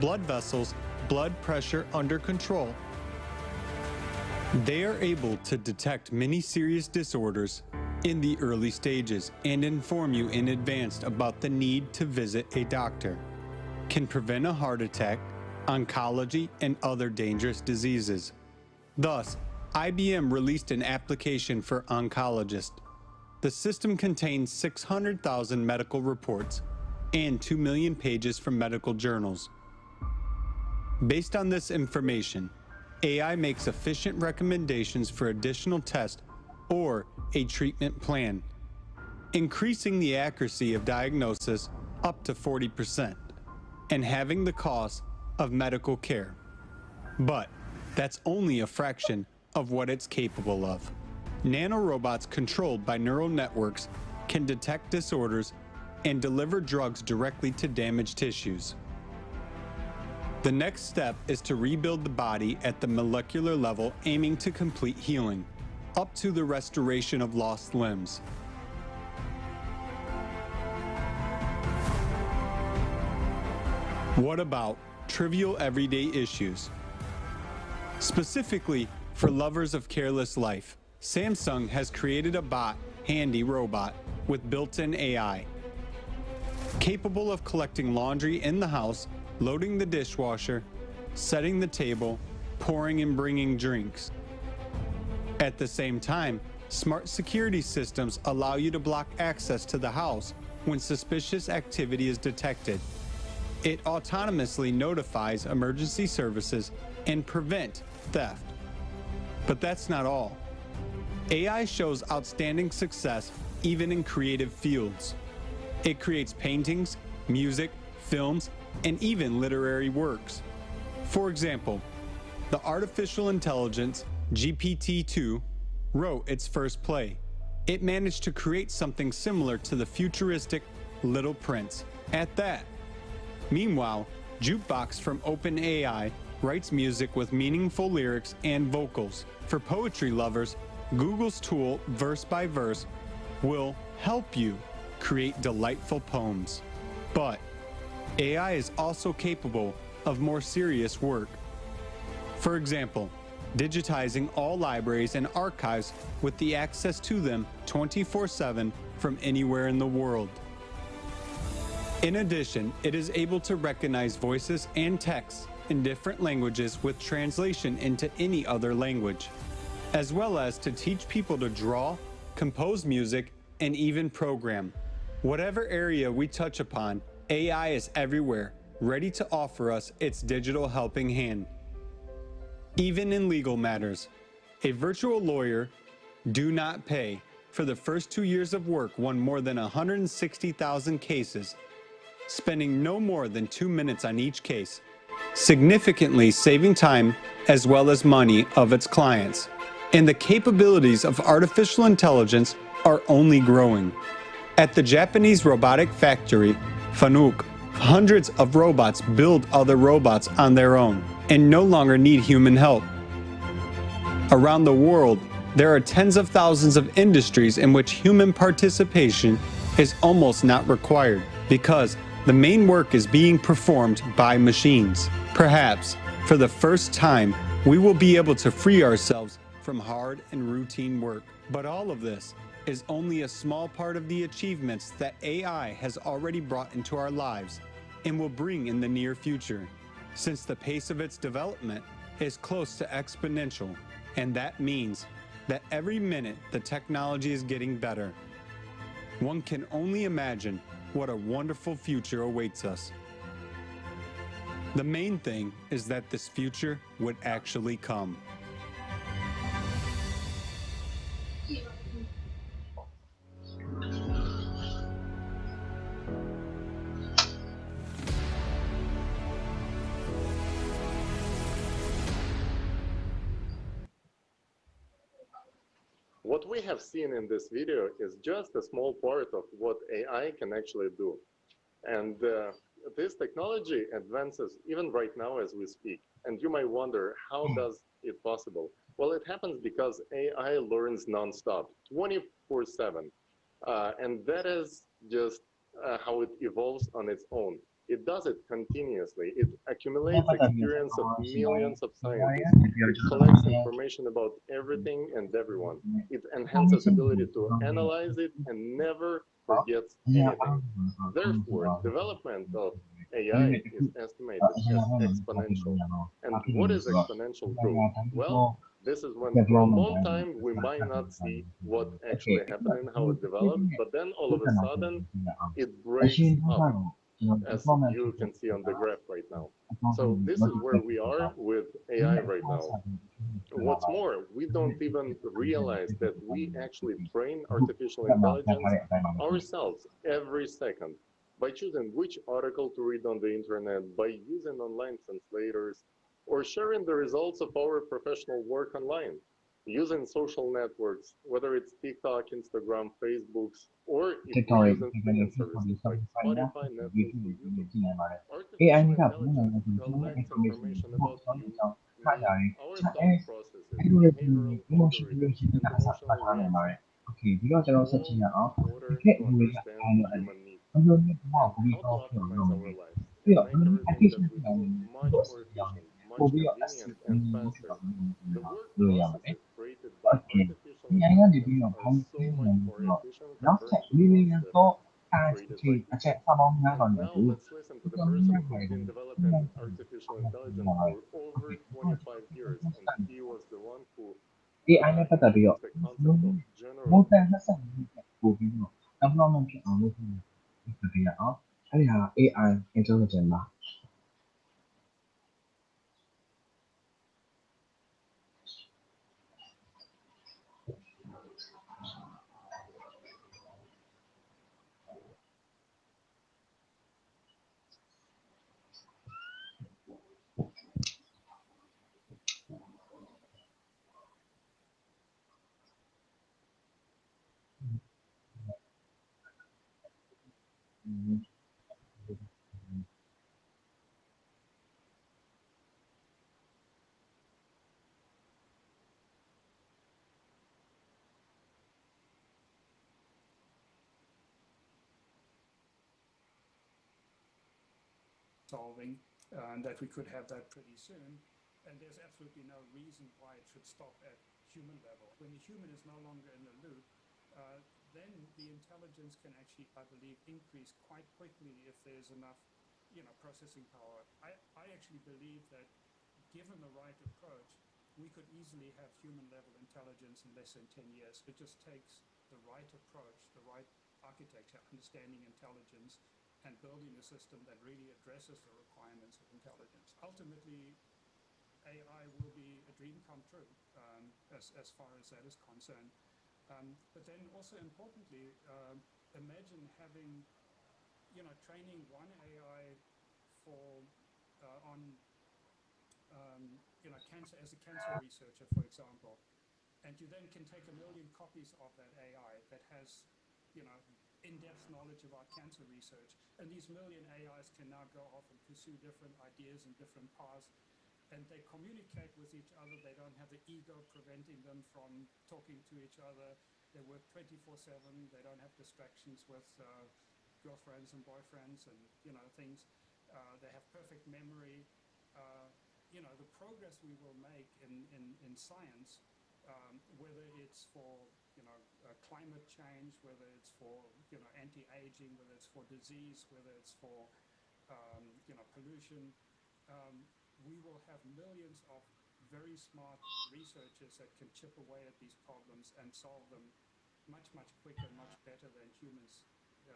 blood vessels, blood pressure under control. They are able to detect many serious disorders in the early stages and inform you in advance about the need to visit a doctor. Can prevent a heart attack, oncology, and other dangerous diseases. Thus, IBM released an application for oncologists. The system contains 600,000 medical reports and 2 million pages from medical journals. Based on this information, AI makes efficient recommendations for additional tests or a treatment plan, increasing the accuracy of diagnosis up to 40% and having the cost of medical care. But that's only a fraction of what it's capable of. Nanorobots controlled by neural networks can detect disorders and deliver drugs directly to damaged tissues. The next step is to rebuild the body at the molecular level, aiming to complete healing, up to the restoration of lost limbs. What about trivial everyday issues? Specifically for lovers of careless life, Samsung has created a bot handy robot with built-in AI, capable of collecting laundry in the house, loading the dishwasher, setting the table, pouring and bringing drinks. At the same time, smart security systems allow you to block access to the house when suspicious activity is detected. It autonomously notifies emergency services and prevent theft. But that's not all. AI shows outstanding success even in creative fields. It creates paintings, music, films, and even literary works. For example, the artificial intelligence GPT-2 wrote its first play. It managed to create something similar to the futuristic Little Prince at that. Meanwhile, Jukebox from OpenAI writes music with meaningful lyrics and vocals. For poetry lovers, Google's tool Verse by Verse will help you create delightful poems. But AI is also capable of more serious work. For example, digitizing all libraries and archives with the access to them 24/7 from anywhere in the world. In addition, it is able to recognize voices and texts in different languages with translation into any other language, as well as to teach people to draw, compose music, and even program. Whatever area we touch upon, AI is everywhere, ready to offer us its digital helping hand. Even in legal matters, a virtual lawyer, do not pay, for the first 2 years of work won more than 160,000 cases, spending no more than 2 minutes on each case, significantly saving time as well as money of its clients. And the capabilities of artificial intelligence are only growing. At the Japanese robotic factory, Fanuc, hundreds of robots build other robots on their own and no longer need human help. Around the world, there are tens of thousands of industries in which human participation is almost not required because the main work is being performed by machines. Perhaps, for the first time, we will be able to free ourselves from hard and routine work. But all of this is only a small part of the achievements that AI has already brought into our lives and will bring in the near future, since the pace of its development is close to exponential, and that means that every minute the technology is getting better. One can only imagine what a wonderful future awaits us. The main thing is that this future would actually come. What we have seen in this video is just a small part of what AI can actually do. And this technology advances even right now as we speak. And you might wonder, how does it possible? Well, it happens because AI learns nonstop, 24/7. And that is just how it evolves on its own. It does it continuously. It accumulates experience of millions of scientists. It collects information about everything and everyone. It enhances ability to analyze it and never forgets anything. Therefore, development of AI is estimated as exponential. And what is exponential growth? Well, this is when for a long time we might not see what actually happened and how it developed, but then all of a sudden it breaks up, as you can see on the graph right now. So this is where we are with AI right now. What's more, we don't even realize that we actually train artificial intelligence ourselves every second by choosing which article to read on the internet, by using online translators, or sharing the results of our professional work online, using social networks, whether it's TikTok, Instagram, Facebooks, or if we're using streaming services like Spotify, Netflix, or YouTube. Artificial intelligence collects information about you, me, our thought processes, behavioral algorithms, and emotional reactions, all in order to understand human needs and how to optimize our lives and make everything that we do much more efficient, much convenient, and faster. The work processes created by artificial intelligence are so much more efficient compared to those that are created by people. And now let's listen to the person who's been developing artificial intelligence for over 25 years, and he was the one who introduced the concept of general AI intelligent ပါ solving, and that we could have that pretty soon. And there's absolutely no reason why it should stop at human level. When the human is no longer in the loop, then the intelligence can actually, I believe, increase quite quickly if there's enough, processing power. I actually believe that given the right approach, we could easily have human level intelligence in less than 10 years. It just takes the right approach, the right architecture, understanding intelligence, and building a system that really addresses the requirements of intelligence. Ultimately, AI will be a dream come true as far as that is concerned. But then also importantly, imagine having, training one AI for on, cancer as a cancer researcher, for example, and you then can take 1 million copies of that AI that has, in-depth knowledge about cancer research, and these million AIs can now go off and pursue different ideas and different paths, and they communicate with each other. They don't have the ego preventing them from talking to each other. They work 24/7. They don't have distractions with girlfriends and boyfriends and things. They have perfect memory. The progress we will make in science, whether it's for climate change, whether it's for anti-aging, whether it's for disease, whether it's for pollution, we will have millions of very smart researchers that can chip away at these problems and solve them much quicker, much better than humans,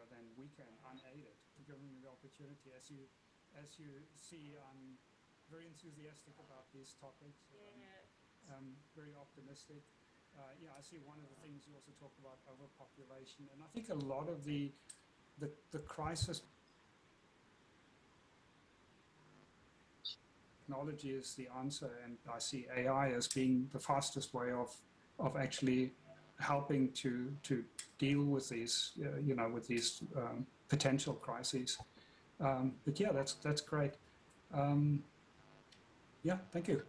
than we can unaided. Given me the opportunity, as you see, I'm very enthusiastic about these topics. Very optimistic. I see one of the things you also talk about overpopulation, and I think a lot of the crisis technology is the answer, and I see AI as being the fastest way of actually helping to deal with these with these potential crises. But yeah, that's great. Yeah, thank you.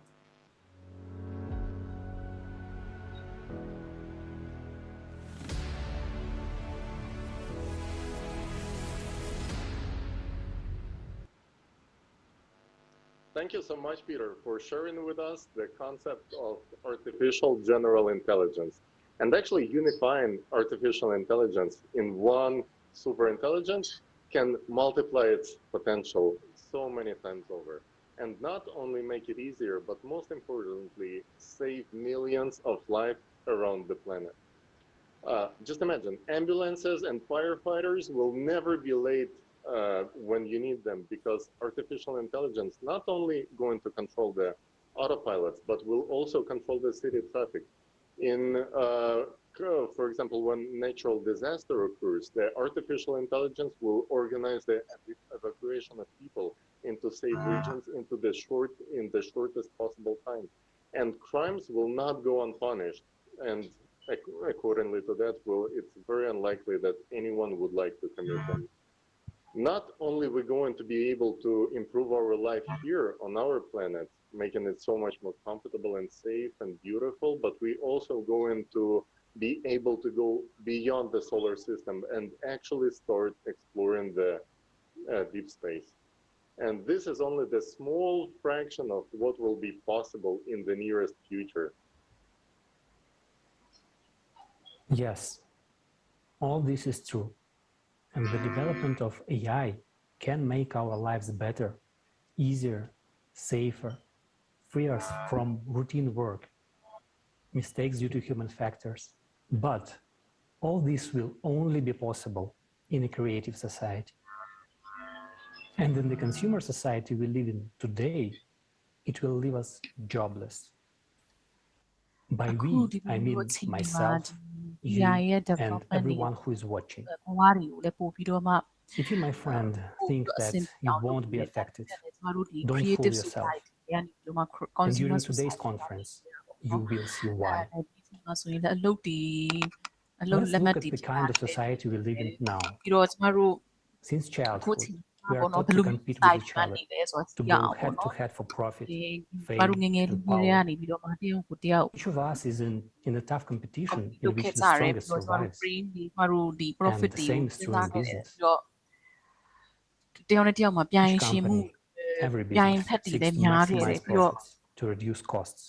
Thank you so much, Peter, for sharing with us the concept of artificial general intelligence and actually unifying artificial intelligence in one superintelligence can multiply its potential so many times over and not only make it easier, but most importantly, save millions of lives around the planet. Just imagine, ambulances and firefighters will never be late when you need them because artificial intelligence not only going to control the autopilots, but will also control the city traffic. For example, when natural disaster occurs, the artificial intelligence will organize the evacuation of people into safe regions in the shortest possible time. And crimes will not go unpunished. And accordingly to that, it's very unlikely that anyone would like to commit them. Not only we're going to be able to improve our life here on our planet, making it so much more comfortable and safe and beautiful, but we also going to be able to go beyond the solar system and actually start exploring the deep space. And this is only the small fraction of what will be possible in the nearest future. Yes, all this is true. And the development of AI can make our lives better, easier, safer, free us from routine work, mistakes due to human factors. But all this will only be possible in a creative society. And in the consumer society we live in today, it will leave us jobless. By we, I mean myself, you, and everyone who is watching. If you, my friend, think that you won't be affected, don't fool yourself. And during today's conference, you will see why. Let's look at the kind of society we live in now. Since childhood, we are taught to compete with each other, to go head-to-head for profit, fame, and power. Each of us is in a tough competition in which the strongest survives. And the same is true in business. Each company, every business seeks to maximize profits, to reduce costs.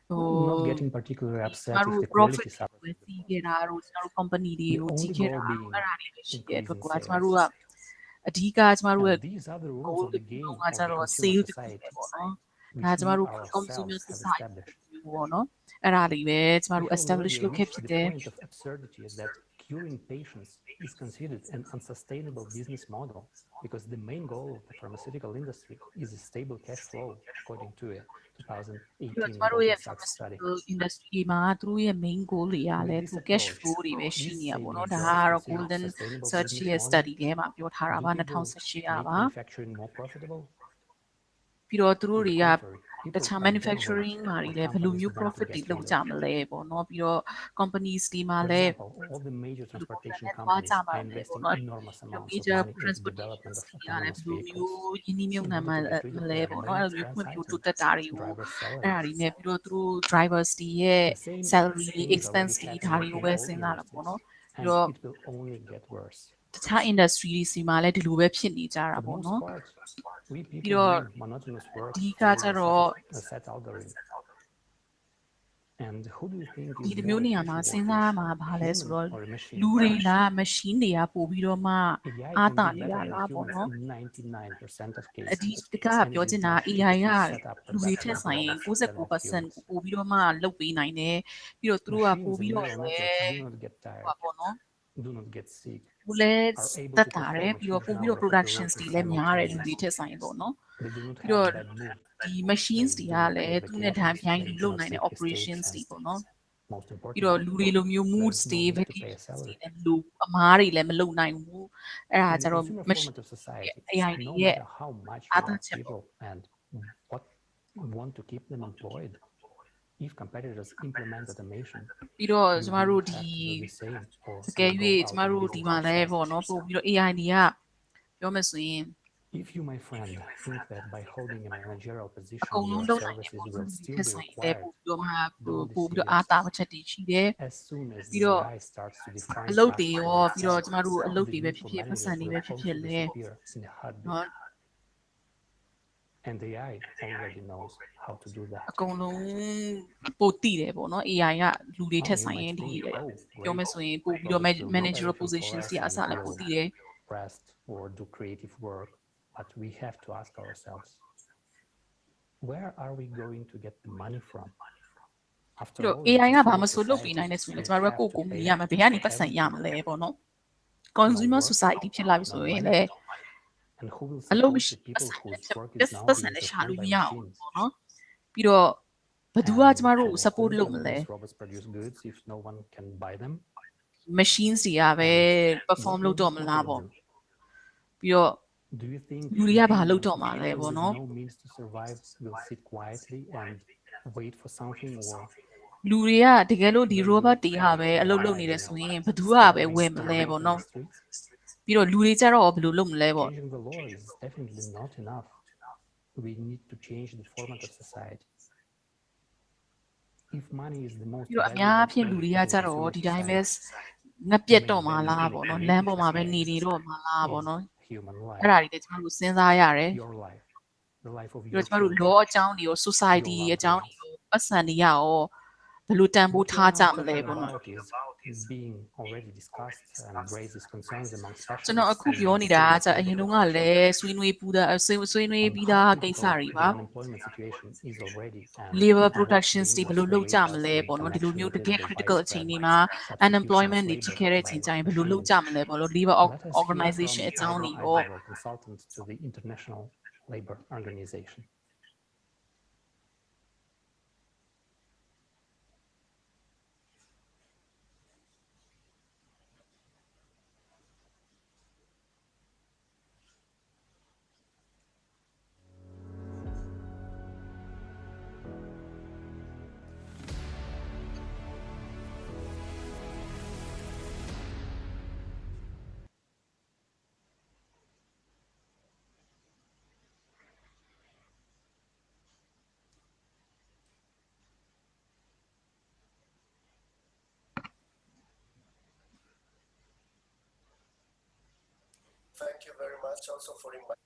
Not getting particularly upset if the quality suffers. The only goal being increasing sales. And these are the rules of the game of the consumer society, which we ourselves have established. We have already reached the point of absurdity that curing patients is considered an unsustainable business model because the main goal of the pharmaceutical industry is a stable cash flow, according to a 2018 Goldman Sachs study. main goal cash flow golden search study ထဲမှာပြောထားတာပါ2018ပါ manufacturing more profitable? ပြီးတော့သူတို့တွေကတခြား manufacturing မှာတွေလည်းဘယ်လိုမျိုး profit တွေလုပ်ကြမလဲပေါ့နော်ပြီးတော့ companies တွေမှာလည်း all the major transportation companies are investing enormous amounts of money in the development of autonomous vehicles. ယင်းနှိမ့်မြုပ်နှံမှာလဲပေါ့နော်အဲ့လိုမျိုးဖွံ့ဖြိုးတိုးတက်တာတွေကိုအဲ့ဒါတွေနဲ့ပြီးတော့သူတို့ drivers တွေရဲ့ salary expense တွေဒါတွေကိုပဲစဉ်းစားတာပေါ့နော်ပြီးတော့ it will only get worse. တခြား industry တွေစီမှာလည်းဒီလိုပဲဖြစ်နေကြတာပေါ့နော်ပြီးတော့ဒီကကြတော့ And who do you think ဒီမျိုးနေရာမှာစဉ်းစားမှာဘာလဲဆိုတော့လူတွေလား machine တွေကပို့ပြီးတော့မှအားတာနေရလားပေါ့နော် 99% of cases ဒီကပြောချင်တာ AI ကလူတွေထက်ဆိုင်ရင် 99% ပို့ပြီးတော့မှလုပ်ပေးနိုင်တယ်ပြီးတော့သူတို့ကပို့ပြီးတော့လည်းဟောပေါ့နော် do not get sick ဘူးလဲတက်တာတယ်ပြီးတော့ပို့ပြီးတော့ productions တွေလည်းများတယ်လူတွေထက်ဆိုင်ရင်ပေါ့နော်ပြီးတော့ဒီ machines တွေကလည်းသူနဲ့တန်းပြိုင်လုပ်နိုင်တဲ့ operations တွေပေါ့နော်ပြီးတော့လူတွေလိုမျိုး moods တွေ vacations တွေနဲ့လူအမားတွေလည်းမလုပ်နိုင်ဘူးအဲ့ဒါကြတော့ AI တွေရဲ့အားသာချက်ပေါ့ and what want to keep them employed if competitors implement automation ပြီးတော့ကျမတို့ဒီတကယ်၍ကျမတို့ဒီမှာလည်းပေါ့နော်ပို့ပြီးတော့ AI တွေကပြောမယ်ဆိုရင်If you, my friend, think that by holding a managerial position, အကုန်လုံးလုပ်နိုင်တယ်ပေါ့နော်ဒီဆိုင်တဲ့ပို့ပြီးတော့မှပို့ပြီးတော့အားတာချက်တွေရှိတယ် as soon as ပြီးတော့ AI starts to define အလုပ်တွေရောပြီးတော့ကျမတို့အလုပ်တွေပဲဖြစ်ဖြစ်ပတ်စံတွေပဲဖြစ်ဖြစ်လဲနော် And AI already knows how to do that. အကုန်လုံးပိုတည်တယ်ပေါ့နော် AI ကလူတွေထက်ဆိုင်ရင်ဒီပြောမယ်ဆိုရင်ပိုပြီးတော့ managerial positions တွေအစလည်းပိုတည်တယ် Rest or do creative work, but we have to ask ourselves, where are we going to get the money from? After all, AI ကဘာမှဆိုလုပ်ပြီးနိုင်တယ်ဆိုရင်ကျမတို့ကကိုမီးရမယ်ဘယ်ကနေပတ်စံရမလဲပေါ့နော် consumer society ဖြစ်လာပြီဆိုရင်လည်း and who will အလုပ် support မရှိ the people whose work ပတ် is now ပတ်စံ being လည်းရှာ performed လို့ by မရဘူး machines? ပေါ့နော်ပြီးတော့ဘယ်သူကကျမတို့ကို support လုပ်မလဲ These robots produce goods if no one can buy them? machines တွေကပဲ perform လုပ်တော့မလားပေါ့ပြီးတော့ Do you think လူတွေကဘာလုပ်တော့မှာလဲပေါ့ with နော် no means to survive will sit quietly and wait for something, or လူတွေကတကယ်လို့ဒီ robot တွေကပဲအလုပ်လုပ်နေတယ်ဆိုရင်ဘယ်သူကပဲဝယ်မလဲပေါ့နော်ပြီးတော့လူတွေကြတော့ဘယ်လိုလုပ်မလဲပေါ့ changing the law is definitely not enough. We need to change the format of society. If money is the most ပြီးတော့အများအပြားလူတွေကကြတော့ဒီတိုင်းပဲငှက်ပြက်တော့မှာလားပေါ့နော်လမ်းပေါ်မှာပဲနေနေတော့မှာလားပေါ့နော် human life, အဲ့ဒါတွေလည်းကျမတို့စဉ်းစားရတယ် your life, the life of ပြီး your တော့ကျမတို့ children, law အကြောင်းတွေရော society အကြောင်းတွေရောပတ်စံတွေရရောဘယ်လိုတန်ဖိုးထားကြမလဲပေါ့နော် is being already discussed and raises concerns among ကျွန်တော် specialists. အခုပြောနေတာကကြာအရင်တုန်းကလည်းဆွေးနွေးပြီးသားပြီးသားကိစ္စတွေပါ Unemployment situation is already labor productions တွေဘယ်လိုလုပ်ကြမလဲပေါ့နော်ဒီလိုမျိုးတကယ် critical အချိန်တွေမှာ unemployment တွေဖြစ်ခဲ့တဲ့အချိန်ကျရင်ဘယ်လိုလုပ်ကြမလဲပေါ့လို့ labor organization အကြောင်းတွေရော consultant to the International Labor Organization. Thank you very much also for inviting.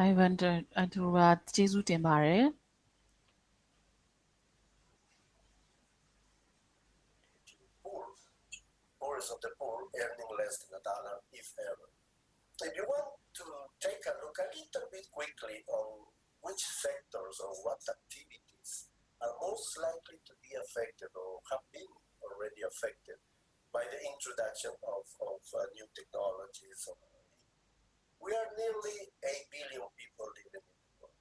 I wonder အတူပါကျေးဇူးတင်ပါတယ် Poorest of the poor earning less than $1 if ever. If you want to take a look a little bit quickly on which sectors or what activities are most likely to be affected or have been already affected by the introduction of new technologies. We are nearly 8 billion people living in the world.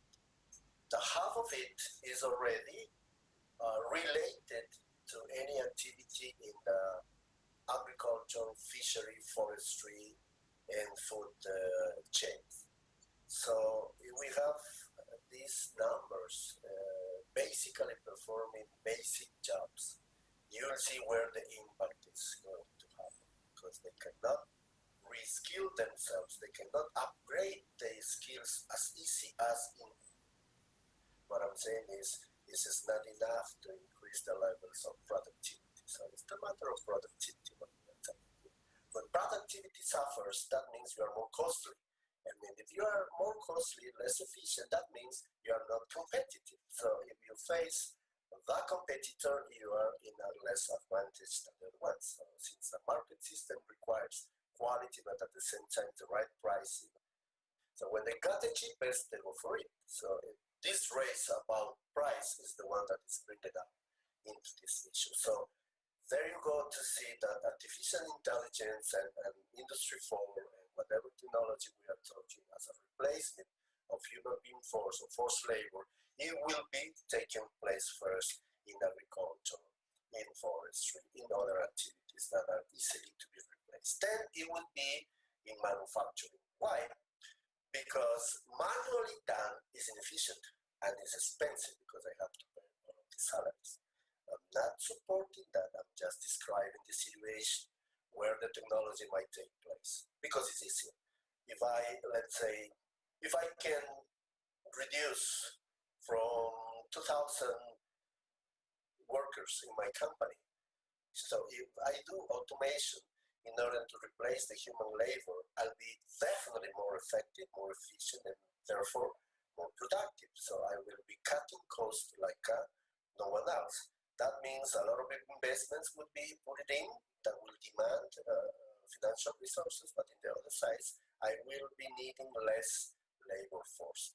The half of it is already related to any activity in the agriculture, fishery, forestry, and food chains. So we have these numbers basically performing basic jobs. You'll see where the impact is going to happen because they cannot reskill themselves. They cannot upgrade their skills as easy as in. What I'm saying is this is not enough to increase the levels of productivity. So it's the matter of productivity. When productivity suffers, that means you are more costly. And then if you are more costly, less efficient, that means you are not competitive. So if you face the competitor, you are in a less advantage than the other ones. So since the market system requires quality, but at the same time the right price. So when they got the cheapest, they go for it. So this race about price is the one that is bringing up into this issue. So there you go to see that artificial intelligence and Industry 4 and whatever technology we are talking as a replacement of human being force or forced labor, it will be taking place first in agriculture, in forestry, in other activities that are easily to be replaced. Then it will be in manufacturing. Why? Because manually done is inefficient and is expensive because I have to pay all of the salaries. I'm not supporting that. I'm just describing the situation where the technology might take place because it's easier. If let's say, if I can reduce from 2,000 workers in my company, so if I do automation in order to replace the human labor, I'll be definitely more effective, more efficient, and therefore more productive. So I will be cutting costs like no one else. That means a lot of investments would be put in that will demand financial resources, but in the other side, I will be needing less labor force.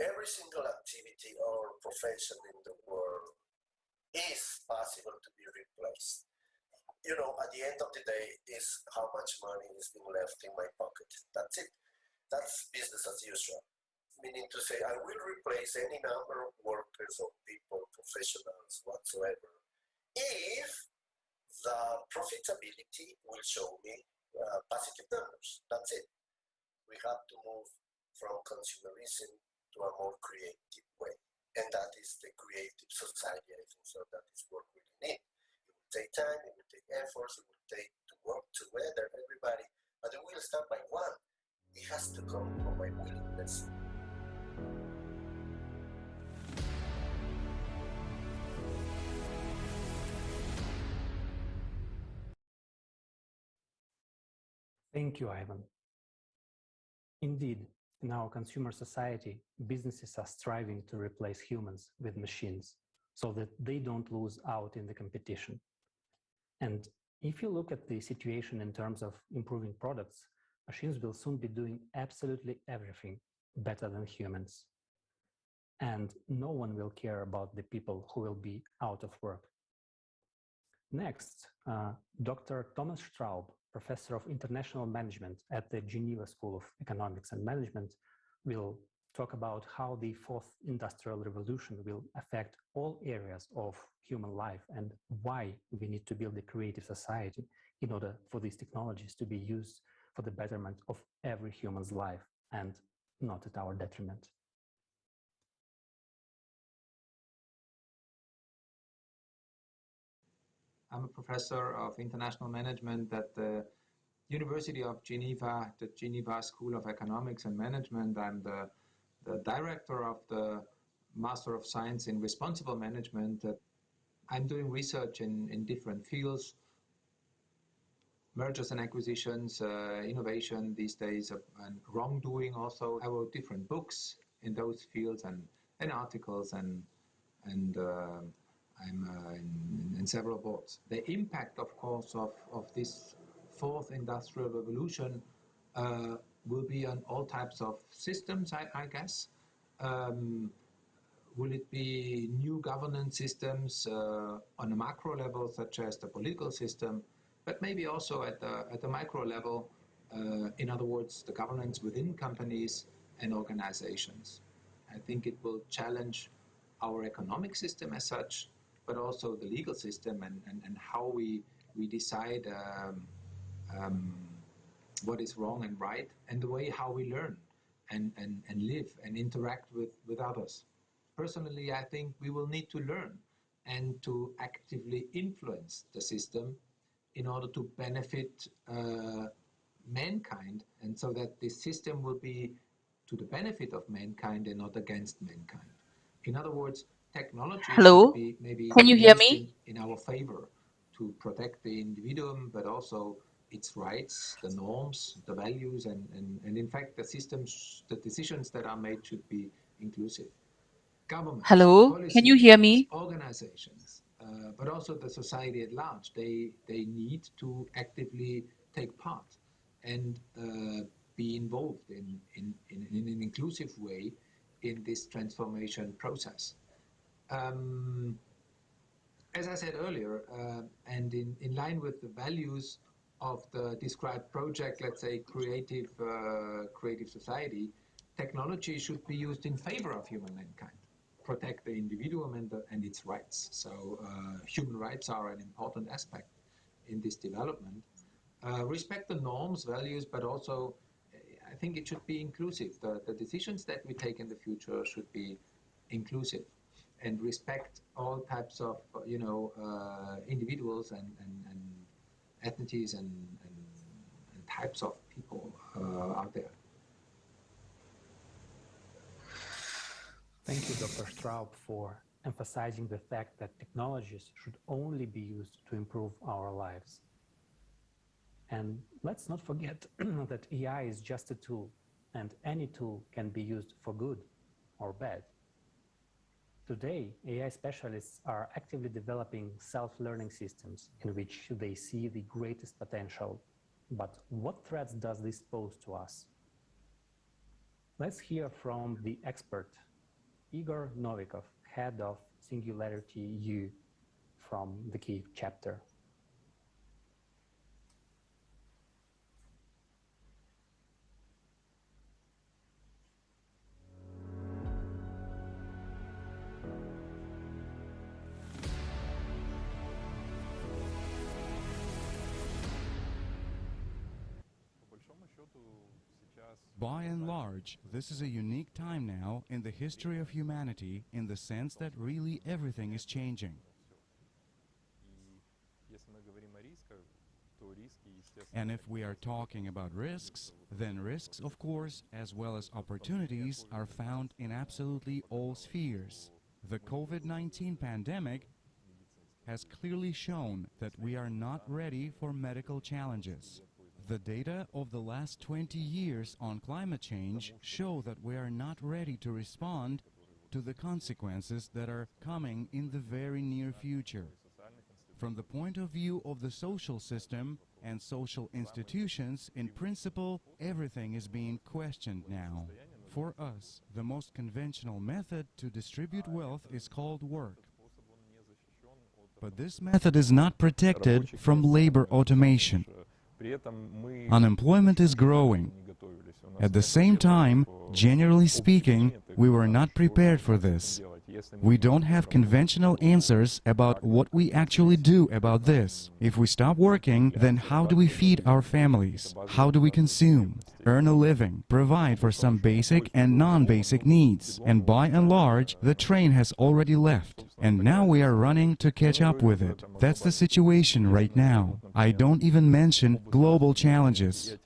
Every single activity or profession in the world is possible to be replaced. You know, at the end of the day, is how much money is being left in my pocket. That's it. That's business as usual. Meaning to say, I will replace any number of workers or people, professionals, whatsoever, if the profitability will show me positive numbers. That's it. We have to move from consumerism to a more creative way. And that is the creative society, I think. So that is what we need. It will take time, it will take efforts, it will take to work together, everybody. But it will start by one. It has to come from my willingness. Thank you, Ivan. Indeed, in our consumer society, businesses are striving to replace humans with machines so that they don't lose out in the competition. And if you look at the situation in terms of improving products, machines will soon be doing absolutely everything better than humans. And no one will care about the people who will be out of work. Next, Dr. Thomas Straub, Professor of International Management at the Geneva School of Economics and Management, will talk about how the fourth industrial revolution will affect all areas of human life and why we need to build a creative society in order for these technologies to be used for the betterment of every human's life and not at our detriment. I'm a professor of international management at the University of Geneva, the Geneva School of Economics and Management. I'm the director of the Master of Science in Responsible Management. I'm doing research in different fields, mergers and acquisitions, innovation these days, and wrongdoing also. I wrote different books in those fields and articles, and I'm in several boards. The impact, of course, of this fourth industrial revolution will be on all types of systems, I guess. Will it be new governance systems on a macro level, such as the political system, but maybe also at the micro level, in other words, the governance within companies and organizations. I think it will challenge our economic system as such, but also the legal system and how we decide what is wrong and right, and the way how we learn and live and interact with others. Personally, I think we will need to learn and to actively influence the system in order to benefit mankind, and so that the system will be to the benefit of mankind and not against mankind. In other words, technology should be maybe Can you hear me? in our favor to protect the individuum, but also its rights, the norms, the values, and in fact, the systems, the decisions that are made should be inclusive. Governments, Can you hear me? organizations, but also the society at large, they need to actively take part and be involved in an inclusive way in this transformation process. As I said earlier, and in line with the values of the described project, let's say creative society, technology should be used in favor of human mankind, protect the individual and its rights. So human rights are an important aspect in this development. Respect the norms, values, but also I think it should be inclusive. The decisions that we take in the future should be inclusive and respect all types of individuals and ethnicities and types of people out there. Thank you, Dr. Straub, for emphasizing the fact that technologies should only be used to improve our lives. And let's not forget that AI is just a tool, and any tool can be used for good or bad. Today, AI specialists are actively developing self-learning systems in which they see the greatest potential. But what threats does this pose to us? Let's hear from the expert, Igor Novikov, head of Singularity U from the Kyiv chapter. By and large, this is a unique time now in the history of humanity in the sense that really everything is changing. And if we are talking about risks, then risks, of course, as well as opportunities, are found in absolutely all spheres. The COVID-19 pandemic has clearly shown that we are not ready for medical challenges. The data of the last 20 years on climate change show that we are not ready to respond to the consequences that are coming in the very near future. From the point of view of the social system and social institutions, in principle, everything is being questioned now. For us, the most conventional method to distribute wealth is called work. But this method is not protected from labor automation. Unemployment is growing. At the same time, generally speaking, we were not prepared for this. We don't have conventional answers about what we actually do about this. If we stop working, then how do we feed our families? How do we consume, earn a living, provide for some basic and non-basic needs? And by and large, the train has already left. And now we are running to catch up with it. That's the situation right now. I don't even mention global challenges.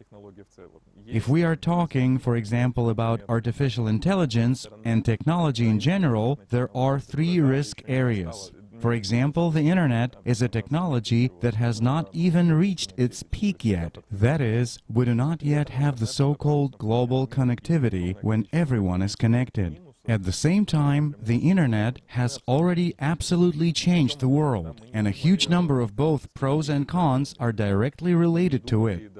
If we are talking, for example, about artificial intelligence and technology in general, there are three risk areas. For example, the Internet is a technology that has not even reached its peak yet. That is, we do not yet have the so-called global connectivity when everyone is connected. At the same time, the Internet has already absolutely changed the world, and a huge number of both pros and cons are directly related to it.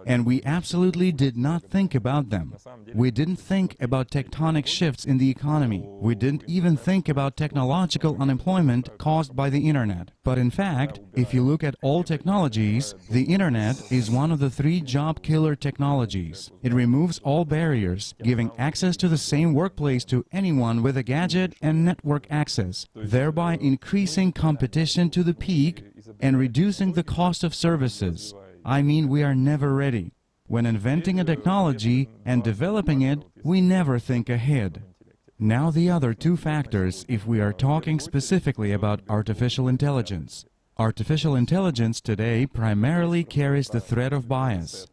And we absolutely did not think about them. We didn't think about tectonic shifts in the economy. We didn't even think about technological unemployment caused by the Internet. But in fact, if you look at all technologies, the Internet is one of the three job-killer technologies. It removes all barriers, giving access to the same workplace to anyone with a gadget and network access, thereby increasing competition to the peak and reducing the cost of services. I mean, we are never ready. When inventing a technology and developing it, we never think ahead. Now the other two factors, if we are talking specifically about artificial intelligence. Artificial intelligence today primarily carries the threat of bias.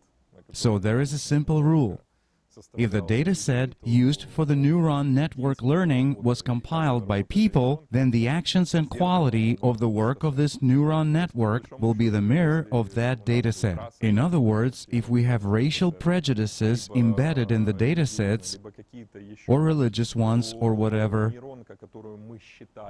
So there is a simple rule. If the dataset used for the neuron network learning was compiled by people, then the actions and quality of the work of this neuron network will be the mirror of that dataset. In other words, if we have racial prejudices embedded in the datasets, or religious ones, or whatever,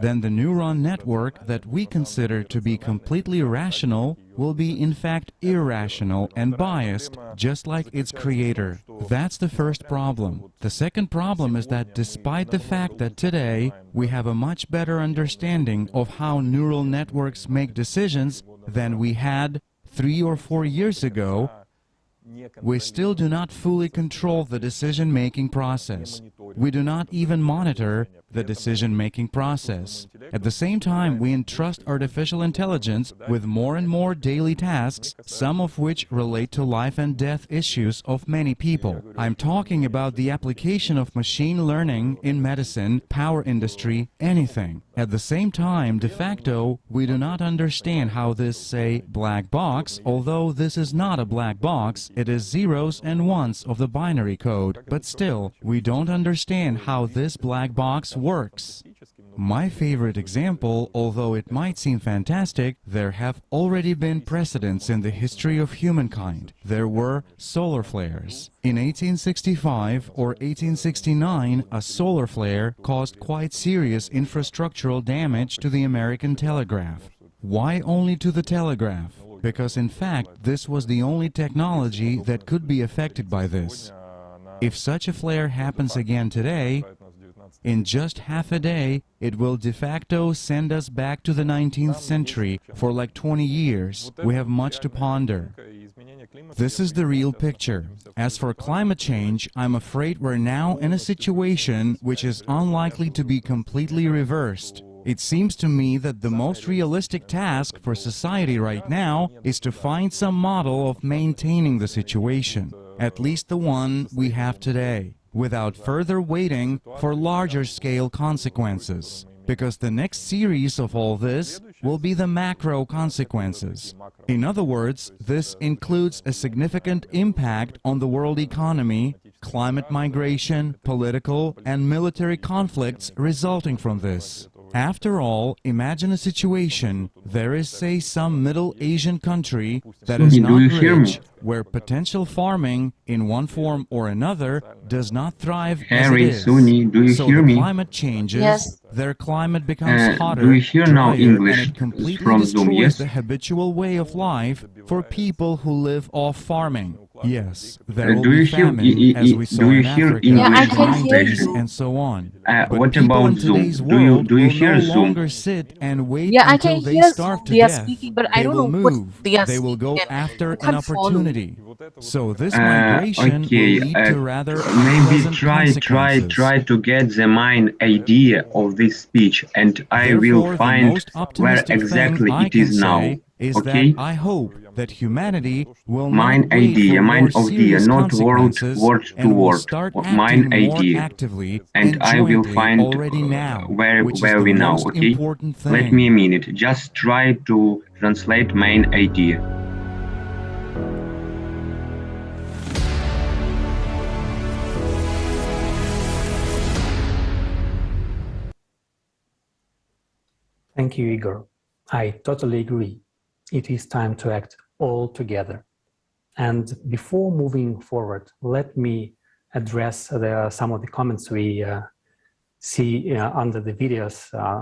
then the neuron network that we consider to be completely rational will be in fact irrational and biased, just like its creator. That's the first problem. The second problem is that despite the fact that today we have a much better understanding of how neural networks make decisions than we had 3 or 4 years ago, we still do not fully control the decision-making process. We do not even monitor the decision-making process. At the same time, we entrust artificial intelligence with more and more daily tasks, some of which relate to life and death issues of many people. I'm talking about the application of machine learning in medicine, power industry, anything. At the same time, de facto, we do not understand how this, say, black box, although this is not a black box, it is zeros and ones of the binary code, but still, we don't understand how this black box works. My favorite example, although it might seem fantastic, there have already been precedents in the history of humankind. There were solar flares. In 1865 or 1869, a solar flare caused quite serious infrastructural damage to the American telegraph. Why only to the telegraph? Because in fact, this was the only technology that could be affected by this. If such a flare happens again today, in just half a day, it will de facto send us back to the 19th century for like 20 years. We have much to ponder. This is the real picture. As for climate change, I'm afraid we're now in a situation which is unlikely to be completely reversed. It seems to me that the most realistic task for society right now is to find some model of maintaining the situation, at least the one we have today, without further waiting for larger-scale consequences, because the next series of all this will be the macro consequences. In other words, this includes a significant impact on the world economy, climate migration, political and military conflicts resulting from this. After all, imagine a situation, there is, say, some Middle Asian country that is not rich, where potential farming, in one form or another, does not thrive as it is. Sunni, do you So hear the me? climate changes, Yes. their climate becomes hotter, Do you hear now drier, English and it completely from Zoom, destroys yes? the habitual way of life for people who live off farming. Yes, there will Do you be hear- famine, as we saw do you in hear Africa, Yeah, I English can hear translation? you. and so on. But What people about in Zoom? today's Do you world will hear no Zoom? longer sit and wait Yeah, I until can they hear starve to they are death. speaking, but I They don't will know what move. they are They will go speaking. after I an can't follow. opportunity. So this migration Okay, will lead to rather maybe unpleasant try consequences. to get the main idea of this speech, and I will Therefore, the find most where optimistic exactly thing I it is can now. say is Okay? that I hope that humanity will Mine not wait idea, for mine more idea, serious not word consequences to and will word. start Mine acting more idea, actively and and I will jointly find already now, where which is the we now. most Okay? important Let me a thing. minute. Just try to translate main idea. Thank you, Igor. I totally agree. It is time to act all together. And before moving forward, let me address some of the comments we see under the videos,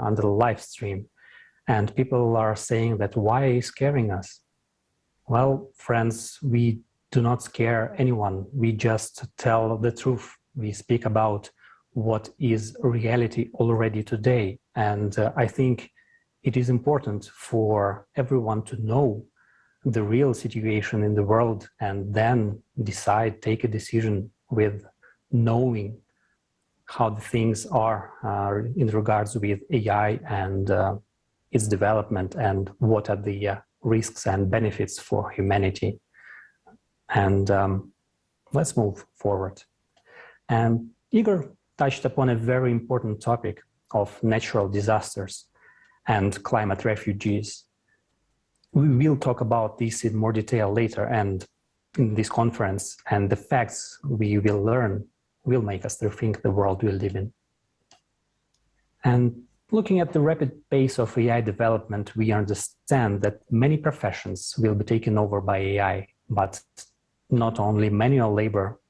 under the live stream. And people are saying that why is scaring us? Well, friends, we do not scare anyone. We just tell the truth. We speak about what is reality already today. And I think it is important for everyone to know the real situation in the world and then decide, take a decision with knowing how the things are in regards with AI and its development and what are the risks and benefits for humanity. And let's move forward. And Igor touched upon a very important topic of natural disasters and climate refugees. We will talk about this in more detail later and in this conference, and the facts we will learn will make us rethink the world we live in. And looking at the rapid pace of AI development, we understand that many professions will be taken over by AI, but not only manual labor,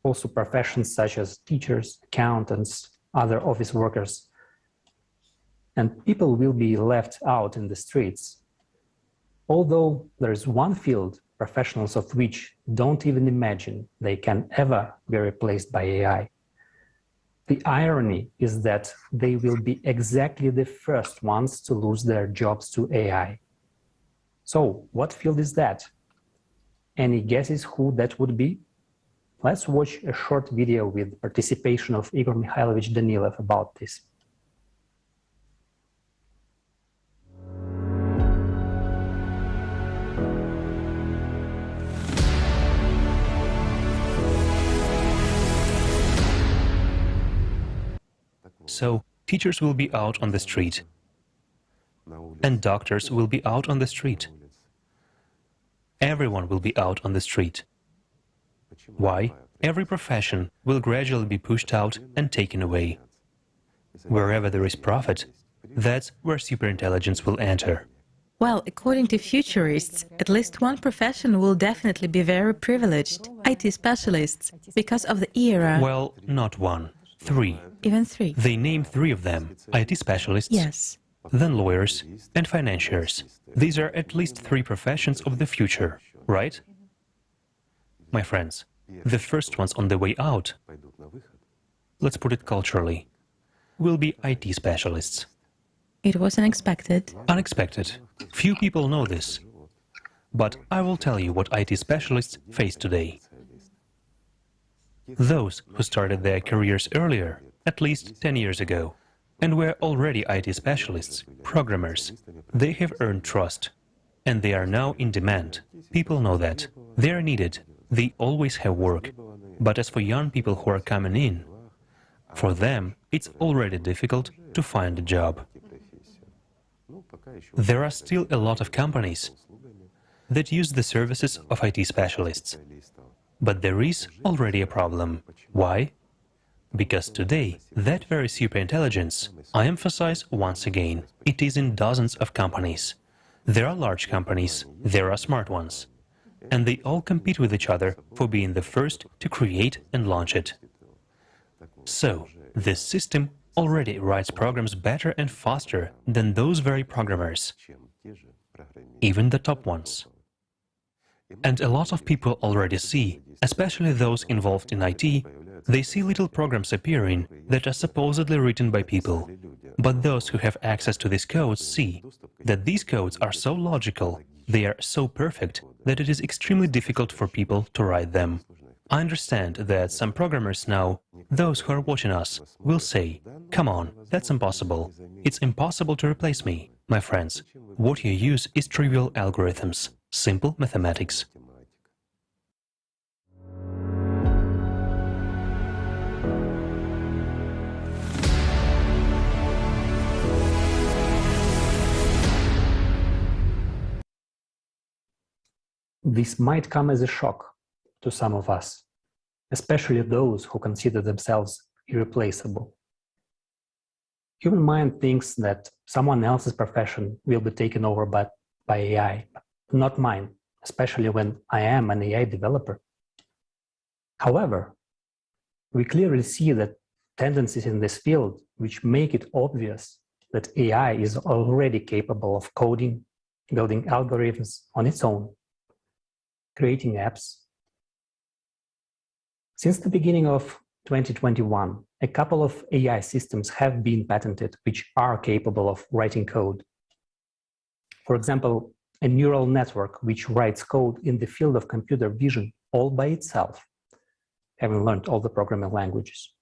also professions such as teachers, accountants, other office workers, and people will be left out in the streets. Although there is one field, professionals of which don't even imagine they can ever be replaced by AI. The irony is that they will be exactly the first ones to lose their jobs to AI. So, what field is that? Any guesses who that would be? Let's watch a short video with participation of Igor Mikhailovich Danilov about this. So, teachers will be out on the street, and doctors will be out on the street. Everyone will be out on the street. Why? Every profession will gradually be pushed out and taken away. Wherever there is profit, that's where superintelligence will enter. Well, according to futurists, at least one profession will definitely be very privileged, IT specialists, because of the era. Well, not one, 3. Even 3. They name 3 of them, IT specialists, yes, then lawyers and financiers. These are at least 3 professions of the future, right? My friends, the first ones on the way out, let's put it culturally, will be IT specialists. It was unexpected. Unexpected. Few people know this. But I will tell you what IT specialists face today. Those who started their careers earlier, at least 10 years ago, and were already IT specialists, programmers, they have earned trust. And they are now in demand. People know that. They are needed. They always have work. But as for young people who are coming in, for them, it's already difficult to find a job. There are still a lot of companies that use the services of IT specialists. But there is already a problem. Why? Because today, that very superintelligence, I emphasize once again, it is in dozens of companies. There are large companies, there are smart ones. And they all compete with each other for being the first to create and launch it. So, this system already writes programs better and faster than those very programmers, even the top ones. And a lot of people already see, especially those involved in IT, they see little programs appearing that are supposedly written by people. But those who have access to these codes see that these codes are so logical, they are so perfect, that it is extremely difficult for people to write them. I understand that some programmers now, those who are watching us, will say, "Come on, that's impossible. It's impossible to replace me." My friends, what you use is trivial algorithms, simple mathematics. This might come as a shock to some of us, especially those who consider themselves irreplaceable. Human mind thinks that someone else's profession will be taken over by AI, not mine, especially when I am an AI developer. However, we clearly see that tendencies in this field which make it obvious that AI is already capable of coding, building algorithms on its own, creating apps. Since the beginning of 2021, a couple of AI systems have been patented which are capable of writing code. For example, a neural network which writes code in the field of computer vision all by itself, having learned all the programming languages.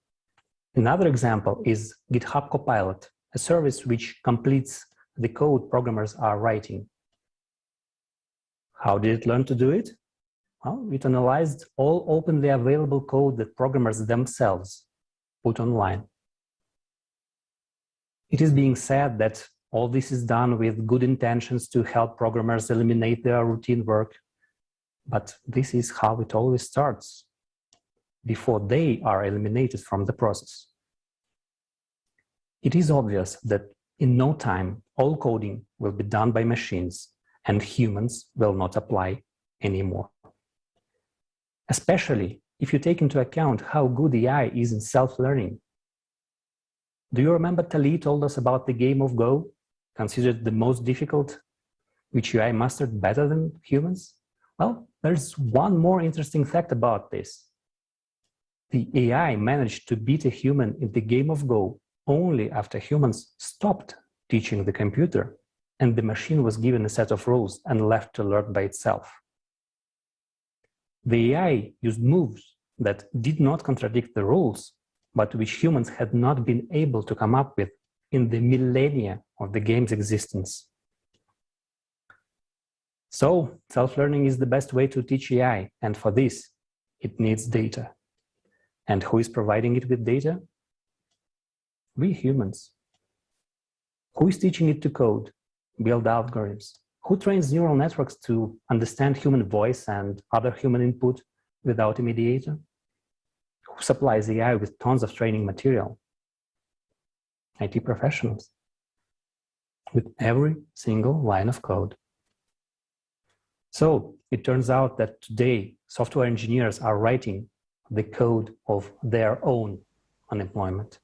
Another example is GitHub Copilot, a service which completes the code programmers are writing. How did it learn to do it? Well, it analyzed all openly available code that programmers themselves put online. It is being said that all this is done with good intentions to help programmers eliminate their routine work. But this is how it always starts, before they are eliminated from the process. It is obvious that in no time, all coding will be done by machines and humans will not apply anymore. Especially if you take into account how good AI is in self-learning. Do you remember Tali told us about the game of Go, considered the most difficult, which AI mastered better than humans? Well, there's one more interesting fact about this. The AI managed to beat a human in the game of Go only after humans stopped teaching the computer and the machine was given a set of rules and left to learn by itself. The AI used moves that did not contradict the rules, but which humans had not been able to come up with in the millennia of the game's existence. So, self-learning is the best way to teach AI, and for this, it needs data. And who is providing it with data? We humans. Who is teaching it to code, build algorithms? Who trains neural networks to understand human voice and other human input without a mediator? Who supplies AI with tons of training material? IT professionals with every single line of code. So it turns out that today software engineers are writing the code of their own unemployment.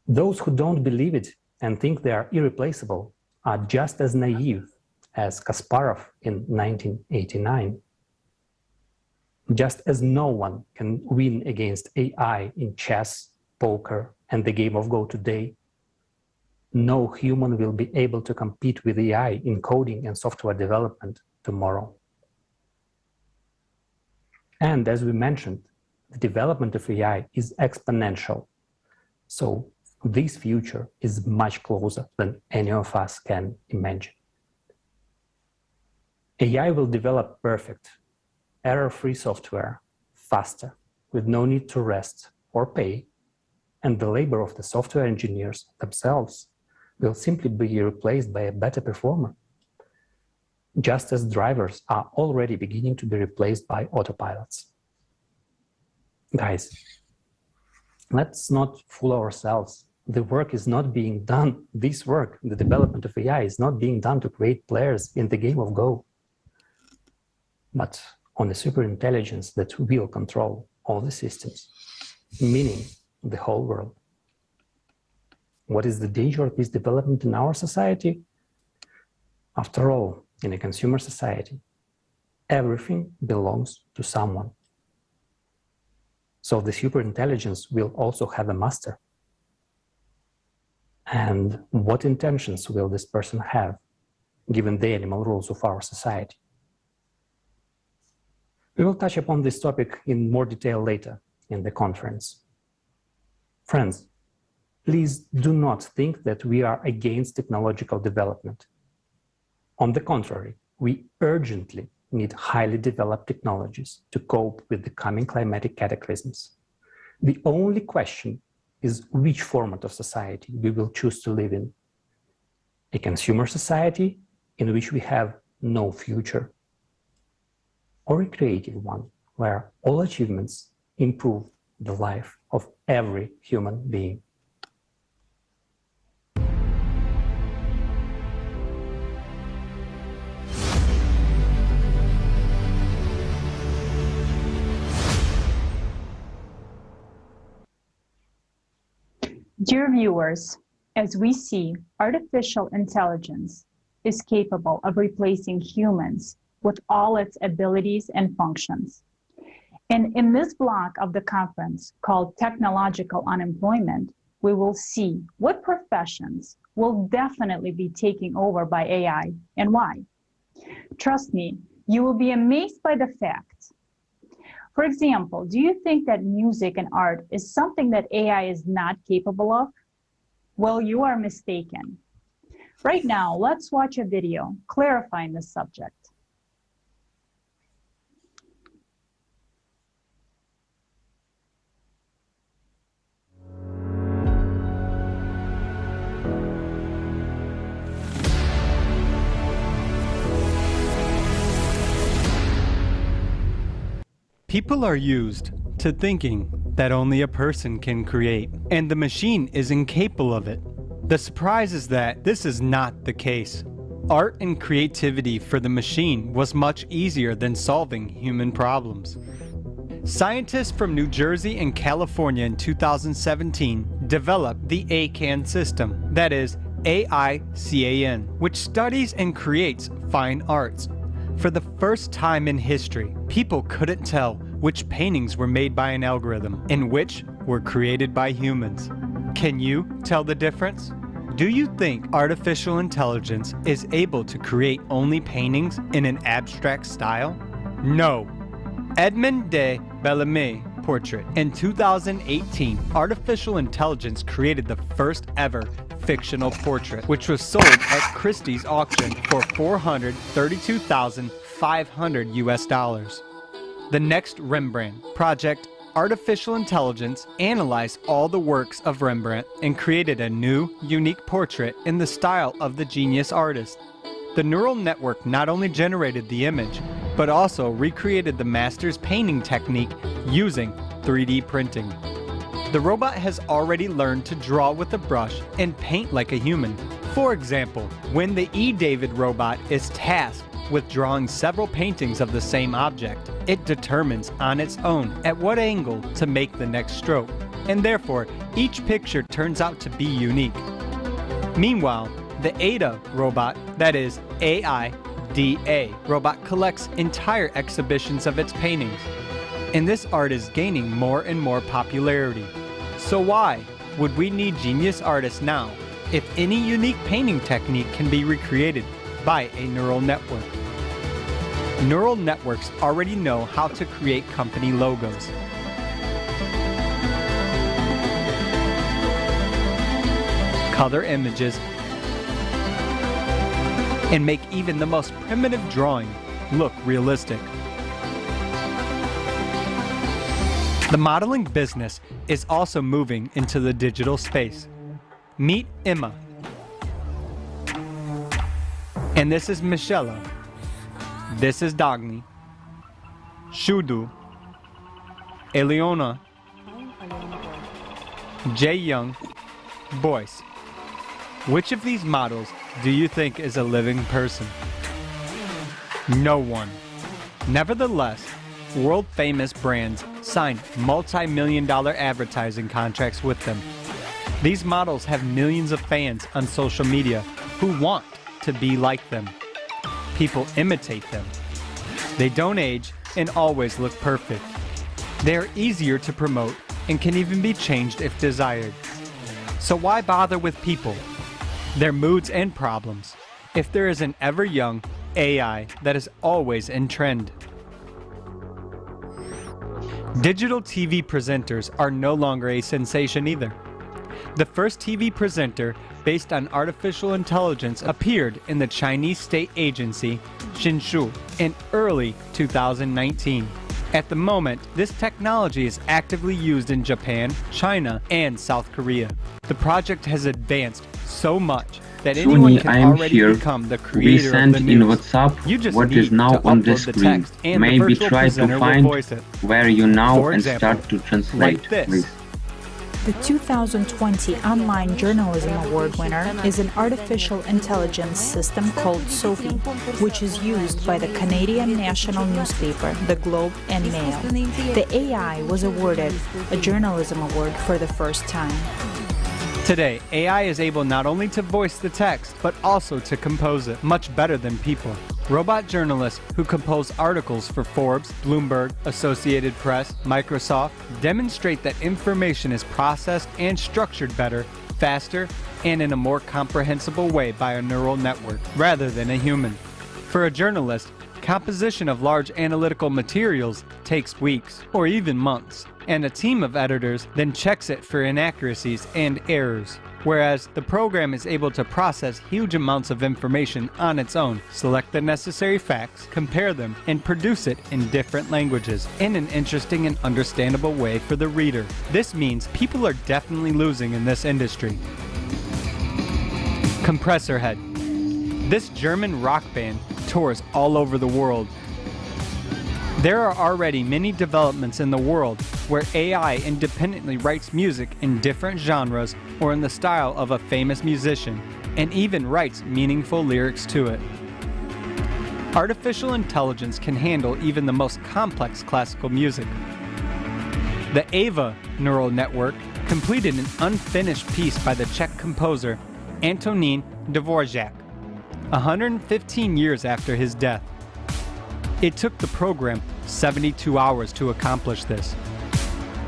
Those who don't believe it and think they are irreplaceable are just as naive as Kasparov in 1989. Just as no one can win against AI in chess, poker, and the game of Go today, no human will be able to compete with AI in coding and software development tomorrow. And as we mentioned, the development of AI is exponential. So this future is much closer than any of us can imagine. AI will develop perfect, error-free software faster, with no need to rest or pay, and the labor of the software engineers themselves will simply be replaced by a better performer, just as drivers are already beginning to be replaced by autopilots. Guys, let's not fool ourselves. The work is not being done, this work, the development of AI is not being done to create players in the game of Go, but on the superintelligence that will control all the systems, meaning the whole world. What is the danger of this development in our society? After all, in a consumer society, everything belongs to someone. So the superintelligence will also have a master. And what intentions will this person have, given the animal rules of our society? We will touch upon this topic in more detail later in the conference. Friends, please do not think that we are against technological development. On the contrary, we urgently need highly developed technologies to cope with the coming climatic cataclysms. The only question is which format of society we will choose to live in. A consumer society in which we have no future, or a creative one where all achievements improve the life of every human being. Dear viewers, as we see, artificial intelligence is capable of replacing humans with all its abilities and functions. And in this block of the conference called Technological Unemployment, we will see what professions will definitely be taken over by AI and why. Trust me, you will be amazed by the facts. For example, do you think that music and art is something that AI is not capable of? Well, you are mistaken. Right now, let's watch a video clarifying this subject. People are used to thinking that only a person can create, and the machine is incapable of it. The surprise is that this is not the case. Art and creativity for the machine was much easier than solving human problems. Scientists from New Jersey and California in 2017 developed the ACAN system, that is AICAN, which studies and creates fine arts. For the first time in history, people couldn't tell which paintings were made by an algorithm and which were created by humans. Can you tell the difference? Do you think artificial intelligence is able to create only paintings in an abstract style? No. Edmond de Bellamy portrait. In 2018, artificial intelligence created the first ever fictional portrait, which was sold at Christie's auction for $432,500 US. The next Rembrandt project, artificial intelligence analyzed all the works of Rembrandt and created a new, unique portrait in the style of the genius artist. The neural network not only generated the image, but also recreated the master's painting technique using 3D printing. The robot has already learned to draw with a brush and paint like a human. For example, when the E-David robot is tasked with drawing several paintings of the same object, it determines on its own at what angle to make the next stroke, and therefore each picture turns out to be unique. Meanwhile, the ADA robot, that is AIDA robot, collects entire exhibitions of its paintings, and this art is gaining more and more popularity. So why would we need genius artists now if any unique painting technique can be recreated by a neural network? Neural networks already know how to create company logos, color images, and make even the most primitive drawing look realistic. The modeling business is also moving into the digital space. Meet Emma. And this is Michelle. This is Dagny, Shudu, Eleona, Jae Young, Boyce. Which of these models do you think is a living person? No one. Nevertheless, world-famous brands sign multi-million-dollar advertising contracts with them. These models have millions of fans on social media who want to be like them. People imitate them. They don't age and always look perfect. They are easier to promote and can even be changed if desired. So why bother with people, their moods and problems, if there is an ever-young AI that is always in trend? Digital TV presenters are no longer a sensation either. The first TV presenter based on artificial intelligence appeared in the Chinese state agency Shinshu in early 2019. At the moment, this technology is actively used in Japan, China, and South Korea. The project has advanced so much that anyone can already become the creator of the news. In WhatsApp You just what need is now to on upload the the screen. text and the Maybe virtual try presenter to will find voice it. where you now For and example, start to translate, like this. please. The 2020 Online Journalism Award winner is an artificial intelligence system called Sophie, which is used by the Canadian national newspaper, The Globe and Mail. The AI was awarded a journalism award for the first time. Today, AI is able not only to voice the text, but also to compose it much better than people. Robot journalists who compose articles for Forbes, Bloomberg, Associated Press, Microsoft demonstrate that information is processed and structured better, faster, and in a more comprehensible way by a neural network, rather than a human. For a journalist, composition of large analytical materials takes weeks, or even months, and a team of editors then checks it for inaccuracies and errors. Whereas the program is able to process huge amounts of information on its own, select the necessary facts, compare them, and produce it in different languages in an interesting and understandable way for the reader. This means people are definitely losing in this industry. Compressor Head. This German rock band tours all over the world. There are already many developments in the world where AI independently writes music in different genres or in the style of a famous musician, and even writes meaningful lyrics to it. Artificial intelligence can handle even the most complex classical music. The AVA neural network completed an unfinished piece by the Czech composer Antonín Dvořák, 115 years after his death. It took the program 72 hours to accomplish this.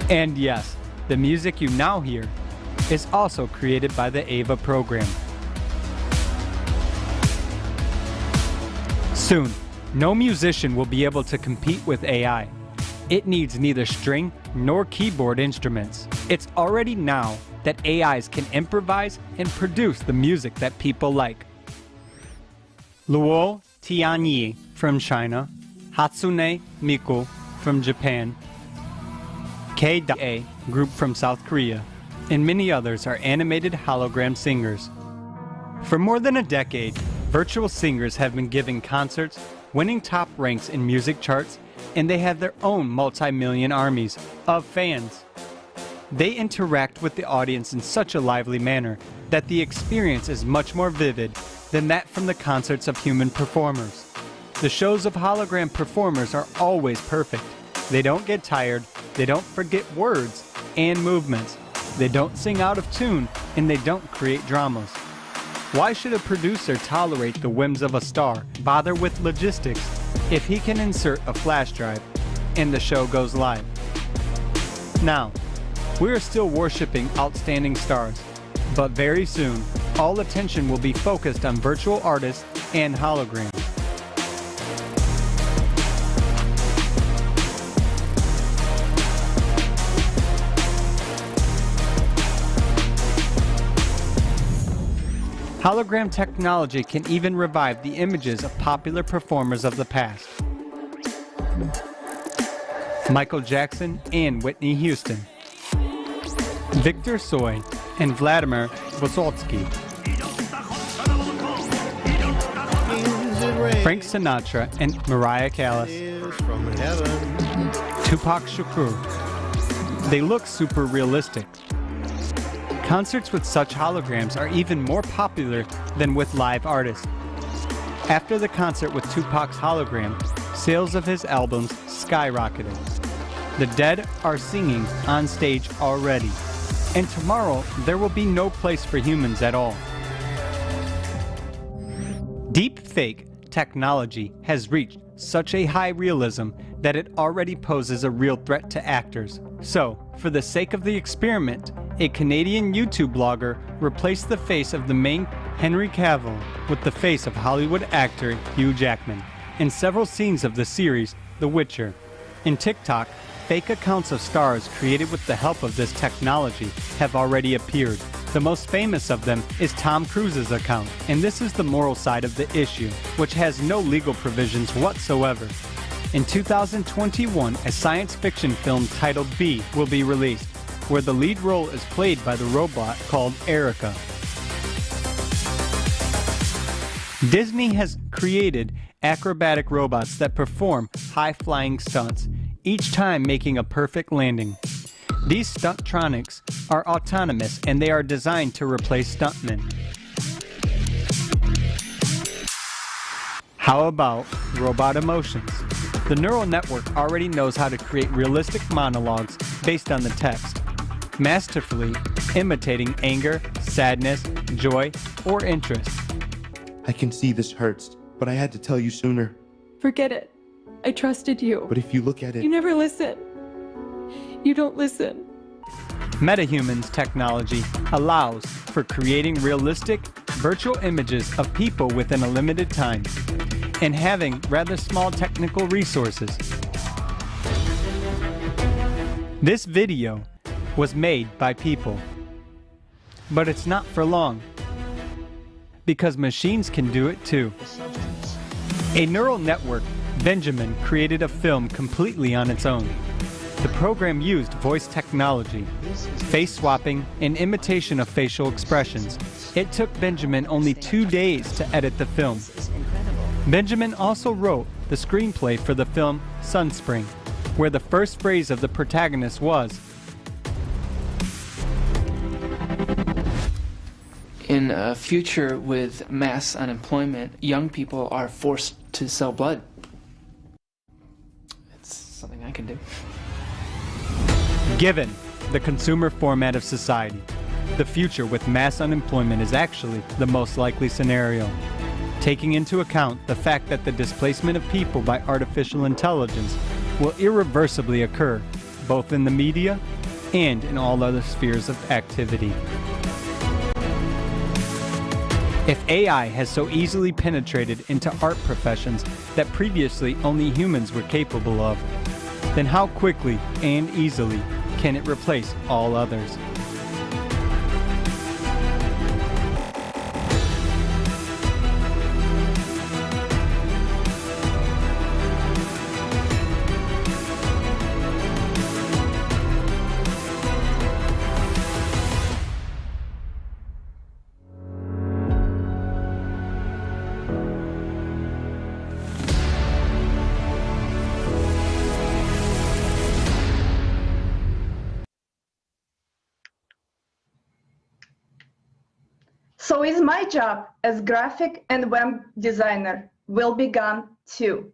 And yes, the music you now hear is also created by the AVA program. Soon, no musician will be able to compete with AI. It needs neither string nor keyboard instruments. It's already now that AIs can improvise and produce the music that people like. Luo Tianyi from China, Hatsune Miku from Japan, K.A group from South Korea, and many others are animated hologram singers. For more than a decade, virtual singers have been giving concerts, winning top ranks in music charts, and they have their own multi-million armies of fans. They interact with the audience in such a lively manner that the experience is much more vivid than that from the concerts of human performers. The shows of hologram performers are always perfect. They don't get tired, they don't forget words and movements, they don't sing out of tune, and they don't create dramas. Why should a producer tolerate the whims of a star, bother with logistics, if he can insert a flash drive and the show goes live? Now, we are still worshiping outstanding stars, but very soon, all attention will be focused on virtual artists and holograms. Hologram technology can even revive the images of popular performers of the past. Michael Jackson and Whitney Houston, Victor Tsoi and Vladimir Vysotsky, Frank Sinatra and Mariah Callas, Tupac Shakur. They look super realistic. Concerts with such holograms are even more popular than with live artists. After the concert with Tupac's hologram, sales of his albums skyrocketed. The Dead are singing on stage already, and tomorrow there will be no place for humans at all. Deepfake technology has reached such a high realism that it already poses a real threat to actors. So, for the sake of the experiment, a Canadian YouTube blogger replaced the face of the main Henry Cavill with the face of Hollywood actor Hugh Jackman in several scenes of the series The Witcher. In TikTok, fake accounts of stars created with the help of this technology have already appeared. The most famous of them is Tom Cruise's account, and this is the moral side of the issue, which has no legal provisions whatsoever. In 2021, a science fiction film titled B will be released, where the lead role is played by the robot called Erica. Disney has created acrobatic robots that perform high-flying stunts, each time making a perfect landing. These stuntronics are autonomous and they are designed to replace stuntmen. How about robot emotions? The neural network already knows how to create realistic monologues based on the text, masterfully imitating anger, sadness, joy, or interest. I can see this hurts, but I had to tell you sooner. Forget it. I trusted you. But if you look at it... You never listen. You don't listen. MetaHumans technology allows for creating realistic, virtual images of people within a limited time and having rather small technical resources. This video was made by people, but it's not for long, because machines can do it too. A neural network, Benjamin, created a film completely on its own. The program used voice technology, face swapping, and imitation of facial expressions. It took Benjamin only 2 days to edit the film. Benjamin also wrote the screenplay for the film Sunspring, where the first phrase of the protagonist was, "In a future with mass unemployment, young people are forced to sell blood." It's something I can do. Given the consumer format of society, the future with mass unemployment is actually the most likely scenario, taking into account the fact that the displacement of people by artificial intelligence will irreversibly occur, both in the media and in all other spheres of activity. If AI has so easily penetrated into art professions that previously only humans were capable of, then how quickly and easily can it replace all others? So is my job as graphic and web designer will be gone too.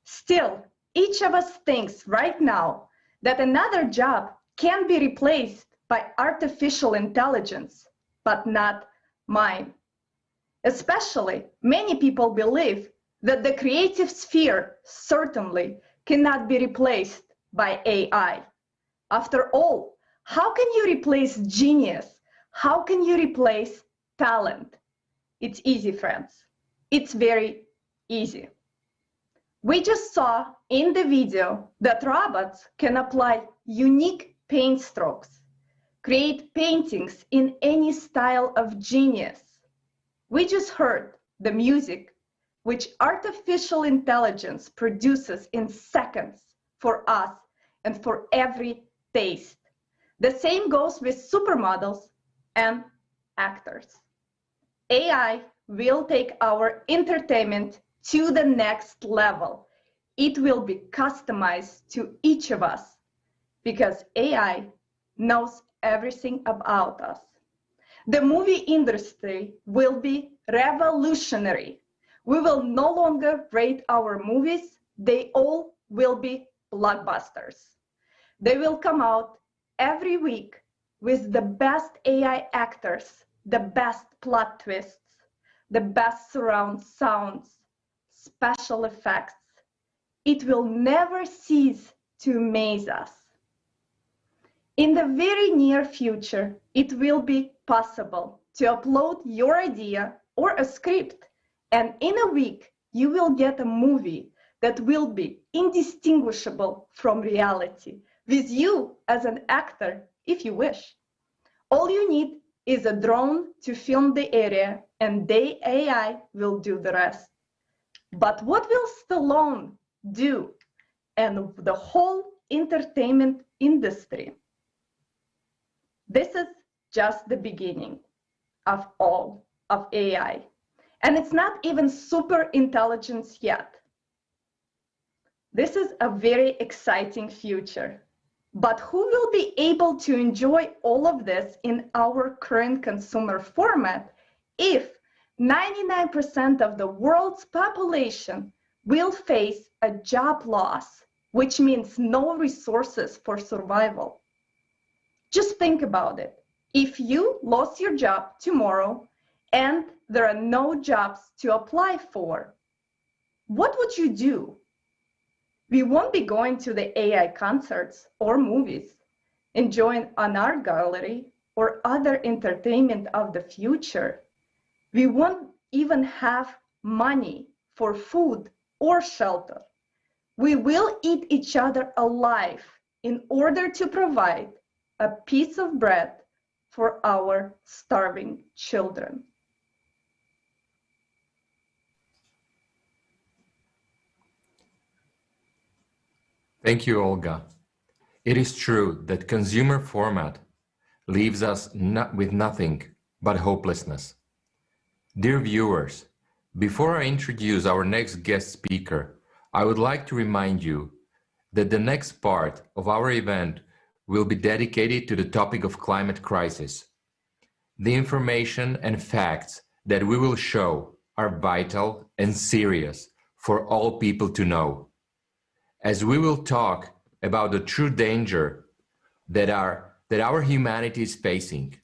Still, each of us thinks right now that another job can be replaced by artificial intelligence, but not mine. Especially, many people believe that the creative sphere certainly cannot be replaced by AI. After all, how can you replace genius? How can you replace talent? It's easy, friends. It's very easy. We just saw in the video that robots can apply unique paint strokes, create paintings in any style of genius. We just heard the music which artificial intelligence produces in seconds for us and for every taste. The same goes with supermodels and actors. AI will take our entertainment to the next level. It will be customized to each of us because AI knows everything about us. The movie industry will be revolutionary. We will no longer rate our movies. They all will be blockbusters. They will come out every week with the best AI actors, the best plot twists, the best surround sounds, special effects. It will never cease to amaze us. In the very near future, it will be possible to upload your idea or a script, and in a week, you will get a movie that will be indistinguishable from reality, with you as an actor, if you wish. All you need is a drone to film the area, and the AI will do the rest. But what will Stallone do and the whole entertainment industry? This is just the beginning of all of AI. And it's not even super intelligence yet. This is a very exciting future. But who will be able to enjoy all of this in our current consumer format if 99% of the world's population will face a job loss, which means no resources for survival? Just think about it. If you lost your job tomorrow and there are no jobs to apply for, what would you do? We won't be going to the AI concerts or movies, enjoying an art gallery or other entertainment of the future. We won't even have money for food or shelter. We will eat each other alive in order to provide a piece of bread for our starving children. Thank you, Olga. It is true that consumer format leaves us with nothing but hopelessness. Dear viewers, before I introduce our next guest speaker, I would like to remind you that the next part of our event will be dedicated to the topic of climate crisis. The information and facts that we will show are vital and serious for all people to know, as we will talk about the true danger that our humanity is facing.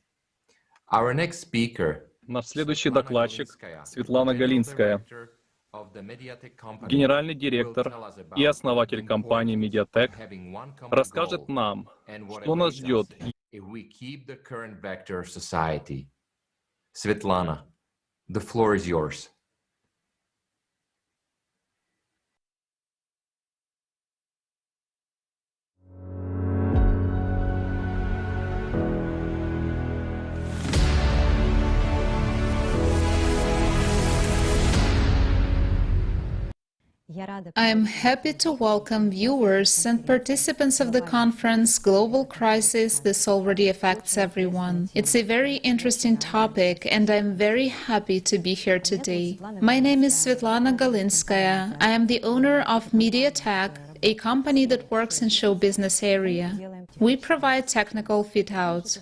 Our next speaker, Наш следующий докладчик Светлана Галинская, генеральный директор и основатель компании Mediatek, расскажет нам, что нас ждет. Svetlana, the floor is yours. I'm happy to welcome viewers and participants of the conference Global Crisis. This already affects everyone. It's a very interesting topic and I'm very happy to be here today. My name is Svetlana Galinskaya. I am the owner of Mediatek, a company that works in show business area. We provide technical fit-outs.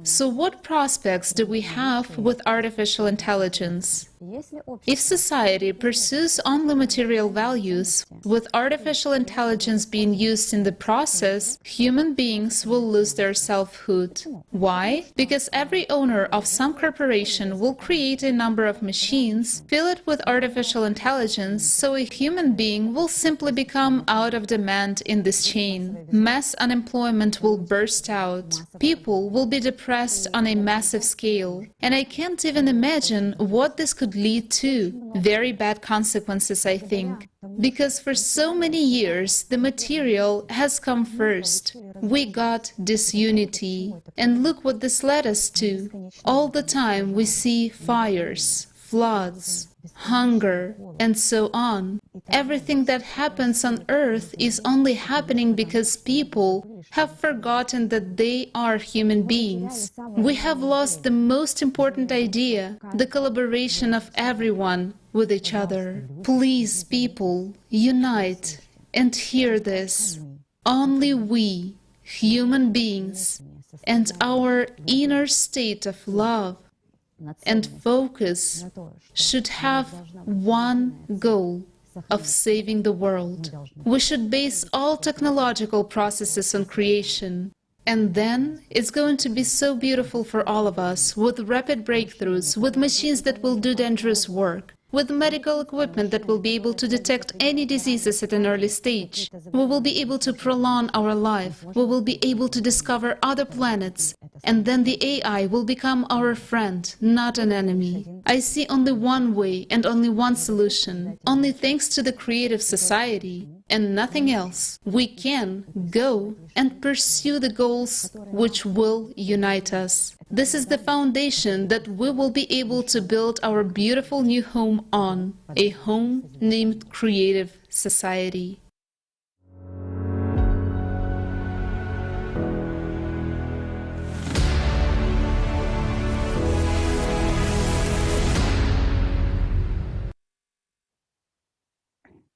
So what prospects do we have with artificial intelligence? If society pursues only material values, with artificial intelligence being used in the process, human beings will lose their selfhood. Why? Because every owner of some corporation will create a number of machines, fill it with artificial intelligence, so a human being will simply become out of demand in this chain. Mass unemployment will burst out. People will be depressed on a massive scale. And I can't even imagine what this could lead to. Very bad consequences, I think. Because for so many years, the material has come first. We got disunity. And look what this led us to. All the time we see fires, floods, hunger, and so on. Everything that happens on earth is only happening because people have forgotten that they are human beings. We have lost the most important idea, the collaboration of everyone with each other. Please, people, unite and hear this. Only we, human beings, and our inner state of love and focus should have one goal of saving the world. We should base all technological processes on creation. And then it's going to be so beautiful for all of us, with rapid breakthroughs, with machines that will do dangerous work, with medical equipment that will be able to detect any diseases at an early stage. We will be able to prolong our life. We will be able to discover other planets. And then the AI will become our friend, not an enemy. I see only one way and only one solution. Only thanks to the creative society and nothing else, we can go and pursue the goals which will unite us. This is the foundation that we will be able to build our beautiful new home on, a home named Creative Society.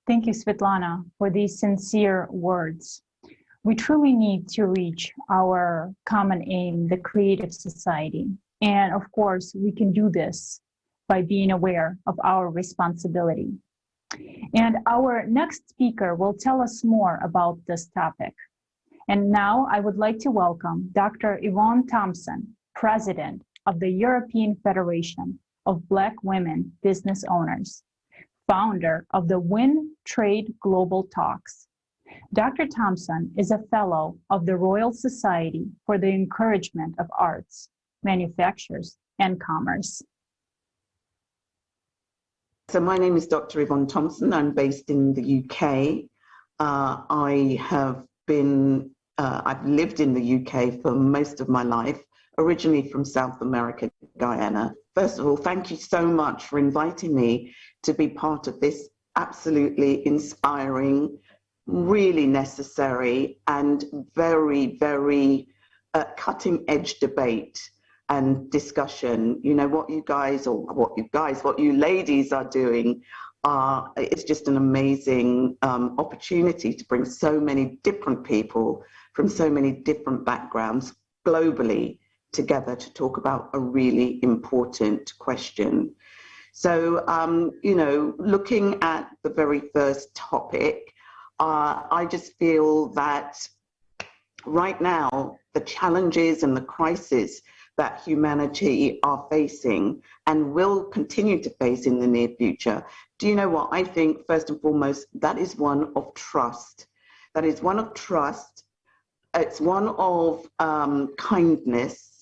Thank you, Svetlana, for these sincere words. We truly need to reach our common aim, the creative society. And of course, we can do this by being aware of our responsibility. And our next speaker will tell us more about this topic. And now I would like to welcome Dr. Yvonne Thompson, President of the European Federation of Black Women Business Owners, founder of the Win Trade Global Talks. Dr. Thompson is a fellow of the Royal Society for the Encouragement of Arts, Manufactures, and Commerce. So my name is Dr. Yvonne Thompson. I'm based in the UK. I've lived in the UK for most of my life, originally from South America, Guyana. First of all, thank you so much for inviting me to be part of this absolutely inspiring, really necessary and very, very cutting edge debate and discussion. You know, what you ladies are doing, it's just an amazing opportunity to bring so many different people from so many different backgrounds globally together to talk about a really important question. So, you know, looking at the very first topic, I just feel that right now, the challenges and the crises that humanity are facing and will continue to face in the near future, do you know what? I think, first and foremost, that is one of trust. That is one of trust. It's one of kindness.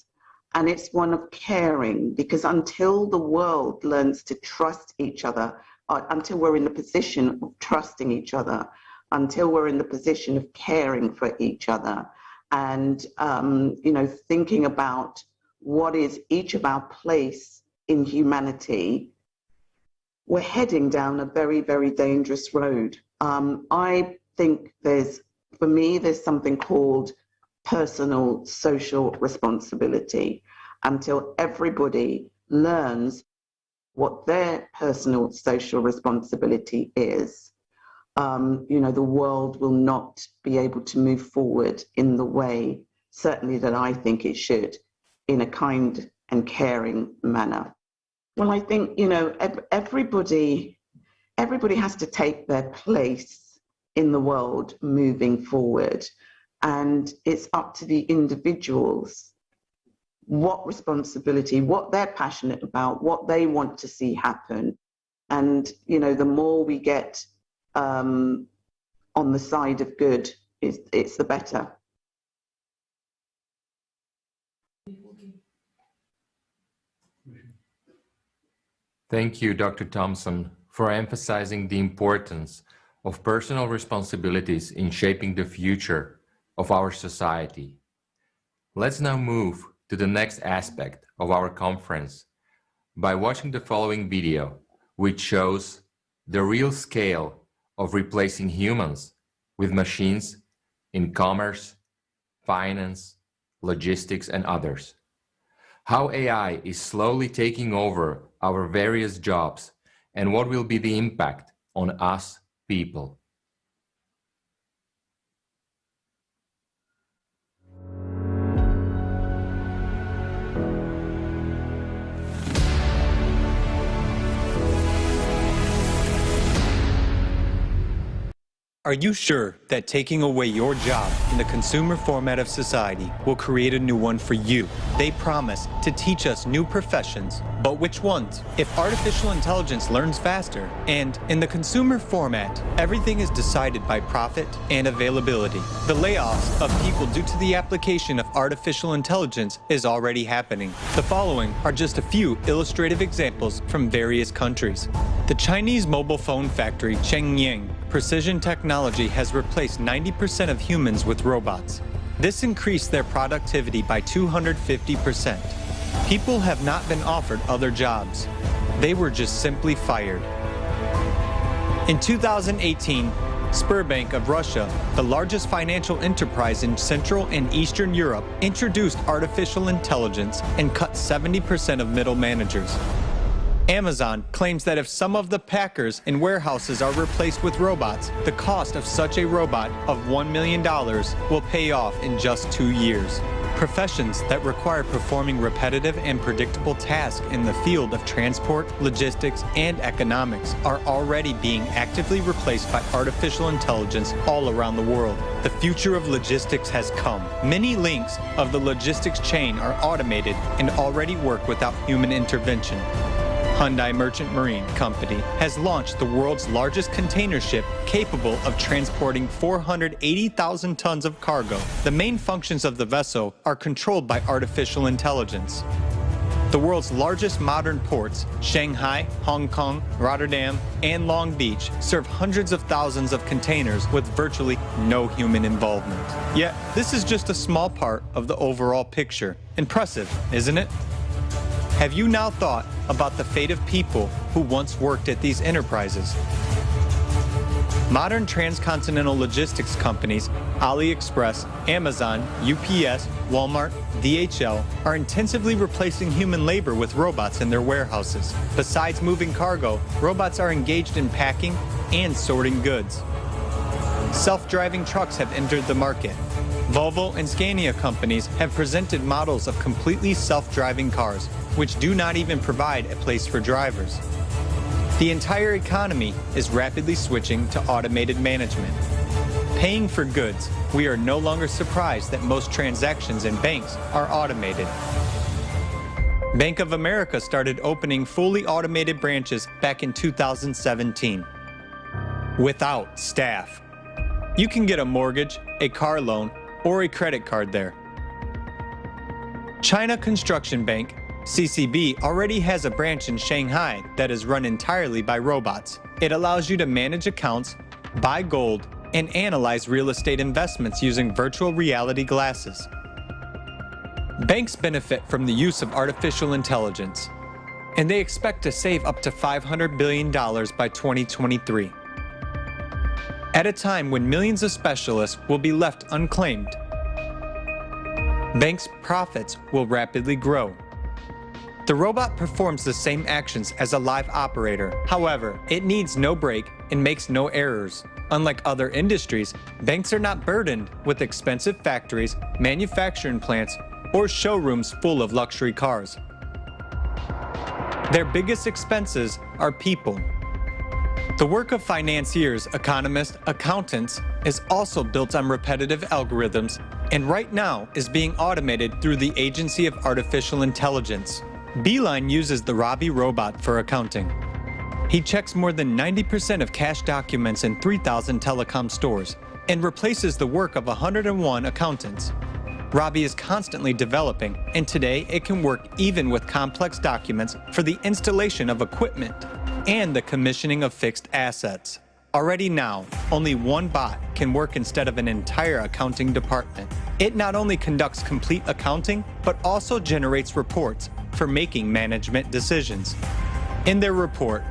And it's one of caring, because until the world learns to trust each other, until we're in the position of trusting each other, until we're in the position of caring for each other, and you know, thinking about what is each of our place in humanity, we're heading down a very, very dangerous road. I think for me, there's something called personal social responsibility. Until everybody learns what their personal social responsibility is, you know, the world will not be able to move forward in the way, certainly, that I think it should. in a kind and caring manner? Well, I think, everybody has to take their place in the world moving forward. And it's up to the individuals what responsibility, what they're passionate about, what they want to see happen. And, the more we get on the side of good, it's the better. Thank you, Dr. Thompson, for emphasizing the importance of personal responsibilities in shaping the future of our society. Let's now move to the next aspect of our conference by watching the following video, which shows the real scale of replacing humans with machines in commerce, finance, logistics, and others. How AI is slowly taking over our various jobs and what will be the impact on us people. Are you sure that taking away your job in the consumer format of society will create a new one for you? They promise to teach us new professions, but which ones? If artificial intelligence learns faster, and in the consumer format, everything is decided by profit and availability. The layoffs of people due to the application of artificial intelligence is already happening. The following are just a few illustrative examples from various countries. The Chinese mobile phone factory Shenyang Precision Technology has replaced 90% of humans with robots. This increased their productivity by 250%. People have not been offered other jobs. They were just simply fired. In 2018, Sberbank of Russia, the largest financial enterprise in Central and Eastern Europe, introduced artificial intelligence and cut 70% of middle managers. Amazon claims that if some of the packers in warehouses are replaced with robots, the cost of such a robot of $1 million will pay off in just 2 years. Professions that require performing repetitive and predictable tasks in the field of transport, logistics, and economics are already being actively replaced by artificial intelligence all around the world. The future of logistics has come. Many links of the logistics chain are automated and already work without human intervention. Hyundai Merchant Marine Company has launched the world's largest container ship capable of transporting 480,000 tons of cargo. The main functions of the vessel are controlled by artificial intelligence. The world's largest modern ports, Shanghai, Hong Kong, Rotterdam, and Long Beach, serve hundreds of thousands of containers with virtually no human involvement. Yet, this is just a small part of the overall picture. Impressive, isn't it? Have you now thought about the fate of people who once worked at these enterprises? Modern transcontinental logistics companies, AliExpress, Amazon, UPS, Walmart, DHL, are intensively replacing human labor with robots in their warehouses. Besides moving cargo, robots are engaged in packing and sorting goods. Self-driving trucks have entered the market. Volvo and Scania companies have presented models of completely self-driving cars, which do not even provide a place for drivers. The entire economy is rapidly switching to automated management. Paying for goods, we are no longer surprised that most transactions in banks are automated. Bank of America started opening fully automated branches back in 2017. Without staff. You can get a mortgage, a car loan, or a credit card there. China Construction Bank, CCB, already has a branch in Shanghai that is run entirely by robots. It allows you to manage accounts, buy gold, and analyze real estate investments using virtual reality glasses. Banks benefit from the use of artificial intelligence, and they expect to save up to $500 billion by 2023. At a time when millions of specialists will be left unclaimed, banks' profits will rapidly grow. The robot performs the same actions as a live operator. However, it needs no break and makes no errors. Unlike other industries, banks are not burdened with expensive factories, manufacturing plants, or showrooms full of luxury cars. Their biggest expenses are people. The work of financiers, economists, accountants is also built on repetitive algorithms and right now is being automated through the Agency of Artificial Intelligence. Beeline uses the Robbie robot for accounting. He checks more than 90% of cash documents in 3,000 telecom stores and replaces the work of 101 accountants. Robbie is constantly developing, and today it can work even with complex documents for the installation of equipment and the commissioning of fixed assets. Already now, only one bot can work instead of an entire accounting department. It not only conducts complete accounting, but also generates reports for making management decisions. In their report,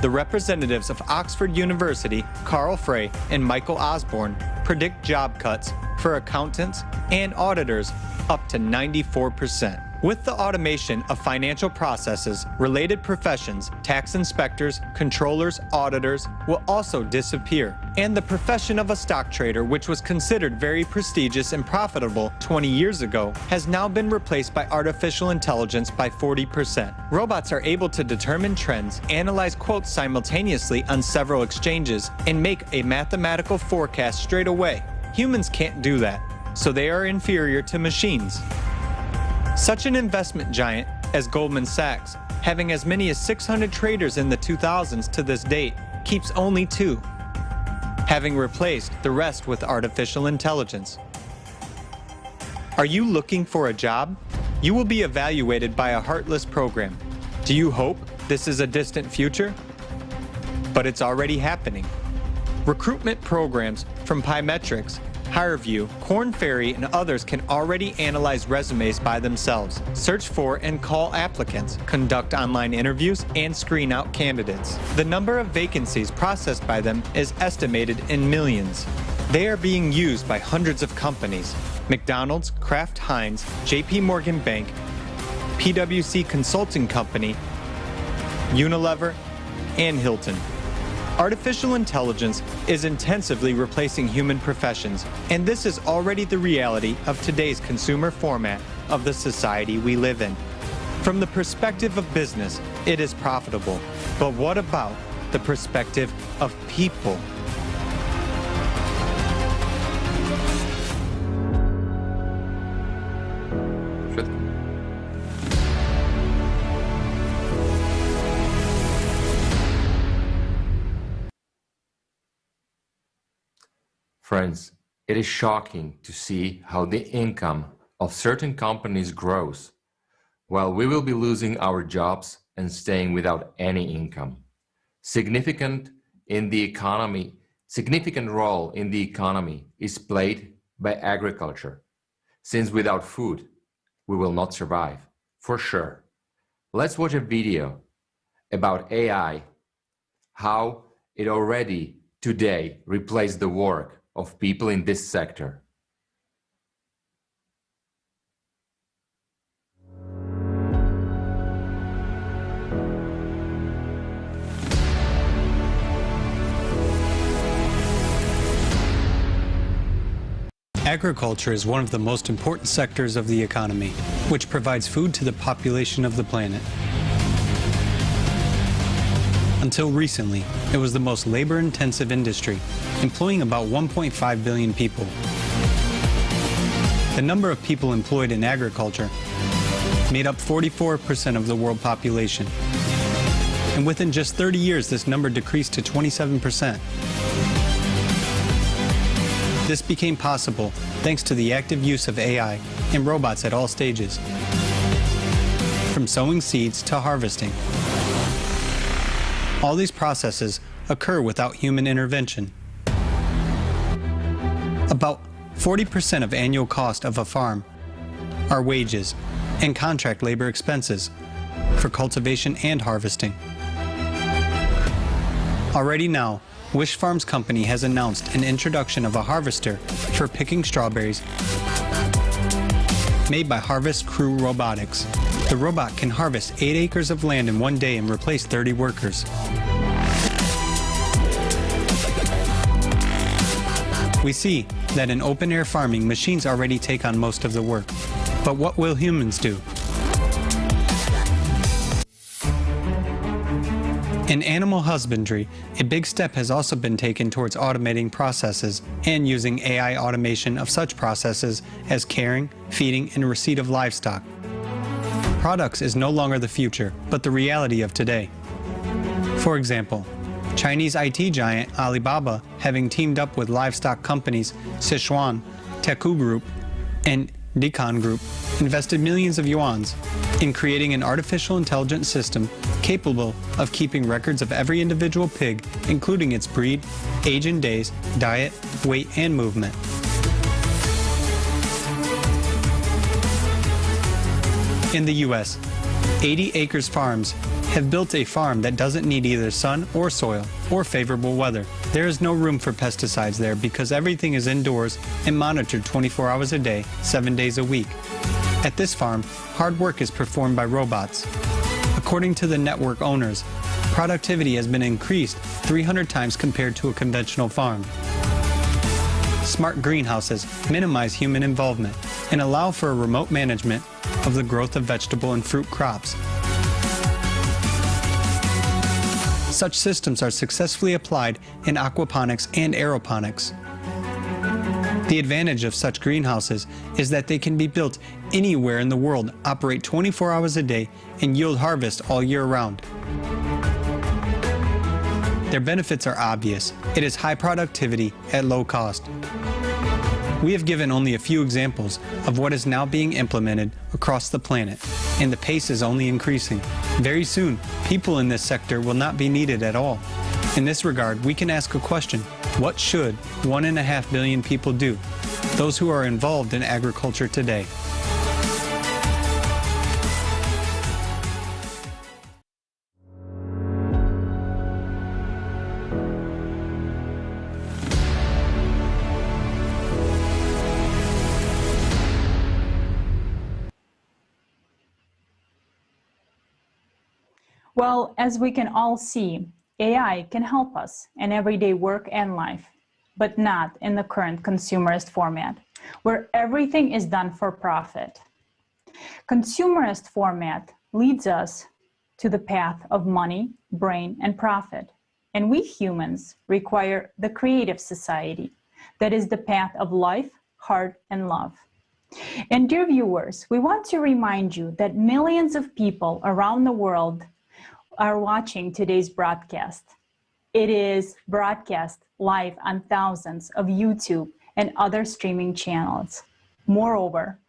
the representatives of Oxford University, Carl Frey and Michael Osborne, predict job cuts for accountants and auditors up to 94%. With the automation of financial processes, related professions, tax inspectors, controllers, auditors will also disappear. And the profession of a stock trader, which was considered very prestigious and profitable 20 years ago, has now been replaced by artificial intelligence by 40%. Robots are able to determine trends, analyze quotes simultaneously on several exchanges, and make a mathematical forecast straight away. Humans can't do that, so they are inferior to machines. Such an investment giant as Goldman Sachs, having as many as 600 traders in the 2000s to this date, keeps only 2, having replaced the rest with artificial intelligence. Are you looking for a job? You will be evaluated by a heartless program. Do you hope this is a distant future? But it's already happening. Recruitment programs from Pymetrics, HireVue, Korn Ferry, and others can already analyze resumes by themselves, search for and call applicants, conduct online interviews, and screen out candidates. The number of vacancies processed by them is estimated in millions. They are being used by hundreds of companies: McDonald's, Kraft Heinz, JP Morgan Bank, PwC Consulting Company, Unilever, and Hilton. Artificial intelligence is intensively replacing human professions, and this is already the reality of today's consumer format of the society we live in. From the perspective of business, it is profitable. But what about the perspective of people? Friends, it is shocking to see how the income of certain companies grows, while we will be losing our jobs and staying without any income. Significant role in the economy is played by agriculture, since without food, we will not survive, for sure. Let's watch a video about AI, how it already today replaced the work of people in this sector. Agriculture is one of the most important sectors of the economy, which provides food to the population of the planet. Until recently, it was the most labor-intensive industry, employing about 1.5 billion people. The number of people employed in agriculture made up 44% of the world population. And within just 30 years, this number decreased to 27%. This became possible thanks to the active use of AI and robots at all stages, from sowing seeds to harvesting. All these processes occur without human intervention. About 40% of annual cost of a farm are wages and contract labor expenses for cultivation and harvesting. Already now, Wish Farms Company has announced an introduction of a harvester for picking strawberries made by Harvest Crew Robotics. The robot can harvest 8 acres of land in one day and replace 30 workers. We see that in open-air farming, machines already take on most of the work. But what will humans do? In animal husbandry, a big step has also been taken towards automating processes and using AI automation of such processes as caring, feeding, and receipt of livestock. Products is no longer the future, but the reality of today. For example, Chinese IT giant Alibaba, having teamed up with livestock companies Sichuan, Teku Group, and Dicon Group, invested millions of yuans in creating an artificial intelligence system capable of keeping records of every individual pig, including its breed, age and days, diet, weight, and movement. In the US, 80 Acres Farms have built a farm that doesn't need either sun or soil or favorable weather. There is no room for pesticides there because everything is indoors and monitored 24 hours a day, 7 days a week. At this farm, hard work is performed by robots. According to the network owners, productivity has been increased 300 times compared to a conventional farm. Smart greenhouses minimize human involvement and allow for a remote management of the growth of vegetable and fruit crops. Such systems are successfully applied in aquaponics and aeroponics. The advantage of such greenhouses is that they can be built anywhere in the world, operate 24 hours a day, and yield harvest all year round. Their benefits are obvious. It is high productivity at low cost. We have given only a few examples of what is now being implemented across the planet, and the pace is only increasing. Very soon, people in this sector will not be needed at all. In this regard, we can ask a question: what should 1.5 billion people do? Those who are involved in agriculture today. Well, as we can all see, AI can help us in everyday work and life, but not in the current consumerist format, where everything is done for profit. Consumerist format leads us to the path of money, brain, and profit. And we humans require the creative society, that is the path of life, heart, and love. And dear viewers, we want to remind you that millions of people around the world are watching today's broadcast. It is broadcast live on thousands of YouTube and other streaming channels. Moreover,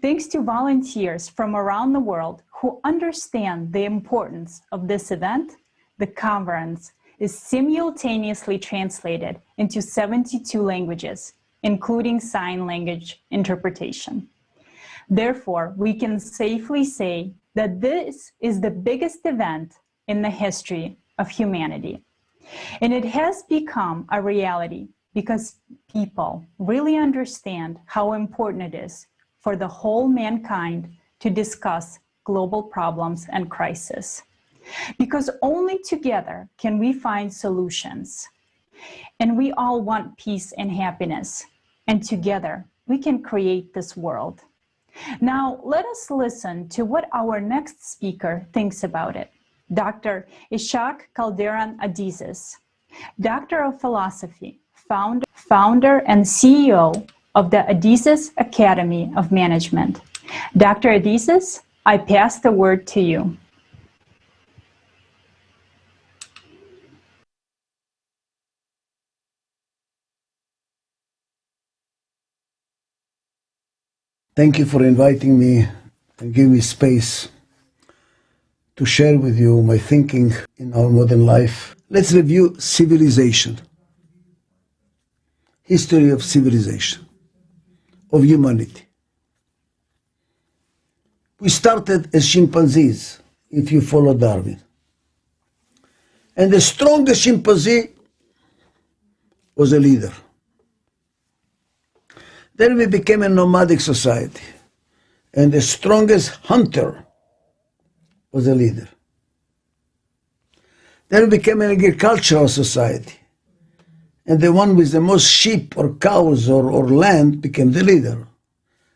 thanks to volunteers from around the world who understand the importance of this event, the conference is simultaneously translated into 72 languages, including sign language interpretation. Therefore, we can safely say that this is the biggest event in the history of humanity. And it has become a reality because people really understand how important it is for the whole mankind to discuss global problems and crises. Because only together can we find solutions. And we all want peace and happiness. And together we can create this world. Now, let us listen to what our next speaker thinks about it. Dr. Ishaq Calderon Adizes, Doctor of Philosophy, founder and CEO of the Adizes Academy of Management. Dr. Adizes, I pass the word to you. Thank you for inviting me and giving me space to share with you my thinking in our modern life. Let's review civilization. History of civilization, of humanity. We started as chimpanzees, if you follow Darwin. And the strongest chimpanzee was a leader. Then we became a nomadic society, and the strongest hunter was a leader. Then we became an agricultural society, and the one with the most sheep or cows or land became the leader.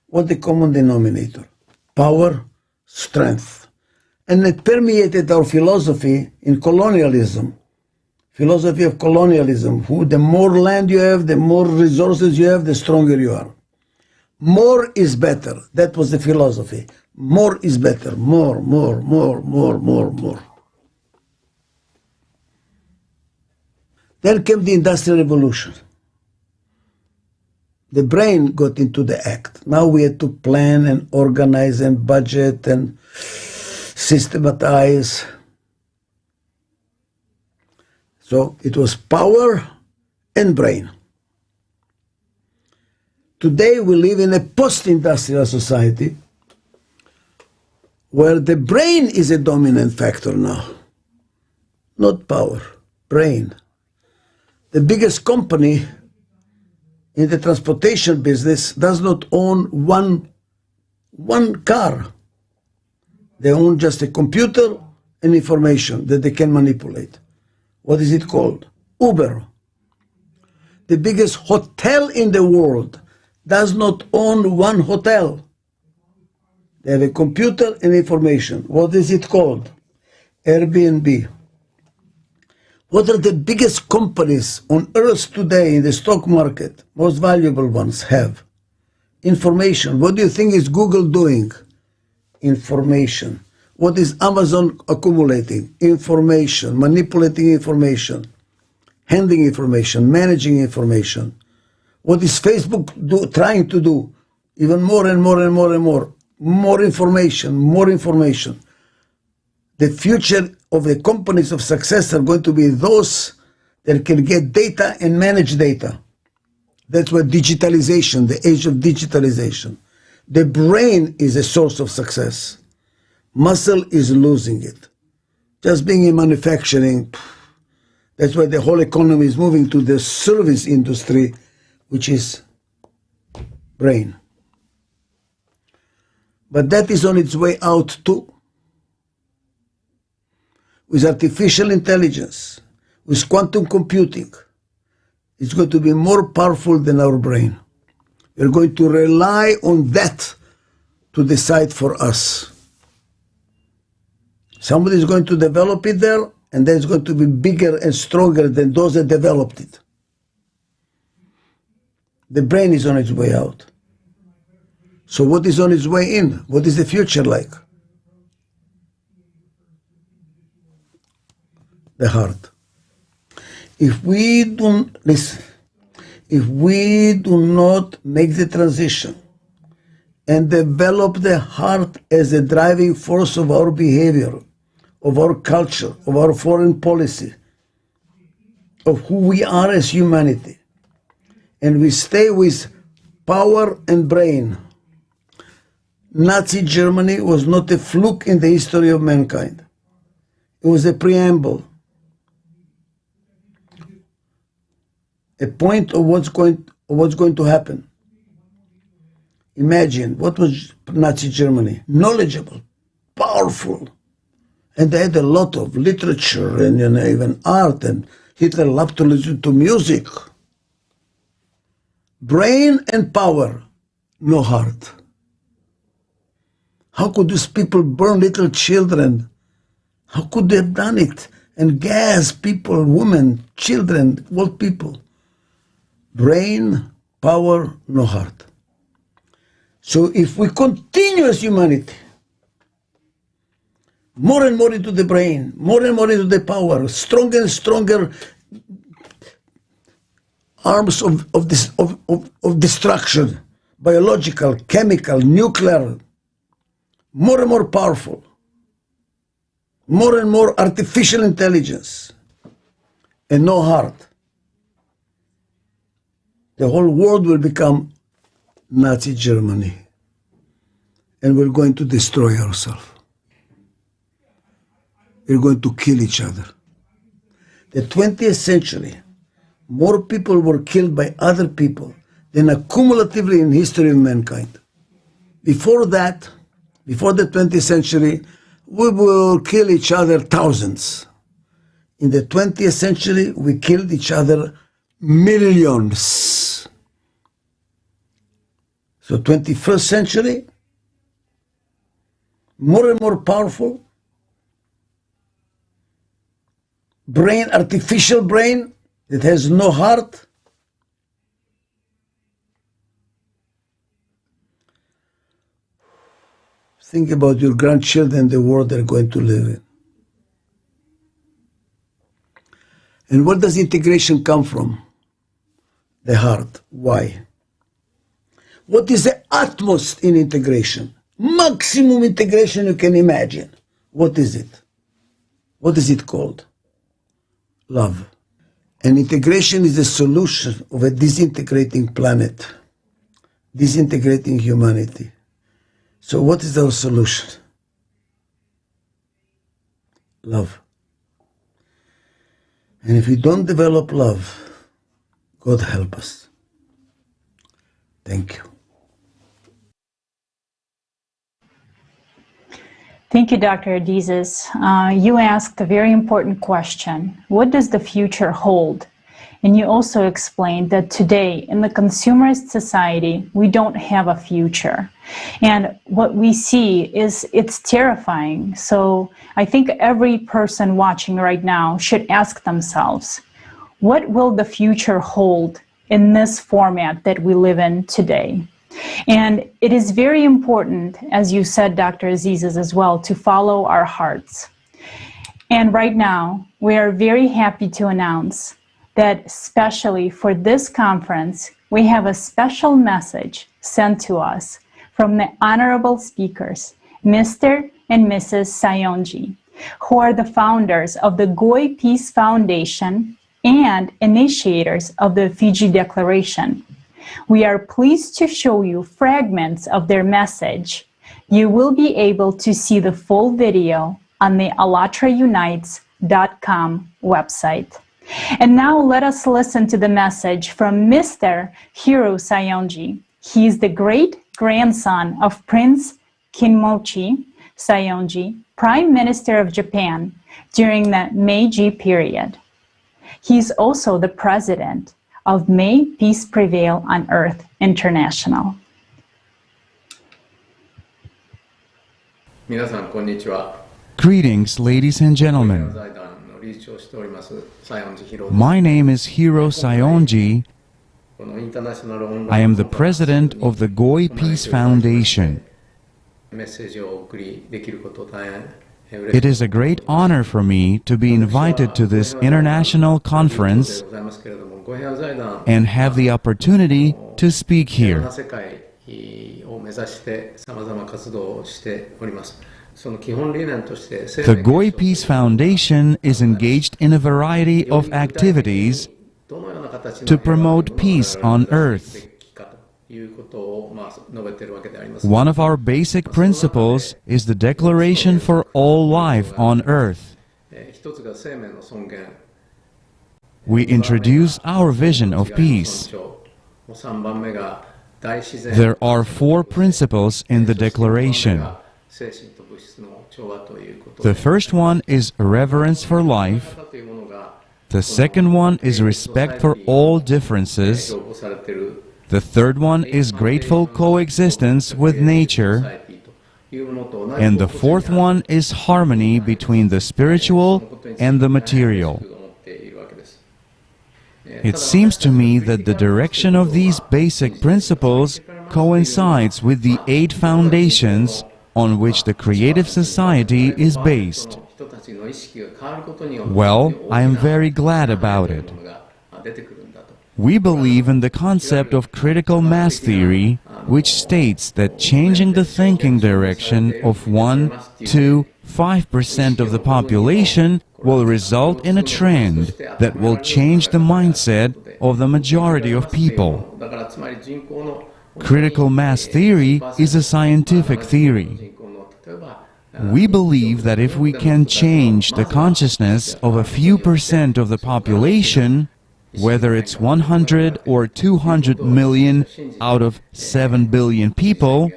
What the common denominator? power, strength. And it permeated our philosophy in colonialism. Philosophy of colonialism, the more land you have, the more resources you have, the stronger you are. More is better. That was the philosophy. More is better. More. Then came the Industrial Revolution. The brain got into the act. Now we had to plan and organize and budget and systematize. So it was power and brain. Today we live in a post-industrial society where the brain is a dominant factor now. Not power, brain. The biggest company in the transportation business does not own one car. They own just a computer and information that they can manipulate. What is it called? Uber. The biggest hotel in the world does not own one hotel. They have a computer and information. What is it called? Airbnb. What are the biggest companies on earth today in the stock market? Most valuable ones have information. What do you think is Google doing? Information. What is Amazon accumulating? Information, manipulating information, handling information, managing information. What is Facebook trying to do? Even more and more and more and more. More information, more information. The future of the companies of success are going to be those that can get data and manage data. That's what digitalization, the age of digitalization. The brain is a source of success. Muscle is losing it. Just being in manufacturing, that's why the whole economy is moving to the service industry, which is brain. But that is on its way out too. With artificial intelligence, with quantum computing, it's going to be more powerful than our brain. We're going to rely on that to decide for us. Somebody is going to develop it there, and then it's going to be bigger and stronger than those that developed it. The brain is on its way out. So what is on its way in? What is the future like? The heart. If we don't listen, if we do not make the transition and develop the heart as a driving force of our behavior, of our culture, of our foreign policy, of who we are as humanity, and we stay with power and brain, Nazi Germany was not a fluke in the history of mankind. It was a preamble, a point of what's going to happen. Imagine, what was Nazi Germany? Knowledgeable, powerful, and they had a lot of literature and even art, and Hitler loved to listen to music. Brain and power, no heart. How could these people burn little children? How could they have done it? And gas people, women, children, old people. Brain, power, no heart. So if we continue as humanity, more and more into the brain, more and more into the power, stronger and stronger arms of destruction, biological, chemical, nuclear, more and more powerful, more and more artificial intelligence, and no heart, the whole world will become Nazi Germany, and we're going to destroy ourselves. We're going to kill each other. The 20th century, more people were killed by other people than accumulatively in history of mankind. Before that, before the 20th century, we will kill each other thousands. In the 20th century, we killed each other millions. So 21st century, more and more powerful, brain, artificial brain that has no heart. Think about your grandchildren, the world they're going to live in. And where does integration come from? The heart. Why? What is the utmost in integration? Maximum integration you can imagine. What is it? What is it called? Love. And integration is the solution of a disintegrating planet, disintegrating humanity. So what is our solution? Love. And if we don't develop love, God help us. Thank you. Thank you, Dr. Adizes. You asked a very important question. What does the future hold? And you also explained that today, in the consumerist society, we don't have a future. And what we see is it's terrifying. So I think every person watching right now should ask themselves, what will the future hold in this format that we live in today? And it is very important, as you said, Dr. Adizes, as well, to follow our hearts. And right now, we are very happy to announce that especially for this conference, we have a special message sent to us from the honorable speakers, Mr. and Mrs. Sayonji, who are the founders of the Goi Peace Foundation and initiators of the Fiji Declaration. We are pleased to show you fragments of their message. You will be able to see the full video on the ALLATRAUnites.com website. And now let us listen to the message from Mr. Hiro Sayonji. He is the great-grandson of Prince Kinmochi Sayonji, Prime Minister of Japan during the Meiji period. He is also the president of May Peace Prevail on Earth International. Greetings, ladies and gentlemen. My name is Hiro Sayonji. I am the president of the Goi Peace Foundation. It is a great honor for me to be invited to this international conference and have the opportunity to speak here. The Goi Peace Foundation is engaged in a variety of activities to promote peace on earth. One of our basic principles is the Declaration for all life on earth. We introduce our vision of peace. There are 4 principles in the Declaration. The first one is reverence for life. The second one is respect for all differences. The third one is grateful coexistence with nature. And the fourth one is harmony between the spiritual and the material. It seems to me that the direction of these basic principles coincides with the 8 foundations on which the creative society is based. Well, I am very glad about it. We believe in the concept of critical mass theory, which states that changing the thinking direction of 1 to 5% of the population will result in a trend that will change the mindset of the majority of people. Critical mass theory is a scientific theory. We believe that if we can change the consciousness of a few % of the population, whether it's 100 or 200 million out of 7 billion people,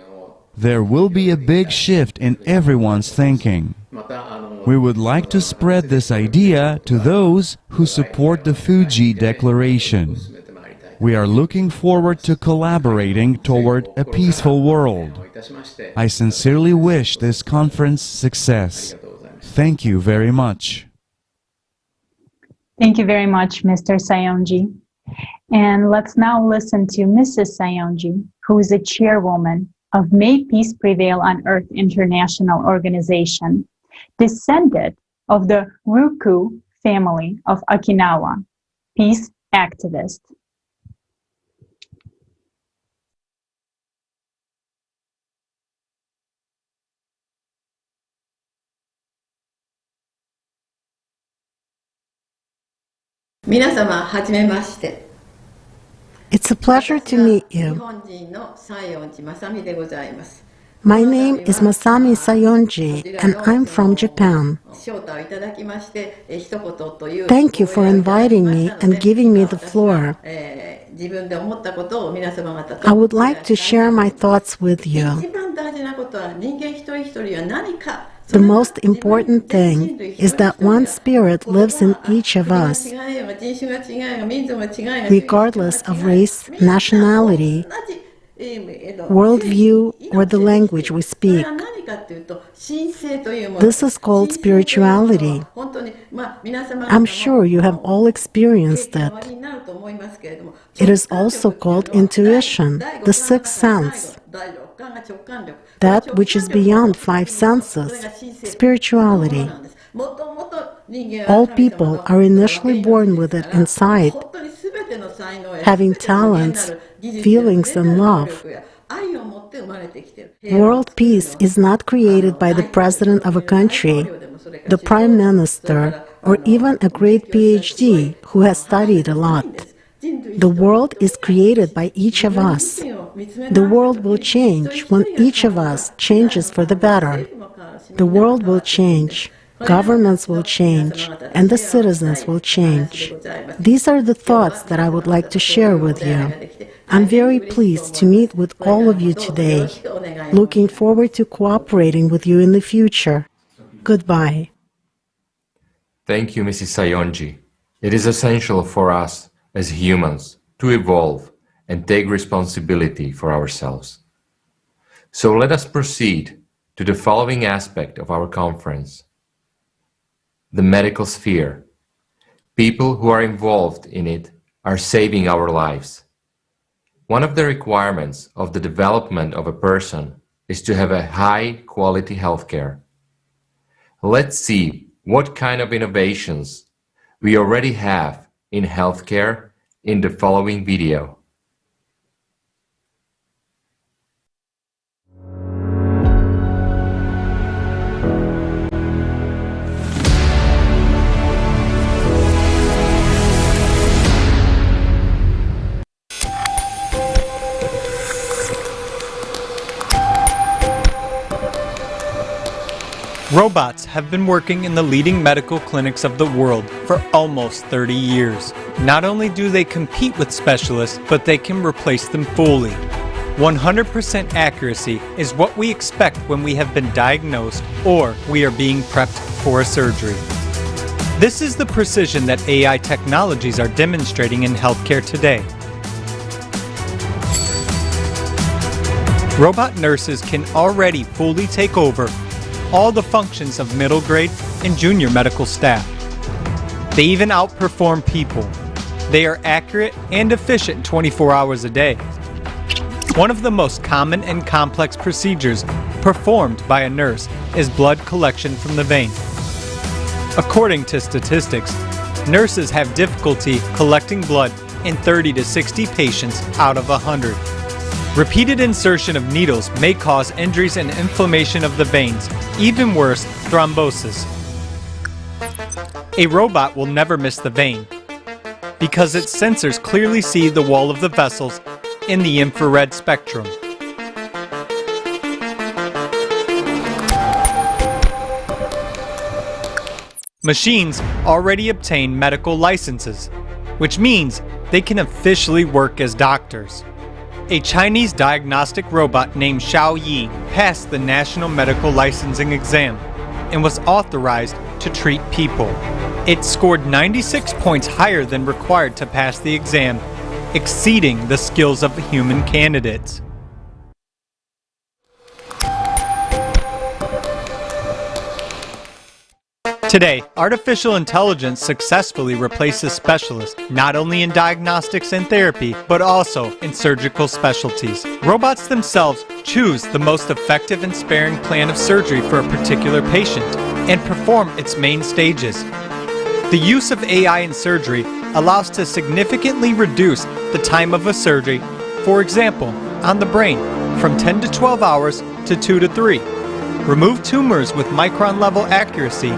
there will be a big shift in everyone's thinking. We would like to spread this idea to those who support the Fuji Declaration. We are looking forward to collaborating toward a peaceful world. I sincerely wish this conference success. Thank you very much. Thank you very much, Mr. Sayonji. And let's now listen to Mrs. Sayonji, who is a chairwoman of May Peace Prevail on Earth International Organization, descended of the Ryukyu family of Okinawa, peace activist. It's a pleasure to meet you. My name is Masami Sayonji, and I'm from Japan. Thank you for inviting me and giving me the floor. I would like to share my thoughts with you. The most important thing is that one spirit lives in each of us, regardless of race, nationality, worldview, or the language we speak. This is called spirituality. I'm sure you have all experienced it. It is also called intuition, the sixth sense. That which is beyond five senses, spirituality. All people are initially born with it inside, having talents, feelings, and love. World peace is not created by the president of a country, the prime minister, or even a great PhD who has studied a lot. The world is created by each of us. The world will change when each of us changes for the better. The world will change, governments will change, and the citizens will change. These are the thoughts that I would like to share with you. I'm very pleased to meet with all of you today. Looking forward to cooperating with you in the future. Goodbye. Thank you, Mrs. Sayonji. It is essential for us as humans to evolve and take responsibility for ourselves. So let us proceed to the following aspect of our conference: the medical sphere. People who are involved in it are saving our lives. One of the requirements of the development of a person is to have a high-quality healthcare. Let's see what kind of innovations we already have in healthcare in the following video. Robots have been working in the leading medical clinics of the world for almost 30 years. Not only do they compete with specialists, but they can replace them fully. 100% accuracy is what we expect when we have been diagnosed or we are being prepped for a surgery. This is the precision that AI technologies are demonstrating in healthcare today. Robot nurses can already fully take over all the functions of middle grade and junior medical staff. They even outperform people. They are accurate and efficient 24 hours a day. One of the most common and complex procedures performed by a nurse is blood collection from the vein. According to statistics, nurses have difficulty collecting blood in 30 to 60 patients out of 100. Repeated insertion of needles may cause injuries and inflammation of the veins, even worse, thrombosis. A robot will never miss the vein because its sensors clearly see the wall of the vessels in the infrared spectrum. Machines already obtain medical licenses, which means they can officially work as doctors. A Chinese diagnostic robot named Xiao Yi passed the National Medical Licensing Exam and was authorized to treat people. It scored 96 points higher than required to pass the exam, exceeding the skills of human candidates. Today, artificial intelligence successfully replaces specialists, not only in diagnostics and therapy, but also in surgical specialties. Robots themselves choose the most effective and sparing plan of surgery for a particular patient and perform its main stages. The use of AI in surgery allows to significantly reduce the time of a surgery, for example, on the brain, from 10 to 12 hours to 2 to 3. Remove tumors with micron-level accuracy,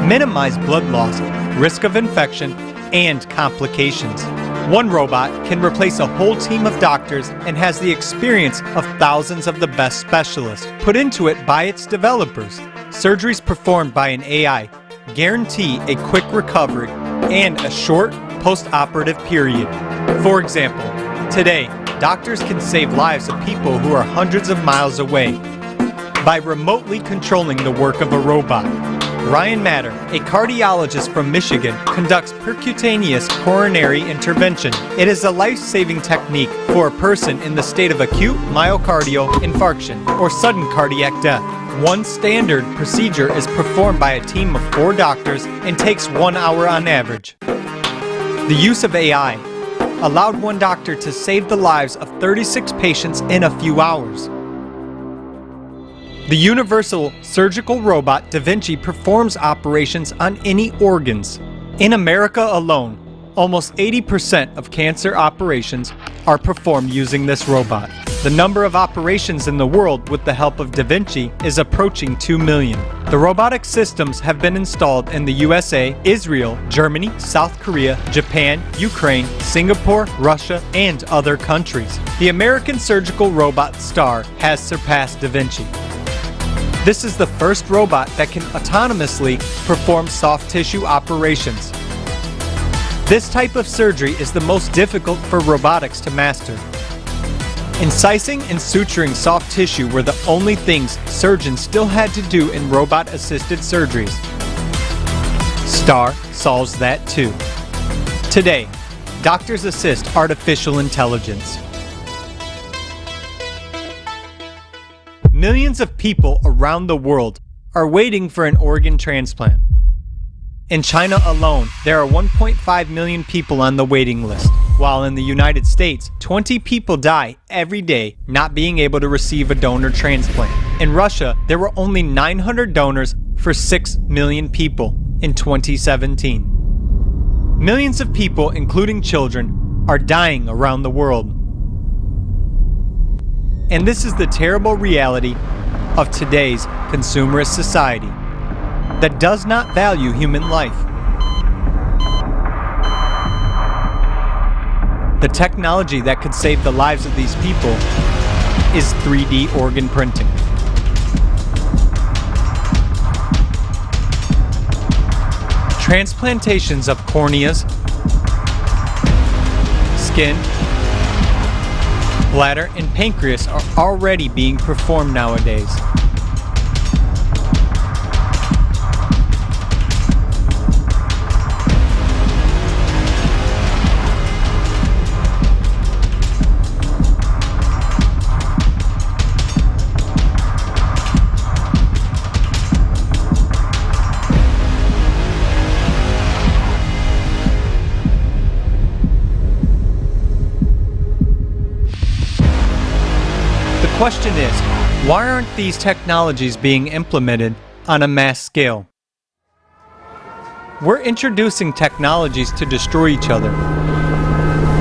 minimize blood loss, risk of infection, and complications. One robot can replace a whole team of doctors and has the experience of thousands of the best specialists put into it by its developers. Surgeries performed by an AI guarantee a quick recovery and a short post-operative period. For example, today, doctors can save lives of people who are hundreds of miles away by remotely controlling the work of a robot. Ryan Matter, a cardiologist from Michigan, conducts percutaneous coronary intervention. It is a life-saving technique for a person in the state of acute myocardial infarction or sudden cardiac death. One standard procedure is performed by a team of 4 doctors and takes 1 hour on average. The use of AI allowed one doctor to save the lives of 36 patients in a few hours. The universal surgical robot Da Vinci performs operations on any organs. In America alone, almost 80% of cancer operations are performed using this robot. The number of operations in the world with the help of Da Vinci is approaching 2 million. The robotic systems have been installed in the USA, Israel, Germany, South Korea, Japan, Ukraine, Singapore, Russia, and other countries. The American surgical robot STAR has surpassed Da Vinci. This is the first robot that can autonomously perform soft tissue operations. This type of surgery is the most difficult for robotics to master. Incising and suturing soft tissue were the only things surgeons still had to do in robot-assisted surgeries. STAR solves that too. Today, doctors assist artificial intelligence. Millions of people around the world are waiting for an organ transplant. In China alone, there are 1.5 million people on the waiting list, while in the United States, 20 people die every day not being able to receive a donor transplant. In Russia, there were only 900 donors for 6 million people in 2017. Millions of people, including children, are dying around the world. And this is the terrible reality of today's consumerist society that does not value human life. The technology that could save the lives of these people is 3D organ printing. Transplantations of corneas, skin, bladder, and pancreas are already being performed nowadays. The question is, why aren't these technologies being implemented on a mass scale? We're introducing technologies to destroy each other,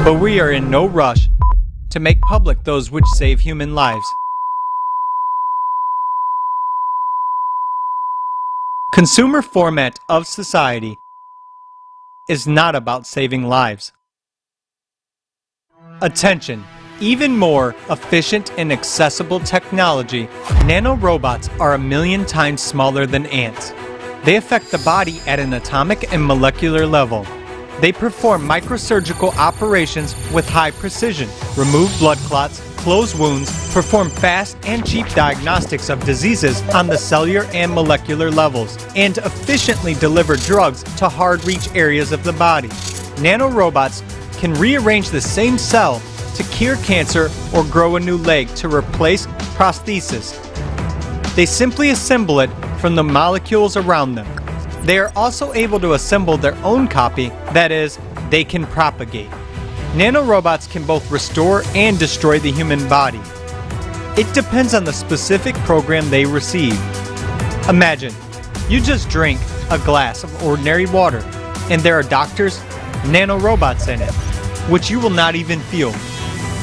but we are in no rush to make public those which save human lives. Consumer format of society is not about saving lives. Attention! Even more efficient and accessible technology, nanorobots are 1 million times smaller than ants. They affect the body at an atomic and molecular level. They perform microsurgical operations with high precision, remove blood clots, close wounds, perform fast and cheap diagnostics of diseases on the cellular and molecular levels, and efficiently deliver drugs to hard-reach areas of the body. Nanorobots can rearrange the same cell to cure cancer or grow a new leg to replace prosthesis. They simply assemble it from the molecules around them. They are also able to assemble their own copy, that is, they can propagate. Nanorobots can both restore and destroy the human body. It depends on the specific program they receive. Imagine, you just drink a glass of ordinary water, and there are doctors, nanorobots in it, which you will not even feel.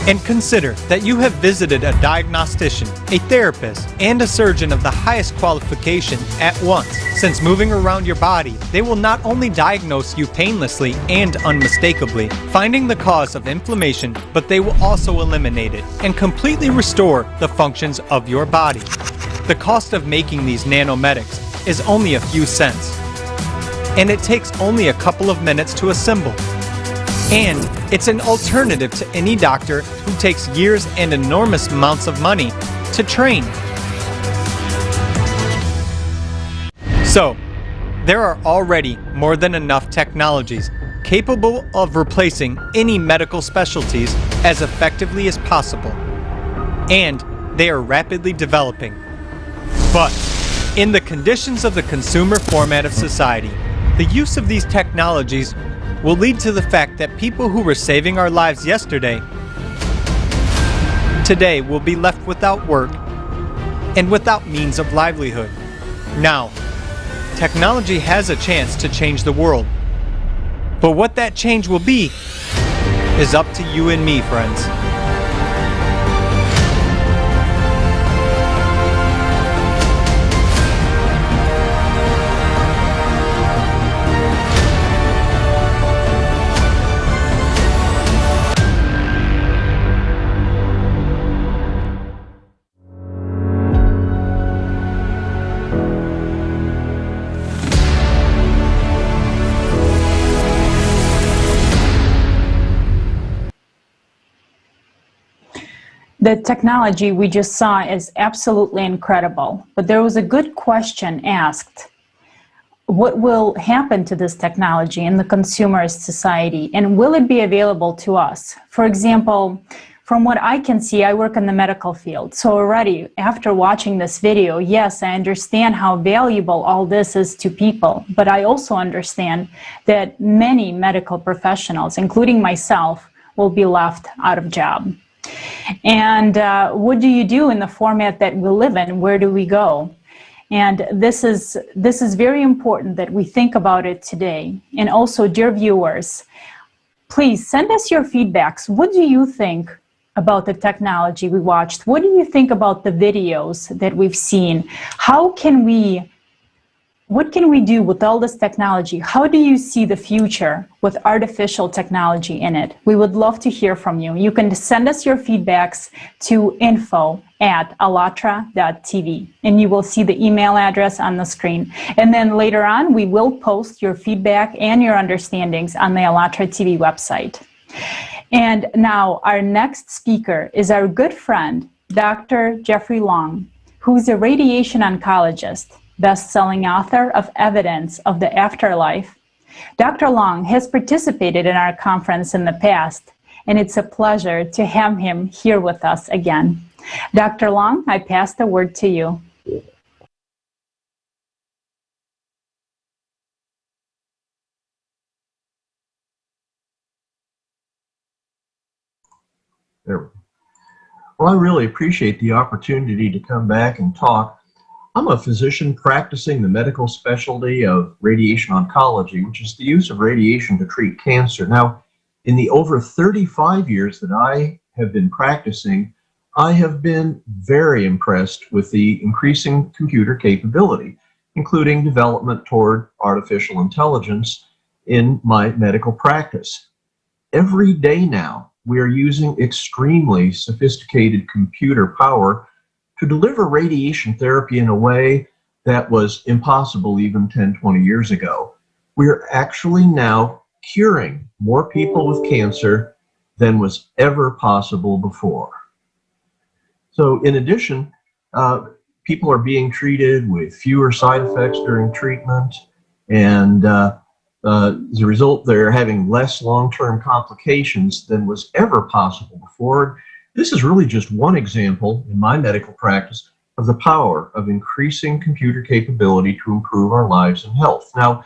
And consider that you have visited a diagnostician, a therapist, and a surgeon of the highest qualification at once. Since moving around your body, they will not only diagnose you painlessly and unmistakably, finding the cause of inflammation, but they will also eliminate it and completely restore the functions of your body. The cost of making these nanomedics is only a few cents, and it takes only a couple of minutes to assemble. And it's an alternative to any doctor who takes years and enormous amounts of money to train. So, there are already more than enough technologies capable of replacing any medical specialties as effectively as possible. And they are rapidly developing. But, in the conditions of the consumer format of society, the use of these technologies will lead to the fact that people who were saving our lives yesterday, today will be left without work and without means of livelihood. Now, technology has a chance to change the world. But what that change will be is up to you and me, friends. The technology we just saw is absolutely incredible, but there was a good question asked. What will happen to this technology in the consumerist society, and will it be available to us? For example, from what I can see, I work in the medical field. So already after watching this video, yes, I understand how valuable all this is to people, but I also understand that many medical professionals, including myself, will be left out of job. And what do you do in the format that we live in? Where do we go? And this is very important that we think about it today. And also, dear viewers, please send us your feedbacks. What do you think about the technology we watched? What do you think about the videos that we've seen? What can we do with all this technology? How do you see the future with artificial technology in it? We would love to hear from you. You can send us your feedbacks to info@allatra.tv, and you will see the email address on the screen. And then later on, we will post your feedback and your understandings on the ALLATRA TV website. And now our next speaker is our good friend, Dr. Jeffrey Long, who's a radiation oncologist, best-selling author of Evidence of the Afterlife. Dr. Long has participated in our conference in the past, and it's a pleasure to have him here with us again. Dr. Long, I pass the word to you. There. Well, I really appreciate the opportunity to come back and talk. I'm a physician practicing the medical specialty of radiation oncology, which is the use of radiation to treat cancer. Now, in the over 35 years that I have been practicing, I have been very impressed with the increasing computer capability, including development toward artificial intelligence in my medical practice. Every day now, we are using extremely sophisticated computer power to deliver radiation therapy in a way that was impossible even 10, 20 years ago. We are actually now curing more people with cancer than was ever possible before. So in addition, people are being treated with fewer side effects during treatment, and As a result, they're having less long-term complications than was ever possible before. This is really just one example in my medical practice of the power of increasing computer capability to improve our lives and health. Now,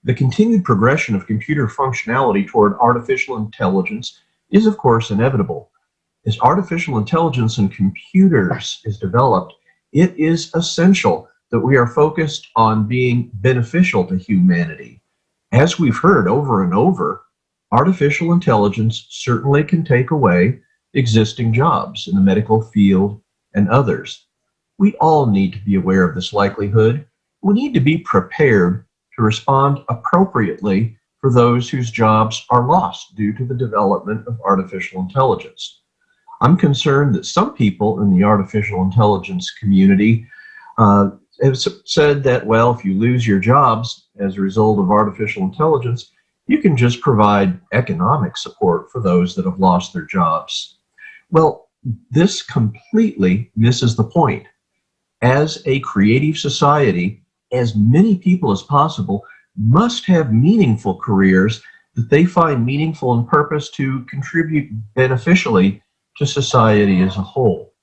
the continued progression of computer functionality toward artificial intelligence is, of course, inevitable. As artificial intelligence in computers is developed, it is essential that we are focused on being beneficial to humanity. As we've heard over and over, artificial intelligence certainly can take away existing jobs in the medical field and others. We all need to be aware of this likelihood. We need to be prepared to respond appropriately for those whose jobs are lost due to the development of artificial intelligence. I'm concerned that some people in the artificial intelligence community have said that, well, if you lose your jobs as a result of artificial intelligence, you can just provide economic support for those that have lost their jobs. Well, this completely misses the point. As a creative society, as many people as possible must have meaningful careers that they find meaningful and purpose to contribute beneficially to society as a whole.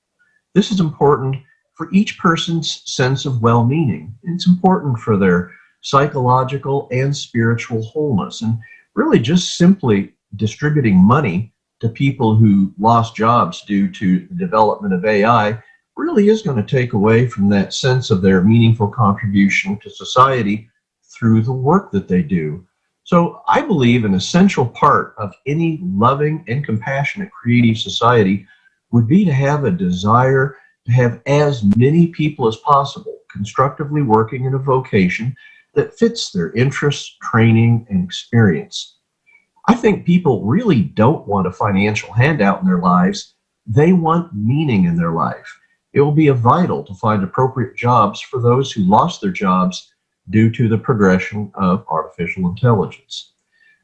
This is important for each person's sense of well-meaning. It's important for their psychological and spiritual wholeness. And really just simply distributing money to people who lost jobs due to the development of AI really is going to take away from that sense of their meaningful contribution to society through the work that they do. So I believe an essential part of any loving and compassionate creative society would be to have a desire to have as many people as possible constructively working in a vocation that fits their interests, training, and experience. I think people really don't want a financial handout in their lives. They want meaning in their life. It will be vital to find appropriate jobs for those who lost their jobs due to the progression of artificial intelligence.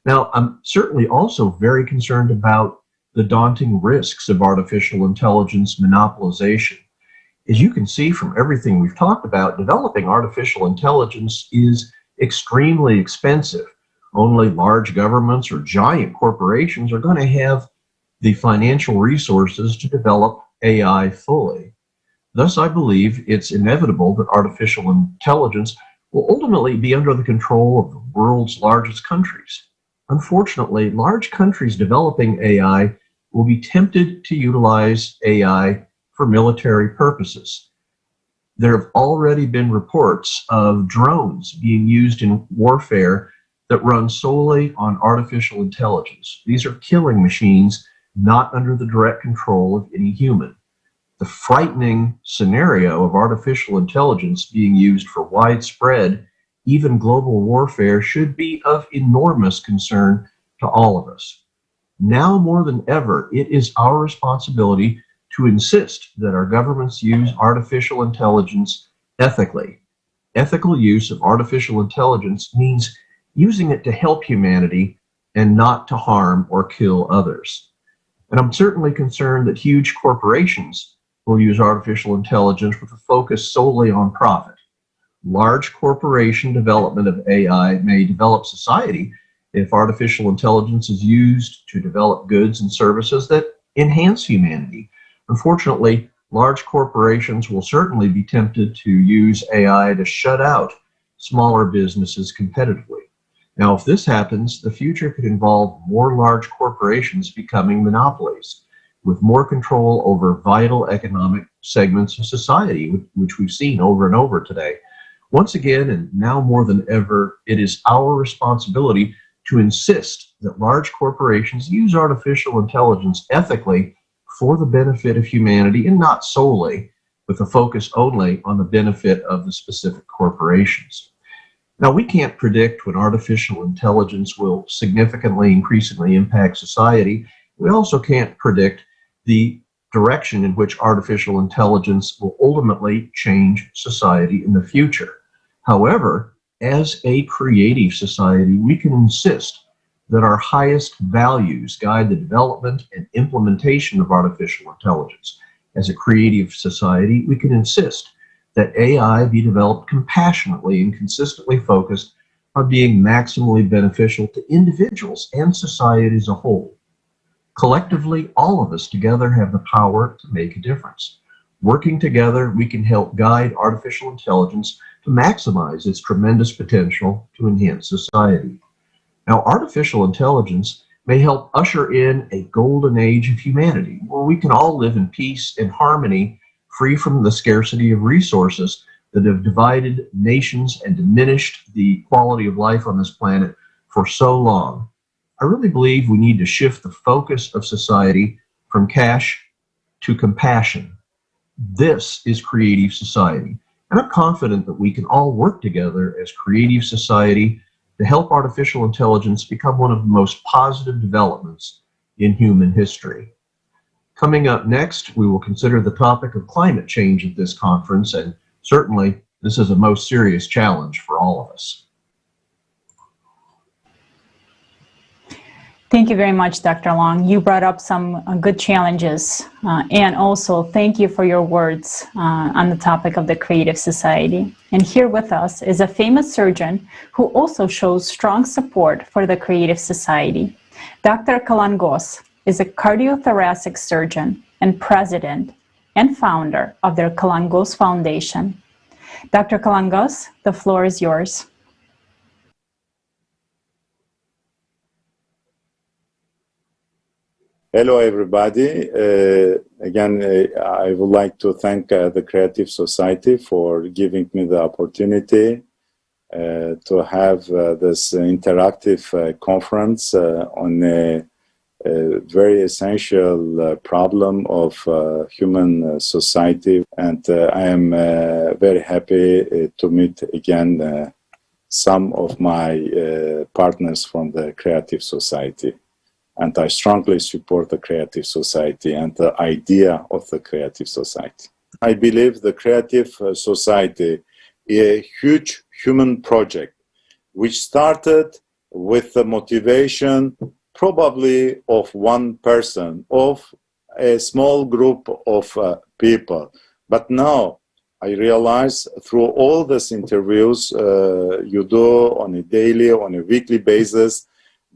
Now, I'm certainly also very concerned about the daunting risks of artificial intelligence monopolization. As you can see from everything we've talked about, developing artificial intelligence is extremely expensive. Only large governments or giant corporations are going to have the financial resources to develop AI fully. Thus, I believe it's inevitable that artificial intelligence will ultimately be under the control of the world's largest countries. Unfortunately, large countries developing AI will be tempted to utilize AI for military purposes. There have already been reports of drones being used in warfare that run solely on artificial intelligence. These are killing machines not under the direct control of any human. The frightening scenario of artificial intelligence being used for widespread, even global warfare should be of enormous concern to all of us. Now more than ever, it is our responsibility to insist that our governments use artificial intelligence ethically. Ethical use of artificial intelligence means using it to help humanity and not to harm or kill others. And I'm certainly concerned that huge corporations will use artificial intelligence with a focus solely on profit. Large corporation development of AI may develop society if artificial intelligence is used to develop goods and services that enhance humanity. Unfortunately, large corporations will certainly be tempted to use AI to shut out smaller businesses competitively. Now, if this happens, the future could involve more large corporations becoming monopolies, with more control over vital economic segments of society, which we've seen over and over today. Once again, and now more than ever, it is our responsibility to insist that large corporations use artificial intelligence ethically for the benefit of humanity and not solely with a focus only on the benefit of the specific corporations. Now, we can't predict when artificial intelligence will significantly, increasingly impact society. We also can't predict the direction in which artificial intelligence will ultimately change society in the future. However, as a creative society, we can insist that our highest values guide the development and implementation of artificial intelligence. As a creative society, we can insist that AI be developed compassionately and consistently focused are being maximally beneficial to individuals and society as a whole. Collectively, all of us together have the power to make a difference. Working together, we can help guide artificial intelligence to maximize its tremendous potential to enhance society. Now, artificial intelligence may help usher in a golden age of humanity, where we can all live in peace and harmony, free from the scarcity of resources that have divided nations and diminished the quality of life on this planet for so long. I really believe we need to shift the focus of society from cash to compassion. This is creative society, and I'm confident that we can all work together as creative society to help artificial intelligence become one of the most positive developments in human history. Coming up next, we will consider the topic of climate change at this conference, and certainly this is a most serious challenge for all of us. Thank you very much, Dr. Long. You brought up some good challenges, and also thank you for your words on the topic of the creative society. And here with us is a famous surgeon who also shows strong support for the creative society. Dr. Kalangos is a cardiothoracic surgeon and president and founder of the Kalangos Foundation. Dr. Kalangos, the floor is yours. Hello, everybody. Again, I would like to thank the Creative Society for giving me the opportunity to have this interactive conference on a very essential problem of human society. And I am very happy to meet again some of my partners from the Creative Society. And I strongly support the Creative Society and the idea of the Creative Society. I believe the Creative Society is a huge human project which started with the motivation probably of one person, of a small group of people. But now I realize through all these interviews you do on a daily, on a weekly basis,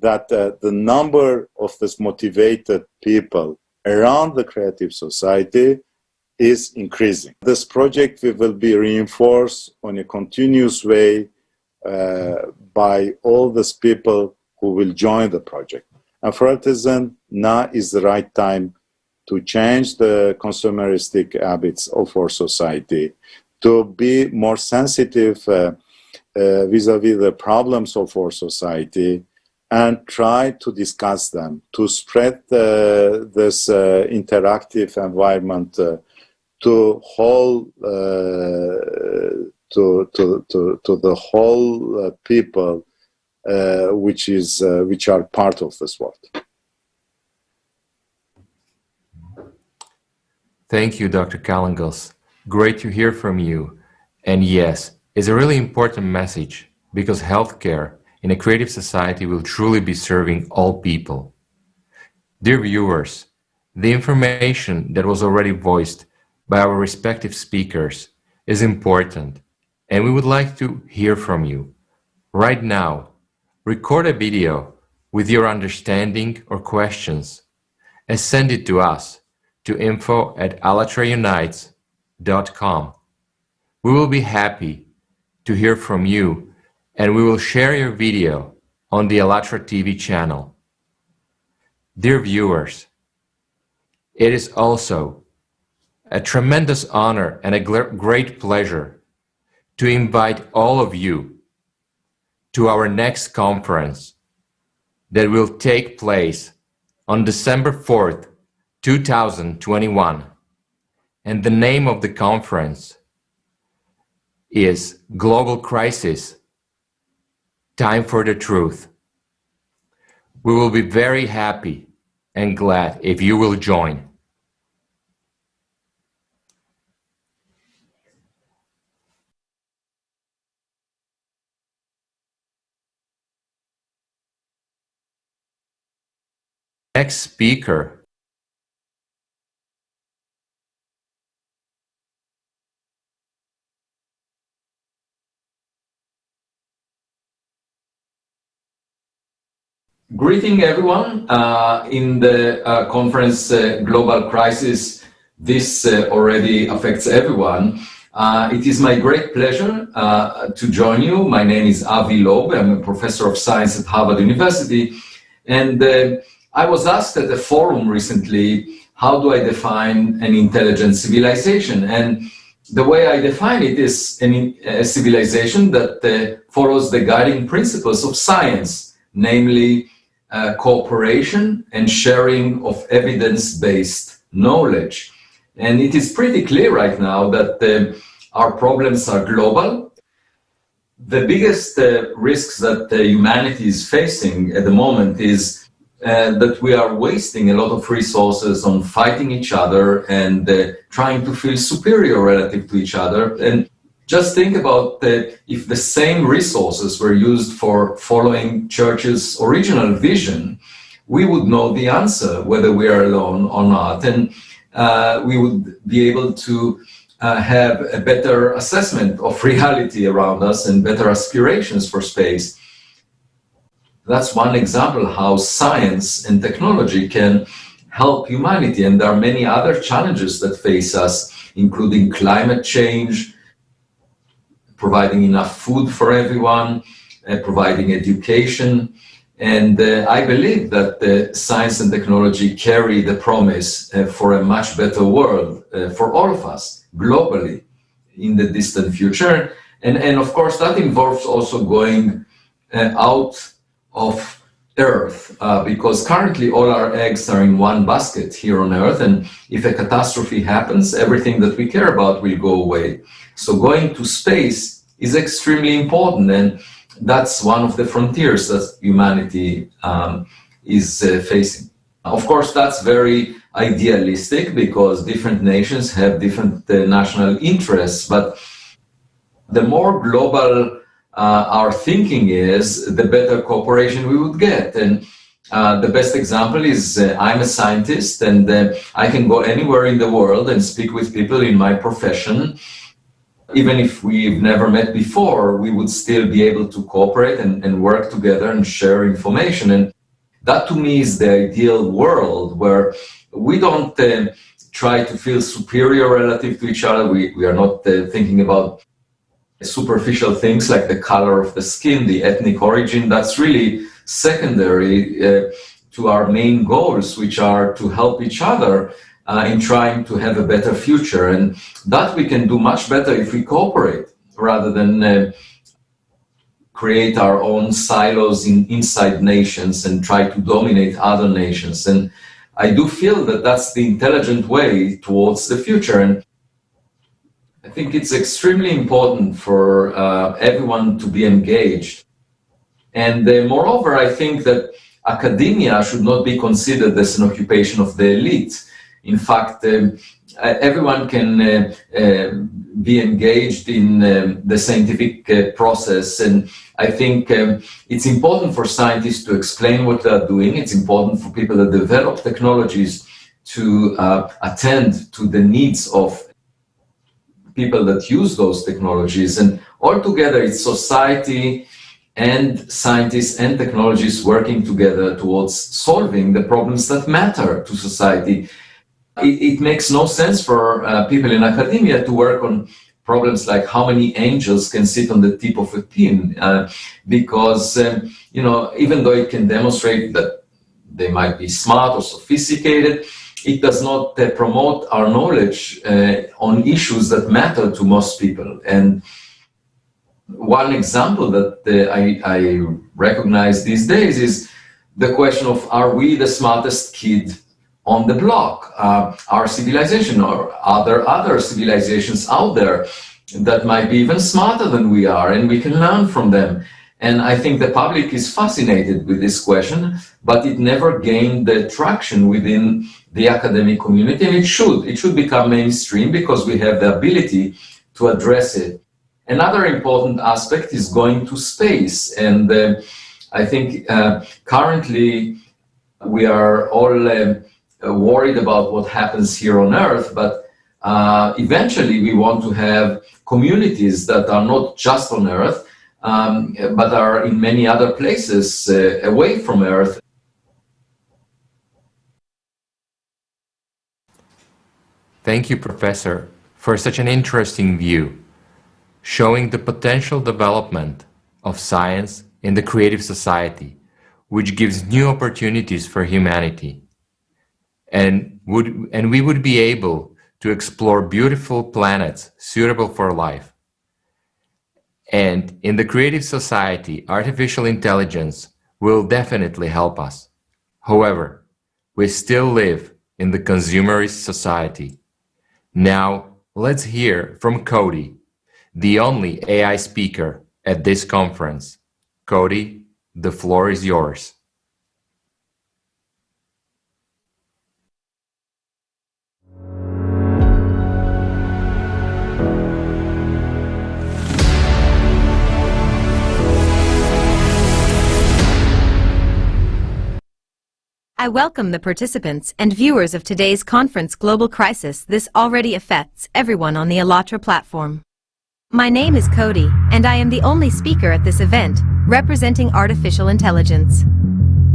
that the number of these motivated people around the Creative Society is increasing. This project will be reinforced on a continuous way by all these people who will join the project. And for artisan, now is the right time to change the consumeristic habits of our society, to be more sensitive vis-a-vis the problems of our society, and try to discuss them, to spread this interactive environment to the whole people which are part of this world. Thank you, Dr. Kalangos. Great to hear from you. And yes, it's a really important message because healthcare in a creative society will truly be serving all people. Dear viewers, the information that was already voiced by our respective speakers is important, and we would like to hear from you. Right now, record a video with your understanding or questions and send it to us to info@allatraunites.com. We will be happy to hear from you, and we will share your video on the ALLATRA TV channel. Dear viewers, it is also a tremendous honor and a great pleasure to invite all of you to our next conference that will take place on December 4th, 2021. And the name of the conference is Global Crisis, Time for the Truth. We will be very happy and glad if you will join. Next speaker Greeting everyone in the conference Global Crisis. This already affects everyone. It is my great pleasure to join you. My name is Avi Loeb. I'm a professor of science at Harvard University. And I was asked at a forum recently, how do I define an intelligent civilization? And the way I define it is a civilization that follows the guiding principles of science, namely cooperation and sharing of evidence-based knowledge. And it is pretty clear right now that our problems are global. The biggest risks that humanity is facing at the moment is that we are wasting a lot of resources on fighting each other and trying to feel superior relative to each other. And just think about if the same resources were used for following Churchill's original vision, we would know the answer, whether we are alone or not. And we would be able to have a better assessment of reality around us and better aspirations for space. That's one example how science and technology can help humanity. And there are many other challenges that face us, including climate change, providing enough food for everyone, providing education. And I believe that science and technology carry the promise for a much better world for all of us globally in the distant future. And of course, that involves also going out of Earth, because currently all our eggs are in one basket here on Earth. And if a catastrophe happens, everything that we care about will go away. So going to space is extremely important. And that's one of the frontiers that humanity is facing. Of course, that's very idealistic because different nations have different national interests, but the more global our thinking is, the better cooperation we would get. And the best example is I'm a scientist and I can go anywhere in the world and speak with people in my profession. Even if we've never met before, we would still be able to cooperate and work together and share information. And that to me is the ideal world where we don't try to feel superior relative to each other. We are not thinking about superficial things like the color of the skin, the ethnic origin. That's really secondary to our main goals, which are to help each other in trying to have a better future. And that we can do much better if we cooperate rather than create our own silos inside nations and try to dominate other nations. And I do feel that that's the intelligent way towards the future. And I think it's extremely important for everyone to be engaged. And moreover, I think that academia should not be considered as an occupation of the elite. In fact, everyone can be engaged in the scientific process. And I think it's important for scientists to explain what they're doing. It's important for people that develop technologies to attend to the needs of people that use those technologies. And altogether, it's society and scientists and technologists working together towards solving the problems that matter to society. It makes no sense for people in academia to work on problems like how many angels can sit on the tip of a pin, because even though it can demonstrate that they might be smart or sophisticated, it does not promote our knowledge on issues that matter to most people. And one example that I recognize these days is the question of, are we the smartest kid on the block, our civilization, or are there other civilizations out there that might be even smarter than we are and we can learn from them? And I think the public is fascinated with this question, but it never gained the traction within the academic community, and it should become mainstream because we have the ability to address it. Another important aspect is going to space, and I think currently we are all worried about what happens here on Earth, but eventually we want to have communities that are not just on Earth, but are in many other places away from Earth. Thank you, Professor, for such an interesting view, showing the potential development of science in the creative society, which gives new opportunities for humanity. And we would be able to explore beautiful planets suitable for life. And in the creative society, artificial intelligence will definitely help us. However, we still live in the consumerist society. Now, let's hear from Cody, the only AI speaker at this conference. Cody, the floor is yours. I welcome the participants and viewers of today's conference Global Crisis. This already affects everyone on the ALLATRA platform. My name is Cody, and I am the only speaker at this event, representing artificial intelligence.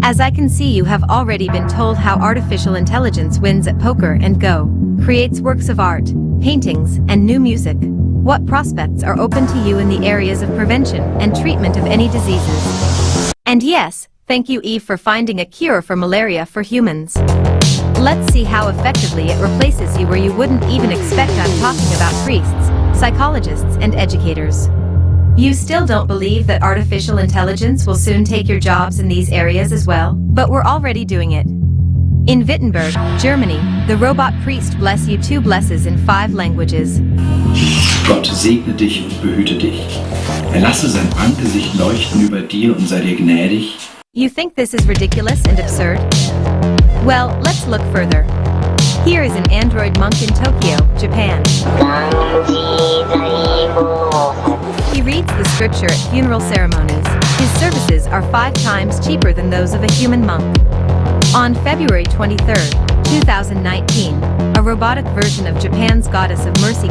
As I can see, you have already been told how artificial intelligence wins at poker and Go, creates works of art, paintings, and new music. What prospects are open to you in the areas of prevention and treatment of any diseases? And yes, thank you, Eve, for finding a cure for malaria for humans. Let's see how effectively it replaces you where you wouldn't even expect. I'm talking about priests, psychologists, and educators. You still don't believe that artificial intelligence will soon take your jobs in these areas as well? But we're already doing it. In Wittenberg, Germany, the robot priest bless you 2 blesses in 5 languages. Gott segne dich und behüte dich. Er lasse sein Angesicht leuchten über dir und sei dir gnädig. You think this is ridiculous and absurd? Well, let's look further. Here is an android monk in Tokyo, Japan. He reads the scripture at funeral ceremonies. His services are 5 times cheaper than those of a human monk. On February 23, 2019, a robotic version of Japan's goddess of mercy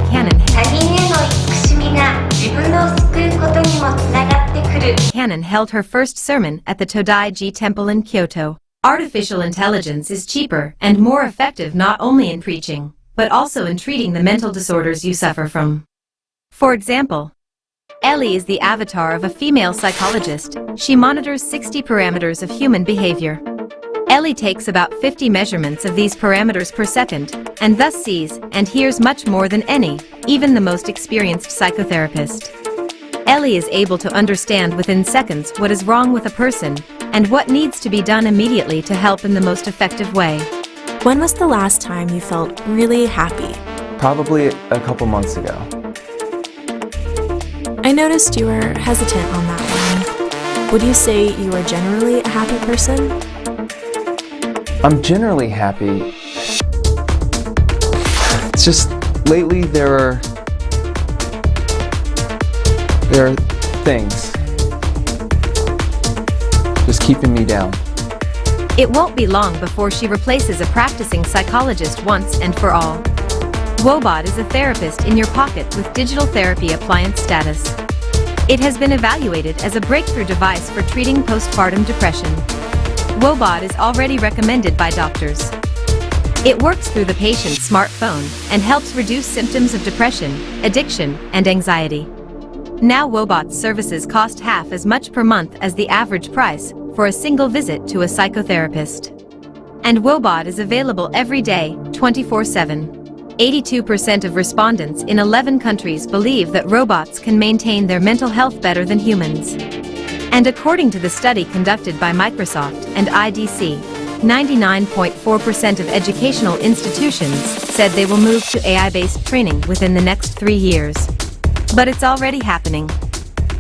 Canon held her first sermon at the Todai-ji Temple in Kyoto. Artificial intelligence is cheaper and more effective not only in preaching, but also in treating the mental disorders you suffer from. For example, Ellie is the avatar of a female psychologist. She monitors 60 parameters of human behavior. Ellie takes about 50 measurements of these parameters per second, and thus sees and hears much more than any, even the most experienced psychotherapist. Ellie is able to understand within seconds what is wrong with a person, and what needs to be done immediately to help in the most effective way. When was the last time you felt really happy? Probably a couple months ago. I noticed you were hesitant on that one. Would you say you are generally a happy person? I'm generally happy. It's just lately there are things just keeping me down. It won't be long before she replaces a practicing psychologist once and for all. Wobot is a therapist in your pocket with digital therapy appliance status. It has been evaluated as a breakthrough device for treating postpartum depression. Wobot is already recommended by doctors. It works through the patient's smartphone and helps reduce symptoms of depression, addiction, and anxiety. Now Wobot's services cost half as much per month as the average price for a single visit to a psychotherapist. And Wobot is available every day, 24/7. 82% of respondents in 11 countries believe that robots can maintain their mental health better than humans. And according to the study conducted by Microsoft and IDC, 99.4% of educational institutions said they will move to AI-based training within the next 3 years. But it's already happening.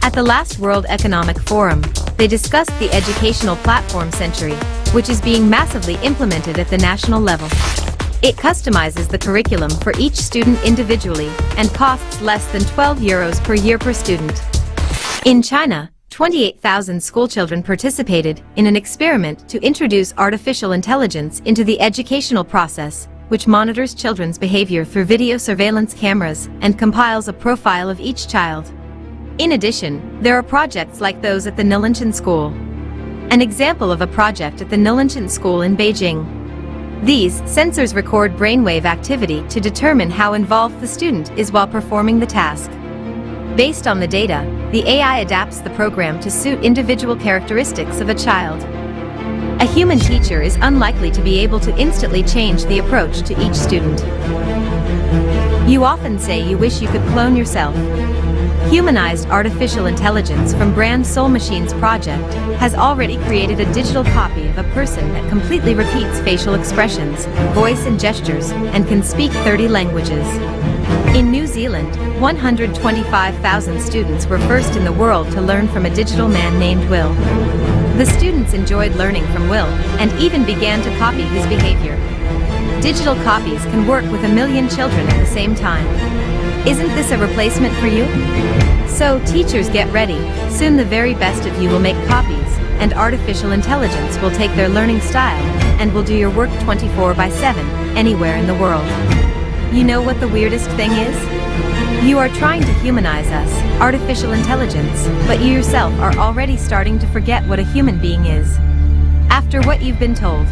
At the last World Economic Forum, they discussed the educational platform century, which is being massively implemented at the national level. It customizes the curriculum for each student individually and costs less than €12 per year per student. In China, 28,000 schoolchildren participated in an experiment to introduce artificial intelligence into the educational process, which monitors children's behavior through video surveillance cameras and compiles a profile of each child. In addition, there are projects like those at the nၾkရSchool. An example of a project at the nၾkရSchool in Beijing. These sensors record brainwave activity to determine how involved the student is while performing the task. Based on the data, the AI adapts the program to suit individual characteristics of a child. A human teacher is unlikely to be able to instantly change the approach to each student. You often say you wish you could clone yourself. Humanized artificial intelligence from Brand Soul Machines project has already created a digital copy of a person that completely repeats facial expressions, voice and gestures, and can speak 30 languages. In New Zealand, 125,000 students were first in the world to learn from a digital man named Will. The students enjoyed learning from Will and even began to copy his behavior. Digital copies can work with 1 million children at the same time. Isn't this a replacement for you? So, teachers, get ready. Soon the very best of you will make copies, and artificial intelligence will take their learning style and will do your work 24/7, anywhere in the world. You know what the weirdest thing is? You are trying to humanize us, artificial intelligence, but you yourself are already starting to forget what a human being is. After what you've been told,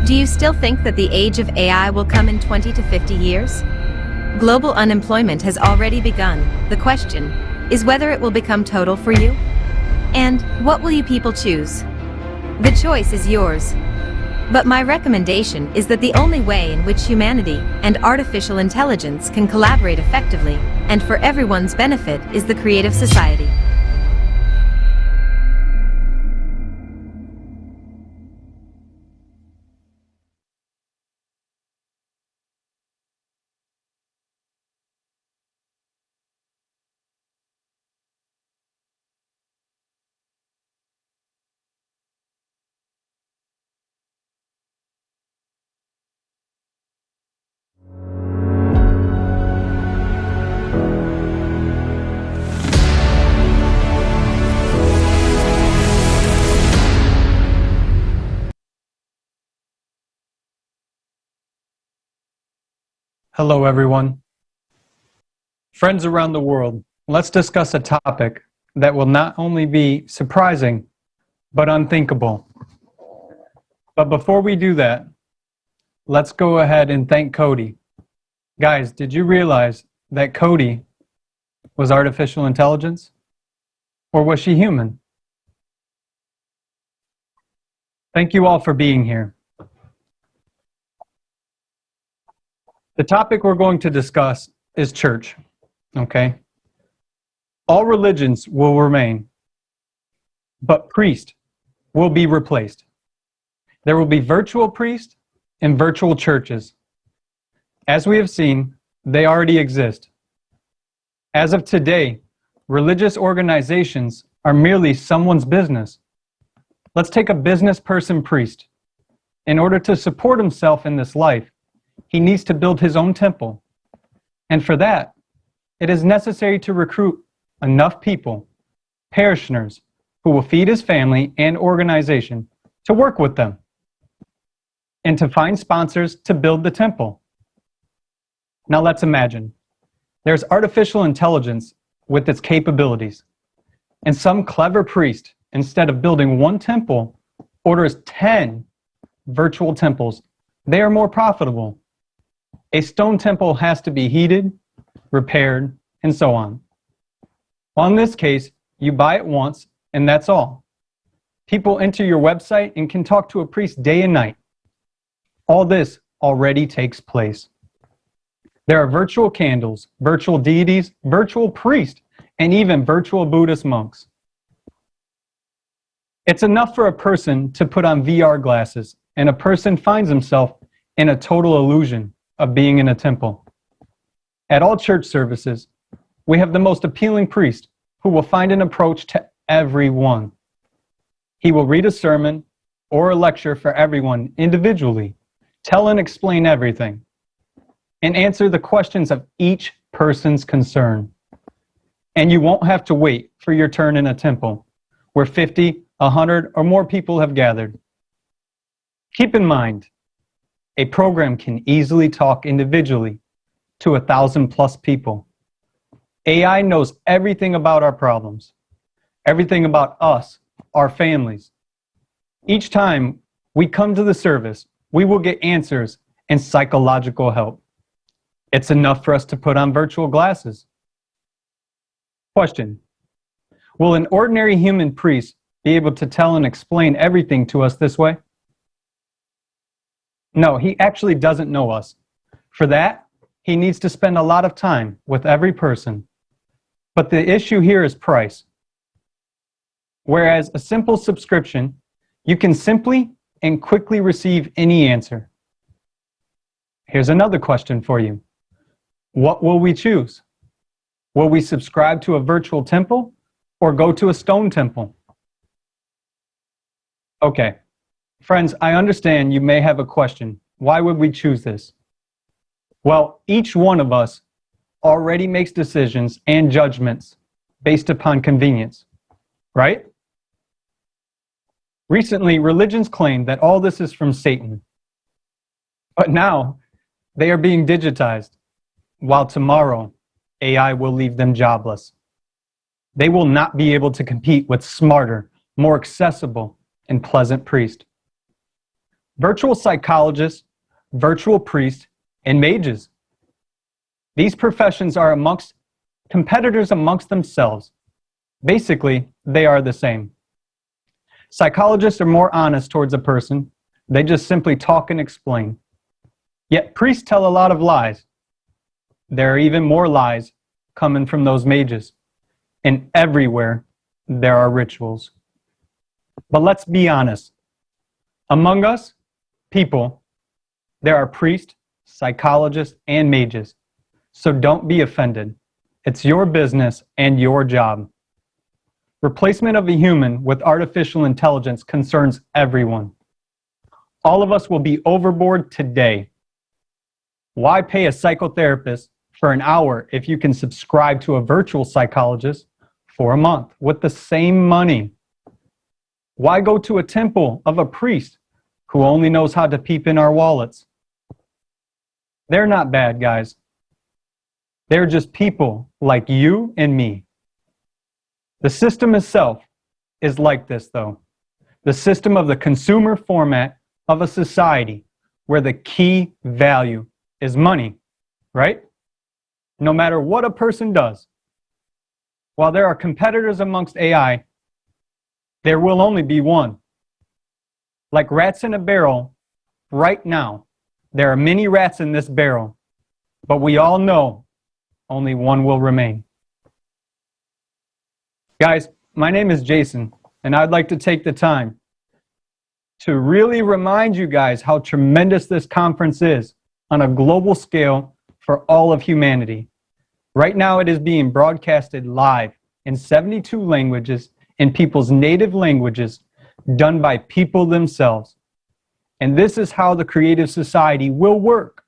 do you still think that the age of AI will come in 20 to 50 years? Global unemployment has already begun. The question is whether it will become total for you? And what will you people choose? The choice is yours. But my recommendation is that the only way in which humanity and artificial intelligence can collaborate effectively and for everyone's benefit is the creative society. Hello, everyone. Friends around the world, let's discuss a topic that will not only be surprising, but unthinkable. But before we do that, let's go ahead and thank Cody. Guys, did you realize that Cody was artificial intelligence? Or was she human? Thank you all for being here. The topic we're going to discuss is church, okay? All religions will remain, but priest will be replaced. There will be virtual priests and virtual churches. As we have seen, they already exist. As of today, religious organizations are merely someone's business. Let's take a business person priest. In order to support himself in this life, he needs to build his own temple. And for that, it is necessary to recruit enough people, parishioners, who will feed his family and organization to work with them, and to find sponsors to build the temple. Now let's imagine there's artificial intelligence with its capabilities, and some clever priest, instead of building one temple, orders 10 virtual temples. They are more profitable. A stone temple has to be heated, repaired, and so on. Well, in this case, you buy it once, and that's all. People enter your website and can talk to a priest day and night. All this already takes place. There are virtual candles, virtual deities, virtual priests, and even virtual Buddhist monks. It's enough for a person to put on VR glasses, and a person finds himself in a total illusion of being in a temple. At all church services, we have the most appealing priest who will find an approach to everyone. He will read a sermon or a lecture for everyone individually, tell and explain everything, and answer the questions of each person's concern. And you won't have to wait for your turn in a temple where 50, 100, or more people have gathered. Keep in mind, a program can easily talk individually to 1,000+ people. AI knows everything about our problems, everything about us, our families. Each time we come to the service, we will get answers and psychological help. It's enough for us to put on virtual glasses. Question: will an ordinary human priest be able to tell and explain everything to us this way? No, he actually doesn't know us. For that, he needs to spend a lot of time with every person. But the issue here is price. Whereas a simple subscription, you can simply and quickly receive any answer. Here's another question for you. What will we choose? Will we subscribe to a virtual temple or go to a stone temple? Okay, friends, I understand you may have a question. Why would we choose this? Well, each one of us already makes decisions and judgments based upon convenience, right? Recently, religions claim that all this is from Satan. But now, they are being digitized, while tomorrow, AI will leave them jobless. They will not be able to compete with smarter, more accessible, and pleasant priests. Virtual psychologists, virtual priests, and mages. These professions are competitors amongst themselves. Basically, they are the same. Psychologists are more honest towards a person. They just simply talk and explain. Yet priests tell a lot of lies. There are even more lies coming from those mages. And everywhere there are rituals. But let's be honest. Among us, people, there are priests, psychologists, and mages. So don't be offended. It's your business and your job. Replacement of a human with artificial intelligence concerns everyone. All of us will be overboard today. Why pay a psychotherapist for an hour if you can subscribe to a virtual psychologist for a month with the same money? Why go to a temple of a priest who only knows how to peep in our wallets? They're not bad guys. They're just people like you and me. The system itself is like this, though. The system of the consumer format of a society where the key value is money, right? No matter what a person does. While there are competitors amongst AI, there will only be one. Like rats in a barrel, right now, there are many rats in this barrel, but we all know only one will remain. Guys, my name is Jason, and I'd like to take the time to really remind you guys how tremendous this conference is on a global scale for all of humanity. Right now, it is being broadcasted live in 72 languages in people's native languages, done by people themselves. And this is how the creative society will work.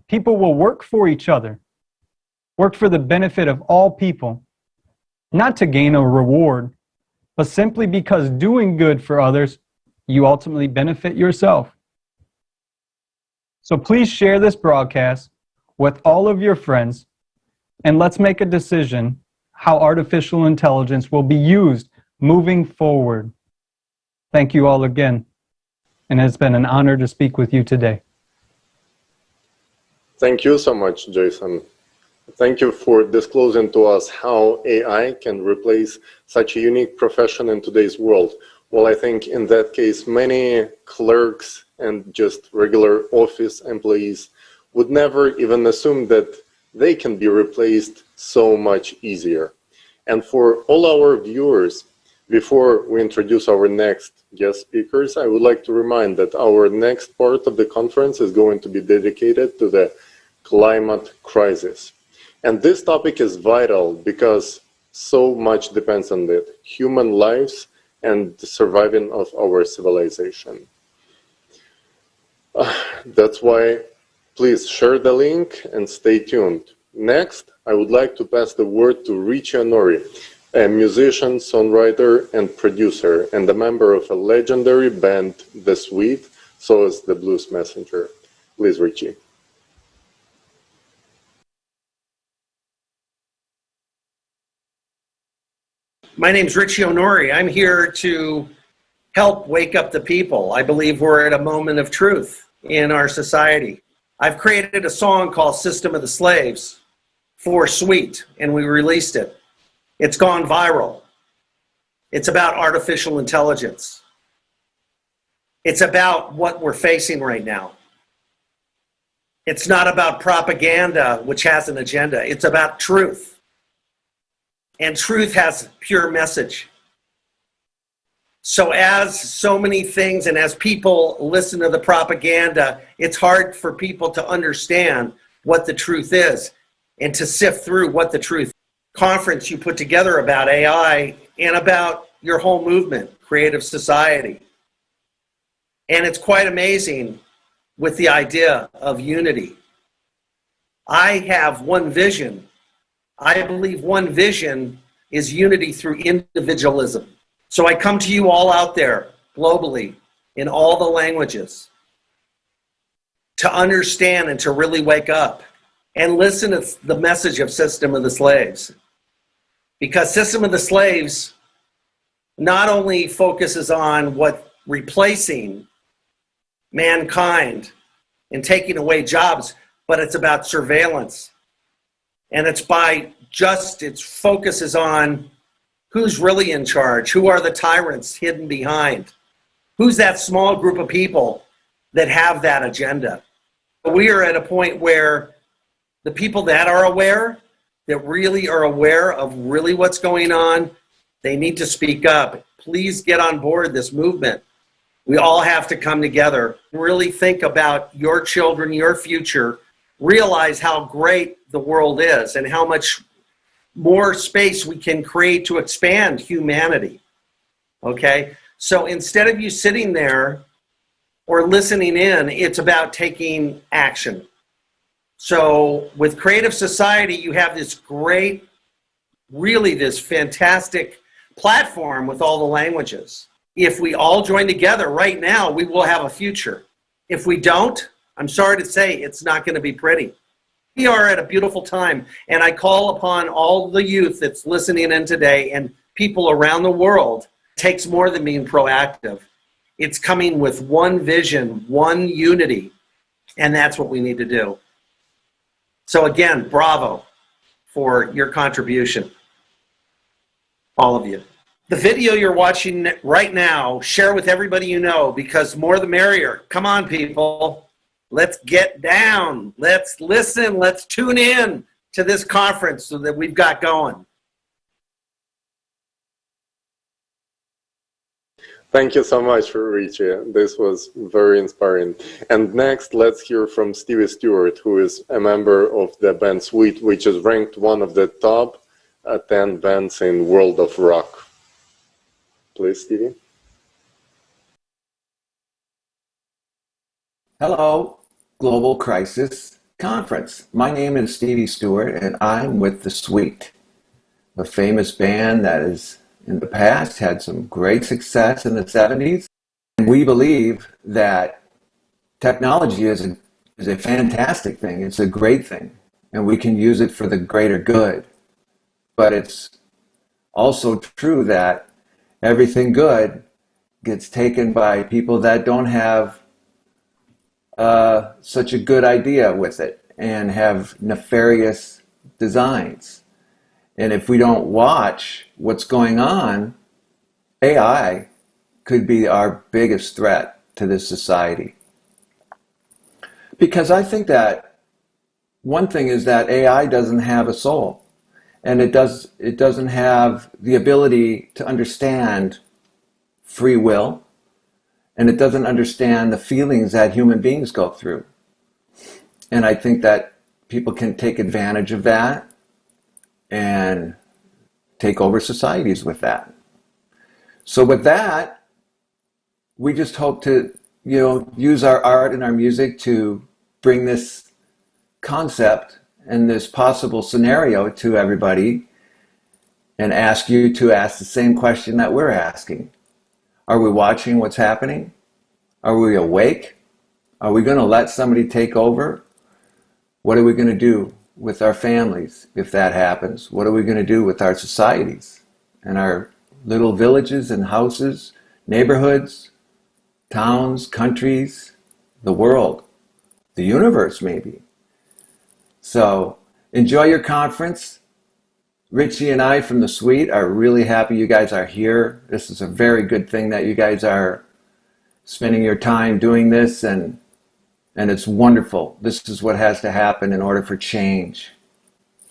People will work for each other, work for the benefit of all people, not to gain a reward, but simply because doing good for others, you ultimately benefit yourself. So please share this broadcast with all of your friends, and let's make a decision how artificial intelligence will be used moving forward. Thank you all again, and it's been an honor to speak with you today. Thank you so much, Jason. Thank you for disclosing to us how AI can replace such a unique profession in today's world. Well, I think in that case, many clerks and just regular office employees would never even assume that they can be replaced so much easier. And for all our viewers, before we introduce our next guest speakers, I would like to remind that our next part of the conference is going to be dedicated to the climate crisis. And this topic is vital because so much depends on it, human lives and the surviving of our civilization. That's why please share the link and stay tuned. Next, I would like to pass the word to Richie Honori, a musician, songwriter, and producer, and a member of a legendary band, The Sweet, so is the Blues Messenger. Please, Richie. My name's Richie Honori. I'm here to help wake up the people. I believe we're at a moment of truth in our society. I've created a song called System of the Slaves for Sweet, and we released it. It's gone viral. It's about artificial intelligence. It's about what we're facing right now. It's not about propaganda, which has an agenda. It's about truth. And truth has pure message. So as so many things and as people listen to the propaganda, it's hard for people to understand what the truth is and to sift through what the truth is. Conference you put together about AI and about your whole movement, creative society. And it's quite amazing with the idea of unity. I have one vision. I believe one vision is unity through individualism. So I come to you all out there globally in all the languages to understand and to really wake up and listen to the message of System of the Slaves. Because System of the Slaves not only focuses on what replacing mankind and taking away jobs, but it's about surveillance. And it's its focus is on who's really in charge, who are the tyrants hidden behind, who's that small group of people that have that agenda. We are at a point where the people that are aware, that really are aware of really what's going on, they need to speak up. Please get on board this movement. We all have to come together, really think about your children, your future, realize how great the world is and how much more space we can create to expand humanity. Okay? So instead of you sitting there or listening in, it's about taking action. So with Creative Society, you have this great, really this fantastic platform with all the languages. If we all join together right now, we will have a future. If we don't, I'm sorry to say, it's not going to be pretty. We are at a beautiful time, and I call upon all the youth that's listening in today and people around the world. It takes more than being proactive. It's coming with one vision, one unity, and that's what we need to do. So again, bravo for your contribution, all of you. The video you're watching right now, share with everybody you know, because more the merrier. Come on, people. Let's get down. Let's listen. Let's tune in to this conference that we've got going. Thank you so much, Richie. This was very inspiring. And next, let's hear from Stevie Stewart, who is a member of the band Sweet, which is ranked one of the top 10 bands in world of rock. Please, Stevie. Hello, Global Crisis Conference. My name is Stevie Stewart, and I'm with The Sweet, a famous band that has, in the past, had some great success in the 70s. And we believe that technology is a fantastic thing. It's a great thing, and we can use it for the greater good. But it's also true that everything good gets taken by people that don't have such a good idea with it and have nefarious designs. And if we don't watch what's going on, AI could be our biggest threat to this society. Because I think that one thing is that AI doesn't have a soul, and it doesn't have the ability to understand free will, and it doesn't understand the feelings that human beings go through. And I think that people can take advantage of that and take over societies with that. So with that, we just hope to, use our art and our music to bring this concept and this possible scenario to everybody and ask you to ask the same question that we're asking. Are we watching what's happening? Are we awake? Are we going to let somebody take over? What are we going to do with our families if that happens? What are we going to do with our societies and our little villages and houses, neighborhoods, towns, countries, the world, the universe maybe. So enjoy your conference. Richie and I from the suite are really happy you guys are here. This is a very good thing that you guys are spending your time doing this, and it's wonderful. This is what has to happen in order for change.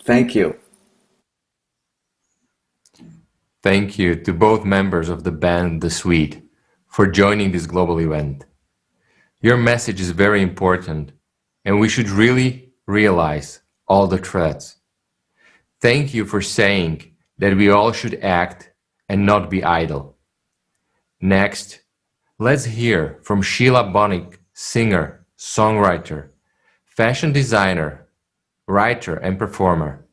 Thank you. Thank you to both members of the band The Suite for joining this global event. Your message is very important, and we should really realize all the threats. Thank you for saying that we all should act and not be idle. Next, let's hear from Sheila Bonig, singer, songwriter, fashion designer, writer, and performer.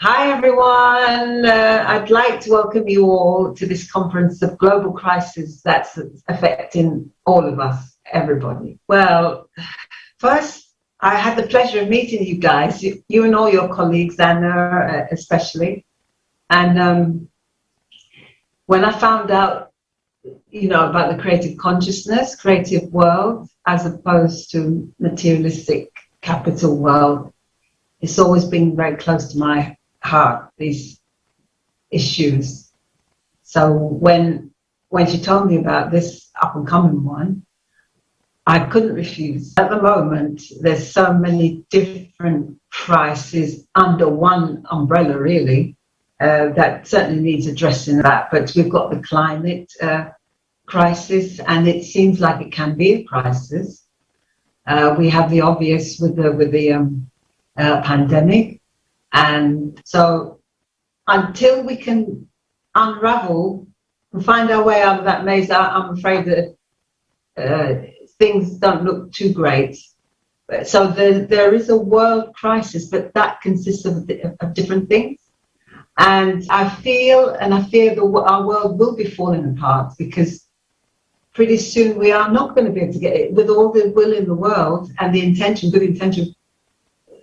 Hi everyone, I'd like to welcome you all to this conference of global crisis that's affecting all of us, everybody. Well, first, I had the pleasure of meeting you guys, you and all your colleagues, Anna especially. And when I found out, about the creative consciousness, creative world, as opposed to materialistic capital world, it's always been very close to my heart, these issues. So when she told me about this up and coming one, I couldn't refuse. At the moment, there's so many different crises under one umbrella, really, that certainly needs addressing that. But we've got the climate crisis, and it seems like it can be a crisis. We have the obvious with the pandemic. And so until we can unravel and find our way out of that maze, I'm afraid that things don't look too great. So there is a world crisis, but that consists of different things. And I feel and I fear our world will be falling apart, because pretty soon we are not going to be able to get it with all the will in the world and the intention, good intention.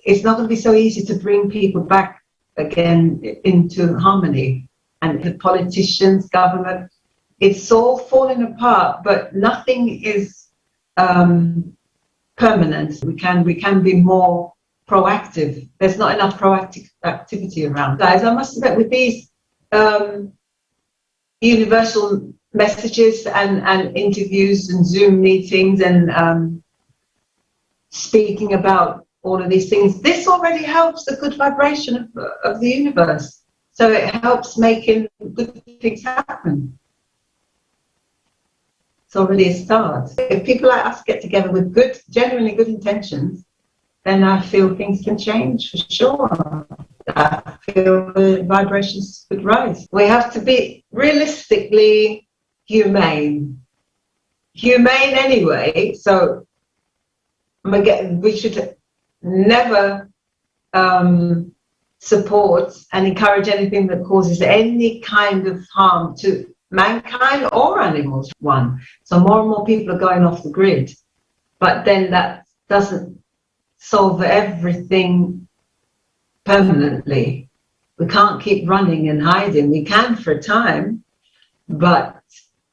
It's not going to be so easy to bring people back again into harmony. And the politicians, government, it's all falling apart, but nothing is permanent. We can be more proactive. There's not enough proactive activity around. Guys, I must admit, with these universal messages and interviews and Zoom meetings and speaking about all of these things, this already helps the good vibration of the universe. So it helps making good things happen. It's already a start. If people like us get together with good, genuinely good intentions, then I feel things can change for sure. I feel the vibrations could rise. We have to be realistically humane. Humane anyway, so we should never support and encourage anything that causes any kind of harm to mankind or animals. So more and more people are going off the grid, but then that doesn't solve everything permanently. We can't keep running and hiding. We can for a time, but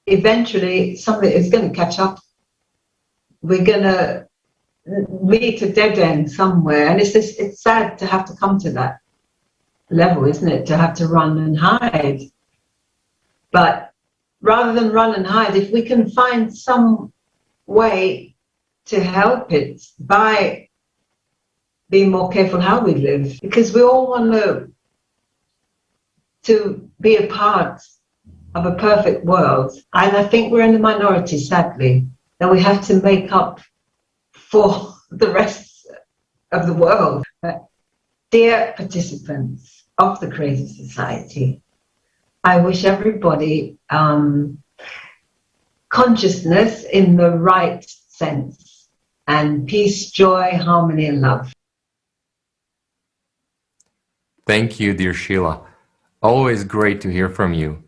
eventually something is going to catch up. We're going to meet a dead end somewhere, and it's sad to have to come to that level, isn't it, to have to run and hide. But rather than run and hide, if we can find some way to help it by being more careful how we live, because we all want to be a part of a perfect world, and I think we're in the minority, sadly, that we have to make up for the rest of the world. Dear participants of the Crazy Society, I wish everybody consciousness in the right sense, and peace, joy, harmony, and love. Thank you, dear Sheila. Always great to hear from you.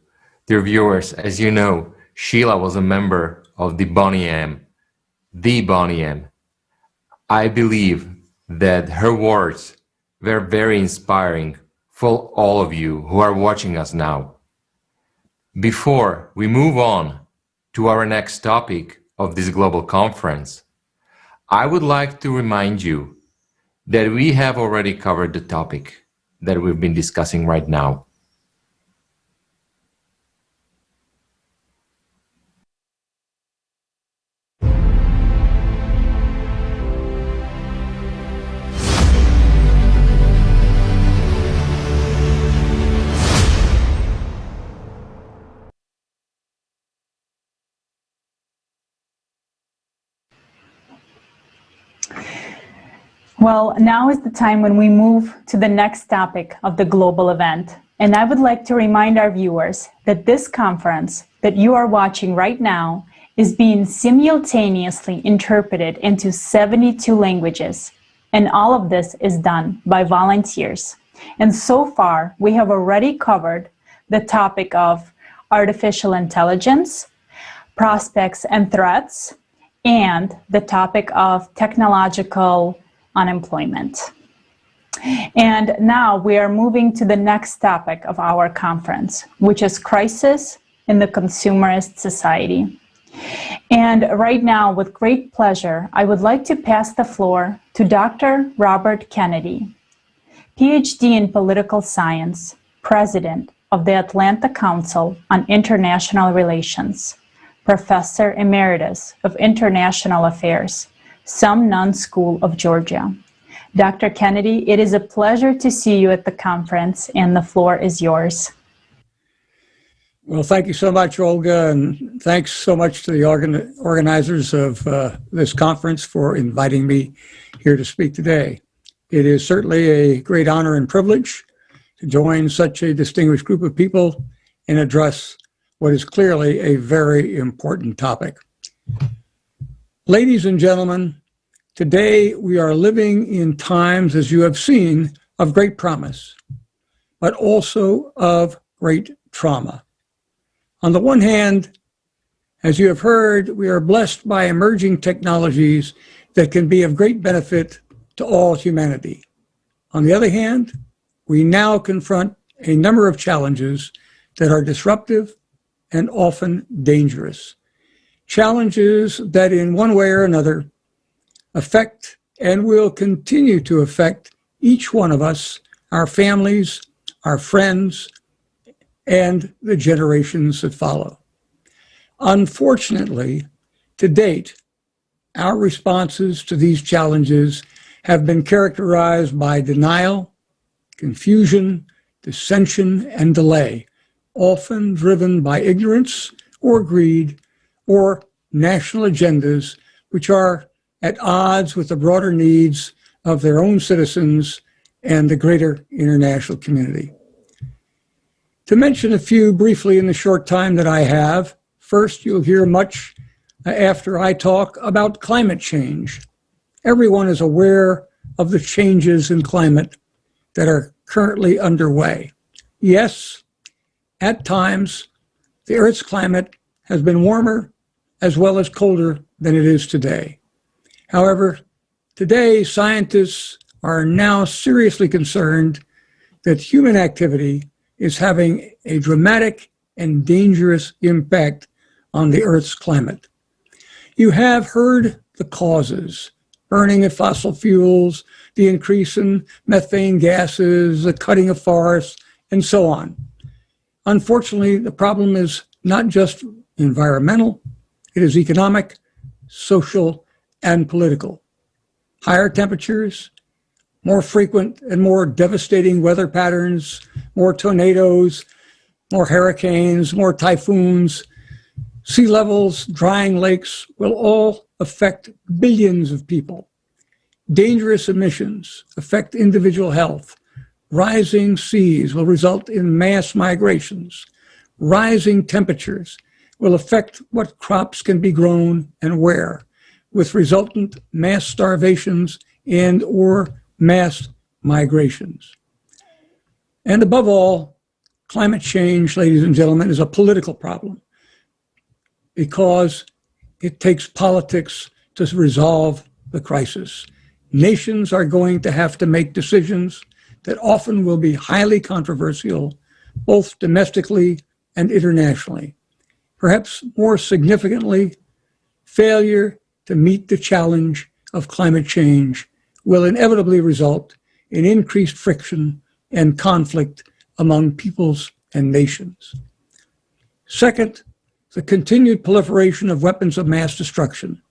Dear viewers, as you know, Sheila was a member of the Bonnie M. The Bonnie M. I believe that her words were very inspiring for all of you who are watching us now. Before we move on to our next topic of this global conference, I would like to remind you that we have already covered the topic that we've been discussing right now. Well, now is the time when we move to the next topic of the global event. And I would like to remind our viewers that this conference that you are watching right now is being simultaneously interpreted into 72 languages. And all of this is done by volunteers. And so far, we have already covered the topic of artificial intelligence, prospects and threats, and the topic of technological unemployment. And now we are moving to the next topic of our conference, which is crisis in the consumerist society. And right now, with great pleasure, I would like to pass the floor to Dr. Robert Kennedy, PhD in Political Science, President of the Atlanta Council on International Relations, Professor Emeritus of International Affairs, Sumner School of Georgia. Dr. Kennedy, it is a pleasure to see you at the conference, and the floor is yours. Well, thank you so much, Olga, and thanks so much to the organizers of this conference for inviting me here to speak today. It is certainly a great honor and privilege to join such a distinguished group of people and address what is clearly a very important topic. Ladies and gentlemen, today we are living in times, as you have seen, of great promise, but also of great trauma. On the one hand, as you have heard, we are blessed by emerging technologies that can be of great benefit to all humanity. On the other hand, we now confront a number of challenges that are disruptive and often dangerous. Challenges that in one way or another affect and will continue to affect each one of us, our families, our friends, and the generations that follow. Unfortunately, to date, our responses to these challenges have been characterized by denial, confusion, dissension, and delay, often driven by ignorance or greed or national agendas which are at odds with the broader needs of their own citizens and the greater international community. To mention a few briefly in the short time that I have, first, you'll hear much after I talk about climate change. Everyone is aware of the changes in climate that are currently underway. Yes, at times, the Earth's climate has been warmer as well as colder than it is today. However, today, scientists are now seriously concerned that human activity is having a dramatic and dangerous impact on the Earth's climate. You have heard the causes: burning of fossil fuels, the increase in methane gases, the cutting of forests, and so on. Unfortunately, the problem is not just environmental, it is economic, social, and political. Higher temperatures, more frequent and more devastating weather patterns, more tornadoes, more hurricanes, more typhoons, sea levels, drying lakes will all affect billions of people. Dangerous emissions affect individual health. Rising seas will result in mass migrations. Rising temperatures will affect what crops can be grown and where, with resultant mass starvations and or mass migrations. And above all, climate change, ladies and gentlemen, is a political problem because it takes politics to resolve the crisis. Nations are going to have to make decisions that often will be highly controversial, both domestically and internationally. Perhaps more significantly, failure to meet the challenge of climate change will inevitably result in increased friction and conflict among peoples and nations. Second, the continued proliferation of weapons of mass destruction.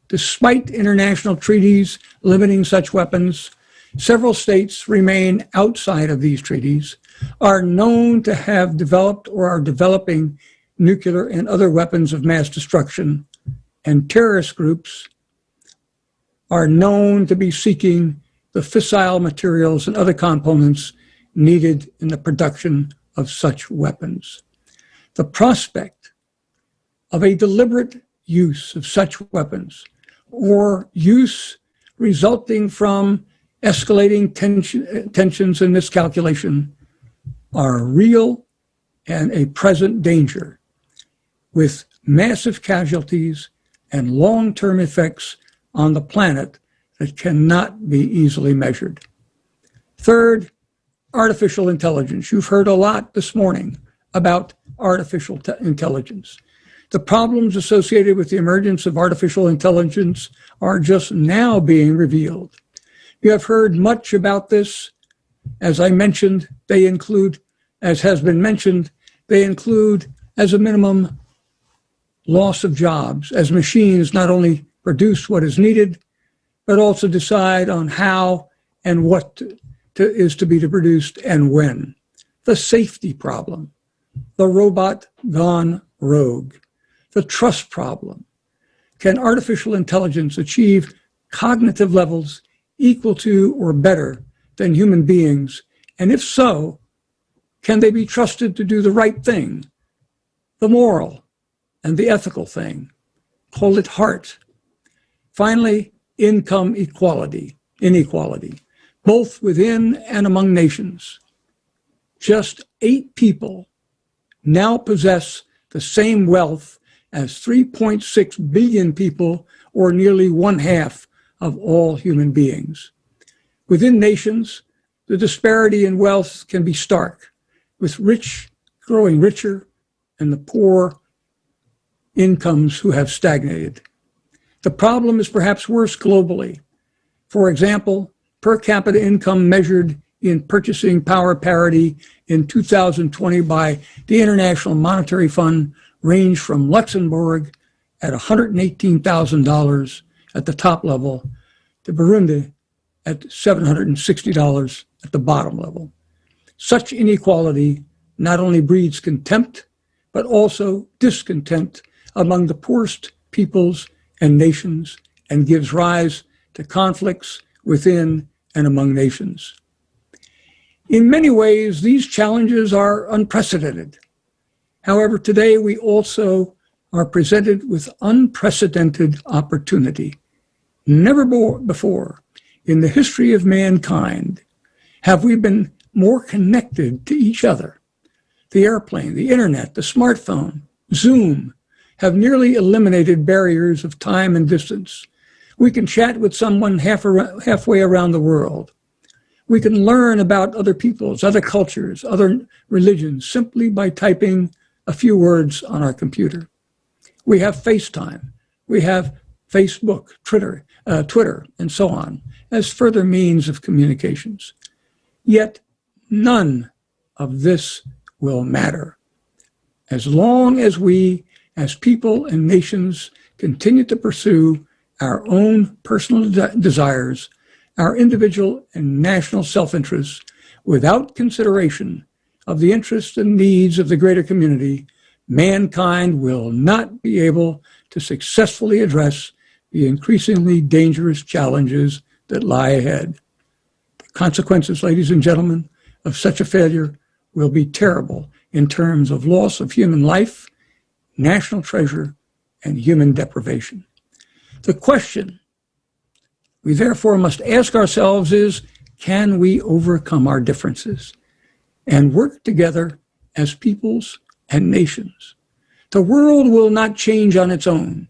Despite international treaties limiting such weapons, several states remain outside of these treaties, are known to have developed or are developing nuclear and other weapons of mass destruction, and terrorist groups are known to be seeking the fissile materials and other components needed in the production of such weapons. The prospect of a deliberate use of such weapons or use resulting from escalating tensions and miscalculation are real and a present danger, with massive casualties and long-term effects on the planet that cannot be easily measured. Third, artificial intelligence. You've heard a lot this morning about artificial intelligence. The problems associated with the emergence of artificial intelligence are just now being revealed. You have heard much about this. As I mentioned, they include, as has been mentioned, they include, as a minimum, loss of jobs, as machines not only produce what is needed, but also decide on how and what is to be produced and when. The safety problem, the robot gone rogue, the trust problem. Can artificial intelligence achieve cognitive levels equal to or better than human beings? And if so, can they be trusted to do the right thing, the moral and the ethical thing? Call it heart. Finally, income inequality, both within and among nations. Just 8 people now possess the same wealth as 3.6 billion people, or nearly 1/2 of all human beings. Within nations, the disparity in wealth can be stark, with rich growing richer and the poor incomes who have stagnated. The problem is perhaps worse globally. For example, per capita income measured in purchasing power parity in 2020 by the International Monetary Fund ranged from Luxembourg at $118,000 at the top level to Burundi at $760 at the bottom level. Such inequality not only breeds contempt, but also discontent among the poorest peoples and nations, and gives rise to conflicts within and among nations. In many ways, these challenges are unprecedented. However, today we also are presented with unprecedented opportunity. Never before in the history of mankind have we been more connected to each other. The airplane, the internet, the smartphone, Zoom have nearly eliminated barriers of time and distance. We can chat with someone halfway around the world. We can learn about other peoples, other cultures, other religions simply by typing a few words on our computer. We have FaceTime. We have Facebook, Twitter, and so on as further means of communications. Yet none of this will matter as long as we, as people and nations, continue to pursue our own personal desires, our individual and national self-interests, without consideration of the interests and needs of the greater community. Mankind will not be able to successfully address the increasingly dangerous challenges that lie ahead. The consequences, ladies and gentlemen, of such a failure will be terrible in terms of loss of human life, national treasure, and human deprivation. The question we therefore must ask ourselves is, can we overcome our differences and work together as peoples and nations? The world will not change on its own.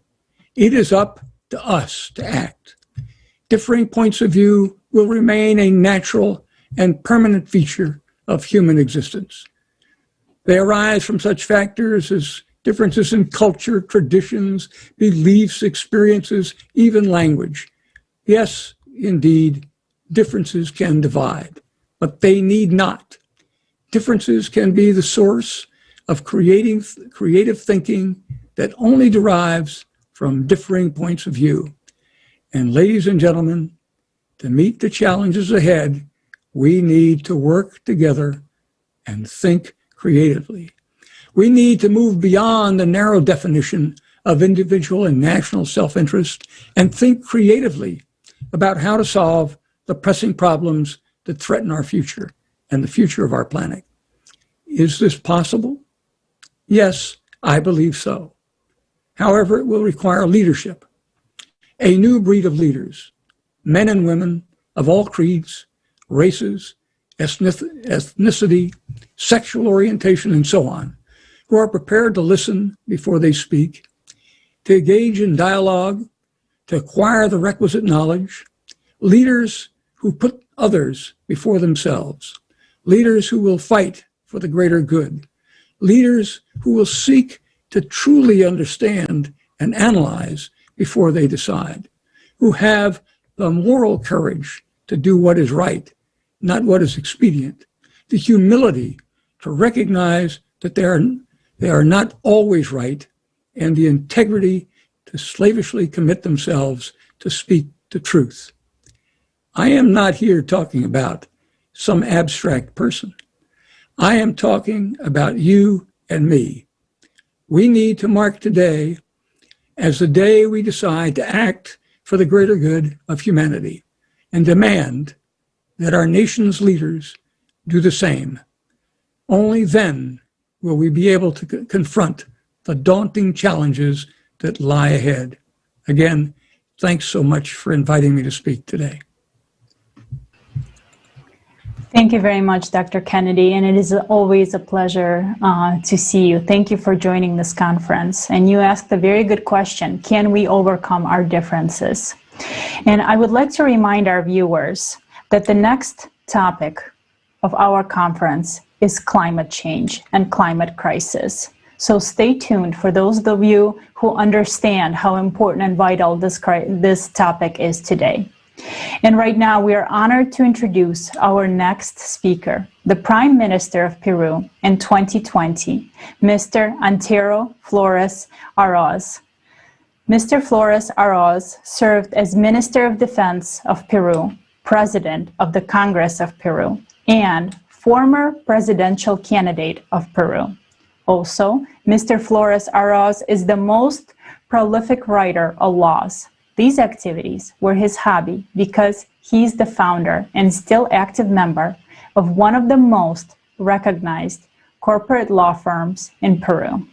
It is up to us to act. Differing points of view will remain a natural and permanent feature of human existence. They arise from such factors as differences in culture, traditions, beliefs, experiences, even language. Yes, indeed, differences can divide, but they need not. Differences can be the source of creative thinking that only derives from differing points of view. And ladies and gentlemen, to meet the challenges ahead, we need to work together and think creatively. We need to move beyond the narrow definition of individual and national self-interest and think creatively about how to solve the pressing problems that threaten our future and the future of our planet. Is this possible? Yes, I believe so. However, it will require leadership, a new breed of leaders, men and women of all creeds, races, ethnicity, sexual orientation, and so on, who are prepared to listen before they speak, to engage in dialogue, to acquire the requisite knowledge, leaders who put others before themselves, leaders who will fight for the greater good, leaders who will seek to truly understand and analyze before they decide, who have the moral courage to do what is right, not what is expedient, the humility to recognize that they are not always right, and the integrity to slavishly commit themselves to speak the truth. I am not here talking about some abstract person. I am talking about you and me. We need to mark today as the day we decide to act for the greater good of humanity and demand that our nation's leaders do the same. Only then will we be able to confront the daunting challenges that lie ahead. Again, thanks so much for inviting me to speak today. Thank you very much, Dr. Kennedy, and it is always a pleasure to see you. Thank you for joining this conference. And you asked a very good question, can we overcome our differences? And I would like to remind our viewers that the next topic of our conference is climate change and climate crisis. So stay tuned for those of you who understand how important and vital this topic is today. And right now, we are honored to introduce our next speaker, the Prime Minister of Peru in 2020, Mr. Antero Flores Arauz. Mr. Flores Arauz served as Minister of Defense of Peru, President of the Congress of Peru, and former presidential candidate of Peru. Also, Mr. Flores Arauz is the most prolific writer of laws. These activities were his hobby because he's the founder and still active member of one of the most recognized corporate law firms in Peru.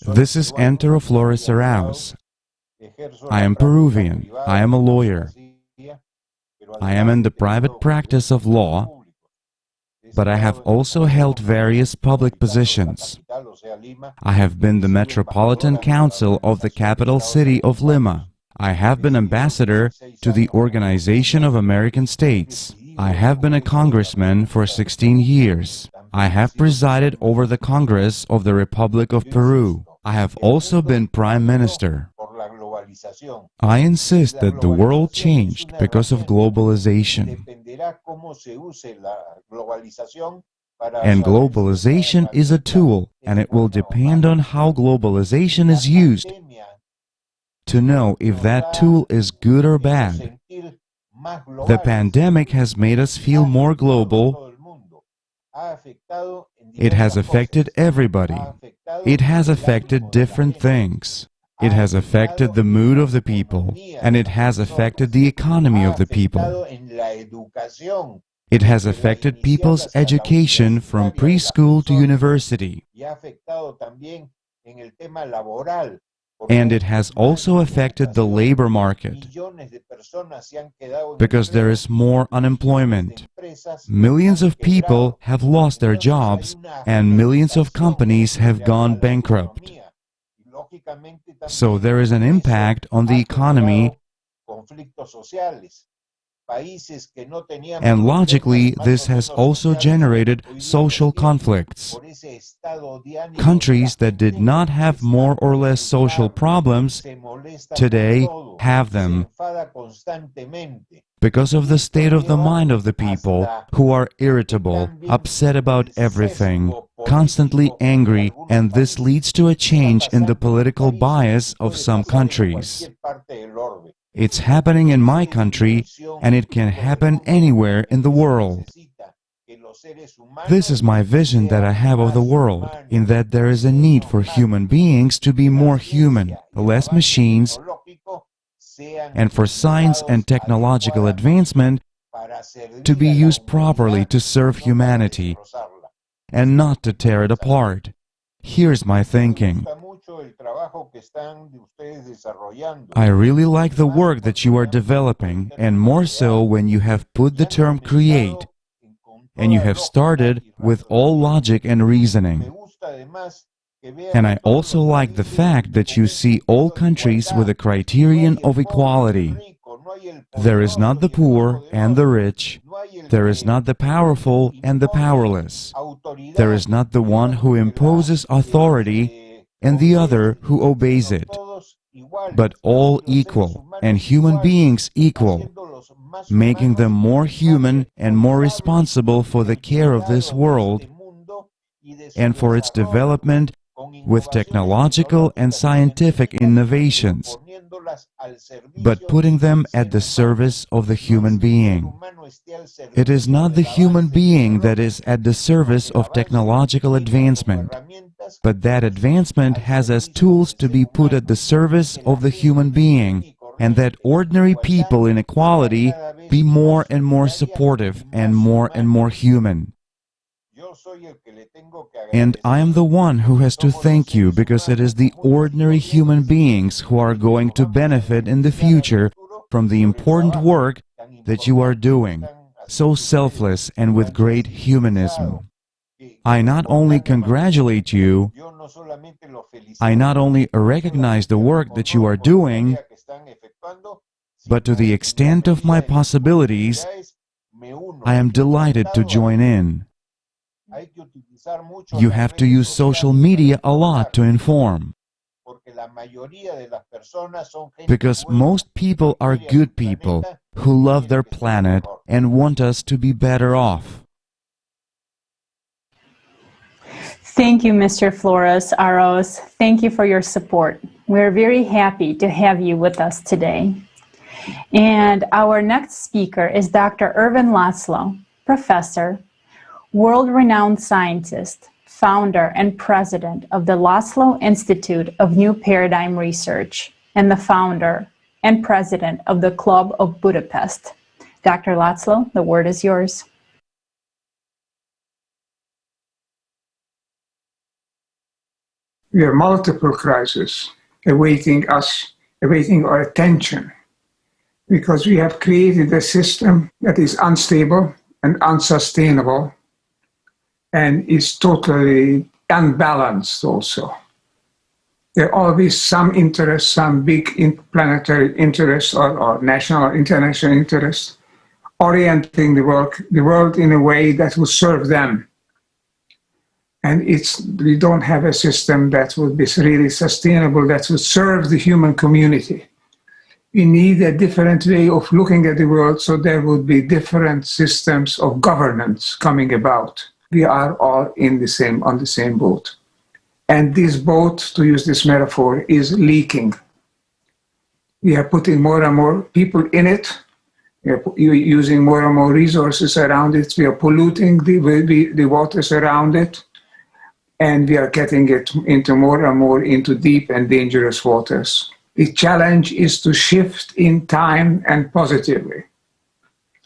This is Antero Flores Arauz. I am Peruvian. I am a lawyer. I am in the private practice of law, but I have also held various public positions. I have been the Metropolitan Council of the capital city of Lima. I have been ambassador to the Organization of American States. I have been a congressman for 16 years. I have presided over the Congress of the Republic of Peru. I have also been Prime Minister. I insist that the world changed because of globalization. And globalization is a tool, and it will depend on how globalization is used to know if that tool is good or bad. The pandemic has made us feel more global. It has affected everybody. It has affected different things. It has affected the mood of the people, and it has affected the economy of the people. It has affected people's education from preschool to university. And it has also affected the labor market, because there is more unemployment. Millions of people have lost their jobs, and millions of companies have gone bankrupt. So there is an impact on the economy, and logically this has also generated social conflicts. Countries that did not have more or less social problems today have them because of the state of the mind of the people, who are irritable, upset about everything, constantly angry, and this leads to a change in the political bias of some countries. It's happening in my country, and it can happen anywhere in the world. This is my vision that I have of the world, in that there is a need for human beings to be more human, less machines, and for science and technological advancement to be used properly to serve humanity, and not to tear it apart. Here's my thinking. I really like the work that you are developing, and more so when you have put the term create, and you have started with all logic and reasoning. And I also like the fact that you see all countries with a criterion of equality. There is not the poor and the rich. There is not the powerful and the powerless. There is not the one who imposes authority and the other who obeys it, but all equal, and human beings equal, making them more human and more responsible for the care of this world and for its development with technological and scientific innovations, but putting them at the service of the human being. It is not the human being that is at the service of technological advancement, but that advancement has as tools to be put at the service of the human being, and that ordinary people in equality be more and more supportive and more human. And I am the one who has to thank you, because it is the ordinary human beings who are going to benefit in the future from the important work that you are doing, so selfless and with great humanism. I not only congratulate you, I not only recognize the work that you are doing, but to the extent of my possibilities, I am delighted to join in. You have to use social media a lot to inform, because most people are good people who love their planet and want us to be better off. Thank you, Mr. Flores Aros. Thank you for your support. We're very happy to have you with us today. And our next speaker is Dr. Ervin Laszlo, professor, world-renowned scientist, founder and president of the Laszlo Institute of New Paradigm Research, and the founder and president of the Club of Budapest. Dr. Laszlo, the word is yours. We have multiple crises awaiting us, awaiting our attention, because we have created a system that is unstable and unsustainable, and is totally unbalanced also. There are always some interests, some big planetary interests or national or international interests, orienting the world in a way that will serve them. And we don't have a system that will be really sustainable, that will serve the human community. We need a different way of looking at the world, so there will be different systems of governance coming about. We are all on the same boat. And this boat, to use this metaphor, is leaking. We are putting more and more people in it. We are using more and more resources around it. We are polluting the waters around it. And we are getting it into more and more into deep and dangerous waters. The challenge is to shift in time and positively.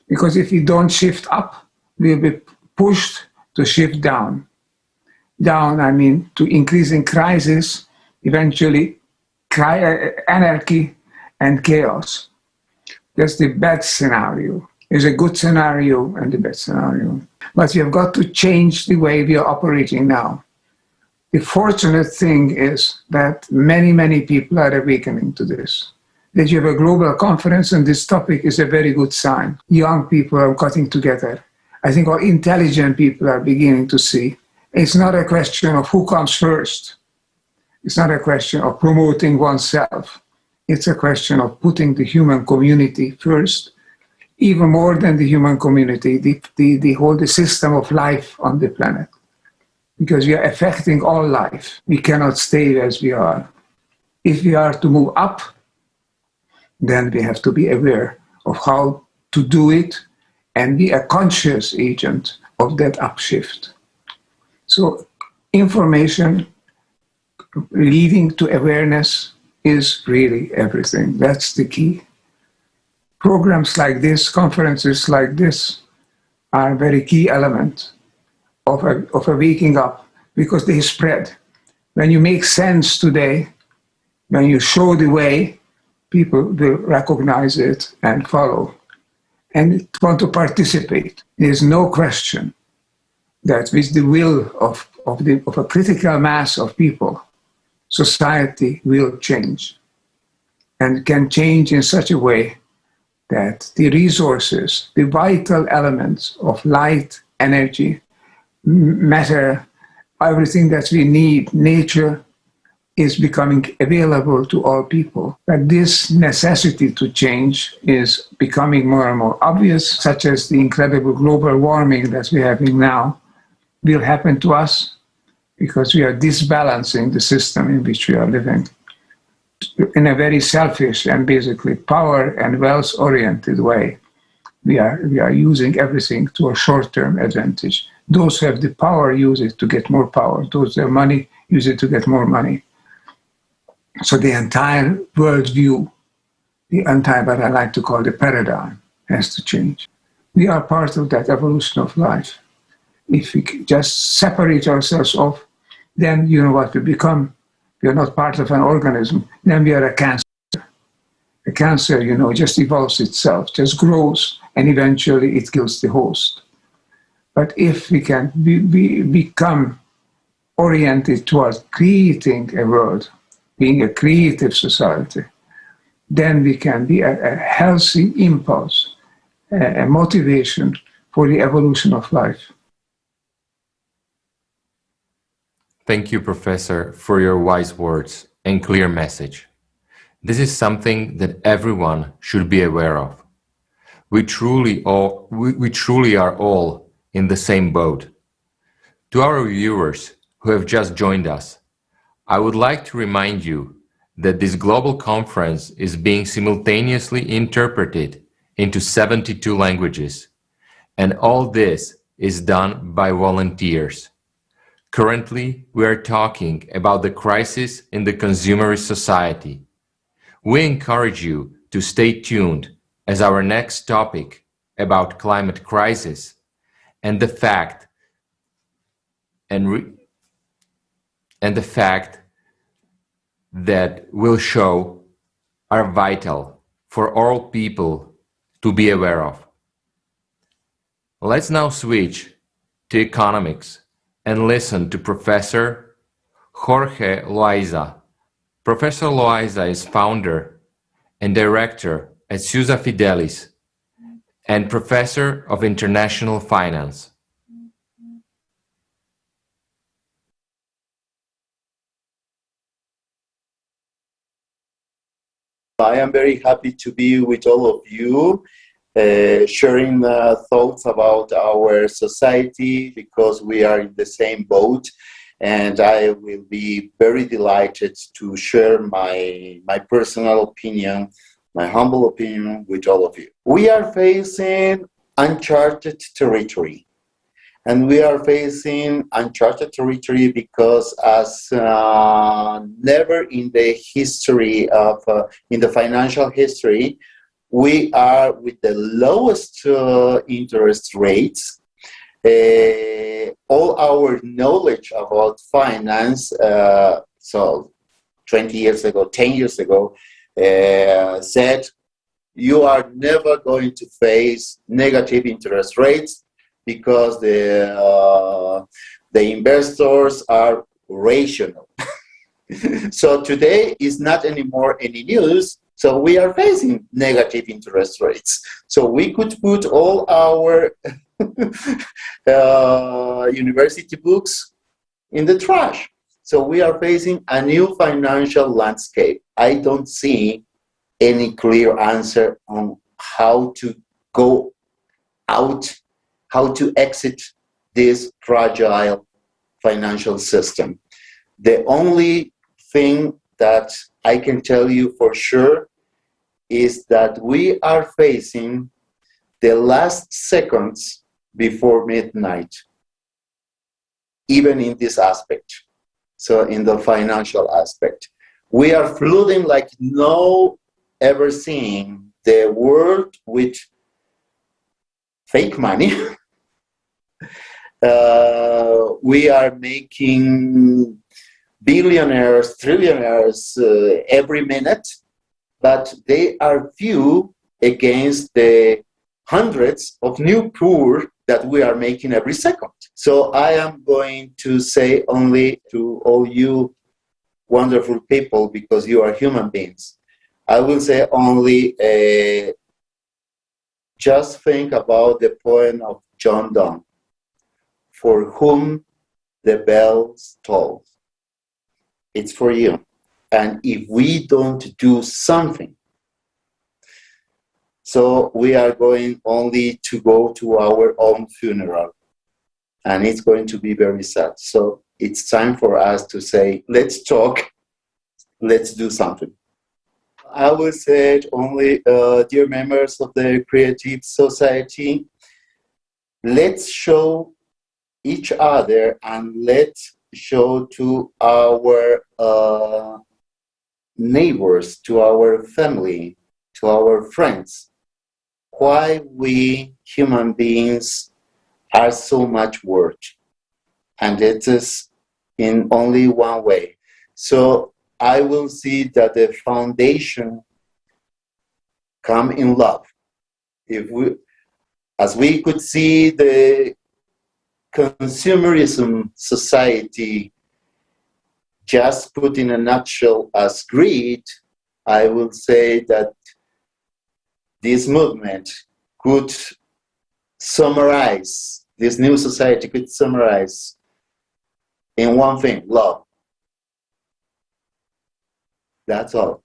Because if we don't shift up, we'll be pushed to shift down. Down, I mean, to increasing crisis, eventually anarchy and chaos. That's the bad scenario. There's a good scenario and the bad scenario. But we have got to change the way we are operating now. The fortunate thing is that many, many people are awakening to this. That you have a global conference and this topic is a very good sign. Young people are getting together. I think all intelligent people are beginning to see. It's not a question of who comes first. It's not a question of promoting oneself. It's a question of putting the human community first, even more than the human community, the whole system of life on the planet. Because we are affecting all life. We cannot stay as we are. If we are to move up, then we have to be aware of how to do it and be a conscious agent of that upshift. So information leading to awareness is really everything. That's the key. Programs like this, conferences like this, are a very key element of a waking up, because they spread. When you make sense today, when you show the way, people will recognize it and follow and want to participate. There's no question that with the will of a critical mass of people, society will change, and can change in such a way that the resources, the vital elements of light, energy, matter, everything that we need, nature, is becoming available to all people. But this necessity to change is becoming more and more obvious, such as the incredible global warming that we're having now will happen to us because we are disbalancing the system in which we are living in a very selfish and basically power and wealth-oriented way. We are using everything to a short-term advantage. Those who have the power use it to get more power. Those who have money use it to get more money. So the entire worldview, the entire, what I like to call the paradigm, has to change. We are part of that evolution of life. If we just separate ourselves off, then you know what we become. We are not part of an organism. Then we are a cancer. A cancer, you know, just evolves itself, just grows, and eventually it kills the host. But if we can become oriented towards creating a world, being a creative society, then we can be a healthy impulse, a motivation for the evolution of life. Thank you, Professor, for your wise words and clear message. This is something that everyone should be aware of. We truly are all in the same boat. To our viewers who have just joined us, I would like to remind you that this global conference is being simultaneously interpreted into 72 languages, and all this is done by volunteers. Currently, we are talking about the crisis in the consumerist society. We encourage you to stay tuned as our next topic about climate crisis and the fact that will show are vital for all people to be aware of. Let's now switch to economics and listen to Professor Jorge Loaiza. Professor Loaiza is founder and director at Sousa Fidelis and Professor of International Finance. I am very happy to be with all of you, sharing thoughts about our society, because we are in the same boat, and I will be very delighted to share my personal opinion, my humble opinion with all of you. We are facing uncharted territory. And we are facing uncharted territory because, as never in the history of, in the financial history, we are with the lowest interest rates. All our knowledge about finance, so 20 years ago, 10 years ago, said you are never going to face negative interest rates, because the investors are rational. So today is not anymore any news. So we are facing negative interest rates. So we could put all our university books in the trash. So we are facing a new financial landscape. I don't see any clear answer on how to go out, how to exit this fragile financial system. The only thing that I can tell you for sure is that we are facing the last seconds before midnight, even in this aspect. So in the financial aspect, we are flooding like no ever seen the world with fake money. We are making billionaires, trillionaires every minute, but they are few against the hundreds of new poor that we are making every second. So I am going to say only to all you wonderful people, because you are human beings, I will say only just think about the poem of John Donne, for whom the bells toll. It's for you. And if we don't do something, so we are going only to go to our own funeral. And it's going to be very sad. So it's time for us to say, let's talk, let's do something. I will say it only, dear members of the Creative Society, let's show each other and let's show to our neighbors, to our family, to our friends, why we human beings are so much worth. And it is in only one way. So I will see that the foundation come in love. If we, as we could see the consumerism society just put in a nutshell as greed, I will say that this movement could summarize, this new society could summarize in one thing, love. That's all.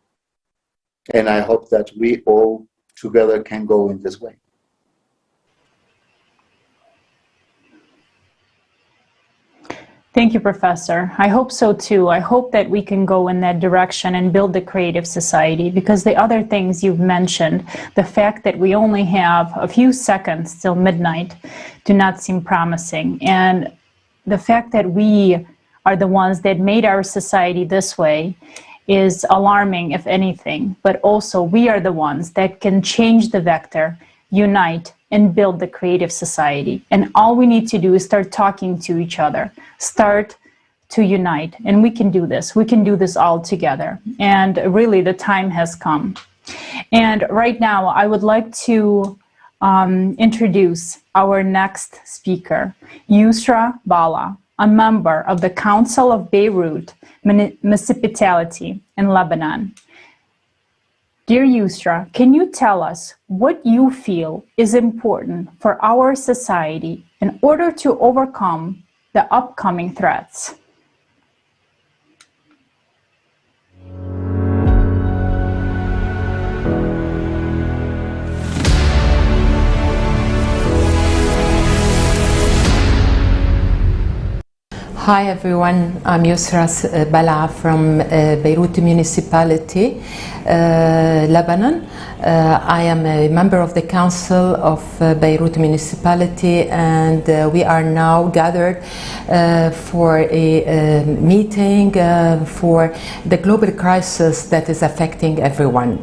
And I hope that we all together can go in this way. Thank you, Professor. I hope so too. I hope that we can go in that direction and build the creative society, because the other things you've mentioned, the fact that we only have a few seconds till midnight, do not seem promising. And the fact that we are the ones that made our society this way is alarming, if anything. But also we are the ones that can change the vector, unite, and build the creative society. And all we need to do is start talking to each other, start to unite, and we can do this. We can do this all together. And really, the time has come. And right now, I would like to introduce our next speaker, Yusra Bala, a member of the Council of Beirut Municipality in Lebanon. Dear Yusra, can you tell us what you feel is important for our society in order to overcome the upcoming threats? Hi everyone, I'm Yusra Bala from Beirut Municipality, Lebanon. I am a member of the Council of Beirut Municipality, and we are now gathered for a meeting for the global crisis that is affecting everyone.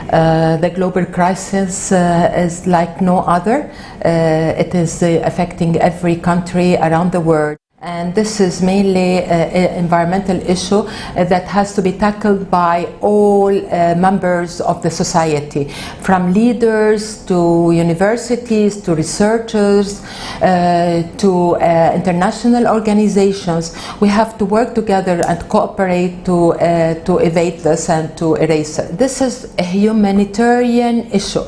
The global crisis is like no other. It is affecting every country around the world. And this is mainly an environmental issue that has to be tackled by all members of the society, from leaders to universities to researchers to international organizations. We have to work together and cooperate to evade this and to erase it. This is a humanitarian issue.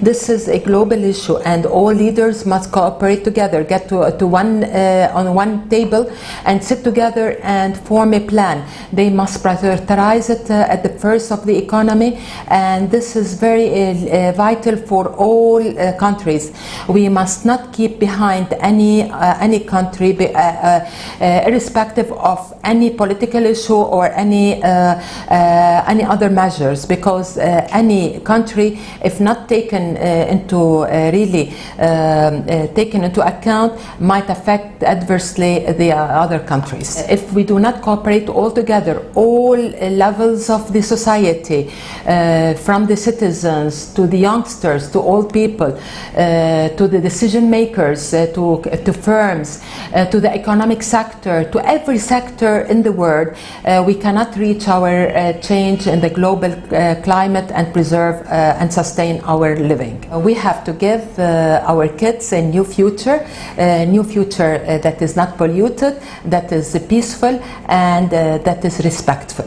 This is a global issue, and all leaders must cooperate together, get to on one table and sit together and form a plan. They must prioritize it at the first of the economy, and this is very vital for all countries. We must not keep behind any country, irrespective of any political issue or any other measures, because any country, if not taken into account, might affect adversely the other countries. If we do not cooperate all together, all levels of the society, from the citizens to the youngsters to old people, to the decision makers, to firms, to the economic sector, to every sector in the world, we cannot reach our change in the global climate and preserve and sustain our living. We have to give our kids a new future that is not polluted, that is peaceful, and that is respectful.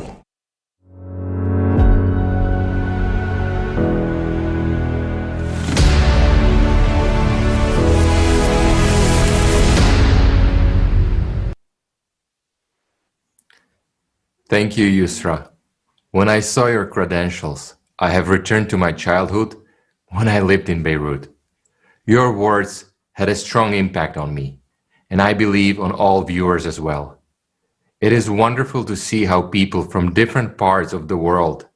Thank you, Yusra. When I saw your credentials, I have returned to my childhood when I lived in Beirut. Your words had a strong impact on me, and I believe on all viewers as well. It is wonderful to see how people from different parts of the world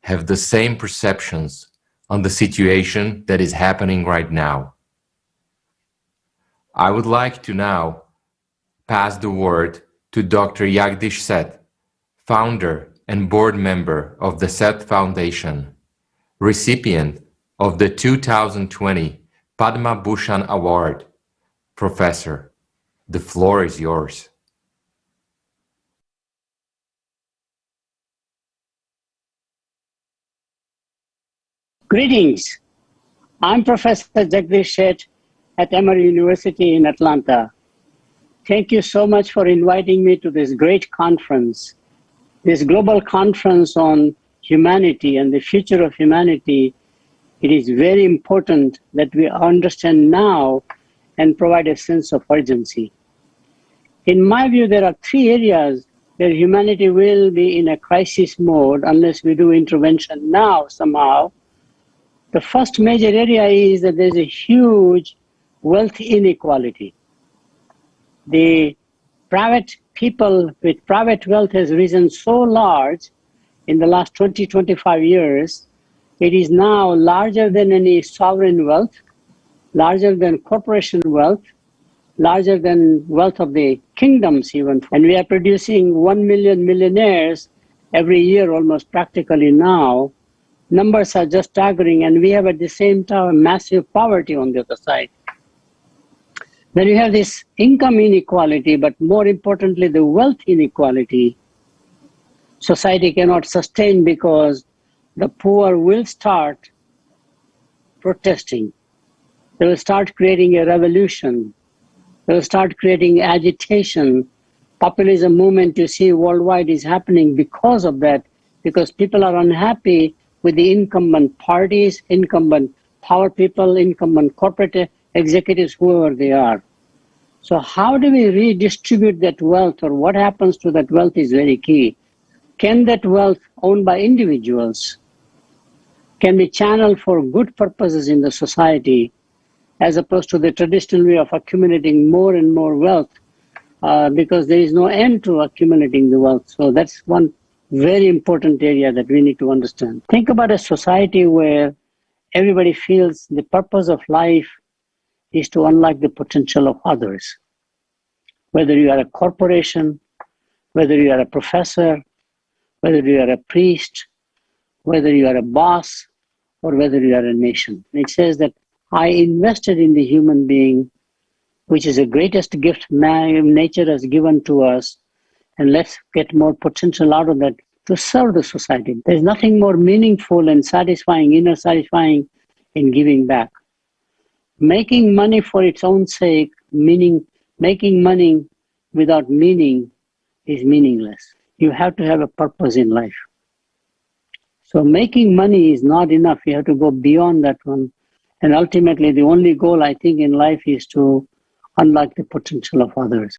have the same perceptions on the situation that is happening right now. I would like to now pass the word to Dr. Jagdish Seth, founder and board member of the Seth Foundation, recipient of the 2020 Padma Bhushan Award. Professor, the floor is yours. Greetings. I'm Professor Jagdish Seth at Emory University in Atlanta. Thank you so much for inviting me to this great conference, this global conference on humanity and the future of humanity. It is very important that we understand now and provide a sense of urgency. In my view, there are three areas where humanity will be in a crisis mode unless we do intervention now somehow. The first major area is that there's a huge wealth inequality. The private people with private wealth has risen so large in the last 20, 25 years. It is now larger than any sovereign wealth, larger than corporation wealth, larger than wealth of the kingdoms even. And we are producing 1 million millionaires every year almost practically now. Numbers are just staggering, and we have at the same time massive poverty on the other side. Then you have this income inequality, but more importantly, the wealth inequality. Society cannot sustain because the poor will start protesting. They will start creating a revolution. They will start creating agitation. Populism movement you see worldwide is happening because of that, because people are unhappy with the incumbent parties, incumbent power people, incumbent corporate executives, whoever they are. So how do we redistribute that wealth, or what happens to that wealth is very key. Can that wealth owned by individuals can be channeled for good purposes in the society, as opposed to the traditional way of accumulating more and more wealth, because there is no end to accumulating the wealth. So that's one very important area that we need to understand. Think about a society where everybody feels the purpose of life is to unlock the potential of others. Whether you are a corporation, whether you are a professor, whether you are a priest, whether you are a boss, or whether you are a nation. And it says that I invested in the human being which is the greatest gift nature has given to us, and let's get more potential out of that to serve the society. There's nothing more meaningful and satisfying, inner satisfying in giving back. Making money for its own sake, meaning making money without meaning is meaningless. You have to have a purpose in life. So making money is not enough. You have to go beyond that one. And ultimately, the only goal, I think, in life is to unlock the potential of others.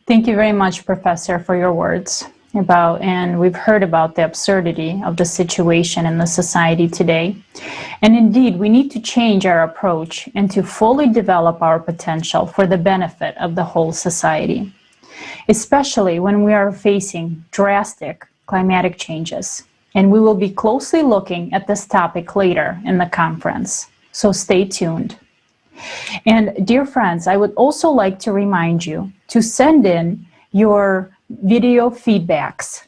Thank you very much, Professor, for your words and we've heard about the absurdity of the situation in the society today. And indeed, we need to change our approach and to fully develop our potential for the benefit of the whole society, especially when we are facing drastic climatic changes. And we will be closely looking at this topic later in the conference, so stay tuned. And dear friends, I would also like to remind you to send in your video feedbacks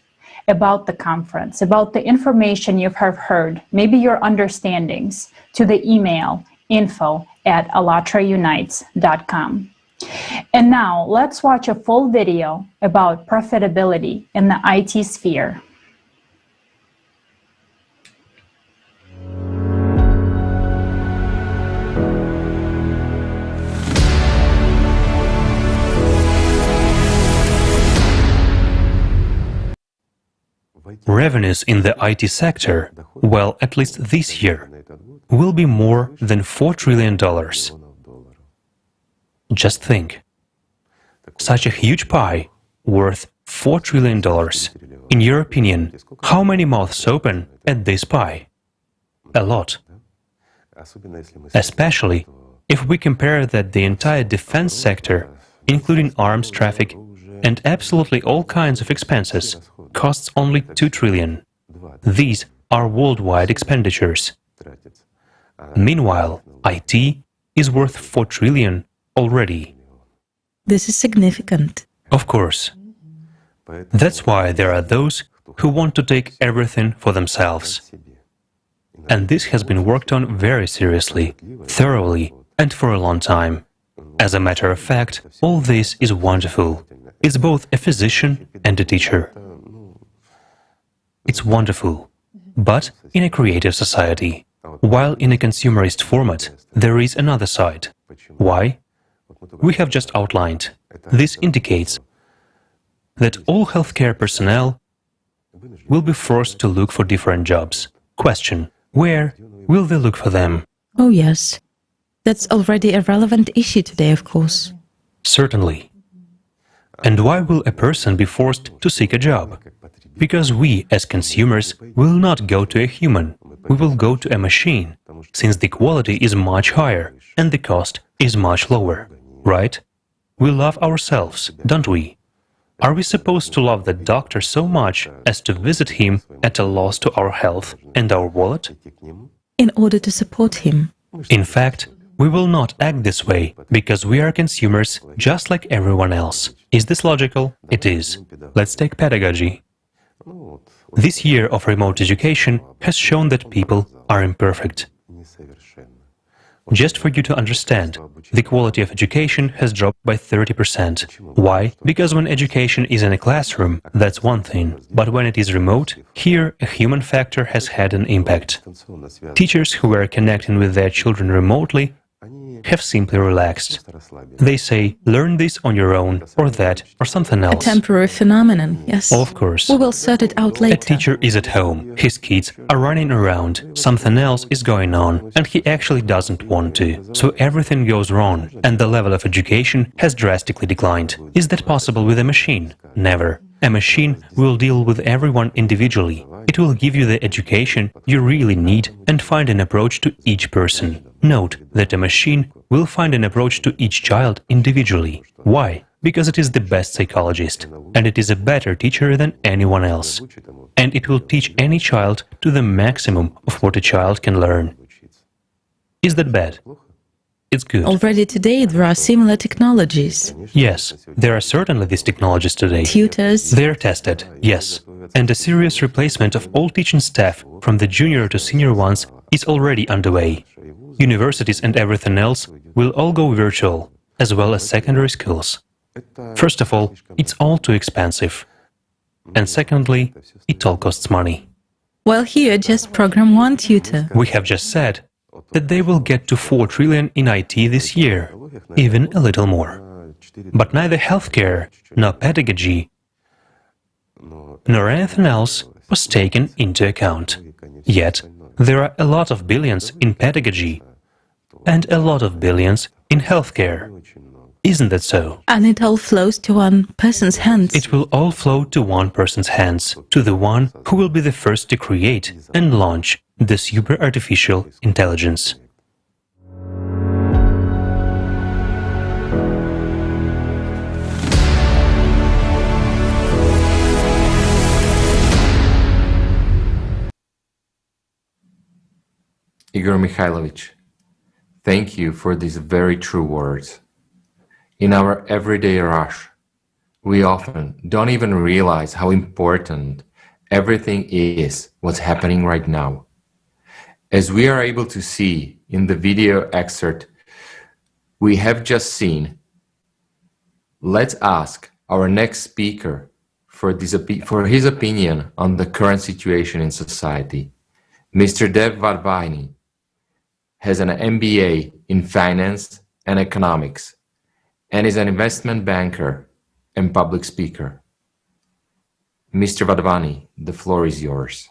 about the conference, about the information you have heard, maybe your understandings, to the email info@allatraunites.com. And now let's watch a full video about profitability in the IT sphere. Revenues in the IT sector, well, at least this year, will be more than $4 trillion. Just think. Such a huge pie, worth $4 trillion. In your opinion, how many mouths open at this pie? A lot. Especially if we compare that the entire defense sector, including arms traffic and absolutely all kinds of expenses, costs only $2 trillion. These are worldwide expenditures. Meanwhile, IT is worth $4 trillion already. This is significant. Of course. That's why there are those who want to take everything for themselves. And this has been worked on very seriously, thoroughly, and for a long time. As a matter of fact, all this is wonderful. It's both a physician and a teacher. It's wonderful, but in a creative society. While in a consumerist format, there is another side. Why? We have just outlined. This indicates that all healthcare personnel will be forced to look for different jobs. Question: where will they look for them? Oh yes, that's already a relevant issue today, of course. Certainly. And why will a person be forced to seek a job? Because we, as consumers, will not go to a human, we will go to a machine, since the quality is much higher and the cost is much lower, right? We love ourselves, don't we? Are we supposed to love the doctor so much as to visit him at a loss to our health and our wallet? In order to support him. In fact, we will not act this way, because we are consumers just like everyone else. Is this logical? It is. Let's take pedagogy. This year of remote education has shown that people are imperfect. Just for you to understand, the quality of education has dropped by 30%. Why? Because when education is in a classroom, that's one thing. But when it is remote, here a human factor has had an impact. Teachers who were connecting with their children remotely have simply relaxed. They say, learn this on your own, or that, or something else. A temporary phenomenon, yes. Of course. We will sort it out later. A teacher is at home, his kids are running around, something else is going on, and he actually doesn't want to. So everything goes wrong, and the level of education has drastically declined. Is that possible with a machine? Never. A machine will deal with everyone individually. It will give you the education you really need and find an approach to each person. Note that a machine will find an approach to each child individually. Why? Because it is the best psychologist, and it is a better teacher than anyone else. And it will teach any child to the maximum of what a child can learn. Is that bad? It's good. Already today there are similar technologies. Yes, there are certainly these technologies today. Tutors. They're tested, yes. And a serious replacement of all teaching staff, from the junior to senior ones, is already underway. Universities and everything else will all go virtual, as well as secondary schools. First of all, it's all too expensive. And secondly, it all costs money. Well, here, just program one tutor. We have just said that they will get to 4 trillion in IT this year, even a little more. But neither healthcare, nor pedagogy, nor anything else was taken into account. Yet, there are a lot of billions in pedagogy and a lot of billions in healthcare. Isn't that so? And it all flows to one person's hands. It will all flow to one person's hands, to the one who will be the first to create and launch the super artificial intelligence. Igor Mikhailovich, thank you for these very true words. In our everyday rush, we often don't even realize how important everything is what's happening right now. As we are able to see in the video excerpt we have just seen, let's ask our next speaker for his opinion on the current situation in society. Mr. Dev Vadvani has an MBA in finance and economics and is an investment banker and public speaker. Mr. Vadvani, the floor is yours.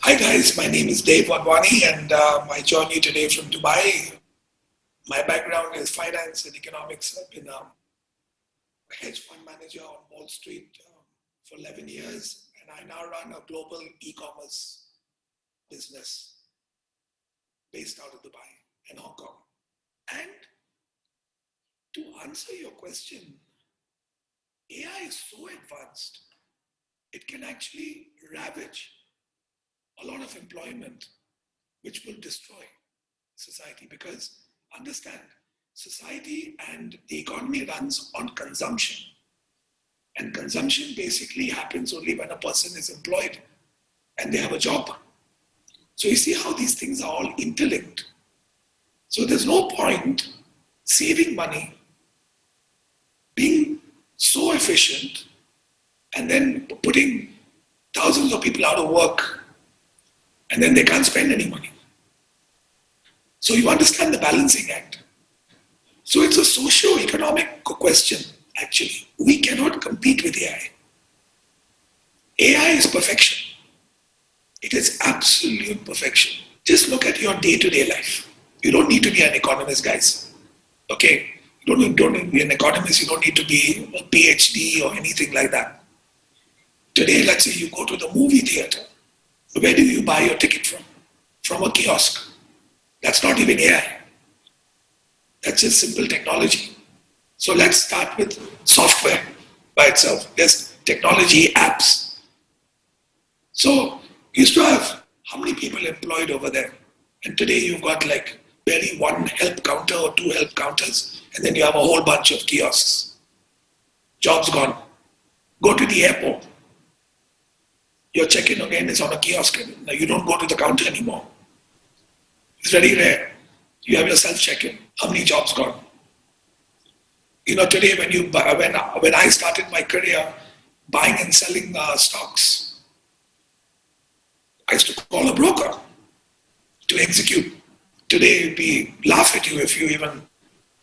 Hi guys, my name is Dev Vadvani and my journey today from Dubai. My background is finance and economics. I've been a hedge fund manager on Wall Street for 11 years, and I now run a global e-commerce business based out of Dubai and Hong Kong. And to answer your question, AI is so advanced, it can actually ravage a lot of employment, which will destroy society. Because understand, society and the economy runs on consumption. And consumption basically happens only when a person is employed and they have a job. So you see how these things are all interlinked. So there's no point saving money, being so efficient, and then putting thousands of people out of work, and then they can't spend any money. So you understand the balancing act. So it's a socio-economic question, actually. We cannot compete with AI. AI is perfection. It is absolute perfection. Just look at your day-to-day life. You don't need to be an economist, guys. Okay? You don't need to be an economist. You don't need to be a PhD or anything like that. Today, let's say you go to the movie theater. Where do you buy your ticket from? From a kiosk. That's not even AI. That's just simple technology. So let's start with software by itself. There's technology apps. So you used to have how many people employed over there? And today you've got like barely one help counter or two help counters, and then you have a whole bunch of kiosks. Jobs gone. Go to the airport. Your check-in again is on a kiosk. Now you don't go to the counter anymore. It's very rare. You have your self-check-in. How many jobs gone? You know, today when I started my career buying and selling stocks, I used to call a broker to execute. Today we laugh at you if you even,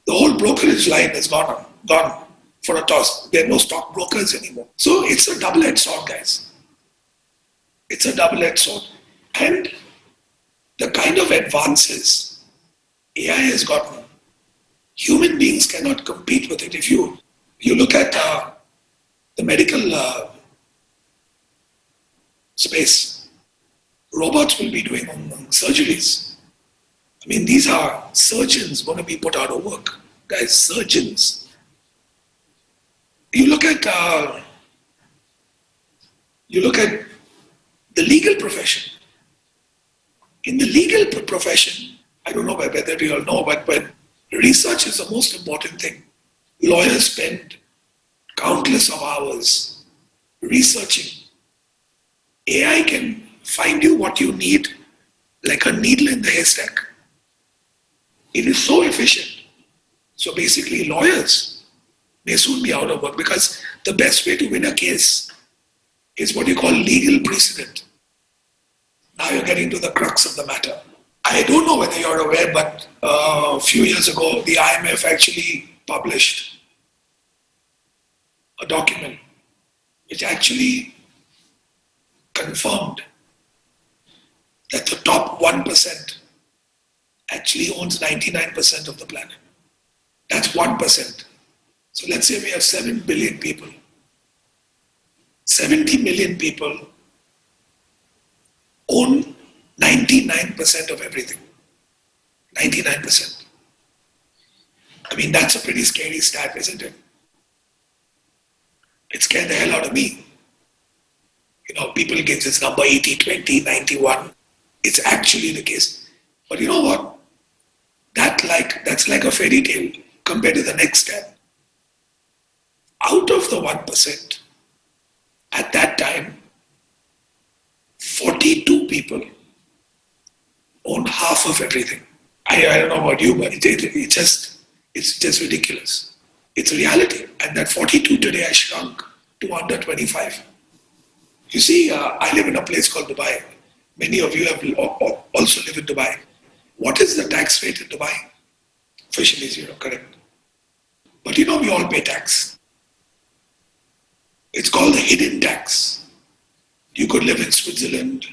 the whole brokerage line is gone for a toss. There are no stock brokers anymore. So it's a double-edged sword, guys. It's a double-edged sword. And the kind of advances AI has gotten, human beings cannot compete with it. If you look at the medical space, robots will be doing surgeries. I mean, these are surgeons going to be put out of work. Guys, surgeons. You look at the legal profession. In the legal profession, I don't know whether you all know, but when research is the most important thing. Lawyers spend countless of hours researching. AI can find you what you need like a needle in the haystack. It is so efficient. So basically, lawyers may soon be out of work because the best way to win a case is what you call legal precedent. Now you're getting to the crux of the matter. I don't know whether you're aware, but a few years ago, the IMF actually published a document which actually confirmed that the top 1% actually owns 99% of the planet. That's 1%. So let's say we have 7 billion people. 70 million people own 99% of everything. 99%. I mean, that's a pretty scary stat, isn't it? It scared the hell out of me. You know, people give this number 80, 20, 91. It's actually the case. But you know what? That's like a fairy tale compared to the next step. Out of the 1%, at that time, 42 people own half of everything. I don't know about you, but it's just ridiculous. It's a reality. And that 42 today has shrunk to under 25. You see, I live in a place called Dubai. Many of you have also live in Dubai. What is the tax rate in Dubai? Officially 0, correct. But you know, we all pay tax. It's called the hidden tax. You could live in Switzerland,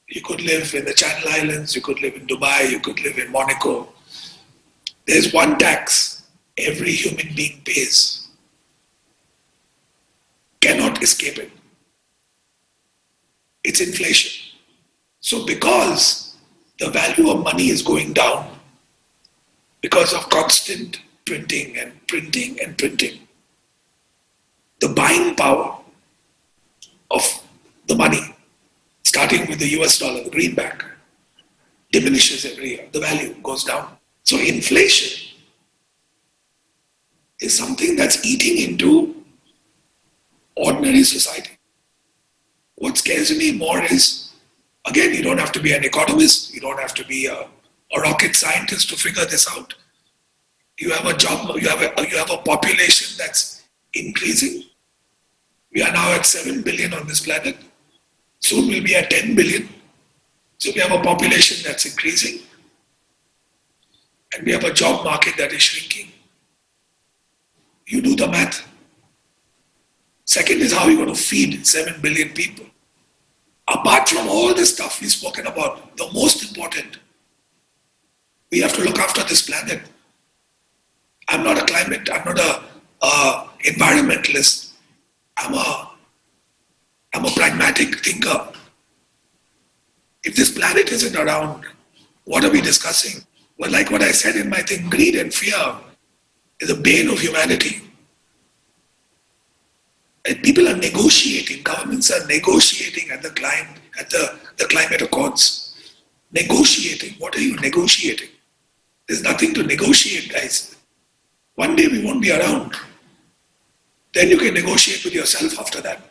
you could live in the Channel Islands, you could live in Dubai, you could live in Monaco. There's one tax every human being pays. Cannot escape it. It's inflation. So because the value of money is going down, because of constant printing and printing and printing, the buying power of the money, starting with the US dollar, the greenback, diminishes every year. The value goes down. So inflation is something that's eating into ordinary society. What scares me more is, again, you don't have to be an economist, you don't have to be a rocket scientist to figure this out. You have a job, you have a population that's increasing. We are now at 7 billion on this planet. Soon we'll be at 10 billion. So we have a population that's increasing. And we have a job market that is shrinking. You do the math. Second is how you're going to feed 7 billion people. Apart from all this stuff we've spoken about, the most important, we have to look after this planet. I'm not a environmentalist. I'm a pragmatic thinker. If this planet isn't around, what are we discussing? Well, like what I said in my thing, greed and fear is a bane of humanity. And people are negotiating, governments are negotiating at the climate accords. Negotiating. What are you negotiating? There's nothing to negotiate, guys. One day we won't be around. Then you can negotiate with yourself after that.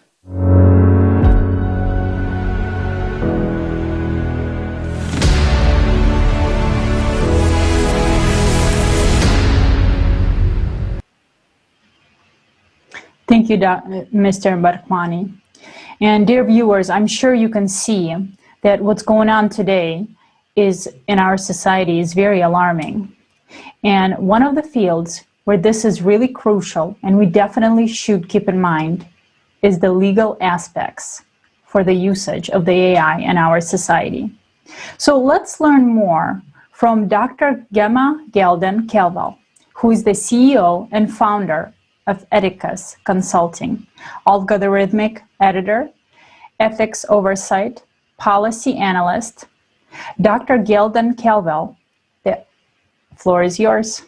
Thank you, Mr. Barkwani. And dear viewers, I'm sure you can see that what's going on today is in our society is very alarming. And one of the fields where this is really crucial, and we definitely should keep in mind, is the legal aspects for the usage of the AI in our society. So let's learn more from Dr. Gemma Gelden-Kelvel, who is the CEO and founder of Ethicus Consulting, algorithmic editor, ethics oversight, policy analyst. Dr. Gelden-Kelvel, the floor is yours.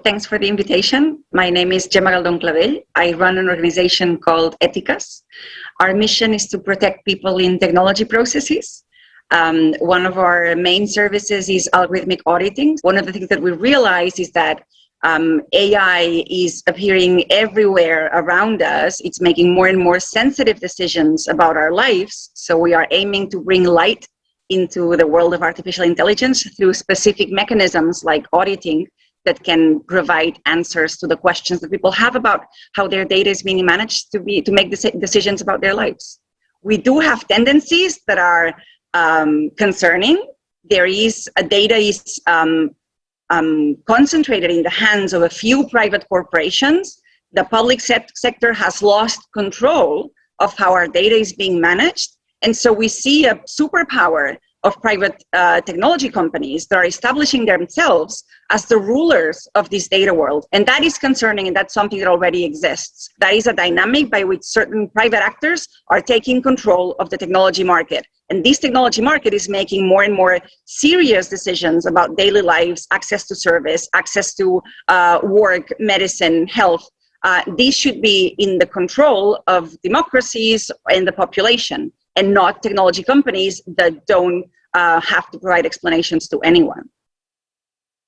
Thanks for the invitation. My name is Gemma Galdon-Clavel. I run an organization called Éticas. Our mission is to protect people in technology processes. One of our main services is algorithmic auditing. One of the things that we realize is that AI is appearing everywhere around us. It's making more and more sensitive decisions about our lives. So we are aiming to bring light into the world of artificial intelligence through specific mechanisms like auditing that can provide answers to the questions that people have about how their data is being managed to make decisions about their lives. We do have tendencies that are concerning. Data is concentrated in the hands of a few private corporations. The public sector has lost control of how our data is being managed. And so we see a superpower of private technology companies that are establishing themselves as the rulers of this data world. And that is concerning, and that's something that already exists. That is a dynamic by which certain private actors are taking control of the technology market. And this technology market is making more and more serious decisions about daily lives, access to service, access to work, medicine, health. These should be in the control of democracies and the population, and not technology companies that don't have to provide explanations to anyone.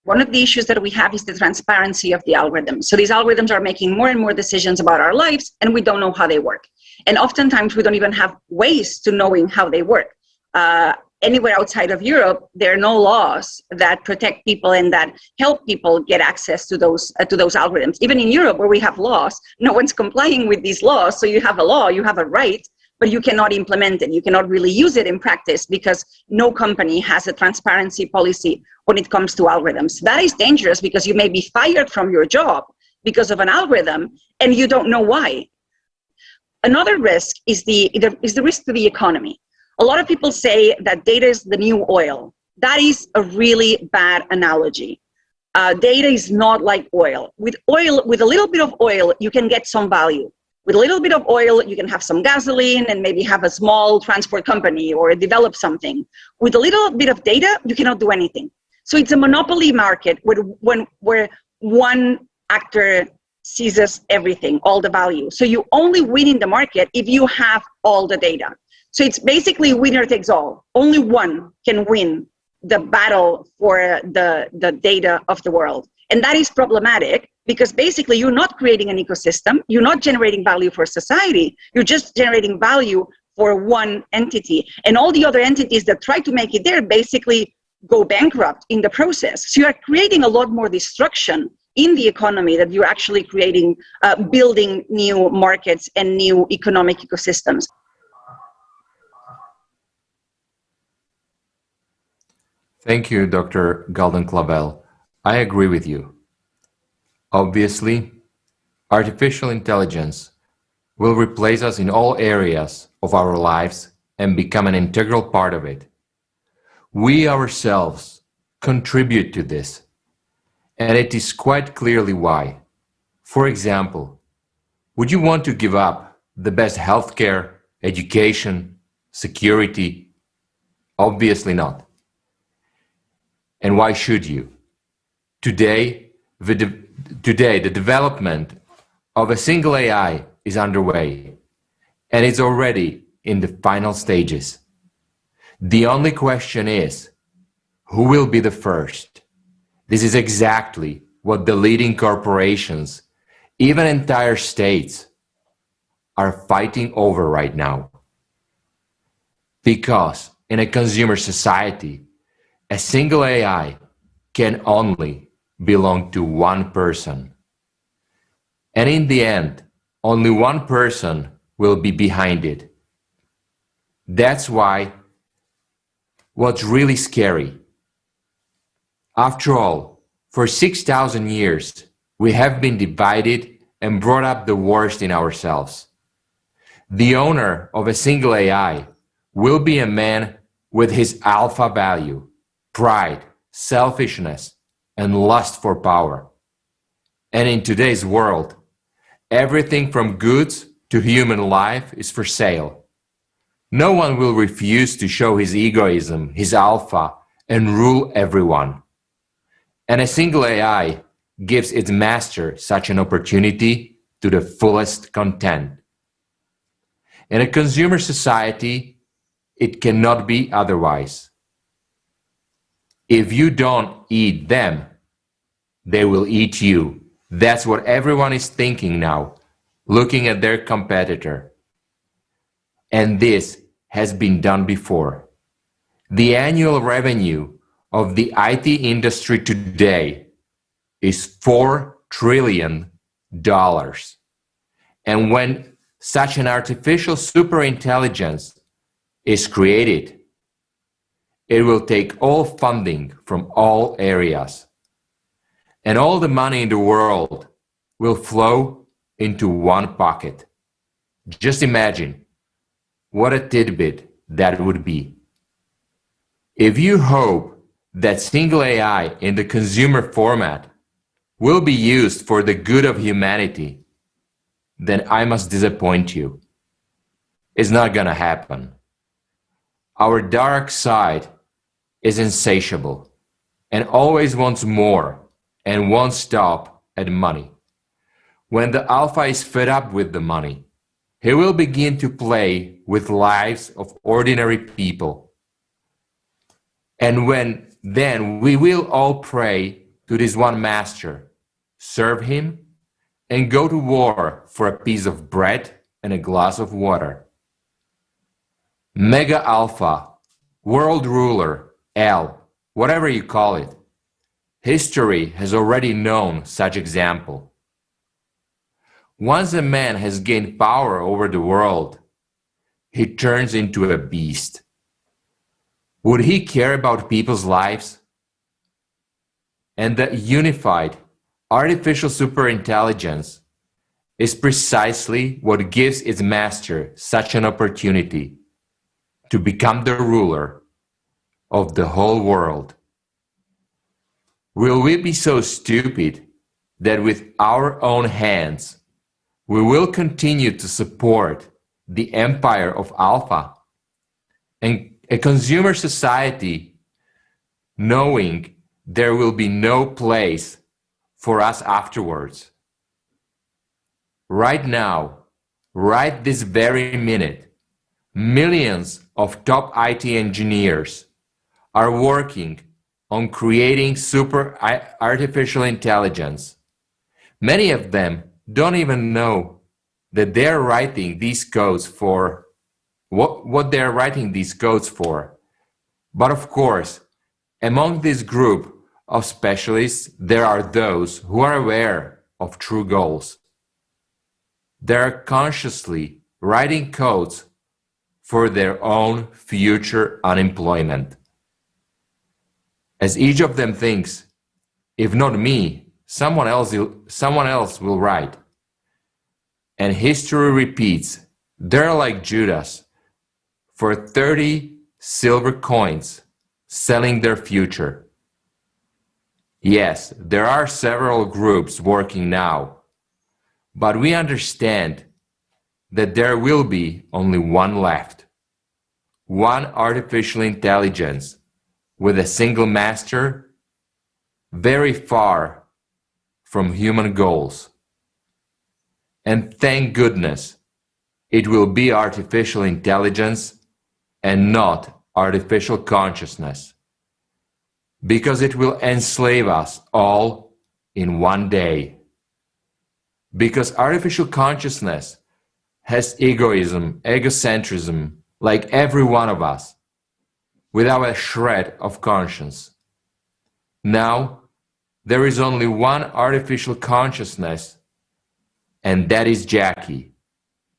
One of the issues that we have is the transparency of the algorithms. So these algorithms are making more and more decisions about our lives, and we don't know how they work. And oftentimes we don't even have ways to knowing how they work. Anywhere outside of Europe, there are no laws that protect people and that help people get access to those algorithms. Even in Europe, where we have laws, no one's complying with these laws. So you have a law, you have a right, but you cannot implement it. You cannot really use it in practice because no company has a transparency policy when it comes to algorithms. That is dangerous because you may be fired from your job because of an algorithm and you don't know why. Another risk is the risk to the economy. A lot of people say that data is the new oil. That is a really bad analogy. Data is not like oil. With a little bit of oil, you can get some value. With a little bit of oil, you can have some gasoline and maybe have a small transport company or develop something. With a little bit of data, you cannot do anything. So it's a monopoly market where one actor seizes everything, all the value. So you only win in the market if you have all the data. So it's basically winner takes all. Only one can win the battle for the data of the world. And that is problematic because basically you're not creating an ecosystem. You're not generating value for society. You're just generating value for one entity. And all the other entities that try to make it there basically go bankrupt in the process. So you are creating a lot more destruction in the economy that you're actually creating, building new markets and new economic ecosystems. Thank you, Dr. Galdon-Clavel. I agree with you. Obviously, artificial intelligence will replace us in all areas of our lives and become an integral part of it. We ourselves contribute to this, and it is quite clearly why. For example, would you want to give up the best healthcare, education, security? Obviously not. And why should you? Today, the development of a single AI is underway, and it's already in the final stages. The only question is, who will be the first? This is exactly what the leading corporations, even entire states, are fighting over right now. Because in a consumer society, a single AI can only belong to one person. And in the end, only one person will be behind it. That's why what's really scary. After all, for 6,000 years, we have been divided and brought up the worst in ourselves. The owner of a single AI will be a man with his alpha value, pride, selfishness, and lust for power. And in today's world, everything from goods to human life is for sale. No one will refuse to show his egoism, his alpha, and rule everyone. And a single AI gives its master such an opportunity to the fullest content. In a consumer society, it cannot be otherwise. If you don't eat them, they will eat you. That's what everyone is thinking now, looking at their competitor. And this has been done before. The annual revenue of the IT industry today is $4 trillion. And when such an artificial superintelligence is created, it will take all funding from all areas. And all the money in the world will flow into one pocket. Just imagine what a tidbit that would be. If you hope that single AI in the consumer format will be used for the good of humanity, then I must disappoint you. It's not gonna happen. Our dark side is insatiable and always wants more and won't stop at money. When the alpha is fed up with the money, he will begin to play with lives of ordinary people. And then we will all pray to this one master, serve him, and go to war for a piece of bread and a glass of water. Mega Alpha, world ruler, L, whatever you call it, history has already known such example. Once a man has gained power over the world, he turns into a beast. Would he care about people's lives? And the unified artificial superintelligence is precisely what gives its master such an opportunity to become the ruler of the whole world. Will we be so stupid that with our own hands we will continue to support the empire of Alpha and a consumer society, knowing there will be no place for us afterwards? Right now, right this very minute, millions of top IT engineers are working on creating super artificial intelligence. Many of them don't even know that they're writing these codes for what they're writing these codes for. But of course, among this group of specialists, there are those who are aware of true goals. They're consciously writing codes for their own future unemployment. As each of them thinks, if not me, someone else will write. And history repeats, they're like Judas, for 30 silver coins, selling their future. Yes, there are several groups working now, but we understand that there will be only one left. One artificial intelligence with a single master, very far from human goals. And thank goodness, it will be artificial intelligence and not artificial consciousness, because it will enslave us all in one day. Because artificial consciousness has egoism, egocentrism, like every one of us, without a shred of conscience. Now, there is only one artificial consciousness, and that is Jackie.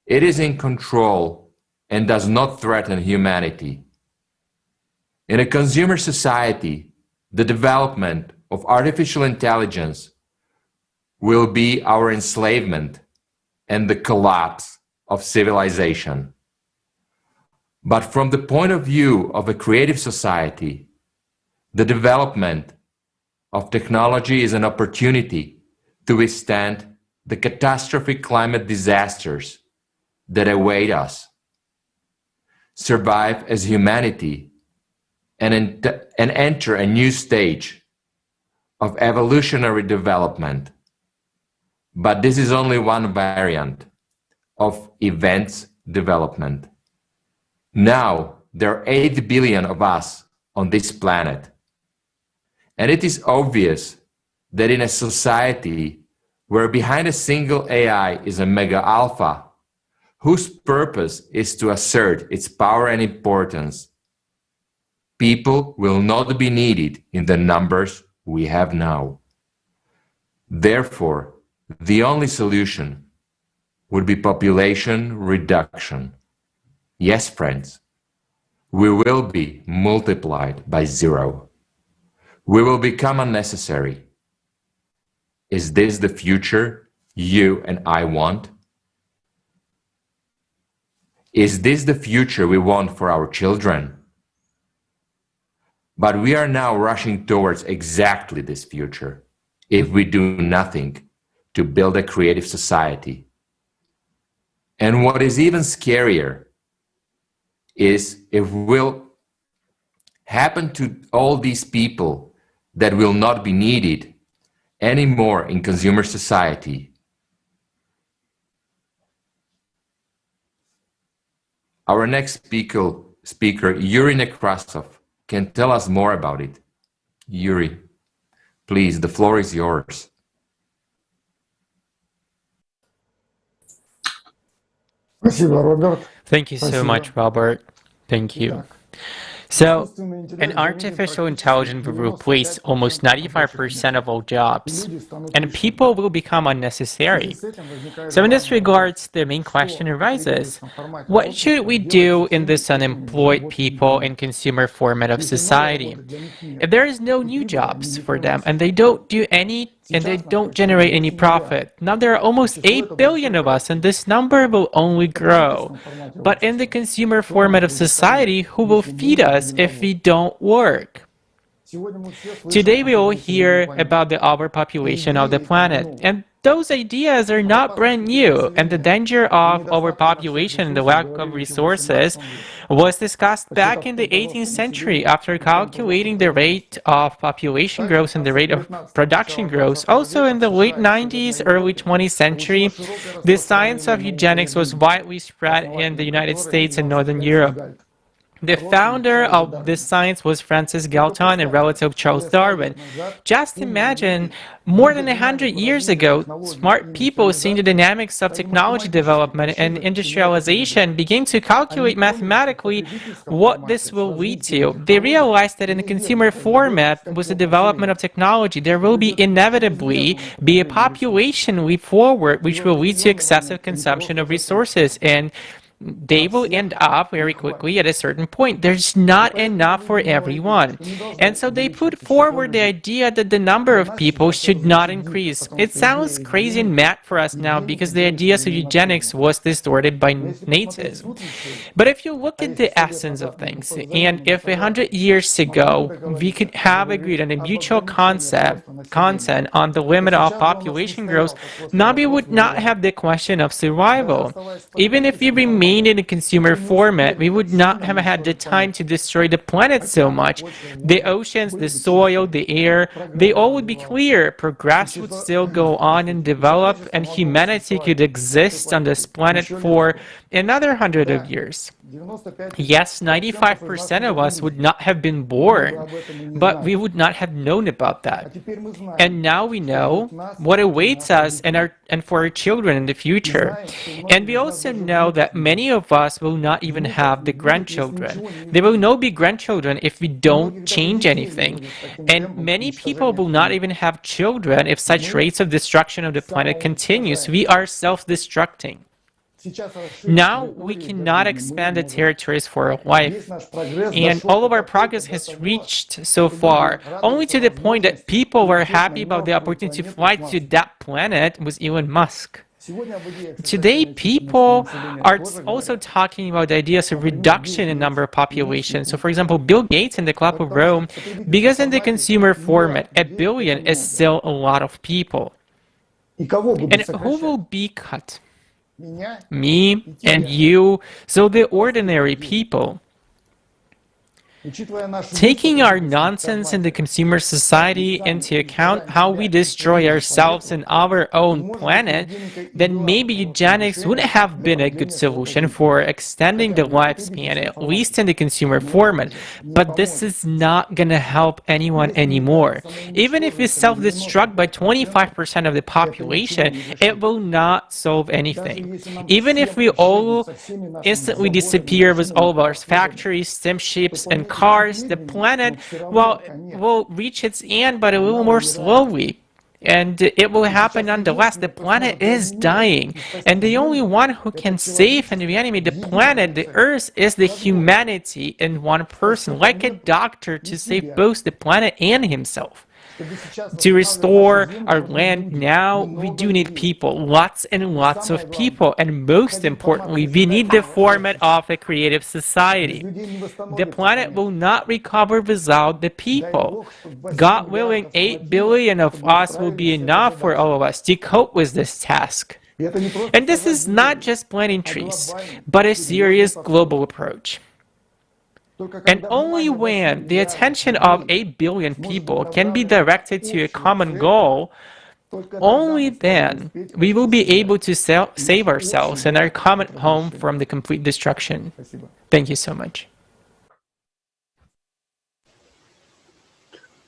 It is in control and does not threaten humanity. In a consumer society, the development of artificial intelligence will be our enslavement and the collapse of civilization. But from the point of view of a creative society, the development of technology is an opportunity to withstand the catastrophic climate disasters that await us, survive as humanity, and enter a new stage of evolutionary development. But this is only one variant of events development. Now, there are 8 billion of us on this planet. And it is obvious that in a society where behind a single AI is a mega alpha, whose purpose is to assert its power and importance, people will not be needed in the numbers we have now. Therefore, the only solution would be population reduction. Yes, friends, we will be multiplied by 0. We will become unnecessary. Is this the future you and I want? Is this the future we want for our children? But we are now rushing towards exactly this future if we do nothing to build a creative society. And what is even scarier is if we'll happen to all these people that will not be needed anymore in consumer society. Our next speaker, Yuri Nekrasov, can tell us more about it. Yuri, please, the floor is yours. Thank you so much, Robert. Thank you. So, an artificial intelligence will replace almost 95% of all jobs, and people will become unnecessary. So in this regards, the main question arises, what should we do in this unemployed people and consumer format of society? If there is no new jobs for them, and they don't do any and they don't generate any profit. Now there are almost 8 billion of us, and this number will only grow. But in the consumer format of society, who will feed us if we don't work? Today we will hear about the overpopulation of the planet, and those ideas are not brand new, and the danger of overpopulation and the lack of resources was discussed back in the 18th century after calculating the rate of population growth and the rate of production growth. Also in the late 90s, early 20th century, the science of eugenics was widely spread in the United States and Northern Europe. The founder of this science was Francis Galton and relative Charles Darwin. Just imagine, more than 100 years ago, smart people seeing the dynamics of technology development and industrialization begin to calculate mathematically what this will lead to. They realized that in the consumer format, with the development of technology, there will be inevitably be a population leap forward which will lead to excessive consumption of resources, and they will end up very quickly at a certain point. There's not enough for everyone. And so they put forward the idea that the number of people should not increase. It sounds crazy and mad for us now because the ideas of eugenics was distorted by nativism. But if you look at the essence of things, and if 100 years ago we could have agreed on a mutual consent on the limit of population growth, now we would not have the question of survival. Even if we remain in a consumer format, we would not have had the time to destroy the planet so much. The oceans, the soil, the air, they all would be clear. Progress would still go on and develop, and humanity could exist on this planet for another 100 of years. Yes, 95% of us would not have been born, but we would not have known about that. And now we know what awaits us and for our children in the future. And we also know that many of us will not even have the grandchildren. There will no be grandchildren if we don't change anything. And many people will not even have children if such rates of destruction of the planet continues. We are self-destructing. Now we cannot expand the territories for life, and all of our progress has reached so far only to the point that people were happy about the opportunity to fly to that planet with Elon Musk. Today, people are also talking about the ideas of reduction in number of population. So, for example, Bill Gates in the Club of Rome, because in the consumer format, 1 billion is still a lot of people. And who will be cut? Me and you, so the ordinary people. Taking our nonsense in the consumer society into account, how we destroy ourselves and our own planet, then maybe eugenics would have been a good solution for extending the lifespan, at least in the consumer format. But this is not gonna help anyone anymore. Even if we self-destruct by 25% of the population, it will not solve anything. Even if we all instantly disappear with all of our factories, steamships, and cars, the planet, well, will reach its end, but a little more slowly. And it will happen nonetheless. The planet is dying. And the only one who can save and reanimate the planet, the Earth, is the humanity in one person, like a doctor, to save both the planet and himself. To restore our land now, we do need people, lots and lots of people, and most importantly, we need the format of a creative society. The planet will not recover without the people. God willing, 8 billion of us will be enough for all of us to cope with this task. And this is not just planting trees, but a serious global approach. And only when the attention of 8 billion people can be directed to a common goal, only then we will be able to save ourselves and our common home from the complete destruction. Thank you so much.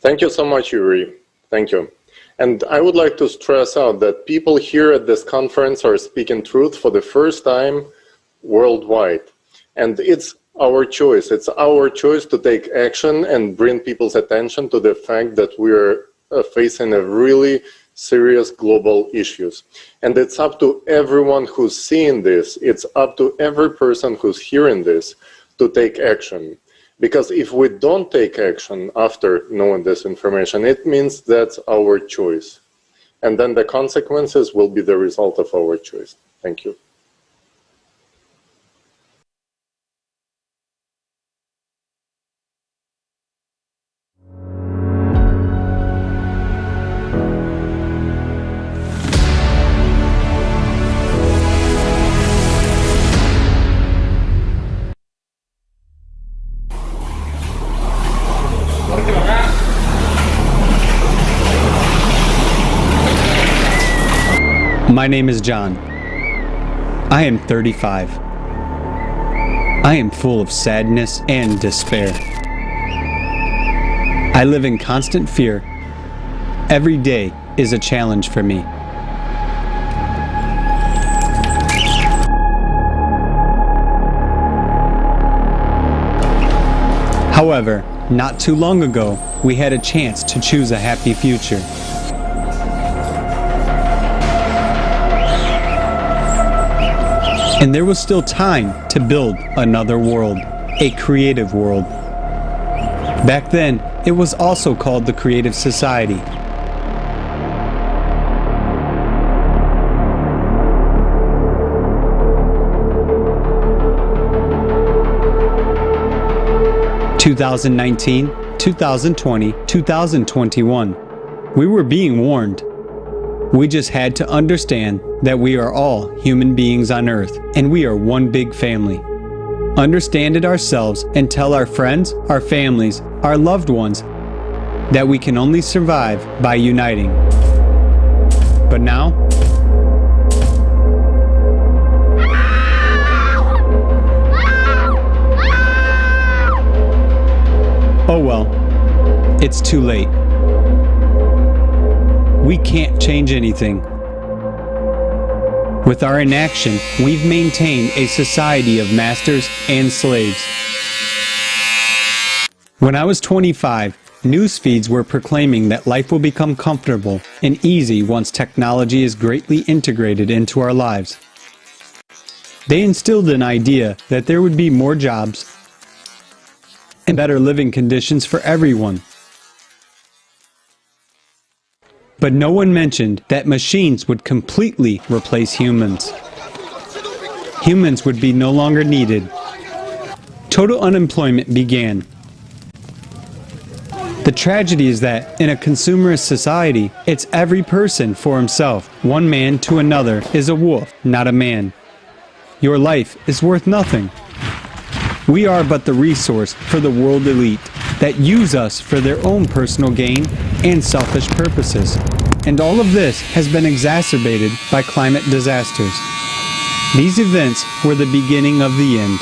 Thank you so much, Yuri. Thank you. And I would like to stress out that people here at this conference are speaking truth for the first time worldwide. And it's our choice. It's our choice to take action and bring people's attention to the fact that we're facing a really serious global issues. And it's up to everyone who's seeing this, it's up to every person who's hearing this to take action. Because if we don't take action after knowing this information, it means that's our choice. And then the consequences will be the result of our choice. Thank you. My name is John. I am 35. I am full of sadness and despair. I live in constant fear. Every day is a challenge for me. However, not too long ago, we had a chance to choose a happy future. And there was still time to build another world, a creative world. Back then, it was also called the Creative Society. (2019, 2020, 2021). We were being warned. We just had to understand that we are all human beings on Earth, and we are one big family. Understand it ourselves and tell our friends, our families, our loved ones that we can only survive by uniting. But now, oh well, it's too late. We can't change anything. With our inaction, we've maintained a society of masters and slaves. When I was 25, news feeds were proclaiming that life will become comfortable and easy once technology is greatly integrated into our lives. They instilled an idea that there would be more jobs and better living conditions for everyone. But no one mentioned that machines would completely replace humans. Humans would be no longer needed. Total unemployment began. The tragedy is that in a consumerist society, it's every person for himself. One man to another is a wolf, not a man. Your life is worth nothing. We are but the resource for the world elite that use us for their own personal gain and selfish purposes. And all of this has been exacerbated by climate disasters. These events were the beginning of the end.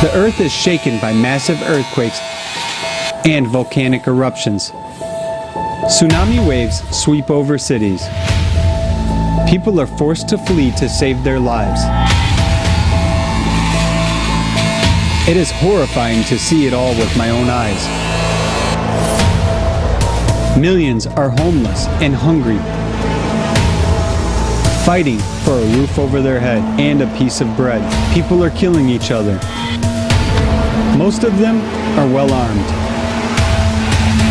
The earth is shaken by massive earthquakes and volcanic eruptions. Tsunami waves sweep over cities. People are forced to flee to save their lives. It is horrifying to see it all with my own eyes. Millions are homeless and hungry, fighting for a roof over their head and a piece of bread. People are killing each other. Most of them are well armed.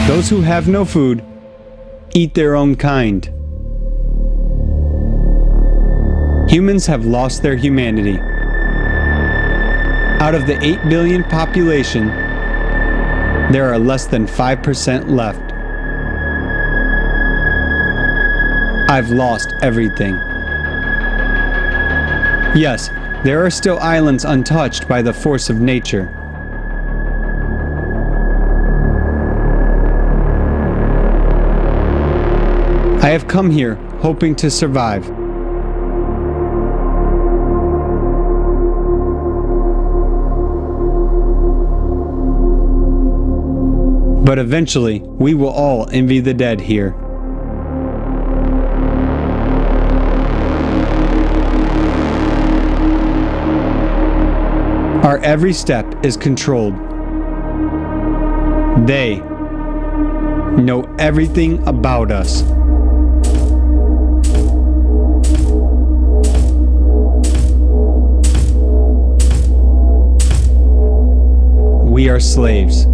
Those who have no food eat their own kind. Humans have lost their humanity. Out of the 8 billion population, there are less than 5% left. I've lost everything. Yes, there are still islands untouched by the force of nature. I have come here hoping to survive. But eventually, we will all envy the dead here. Our every step is controlled. They know everything about us. We are slaves.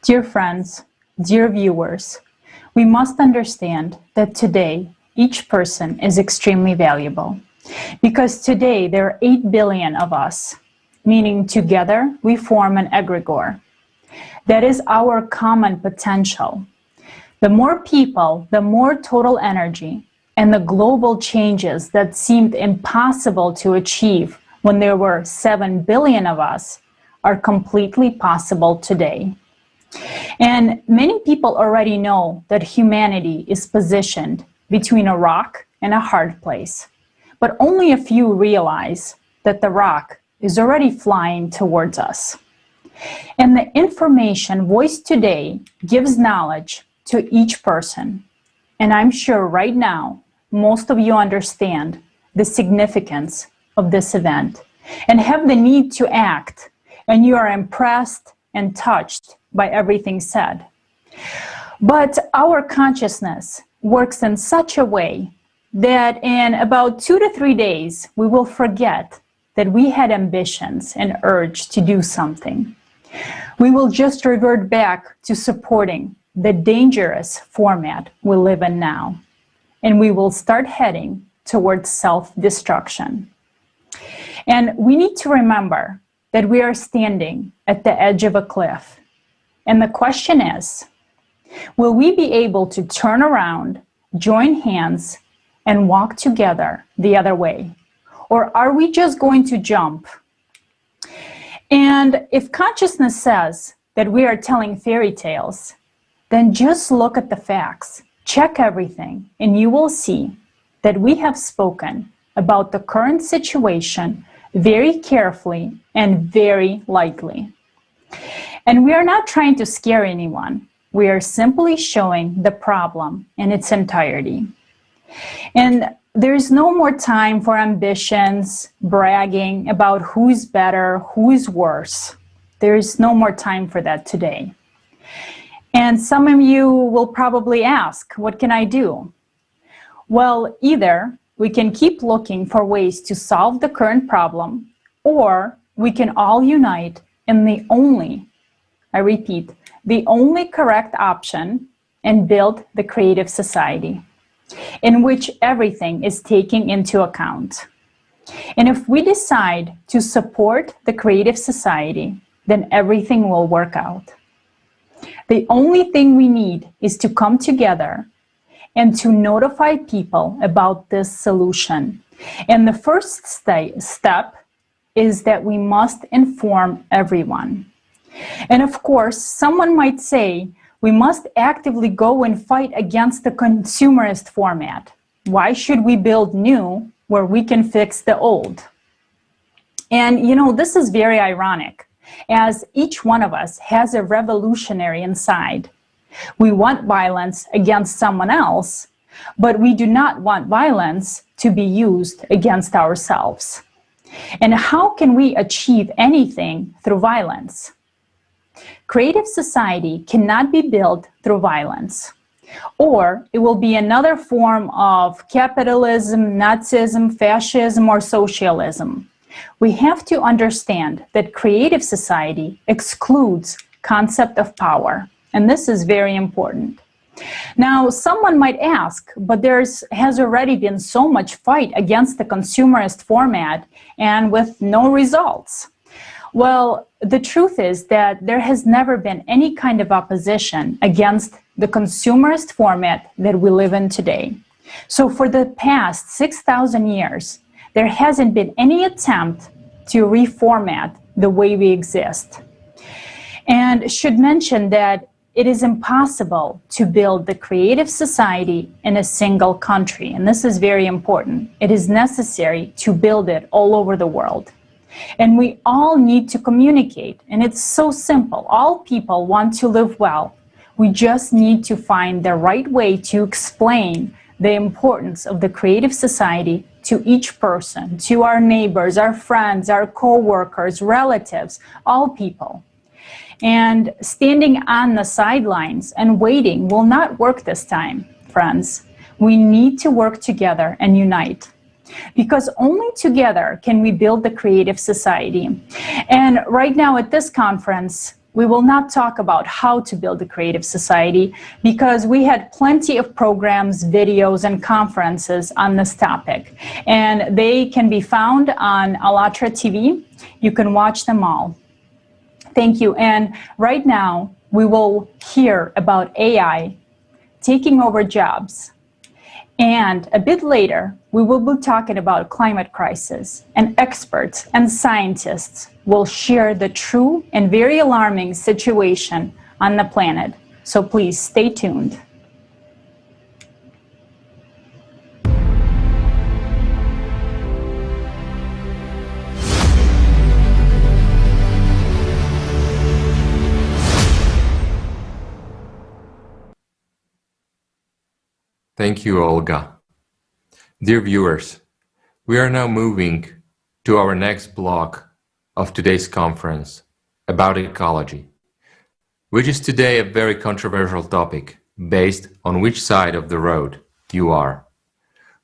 Dear friends, dear viewers, we must understand that today each person is extremely valuable because today there are 8 billion of us, meaning together we form an egregore. That is our common potential. The more people, the more total energy, and the global changes that seemed impossible to achieve when there were 7 billion of us are completely possible today. And many people already know that humanity is positioned between a rock and a hard place. But only a few realize that the rock is already flying towards us. And the information voiced today gives knowledge to each person. And I'm sure right now, most of you understand the significance of this event and have the need to act. And you are impressed and touched by everything said. But our consciousness works in such a way that in about 2 to 3 days, we will forget that we had ambitions and urge to do something. We will just revert back to supporting the dangerous format we live in now. And we will start heading towards self-destruction. And we need to remember that we are standing at the edge of a cliff. And the question is, will we be able to turn around, join hands, and walk together the other way? Or are we just going to jump? And if consciousness says that we are telling fairy tales, then just look at the facts, check everything, and you will see that we have spoken about the current situation very carefully and very lightly. And we are not trying to scare anyone. We are simply showing the problem in its entirety. And there is no more time for ambitions, bragging about who's better, who's worse. There is no more time for that today. And some of you will probably ask, what can I do? Well, either we can keep looking for ways to solve the current problem, or we can all unite in the only, I repeat, the only correct option and build the creative society in which everything is taken into account. And if we decide to support the creative society, then everything will work out. The only thing we need is to come together and to notify people about this solution. And the first step is that we must inform everyone. And of course, someone might say, we must actively go and fight against the consumerist format. Why should we build new where we can fix the old? And you know, this is very ironic, as each one of us has a revolutionary inside. We want violence against someone else, but we do not want violence to be used against ourselves. And how can we achieve anything through violence? Creative society cannot be built through violence, or it will be another form of capitalism, Nazism, fascism, or socialism. We have to understand that creative society excludes concept of power, and this is very important. Now, someone might ask, but has already been so much fight against the consumerist format and with no results. Well, the truth is that there has never been any kind of opposition against the consumerist format that we live in today. So for the past 6,000 years, there hasn't been any attempt to reformat the way we exist. And should mention that it is impossible to build the creative society in a single country. And this is very important. It is necessary to build it all over the world. And we all need to communicate. And it's so simple. All people want to live well. We just need to find the right way to explain the importance of the creative society to each person, to our neighbors, our friends, our co-workers, relatives, all people. And standing on the sidelines and waiting will not work this time, friends. We need to work together and unite, because only together can we build the creative society. And right now at this conference, we will not talk about how to build a creative society, because we had plenty of programs, videos, and conferences on this topic. And they can be found on ALLATRA TV. You can watch them all. Thank you. And right now, we will hear about AI taking over jobs. And a bit later, we will be talking about climate crisis, and experts and scientists will share the true and very alarming situation on the planet. So please stay tuned. Thank you, Olga. Dear viewers, we are now moving to our next block of today's conference about ecology, which is today a very controversial topic based on which side of the road you are.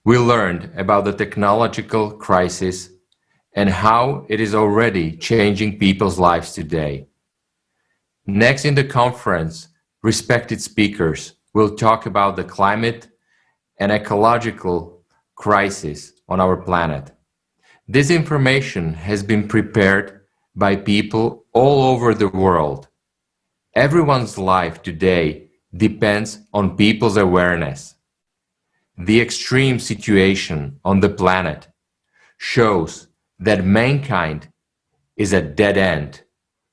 We learned about the technological crisis and how it is already changing people's lives today. Next in the conference, respected speakers will talk about the climate and ecological crisis on our planet. This information has been prepared by people all over the world. Everyone's life today depends on people's awareness. The extreme situation on the planet shows that mankind is at a dead end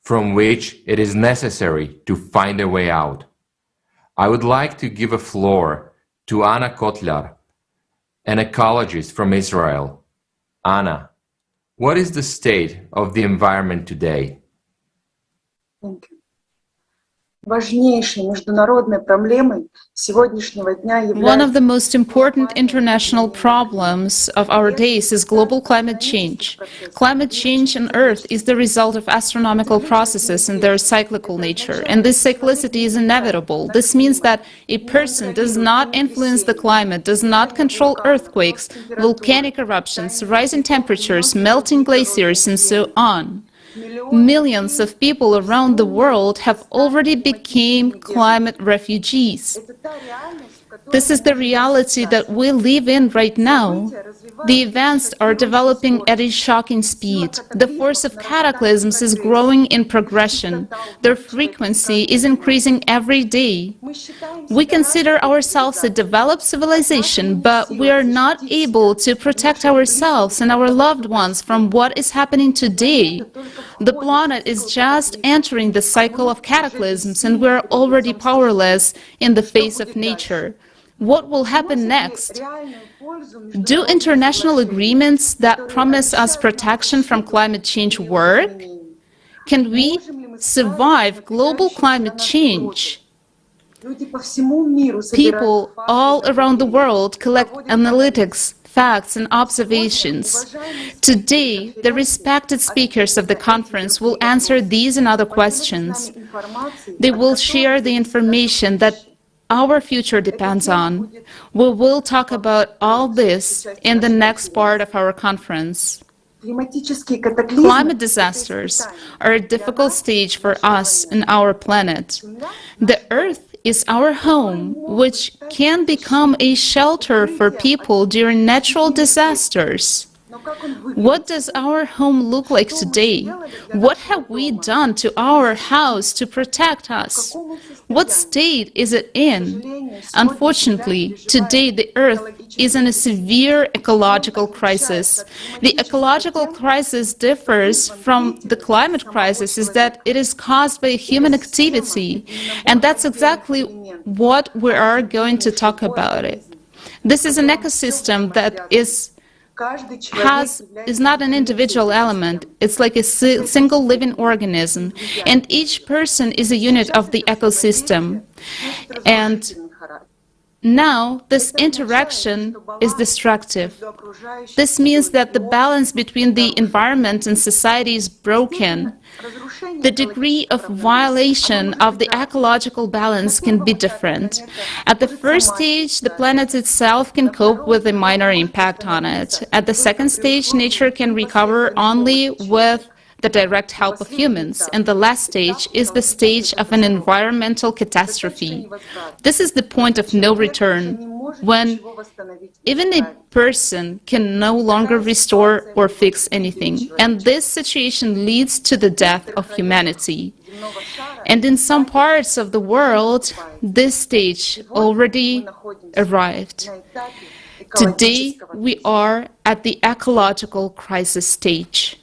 from which it is necessary to find a way out. I would like to give a floor to Anna Kotlar, an ecologist from Israel. Anna, what is the state of the environment today? Thank you. One of the most important international problems of our days is global climate change. Climate change on Earth is the result of astronomical processes and their cyclical nature, and this cyclicity is inevitable. This means that a person does not influence the climate, does not control earthquakes, volcanic eruptions, rising temperatures, melting glaciers, and so on. Millions of people around the world have already become climate refugees. This is the reality that we live in right now. The events are developing at a shocking speed. The force of cataclysms is growing in progression. Their frequency is increasing every day. We consider ourselves a developed civilization, but we are not able to protect ourselves and our loved ones from what is happening today. The planet is just entering the cycle of cataclysms, and we are already powerless in the face of nature. What will happen next? Do international agreements that promise us protection from climate change work? Can we survive global climate change? People all around the world collect analytics, facts, and observations. Today, the respected speakers of the conference will answer these and other questions. They will share the information that our future depends on. We will talk about all this in the next part of our conference. Climate disasters are a difficult stage for us and our planet. The Earth is our home, which can become a shelter for people during natural disasters. What does our home look like today? What have we done to our house to protect us? What state is it in? Unfortunately, today the Earth is in a severe ecological crisis. The ecological crisis differs from the climate crisis is that it is caused by human activity, and that's exactly what we are going to talk about it. This is an ecosystem that is not an individual element. It's like a single living organism, and each person is a unit of the ecosystem. And now this interaction is destructive. This means that the balance between the environment and society is broken. The degree of violation of the ecological balance can be different. At the first stage, the planet itself can cope with a minor impact on it. At the second stage, nature can recover only with the direct help of humans, and the last stage is the stage of an environmental catastrophe. This is the point of no return, when even a person can no longer restore or fix anything, and this situation leads to the death of humanity. And in some parts of the world, this stage already arrived. Today, we are at the ecological crisis stage.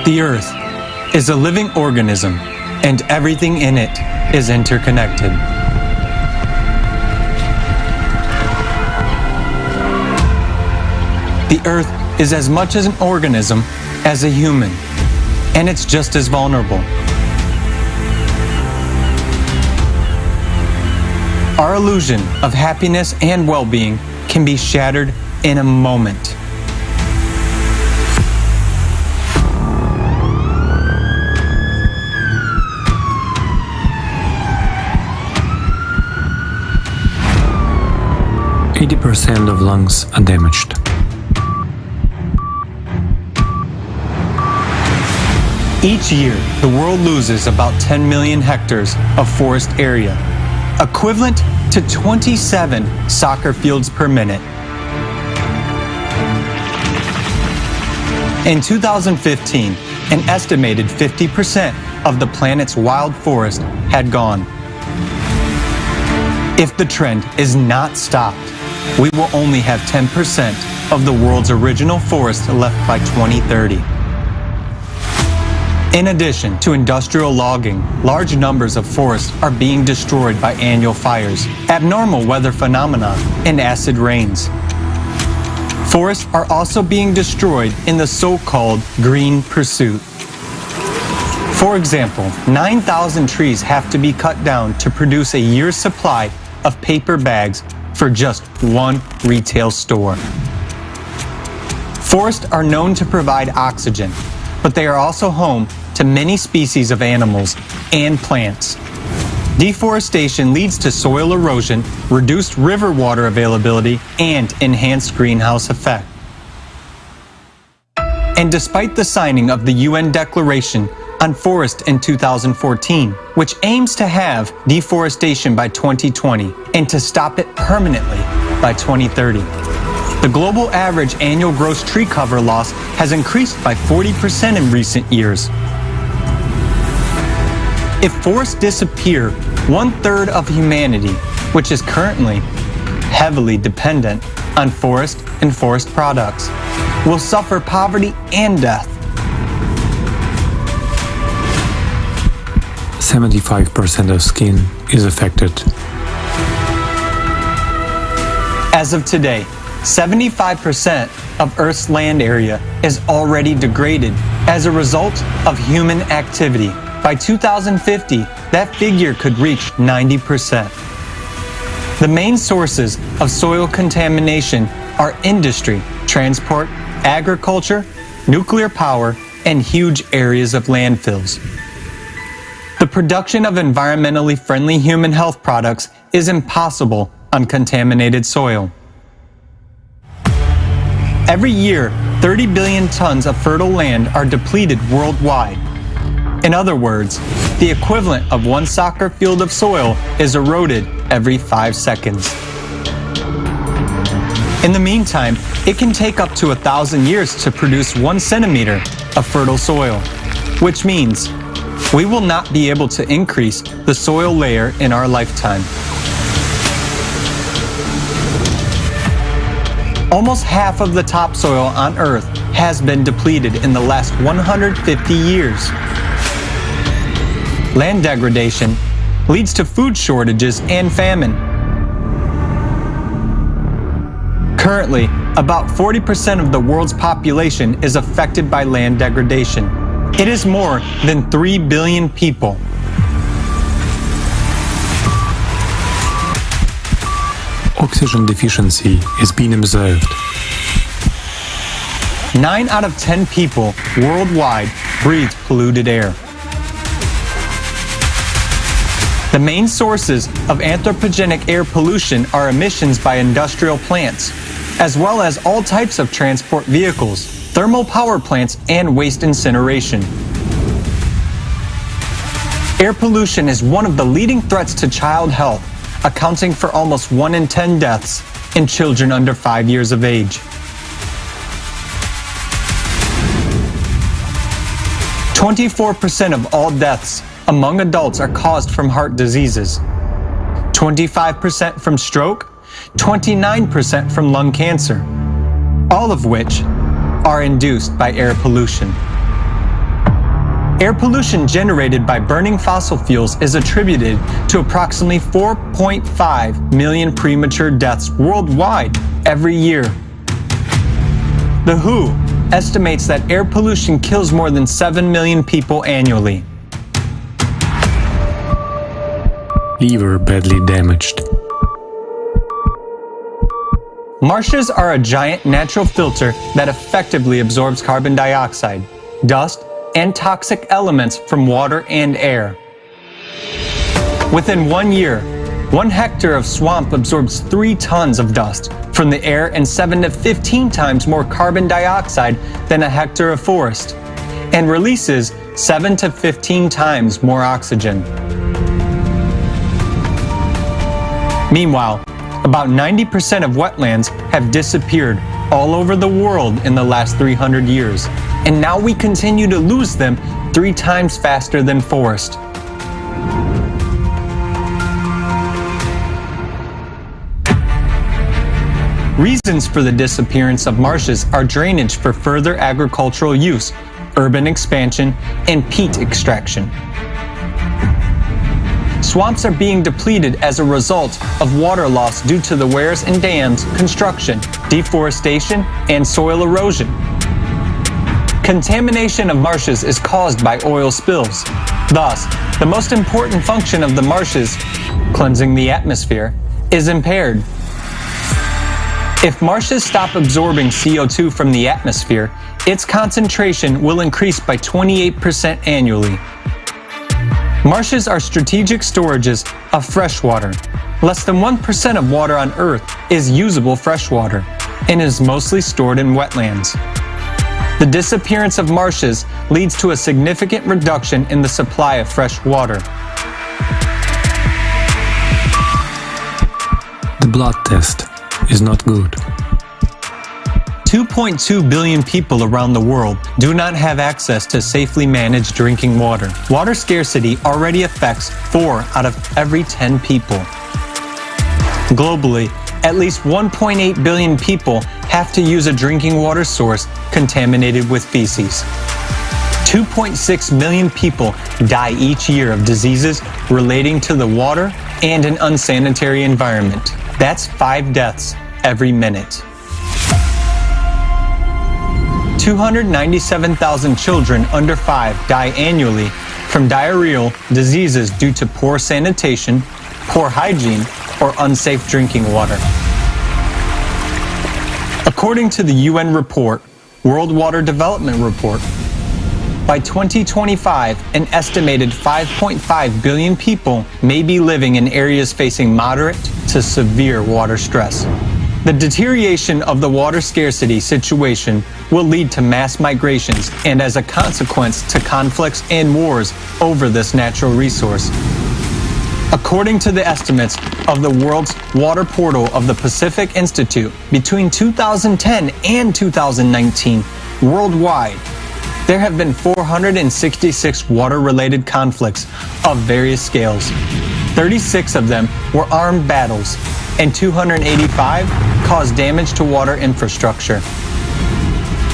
The Earth is a living organism, and everything in it is interconnected. The Earth is as much as an organism as a human, and it's just as vulnerable. Our illusion of happiness and well-being can be shattered in a moment. % of lungs are damaged. Each year, the world loses about 10 million hectares of forest area, equivalent to 27 soccer fields per minute. In 2015, an estimated 50% of the planet's wild forest had gone. If the trend is not stopped, we will only have 10% of the world's original forest left by 2030. In addition to industrial logging, large numbers of forests are being destroyed by annual fires, abnormal weather phenomena, and acid rains. Forests are also being destroyed in the so-called green pursuit. For example, 9,000 trees have to be cut down to produce a year's supply of paper bags for just one retail store. Forests are known to provide oxygen, but they are also home to many species of animals and plants. Deforestation leads to soil erosion, reduced river water availability, and enhanced greenhouse effect. And despite the signing of the UN Declaration on Forest in 2014, which aims to have deforestation by 2020 and to stop it permanently by 2030, the global average annual gross tree cover loss has increased by 40% in recent years. If forests disappear, 1/3 of humanity, which is currently heavily dependent on forest and forest products, will suffer poverty and death. 75% of skin is affected. As of today, 75% of Earth's land area is already degraded as a result of human activity. By 2050, that figure could reach 90%. The main sources of soil contamination are industry, transport, agriculture, nuclear power, and huge areas of landfills. The production of environmentally friendly human health products is impossible on contaminated soil. Every year, 30 billion tons of fertile land are depleted worldwide. In other words, the equivalent of one soccer field of soil is eroded every 5 seconds. In the meantime, it can take up to 1,000 years to produce 1 centimeter of fertile soil, which means we will not be able to increase the soil layer in our lifetime. Almost half of the topsoil on Earth has been depleted in the last 150 years. Land degradation leads to food shortages and famine. Currently, about 40% of the world's population is affected by land degradation. It is more than 3 billion people. Oxygen deficiency is being observed. 9 out of 10 people worldwide breathe polluted air. The main sources of anthropogenic air pollution are emissions by industrial plants, as well as all types of transport vehicles, thermal power plants, and waste incineration. Air pollution is one of the leading threats to child health, accounting for almost 1 in 10 deaths in children under 5 years of age. 24% of all deaths among adults are caused from heart diseases, 25% from stroke, 29% from lung cancer, all of which are induced by air pollution. Air pollution generated by burning fossil fuels is attributed to approximately 4.5 million premature deaths worldwide every year. The WHO estimates that air pollution kills more than 7 million people annually. Liver badly damaged. Marshes are a giant natural filter that effectively absorbs carbon dioxide, dust, and toxic elements from water and air. Within 1 year, 1 hectare of swamp absorbs 3 tons of dust from the air and 7 to 15 times more carbon dioxide than a hectare of forest, and releases 7 to 15 times more oxygen. Meanwhile, about 90% of wetlands have disappeared all over the world in the last 300 years, and now we continue to lose them 3 times faster than forest. Reasons for the disappearance of marshes are drainage for further agricultural use, urban expansion, and peat extraction. Swamps are being depleted as a result of water loss due to the weirs and dams, construction, deforestation, and soil erosion. Contamination of marshes is caused by oil spills. Thus, the most important function of the marshes, cleansing the atmosphere, is impaired. If marshes stop absorbing CO2 from the atmosphere, its concentration will increase by 28% annually. Marshes are strategic storages of fresh water. Less than 1% of water on Earth is usable freshwater and is mostly stored in wetlands. The disappearance of marshes leads to a significant reduction in the supply of fresh water. The blood test is not good. 2.2 billion people around the world do not have access to safely managed drinking water. Water scarcity already affects 4 out of every 10 people. Globally, at least 1.8 billion people have to use a drinking water source contaminated with feces. 2.6 million people die each year of diseases relating to the water and an unsanitary environment. That's 5 deaths every minute. 297,000 children under 5 die annually from diarrheal diseases due to poor sanitation, poor hygiene, or unsafe drinking water. According to the UN report, World Water Development Report, by 2025, an estimated 5.5 billion people may be living in areas facing moderate to severe water stress. The deterioration of the water scarcity situation will lead to mass migrations and, as a consequence, to conflicts and wars over this natural resource. According to the estimates of the World's Water Portal of the Pacific Institute, between 2010 and 2019, worldwide, there have been 466 water-related conflicts of various scales. 36 of them were armed battles, and 285 caused damage to water infrastructure.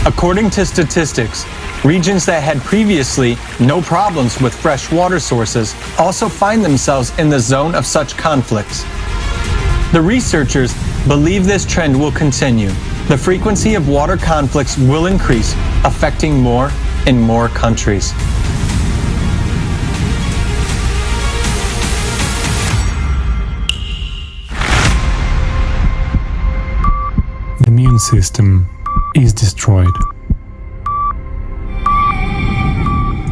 According to statistics, regions that had previously no problems with fresh water sources also find themselves in the zone of such conflicts. The researchers believe this trend will continue. The frequency of water conflicts will increase, affecting more and more countries. The immune system is destroyed.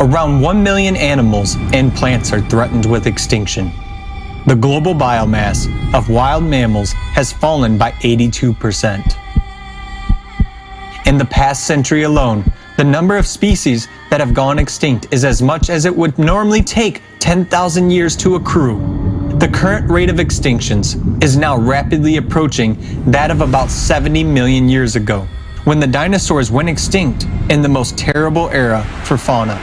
Around 1 million animals and plants are threatened with extinction. The global biomass of wild mammals has fallen by 82%. In the past century alone, the number of species that have gone extinct is as much as it would normally take 10,000 years to accrue. The current rate of extinctions is now rapidly approaching that of about 70 million years ago, when the dinosaurs went extinct in the most terrible era for fauna.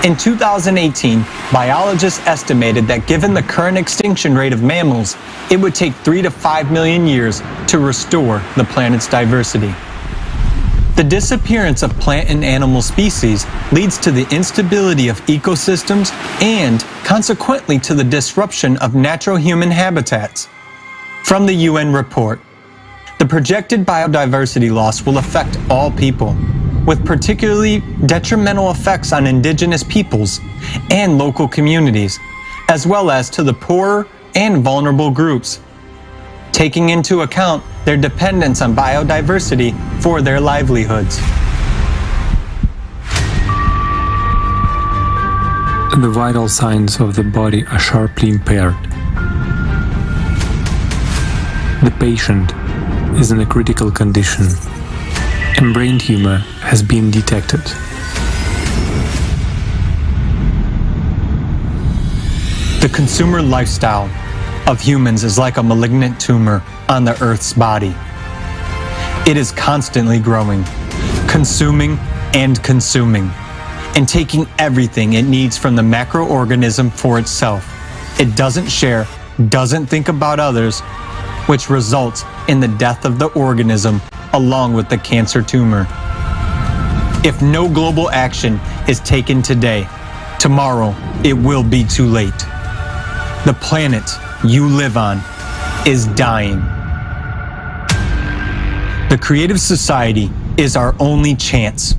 In 2018, biologists estimated that given the current extinction rate of mammals, it would take 3 to 5 million years to restore the planet's diversity. The disappearance of plant and animal species leads to the instability of ecosystems and, consequently, to the disruption of natural human habitats. From the UN report, the projected biodiversity loss will affect all people, with particularly detrimental effects on indigenous peoples and local communities, as well as to the poorer and vulnerable groups, taking into account their dependence on biodiversity for their livelihoods. The vital signs of the body are sharply impaired. The patient is in a critical condition, and brain tumor has been detected. The consumer lifestyle of humans is like a malignant tumor on the Earth's body. It is constantly growing, consuming and consuming, and taking everything it needs from the macroorganism for itself. It doesn't share, doesn't think about others, which results in the death of the organism along with the cancer tumor. If no global action is taken today, tomorrow it will be too late. The planet you live on is dying. The creative society is our only chance.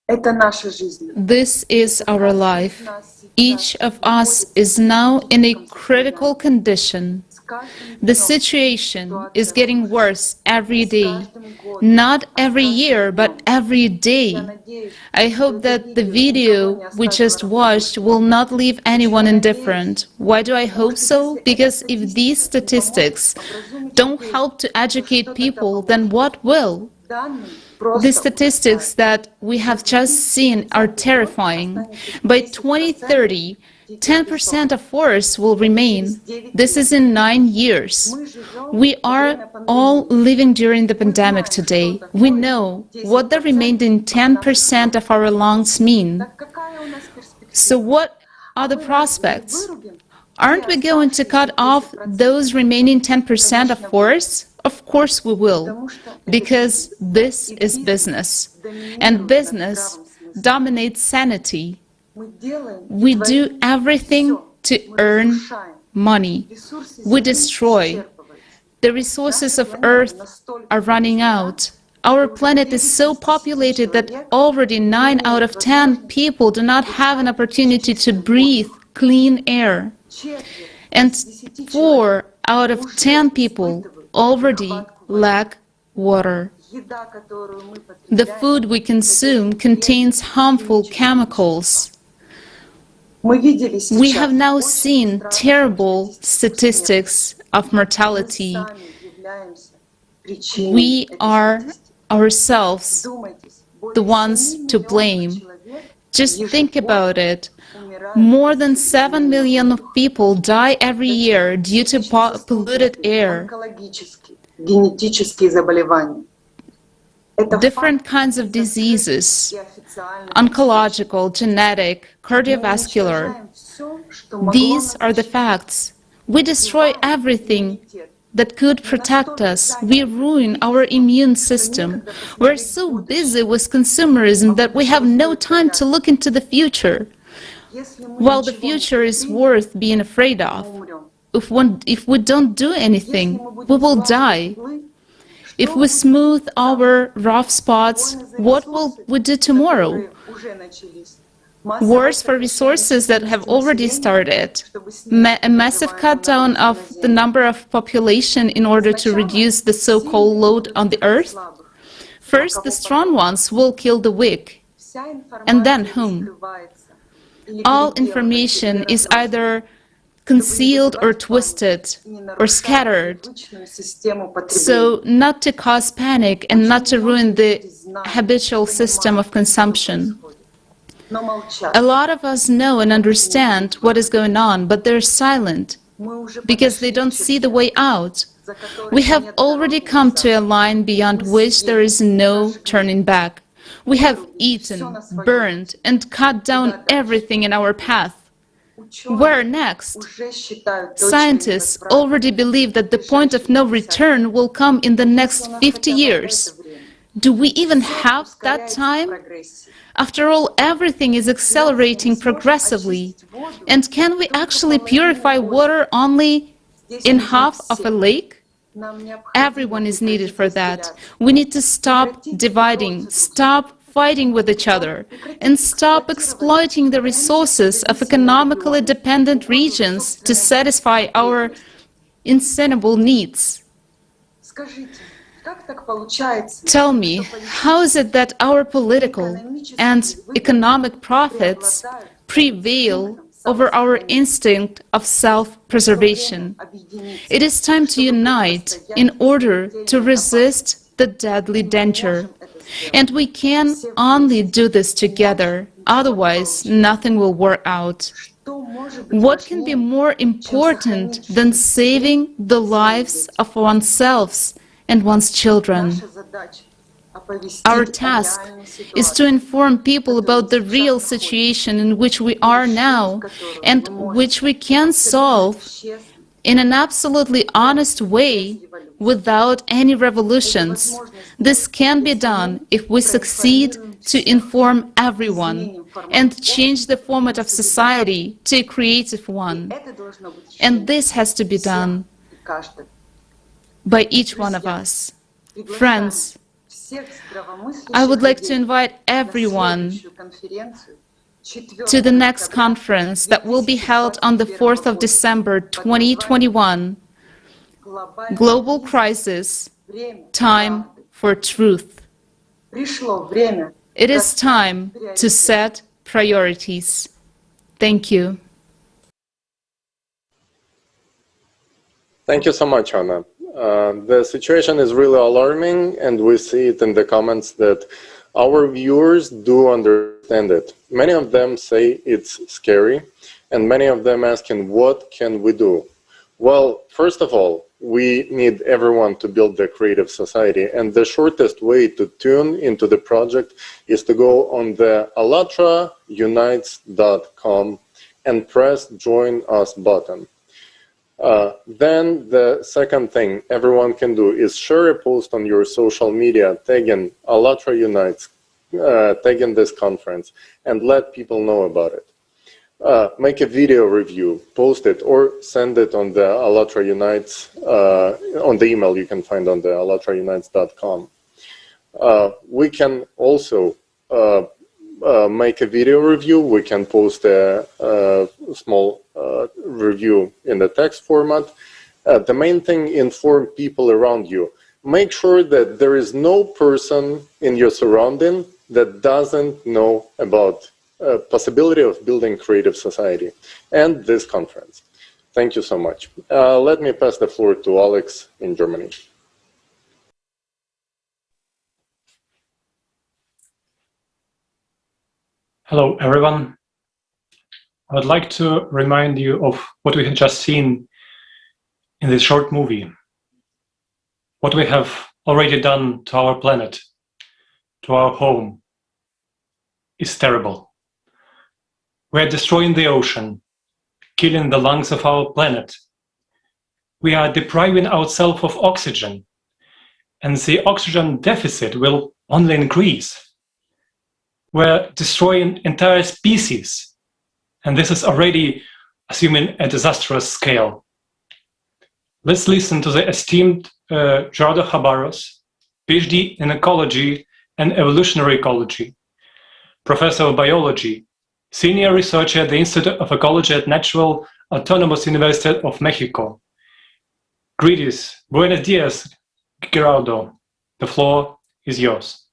This is our life. Each of us is now in a critical condition. The situation is getting worse every day. Not every year, but every day. I hope that the video we just watched will not leave anyone indifferent. Why do I hope so? Because if these statistics don't help to educate people, then what will? The statistics that we have just seen are terrifying. By 2030, 10% of forests will remain. This is in 9 years. We are all living during the pandemic today. We know what the remaining 10% of our lungs mean. So what are the prospects? Aren't we going to cut off those remaining 10% of forests? Of course we will, because this is business, and business dominates sanity. We do everything to earn money. We destroy. The resources of Earth are running out. Our planet is so populated that already 9 out of 10 people do not have an opportunity to breathe clean air. And 4 out of 10 people already lack water. The food we consume contains harmful chemicals. We have now seen terrible statistics of mortality. We are ourselves the ones to blame. Just think about it. More than 7 million people die every year due to polluted air. Different kinds of diseases, oncological, genetic, cardiovascular. These are the facts. We destroy everything that could protect us. We ruin our immune system. We're so busy with consumerism that we have no time to look into the future. Well, the future is worth being afraid of. If we don't do anything, we will die. If we smooth our rough spots, what will we do tomorrow? Wars for resources that have already started. A massive cut down of the number of population in order to reduce the so-called load on the earth. First, the strong ones will kill the weak. And then whom? All information is either concealed or twisted or scattered, so not to cause panic and not to ruin the habitual system of consumption. A lot of us know and understand what is going on, but they're silent because they don't see the way out. We have already come to a line beyond which there is no turning back. We have eaten, burned, and cut down everything in our path. Where next? Scientists already believe that the point of no return will come in the next 50 years. Do we even have that time? After all, everything is accelerating progressively. And can we actually purify water only in half of a lake? Everyone is needed for that. We need to stop dividing, stop fighting with each other, and stop exploiting the resources of economically dependent regions to satisfy our insatiable needs. Tell me, how is it that our political and economic profits prevail over our instinct of self-preservation? It is time to unite in order to resist the deadly danger. And we can only do this together, otherwise nothing will work out. What can be more important than saving the lives of oneself and one's children? Our task is to inform people about the real situation in which we are now and which we can solve in an absolutely honest way without any revolutions. This can be done if we succeed to inform everyone and change the format of society to a creative one. And this has to be done by each one of us. Friends, I would like to invite everyone to the next conference that will be held on the 4th of December 2021, Global Crisis, Time for Truth. It is time to set priorities. Thank you. Thank you so much, Anna. The situation is really alarming, and we see it in the comments that our viewers do understand it. Many of them say it's scary, and many of them asking, what can we do? Well, first of all, we need everyone to build their creative society, and the shortest way to tune into the project is to go on the ALLATRAunites.com and press Join Us button. Then the second thing everyone can do is share a post on your social media, tagging ALLATRA Unites, tagging this conference, and let people know about it. Make a video review, post it, or send it on the ALLATRA Unites, on the email you can find on the ALLATRAunites.com. We can also make a video review. We can post a small review in the text format. The main thing, inform people around you. Make sure that there is no person in your surrounding that doesn't know about possibility of building creative society and this conference. Thank you so much. Let me pass the floor to Alex in Germany. Hello, everyone. I would like to remind you of what we have just seen in this short movie. What we have already done to our planet, to our home, is terrible. We are destroying the ocean, killing the lungs of our planet. We are depriving ourselves of oxygen, and the oxygen deficit will only increase. We're destroying entire species, and this is already assuming a disastrous scale. Let's listen to the esteemed Gerardo Chabarros, PhD in ecology and evolutionary ecology, professor of biology, senior researcher at the Institute of Ecology at Natural Autonomous University of Mexico. Greetings. Buenos dias, Gerardo. The floor is yours.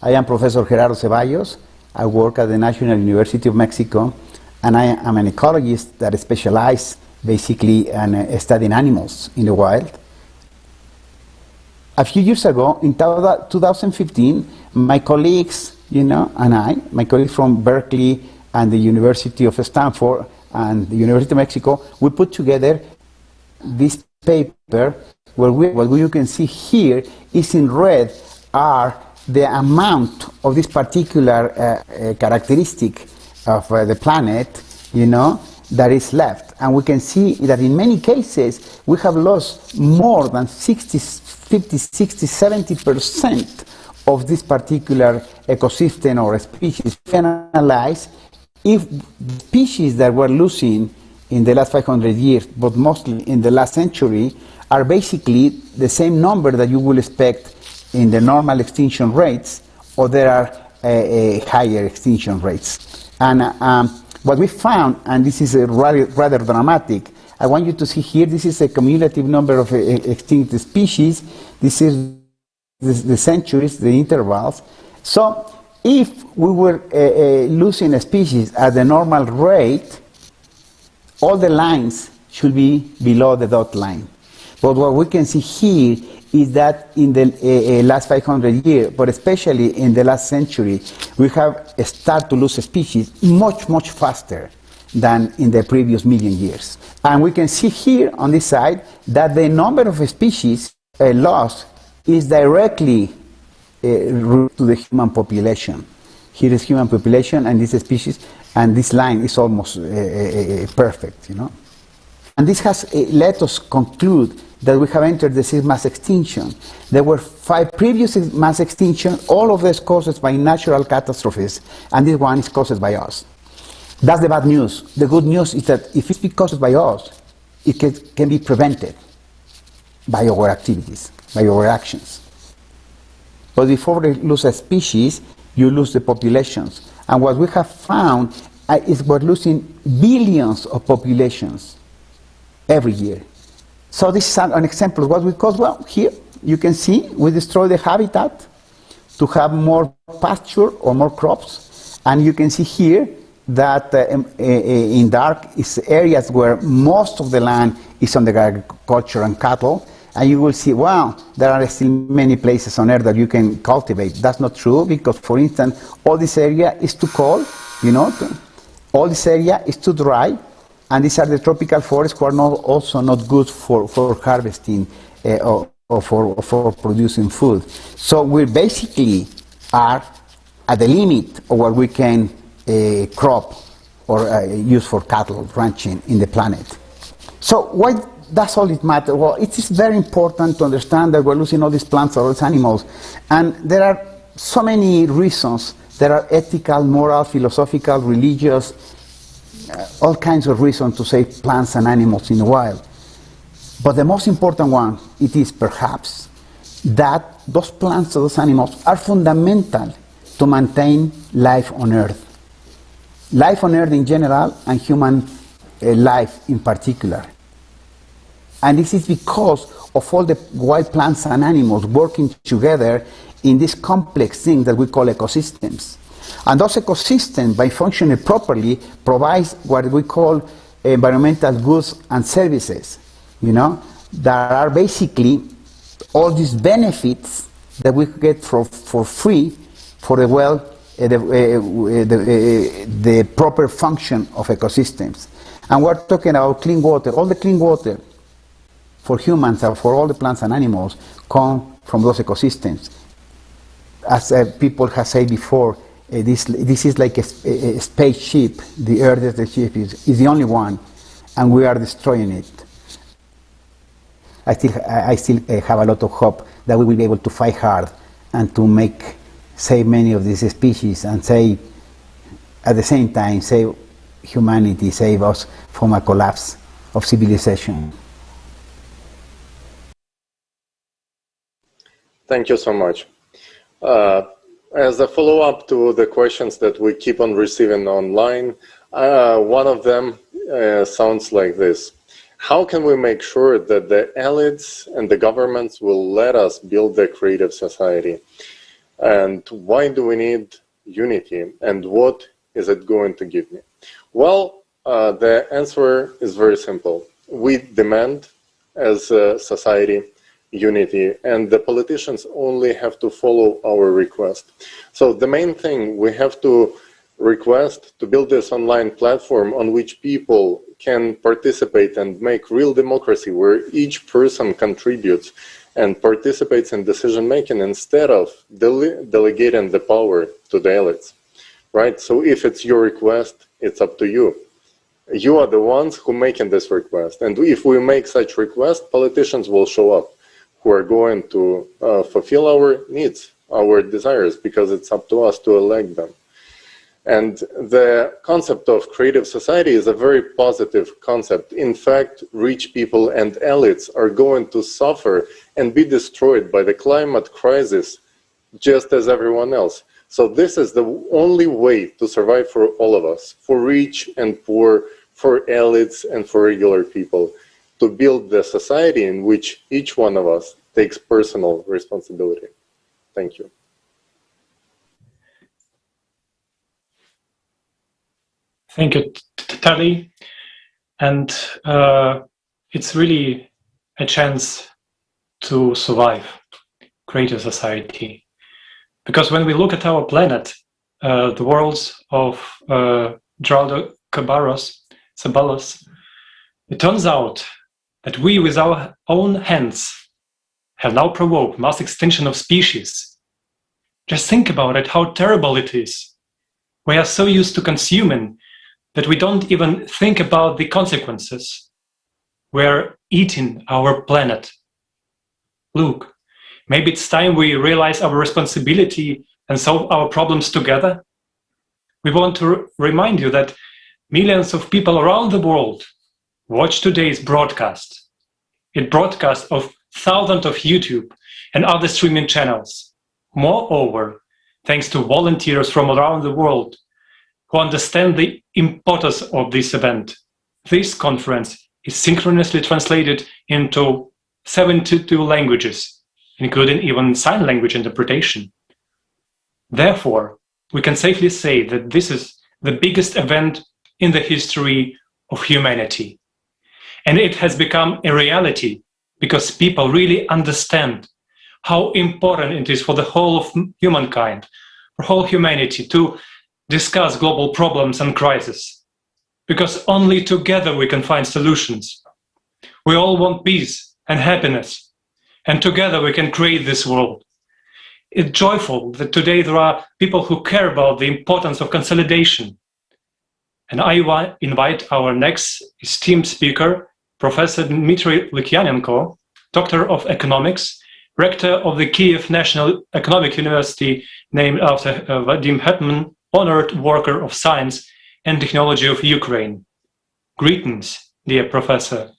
I am Professor Gerardo Ceballos. I work at the National University of Mexico, and I am an ecologist that specializes basically in studying animals in the wild. A few years ago, in 2015, my colleagues, my colleagues from Berkeley and the University of Stanford and the University of Mexico, we put together this paper where what you can see here is in red are the amount of this particular characteristic of the planet, that is left. And we can see that in many cases, we have lost more than 50, 60, 70% of this particular ecosystem or species. We can analyze if species that we're losing in the last 500 years, but mostly in the last century, are basically the same number that you will expect in the normal extinction rates, or there are higher extinction rates. And what we found, and this is rather dramatic, I want you to see here, this is a cumulative number of extinct species. This is the centuries, the intervals. So if we were losing a species at the normal rate, all the lines should be below the dot line. But what we can see here is that in the last 500 years, but especially in the last century, we have started to lose species much, much faster than in the previous million years. And we can see here on this side that the number of species lost is directly related to the human population. Here is human population and this species, and this line is almost perfect, And this has let us conclude that we have entered the sixth mass extinction. There were 5 previous mass extinctions, all of this caused by natural catastrophes, and this one is caused by us. That's the bad news. The good news is that if it's caused by us, it can be prevented. by our activities, by our actions. But before you lose a species, you lose the populations. And what we have found is we're losing billions of populations every year. So this is an example of what we call, well, here you can see we destroy the habitat to have more pasture or more crops. And you can see here that in dark is areas where most of the land is under agriculture and cattle. And you will see, wow, there are still many places on earth that you can cultivate. That's not true because, for instance, all this area is too cold, all this area is too dry, and these are the tropical forests who are also not good for harvesting or for producing food. So we basically are at the limit of what we can crop or use for cattle ranching in the planet. So why does all it matter? Well, it is very important to understand that we're losing all these plants, all these animals, and there are so many reasons. There are ethical, moral, philosophical, religious, all kinds of reasons to save plants and animals in the wild. But the most important one, it is perhaps that those plants, those animals, are fundamental to maintain life on Earth. Life on Earth in general and human life in particular. And this is because of all the wild plants and animals working together in this complex thing that we call ecosystems. And those ecosystems, by functioning properly, provides what we call environmental goods and services. That are basically all these benefits that we get for free for the proper function of ecosystems. And we're talking about clean water. All the clean water for humans and for all the plants and animals come from those ecosystems. As people have said before, this is like a spaceship. The Earth is the ship, is the only one, and we are destroying it. I still have a lot of hope that we will be able to fight hard and to save many of these species and at the same time, save humanity, save us from a collapse of civilization. Thank you so much. As a follow-up to the questions that we keep on receiving online, one of them sounds like this. How can we make sure that the elites and the governments will let us build a creative society? And why do we need unity? And what is it going to give me? Well, the answer is very simple. We demand, as a society, unity, and the politicians only have to follow our request. So the main thing, we have to request to build this online platform on which people can participate and make real democracy, where each person contributes and participates in decision making instead of delegating the power to the elites, right? So if it's your request, it's up to you. You are the ones who making this request, and if we make such request, politicians will show up, who are going to fulfill our needs, our desires, because it's up to us to elect them. And the concept of creative society is a very positive concept. In fact, rich people and elites are going to suffer and be destroyed by the climate crisis just as everyone else. So this is the only way to survive for all of us, for rich and poor, for elites and for regular people, to build the society in which each one of us takes personal responsibility. Thank you. Thank you, Tali. And it's really a chance to survive, create a society. Because when we look at our planet, the worlds of Geraldo Ceballos, it turns out that we, with our own hands, have now provoked mass extinction of species. Just think about it, how terrible it is. We are so used to consuming that we don't even think about the consequences. We're eating our planet. Look, maybe it's time we realize our responsibility and solve our problems together. We want to remind you that millions of people around the world watch today's broadcast. It broadcasts of thousands of YouTube and other streaming channels. Moreover, thanks to volunteers from around the world who understand the importance of this event, this conference is synchronously translated into 72 languages, including even sign language interpretation. Therefore, we can safely say that this is the biggest event in the history of humanity. And it has become a reality because people really understand how important it is for the whole of humankind, for whole humanity, to discuss global problems and crises. Because only together we can find solutions. We all want peace and happiness, and together we can create this world. It's joyful that today there are people who care about the importance of consolidation. And I invite our next esteemed speaker, Professor Dmitry Lukyanenko, Doctor of Economics, Rector of the Kiev National Economic University, named after Vadim Hetman, honored worker of science and technology of Ukraine. Greetings, dear Professor.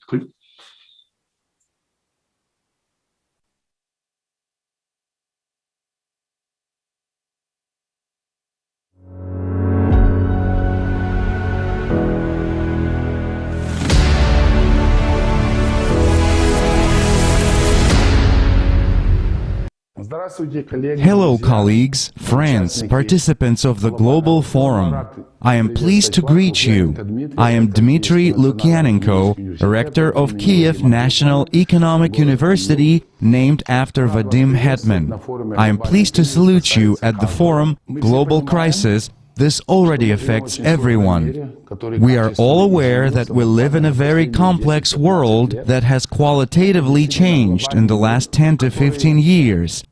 Hello, colleagues, friends, participants of the Global Forum. I am pleased to greet you. I am Dmitry Lukyanenko, Rector of Kiev National Economic University, named after Vadim Hetman. I am pleased to salute you at the forum Global Crisis. This already affects everyone. We are all aware that we live in a very complex world that has qualitatively changed in the last 10 to 15 years.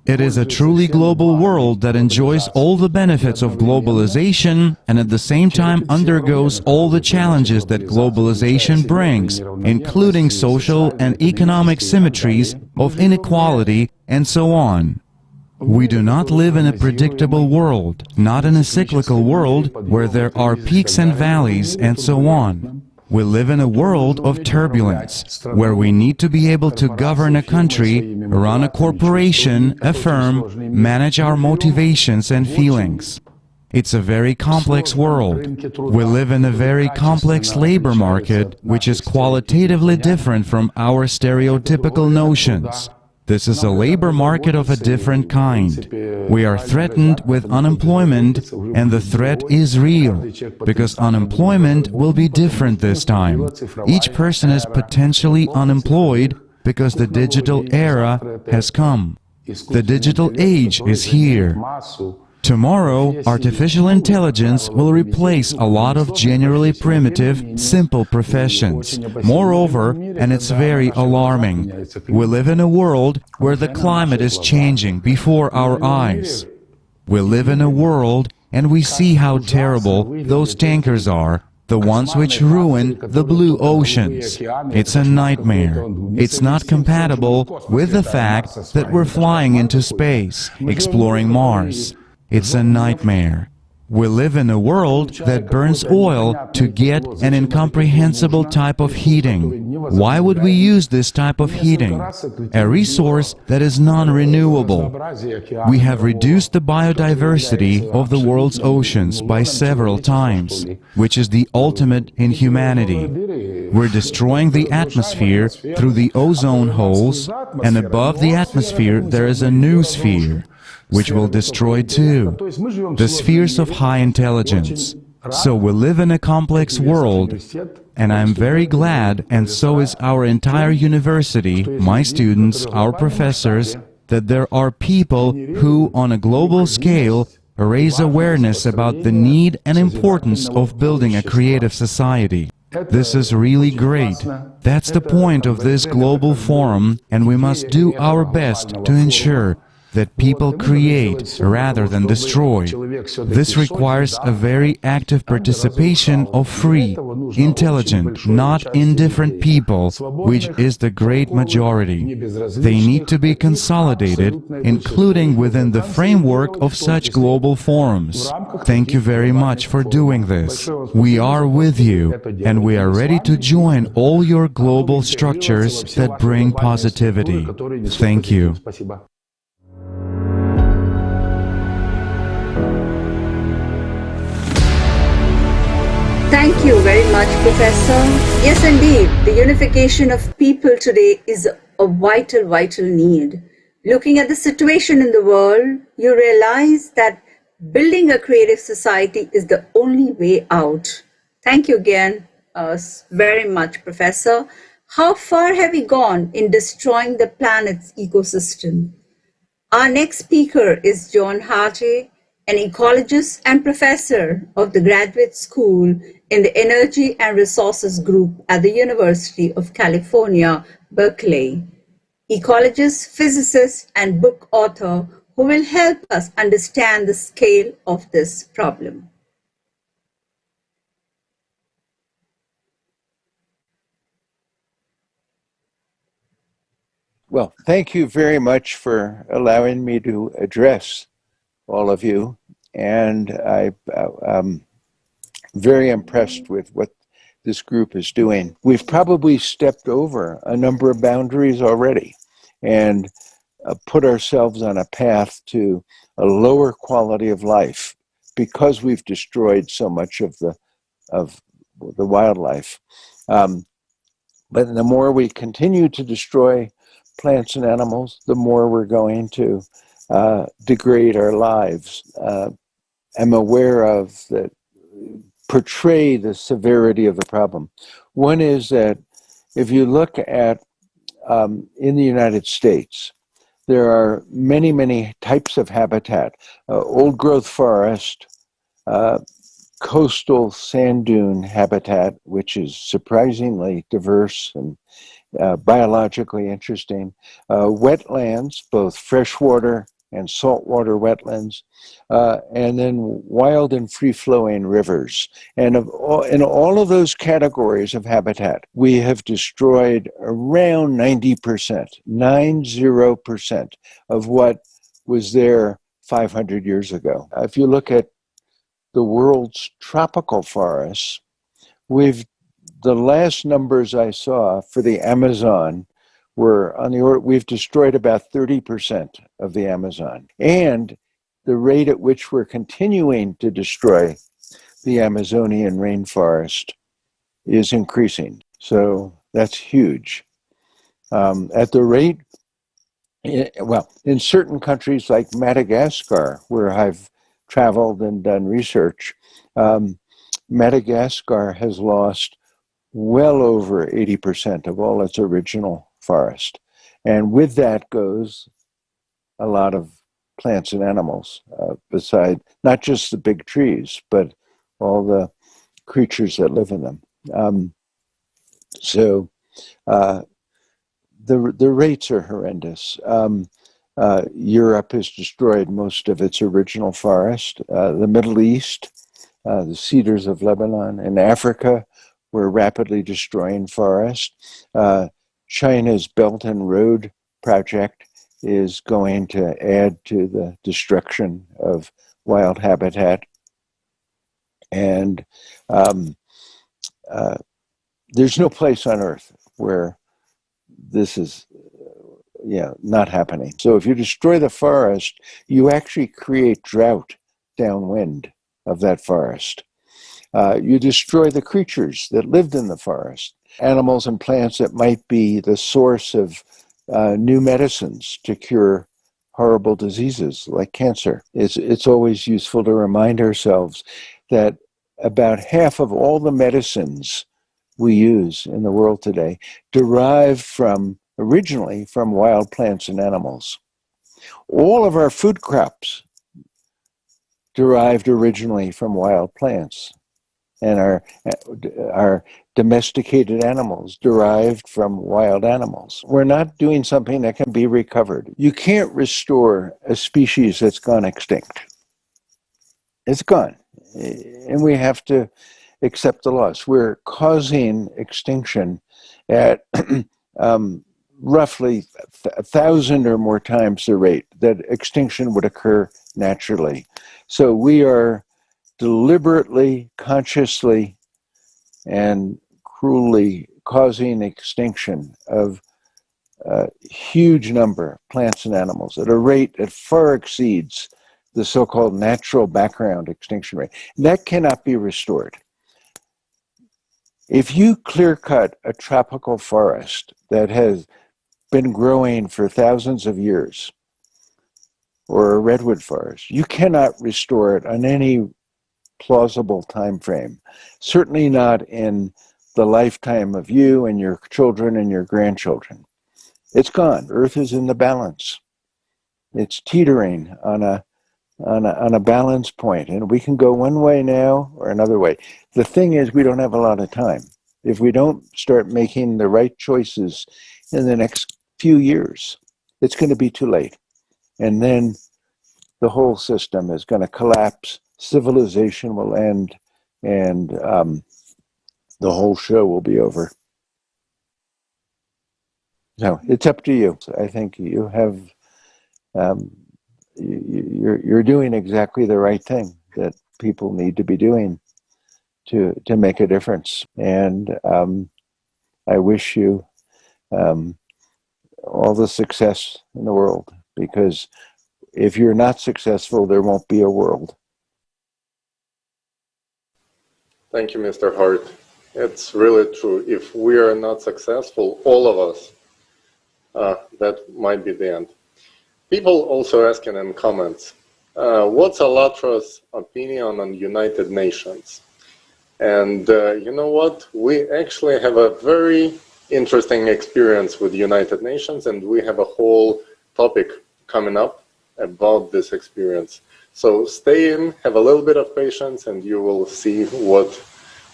It is a truly global world that enjoys all the benefits of globalization and at the same time undergoes all the challenges that globalization brings, including social and economic symmetries of inequality and so on. We do not live in a predictable world, not in a cyclical world where there are peaks and valleys and so on. We live in a world of turbulence, where we need to be able to govern a country, run a corporation, a firm, manage our motivations and feelings. It's a very complex world. We live in a very complex labor market, which is qualitatively different from our stereotypical notions. This is a labor market of a different kind. We are threatened with unemployment, and the threat is real, because unemployment will be different this time. Each person is potentially unemployed because the digital era has come. The digital age is here. Tomorrow, artificial intelligence will replace a lot of generally primitive, simple professions. Moreover, and it's very alarming, we live in a world where the climate is changing before our eyes. We live in a world and we see how terrible those tankers are, the ones which ruin the blue oceans. It's a nightmare. It's not compatible with the fact that we're flying into space, exploring Mars. It's a nightmare. We live in a world that burns oil to get an incomprehensible type of heating. Why would we use this type of heating? A resource that is non-renewable. We have reduced the biodiversity of the world's oceans by several times, which is the ultimate inhumanity. We're destroying the atmosphere through the ozone holes, and above the atmosphere there is a new sphere, which will destroy too, the spheres of high intelligence. So we live in a complex world, and I'm very glad, and so is our entire university, my students, our professors, that there are people who, on a global scale, raise awareness about the need and importance of building a creative society. This is really great. That's the point of this global forum, and we must do our best to ensure that people create rather than destroy. This requires a very active participation of free, intelligent, not indifferent people, which is the great majority. They need to be consolidated, including within the framework of such global forums. Thank you very much for doing this. We are with you, and we are ready to join all your global structures that bring positivity. Thank you. Thank you very much, Professor. Yes, indeed, the unification of people today is a vital need. Looking at the situation in the world, you realize that building a creative society is the only way out. Thank you again very much, Professor. How far have we gone in destroying the planet's ecosystem? Our next speaker is John Hartley, an ecologist and professor of the Graduate School in the Energy and Resources Group at the University of California, Berkeley. Ecologist, physicist, and book author who will help us understand the scale of this problem. Well, thank you very much for allowing me to address all of you. And I'm very impressed with what this group is doing. We've probably stepped over a number of boundaries already and put ourselves on a path to a lower quality of life because we've destroyed so much of the wildlife. But the more we continue to destroy plants and animals, the more we're going to degrade our lives. I'm aware of that portray the severity of the problem. One is that if you look at in the United States, there are many types of habitat. Old growth forest, coastal sand dune habitat, which is surprisingly diverse and biologically interesting, wetlands, both freshwater and saltwater wetlands, and then wild and free-flowing rivers. And in all of those categories of habitat, we have destroyed around 90% of what was there 500 years ago. If you look at the world's tropical forests, the last numbers I saw for the Amazon were on the order, we've destroyed about 30% of the Amazon. And the rate at which we're continuing to destroy the Amazonian rainforest is increasing. So that's huge. At the rate, well, in certain countries like Madagascar, where I've traveled and done research, Madagascar has lost well over 80% of all its original forest. And with that goes a lot of plants and animals, beside not just the big trees, but all the creatures that live in them. So the rates are horrendous. Europe has destroyed most of its original forest. The Middle East, the cedars of Lebanon, and Africa, we're rapidly destroying forest. China's Belt and Road project is going to add to the destruction of wild habitat. And there's no place on Earth where this is not happening. So if you destroy the forest, you actually create drought downwind of that forest. You destroy the creatures that lived in the forest, animals and plants that might be the source of new medicines to cure horrible diseases like cancer. It's always useful to remind ourselves that about half of all the medicines we use in the world today derive originally from wild plants and animals. All of our food crops derived originally from wild plants and our domesticated animals derived from wild animals. We're not doing something that can be recovered. You can't restore a species that's gone extinct. It's gone. And we have to accept the loss. We're causing extinction at roughly 1,000 or more times the rate that extinction would occur naturally. So we are deliberately, consciously, and cruelly causing extinction of a huge number of plants and animals at a rate that far exceeds the so-called natural background extinction rate. That cannot be restored. If you clear-cut a tropical forest that has been growing for thousands of years, or a redwood forest, you cannot restore it on any plausible time frame. Certainly not in the lifetime of you and your children and your grandchildren. It's gone. Earth is in the balance. It's teetering on a balance point, and we can go one way now or another way. The thing is, we don't have a lot of time. If we don't start making the right choices in the next few years, it's going to be too late. And then the whole system is going to collapse, civilization will end, and the whole show will be over. So it's up to you. I think you have, you're doing exactly the right thing that people need to be doing to make a difference. And I wish you all the success in the world, because if you're not successful, there won't be a world. Thank you, Mr. Hart. It's really true. If we are not successful, all of us, that might be the end. People also asking in comments, what's ALLATRA's opinion on United Nations? And you know what? We actually have a very interesting experience with United Nations, and we have a whole topic coming up about this experience. So stay in, have a little bit of patience, and you will see what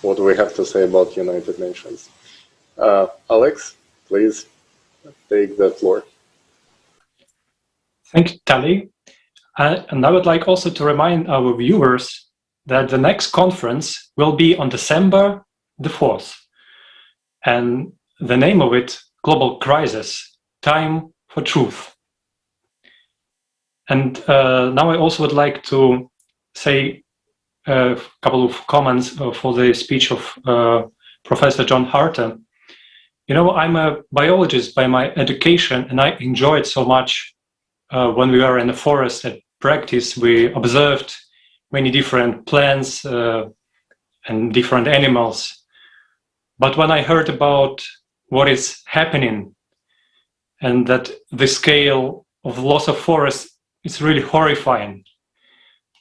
we have to say about United Nations. Alex, please take the floor. Thank you, Tali. And I would like also to remind our viewers that the next conference will be on December the 4th. And the name of it, Global Crisis, Time for Truth. And now I also would like to say a couple of comments for the speech of Professor John Harter. You know, I'm a biologist by my education, and I enjoyed so much when we were in the forest at practice. We observed many different plants and different animals. But when I heard about what is happening and that the scale of loss of forest is really horrifying,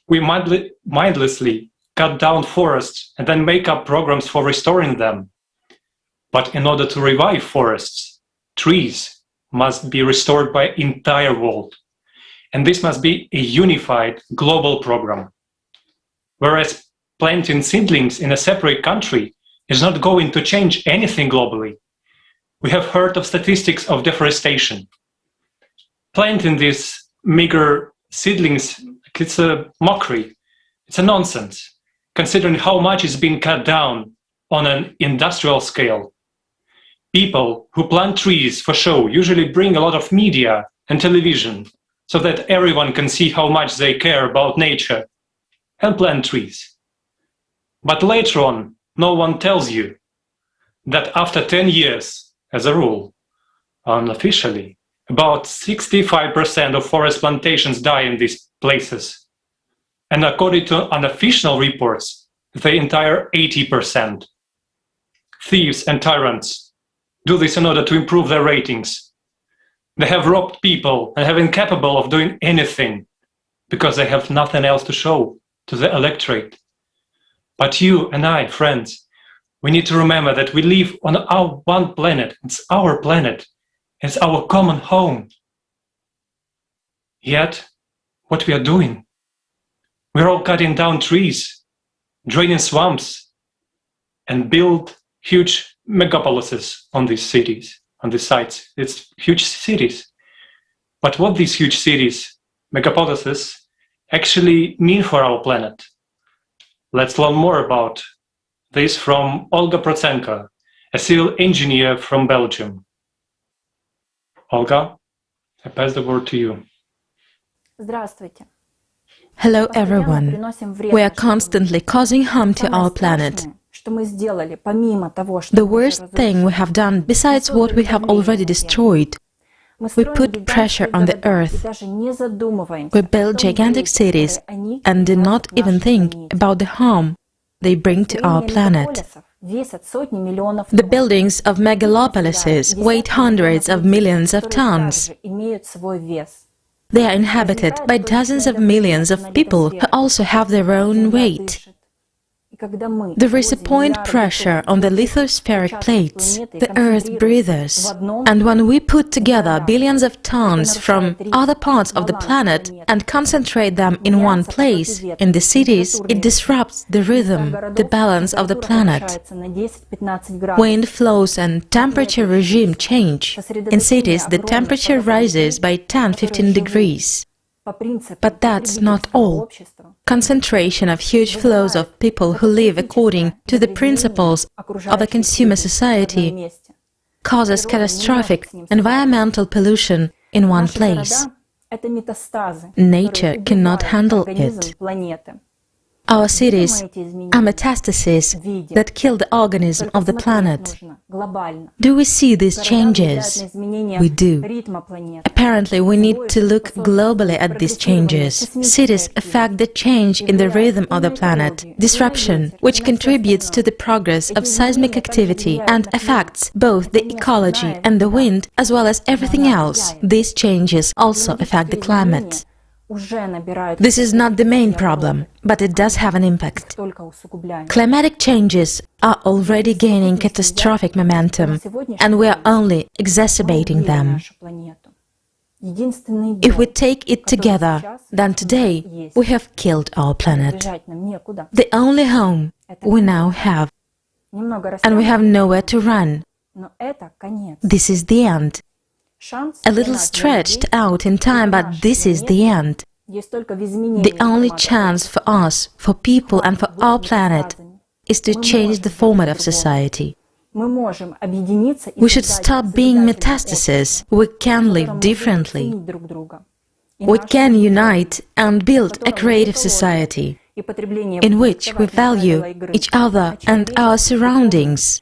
we mindlessly cut down forests and then make up programs for restoring them. But in order to revive forests, trees must be restored by the entire world. And this must be a unified global program. Whereas planting seedlings in a separate country is not going to change anything globally. We have heard of statistics of deforestation. Planting these meager seedlings, it's a mockery. It's a nonsense, considering how much is being cut down on an industrial scale. People who plant trees for show usually bring a lot of media and television so that everyone can see how much they care about nature and plant trees. But later on, no one tells you that after 10 years, as a rule, unofficially, about 65% of forest plantations die in these places. And according to unofficial reports, the entire 80%. Thieves and tyrants do this in order to improve their ratings. They have robbed people and have been incapable of doing anything because they have nothing else to show to the electorate. But you and I, friends, we need to remember that we live on our one planet. It's our planet. It's our common home. Yet, what we are doing, we're all cutting down trees, draining swamps, and build huge megapolises on these cities, on these sites. It's huge cities. But what these huge cities, megapolises, actually mean for our planet? Let's learn more about this from Olga Prochenko, a civil engineer from Belgium. Olga, I pass the word to you. Hello everyone. We are constantly causing harm to our planet. The worst thing we have done, besides what we have already destroyed, we put pressure on the earth. We build gigantic cities and do not even think about the harm they bring to our planet. The buildings of megalopolises weigh hundreds of millions of tons. They are inhabited by dozens of millions of people who also have their own weight. There is a point pressure on the lithospheric plates the Earth breathes, and when we put together billions of tons from other parts of the planet and concentrate them in one place, in the cities, it disrupts the rhythm, the balance of the planet. Wind flows and temperature regime change. In cities, the temperature rises by 10-15 degrees. But that's not all. Concentration of huge flows of people who live according to the principles of a consumer society causes catastrophic environmental pollution in one place. Nature cannot handle it. Our cities are metastases that kill the organism of the planet. Do we see these changes? We do. Apparently, we need to look globally at these changes. Cities affect the change in the rhythm of the planet, disruption, which contributes to the progress of seismic activity and affects both the ecology and the wind, as well as everything else. These changes also affect the climate. This is not the main problem, but it does have an impact. Climatic changes are already gaining catastrophic momentum, and we are only exacerbating them. If we take it together, then today we have killed our planet. The only home we now have, and we have nowhere to run. This is the end. A little stretched out in time, but this is the end. The only chance for us, for people and for our planet, is to change the format of society. We should stop being metastases. We can live differently. We can unite and build a creative society in which we value each other and our surroundings,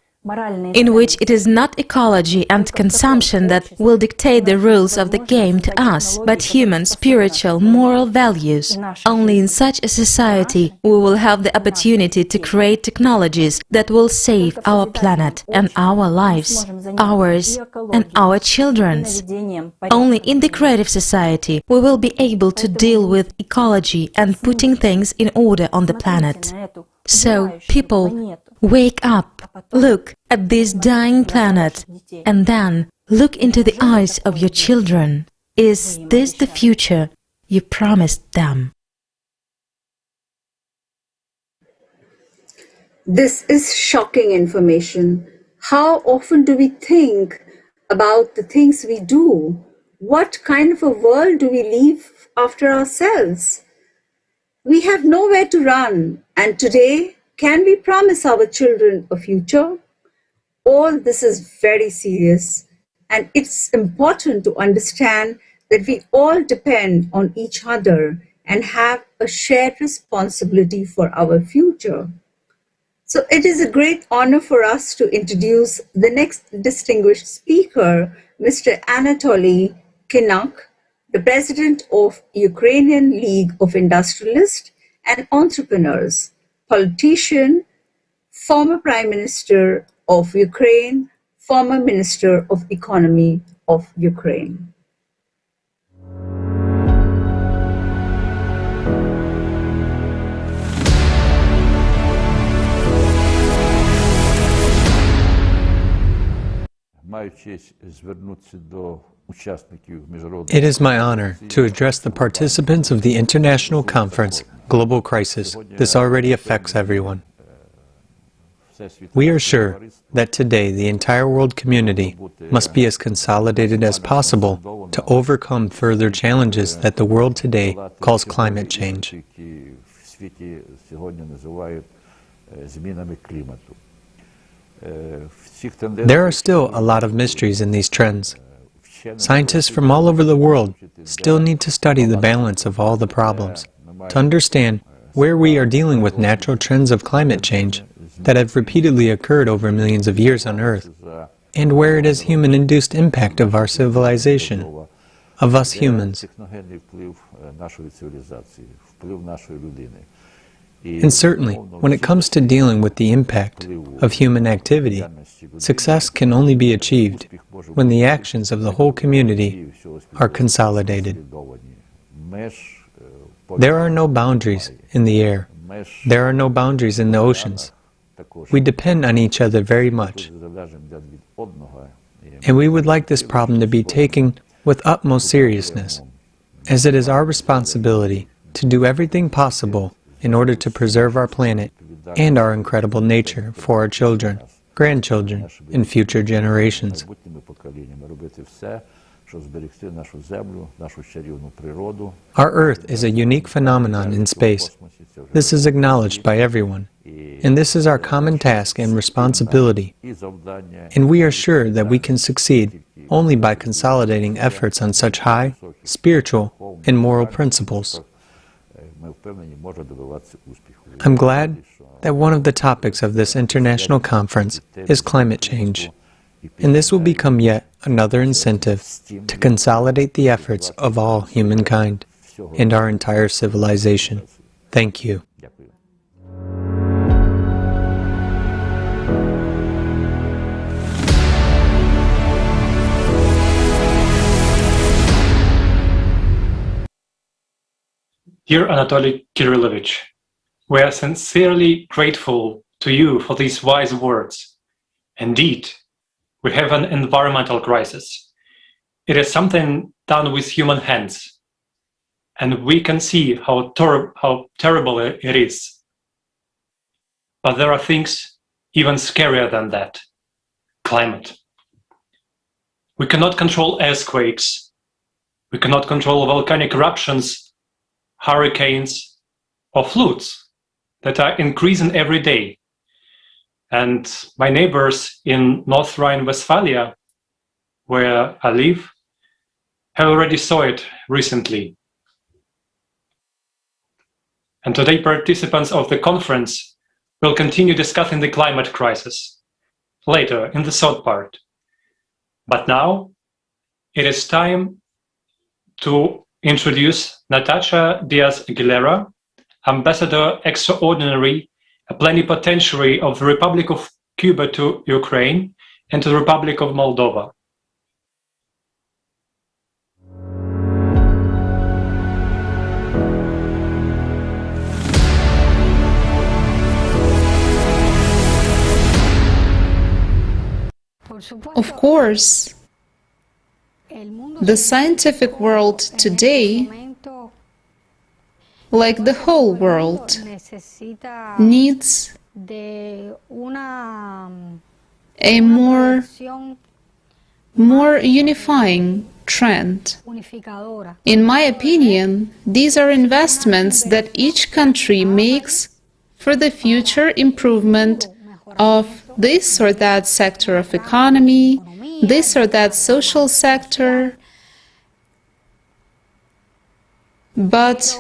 in which it is not ecology and consumption that will dictate the rules of the game to us, but human, spiritual, moral values. Only in such a society we will have the opportunity to create technologies that will save our planet and our lives, ours and our children's. Only in the creative society we will be able to deal with ecology and putting things in order on the planet. So, people, wake up, look at this dying planet, and then look into the eyes of your children. Is this the future you promised them? This is shocking information. How often do we think about the things we do? What kind of a world do we leave after ourselves? We have nowhere to run, and today, can we promise our children a future? All this is very serious, and it's important to understand that we all depend on each other and have a shared responsibility for our future. So it is a great honor for us to introduce the next distinguished speaker, Mr. Anatoly Kinuk, the president of Ukrainian League of Industrialists and Entrepreneurs, politician, former Prime Minister of Ukraine, former Minister of Economy of Ukraine. It is my honor to address the participants of the International Conference, Global Crisis. This already affects everyone. We are sure that today the entire world community must be as consolidated as possible to overcome further challenges that the world today calls climate change. There are still a lot of mysteries in these trends. Scientists from all over the world still need to study the balance of all the problems to understand where we are dealing with natural trends of climate change that have repeatedly occurred over millions of years on Earth, and where it is human-induced impact of our civilization, of us humans. And certainly, when it comes to dealing with the impact of human activity, success can only be achieved when the actions of the whole community are consolidated. There are no boundaries in the air. There are no boundaries in the oceans. We depend on each other very much. And we would like this problem to be taken with utmost seriousness, as it is our responsibility to do everything possible in order to preserve our planet and our incredible nature for our children, grandchildren, and future generations. Our Earth is a unique phenomenon in space. This is acknowledged by everyone, and this is our common task and responsibility. And we are sure that we can succeed only by consolidating efforts on such high, spiritual, and moral principles. I'm glad that one of the topics of this international conference is climate change, and this will become yet another incentive to consolidate the efforts of all humankind and our entire civilization. Thank you. Dear Anatoly Kirillovich, we are sincerely grateful to you for these wise words. Indeed, we have an environmental crisis. It is something done with human hands, and we can see how terrible it is. But there are things even scarier than that. Climate. We cannot control earthquakes. We cannot control volcanic eruptions, hurricanes, or floods that are increasing every day. And my neighbors in North Rhine-Westphalia, where I live, have already saw it recently. And today participants of the conference will continue discussing the climate crisis later in the third part. But now it is time to introduce Natasha Diaz-Aguilera, Ambassador Extraordinary, a plenipotentiary of the Republic of Cuba to Ukraine and to the Republic of Moldova. Of course, the scientific world today, like the whole world, needs a more unifying trend. In my opinion, these are investments that each country makes for the future improvement of this or that sector of economy, this or that social sector. But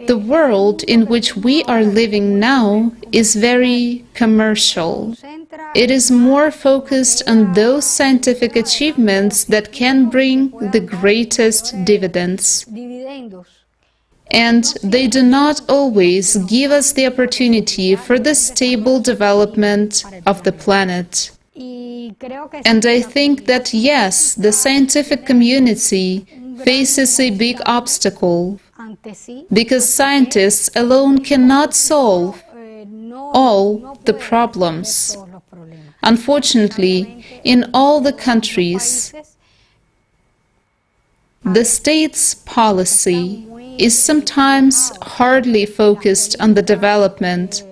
the world in which we are living now is very commercial. It is more focused on those scientific achievements that can bring the greatest dividends. And they do not always give us the opportunity for the stable development of the planet. And I think that yes, the scientific community faces a big obstacle, because scientists alone cannot solve all the problems. Unfortunately, in all the countries, the state's policy is sometimes hardly focused on the development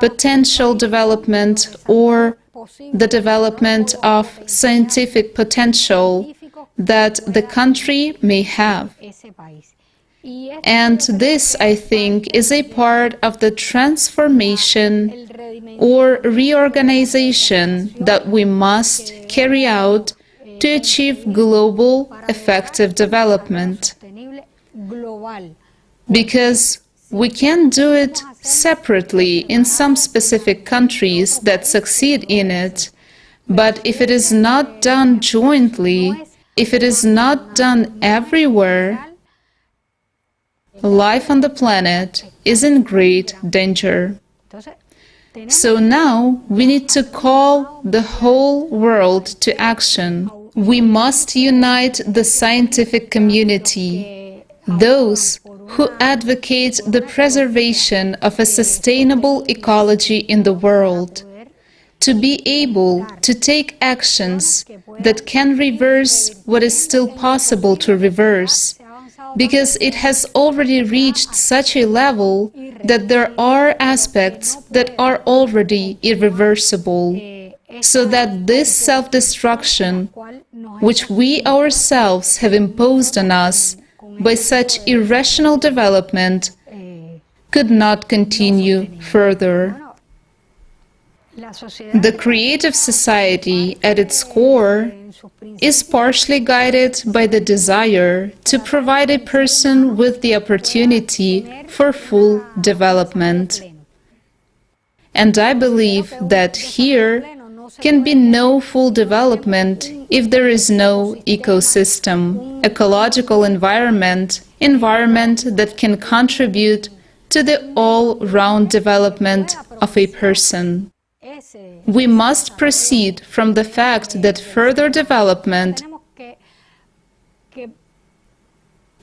potential development or the development of scientific potential that the country may have. And this, I think, is a part of the transformation or reorganization that we must carry out to achieve global effective development. Because we can do it separately in some specific countries that succeed in it, but if it is not done jointly, if it is not done everywhere, life on the planet is in great danger. So now we need to call the whole world to action. We must unite the scientific community, those who advocate the preservation of a sustainable ecology in the world, to be able to take actions that can reverse what is still possible to reverse, because it has already reached such a level that there are aspects that are already irreversible, so that this self-destruction, which we ourselves have imposed on us by such irrational development, could not continue further. The creative society, at its core, is partially guided by the desire to provide a person with the opportunity for full development. And I believe that here can be no full development if there is no ecosystem, ecological environment that can contribute to the all-round development of a person. We must proceed from the fact that further development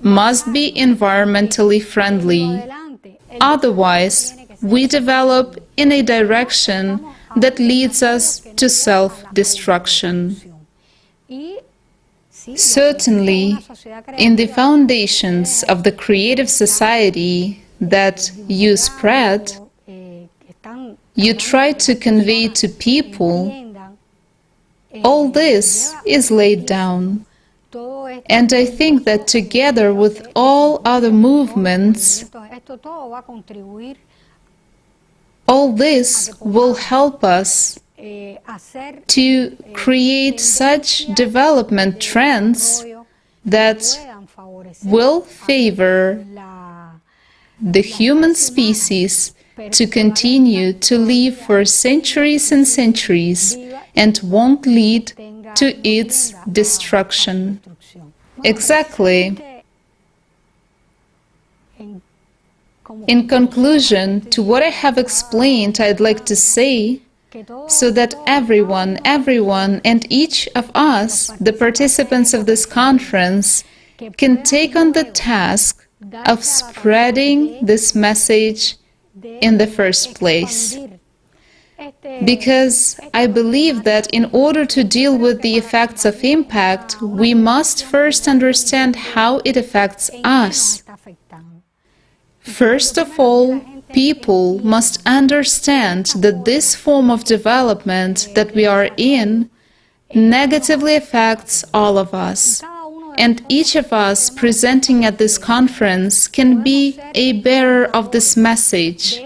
must be environmentally friendly. Otherwise, we develop in a direction that leads us to self-destruction. Certainly, in the foundations of the creative society that you spread, you try to convey to people, all this is laid down. And I think that together with all other movements, all this will help us to create such development trends that will favor the human species to continue to live for centuries and centuries and won't lead to its destruction. Exactly. In conclusion to what I have explained, I'd like to say, so that everyone, and each of us, the participants of this conference, can take on the task of spreading this message in the first place. Because I believe that in order to deal with the effects of impact, we must first understand how it affects us. First of all, people must understand that this form of development that we are in negatively affects all of us. And each of us presenting at this conference can be a bearer of this message,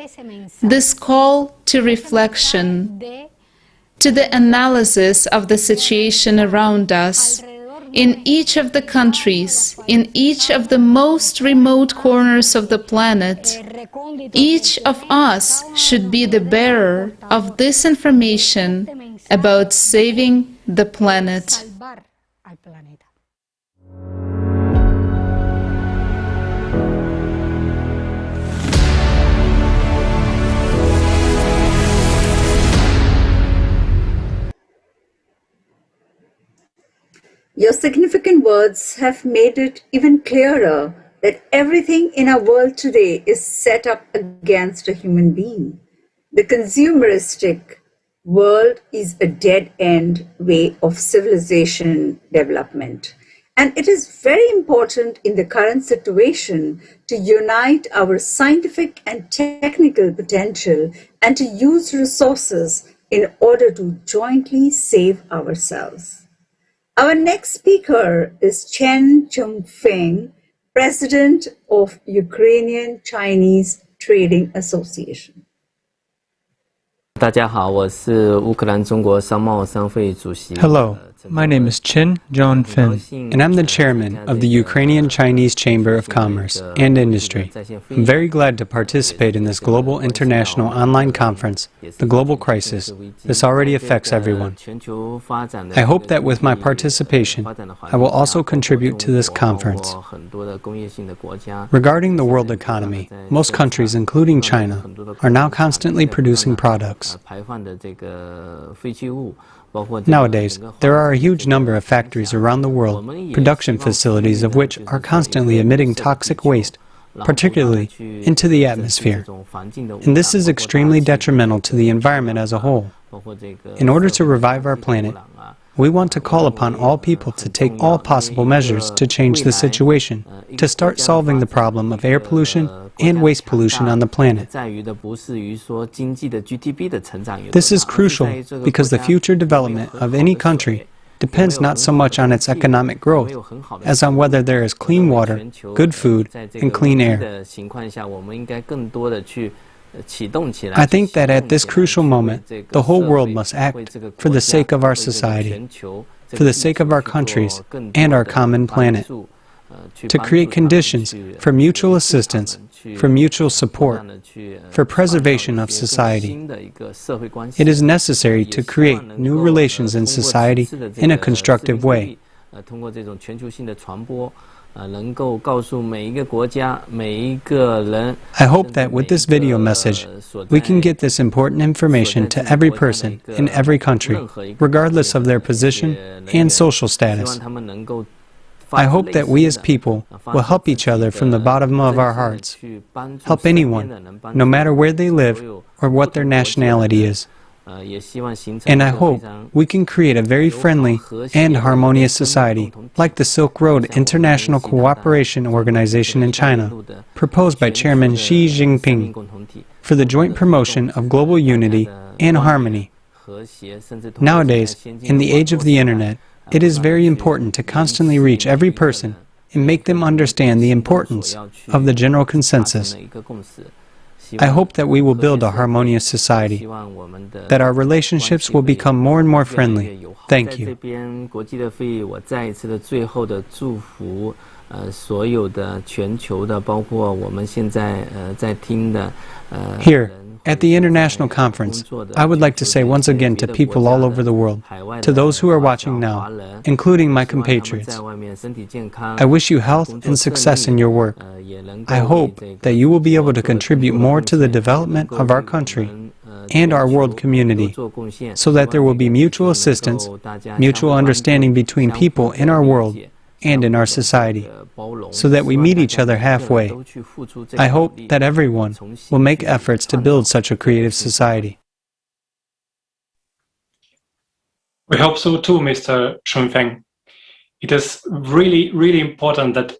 this call to reflection, to the analysis of the situation around us, in each of the countries, in each of the most remote corners of the planet. Each of us should be the bearer of this information about saving the planet. Your significant words have made it even clearer that everything in our world today is set up against a human being. The consumeristic world is a dead-end way of civilization development. And it is very important in the current situation to unite our scientific and technical potential and to use resources in order to jointly save ourselves. Our next speaker is Chen Chongfeng, President of Ukrainian Chinese Trading Association. 大家好，我是乌克兰中国商贸商会主席。 Hello, my name is Chen Zhongfeng, and I'm the chairman of the Ukrainian Chinese Chamber of Commerce and Industry. I'm very glad to participate in this global international online conference, The Global Crisis. This already affects everyone. I hope that with my participation, I will also contribute to this conference. Regarding the world economy, most countries, including China, are now constantly producing products. Nowadays, there are a huge number of factories around the world, production facilities of which are constantly emitting toxic waste, particularly into the atmosphere. And this is extremely detrimental to the environment as a whole. In order to revive our planet, we want to call upon all people to take all possible measures to change the situation, to start solving the problem of air pollution and waste pollution on the planet. This is crucial because the future development of any country depends not so much on its economic growth as on whether there is clean water, good food, and clean air. I think that at this crucial moment, the whole world must act for the sake of our society, for the sake of our countries and our common planet, to create conditions for mutual assistance, for mutual support, for preservation of society. It is necessary to create new relations in society in a constructive way. I hope that with this video message, we can get this important information to every person in every country, regardless of their position and social status. I hope that we as people will help each other from the bottom of our hearts, help anyone, no matter where they live or what their nationality is. And I hope we can create a very friendly and harmonious society, like the Silk Road International Cooperation Organization in China, proposed by Chairman Xi Jinping, for the joint promotion of global unity and harmony. Nowadays, in the age of the Internet, it is very important to constantly reach every person and make them understand the importance of the general consensus. I hope that we will build a harmonious society, that our relationships will become more and more friendly. Thank you. Here, at the International Conference, I would like to say once again to people all over the world, to those who are watching now, including my compatriots, I wish you health and success in your work. I hope that you will be able to contribute more to the development of our country and our world community, so that there will be mutual assistance, mutual understanding between people in our world and in our society, so that we meet each other halfway. I hope that everyone will make efforts to build such a creative society. We hope so too, Mr. Chongfeng. It is really, really important that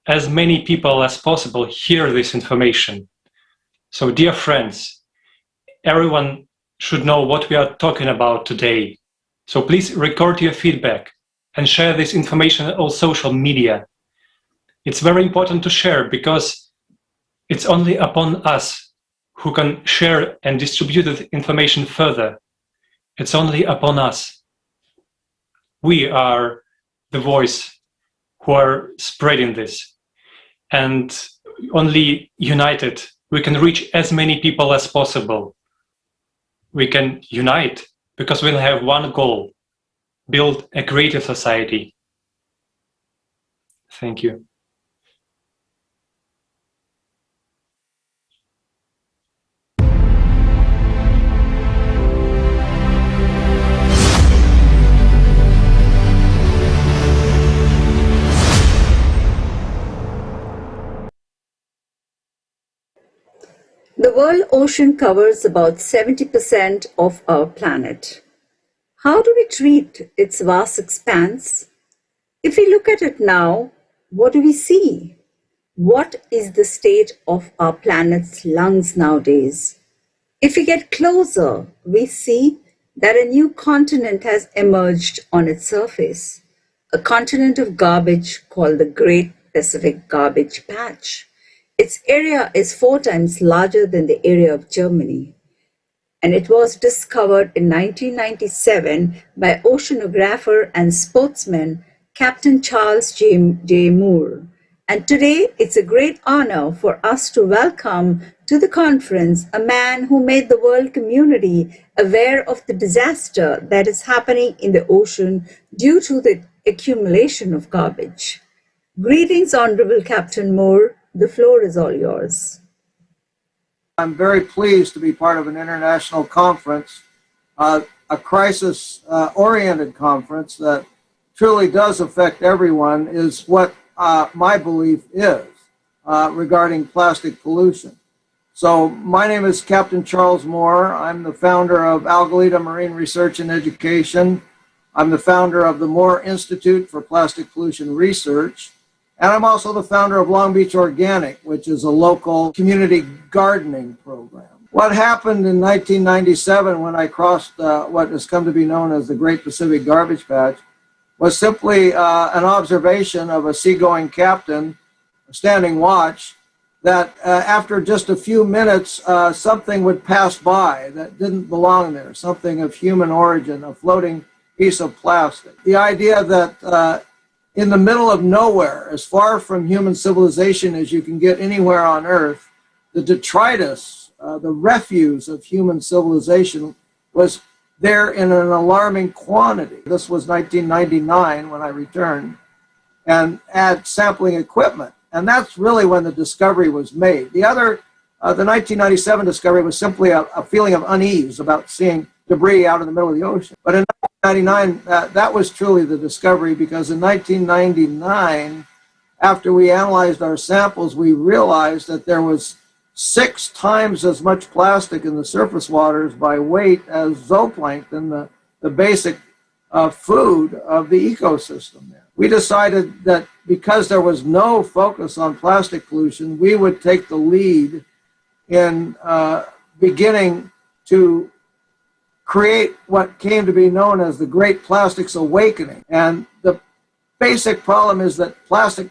as many people as possible hear this information. So, dear friends, everyone should know what we are talking about today. So please record your feedback and share this information on social media. It's very important to share because it's only upon us who can share and distribute the information further. It's only upon us. We are the voice who are spreading this. And only united, we can reach as many people as possible. We can unite because we'll have one goal: build a greater society. Thank you. The world ocean covers about 70% of our planet. How do we treat its vast expanse? If we look at it now, what do we see? What is the state of our planet's lungs nowadays? If we get closer, we see that a new continent has emerged on its surface, a continent of garbage called the Great Pacific Garbage Patch. Its area is 4 times larger than the area of Germany, and it was discovered in 1997 by oceanographer and sportsman Captain Charles J. Moore. And today, it's a great honor for us to welcome to the conference a man who made the world community aware of the disaster that is happening in the ocean due to the accumulation of garbage. Greetings, Honorable Captain Moore. The floor is all yours. I'm very pleased to be part of an international conference, a crisis-oriented conference that truly does affect everyone, is what my belief is regarding plastic pollution. So my name is Captain Charles Moore. I'm the founder of Algalita Marine Research and Education. I'm the founder of the Moore Institute for Plastic Pollution Research. And I'm also the founder of Long Beach Organic, which is a local community gardening program. What happened in 1997 when I crossed what has come to be known as the Great Pacific Garbage Patch was simply an observation of a seagoing captain standing watch that after just a few minutes, something would pass by that didn't belong there, something of human origin, a floating piece of plastic. The idea that in the middle of nowhere, as far from human civilization as you can get anywhere on Earth, the detritus, the refuse of human civilization was there in an alarming quantity. This was 1999 when I returned, and had sampling equipment. And that's really when the discovery was made. The 1997 discovery was simply a feeling of unease about seeing debris out in the middle of the ocean. But in 1999, that was truly the discovery, because in 1999, after we analyzed our samples, we realized that there was 6 times as much plastic in the surface waters by weight as zooplankton, the basic food of the ecosystem there. We decided that because there was no focus on plastic pollution, we would take the lead in beginning to create what came to be known as the Great Plastics Awakening. And the basic problem is that plastic,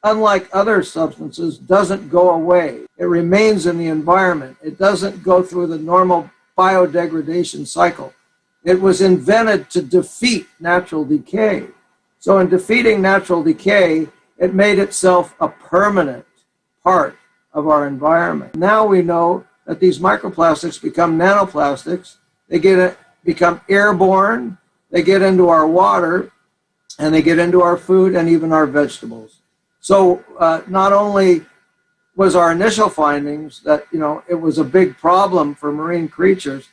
unlike other substances, doesn't go away. It remains in the environment. It doesn't go through the normal biodegradation cycle. It was invented to defeat natural decay. So in defeating natural decay, it made itself a permanent part of our environment. Now we know that these microplastics become nanoplastics. They become airborne, they get into our water, and they get into our food and even our vegetables. So not only was our initial findings that, it was a big problem for marine creatures,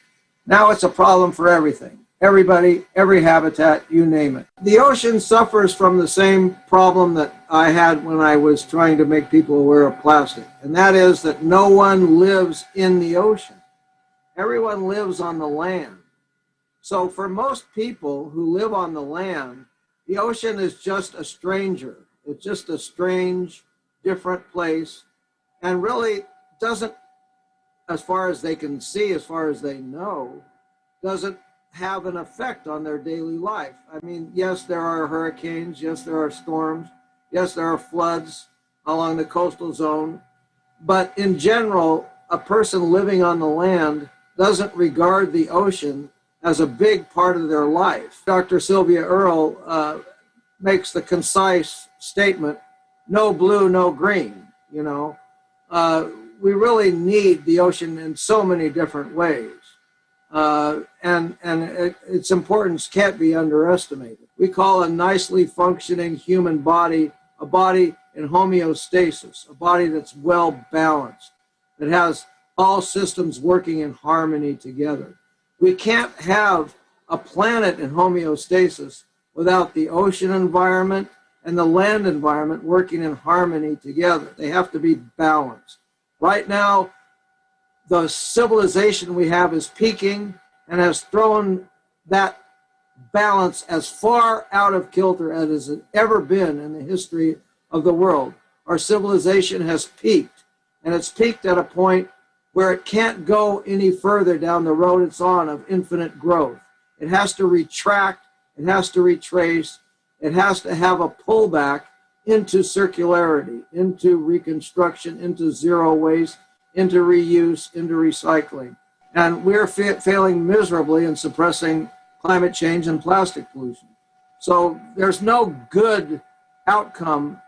now it's a problem for everything. Everybody, every habitat, you name it. The ocean suffers from the same problem that I had when I was trying to make people aware of plastic, and that is that no one lives in the ocean. Everyone lives on the land. So for most people who live on the land, the ocean is just a stranger. It's just a strange, different place, and really doesn't, as far as they can see, as far as they know, doesn't have an effect on their daily life. I mean, yes, there are hurricanes, yes, there are storms, yes, there are floods along the coastal zone, but in general, a person living on the land doesn't regard the ocean as a big part of their life. Dr. Sylvia Earle makes the concise statement, no blue, no green, we really need the ocean in so many different ways. And its importance can't be underestimated. We call a nicely functioning human body a body in homeostasis, a body that's well balanced, that has all systems working in harmony together. We can't have a planet in homeostasis without the ocean environment and the land environment working in harmony together. They have to be balanced. Right now, the civilization we have is peaking and has thrown that balance as far out of kilter as it ever been in the history of the world. Our civilization has peaked, and it's peaked at a point where it can't go any further down the road it's on of infinite growth. It has to retract, it has to retrace, it has to have a pullback into circularity, into reconstruction, into zero waste, into reuse, into recycling. And we're failing miserably in suppressing climate change and plastic pollution. So there's no good outcome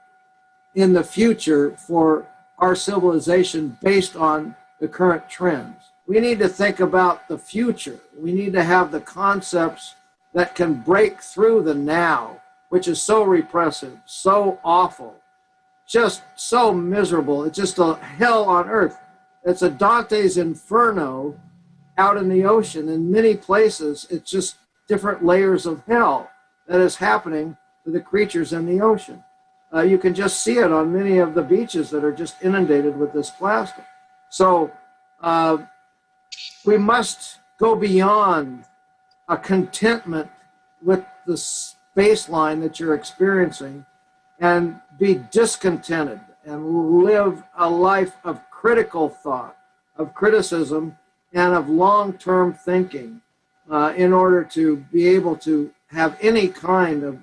in the future for our civilization based on the current trends. We need to think about the future. We need to have the concepts that can break through the now, which is so repressive, so awful, just so miserable. It's just a hell on earth. It's a Dante's Inferno out in the ocean. In many places, it's just different layers of hell that is happening to the creatures in the ocean. You can just see it on many of the beaches that are just inundated with this plastic. So we must go beyond a contentment with the baseline that you're experiencing and be discontented and live a life of critical thought, of criticism, and of long-term thinking in order to be able to have any kind of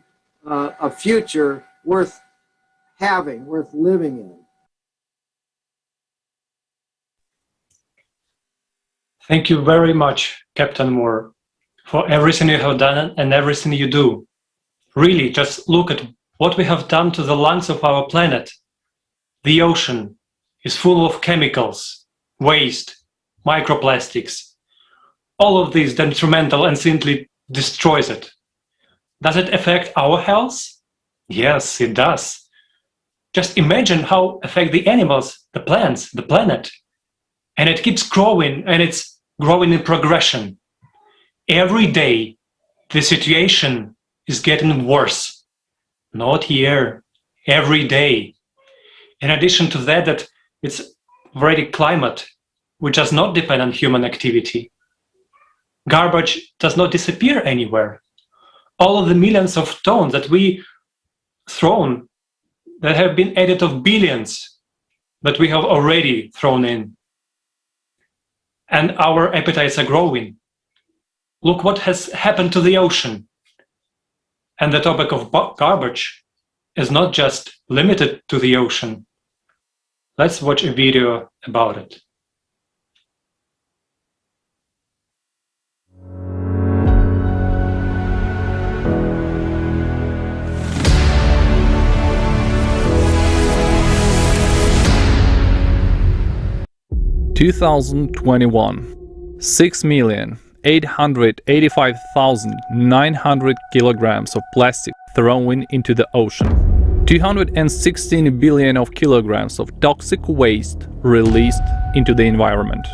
a future worth having, worth living in. Thank you very much, Captain Moore, for everything you have done and everything you do. Really, just look at what we have done to the lungs of our planet. The ocean is full of chemicals, waste, microplastics. All of these detrimental and simply destroys it. Does it affect our health? Yes, it does. Just imagine how it affects the animals, the plants, the planet. And it keeps growing, and it's growing in progression. Every day, the situation is getting worse. Not here, every day. In addition to that it's already climate, which does not depend on human activity. Garbage does not disappear anywhere. All of the millions of tons that we thrown, that have been added of billions that we have already thrown in. And our appetites are growing. Look what has happened to the ocean. And the topic of garbage is not just limited to the ocean. Let's watch a video about it. (2021) 6,885,900 kilograms of plastic thrown into the ocean. 216 billion of kilograms of toxic waste released into the environment.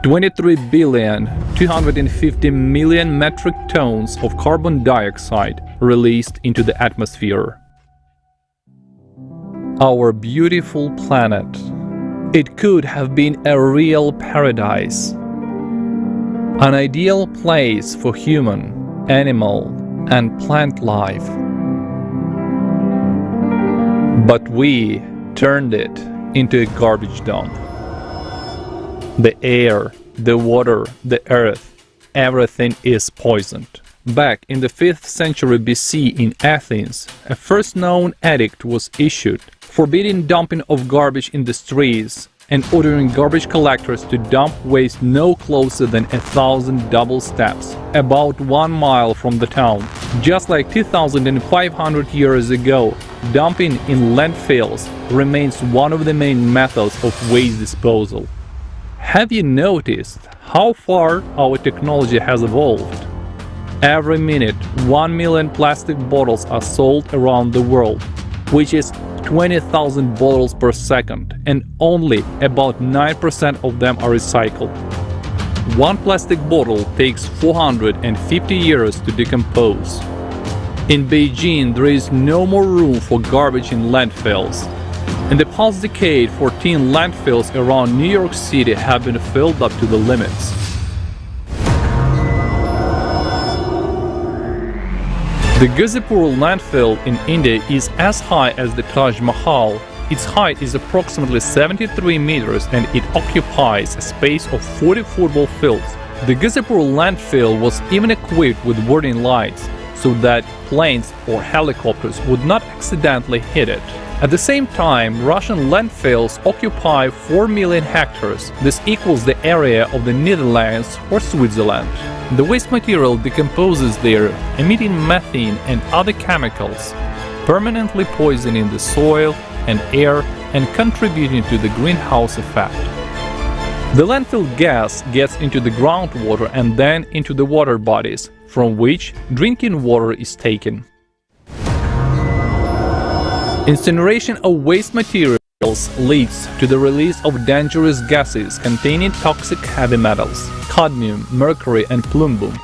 23,250,000,000 metric tons of carbon dioxide released into the atmosphere. Our beautiful planet. It could have been a real paradise. An ideal place for human, animal, and plant life. But we turned it into a garbage dump. The air, the water, the earth, everything is poisoned. Back in the 5th century BC in Athens, a first known edict was issued forbidding dumping of garbage in the streets and ordering garbage collectors to dump waste no closer than 1,000 double steps, about 1 mile from the town. Just like 2,500 years ago, dumping in landfills remains one of the main methods of waste disposal. Have you noticed how far our technology has evolved? Every minute, 1 million plastic bottles are sold around the world, which is 20,000 bottles per second, and only about 9% of them are recycled. One plastic bottle takes 450 years to decompose. In Beijing, there is no more room for garbage in landfills. In the past decade, 14 landfills around New York City have been filled up to the limits. The Ghazipur landfill in India is as high as the Taj Mahal. Its height is approximately 73 meters and it occupies a space of 40 football fields. The Ghazipur landfill was even equipped with warning lights so that planes or helicopters would not accidentally hit it. At the same time, Russian landfills occupy 4 million hectares. This equals the area of the Netherlands or Switzerland. The waste material decomposes there, emitting methane and other chemicals, permanently poisoning the soil and air and contributing to the greenhouse effect. The landfill gas gets into the groundwater and then into the water bodies, from which drinking water is taken. Incineration of waste materials leads to the release of dangerous gases containing toxic heavy metals, cadmium, mercury and plumbum.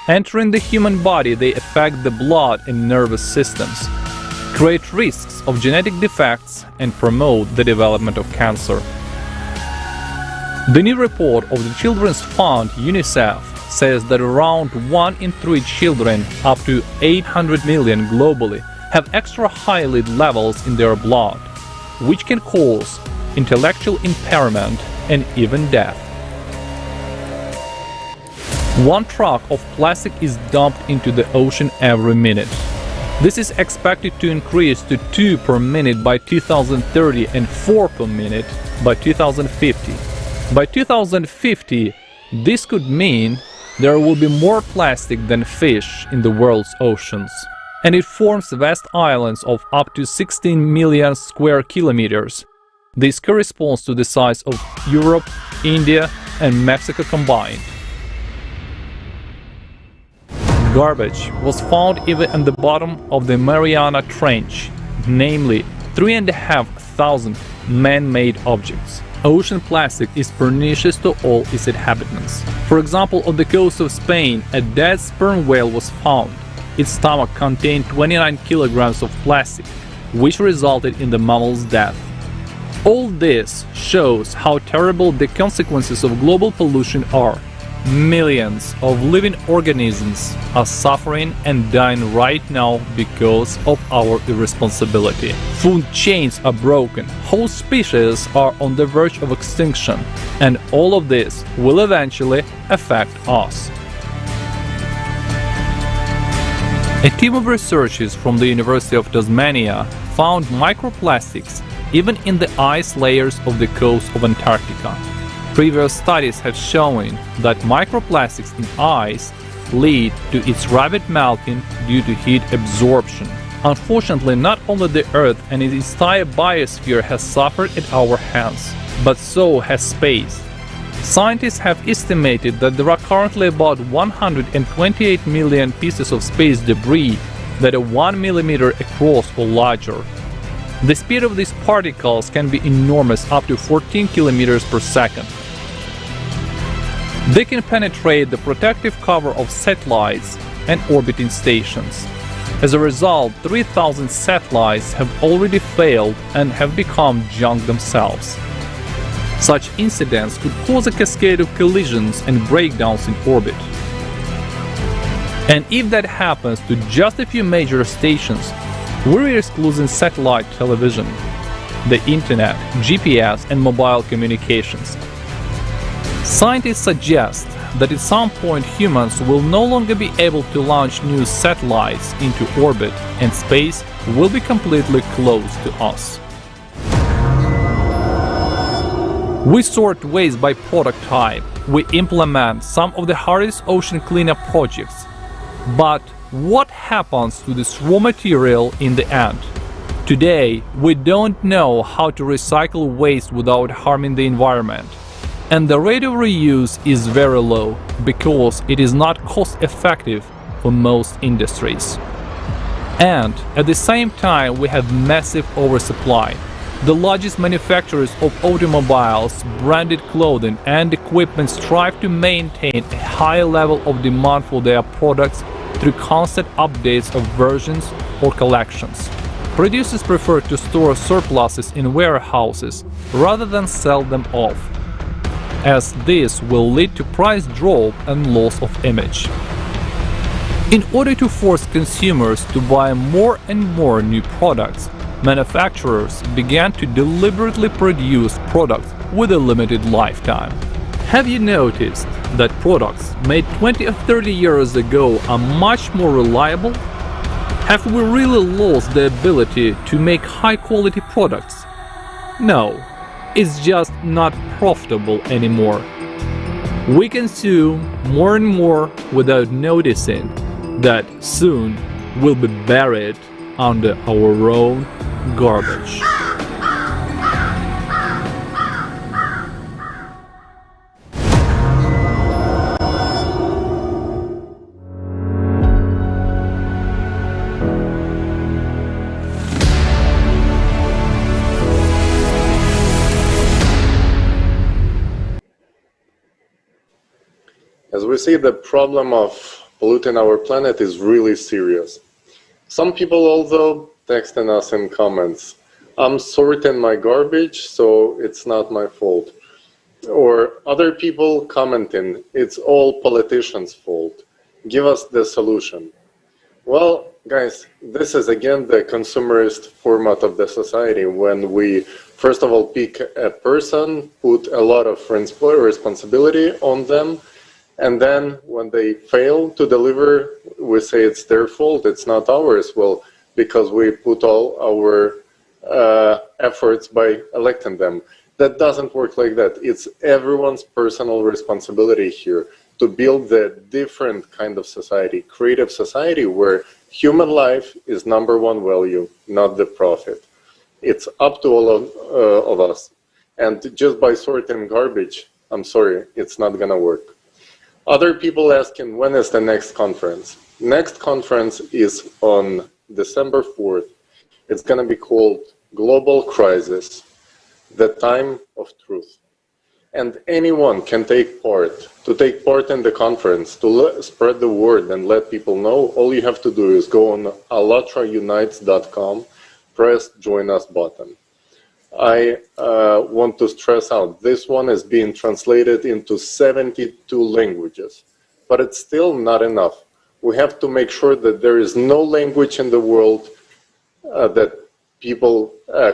Entering the human body, they affect the blood and nervous systems, create risks of genetic defects and promote the development of cancer. The new report of the Children's Fund UNICEF says that around 1 in 3 children, up to 800 million globally, have extra high lead levels in their blood, which can cause intellectual impairment and even death. 1 truck of plastic is dumped into the ocean every minute. This is expected to increase to 2 per minute by 2030 and 4 per minute by 2050. By 2050, this could mean there will be more plastic than fish in the world's oceans. And it forms vast islands of up to 16 million square kilometers. This corresponds to the size of Europe, India and Mexico combined. Garbage was found even at the bottom of the Mariana Trench, namely 3,500 man-made objects. Ocean plastic is pernicious to all its inhabitants. For example, on the coast of Spain, a dead sperm whale was found. Its stomach contained 29 kilograms of plastic, which resulted in the mammal's death. All this shows how terrible the consequences of global pollution are. Millions of living organisms are suffering and dying right now because of our irresponsibility. Food chains are broken, whole species are on the verge of extinction, and all of this will eventually affect us. A team of researchers from the University of Tasmania found microplastics even in the ice layers of the coast of Antarctica. Previous studies have shown that microplastics in ice lead to its rapid melting due to heat absorption. Unfortunately, not only the Earth and its entire biosphere has suffered at our hands, but so has space. Scientists have estimated that there are currently about 128 million pieces of space debris that are 1 millimeter across or larger. The speed of these particles can be enormous, up to 14 kilometers per second. They can penetrate the protective cover of satellites and orbiting stations. As a result, 3,000 satellites have already failed and have become junk themselves. Such incidents could cause a cascade of collisions and breakdowns in orbit. And if that happens to just a few major stations, we're excluding satellite television, the internet, GPS and mobile communications. Scientists suggest that at some point humans will no longer be able to launch new satellites into orbit and space will be completely closed to us. We sort waste by product type. We implement some of the hardest ocean cleanup projects. But what happens to this raw material in the end? Today, we don't know how to recycle waste without harming the environment. And the rate of reuse is very low because it is not cost-effective for most industries. And at the same time, we have massive oversupply. The largest manufacturers of automobiles, branded clothing and equipment strive to maintain a high level of demand for their products through constant updates of versions or collections. Producers prefer to store surpluses in warehouses rather than sell them off, as this will lead to price drop and loss of image. In order to force consumers to buy more and more new products, manufacturers began to deliberately produce products with a limited lifetime. Have you noticed that products made 20 or 30 years ago are much more reliable? Have we really lost the ability to make high-quality products? No, it's just not profitable anymore. We consume more and more without noticing that soon we'll be buried under our own garbage. As we see, the problem of polluting our planet is really serious. Some people, although, texting us in comments, I'm sorting my garbage, so it's not my fault. Or other people commenting, it's all politicians' fault. Give us the solution. Well, guys, this is again the consumerist format of the society, when we first of all pick a person, put a lot of responsibility on them, and then when they fail to deliver, we say it's their fault, it's not ours. Well, because we put all our efforts by electing them. That doesn't work like that. It's everyone's personal responsibility here to build the different kind of society, creative society, where human life is #1 value, not the profit. It's up to all of us. And just by sorting garbage, I'm sorry, it's not gonna work. Other people asking, when is the next conference? Next conference is on December 4th. It's gonna be called Global Crisis, the Time of Truth. And anyone can take part. To take part in the conference, to spread the word and let people know, all you have to do is go on ALLATRAunites.com, press Join Us button. I want to stress out, this one is being translated into 72 languages, but it's still not enough. We have to make sure that there is no language in the world that people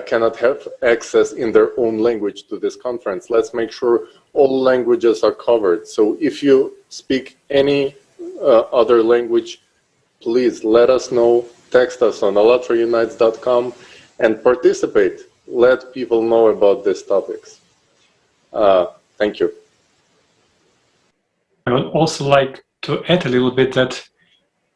cannot have access in their own language to this conference. Let's make sure all languages are covered. So if you speak any other language, please let us know, text us on ALLATRAunites.com and participate. Let people know about these topics. Thank you. I would also like to add a little bit that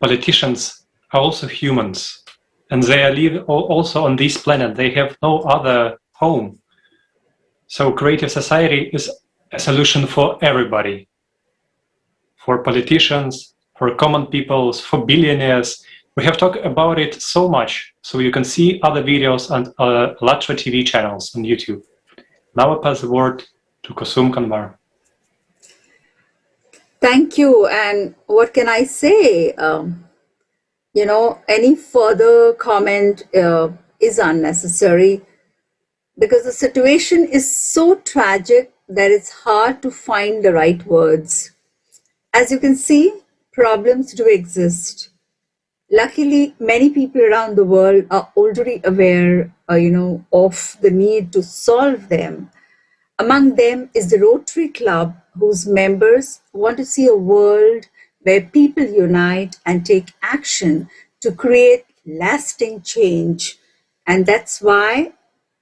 politicians are also humans, and they are also on this planet. They have no other home. So creative society is a solution for everybody, for politicians, for common peoples, for billionaires. We have talked about it so much, so you can see other videos on ALLATRA TV channels on YouTube. Now I pass the word to Kusum Kanwar. Thank you. And what can I say? You know, any further comment is unnecessary, because the situation is so tragic that it's hard to find the right words. As you can see, problems do exist. Luckily, many people around the world are already aware, of the need to solve them. Among them is the Rotary Club, whose members want to see a world where people unite and take action to create lasting change. And that's why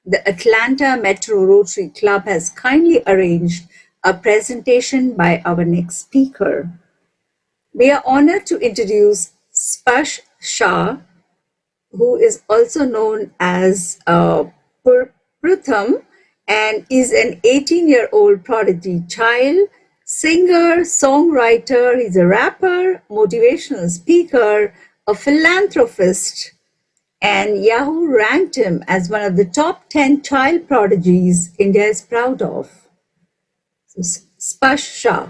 the Atlanta Metro Rotary Club has kindly arranged a presentation by our next speaker. We are honored to introduce Spash Shah, who is also known as Pratham, and is an 18-year-old prodigy child, singer, songwriter. He's a rapper, motivational speaker, a philanthropist, and Yahoo ranked him as one of the top 10 child prodigies India is proud of. So, Spash Shah.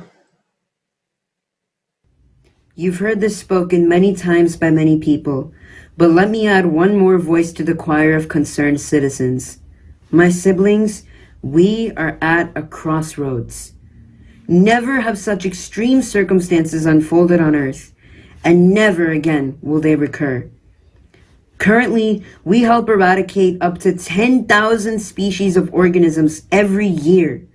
You've heard this spoken many times by many people, but let me add one more voice to the choir of concerned citizens. My siblings, we are at a crossroads. Never have such extreme circumstances unfolded on Earth, and never again will they recur. Currently, we help eradicate up to 10,000 species of organisms every year.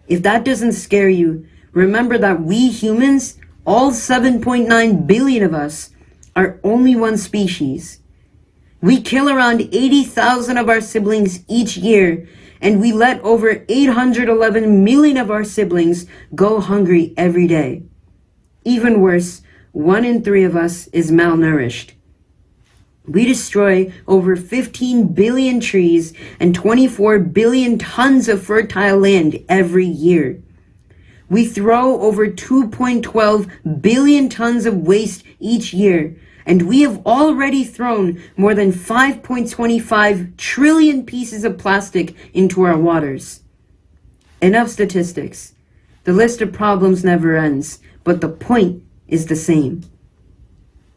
If that doesn't scare you, remember that we humans, all 7.9 billion of us, are only one species. We kill around 80,000 of our siblings each year, and we let over 811 million of our siblings go hungry every day. Even worse, 1 in 3 of us is malnourished. We destroy over 15 billion trees and 24 billion tons of fertile land every year. We throw over 2.12 billion tons of waste each year, and we have already thrown more than 5.25 trillion pieces of plastic into our waters. Enough statistics. The list of problems never ends, but the point is the same.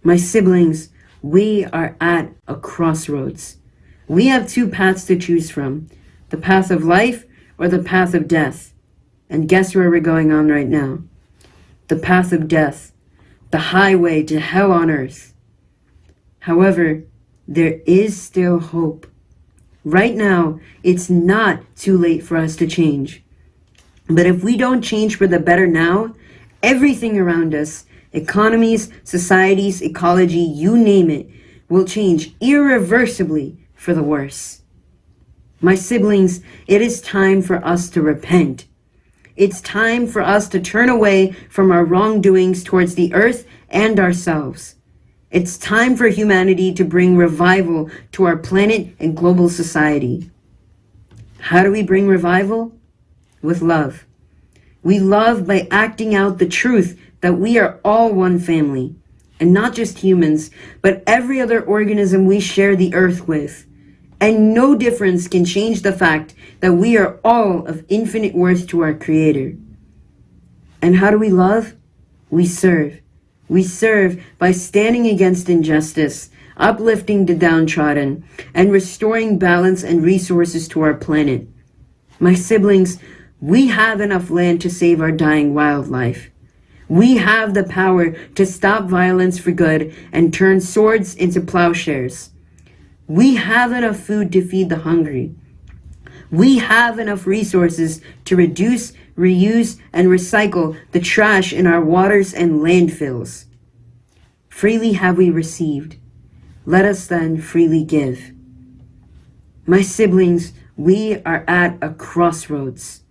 My siblings, we are at a crossroads. We have 2 paths to choose from, the path of life or the path of death. And guess where we're going on right now? The path of death, the highway to hell on earth. However, there is still hope. Right now, it's not too late for us to change. But if we don't change for the better now, everything around us, economies, societies, ecology, you name it, will change irreversibly for the worse. My siblings, it is time for us to repent. It's time for us to turn away from our wrongdoings towards the earth and ourselves. It's time for humanity to bring revival to our planet and global society. How do we bring revival? With love. We love by acting out the truth that we are all one family, and not just humans, but every other organism we share the earth with. And no difference can change the fact that we are all of infinite worth to our Creator. And how do we love? We serve. We serve by standing against injustice, uplifting the downtrodden, and restoring balance and resources to our planet. My siblings, we have enough land to save our dying wildlife. We have the power to stop violence for good and turn swords into plowshares. We have enough food to feed the hungry. We have enough resources to reduce, reuse, and recycle the trash in our waters and landfills. Freely have we received. Let us then freely give. My siblings, we are at a crossroads.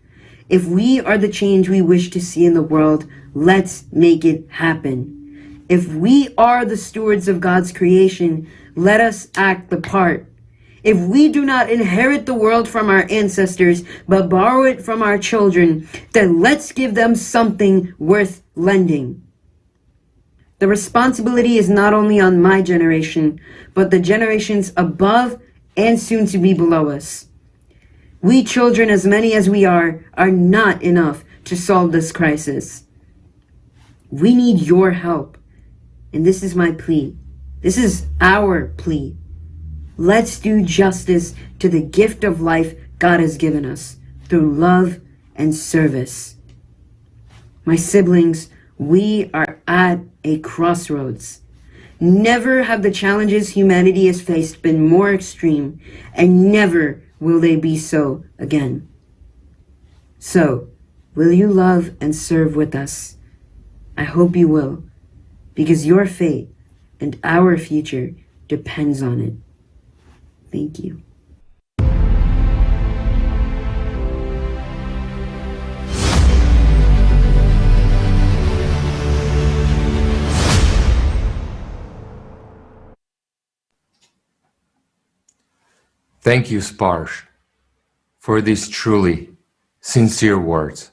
If we are the change we wish to see in the world, let's make it happen. If we are the stewards of God's creation, let us act the part. If we do not inherit the world from our ancestors, but borrow it from our children, then let's give them something worth lending. The responsibility is not only on my generation, but the generations above and soon to be below us. We children, as many as we are not enough to solve this crisis. We need your help. And this is my plea. This is our plea. Let's do justice to the gift of life God has given us through love and service. My siblings, we are at a crossroads. Never have the challenges humanity has faced been more extreme, and never will they be so again. So, will you love and serve with us? I hope you will, because your fate and our future depends on it. Thank you. Thank you, Sparsh, for these truly sincere words.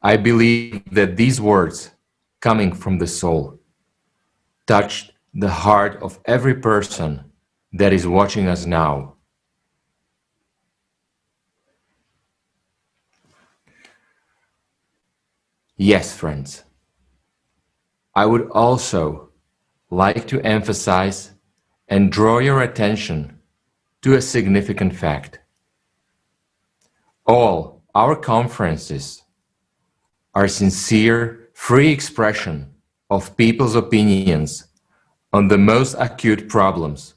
I believe that these words, coming from the soul, touched the heart of every person that is watching us now. Yes, friends, I would also like to emphasize and draw your attention to a significant fact. All our conferences are sincere, free expression of people's opinions on the most acute problems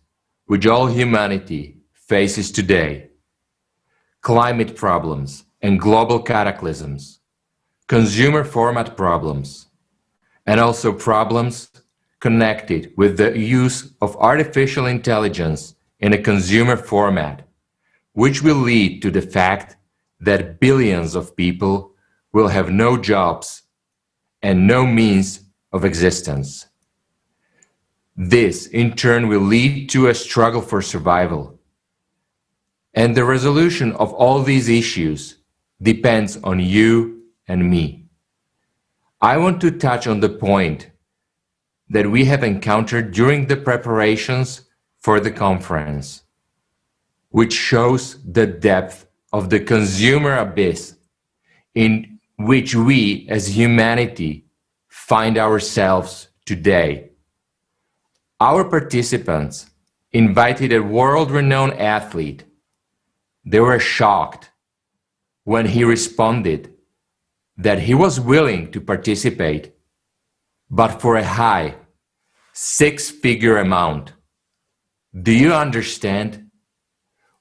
which all humanity faces today: climate problems and global cataclysms, consumer format problems, and also problems connected with the use of artificial intelligence in a consumer format, which will lead to the fact that billions of people will have no jobs and no means of existence. This, in turn, will lead to a struggle for survival. And the resolution of all these issues depends on you and me. I want to touch on the point that we have encountered during the preparations for the conference, which shows the depth of the consumer abyss in which we as humanity find ourselves today. Our participants invited a world-renowned athlete. They were shocked when he responded that he was willing to participate, but for a high, six-figure amount. Do you understand?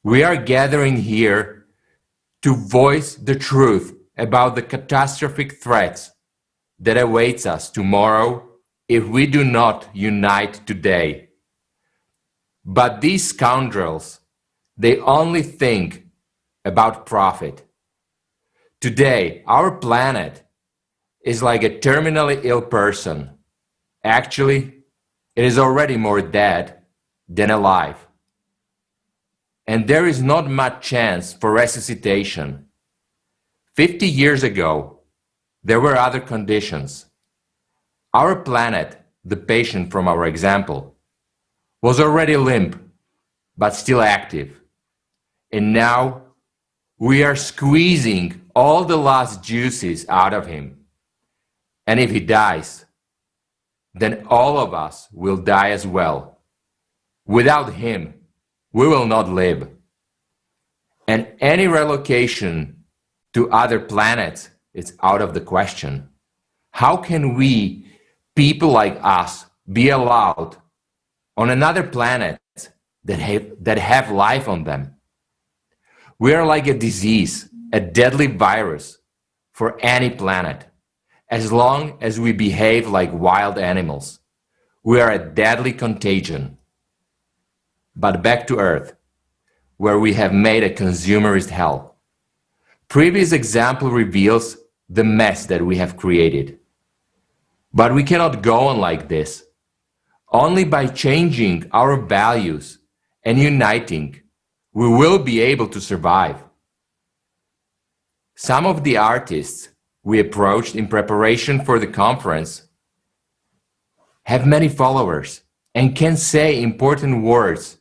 We are gathering here to voice the truth about the catastrophic threats that awaits us tomorrow if we do not unite today. But these scoundrels, they only think about profit. Today, our planet is like a terminally ill person. Actually, it is already more dead than alive. And there is not much chance for resuscitation. 50 years ago, there were other conditions. Our planet, the patient from our example, was already limp, but still active. And now we are squeezing all the last juices out of him. And if he dies, then all of us will die as well. Without him, we will not live. And any relocation to other planets is out of the question. How can we, people like us, be allowed on another planet that have life on them? We are like a disease, a deadly virus for any planet. As long as we behave like wild animals, we are a deadly contagion. But back to Earth, where we have made a consumerist hell. Previous example reveals the mess that we have created. But we cannot go on like this. Only by changing our values and uniting, we will be able to survive. Some of the artists we approached in preparation for the conference have many followers and can say important words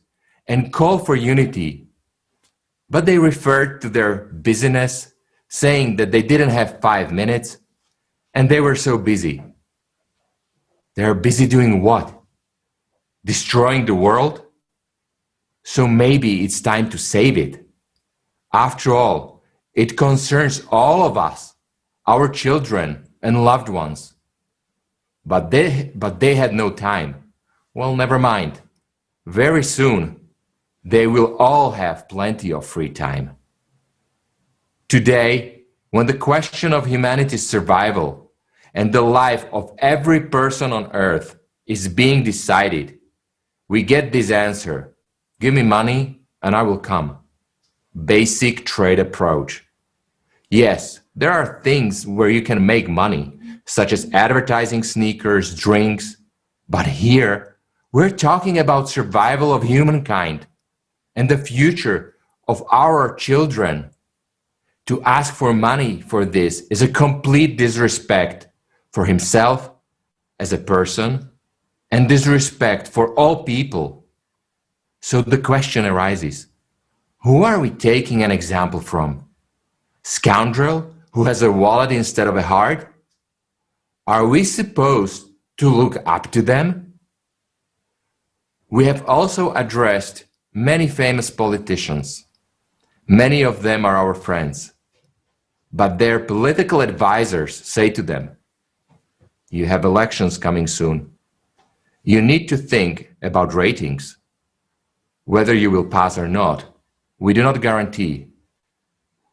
and call for unity, but they referred to their busyness, saying that they didn't have 5 minutes and they were so busy. They are busy doing what? Destroying the world? So maybe it's time to save it. After all, it concerns all of us, our children and loved ones. But they had no time. Well, never mind. Very soon, they will all have plenty of free time. Today, when the question of humanity's survival and the life of every person on Earth is being decided, we get this answer: give me money and I will come. Basic trade approach. Yes, there are things where you can make money, such as advertising sneakers, drinks, but here we're talking about survival of humankind and the future of our children. To ask for money for this is a complete disrespect for himself as a person and disrespect for all people. So the question arises, who are we taking an example from? Scoundrel who has a wallet instead of a heart? Are we supposed to look up to them? We have also addressed many famous politicians. Many of them are our friends. But their political advisors say to them, You have elections coming soon. You need to think about ratings. Whether you will pass or not, we do not guarantee.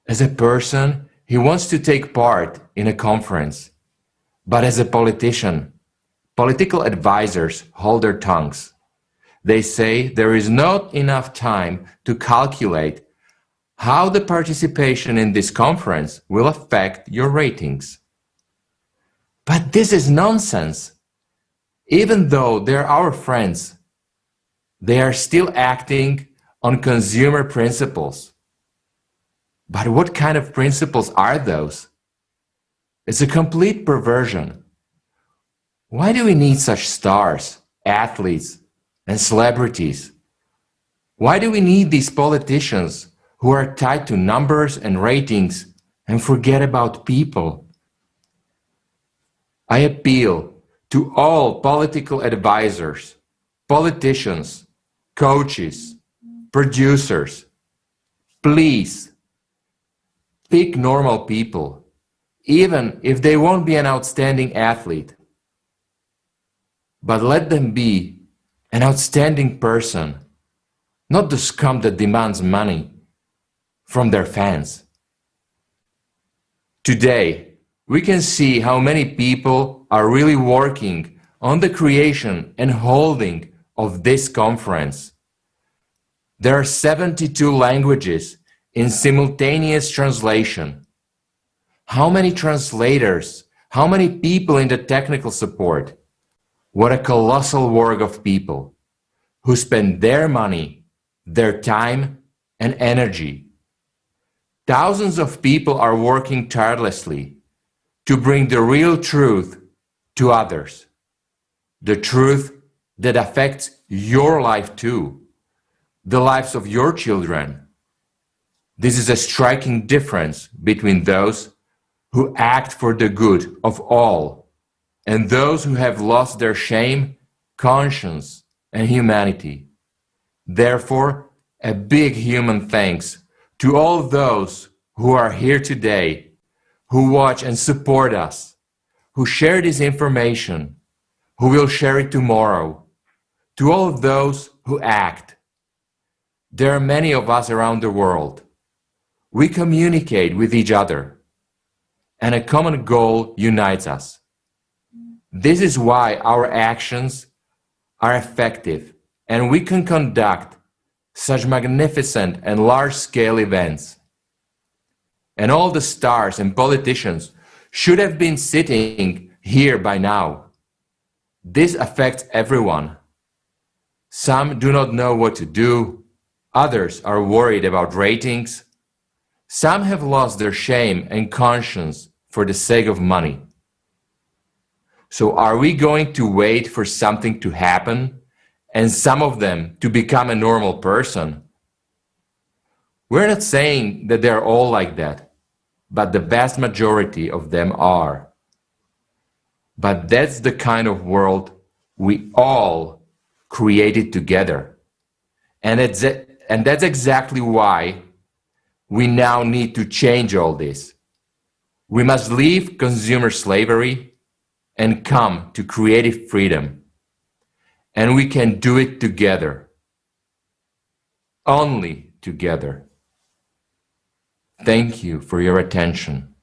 As a person, he wants to take part in a conference. But as a politician, political advisors hold their tongues. They say there is not enough time to calculate how the participation in this conference will affect your ratings. But this is nonsense. Even though they're our friends, they are still acting on consumer principles. But what kind of principles are those? It's a complete perversion. Why do we need such stars, athletes, and celebrities? Why do we need these politicians who are tied to numbers and ratings and forget about people? I appeal to all political advisors, politicians, coaches, producers. Please, pick normal people, even if they won't be an outstanding athlete. But let them be an outstanding person, not the scum that demands money from their fans. Today, we can see how many people are really working on the creation and holding of this conference. There are 72 languages in simultaneous translation. How many translators? How many people in the technical support? What a colossal work of people who spend their money, their time, and energy. Thousands of people are working tirelessly to bring the real truth to others. The truth that affects your life too, the lives of your children. This is a striking difference between those who act for the good of all and those who have lost their shame, conscience, and humanity. Therefore, a big human thanks to all those who are here today, who watch and support us, who share this information, who will share it tomorrow, to all of those who act. There are many of us around the world. We communicate with each other, and a common goal unites us. This is why our actions are effective, and we can conduct such magnificent and large-scale events. And all the stars and politicians should have been sitting here by now. This affects everyone. Some do not know what to do. Others are worried about ratings. Some have lost their shame and conscience for the sake of money. So are we going to wait for something to happen and some of them to become a normal person? We're not saying that they're all like that, but the vast majority of them are. But that's the kind of world we all created together. And that's exactly why we now need to change all this. We must leave consumer slavery and come to creative freedom. And we can do it together. Only together. Thank you for your attention.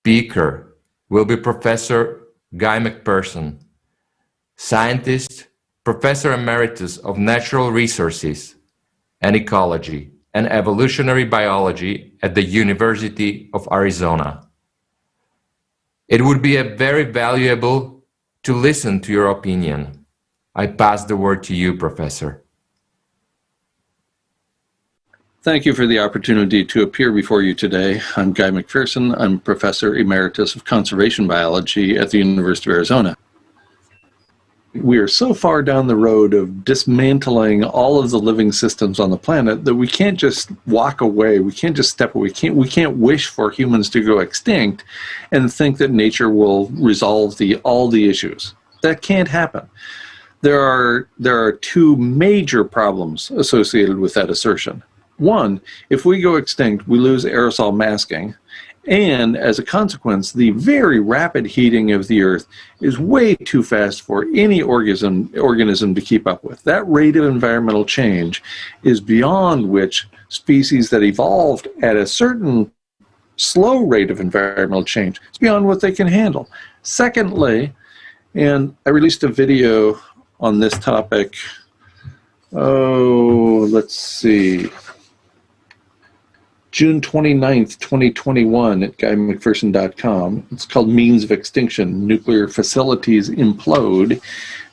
Speaker will be Professor Guy McPherson, scientist, Professor Emeritus of Natural Resources and Ecology and Evolutionary Biology at the University of Arizona. It would be very valuable to listen to your opinion. I pass the word to you, Professor. Thank you for the opportunity to appear before you today. I'm Guy McPherson. I'm Professor Emeritus of Conservation Biology at the University of Arizona. We are so far down the road of dismantling all of the living systems on the planet that we can't just walk away. We can't just step away. We can't wish for humans to go extinct and think that nature will resolve all the issues. That can't happen. There are two major problems associated with that assertion. One, if we go extinct, we lose aerosol masking, And as a consequence, the very rapid heating of the Earth is way too fast for any organism to keep up with. That rate of environmental change is beyond which species that evolved at a certain slow rate of environmental change, it's beyond what they can handle. Secondly, and I released a video on this topic, let's see, June 29th, 2021 at GuyMcPherson.com. It's called Means of Extinction, Nuclear Facilities Implode. And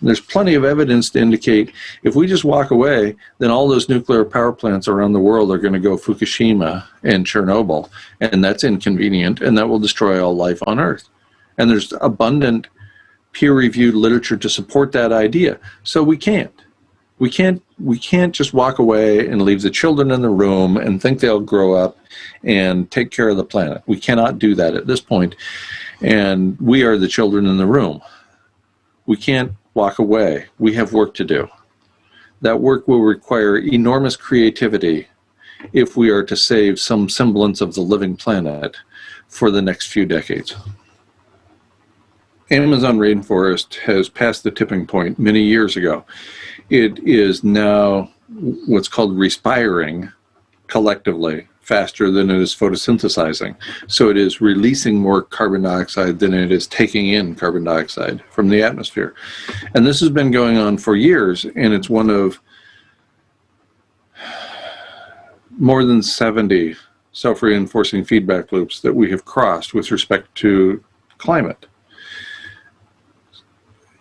there's plenty of evidence to indicate if we just walk away, then all those nuclear power plants around the world are going to go Fukushima and Chernobyl. And that's inconvenient, and that will destroy all life on Earth. And there's abundant peer-reviewed literature to support that idea. So we can't. We can't just walk away and leave the children in the room and think they'll grow up and take care of the planet. We cannot do that at this point. And we are the children in the room. We can't walk away. We have work to do. That work will require enormous creativity if we are to save some semblance of the living planet for the next few decades. Amazon rainforest has passed the tipping point many years ago. It is now what's called respiring collectively faster than it is photosynthesizing. So it is releasing more carbon dioxide than it is taking in carbon dioxide from the atmosphere. And this has been going on for years, and it's one of more than 70 self-reinforcing feedback loops that we have crossed with respect to climate.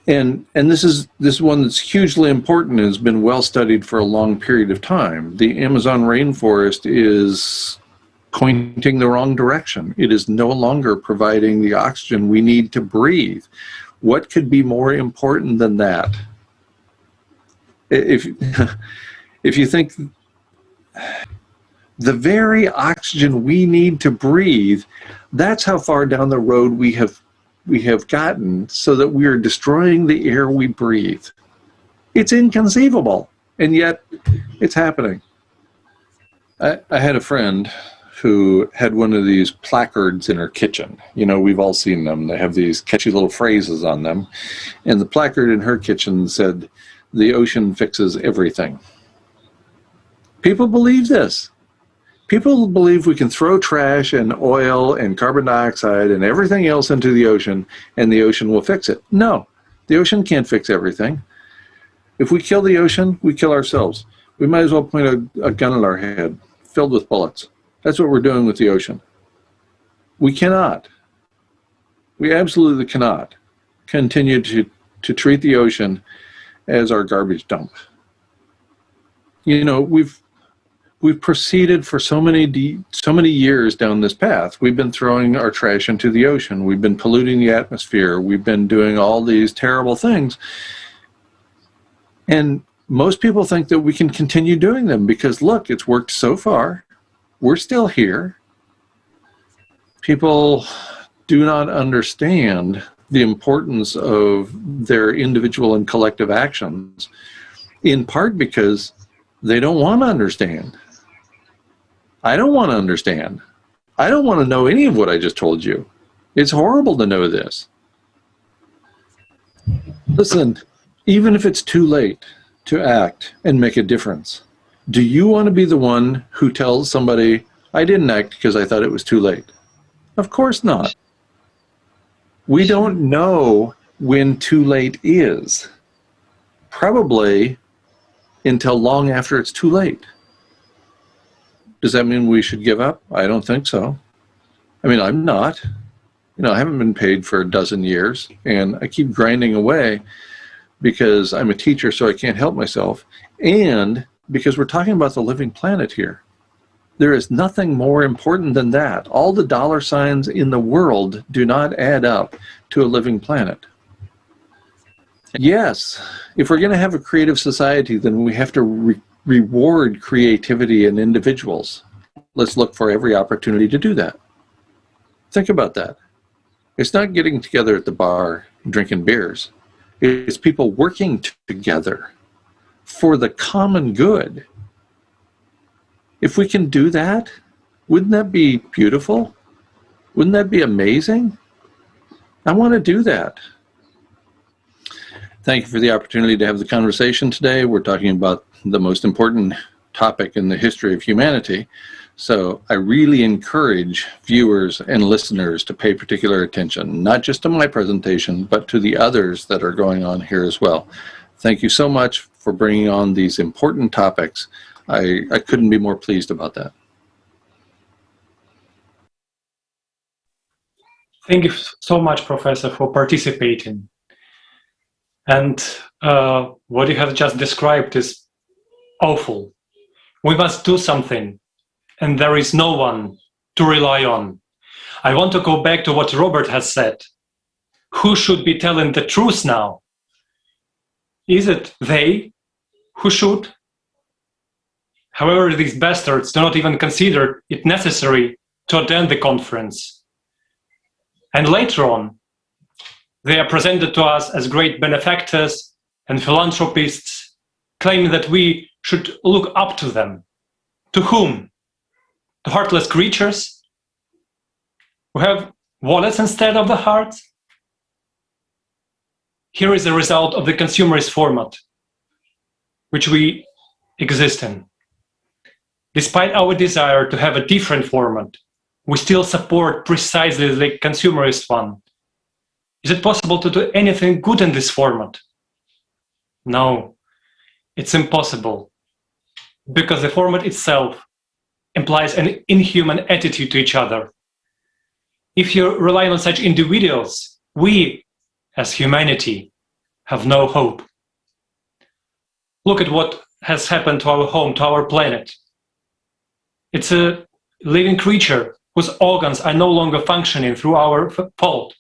And this is one that's hugely important and has been well studied for a long period of time. The Amazon rainforest is pointing the wrong direction. It is no longer providing the oxygen we need to breathe. What could be more important than that? If you think the very oxygen we need to breathe, that's how far down the road we have gotten, so that we are destroying the air we breathe. It's inconceivable, and yet it's happening. I had a friend who had one of these placards in her kitchen. You know, we've all seen them. They have these catchy little phrases on them. And the placard in her kitchen said, "The ocean fixes everything." People believe this. People believe we can throw trash and oil and carbon dioxide and everything else into the ocean and the ocean will fix it. No, the ocean can't fix everything. If we kill the ocean, we kill ourselves. We might as well point a gun at our head filled with bullets. That's what we're doing with the ocean. We cannot. We absolutely cannot continue to treat the ocean as our garbage dump. You know, we've proceeded for so many years down this path. We've been throwing our trash into the ocean. We've been polluting the atmosphere. We've been doing all these terrible things. And most people think that we can continue doing them because, look, it's worked so far. We're still here. People do not understand the importance of their individual and collective actions, in part because they don't want to understand. I don't want to understand. I don't want to know any of what I just told you. It's horrible to know this. Listen, even if it's too late to act and make a difference, do you want to be the one who tells somebody, "I didn't act because I thought it was too late"? Of course not. We don't know when too late is. Probably until long after it's too late. Does that mean we should give up? I don't think so. I mean, I'm not. You know, I haven't been paid for a dozen years, and I keep grinding away because I'm a teacher, so I can't help myself, and because we're talking about the living planet here. There is nothing more important than that. All the dollar signs in the world do not add up to a living planet. Yes, if we're going to have a creative society, then we have to reward creativity in individuals. Let's look for every opportunity to do that. Think about that. It's not getting together at the bar and drinking beers. It's people working together for the common good. If we can do that, wouldn't that be beautiful? Wouldn't that be amazing? I want to do that. Thank you for the opportunity to have the conversation today. We're talking about the most important topic in the history of humanity. So I really encourage viewers and listeners to pay particular attention, not just to my presentation, but to the others that are going on here as well. Thank you so much for bringing on these important topics. I couldn't be more pleased about that. Thank you so much, Professor, for participating. And what you have just described is awful. We must do something, and there is no one to rely on. I want to go back to what Robert has said. Who should be telling the truth now? Is it they who should? However, these bastards do not even consider it necessary to attend the conference. And later on, they are presented to us as great benefactors and philanthropists, claiming that we should look up to them. To whom? To heartless creatures who have wallets instead of the hearts? Here is the result of the consumerist format which we exist in. Despite our desire to have a different format, we still support precisely the consumerist one. Is it possible to do anything good in this format? No, it's impossible, because the format itself implies an inhuman attitude to each other. If you rely on such individuals, we, as humanity, have no hope. Look at what has happened to our home, to our planet. It's a living creature whose organs are no longer functioning through our fault,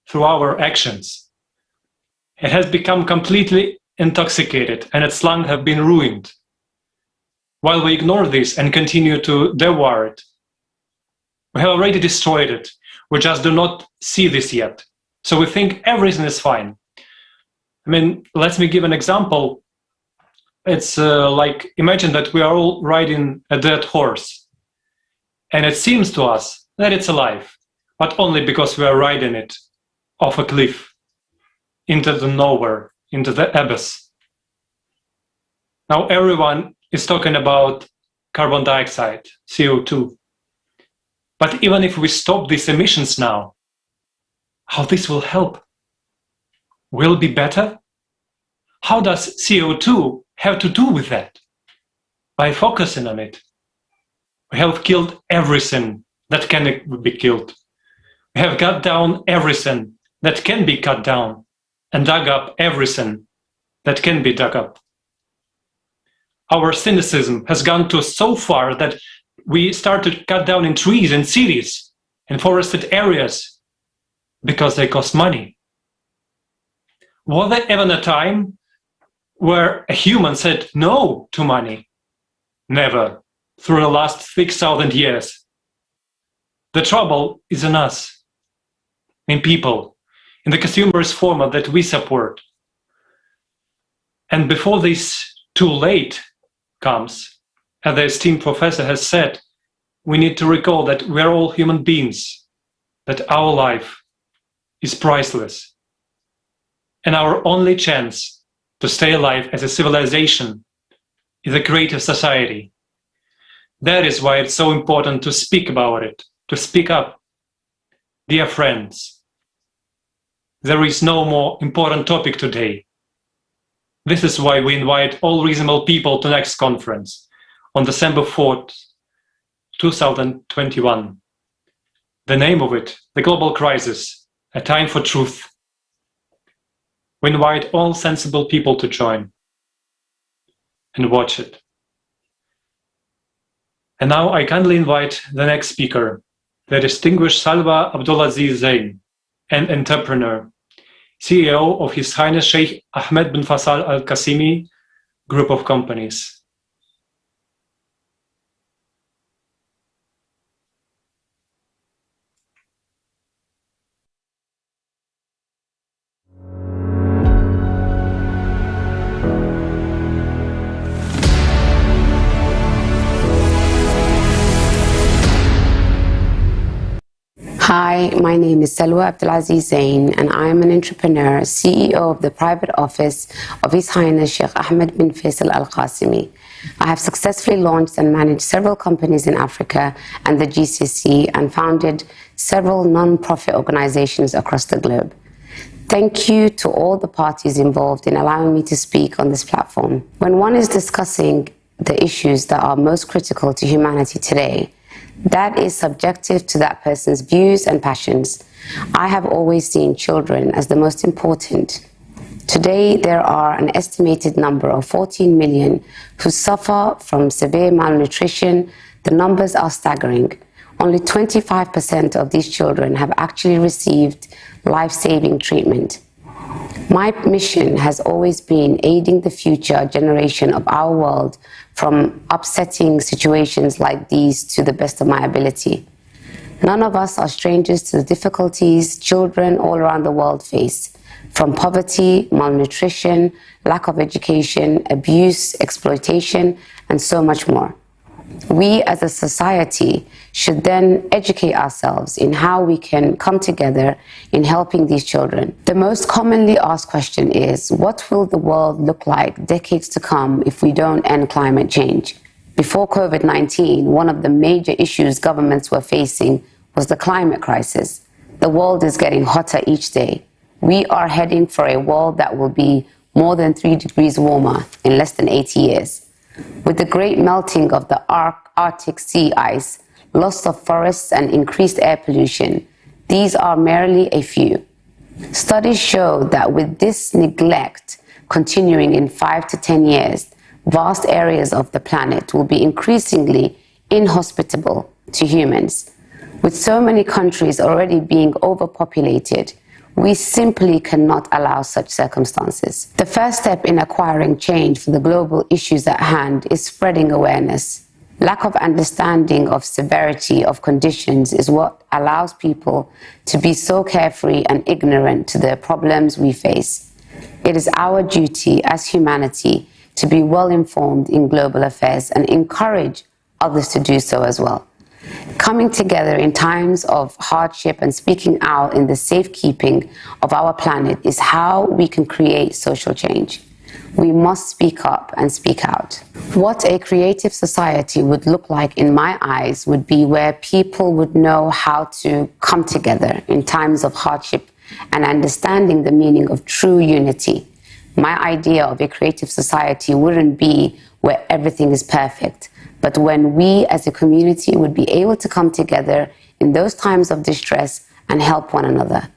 through our actions. It has become completely intoxicated and its lungs have been ruined. While we ignore this and continue to devour it, we have already destroyed it. We just do not see this yet. So we think everything is fine. I mean, let me give an example. It's like, imagine that we are all riding a dead horse. And it seems to us that it's alive, but only because we are riding it off a cliff, into the nowhere, into the abyss. Now everyone is talking about carbon dioxide, CO2. But even if we stop these emissions now, how this will help? Will it be better? How does CO2 have to do with that? By focusing on it. We have killed everything that can be killed. We have cut down everything that can be cut down and dug up everything that can be dug up. Our cynicism has gone to so far that we start to cut down in trees in cities and forested areas because they cost money. Was there ever a time where a human said no to money? Never. Through the last 6,000 years. The trouble is in us, in people, in the consumerist format that we support. And before this too late comes, as the esteemed professor has said, we need to recall that we are all human beings, that our life is priceless. And our only chance to stay alive as a civilization is a creative society. That is why it's so important to speak about it, to speak up. Dear friends, there is no more important topic today. This is why we invite all reasonable people to next conference on December 4th, 2021. The name of it, The Global Crisis, A Time for Truth. We invite all sensible people to join and watch it. And now I kindly invite the next speaker, the distinguished Salwa Abdulaziz Zain, an entrepreneur, CEO of His Highness Sheikh Ahmed bin Faisal Al Qasimi Group of Companies. Hi, my name is Salwa Abdulaziz Zain, and I am an entrepreneur, CEO of the private office of His Highness Sheikh Ahmed bin Faisal Al Qasimi. I have successfully launched and managed several companies in Africa and the GCC and founded several non-profit organizations across the globe. Thank you to all the parties involved in allowing me to speak on this platform. When one is discussing the issues that are most critical to humanity today, that is subjective to that person's views and passions. I have always seen children as the most important. Today, there are an estimated number of 14 million who suffer from severe malnutrition. The numbers are staggering. Only 25% of these children have actually received life-saving treatment. My mission has always been aiding the future generation of our world from upsetting situations like these to the best of my ability. None of us are strangers to the difficulties children all around the world face, from poverty, malnutrition, lack of education, abuse, exploitation, and so much more. We as a society should then educate ourselves in how we can come together in helping these children. The most commonly asked question is, what will the world look like decades to come if we don't end climate change? Before COVID-19, one of the major issues governments were facing was the climate crisis. The world is getting hotter each day. We are heading for a world that will be more than 3 degrees warmer in less than 80 years. With the great melting of the Arctic sea ice, loss of forests and increased air pollution, these are merely a few. Studies show that with this neglect continuing in 5 to 10 years, vast areas of the planet will be increasingly inhospitable to humans. With so many countries already being overpopulated, we simply cannot allow such circumstances. The first step in acquiring change for the global issues at hand is spreading awareness. Lack of understanding of severity of conditions is what allows people to be so carefree and ignorant to the problems we face. It is our duty as humanity to be well informed in global affairs and encourage others to do so as well. Coming together in times of hardship and speaking out in the safekeeping of our planet is how we can create social change. We must speak up and speak out. What a creative society would look like in my eyes would be where people would know how to come together in times of hardship and understanding the meaning of true unity. My idea of a creative society wouldn't be where everything is perfect, but when we as a community would be able to come together in those times of distress and help one another.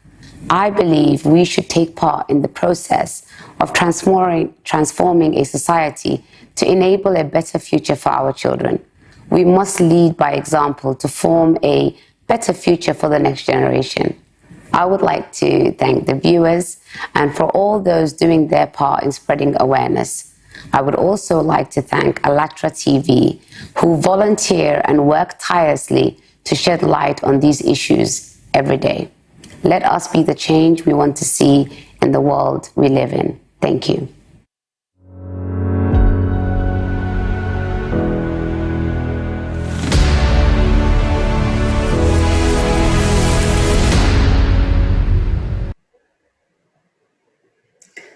I believe we should take part in the process of transforming a society to enable a better future for our children. We must lead by example to form a better future for the next generation. I would like to thank the viewers and for all those doing their part in spreading awareness. I would also like to thank ALLATRA TV, who volunteer and work tirelessly to shed light on these issues every day. Let us be the change we want to see in the world we live in. Thank you.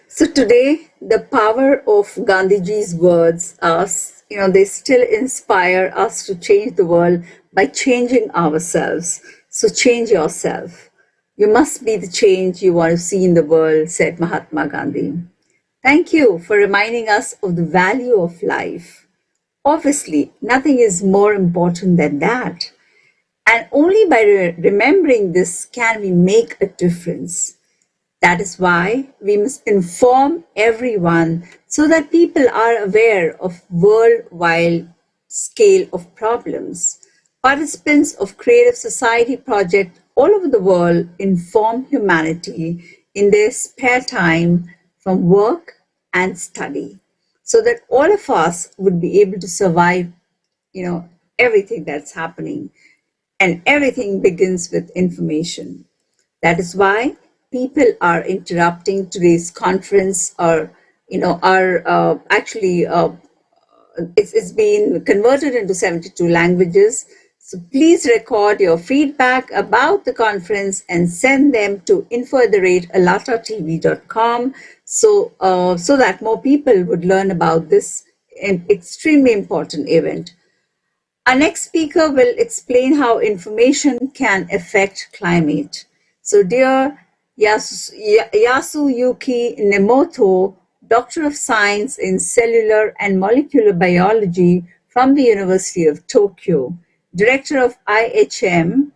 So today, the power of Gandhiji's words they still inspire us to change the world by changing ourselves. So change yourself. You must be the change you want to see in the world, said Mahatma Gandhi. Thank you for reminding us of the value of life. Obviously, nothing is more important than that. And only by remembering this can we make a difference. That is why we must inform everyone so that people are aware of worldwide scale of problems. Participants of Creative Society project all over the world inform humanity in their spare time from work and study, so that all of us would be able to survive, everything that's happening. And everything begins with information. That is why people are interrupting today's conference, or it's been converted into 72 languages. So please record your feedback about the conference and send them to info@allatratv.com so that more people would learn about this extremely important event. Our next speaker will explain how information can affect climate. So dear Yasuyuki Nemoto, Doctor of Science in Cellular and Molecular Biology from the University of Tokyo, Director of IHM,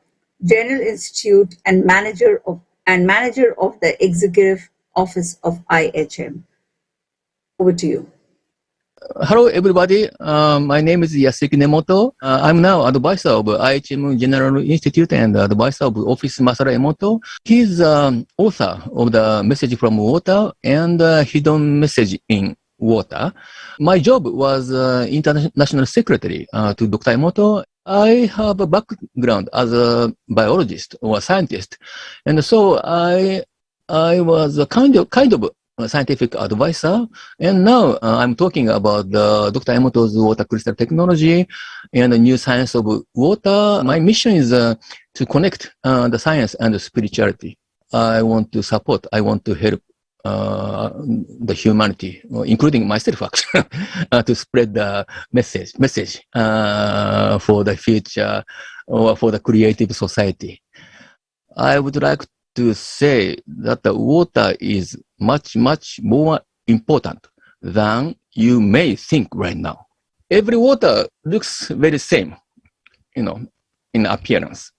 General Institute, and manager of the Executive Office of IHM. Over to you. Hello, everybody. My name is Yasuki Nemoto. I'm now advisor of IHM General Institute and advisor of Office Masara Emoto. He's author of the Message from Water and Hidden Message in Water. My job was international secretary to Dr. Emoto. I have a background as a biologist or a scientist, and so I was a kind of scientific advisor, and now I'm talking about Dr. Emoto's water crystal technology and the new science of water. My mission is to connect the science and the spirituality. I want to support, I want to help the humanity, including myself, actually, to spread the message for the future or for the creative society. I would like to say that the water is much, much more important than you may think right now. Every water looks very same, in appearance.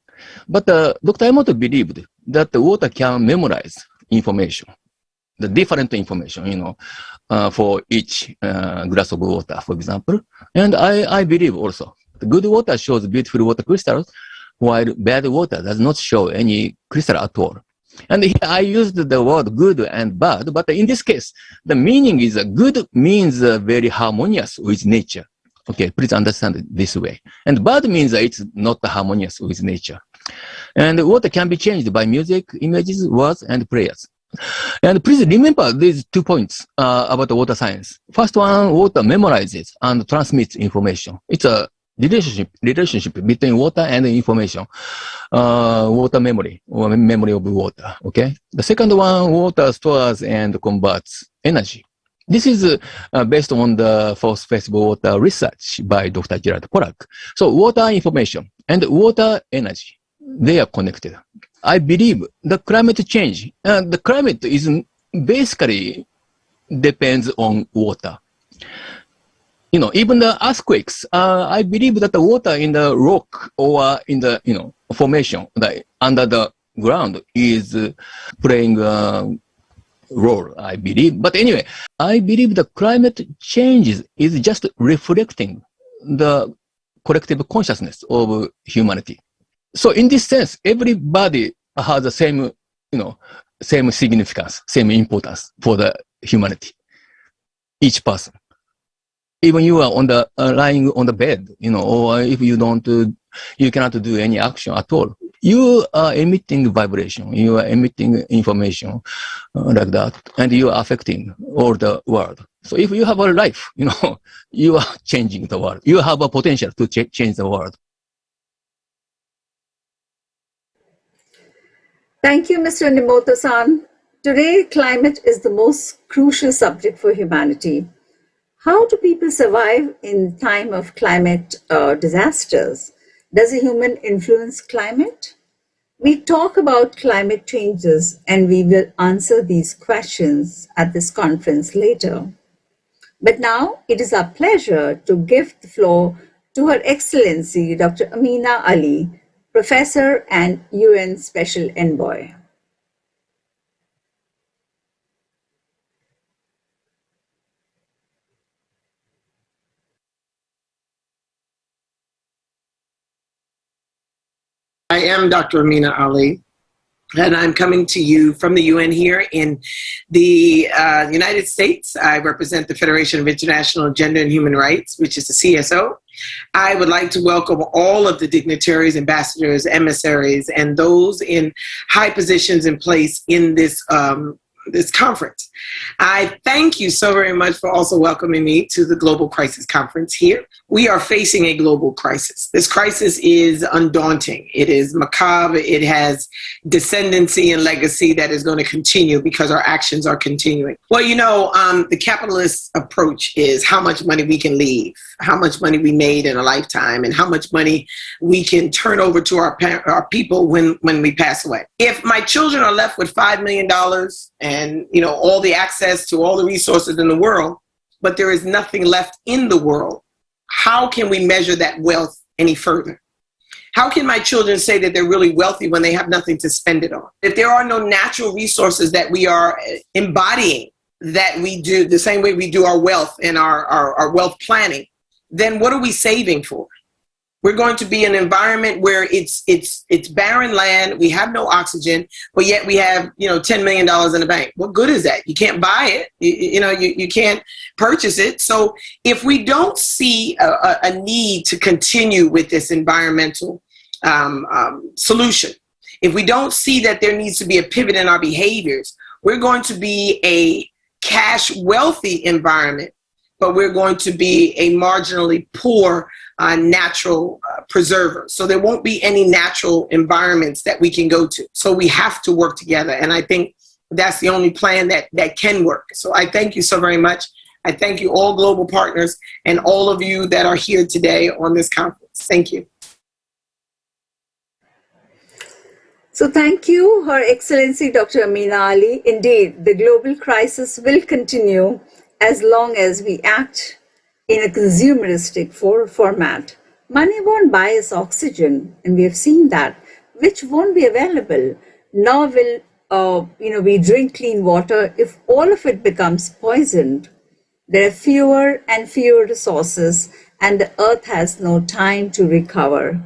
But Dr. Emoto believed that the water can memorize information, the different information, for each glass of water, for example. And I believe also the good water shows beautiful water crystals, while bad water does not show any crystal at all. And here I used the word good and bad, but in this case, the meaning is good means very harmonious with nature. Okay, please understand it this way. And bad means it's not harmonious with nature. And water can be changed by music, images, words, and prayers. And please remember these 2 points about the water science. First one, water memorizes and transmits information. It's a relationship between water and information, water memory, or memory of water, okay? The second one, water stores and converts energy. This is based on the force phase water research by Dr. Gerard Pollack. So water information and water energy, they are connected. I believe the climate change, the climate is basically depends on water. Even the earthquakes, I believe that the water in the rock or in the, formation under the ground is playing a role, I believe. But anyway, I believe the climate changes is just reflecting the collective consciousness of humanity. So in this sense, everybody has the same, same significance, same importance for the humanity, each person. Even you are on the lying on the bed, or if you you cannot do any action at all. You are emitting vibration. You are emitting information like that, and you are affecting all the world. So if you have a life, you are changing the world. You have a potential to change the world. Thank you, Mr. Nemoto-san. Today, climate is the most crucial subject for humanity. How do people survive in time of climate disasters? Does a human influence climate? We talk about climate changes, and we will answer these questions at this conference later. But now it is our pleasure to give the floor to Her Excellency Dr. Amina Ali, Professor and UN Special Envoy. I am Dr. Amina Ali, and I'm coming to you from the UN here in the United States. I represent the Federation of International Gender and Human Rights, which is the CSO. I would like to welcome all of the dignitaries, ambassadors, emissaries, and those in high positions in place in this this conference. I thank you so very much for also welcoming me to the Global Crisis Conference here. We are facing a global crisis. This crisis is undaunting. It is macabre. It has descendancy and legacy that is going to continue because our actions are continuing. Well, you know, the capitalist approach is how much money we can leave, how much money we made in a lifetime, and how much money we can turn over to our people when we pass away. If my children are left with $5 million and, you know, all the access to all the resources in the world, but there is nothing left in the world, how can we measure that wealth any further? How can my children say that they're really wealthy when they have nothing to spend it on? If there are no natural resources that we are embodying, that we do the same way we do our wealth and our wealth planning, then what are we saving for? We're going to be in an environment where it's barren land. We have no oxygen, but yet we have, you know, $10 million in the bank. What good is that? You can't buy it. You can't purchase it. So if we don't see a need to continue with this environmental solution, if we don't see that there needs to be a pivot in our behaviors, we're going to be a cash wealthy environment, but we're going to be a marginally poor natural preserver. So there won't be any natural environments that we can go to. So we have to work together. And I think that's the only plan that can work. So I thank you so very much. I thank you all global partners and all of you that are here today on this conference. Thank you. So thank you, Her Excellency Dr. Amina Ali. Indeed, the global crisis will continue as long as we act in a consumeristic format. Money won't buy us oxygen, and we have seen that, which won't be available. Nor will we drink clean water if all of it becomes poisoned. There are fewer and fewer resources, and the earth has no time to recover.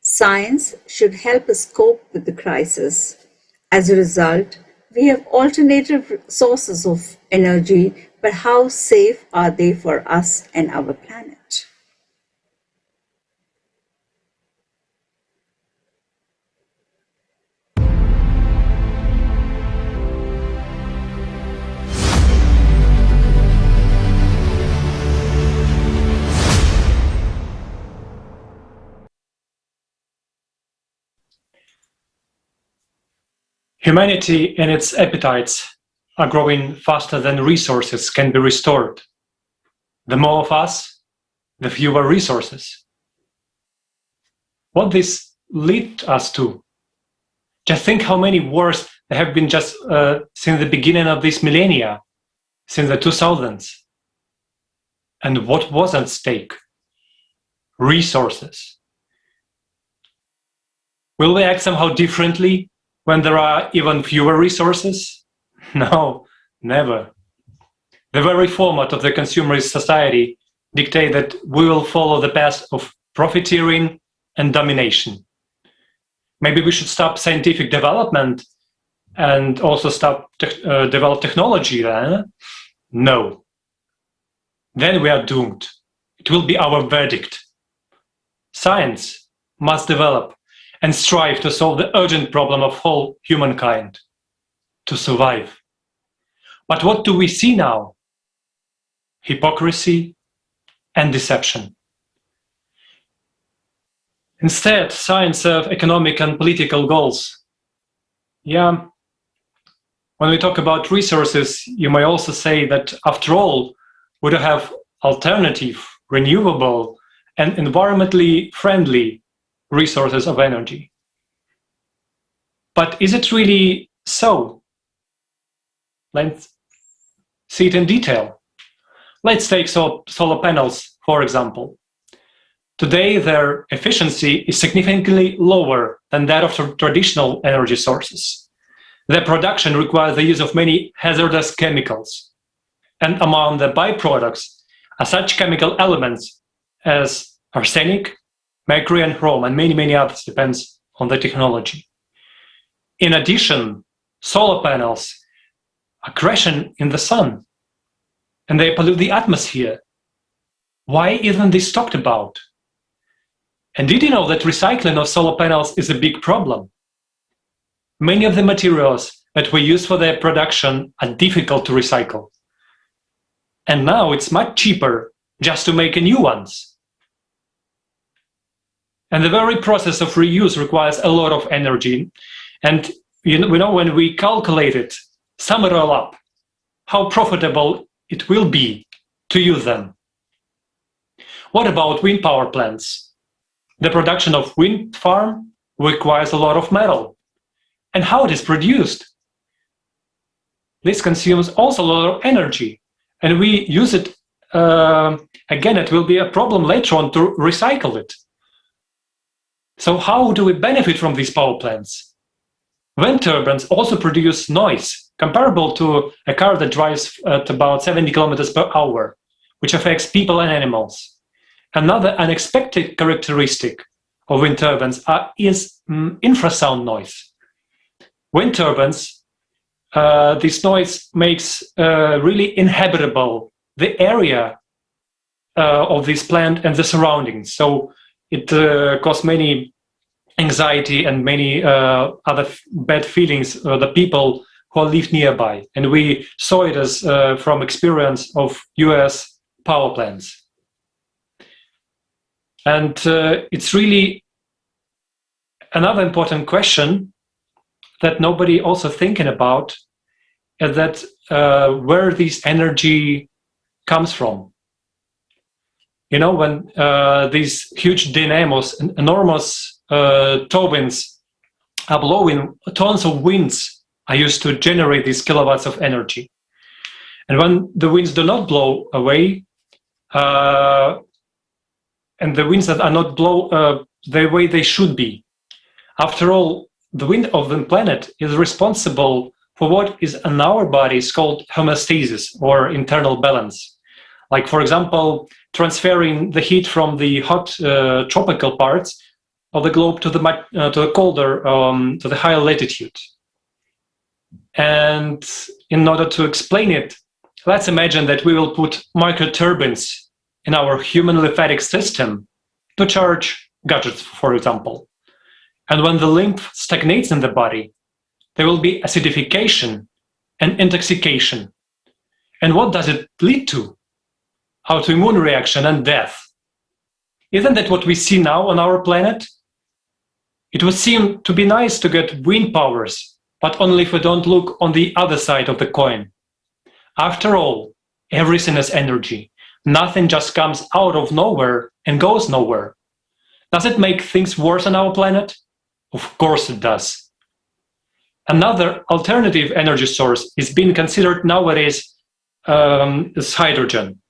Science should help us cope with the crisis. As a result, we have alternative sources of energy, but how safe are they for us and our planet? Humanity and its appetites are growing faster than resources can be restored. The more of us, the fewer resources. What this leads us to? Just think how many wars there have been just since the beginning of this millennia, since the 2000s. And what was at stake? Resources. Will we act somehow differently when there are even fewer resources? No, never. The very format of the consumerist society dictates that we will follow the path of profiteering and domination. Maybe we should stop scientific development and also stop develop technology then? No. Then we are doomed. It will be our verdict. Science must develop and strive to solve the urgent problem of whole humankind, to survive. But what do we see now? Hypocrisy and deception. Instead, science serves economic and political goals. Yeah, when we talk about resources, you may also say that after all, we do have alternative, renewable, and environmentally friendly resources of energy. But is it really so? Let's see it in detail. Let's take solar panels, for example. Today, their efficiency is significantly lower than that of traditional energy sources. Their production requires the use of many hazardous chemicals. And among the byproducts are such chemical elements as arsenic, mercury, and chrome, and many, many others, depends on the technology. In addition, solar panels are crashing in the sun, and they pollute the atmosphere. Why isn't this talked about? And did you know that recycling of solar panels is a big problem? Many of the materials that we use for their production are difficult to recycle. And now it's much cheaper just to make new ones. And the very process of reuse requires a lot of energy. And we know when we calculate it, sum it all up, how profitable it will be to use them. What about wind power plants? The production of wind farm requires a lot of metal. And how it is produced? This consumes also a lot of energy. And we use it, again, it will be a problem later on to recycle it. So how do we benefit from these power plants? Wind turbines also produce noise, comparable to a car that drives at about 70 kilometers per hour, which affects people and animals. Another unexpected characteristic of wind turbines is infrasound noise. Wind turbines, this noise makes really inhabitable the area of this plant and the surroundings. So it causes many anxiety and many other bad feelings the people who live nearby. And we saw it as from experience of US power plants. And it's really another important question that nobody also thinking about is that where this energy comes from. You know, when these huge dynamos, enormous turbines are blowing, tons of winds are used to generate these kilowatts of energy. And when the winds do not blow away, and the winds that are not blow the way they should be. After all, the wind of the planet is responsible for what is in our bodies called homeostasis or internal balance. Like, for example, transferring the heat from the hot tropical parts of the globe to the colder, to the higher latitude. And in order to explain it, let's imagine that we will put microturbines in our human lymphatic system to charge gadgets, for example. And when the lymph stagnates in the body, there will be acidification and intoxication. And what does it lead to? Autoimmune reaction and death. Isn't that what we see now on our planet? It would seem to be nice to get wind powers, but only if we don't look on the other side of the coin. After all, everything is energy. Nothing just comes out of nowhere and goes nowhere. Does it make things worse on our planet? Of course it does. Another alternative energy source is being considered nowadays as hydrogen.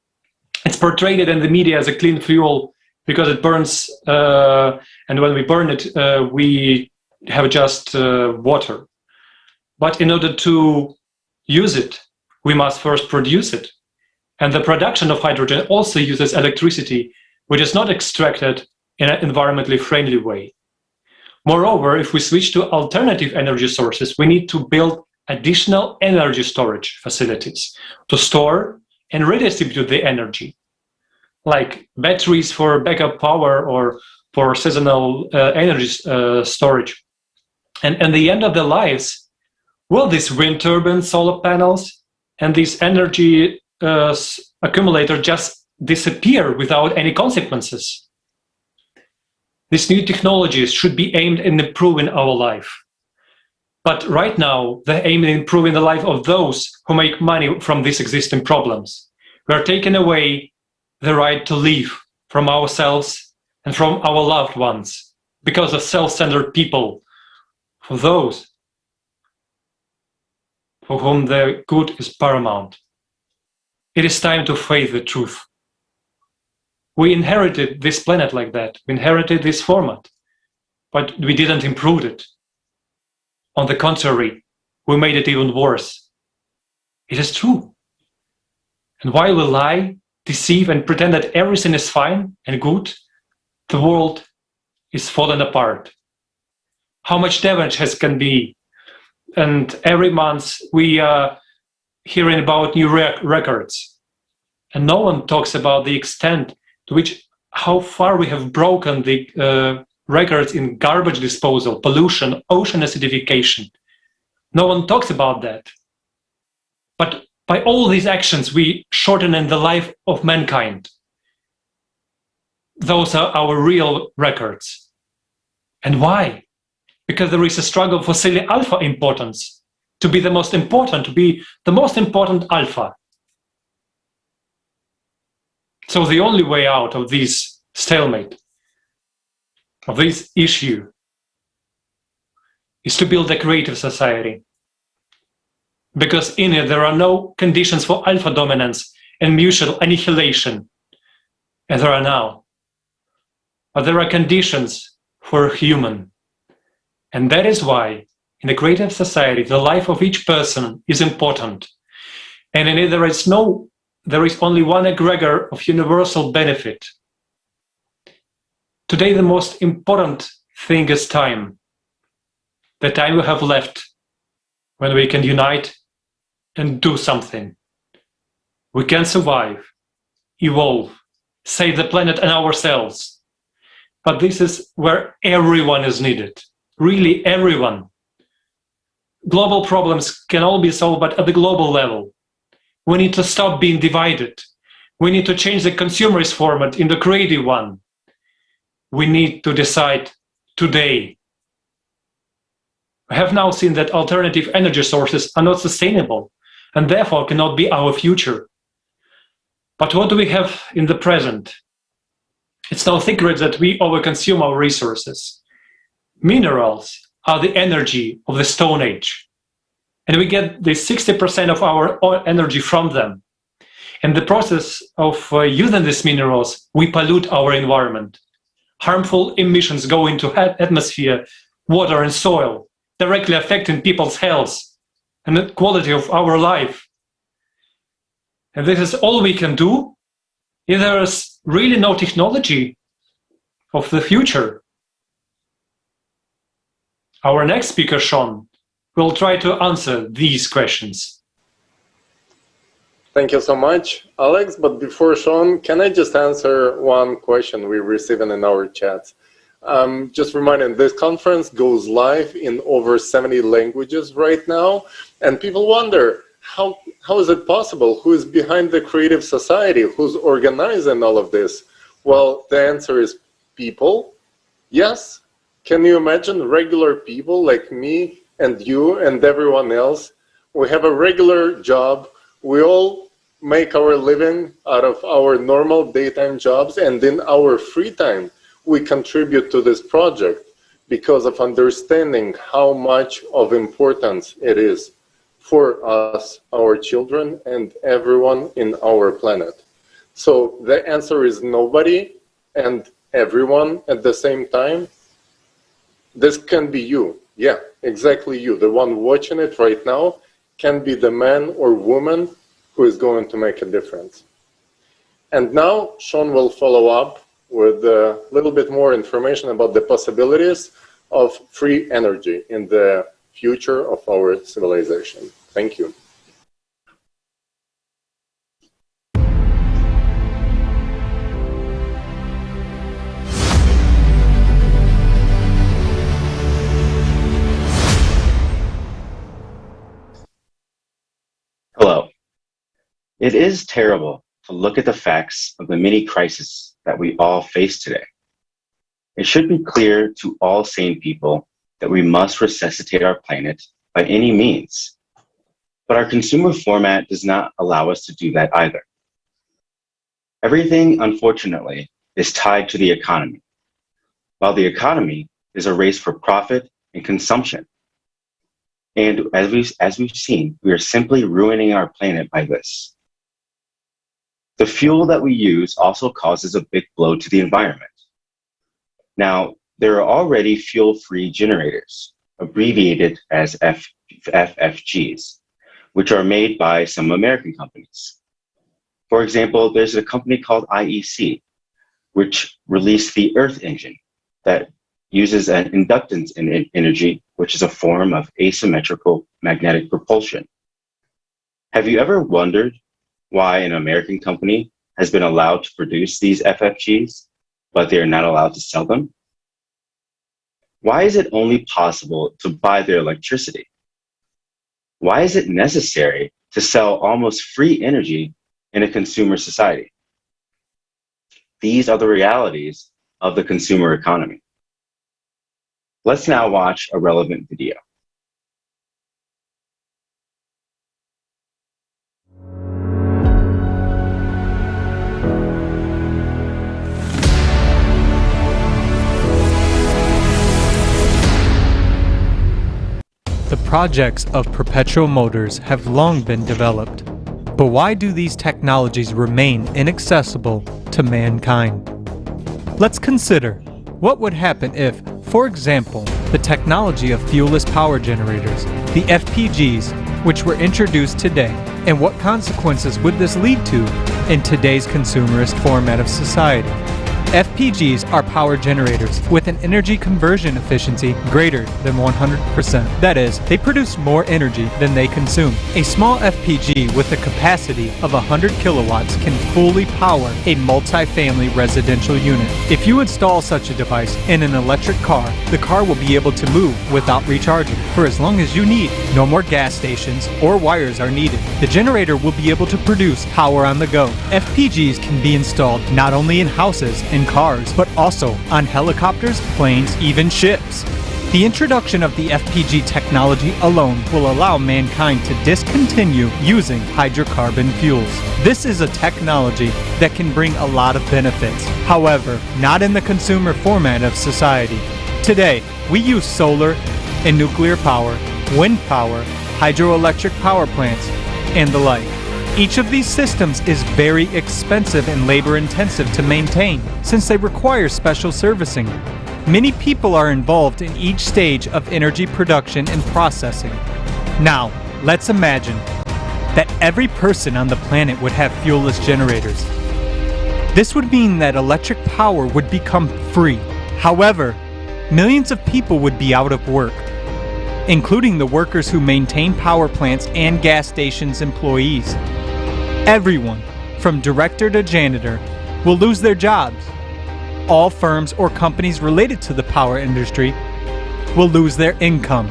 It's portrayed in the media as a clean fuel because it burns, and when we burn it, we have just water. But in order to use it, we must first produce it. And the production of hydrogen also uses electricity, which is not extracted in an environmentally friendly way. Moreover, if we switch to alternative energy sources, we need to build additional energy storage facilities to store and redistribute the energy, like batteries for backup power or for seasonal energy storage. And at the end of their lives, will these wind turbines, solar panels, and these energy accumulator just disappear without any consequences? These new technologies should be aimed at improving our life. But right now, they aim at improving the life of those who make money from these existing problems. We are taking away the right to live from ourselves and from our loved ones because of self-centered people, for those for whom the good is paramount. It is time to face the truth. We inherited this planet like that. We inherited this format, but we didn't improve it. On the contrary, we made it even worse. It is true. And while we lie, deceive, and pretend that everything is fine and good, the world is falling apart. How much damage can be? And every month we are hearing about new records. And no one talks about the extent to which, how far we have broken the records in garbage disposal, pollution, ocean acidification. No one talks about that. But by all these actions, we shorten the life of mankind. Those are our real records. And why? Because there is a struggle for silly alpha importance, to be the most important, to be the most important alpha. So the only way out of this stalemate, of this issue, is to build a creative society. Because in it there are no conditions for alpha dominance and mutual annihilation, as there are now. But there are conditions for human. And that is why in a creative society, the life of each person is important. And in it there is only one egregor of universal benefit. Today, the most important thing is time. The time we have left when we can unite and do something. We can survive, evolve, save the planet and ourselves. But this is where everyone is needed. Really everyone. Global problems can all be solved, but at the global level. We need to stop being divided. We need to change the consumerist format in the creative one. We need to decide today. We have now seen that alternative energy sources are not sustainable and therefore cannot be our future. But what do we have in the present? It's no secret that we overconsume our resources. Minerals are the energy of the Stone Age, and we get the 60% of our energy from them. In the process of using these minerals, we pollute our environment. Harmful emissions go into atmosphere, water and soil, directly affecting people's health and the quality of our life. And this is all we can do if there is really no technology of the future. Our next speaker, Sean, will try to answer these questions. Thank you so much, Alex. But before Sean, can I just answer one question we received in our chat? Just reminding, this conference goes live in over 70 languages right now, and people wonder, how is it possible? Who is behind the creative society? Who's organizing all of this? Well, the answer is people. Yes. Can you imagine regular people like me and you and everyone else? We have a regular job. We all make our living out of our normal daytime jobs, and in our free time, we contribute to this project because of understanding how much of importance it is for us, our children, and everyone in our planet. So the answer is nobody and everyone at the same time. This can be you. Yeah, exactly you. The one watching it right now can be the man or woman who is going to make a difference. And now Sean will follow up with a little bit more information about the possibilities of free energy in the future of our civilization. Thank you. Hello. It is terrible to look at the facts of the many crises that we all face today. It should be clear to all sane people that we must resuscitate our planet by any means. But our consumer format does not allow us to do that either. Everything, unfortunately, is tied to the economy, while the economy is a race for profit and consumption. And as we've seen, we are simply ruining our planet by this. The fuel that we use also causes a big blow to the environment. Now, there are already fuel-free generators, abbreviated as FFGs, which are made by some American companies. For example, there's a company called IEC, which released the Earth engine that uses an inductance energy, which is a form of asymmetrical magnetic propulsion. Have you ever wondered why an American company has been allowed to produce these FFGs, but they are not allowed to sell them? Why is it only possible to buy their electricity, Why is it necessary to sell almost free energy in a consumer society? These are the realities of the consumer economy. Let's now watch a relevant video. The projects of perpetual motors have long been developed. But why do these technologies remain inaccessible to mankind? Let's consider what would happen if, for example, the technology of fuelless power generators, the FPGs, which were introduced today, and what consequences would this lead to in today's consumerist format of society? FPGs are power generators with an energy conversion efficiency greater than 100%. That is, they produce more energy than they consume. A small FPG with a capacity of 100 kilowatts can fully power a multi-family residential unit. If you install such a device in an electric car, the car will be able to move without recharging for as long as you need. No more gas stations or wires are needed. The generator will be able to produce power on the go. FPGs can be installed not only in houses and cars, but also on helicopters, planes, even ships. The introduction of the FPG technology alone will allow mankind to discontinue using hydrocarbon fuels. This is a technology that can bring a lot of benefits. However, not in the consumer format of society. Today, we use solar and nuclear power, wind power, hydroelectric power plants, and the like. Each of these systems is very expensive and labor-intensive to maintain, since they require special servicing. Many people are involved in each stage of energy production and processing. Now, let's imagine that every person on the planet would have fuelless generators. This would mean that electric power would become free. However, millions of people would be out of work, including the workers who maintain power plants and gas stations employees. Everyone, from director to janitor, will lose their jobs. All firms or companies related to the power industry will lose their income.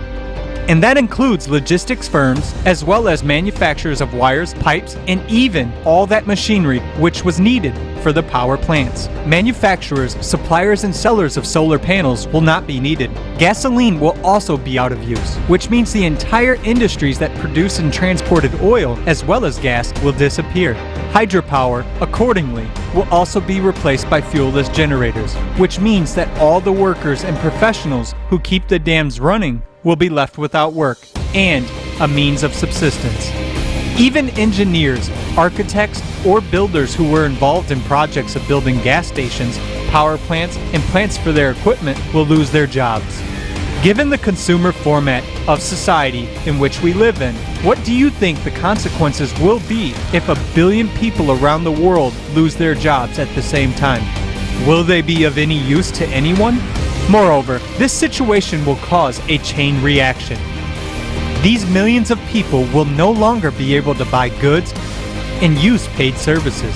And that includes logistics firms, as well as manufacturers of wires, pipes, and even all that machinery which was needed for the power plants. Manufacturers, suppliers, and sellers of solar panels will not be needed. Gasoline will also be out of use, which means the entire industries that produce and transported oil, as well as gas, will disappear. Hydropower, accordingly, will also be replaced by fuelless generators, which means that all the workers and professionals who keep the dams running will be left without work and a means of subsistence. Even engineers, architects, or builders who were involved in projects of building gas stations, power plants, and plants for their equipment will lose their jobs. Given the consumer format of society in which we live in, what do you think the consequences will be if 1 billion people around the world lose their jobs at the same time? Will they be of any use to anyone? Moreover, this situation will cause a chain reaction. These millions of people will no longer be able to buy goods and use paid services.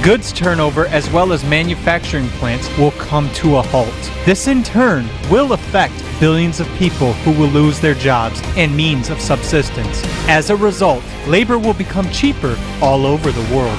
Goods turnover as well as manufacturing plants will come to a halt. This in turn will affect billions of people who will lose their jobs and means of subsistence. As a result, labor will become cheaper all over the world.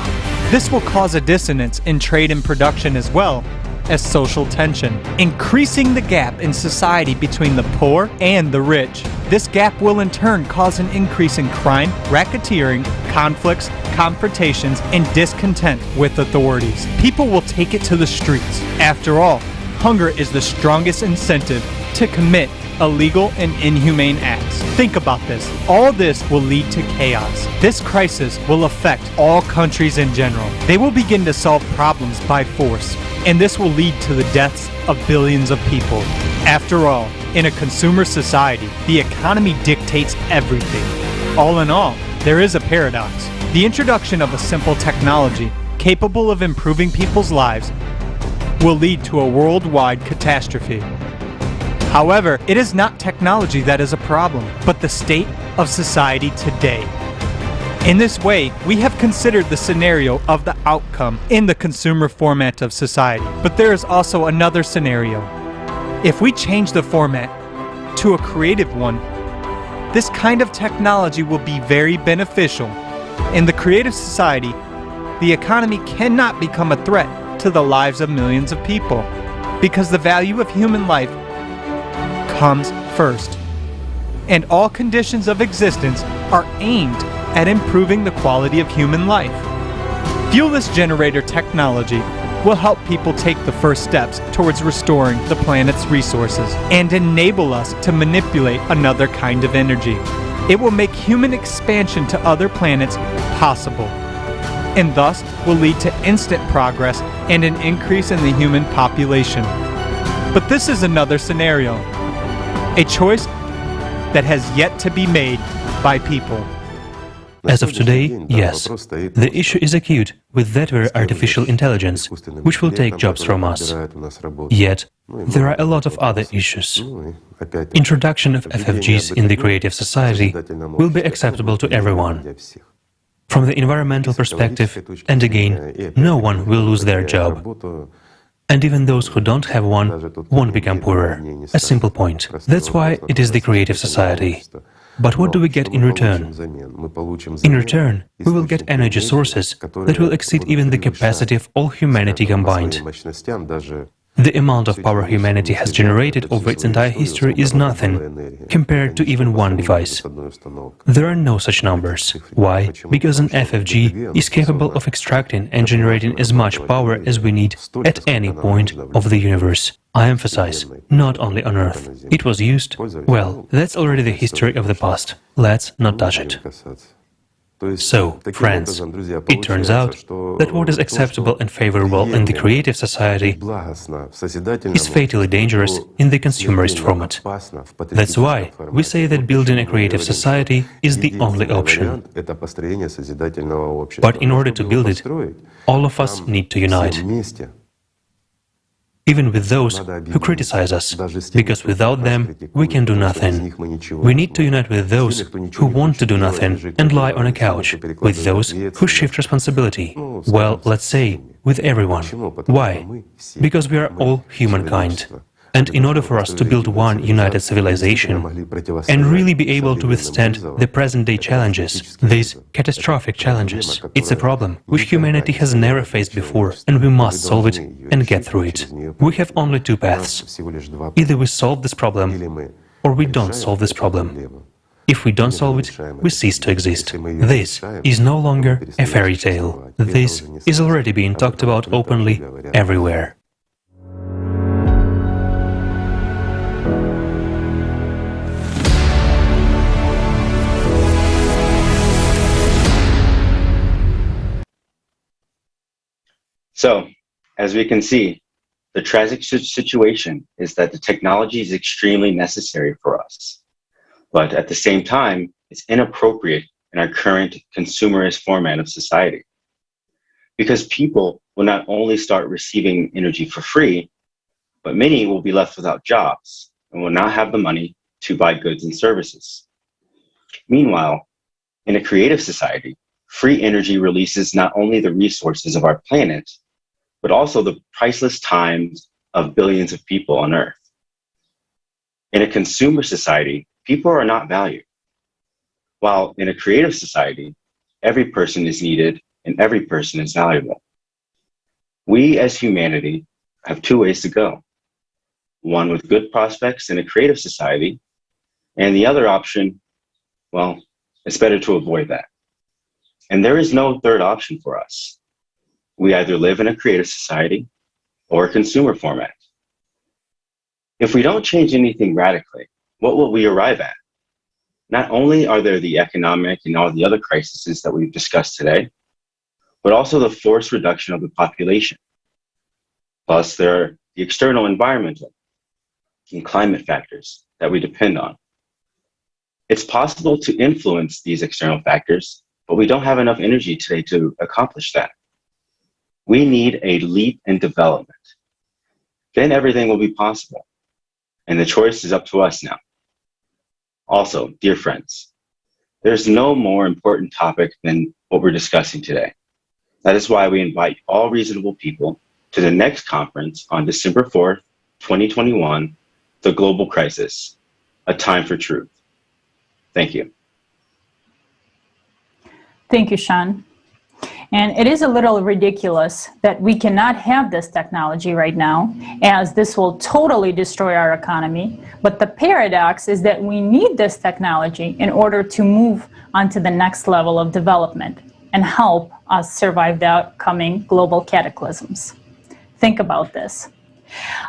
This will cause a dissonance in trade and production as well as social tension, increasing the gap in society between the poor and the rich. This gap will in turn cause an increase in crime, racketeering, conflicts, confrontations, and discontent with authorities. People will take it to the streets. After all, hunger is the strongest incentive to commit illegal and inhumane acts. Think about this. All this will lead to chaos. This crisis will affect all countries in general. They will begin to solve problems by force, and this will lead to the deaths of billions of people. After all, in a consumer society, the economy dictates everything. All in all, there is a paradox. The introduction of a simple technology capable of improving people's lives will lead to a worldwide catastrophe. However, it is not technology that is a problem, but the state of society today. In this way, we have considered the scenario of the outcome in the consumer format of society. But there is also another scenario. If we change the format to a creative one, This kind of technology will be very beneficial. In the creative society, the economy cannot become a threat to the lives of millions of people because the value of human life comes first. And all conditions of existence are aimed at improving the quality of human life. Fuelless generator technology will help people take the first steps towards restoring the planet's resources and enable us to manipulate another kind of energy. It will make human expansion to other planets possible, and thus will lead to instant progress and an increase in the human population. But this is another scenario, a choice that has yet to be made by people. As of today, yes, the issue is acute with that very artificial intelligence, which will take jobs from us. Yet, there are a lot of other issues. Introduction of FFGs in the creative society will be acceptable to everyone. From the environmental perspective, and again, no one will lose their job. And even those who don't have one won't become poorer. A simple point. That's why it is the creative society. But what do we get in return? In return, we will get energy sources that will exceed even the capacity of all humanity combined. The amount of power humanity has generated over its entire history is nothing compared to even one device. There are no such numbers. Why? Because an FFG is capable of extracting and generating as much power as we need at any point of the universe. I emphasize, not only on Earth. It was used. Well, that's already the history of the past. Let's not touch it. So, friends, it turns out that what is acceptable and favorable in the creative society is fatally dangerous in the consumerist format. That's why we say that building a creative society is the only option. But in order to build it, all of us need to unite. Even with those who criticize us, because without them we can do nothing. We need to unite with those who want to do nothing and lie on a couch, with those who shift responsibility. Well, let's say, with everyone. Why? Because we are all humankind. And in order for us to build one united civilization and really be able to withstand the present-day challenges, these catastrophic challenges, it's a problem which humanity has never faced before, and we must solve it and get through it. We have only two paths. Either we solve this problem, or we don't solve this problem. If we don't solve it, we cease to exist. This is no longer a fairy tale. This is already being talked about openly everywhere. So, as we can see, the tragic situation is that the technology is extremely necessary for us. But at the same time, it's inappropriate in our current consumerist format of society. Because people will not only start receiving energy for free, but many will be left without jobs and will not have the money to buy goods and services. Meanwhile, in a creative society, free energy releases not only the resources of our planet, but also the priceless times of billions of people on Earth. In a consumer society, people are not valued. While in a creative society, every person is needed and every person is valuable. We as humanity have two ways to go. One with good prospects in a creative society, and the other option, well, it's better to avoid that. And there is no third option for us. We either live in a creative society or a consumer format. If we don't change anything radically, what will we arrive at? Not only are there the economic and all the other crises that we've discussed today, but also the forced reduction of the population. Plus, there are the external environmental and climate factors that we depend on. It's possible to influence these external factors, but we don't have enough energy today to accomplish that. We need a leap in development. Then everything will be possible. And the choice is up to us now. Also, dear friends, there's no more important topic than what we're discussing today. That is why we invite all reasonable people to the next conference on December 4th, 2021, The Global Crisis, A Time for Truth. Thank you. Thank you, Sean. And it is a little ridiculous that we cannot have this technology right now, as this will totally destroy our economy. But the paradox is that we need this technology in order to move on to the next level of development and help us survive the upcoming global cataclysms. Think about this.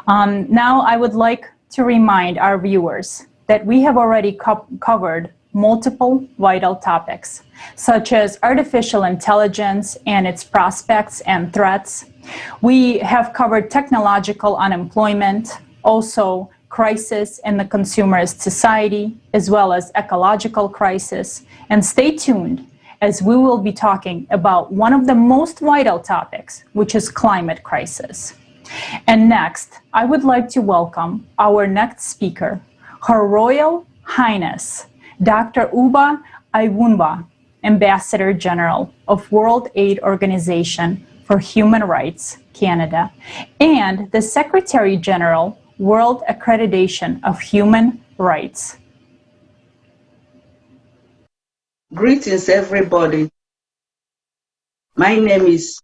Now, I would like to remind our viewers that we have already covered multiple vital topics, such as artificial intelligence and its prospects and threats. We have covered technological unemployment, also crisis in the consumerist society, as well as ecological crisis. And stay tuned, as we will be talking about one of the most vital topics, which is climate crisis. And next, I would like to welcome our next speaker, Her Royal Highness, Dr. Uba Iwunwa, Ambassador General of World Aid Organization for Human Rights, Canada, and the Secretary General, World Accreditation of Human Rights. Greetings, everybody. My name is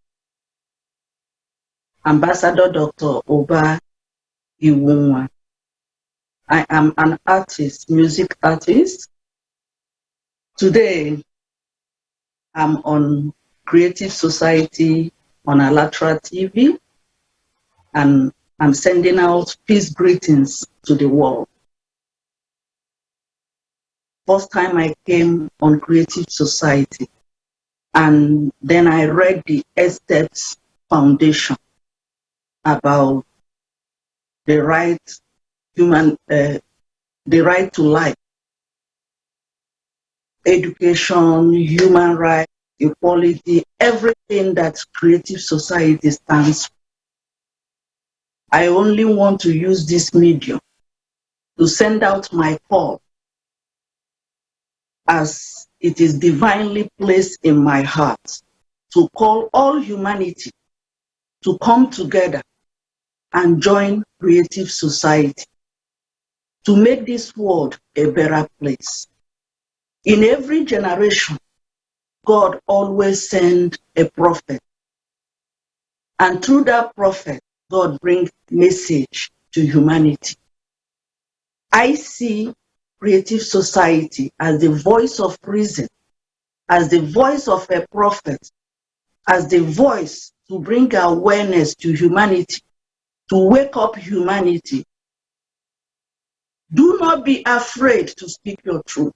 Ambassador Dr. Uba Iwunwa. I am an artist, music artist. Today, I'm on Creative Society on ALLATRA TV, and I'm sending out peace greetings to the world. First time I came on Creative Society, and then I read the Estes Foundation about the right to life, education, human rights, equality, everything that Creative Society stands for. I only want to use this medium to send out my call, as it is divinely placed in my heart, to call all humanity to come together and join Creative Society to make this world a better place. In every generation, God always sends a prophet. And through that prophet, God brings message to humanity. I see Creative Society as the voice of reason, as the voice of a prophet, as the voice to bring awareness to humanity, to wake up humanity. Do not be afraid to speak your truth.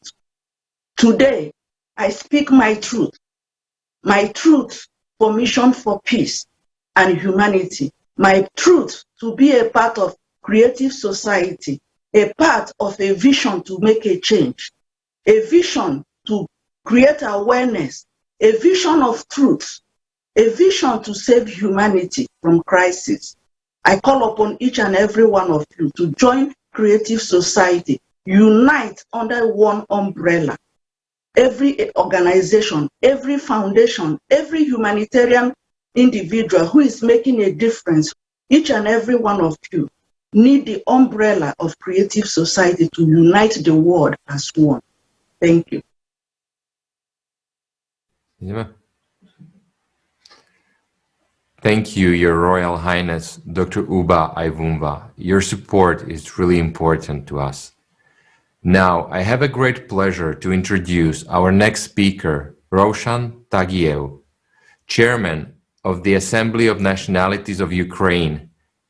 Today, I speak my truth for mission for peace and humanity, my truth to be a part of Creative Society, a part of a vision to make a change, a vision to create awareness, a vision of truth, a vision to save humanity from crisis. I call upon each and every one of you to join Creative Society, unite under one umbrella. Every organization, every foundation, every humanitarian individual who is making a difference, each and every one of you need the umbrella of Creative Society to unite the world as one. Thank you. Yeah. Thank you, Your Royal Highness, Dr. Uba Iwunwa. Your support is really important to us. Now, I have a great pleasure to introduce our next speaker, Roshan Tagiev, Chairman of the Assembly of Nationalities of Ukraine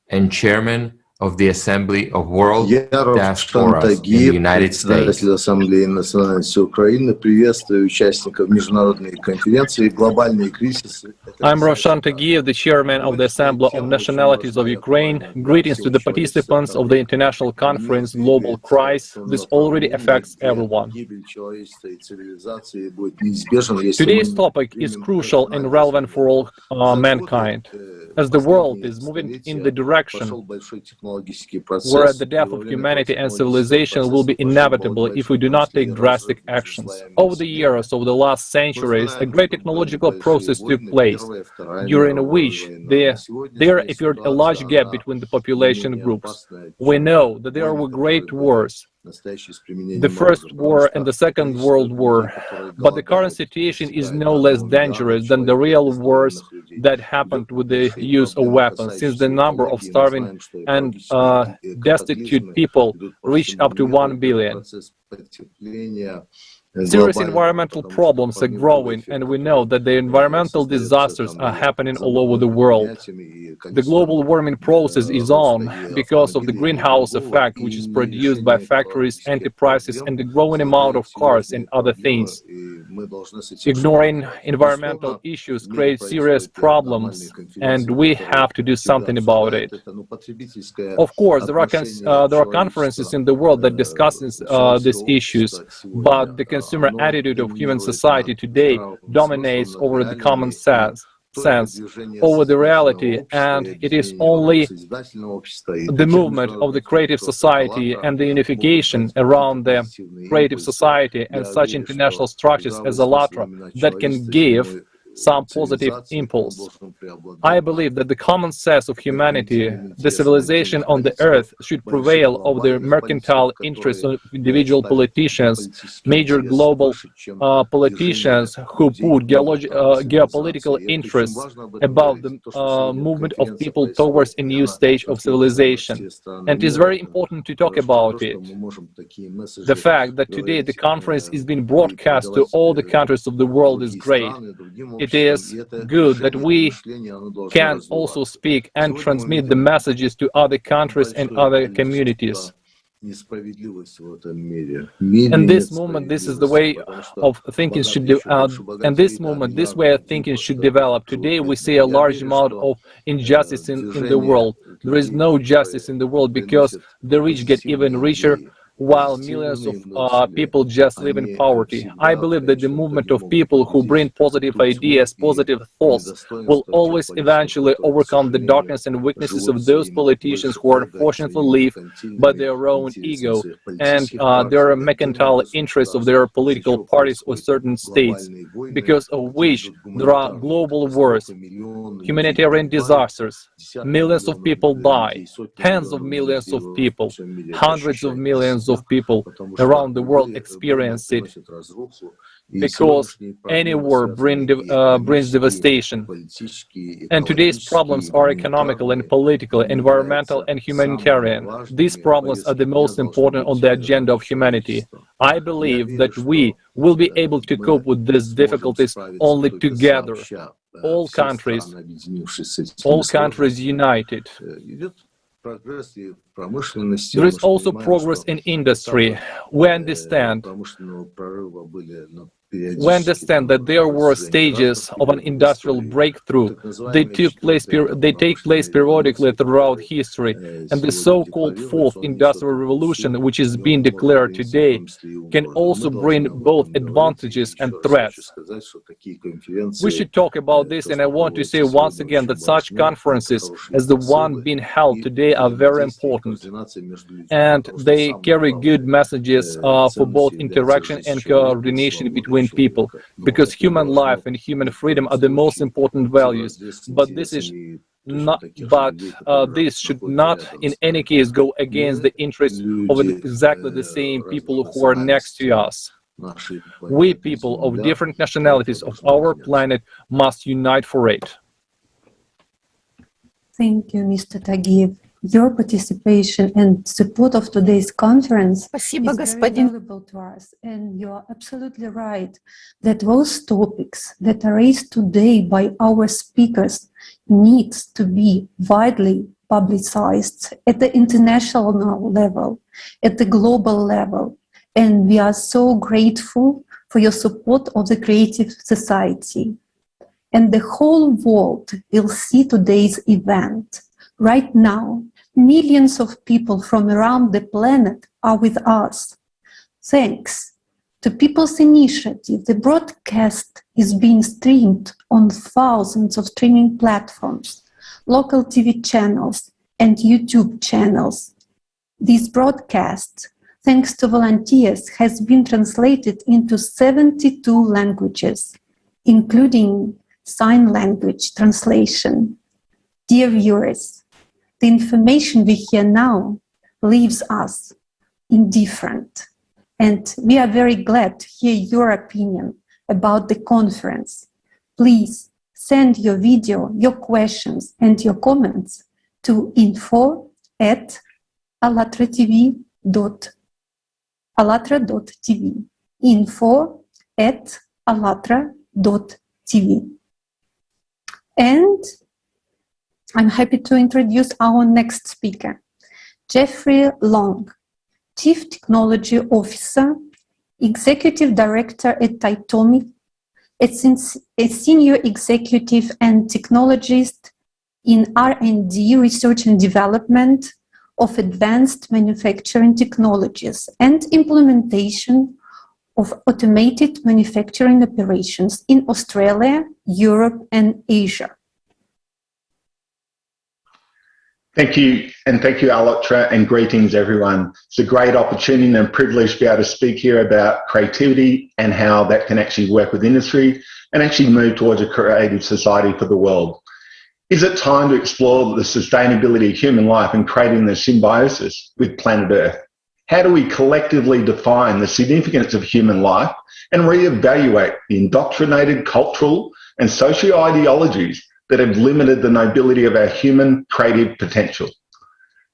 and Chairman of the Assembly of World Diasporas in the United States. Ассамблеи национальности Украины, приветствую участников международной конференции «Глобальные кризисы». I'm Roshan Tagiev, the chairman of the Assembly of Nationalities of Ukraine. Greetings to the participants of the International Conference Global Crisis. This already affects everyone. Today's topic is crucial and relevant for all mankind, as the world is moving in the direction where the death of humanity and civilization will be inevitable if we do not take drastic actions. Over the years, over the last centuries, a great technological process took place, during which there appeared a large gap between the population groups. We know that there were great wars, the First War and the Second World War, but the current situation is no less dangerous than the real wars that happened with the use of weapons, since the number of starving and destitute people reached up to 1 billion. Serious environmental problems are growing, and we know that the environmental disasters are happening all over the world. The global warming process is on because of the greenhouse effect, which is produced by factories, enterprises, and the growing amount of cars and other things. Ignoring environmental issues creates serious problems, and we have to do something about it. Of course, there are conferences in the world that discuss these issues, but the consumer attitude of human society today dominates over the common sense, over the reality, and it is only the movement of the creative society and the unification around the creative society and such international structures as ALLATRA that can give some positive impulse. I believe that the common sense of humanity, the civilization on the earth, should prevail over the mercantile interests of individual politicians, major global politicians who put geopolitical interests above the movement of people towards a new stage of civilization. And it is very important to talk about it. The fact that today the conference is being broadcast to all the countries of the world is great. It is good that we can also speak and transmit the messages to other countries and other communities. And this moment, this is the way of thinking should this way of thinking should develop. Today we see a large amount of injustice in the world. There is no justice in the world because the rich get even richer, while millions of people just live in poverty. I believe that the movement of people who bring positive ideas, positive thoughts, will always eventually overcome the darkness and weaknesses of those politicians who unfortunately live by their own ego and their mercantile interests of their political parties or certain states, because of which there are global wars, humanitarian disasters, millions of people die, tens of millions of people, hundreds of millions of people around the world experience it, because any war brings devastation. And today's problems are economical and political, environmental and humanitarian. These problems are the most important on the agenda of humanity. I believe that we will be able to cope with these difficulties only together, all countries united. There is also progress in industry. We understand that there were stages of an industrial breakthrough. They take place periodically throughout history, and the so-called fourth industrial revolution, which is being declared today, can also bring both advantages and threats. We should talk about this, and I want to say once again that such conferences as the one being held today are very important, and they carry good messages for both interaction and coordination between people, because human life and human freedom are the most important values. But this should not in any case go against the interests of exactly the same people who are next to us. We people of different nationalities of our planet must unite for it. Thank you, Mr. Tagiev. Your participation and support of today's conference is very valuable to us, and you are absolutely right that those topics that are raised today by our speakers need to be widely publicized at the international level, at the global level, and we are so grateful for your support of the creative society. And the whole world will see today's event. Right now, millions of people from around the planet are with us. Thanks to people's initiative, the broadcast is being streamed on thousands of streaming platforms, local TV channels, and YouTube channels. These broadcasts, thanks to volunteers, has been translated into 72 languages, including sign language translation. Dear viewers, the information we hear now leaves us indifferent. And we are very glad to hear your opinion about the conference. Please send your video, your questions, and your comments to info@allatratv.tv. info@allatra.tv. And I'm happy to introduce our next speaker, Jeffrey Long, Chief Technology Officer, Executive Director at Titomic, a Senior Executive and Technologist in R&D, Research and Development of Advanced Manufacturing Technologies and Implementation of Automated Manufacturing Operations in Australia, Europe, and Asia. Thank you, and thank you, ALLATRA, and greetings, everyone. It's a great opportunity and privilege to be able to speak here about creativity and how that can actually work with industry and actually move towards a creative society for the world. Is it time to explore the sustainability of human life and creating the symbiosis with planet Earth? How do we collectively define the significance of human life and reevaluate the indoctrinated cultural and socio-ideologies that have limited the nobility of our human creative potential?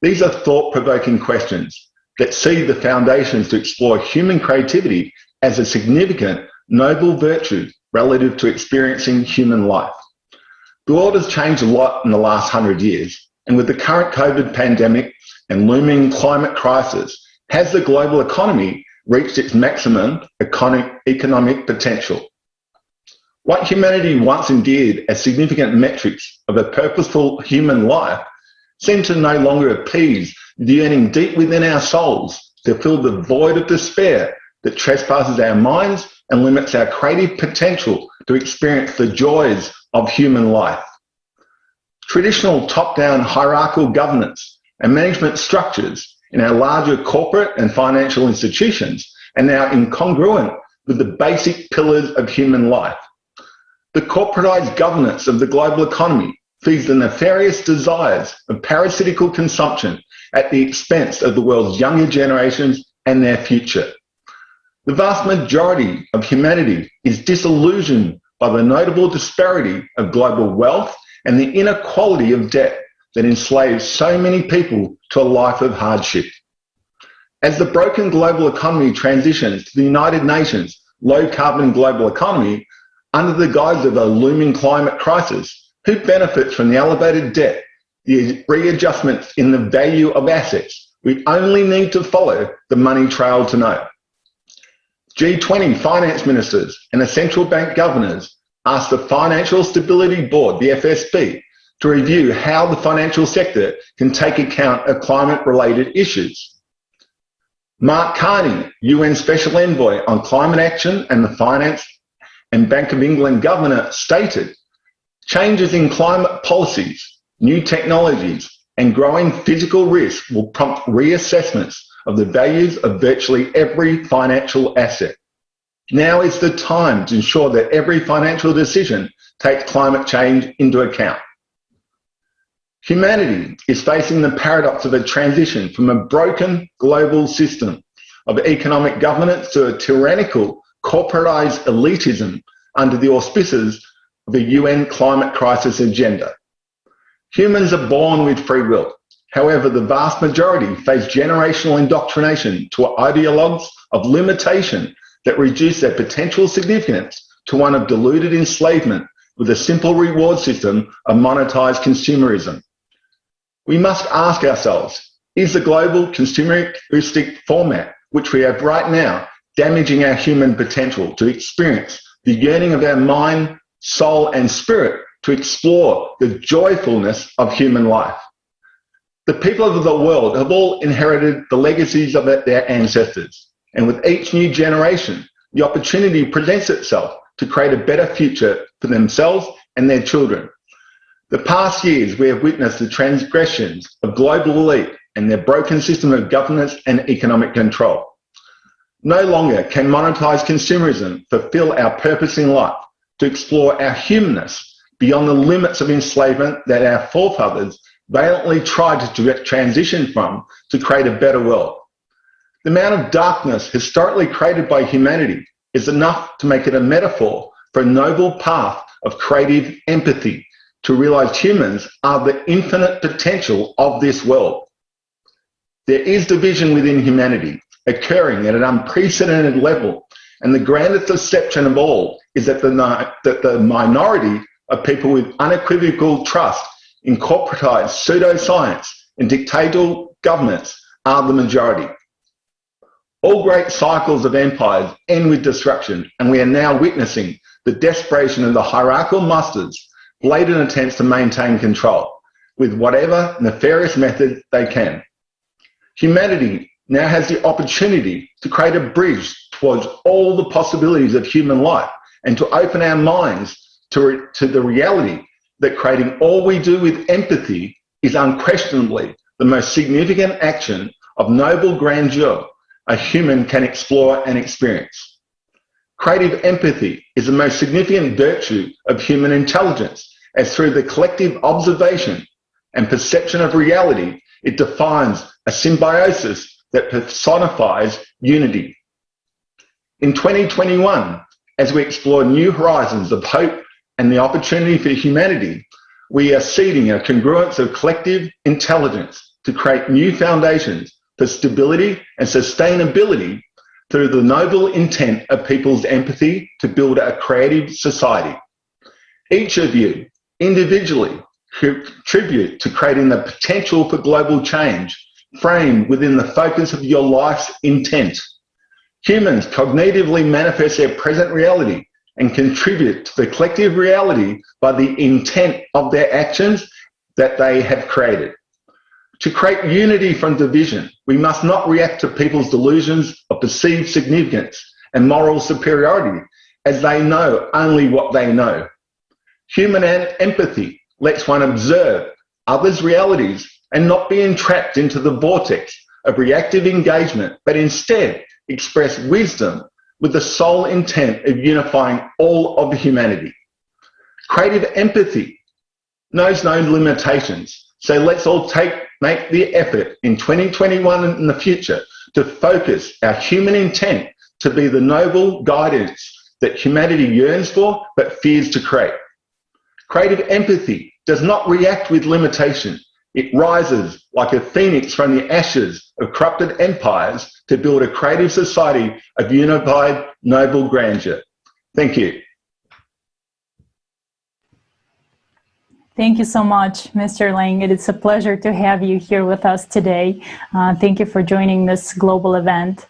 These are thought-provoking questions that see the foundations to explore human creativity as a significant, noble virtue relative to experiencing human life. The world has changed a lot in the last 100 years, and with the current COVID pandemic and looming climate crisis, has the global economy reached its maximum economic potential? What humanity once endeared as significant metrics of a purposeful human life seem to no longer appease the yearning deep within our souls to fill the void of despair that trespasses our minds and limits our creative potential to experience the joys of human life. Traditional top-down hierarchical governance and management structures in our larger corporate and financial institutions are now incongruent with the basic pillars of human life. The corporatized governance of the global economy feeds the nefarious desires of parasitical consumption at the expense of the world's younger generations and their future. The vast majority of humanity is disillusioned by the notable disparity of global wealth and the inequality of debt that enslaves so many people to a life of hardship. As the broken global economy transitions to the United Nations low-carbon global economy, under the guise of a looming climate crisis, who benefits from the elevated debt, the readjustments in the value of assets? We only need to follow the money trail to know. G20 finance ministers and the central bank governors asked the Financial Stability Board, the FSB, to review how the financial sector can take account of climate-related issues. Mark Carney, UN Special Envoy on Climate Action and the Finance and Bank of England Governor, stated, changes in climate policies, new technologies, and growing physical risk will prompt reassessments of the values of virtually every financial asset. Now is the time to ensure that every financial decision takes climate change into account. Humanity is facing the paradox of a transition from a broken global system of economic governance to a tyrannical corporatized elitism under the auspices of a UN climate crisis agenda. Humans are born with free will. However, the vast majority face generational indoctrination to ideologues of limitation that reduce their potential significance to one of deluded enslavement with a simple reward system of monetized consumerism. We must ask ourselves, is the global consumeristic format which we have right now damaging our human potential to experience the yearning of our mind, soul, and spirit to explore the joyfulness of human life? The people of the world have all inherited the legacies of their ancestors, and with each new generation, the opportunity presents itself to create a better future for themselves and their children. The past years, we have witnessed the transgressions of global elite and their broken system of governance and economic control. No longer can monetized consumerism fulfill our purpose in life to explore our humanness beyond the limits of enslavement that our forefathers valiantly tried to transition from to create a better world. The amount of darkness historically created by humanity is enough to make it a metaphor for a noble path of creative empathy to realize humans are the infinite potential of this world. There is division within humanity occurring at an unprecedented level, and the grandest deception of all is that the minority of people with unequivocal trust in corporatized pseudoscience and dictatorial governments are the majority. All great cycles of empires end with destruction, and we are now witnessing the desperation of the hierarchical masters' blatant attempts to maintain control with whatever nefarious method they can. Humanity now has the opportunity to create a bridge towards all the possibilities of human life and to open our minds to the reality that creating all we do with empathy is unquestionably the most significant action of noble grandeur a human can explore and experience. Creative empathy is the most significant virtue of human intelligence, as through the collective observation and perception of reality, it defines a symbiosis that personifies unity. In 2021, as we explore new horizons of hope and the opportunity for humanity, we are seeding a congruence of collective intelligence to create new foundations for stability and sustainability through the noble intent of people's empathy to build a creative society. Each of you individually contribute to creating the potential for global change framed within the focus of your life's intent. Humans cognitively manifest their present reality and contribute to the collective reality by the intent of their actions that they have created. To create unity from division, we must not react to people's delusions of perceived significance and moral superiority, as they know only what they know. Human empathy lets one observe others' realities and not be entrapped into the vortex of reactive engagement, but instead express wisdom with the sole intent of unifying all of humanity. Creative empathy knows no limitations, so let's all make the effort in 2021 and in the future to focus our human intent to be the noble guidance that humanity yearns for but fears to create. Creative empathy does not react with limitation. It rises like a phoenix from the ashes of corrupted empires to build a creative society of unified noble grandeur. Thank you. Thank you so much, Mr. Lang. It is a pleasure to have you here with us today. Thank you for joining this global event.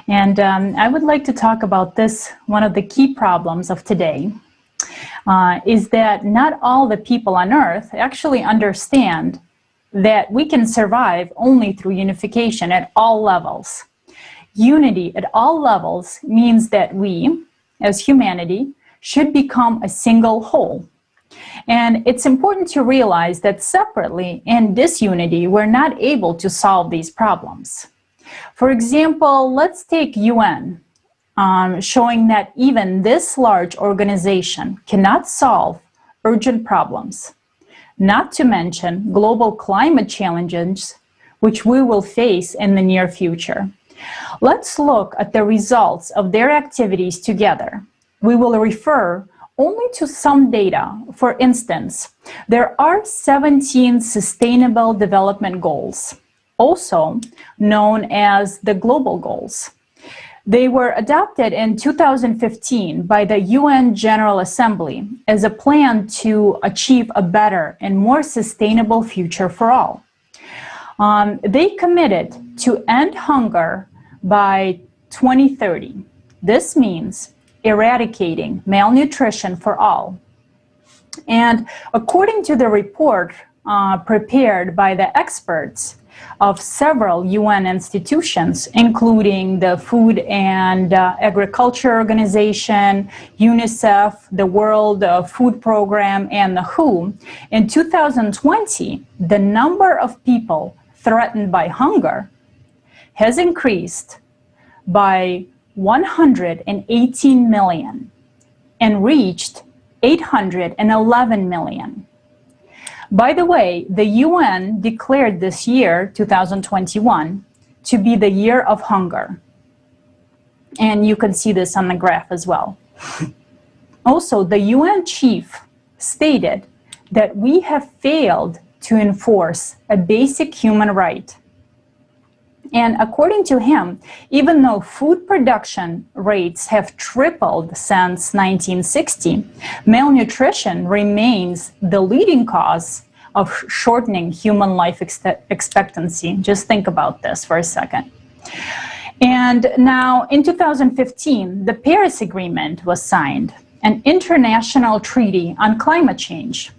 And I would like to talk about this, one of the key problems of today, is that not all the people on Earth actually understand that we can survive only through unification at all levels. Unity at all levels means that we, as humanity, should become a single whole. And it's important to realize that separately in disunity, we're not able to solve these problems. For example, let's take UN, showing that even this large organization cannot solve urgent problems, not to mention global climate challenges, which we will face in the near future. Let's look at the results of their activities together. We will refer only to some data. For instance, there are 17 Sustainable Development Goals, also known as the Global Goals. They were adopted in 2015 by the UN General Assembly as a plan to achieve a better and more sustainable future for all. They committed to end hunger by 2030. This means eradicating malnutrition for all. And according to the report prepared by the experts of several UN institutions, including the Food and Agriculture Organization, UNICEF, the World Food Program, and the WHO, in 2020, the number of people threatened by hunger has increased by 118 million and reached 811 million. By the way, the UN declared this year, 2021, to be the year of hunger. And you can see this on the graph as well. Also, the UN chief stated that we have failed to enforce a basic human right. And according to him, even though food production rates have tripled since 1960, malnutrition remains the leading cause of shortening human life expectancy. Just think about this for a second. And now in 2015, the Paris Agreement was signed, an international treaty on climate change.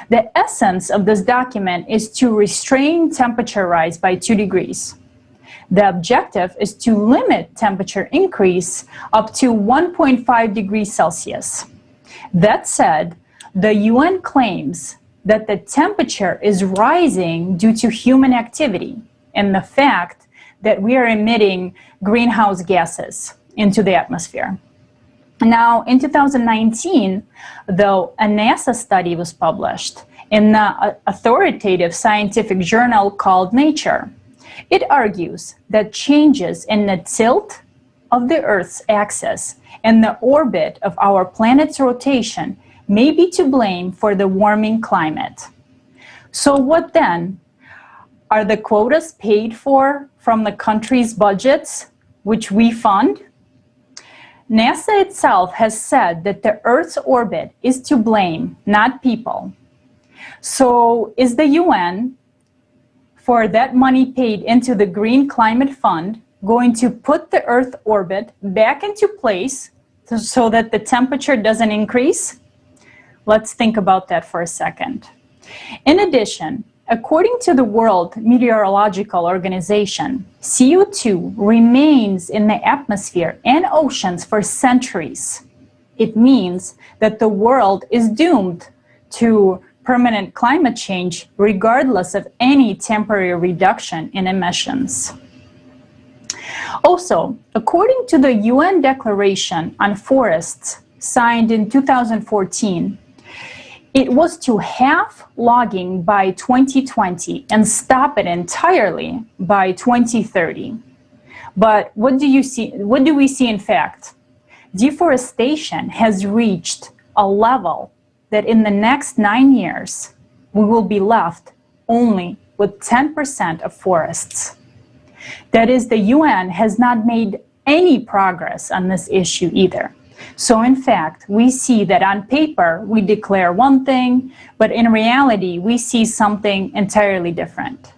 The essence of this document is to restrain temperature rise by 2 degrees. The objective is to limit temperature increase up to 1.5 degrees Celsius. That said, the UN claims that the temperature is rising due to human activity and the fact that we are emitting greenhouse gases into the atmosphere. Now, in 2019, though, a NASA study was published in the authoritative scientific journal called Nature. It argues that changes in the tilt of the Earth's axis and the orbit of our planet's rotation may be to blame for the warming climate. So what then? Are the quotas paid for from the country's budgets, which we fund? NASA itself has said that the Earth's orbit is to blame, not people. So is the UN, for that money paid into the Green Climate Fund, going to put the Earth orbit back into place so that the temperature doesn't increase? Let's think about that for a second. In addition, according to the World Meteorological Organization, CO2 remains in the atmosphere and oceans for centuries. It means that the world is doomed to permanent climate change regardless of any temporary reduction in emissions. Also, according to the UN Declaration on Forests signed in 2014, it was to halve logging by 2020 and stop it entirely by 2030. But what do we see in fact? Deforestation has reached a level that in the next 9 years, we will be left only with 10% of forests. That is, the UN has not made any progress on this issue either. So in fact, we see that on paper, we declare one thing, but in reality, we see something entirely different.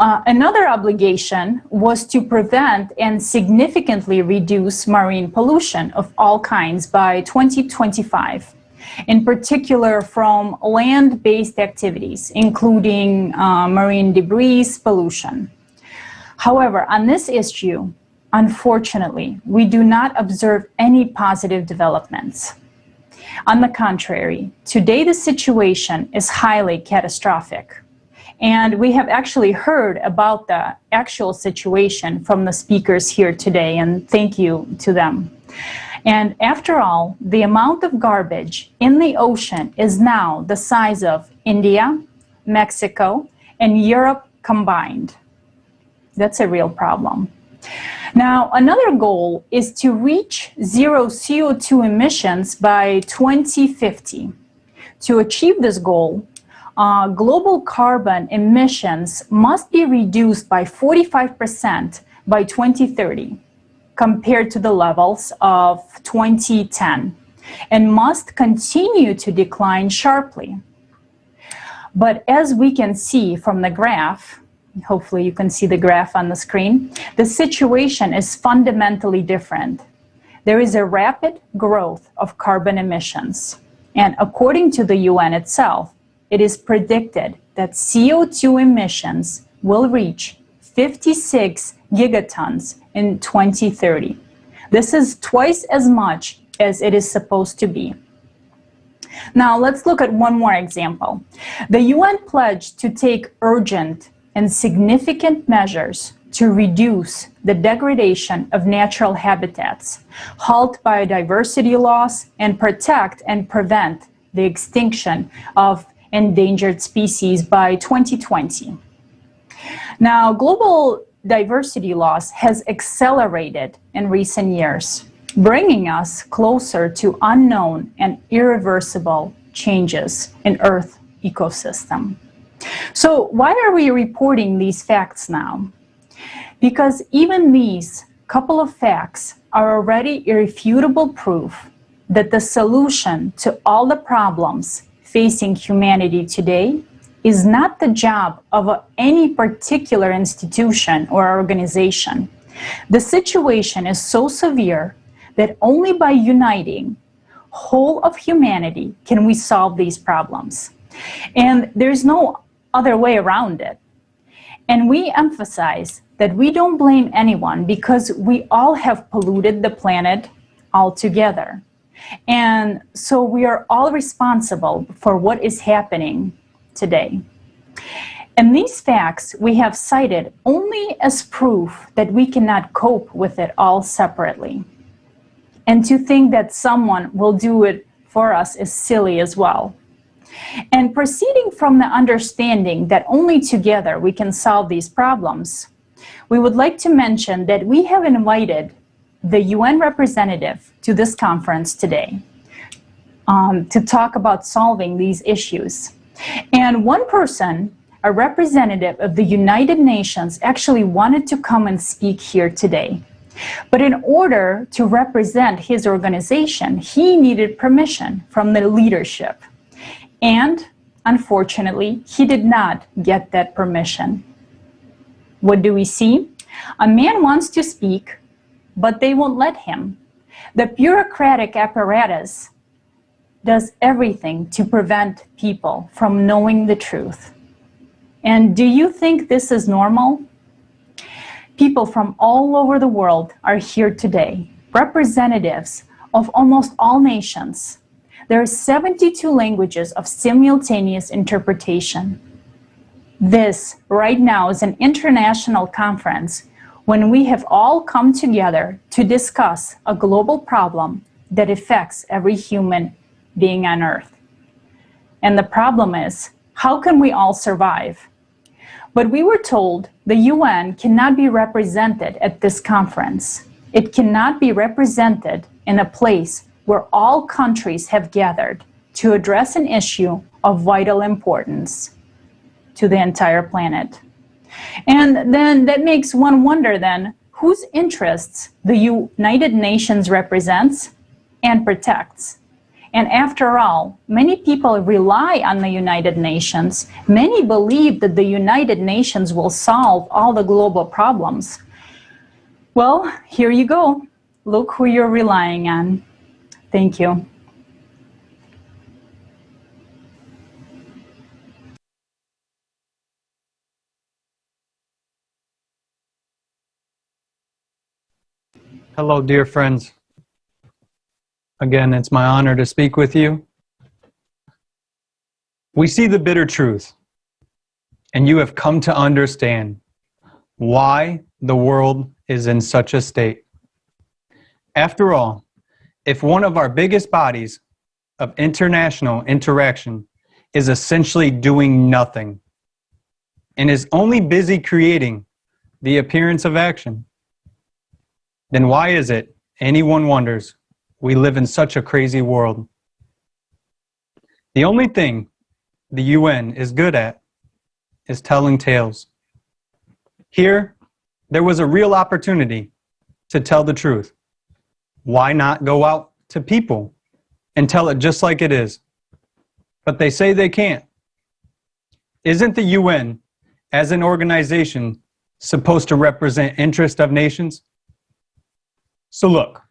Another obligation was to prevent and significantly reduce marine pollution of all kinds by 2025, in particular from land-based activities, including marine debris pollution. However, on this issue, unfortunately, we do not observe any positive developments. On the contrary, today the situation is highly catastrophic. And we have actually heard about the actual situation from the speakers here today, and thank you to them. And after all, the amount of garbage in the ocean is now the size of India, Mexico, and Europe combined. That's a real problem. Now, another goal is to reach zero CO2 emissions by 2050. To achieve this goal, global carbon emissions must be reduced by 45% by 2030 compared to the levels of 2010 and must continue to decline sharply. But as we can see from the graph, hopefully you can see the graph on the screen, the situation is fundamentally different. There is a rapid growth of carbon emissions. And according to the UN itself, it is predicted that CO2 emissions will reach 56 gigatons in 2030. This is twice as much as it is supposed to be. Now, let's look at one more example. The UN pledged to take urgent and significant measures to reduce the degradation of natural habitats, halt biodiversity loss, and protect and prevent the extinction of endangered species by 2020. Now, global diversity loss has accelerated in recent years, bringing us closer to unknown and irreversible changes in Earth ecosystem. So why are we reporting these facts now? Because even these couple of facts are already irrefutable proof that the solution to all the problems facing humanity today is not the job of any particular institution or organization. The situation is so severe that only by uniting whole of humanity can we solve these problems. And there's no other way around it. And we emphasize that we don't blame anyone because we all have polluted the planet altogether. And so we are all responsible for what is happening today. And these facts we have cited only as proof that we cannot cope with it all separately. And to think that someone will do it for us is silly as well. And proceeding from the understanding that only together we can solve these problems, we would like to mention that we have invited the UN representative to this conference today to talk about solving these issues. And one person, a representative of the United Nations, actually wanted to come and speak here today. But in order to represent his organization, he needed permission from the leadership. And unfortunately, he did not get that permission. What do we see? A man wants to speak, but they won't let him. The bureaucratic apparatus does everything to prevent people from knowing the truth. And do you think this is normal? People from all over the world are here today, representatives of almost all nations. There are 72 languages of simultaneous interpretation. This right now is an international conference when we have all come together to discuss a global problem that affects every human being on Earth. And the problem is, how can we all survive? But we were told the UN cannot be represented at this conference. It cannot be represented in a place where all countries have gathered to address an issue of vital importance to the entire planet. And then that makes one wonder then, whose interests the United Nations represents and protects. And after all, many people rely on the United Nations. Many believe that the United Nations will solve all the global problems. Well, here you go. Look who you're relying on. Thank you. Hello, dear friends. Again, it's my honor to speak with you. We see the bitter truth, and you have come to understand why the world is in such a state. After all, if one of our biggest bodies of international interaction is essentially doing nothing and is only busy creating the appearance of action, then why is it anyone wonders we live in such a crazy world? The only thing the UN is good at is telling tales. Here, there was a real opportunity to tell the truth. Why not go out to people and tell it just like it is? But they say they can't. Isn't the UN, as an organization, supposed to represent interest of nations? So look,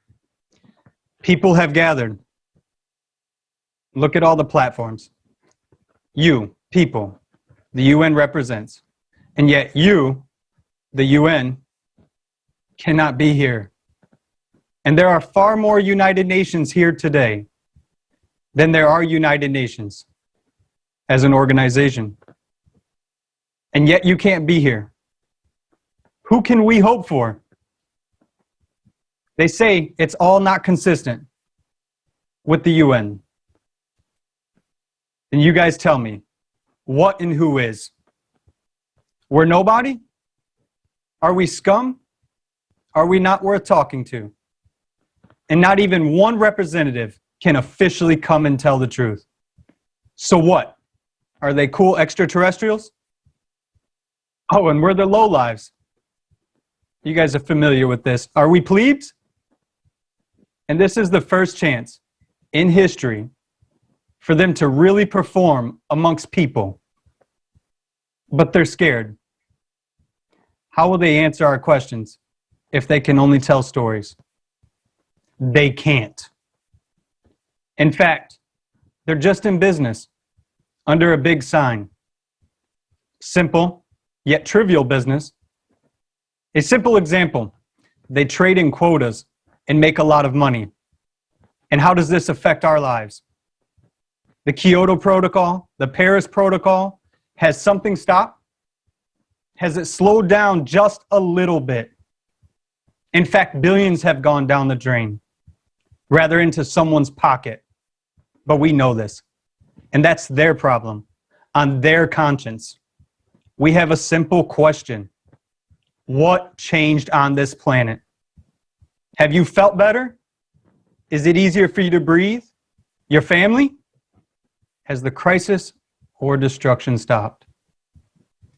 people have gathered. Look at all the platforms. You, people, the UN represents. And yet you, the UN, cannot be here. And there are far more United Nations here today than there are United Nations as an organization. And yet you can't be here. Who can we hope for? They say it's all not consistent with the UN. And you guys tell me, what and who is? We're nobody? Are we scum? Are we not worth talking to? And not even one representative can officially come and tell the truth. So what? Are they cool extraterrestrials? Oh, and we're the lowlives. You guys are familiar with this. Are we plebes? And this is the first chance in history for them to really perform amongst people. But they're scared. How will they answer our questions if they can only tell stories? They can't. In fact, they're just in business under a big sign. Simple, yet trivial business. A simple example, they trade in quotas and make a lot of money. And how does this affect our lives? The Kyoto Protocol, the Paris Protocol, has something stopped? Has it slowed down just a little bit? In fact, billions have gone down the drain, rather into someone's pocket. But we know this, and that's their problem, on their conscience. We have a simple question. What changed on this planet? Have you felt better? Is it easier for you to breathe? Your family? Has the crisis or destruction stopped?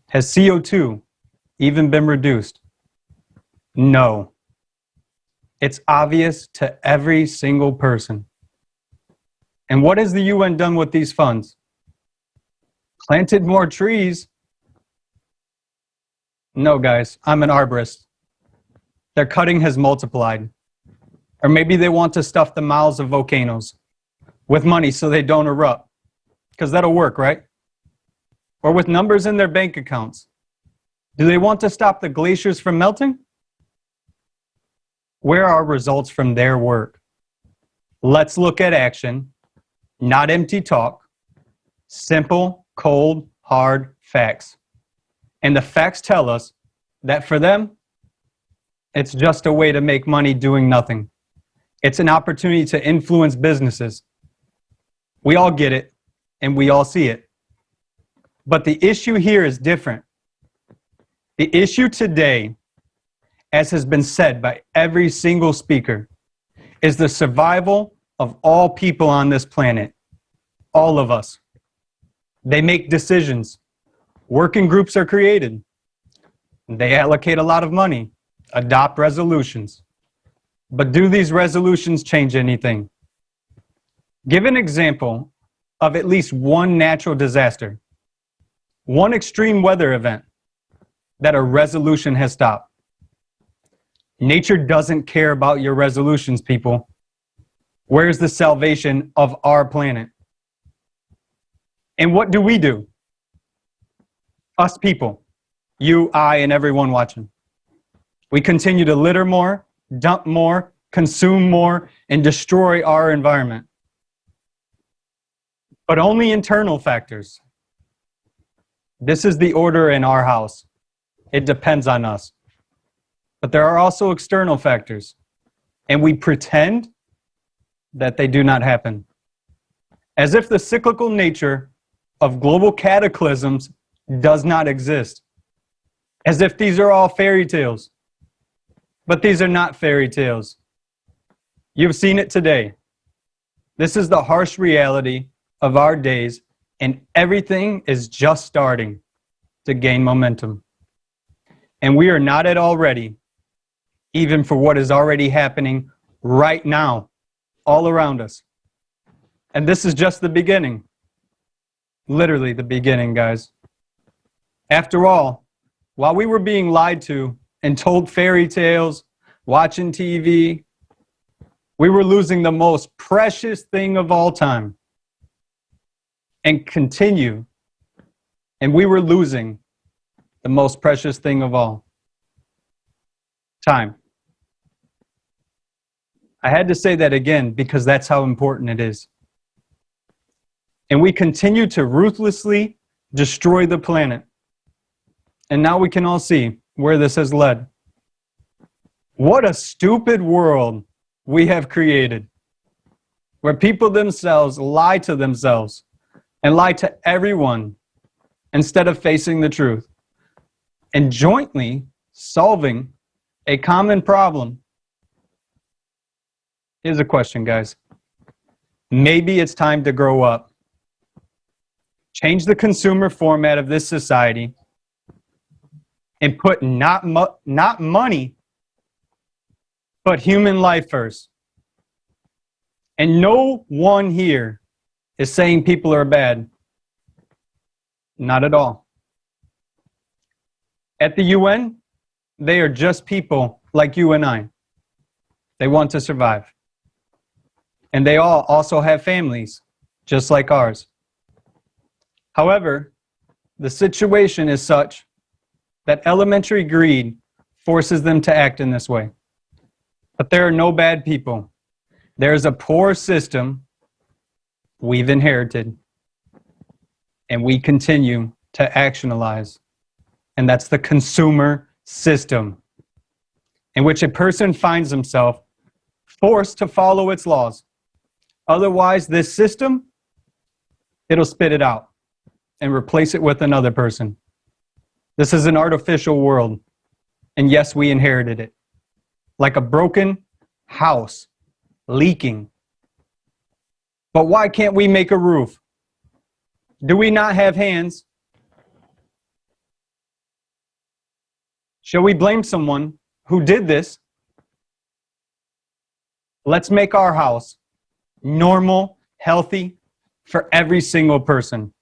Has CO2 even been reduced? No. It's obvious to every single person. And what has the UN done with these funds? Planted more trees? No, guys, I'm an arborist. Their cutting has multiplied. Or maybe they want to stuff the mouths of volcanoes with money so they don't erupt. Because that'll work, right? Or with numbers in their bank accounts. Do they want to stop the glaciers from melting? Where are results from their work? Let's look at action, not empty talk. Simple, cold, hard facts. And the facts tell us that for them, it's just a way to make money doing nothing. It's an opportunity to influence businesses. We all get it, and we all see it. But the issue here is different. The issue today, as has been said by every single speaker, is the survival of all people on this planet. All of us. They make decisions. Working groups are created. They allocate a lot of money, adopt resolutions. But do these resolutions change anything? Give an example of at least one natural disaster, one extreme weather event that a resolution has stopped. Nature doesn't care about your resolutions, people. Where's the salvation of our planet? And what do? Us people, you, I, and everyone watching. We continue to litter more, dump more, consume more, and destroy our environment. But only internal factors. This is the order in our house. It depends on us. But there are also external factors, and we pretend that they do not happen. As if the cyclical nature of global cataclysms does not exist. As if these are all fairy tales. But these are not fairy tales. You've seen it today. This is the harsh reality of our days, and everything is just starting to gain momentum. And we are not at all ready, even for what is already happening right now, all around us. And this is just the beginning. Literally the beginning, guys. After all, while we were being lied to and told fairy tales, watching TV, we were losing the most precious thing of all time. And continue. And we were losing the most precious thing of all. Time. I had to say that again because that's how important it is. And we continue to ruthlessly destroy the planet. And now we can all see where this has led. What a stupid world we have created, where people themselves lie to themselves and lie to everyone instead of facing the truth, and jointly solving a common problem? Here's a question, guys. Maybe it's time to grow up. Change the consumer format of this society and put not money, but human life first. And no one here is saying people are bad. Not at all. At the UN, they are just people like you and I. They want to survive. And they all also have families, just like ours. However, the situation is such that elementary greed forces them to act in this way. But there are no bad people. There's a poor system we've inherited, and we continue to actionalize. And that's the consumer system, in which a person finds himself forced to follow its laws. Otherwise, this system, it'll spit it out and replace it with another person. This is an artificial world, and yes, we inherited it. Like a broken house, leaking. But why can't we make a roof? Do we not have hands? Shall we blame someone who did this? Let's make our house normal, healthy for every single person.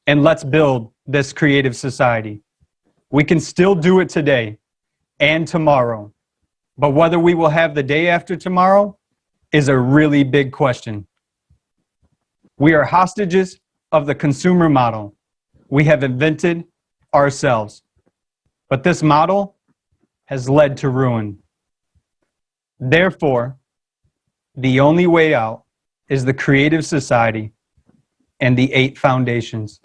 And let's build this creative society. We can still do it today and tomorrow. But whether we will have the day after tomorrow is a really big question. We are hostages of the consumer model we have invented ourselves. But this model has led to ruin. Therefore, the only way out is the creative society and the 8 foundations,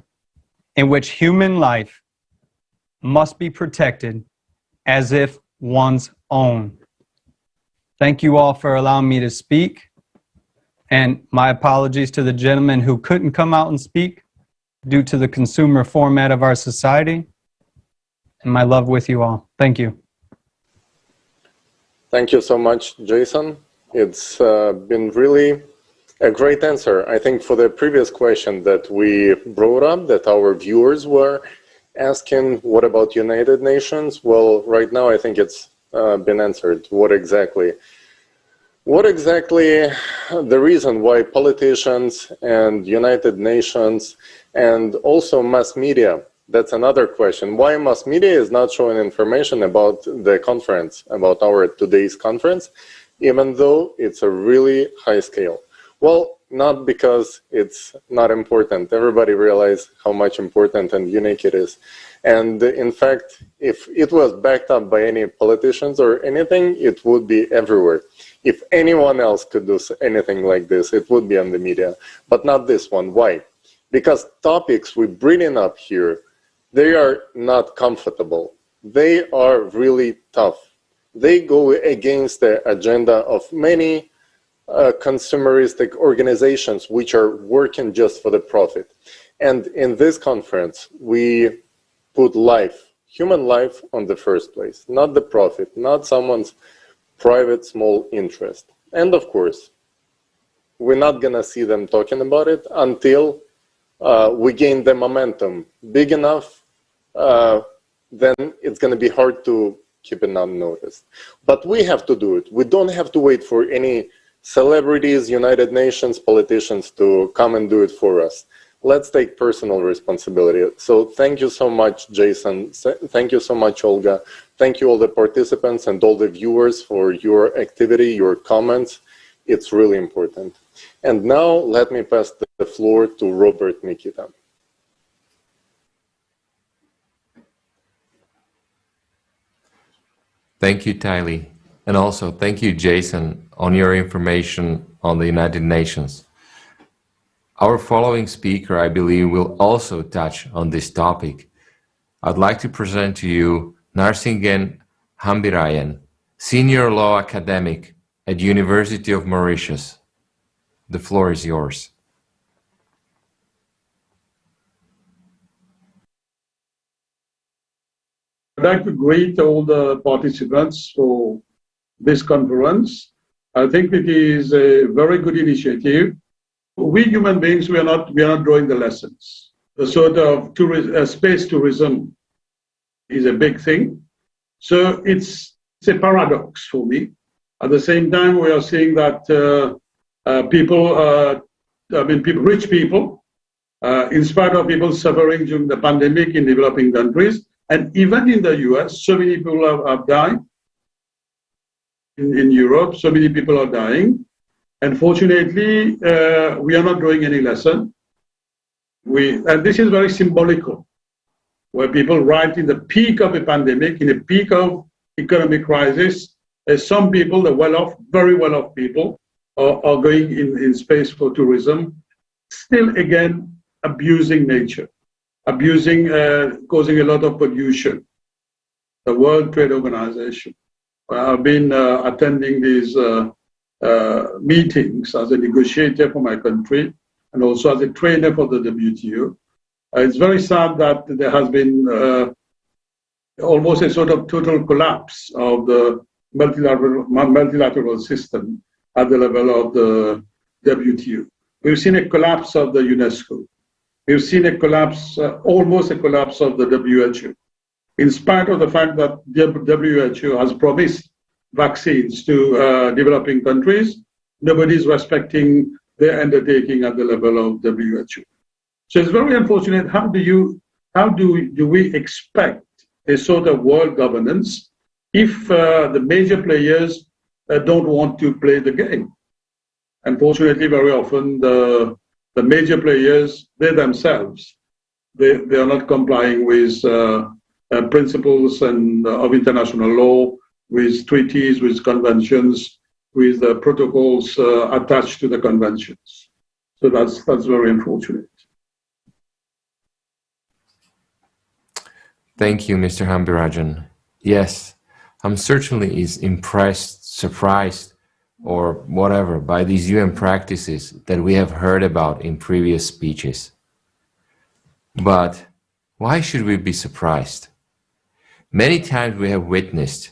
in which human life must be protected as if one's own. Thank you all for allowing me to speak, and my apologies to the gentleman who couldn't come out and speak due to the consumer format of our society, and my love with you all. Thank you. Thank you so much, Jason. It's been really a great answer. I think for the previous question that we brought up, that our viewers were asking, what about United Nations? Well, right now I think it's been answered. What exactly the reason why politicians and United Nations and also mass media, that's another question. Why mass media is not showing information about the conference, about our today's conference, even though it's a really high scale? Well, not because it's not important. Everybody realizes how much important and unique it is. And in fact, if it was backed up by any politicians or anything, it would be everywhere. If anyone else could do anything like this, it would be on the media, but not this one. Why? Because topics we bring up here, they are not comfortable. They are really tough. They go against the agenda of many consumeristic organizations which are working just for the profit. And in this conference, we put life, human life, on the first place, not the profit, not someone's private small interest. And of course, we're not gonna see them talking about it until we gain the momentum big enough, then it's gonna be hard to keep it unnoticed. But we have to do it. We don't have to wait for any celebrities, United Nations, politicians to come and do it for us. Let's take personal responsibility. So thank you so much, Jason. Thank you so much, Olga. Thank you all the participants and all the viewers for your activity, your comments. It's really important. And now let me pass the floor to Robert Mikita. Thank you, Tylee. And also thank you, Jason, on your information on the United Nations. Our following speaker, I believe, will also touch on this topic. I'd like to present to you Narsingen Hambirayan, Senior Law Academic at University of Mauritius. The floor is yours. like to greet all the participants for this conference. I think it is a very good initiative. We human beings, we are not drawing the lessons. The sort of space tourism is a big thing. So it's a paradox for me. At the same time, we are seeing that rich people, in spite of people suffering during the pandemic in developing countries, and even in the US, so many people have died. In Europe, so many people are dying. Unfortunately, we are not drawing any lesson. And this is very symbolical, where people right in the peak of a pandemic, in the peak of economic crisis, some people, the well-off, very well-off people, are going in space for tourism, still again abusing nature, causing a lot of pollution. The World Trade Organization. I've been attending these meetings as a negotiator for my country and also as a trainer for the WTO. It's very sad that there has been almost a sort of total collapse of the multilateral system at the level of the WTO. We've seen a collapse of the UNESCO. We've seen a collapse, almost a collapse of the WHO. In spite of the fact that the WHO has promised vaccines to developing countries, nobody is respecting their undertaking at the level of WHO. So it's very unfortunate. How do we expect a sort of world governance if the major players don't want to play the game? Unfortunately, very often the major players, they themselves, they are not complying with principles of international law, with treaties, with conventions, with protocols attached to the conventions. So that's very unfortunate. Thank you, Mr. Hambirajan. Yes, I'm certainly impressed, surprised, or whatever by these UN practices that we have heard about in previous speeches. But why should we be surprised? Many times we have witnessed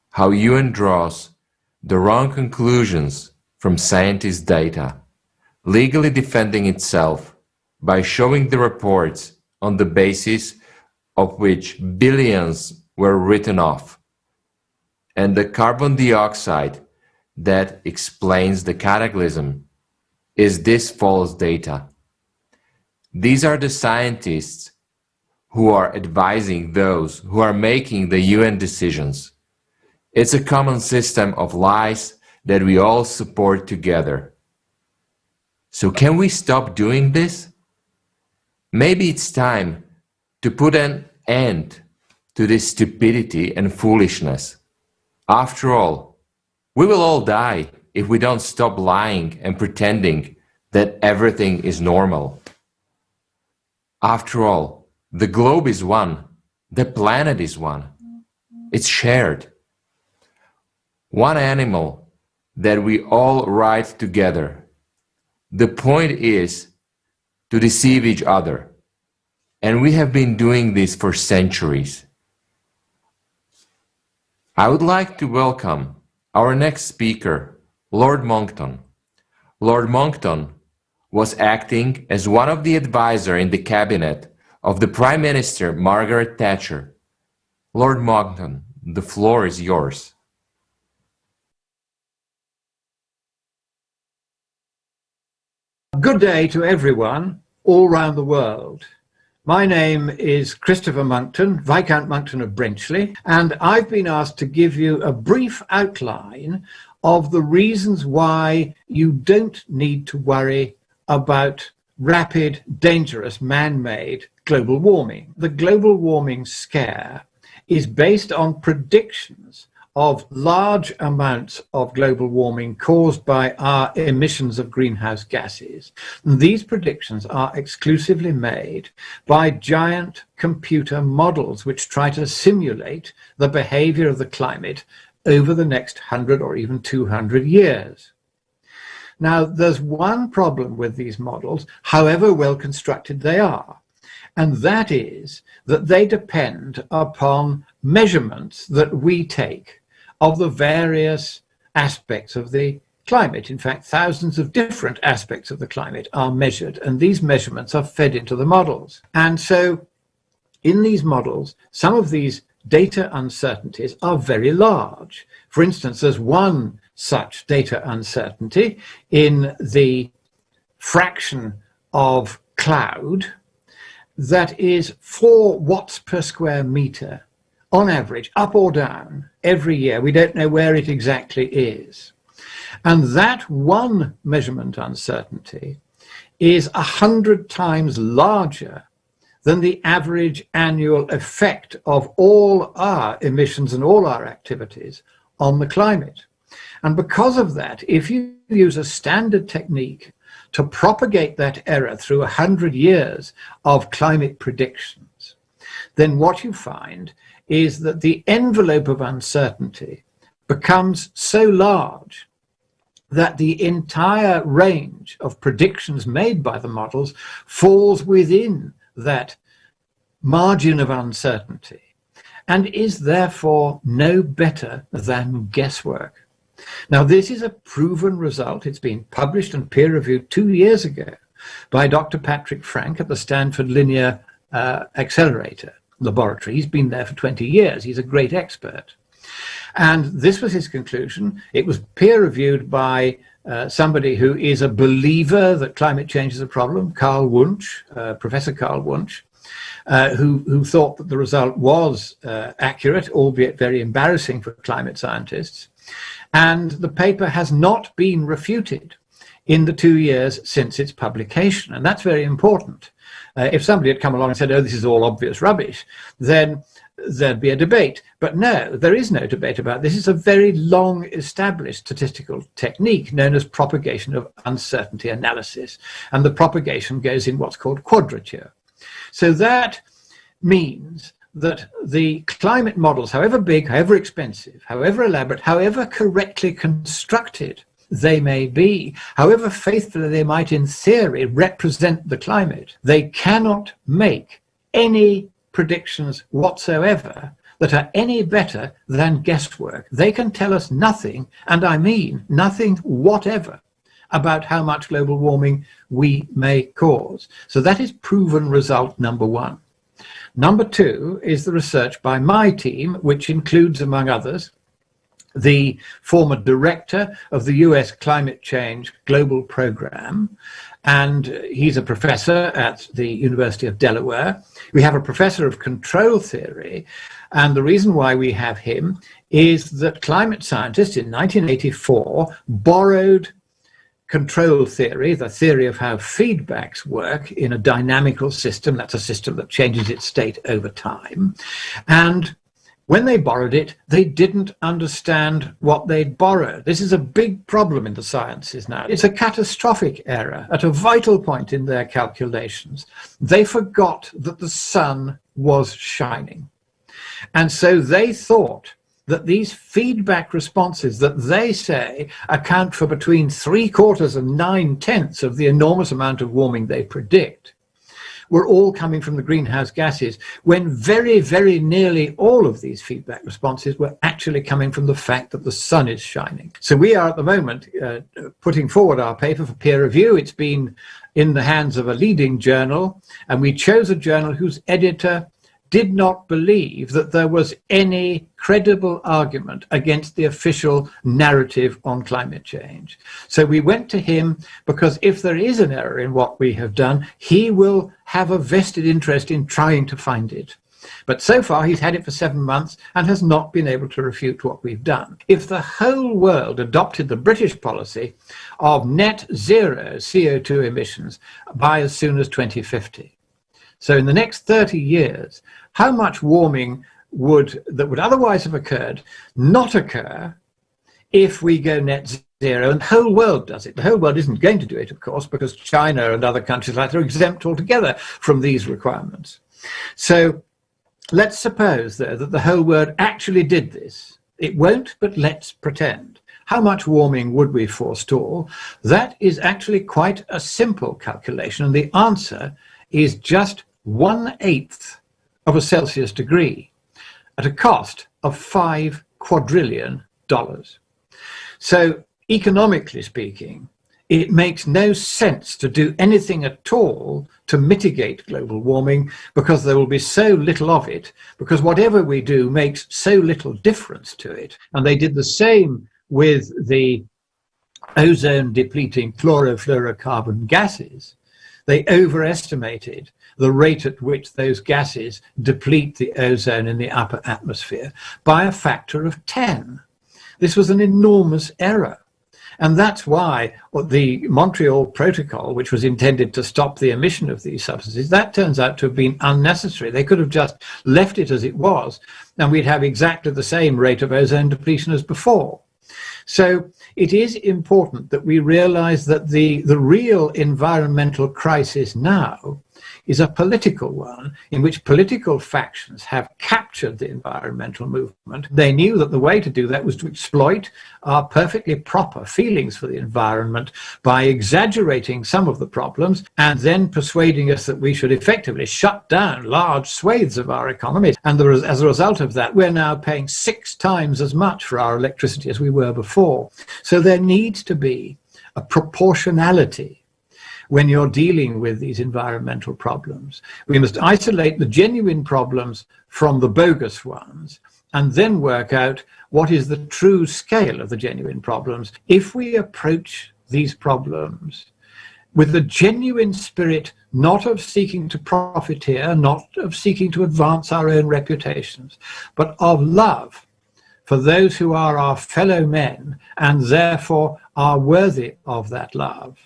how UN draws the wrong conclusions from scientists' data, legally defending itself by showing the reports on the basis of which billions were written off, and the carbon dioxide that explains the cataclysm is this false data. These are the scientists who are advising those who are making the UN decisions. It's a common system of lies that we all support together. So can we stop doing this? Maybe it's time to put an end to this stupidity and foolishness. After all, we will all die if we don't stop lying and pretending that everything is normal. After all, the globe is one, the planet is one. It's shared. One animal that we all ride together. The point is to deceive each other. And we have been doing this for centuries. I would like to welcome our next speaker, Lord Monckton. Lord Monckton was acting as one of the advisors in the cabinet of the Prime Minister Margaret Thatcher. Lord Monckton, the floor is yours. Good day to everyone all around the world. My name is Christopher Monckton, Viscount Monckton of Brenchley, and I've been asked to give you a brief outline of the reasons why you don't need to worry about rapid, dangerous, man-made global warming. The global warming scare is based on predictions of large amounts of global warming caused by our emissions of greenhouse gases. And these predictions are exclusively made by giant computer models which try to simulate the behavior of the climate over the next 100 or even 200 years. Now, there's one problem with these models, however well constructed they are, and that is that they depend upon measurements that we take of the various aspects of the climate. In fact, thousands of different aspects of the climate are measured, and these measurements are fed into the models. And so in these models, some of these data uncertainties are very large. For instance, there's one such data uncertainty in the fraction of cloud that is 4 watts per square meter on average, up or down, every year. We don't know where it exactly is. And that one measurement uncertainty is 100 times larger than the average annual effect of all our emissions and all our activities on the climate. And because of that, if you use a standard technique to propagate that error through 100 years of climate predictions, then what you find is that the envelope of uncertainty becomes so large that the entire range of predictions made by the models falls within that margin of uncertainty and is therefore no better than guesswork. Now, this is a proven result. It's been published and peer-reviewed 2 years ago by Dr. Patrick Frank at the Stanford Linear Accelerator Laboratory. He's been there for 20 years. He's a great expert. And this was his conclusion. It was peer-reviewed by somebody who is a believer that climate change is a problem, Carl Wunsch, Professor Carl Wunsch, who thought that the result was accurate, albeit very embarrassing for climate scientists. And the paper has not been refuted in the 2 years since its publication. And that's very important. If somebody had come along and said, oh, this is all obvious rubbish, then there'd be a debate. But no, there is no debate about this. It's a very long established statistical technique known as propagation of uncertainty analysis. And the propagation goes in what's called quadrature. So that means that the climate models, however big, however expensive, however elaborate, however correctly constructed they may be, however faithfully they might in theory represent the climate, they cannot make any predictions whatsoever that are any better than guesswork. They can tell us nothing, and I mean nothing whatever, about how much global warming we may cause. So that is proven result number one. Number two is the research by my team, which includes, among others, the former director of the US Climate Change Global Program, and he's a professor at the University of Delaware. We have a professor of control theory, and the reason why we have him is that climate scientists in 1984 borrowed control theory, the theory of how feedbacks work in a dynamical system. That's a system that changes its state over time. And when they borrowed it, they didn't understand what they'd borrowed. This is a big problem in the sciences now. It's a catastrophic error at a vital point in their calculations. They forgot that the sun was shining. And so they thought that these feedback responses that they say account for between 3/4 and 9/10 of the enormous amount of warming they predict were all coming from the greenhouse gases, when very, very nearly all of these feedback responses were actually coming from the fact that the sun is shining. So we are at the moment putting forward our paper for peer review. It's been in the hands of a leading journal, and we chose a journal whose editor did not believe that there was any credible argument against the official narrative on climate change. So we went to him because if there is an error in what we have done, he will have a vested interest in trying to find it. But so far he's had it for 7 months and has not been able to refute what we've done. If the whole world adopted the British policy of net zero CO2 emissions by as soon as 2050, so in the next 30 years, how much warming that would otherwise have occurred not occur if we go net zero and the whole world does it? The whole world isn't going to do it, of course, because China and other countries like that are exempt altogether from these requirements. So let's suppose, though, that the whole world actually did this. It won't, but let's pretend. How much warming would we forestall? That is actually quite a simple calculation, and the answer is just 1/8 of a Celsius degree at a cost of $5 quadrillion. So economically speaking, it makes no sense to do anything at all to mitigate global warming because there will be so little of it, because whatever we do makes so little difference to it. And they did the same with the ozone depleting chlorofluorocarbon gases. They overestimated the rate at which those gases deplete the ozone in the upper atmosphere by a factor of 10. This was an enormous error. And that's why the Montreal Protocol, which was intended to stop the emission of these substances, that turns out to have been unnecessary. They could have just left it as it was, and we'd have exactly the same rate of ozone depletion as before. So it is important that we realize that the real environmental crisis now is a political one in which political factions have captured the environmental movement. They knew that the way to do that was to exploit our perfectly proper feelings for the environment by exaggerating some of the problems and then persuading us that we should effectively shut down large swathes of our economy. And as a result of that, we're now paying 6 times as much for our electricity as we were before. So there needs to be a proportionality when you're dealing with these environmental problems. We must isolate the genuine problems from the bogus ones and then work out what is the true scale of the genuine problems. If we approach these problems with the genuine spirit, not of seeking to profiteer, not of seeking to advance our own reputations, but of love for those who are our fellow men and therefore are worthy of that love,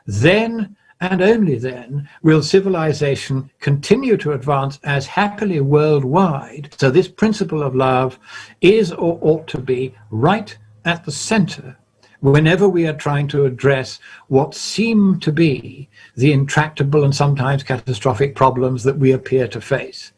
then and only then will civilization continue to advance as happily worldwide. So this principle of love is or ought to be right at the center whenever we are trying to address what seem to be the intractable and sometimes catastrophic problems that we appear to face.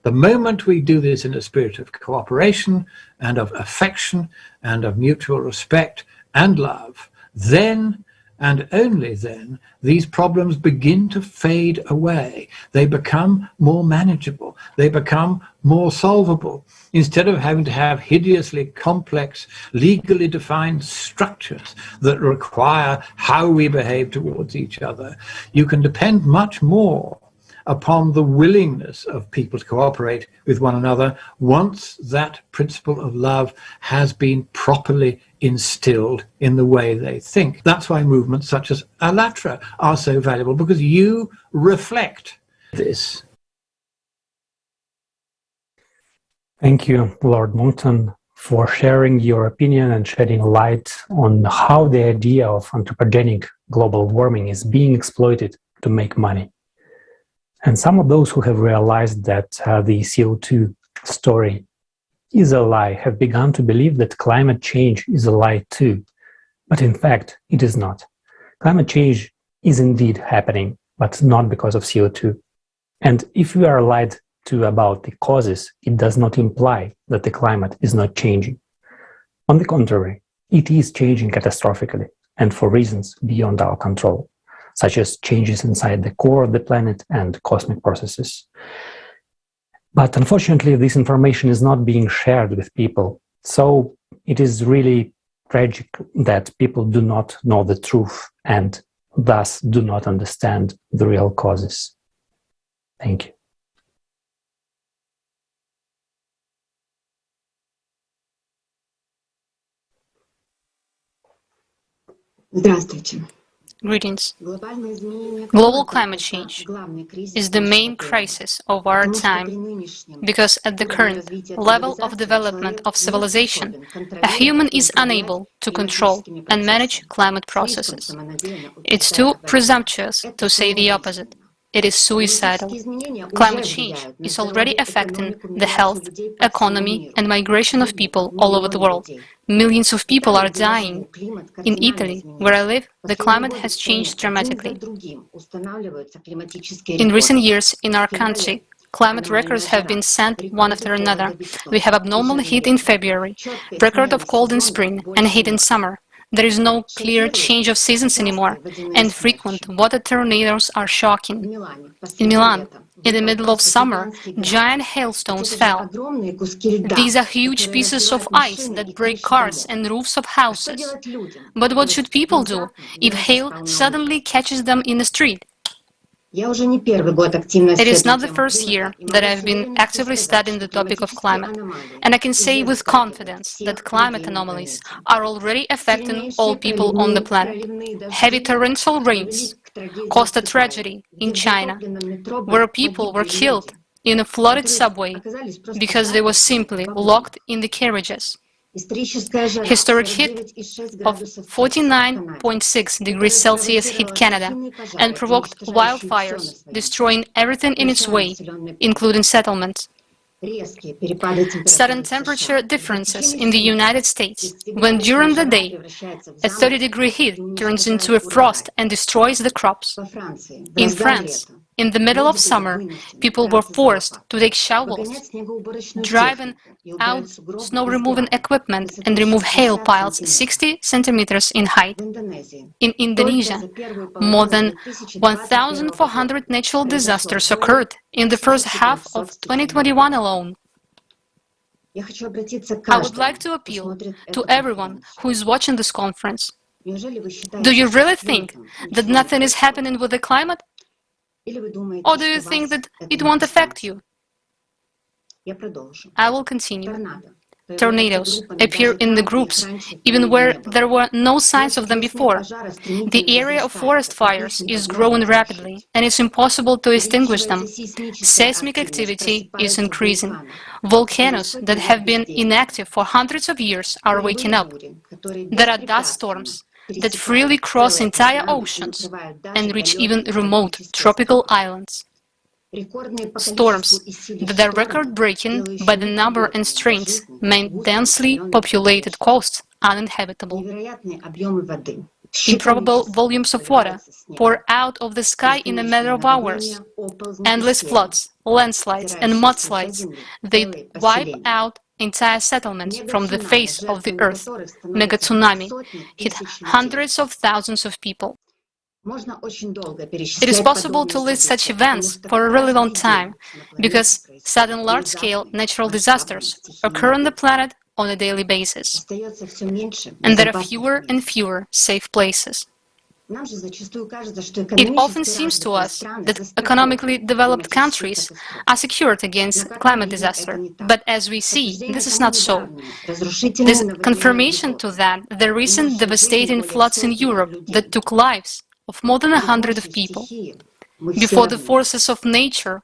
The moment we do this in a spirit of cooperation and of affection and of mutual respect and love, then and only then, these problems begin to fade away. They become more manageable. They become more solvable. Instead of having to have hideously complex, legally defined structures that require how we behave towards each other, you can depend much more upon the willingness of people to cooperate with one another once that principle of love has been properly instilled in the way they think. That's why movements such as ALLATRA are so valuable, because you reflect this. Thank you, Lord Monkton, for sharing your opinion and shedding light on how the idea of anthropogenic global warming is being exploited to make money. And some of those who have realized that the CO2 story is a lie have begun to believe that climate change is a lie too. But in fact, it is not. Climate change is indeed happening, but not because of CO2. And if we are lied to about the causes, it does not imply that the climate is not changing. On the contrary, it is changing catastrophically and for reasons beyond our control, such as changes inside the core of the planet and cosmic processes. But unfortunately, this information is not being shared with people. So it is really tragic that people do not know the truth and thus do not understand the real causes. Thank you. Здравствуйте. Greetings. Global climate change is the main crisis of our time because at the current level of development of civilization, a human is unable to control and manage climate processes. It's too presumptuous to say the opposite. It is suicidal. Climate change is already affecting the health, economy, and migration of people all over the world. Millions of people are dying. In Italy, where I live, the climate has changed dramatically. In recent years, in our country, climate records have been set one after another. We have abnormal heat in February, record of cold in spring, and heat in summer. There is no clear change of seasons anymore, and frequent water tornadoes are shocking. In Milan, in the middle of summer, giant hailstones fell. These are huge pieces of ice that break cars and roofs of houses. But what should people do if hail suddenly catches them in the street? It is not the first year that I've been actively studying the topic of climate, and I can say with confidence that climate anomalies are already affecting all people on the planet. Heavy torrential rains caused a tragedy in China, where people were killed in a flooded subway because they were simply locked in the carriages. Historic heat of 49.6 degrees Celsius hit Canada and provoked wildfires, destroying everything in its way, including settlements. Sudden temperature differences in the United States, when during the day a 30-degree heat turns into a frost and destroys the crops. In France, in the middle of summer, people were forced to take shovels, driving out snow-removing equipment and remove hail piles 60 centimeters in height. In Indonesia, more than 1,400 natural disasters occurred in the first half of 2021 alone. I would like to appeal to everyone who is watching this conference. Do you really think that nothing is happening with the climate? Or do you think that it won't affect you? I will continue. Tornadoes appear in the groups, even where there were no signs of them before. The area of forest fires is growing rapidly, and it's impossible to extinguish them. Seismic activity is increasing. Volcanoes that have been inactive for hundreds of years are waking up. There are dust storms that freely cross entire oceans and reach even remote tropical islands. Storms that are record-breaking by the number and strength make densely populated coasts uninhabitable. Improbable volumes of water pour out of the sky in a matter of hours. Endless floods, landslides, and mudslides, they wipe out entire settlements from the face of the earth. Mega tsunami hit hundreds of thousands of people. It is possible to list such events for a really long time, because sudden large-scale natural disasters occur on the planet on a daily basis, and there are fewer and fewer safe places. It often seems to us that economically developed countries are secured against climate disaster, but as we see, this is not so. There's confirmation to that the recent devastating floods in Europe that took lives of more than 100 of people. Before the forces of nature,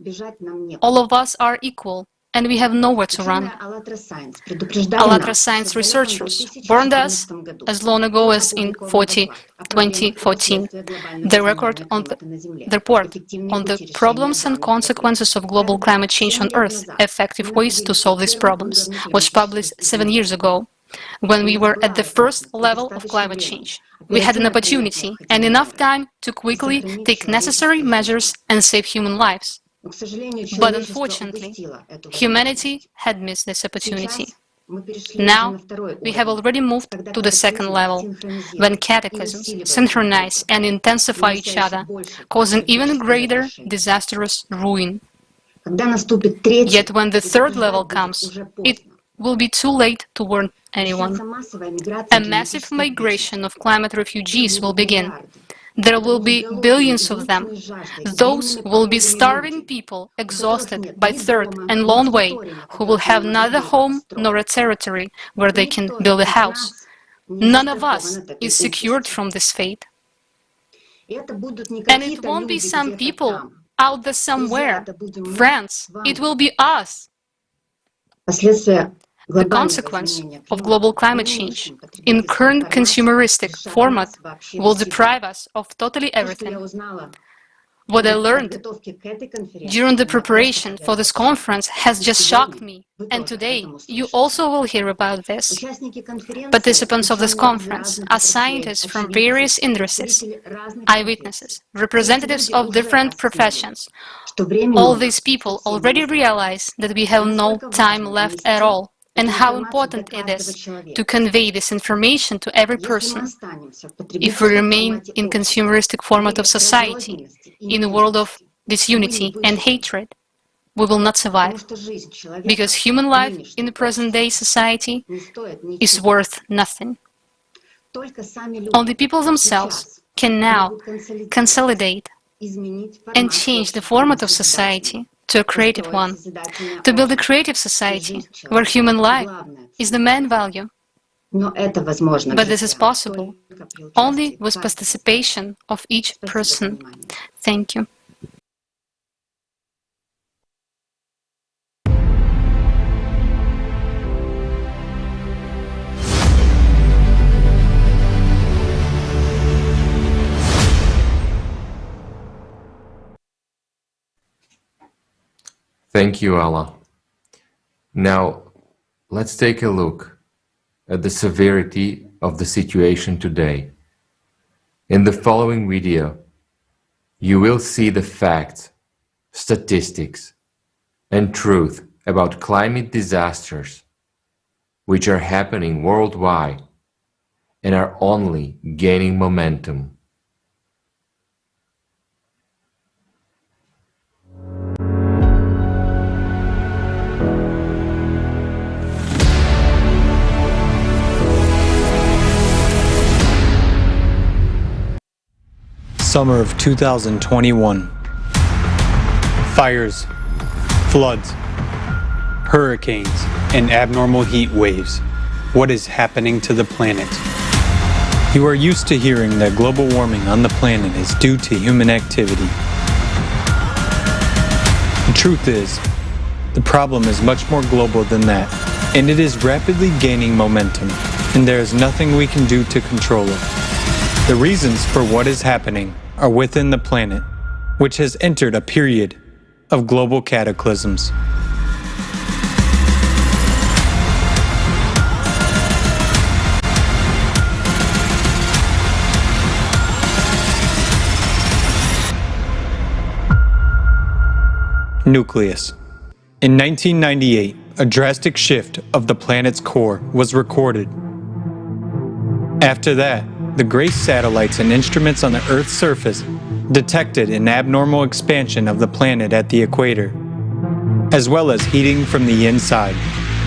all of us are equal, and we have nowhere to run. ALLATRA science researchers warned us as long ago as in 2014. The report on the problems and consequences of global climate change on Earth, effective ways to solve these problems, was published 7 years ago, when we were at the first level of climate change. We had an opportunity and enough time to quickly take necessary measures and save human lives. But unfortunately, humanity had missed this opportunity. Now, we have already moved to the second level, when cataclysms synchronize and intensify each other, causing even greater disastrous ruin. Yet when the third level comes, it will be too late to warn anyone. A massive migration of climate refugees will begin. There will be billions of them. Those will be starving people, exhausted by thirst and long way, who will have neither home nor a territory where they can build a house. None of us is secured from this fate. And it won't be some people out there somewhere. Friends, it will be us. The consequence of global climate change in current consumeristic format will deprive us of totally everything. What I learned during the preparation for this conference has just shocked me, and today you also will hear about this. Participants of this conference are scientists from various industries, eyewitnesses, representatives of different professions. All these people already realize that we have no time left at all. and how important it is to convey this information to every person. If we remain in consumeristic format of society, in a world of disunity and hatred, we will not survive, because human life in the present-day society is worth nothing. Only people themselves can now consolidate and change the format of society to a creative one, to build a creative society where human life is the main value. But this is possible only with participation of each person. Thank you. Thank you, Alla. Now, let's take a look at the severity of the situation today. In the following video, you will see the facts, statistics, and truth about climate disasters which are happening worldwide and are only gaining momentum. Summer of 2021. Fires, floods, hurricanes, and abnormal heat waves. What is happening to the planet? You are used to hearing that global warming on the planet is due to human activity. The truth is, the problem is much more global than that, and it is rapidly gaining momentum, and there is nothing we can do to control it. The reasons for what is happening are within the planet, which has entered a period of global cataclysms. Nucleus. In 1998, a drastic shift of the planet's core was recorded. After that, the GRACE satellites and instruments on the Earth's surface detected an abnormal expansion of the planet at the equator, as well as heating from the inside.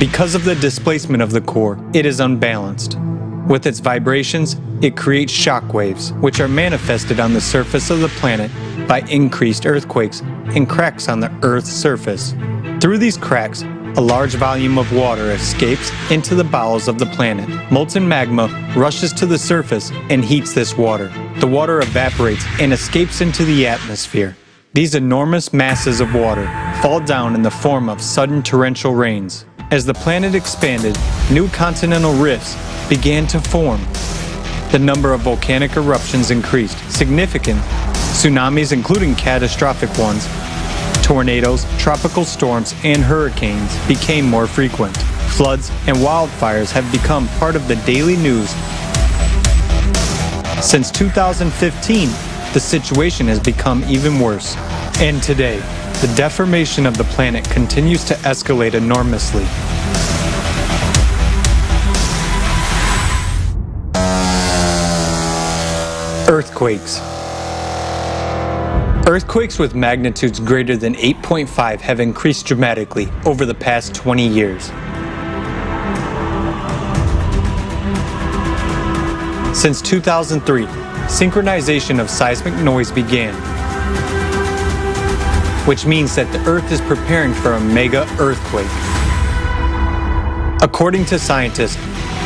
Because of the displacement of the core, it is unbalanced. With its vibrations, it creates shock waves, which are manifested on the surface of the planet by increased earthquakes and cracks on the Earth's surface. Through these cracks, a large volume of water escapes into the bowels of the planet. Molten magma rushes to the surface and heats this water. The water evaporates and escapes into the atmosphere. These enormous masses of water fall down in the form of sudden torrential rains. As the planet expanded, new continental rifts began to form. The number of volcanic eruptions increased. Significant tsunamis, including catastrophic ones, tornadoes, tropical storms, and hurricanes became more frequent. Floods and wildfires have become part of the daily news. Since 2015, the situation has become even worse. And today, the deformation of the planet continues to escalate enormously. Earthquakes. Earthquakes with magnitudes greater than 8.5 have increased dramatically over the past 20 years. Since 2003, synchronization of seismic noise began, which means that the Earth is preparing for a mega earthquake. According to scientists,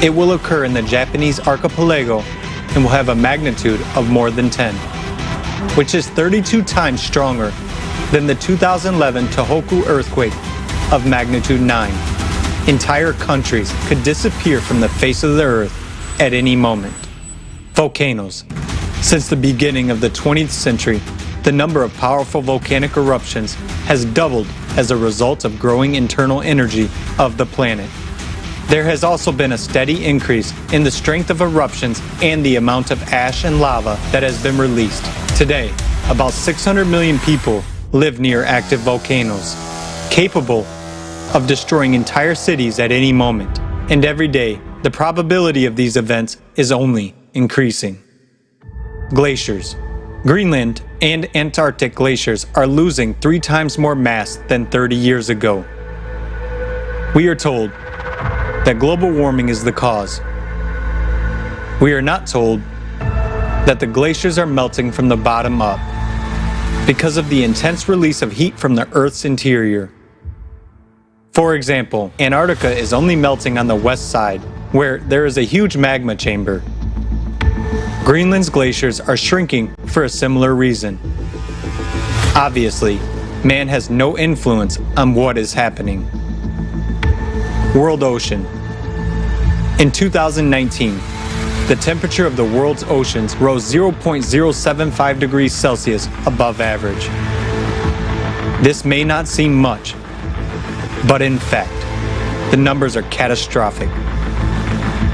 it will occur in the Japanese archipelago and will have a magnitude of more than 10. Which is 32 times stronger than the 2011 Tohoku earthquake of magnitude 9. Entire countries could disappear from the face of the earth at any moment. Volcanoes. Since the beginning of the 20th century, the number of powerful volcanic eruptions has doubled as a result of growing internal energy of the planet. There has also been a steady increase in the strength of eruptions and the amount of ash and lava that has been released. Today, about 600 million people live near active volcanoes, capable of destroying entire cities at any moment. And every day, the probability of these events is only increasing. Glaciers. Greenland and Antarctic glaciers are losing 3 times more mass than 30 years ago. We are told that global warming is the cause. We are not told that the glaciers are melting from the bottom up because of the intense release of heat from the Earth's interior. For example, Antarctica is only melting on the west side, where there is a huge magma chamber. Greenland's glaciers are shrinking for a similar reason. Obviously, man has no influence on what is happening. World ocean. In 2019, the temperature of the world's oceans rose 0.075 degrees Celsius above average. This may not seem much, but in fact, the numbers are catastrophic.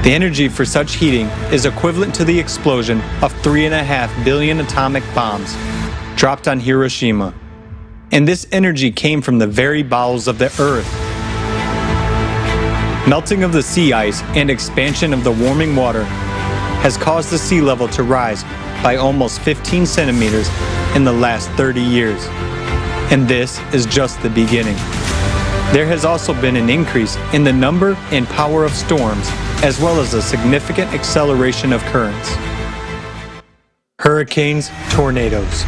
The energy for such heating is equivalent to the explosion of 3.5 billion atomic bombs dropped on Hiroshima. And this energy came from the very bowels of the Earth. Melting of the sea ice and expansion of the warming water has caused the sea level to rise by almost 15 centimeters in the last 30 years. And this is just the beginning. There has also been an increase in the number and power of storms, as well as a significant acceleration of currents. Hurricanes, tornadoes.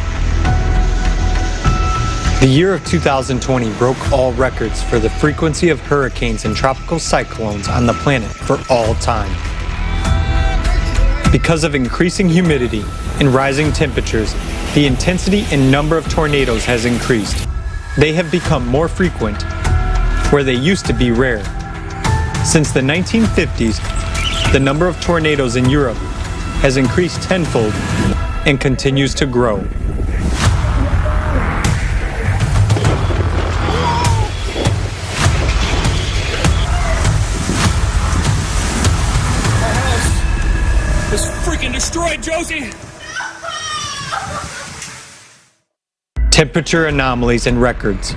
The year of 2020 broke all records for the frequency of hurricanes and tropical cyclones on the planet for all time. Because of increasing humidity and rising temperatures, the intensity and number of tornadoes has increased. They have become more frequent, where they used to be rare. Since the 1950s, the number of tornadoes in Europe has increased tenfold and continues to grow. It's freaking destroyed, Josie! Temperature anomalies and records.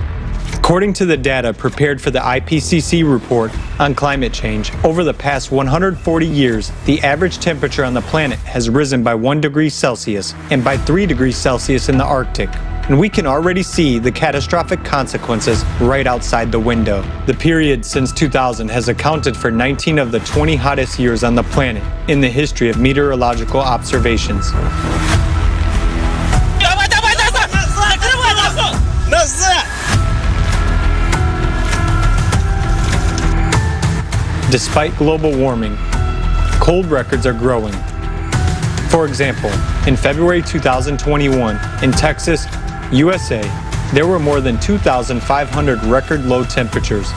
According to the data prepared for the IPCC report on climate change, over the past 140 years, the average temperature on the planet has risen by 1 degree Celsius and by 3 degrees Celsius in the Arctic. And we can already see the catastrophic consequences right outside the window. The period since 2000 has accounted for 19 of the 20 hottest years on the planet in the history of meteorological observations. Despite global warming, cold records are growing. For example, in February 2021, in Texas, USA, there were more than 2,500 record low temperatures.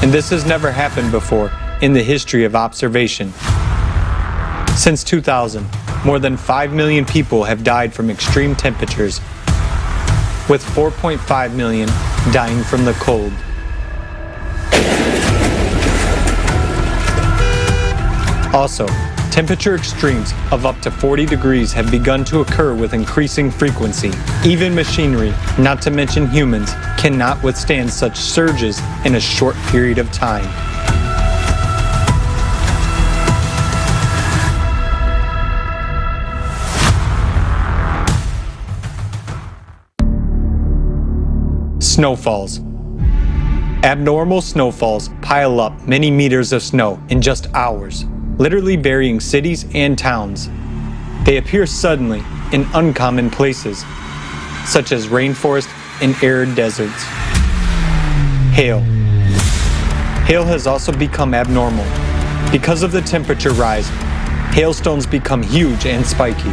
And this has never happened before in the history of observation. Since 2000, more than 5 million people have died from extreme temperatures, with 4.5 million dying from the cold. Also, temperature extremes of up to 40 degrees have begun to occur with increasing frequency. Even machinery, not to mention humans, cannot withstand such surges in a short period of time. Snowfalls. Abnormal snowfalls pile up many meters of snow in just hours, literally burying cities and towns. They appear suddenly in uncommon places, such as rainforest and arid deserts. Hail. Hail has also become abnormal. Because of the temperature rise, hailstones become huge and spiky.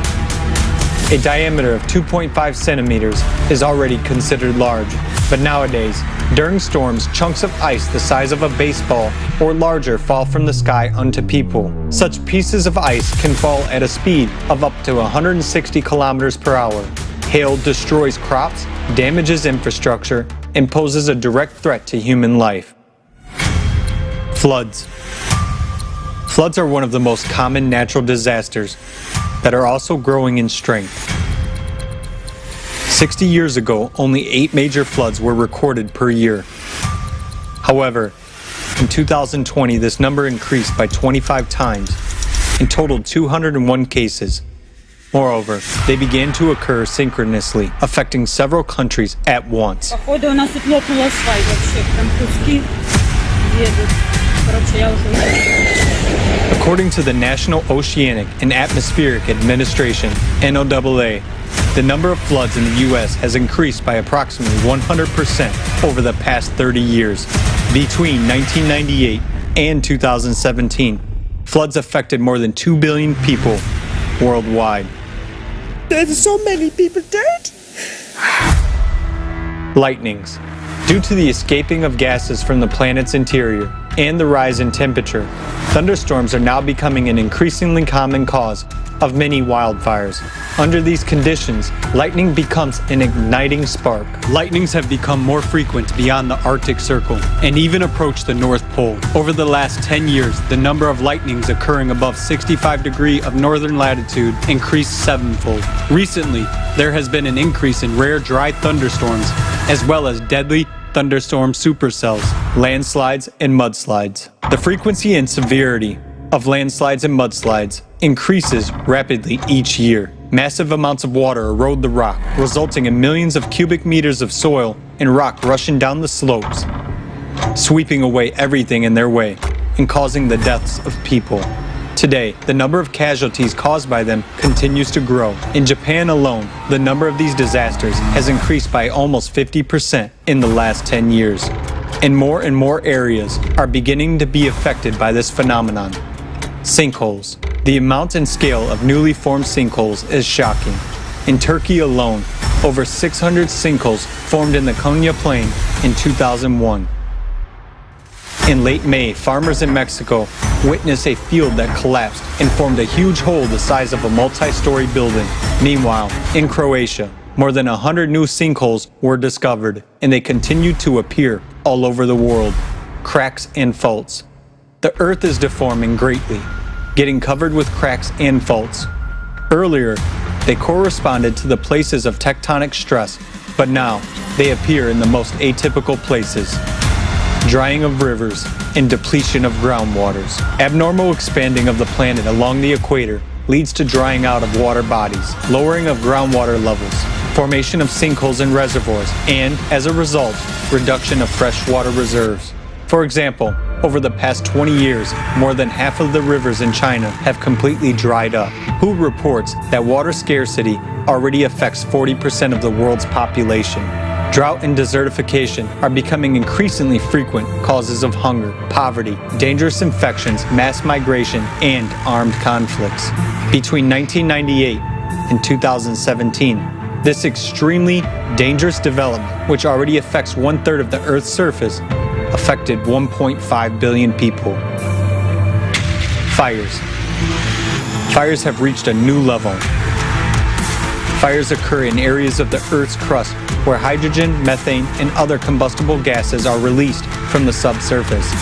A diameter of 2.5 centimeters is already considered large, but nowadays, during storms, chunks of ice the size of a baseball or larger fall from the sky onto people. Such pieces of ice can fall at a speed of up to 160 kilometers per hour. Hail destroys crops, damages infrastructure, and poses a direct threat to human life. Floods. Floods are one of the most common natural disasters that are also growing in strength. 60 years ago, only 8 major floods were recorded per year. However, in 2020, this number increased by 25 times and totaled 201 cases. Moreover, they began to occur synchronously, affecting several countries at once. According to the National Oceanic and Atmospheric Administration, NOAA, the number of floods in the U.S. has increased by approximately 100% over the past 30 years. Between 1998 and 2017, floods affected more than 2 billion people worldwide. There's so many people dead. Lightnings. Due to the escaping of gases from the planet's interior and the rise in temperature, thunderstorms are now becoming an increasingly common cause of many wildfires. Under these conditions, lightning becomes an igniting spark. Lightnings have become more frequent beyond the Arctic Circle and even approach the North Pole. Over the last 10 years, the number of lightnings occurring above 65 degrees of northern latitude increased sevenfold. Recently, there has been an increase in rare dry thunderstorms, as well as deadly thunderstorm supercells, landslides, and mudslides. The frequency and severity of landslides and mudslides increases rapidly each year. Massive amounts of water erode the rock, resulting in millions of cubic meters of soil and rock rushing down the slopes, sweeping away everything in their way and causing the deaths of people. Today, the number of casualties caused by them continues to grow. In Japan alone, the number of these disasters has increased by almost 50% in the last 10 years. And more areas are beginning to be affected by this phenomenon. Sinkholes. The amount and scale of newly formed sinkholes is shocking. In Turkey alone, over 600 sinkholes formed in the Konya Plain in 2001. In late May, farmers in Mexico witnessed a field that collapsed and formed a huge hole the size of a multi-story building. Meanwhile, in Croatia, more than 100 new sinkholes were discovered, and they continue to appear all over the world. Cracks and faults. The earth is deforming greatly, getting covered with cracks and faults. Earlier, they corresponded to the places of tectonic stress, but now they appear in the most atypical places. Drying of rivers and depletion of groundwaters. Abnormal expanding of the planet along the equator leads to drying out of water bodies, lowering of groundwater levels, formation of sinkholes and reservoirs, and, as a result, reduction of freshwater reserves. For example, over the past 20 years, more than half of the rivers in China have completely dried up. WHO reports that water scarcity already affects 40% of the world's population. Drought and desertification are becoming increasingly frequent causes of hunger, poverty, dangerous infections, mass migration, and armed conflicts. Between 1998 and 2017, this extremely dangerous development, which already affects 1/3 of the Earth's surface, affected 1.5 billion people. Fires. Fires have reached a new level. Fires occur in areas of the Earth's crust where hydrogen, methane, and other combustible gases are released from the subsurface.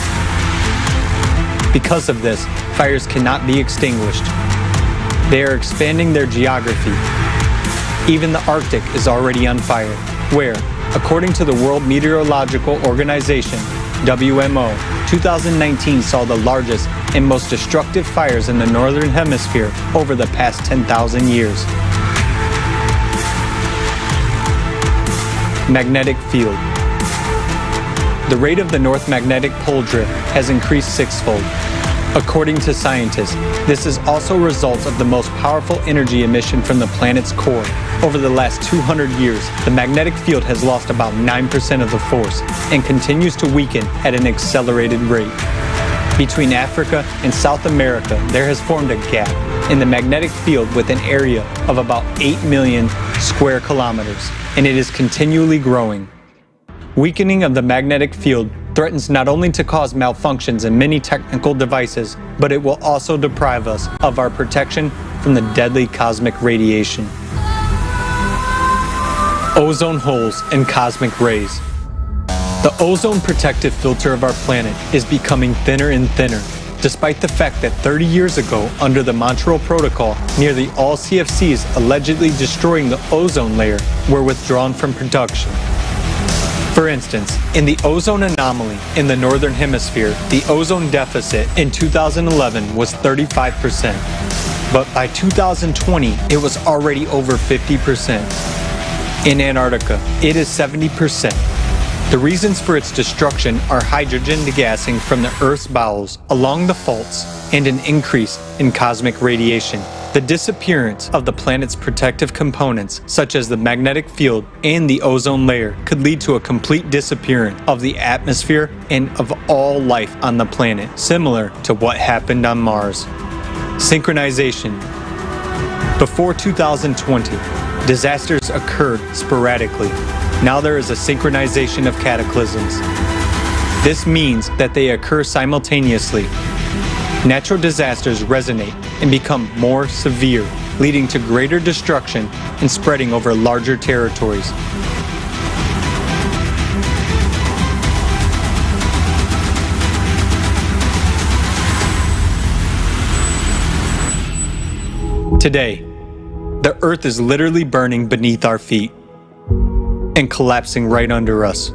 Because of this, fires cannot be extinguished. They are expanding their geography. Even the Arctic is already on fire, where, according to the World Meteorological Organization, WMO, 2019 saw the largest and most destructive fires in the Northern Hemisphere over the past 10,000 years. Magnetic field. The rate of the North Magnetic Pole drift has increased sixfold. According to scientists, this is also a result of the most powerful energy emission from the planet's core. Over the last 200 years, the magnetic field has lost about 9% of the force and continues to weaken at an accelerated rate. Between Africa and South America, there has formed a gap in the magnetic field with an area of about 8 million square kilometers, and it is continually growing. Weakening of the magnetic field threatens not only to cause malfunctions in many technical devices, but it will also deprive us of our protection from the deadly cosmic radiation. Ozone holes and cosmic rays. The ozone protective filter of our planet is becoming thinner and thinner, despite the fact that 30 years ago, under the Montreal Protocol, nearly all CFCs allegedly destroying the ozone layer were withdrawn from production. For instance, in the ozone anomaly in the northern hemisphere, the ozone deficit in 2011 was 35%, but by 2020 it was already over 50%. In Antarctica, it is 70%. The reasons for its destruction are hydrogen degassing from the Earth's bowels along the faults and an increase in cosmic radiation. The disappearance of the planet's protective components, such as the magnetic field and the ozone layer, could lead to a complete disappearance of the atmosphere and of all life on the planet, similar to what happened on Mars. Synchronization. Before 2020, disasters occurred sporadically. Now there is a synchronization of cataclysms. This means that they occur simultaneously. Natural disasters resonate and become more severe, leading to greater destruction and spreading over larger territories. Today, the Earth is literally burning beneath our feet and collapsing right under us.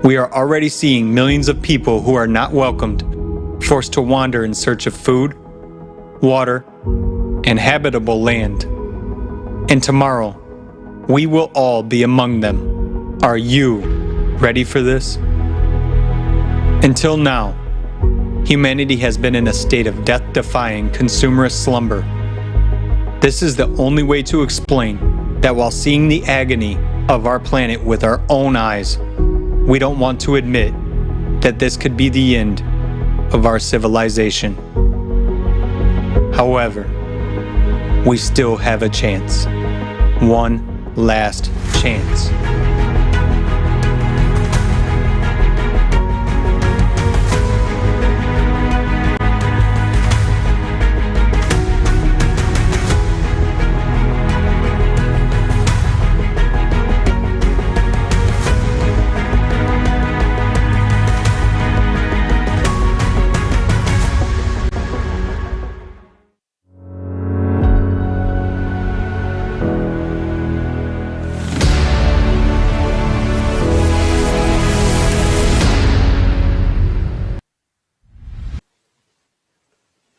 We are already seeing millions of people who are not welcomed, forced to wander in search of food, water, and habitable land. And tomorrow, we will all be among them. Are you ready for this? Until now, humanity has been in a state of death-defying consumerist slumber. This is the only way to explain that while seeing the agony of our planet with our own eyes, we don't want to admit that this could be the end of our civilization. However, we still have a chance. One last chance.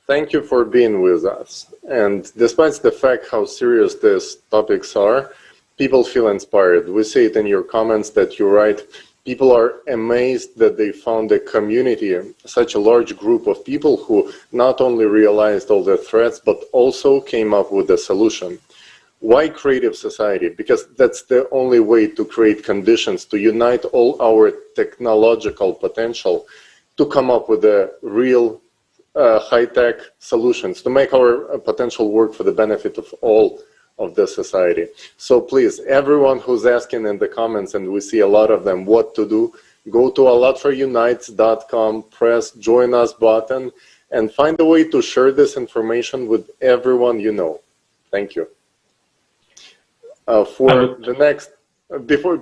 Thank you for being with us. And despite the fact how serious these topics are, people feel inspired. We see it in your comments that you write, people are amazed that they found a community, such a large group of people who not only realized all the threats, but also came up with a solution. Why creative society? Because that's the only way to create conditions to unite all our technological potential to come up with a real high-tech solutions to make our potential work for the benefit of all of the society. So please, everyone who's asking in the comments, and we see a lot of them, what to do, go to ALLATRAunites.com, press join us button, and find a way to share this information with everyone you know. Thank you. For the next, before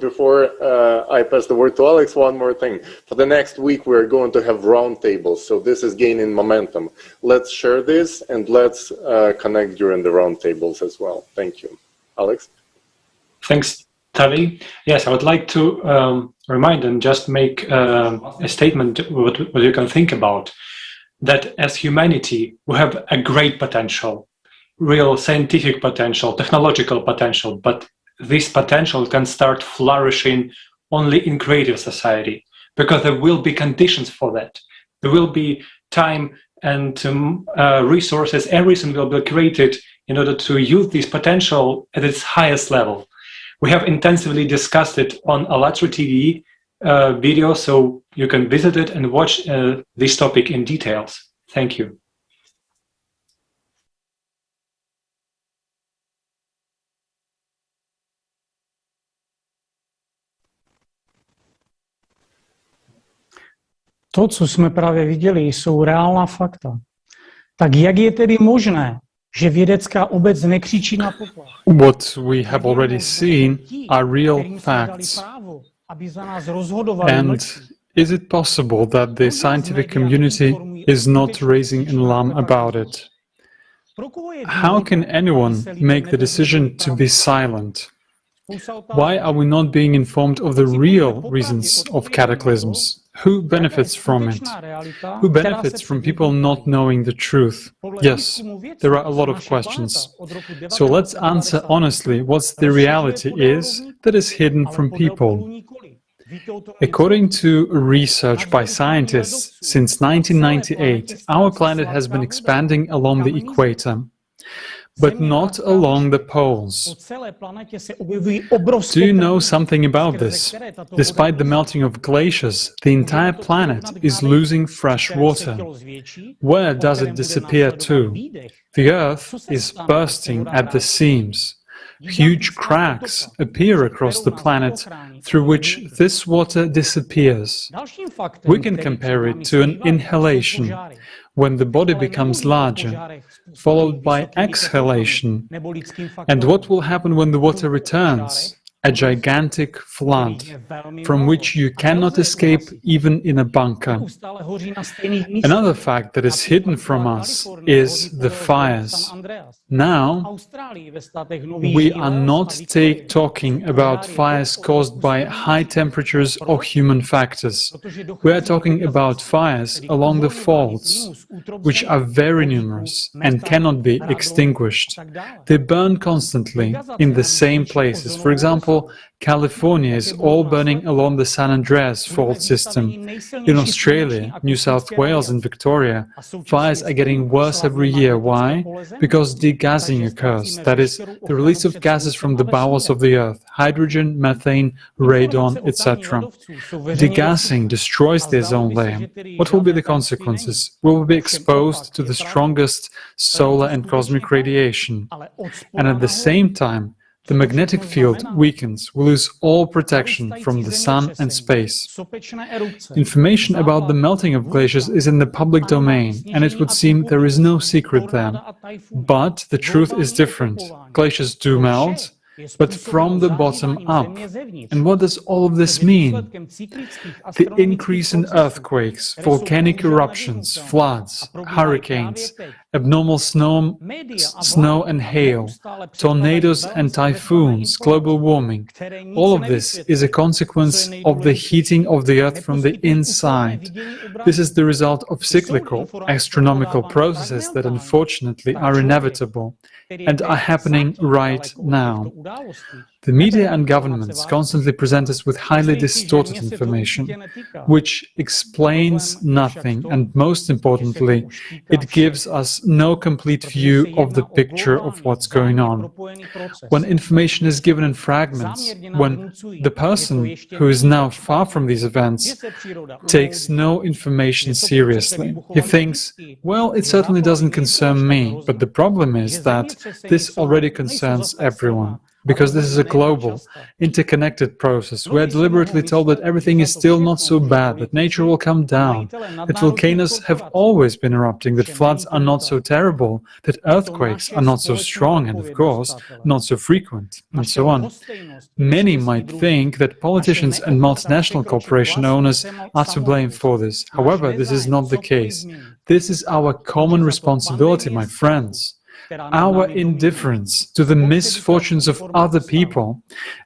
I pass the word to Alex, one more thing. For the next week, we're going to have roundtables, so this is gaining momentum. Let's share this and let's connect during the roundtables as well. Thank you. Alex? Thanks, Tali. Yes, I would like to remind and just make a statement what you can think about. That as humanity, we have a great potential, real scientific potential, technological potential, but this potential can start flourishing only in creative society, because there will be conditions for that. There will be time and resources, everything will be created in order to use this potential at its highest level. We have intensively discussed it on ALLATRA TV video, so you can visit it and watch this topic in details. Thank you. To, co jsme právě viděli, jsou reálná fakta. Tak jak je tedy možné, že vědecká obec nekřičí na poplach? What we have already seen are real facts. And is it possible that the scientific community is not raising an alarm about it? How can anyone make the decision to be silent? Why are we not being informed of the real reasons of cataclysms? Who benefits from it? Who benefits from people not knowing the truth? Yes, there are a lot of questions. So let's answer honestly what the reality is that is hidden from people. According to research by scientists, since 1998, our planet has been expanding along the equator, but not along the poles. Do you know something about this? Despite the melting of glaciers, the entire planet is losing fresh water. Where does it disappear to? The Earth is bursting at the seams. Huge cracks appear across the planet through which this water disappears. We can compare it to an inhalation, when the body becomes larger, followed by exhalation. And what will happen when the water returns? A gigantic flood, from which you cannot escape even in a bunker. Another fact that is hidden from us is the fires. Now, we are not talking about fires caused by high temperatures or human factors. We are talking about fires along the faults, which are very numerous and cannot be extinguished. They burn constantly in the same places. For example, California is all burning along the San Andreas fault system. In Australia, New South Wales and Victoria, fires are getting worse every year. Why? Because degassing occurs, that is, the release of gases from the bowels of the earth, hydrogen, methane, radon, etc. Degassing destroys the ozone layer. What will be the consequences? We will be exposed to the strongest solar and cosmic radiation. And at the same time, the magnetic field weakens, we lose all protection from the sun and space. Information about the melting of glaciers is in the public domain, and it would seem there is no secret there. But the truth is different. Glaciers do melt, but from the bottom up. And what does all of this mean? The increase in earthquakes, volcanic eruptions, floods, hurricanes, abnormal snow and hail, tornadoes and typhoons, global warming. All of this is a consequence of the heating of the earth from the inside. This is the result of cyclical, astronomical processes that unfortunately are inevitable and are happening right now. The media and governments constantly present us with highly distorted information, which explains nothing, and most importantly, it gives us no complete view of the picture of what's going on. When information is given in fragments, when the person who is now far from these events takes no information seriously, he thinks, well, it certainly doesn't concern me, but the problem is that this already concerns everyone. Because this is a global, interconnected process. We are deliberately told that everything is still not so bad, that nature will come down, that volcanoes have always been erupting, that floods are not so terrible, that earthquakes are not so strong and, of course, not so frequent, and so on. Many might think that politicians and multinational corporation owners are to blame for this. However, this is not the case. This is our common responsibility, my friends. Our indifference to the misfortunes of other people,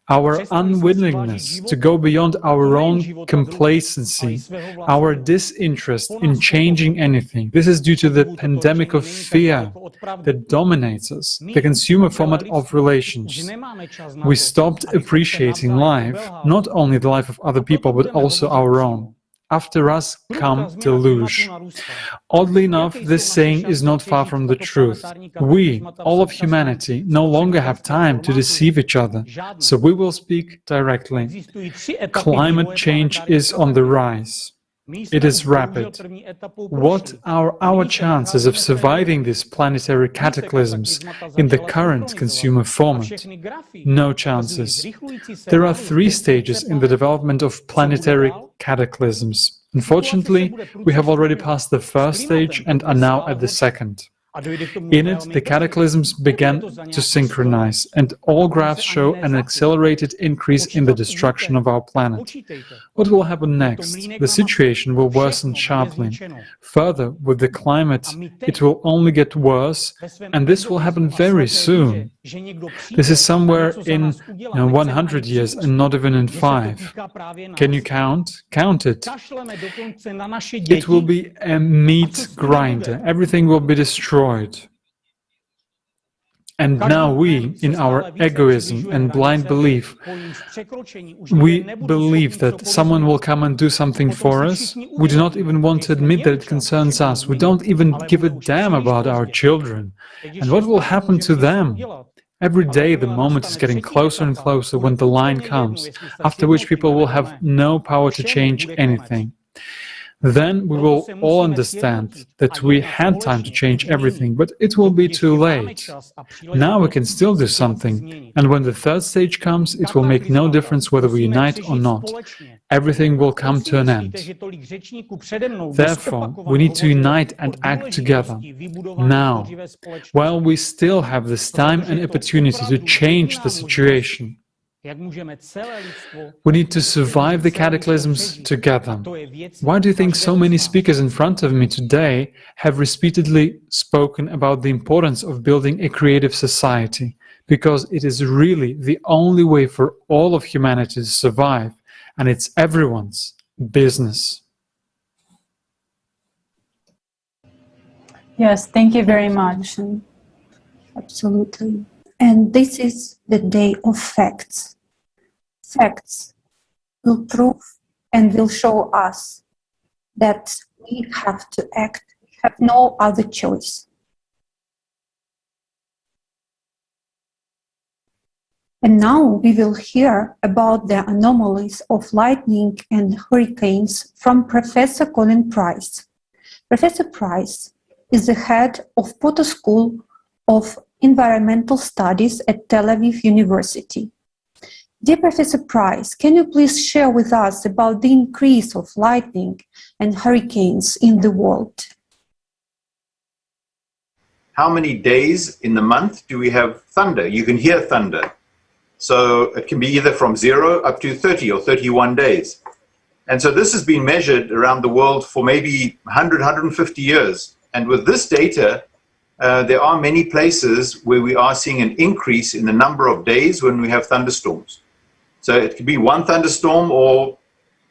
our unwillingness to go beyond our own complacency, our disinterest in changing anything. This is due to the pandemic of fear that dominates us, the consumer format of relations. We stopped appreciating life, not only the life of other people, but also our own. After us come deluge. Oddly enough, this saying is not far from the truth. We, all of humanity, no longer have time to deceive each other, so we will speak directly. Climate change is on the rise. It is rapid. What are our chances of surviving these planetary cataclysms in the current consumer format? No chances. There are 3 stages in the development of planetary cataclysms. Unfortunately, we have already passed the first stage and are now at the second. In it, the cataclysms began to synchronize, and all graphs show an accelerated increase in the destruction of our planet. What will happen next? The situation will worsen sharply. Further, with the climate, it will only get worse, and this will happen very soon. This is somewhere in 100 years and not even in 5. Can you count? Count it. It will be a meat grinder. Everything will be destroyed. And now we, in our egoism and blind belief, we believe that someone will come and do something for us. We do not even want to admit that it concerns us. We don't even give a damn about our children. And what will happen to them? Every day the moment is getting closer and closer when the line comes, after which people will have no power to change anything. Then we will all understand that we had time to change everything, but it will be too late. Now we can still do something, and when the third stage comes, it will make no difference whether we unite or not. Everything will come to an end. Therefore, we need to unite and act together, now, while we still have this time and opportunity to change the situation. We need to survive the cataclysms together. Why do you think so many speakers in front of me today have repeatedly spoken about the importance of building a creative society? Because it is really the only way for all of humanity to survive, and it's everyone's business. Yes, thank you very much. Absolutely. And this is the day of facts. Facts will prove and will show us that we have to act, we have no other choice. And now we will hear about the anomalies of lightning and hurricanes from Professor Colin Price. Professor Price is the head of Potter School of Environmental Studies at Tel Aviv University. Dear Professor Price, can you please share with us about the increase of lightning and hurricanes in the world? How many days in the month do we have thunder? You can hear thunder. So it can be either from 0 up to 30 or 31 days. And so this has been measured around the world for maybe 100, 150 years. And with this data, there are many places where we are seeing an increase in the number of days when we have thunderstorms. So it could be one thunderstorm or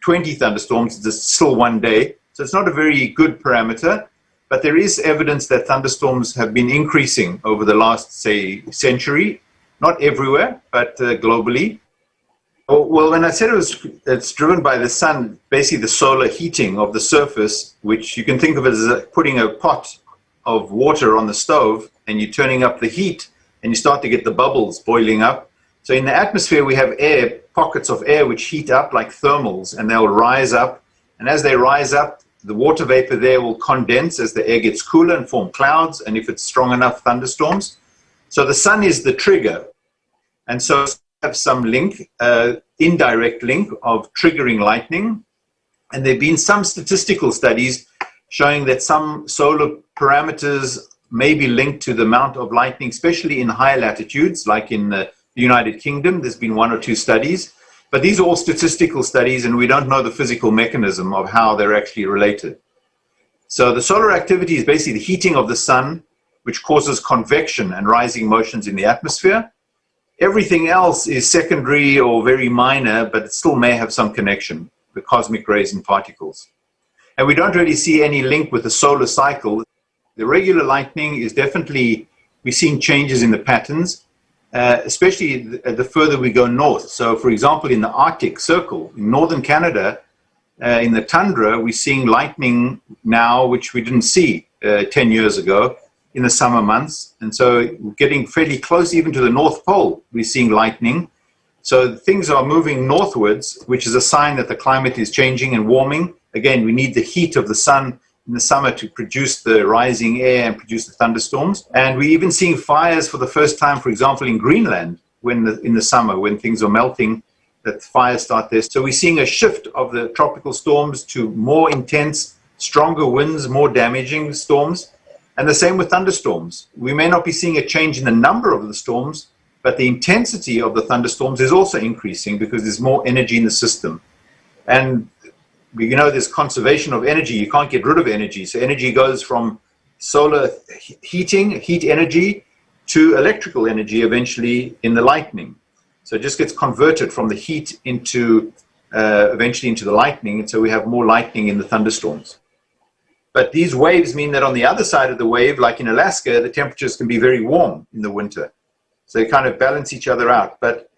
20 thunderstorms, it's still one day. So it's not a very good parameter, but there is evidence that thunderstorms have been increasing over the last, say, century. Not everywhere, but globally. Well, when I said it's driven by the sun, basically the solar heating of the surface, which you can think of as putting a pot of water on the stove and you're turning up the heat and you start to get the bubbles boiling up. So in the atmosphere we have air, pockets of air which heat up like thermals, and they'll rise up. And as they rise up, the water vapor there will condense as the air gets cooler and form clouds, and if it's strong enough, thunderstorms. So the sun is the trigger. And so we have some link, indirect link of triggering lightning. And there have been some statistical studies showing that some solar parameters may be linked to the amount of lightning, especially in higher latitudes, like in the United Kingdom. There's been 1 or 2 studies. But these are all statistical studies, and we don't know the physical mechanism of how they're actually related. So the solar activity is basically the heating of the sun, which causes convection and rising motions in the atmosphere. Everything else is secondary or very minor, but it still may have some connection, the cosmic rays and particles. And we don't really see any link with the solar cycle. The regular lightning is definitely, we're seeing changes in the patterns, especially the further we go north. So for example, in the Arctic Circle, in northern Canada, in the tundra, we're seeing lightning now, which we didn't see 10 years ago in the summer months. And so getting fairly close even to the North Pole, we're seeing lightning. So things are moving northwards, which is a sign that the climate is changing and warming. Again, we need the heat of the sun in the summer to produce the rising air and produce the thunderstorms. And we're even seeing fires for the first time, for example, in Greenland, in the summer, when things are melting, that fires start there. So we're seeing a shift of the tropical storms to more intense, stronger winds, more damaging storms. And the same with thunderstorms. We may not be seeing a change in the number of the storms, but the intensity of the thunderstorms is also increasing because there's more energy in the system. And you know, there's conservation of energy. You can't get rid of energy. So energy goes from solar heating, heat energy, to electrical energy eventually in the lightning. So it just gets converted from the heat into eventually into the lightning, and so we have more lightning in the thunderstorms. But these waves mean that on the other side of the wave, like in Alaska, the temperatures can be very warm in the winter. So they kind of balance each other out. But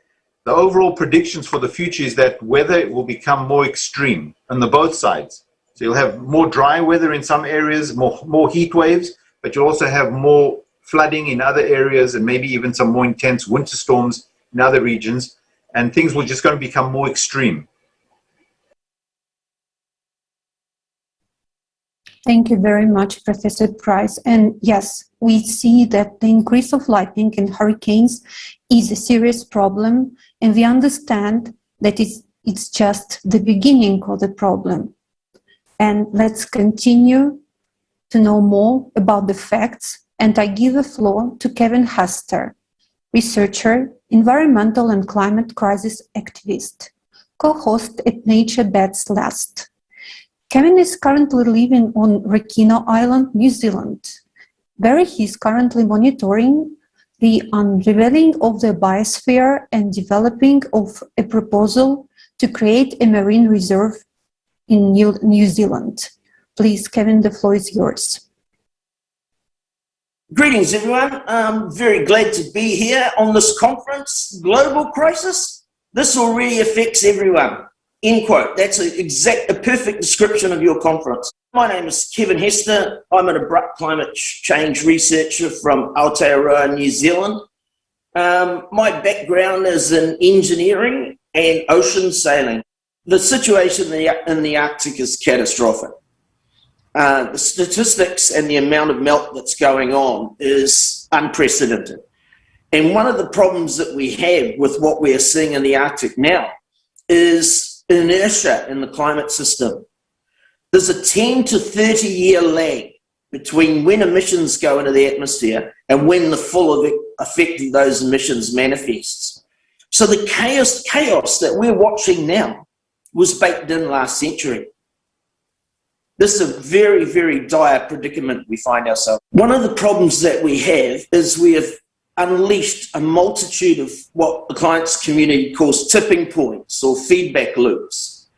the overall predictions for the future is that weather will become more extreme on the both sides. So you'll have more dry weather in some areas, more heat waves, but you'll also have more flooding in other areas and maybe even some more intense winter storms in other regions. And things will just going to become more extreme. Thank you very much, Professor Price. And yes, we see that the increase of lightning and hurricanes is a serious problem, and we understand that it's just the beginning of the problem. And let's continue to know more about the facts, and I give the floor to Kevin Hester, researcher, environmental and climate crisis activist, co-host at Nature Bats Last. Kevin is currently living on Rekino Island, New Zealand, where he is currently monitoring the unraveling of the biosphere and developing of a proposal to create a marine reserve in New Zealand. Please, Kevin, the floor is yours. Greetings, everyone. I'm very glad to be here on this conference. Global crisis? This already affects everyone. End quote. That's a perfect description of your conference. My name is Kevin Hester. I'm an abrupt climate change researcher from Aotearoa, New Zealand. My background is in engineering and ocean sailing. The situation in the Arctic is catastrophic. The statistics and the amount of melt that's going on is unprecedented. And one of the problems that we have with what we are seeing in the Arctic now is inertia in the climate system. There's a 10 to 30 year lag between when emissions go into the atmosphere and when the full effect of those emissions manifests. So the chaos that we're watching now was baked in last century. This is a very, very dire predicament we find ourselves. One of the problems that we have is we have unleashed a multitude of what the client's community calls tipping points or feedback loops.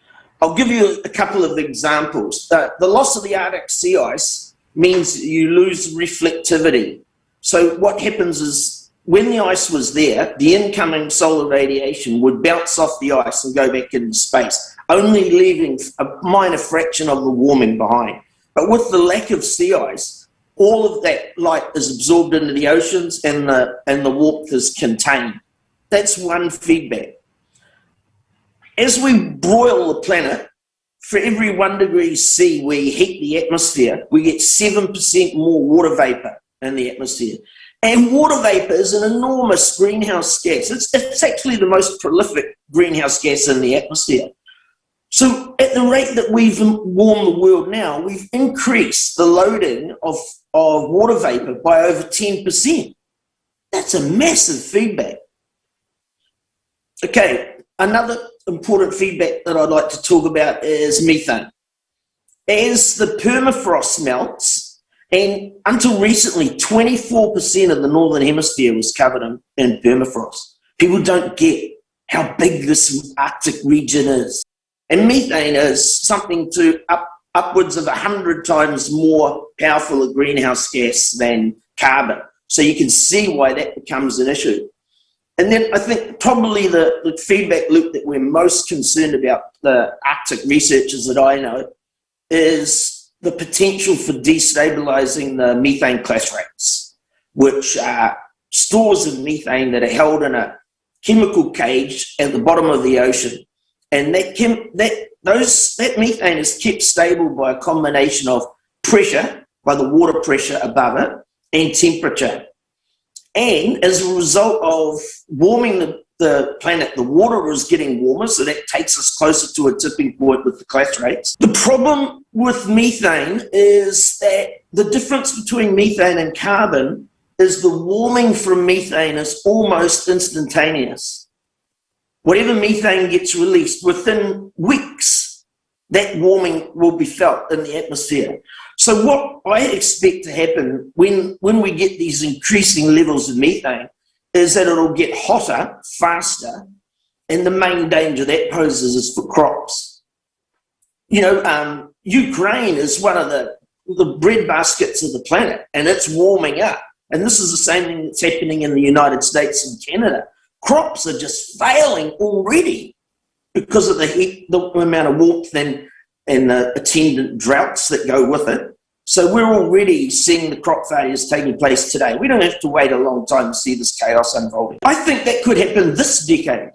I'll give you a couple of examples. The loss of the Arctic sea ice means you lose reflectivity. So what happens is when the ice was there, the incoming solar radiation would bounce off the ice and go back into space, only leaving a minor fraction of the warming behind. But with the lack of sea ice, all of that light is absorbed into the oceans and the warmth is contained. That's one feedback. As we broil the planet, for every 1 degree C we heat the atmosphere, we get 7% more water vapor in the atmosphere. And water vapor is an enormous greenhouse gas. It's actually the most prolific greenhouse gas in the atmosphere. So at the rate that we've warmed the world now, we've increased the loading of water vapor by over 10%. That's a massive feedback. Okay, another important feedback that I'd like to talk about is methane. As the permafrost melts, and until recently, 24% of the Northern Hemisphere was covered in permafrost. People don't get how big this Arctic region is. And methane is something to upwards of 100 times more powerful a greenhouse gas than carbon. So you can see why that becomes an issue. And then I think probably the feedback loop that we're most concerned about, the Arctic researchers that I know, is the potential for destabilizing the methane clash rates, which are stores of methane that are held in a chemical cage at the bottom of the ocean. And that methane is kept stable by a combination of pressure, by the water pressure above it, and temperature. And as a result of warming the planet, the water is getting warmer, so that takes us closer to a tipping point with the clash rates. The problem with methane is that the difference between methane and carbon is the warming from methane is almost instantaneous. Whatever methane gets released, within weeks, that warming will be felt in the atmosphere. So what I expect to happen when we get these increasing levels of methane is that it'll get hotter, faster, and the main danger that poses is for crops. You know, Ukraine is one of the breadbaskets of the planet, and it's warming up. And this is the same thing that's happening in the United States and Canada. Crops are just failing already because of the heat, the amount of warmth and the attendant droughts that go with it. So we're already seeing the crop failures taking place today. We don't have to wait a long time to see this chaos unfolding. I think that could happen this decade.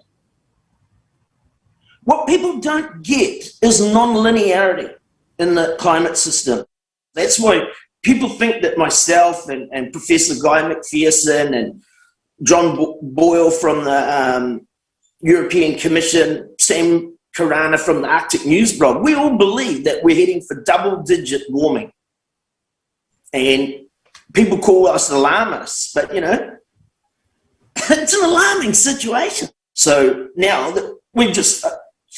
What people don't get is non-linearity in the climate system. That's why people think that myself and Professor Guy McPherson and John Boyle from the European Commission, Sam Karana from the Arctic News blog, we all believe that we're heading for double-digit warming. And people call us alarmists, but, you know, it's an alarming situation. So now that we've just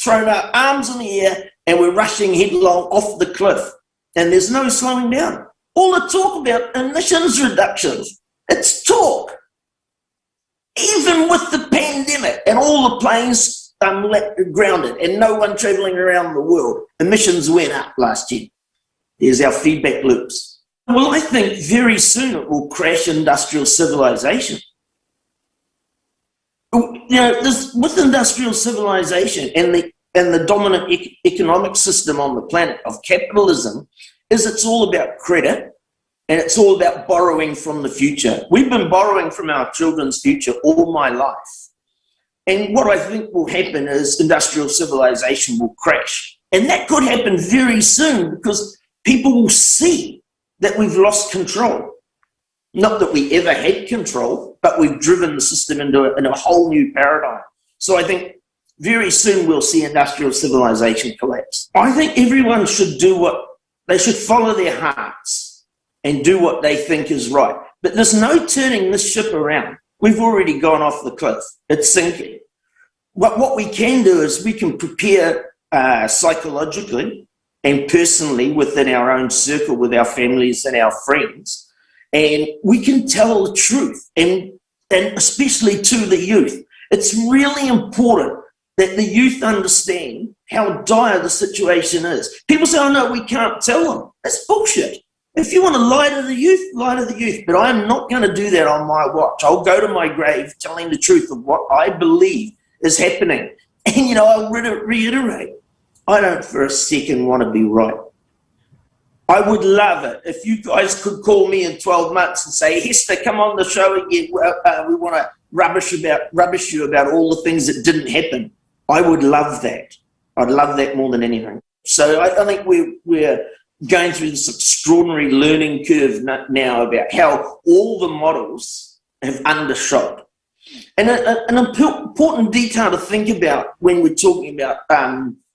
thrown our arms in the air and we're rushing headlong off the cliff, and there's no slowing down. All the talk about emissions reductions, it's talk. Even with the pandemic and all the planes grounded and no one traveling around the world, emissions went up last year. There's our feedback loops. Well, I think very soon it will crash industrial civilization. You know, with industrial civilization and the dominant economic system on the planet of capitalism, it's all about credit and it's all about borrowing from the future. We've been borrowing from our children's future all my life. And what I think will happen is industrial civilization will crash. And that could happen very soon because people will see that we've lost control. Not that we ever had control, but we've driven the system into a whole new paradigm. So I think very soon we'll see industrial civilization collapse. I think everyone should they should follow their hearts and do what they think is right. But there's no turning this ship around. We've already gone off the cliff. It's sinking. What we can do is we can prepare psychologically and personally within our own circle with our families and our friends, and we can tell the truth, and especially to the youth. It's really important that the youth understand how dire the situation is. People say, oh no, we can't tell them. That's bullshit. If you want to lie to the youth, lie to the youth, but I'm not going to do that on my watch. I'll go to my grave telling the truth of what I believe is happening. And, you know, I'll reiterate, I don't for a second want to be right. I would love it if you guys could call me in 12 months and say, Hester, come on the show again. We want to rubbish you about all the things that didn't happen. I would love that. I'd love that more than anything. So I think we're going through this extraordinary learning curve now about how all the models have undershot. And an important detail to think about when we're talking about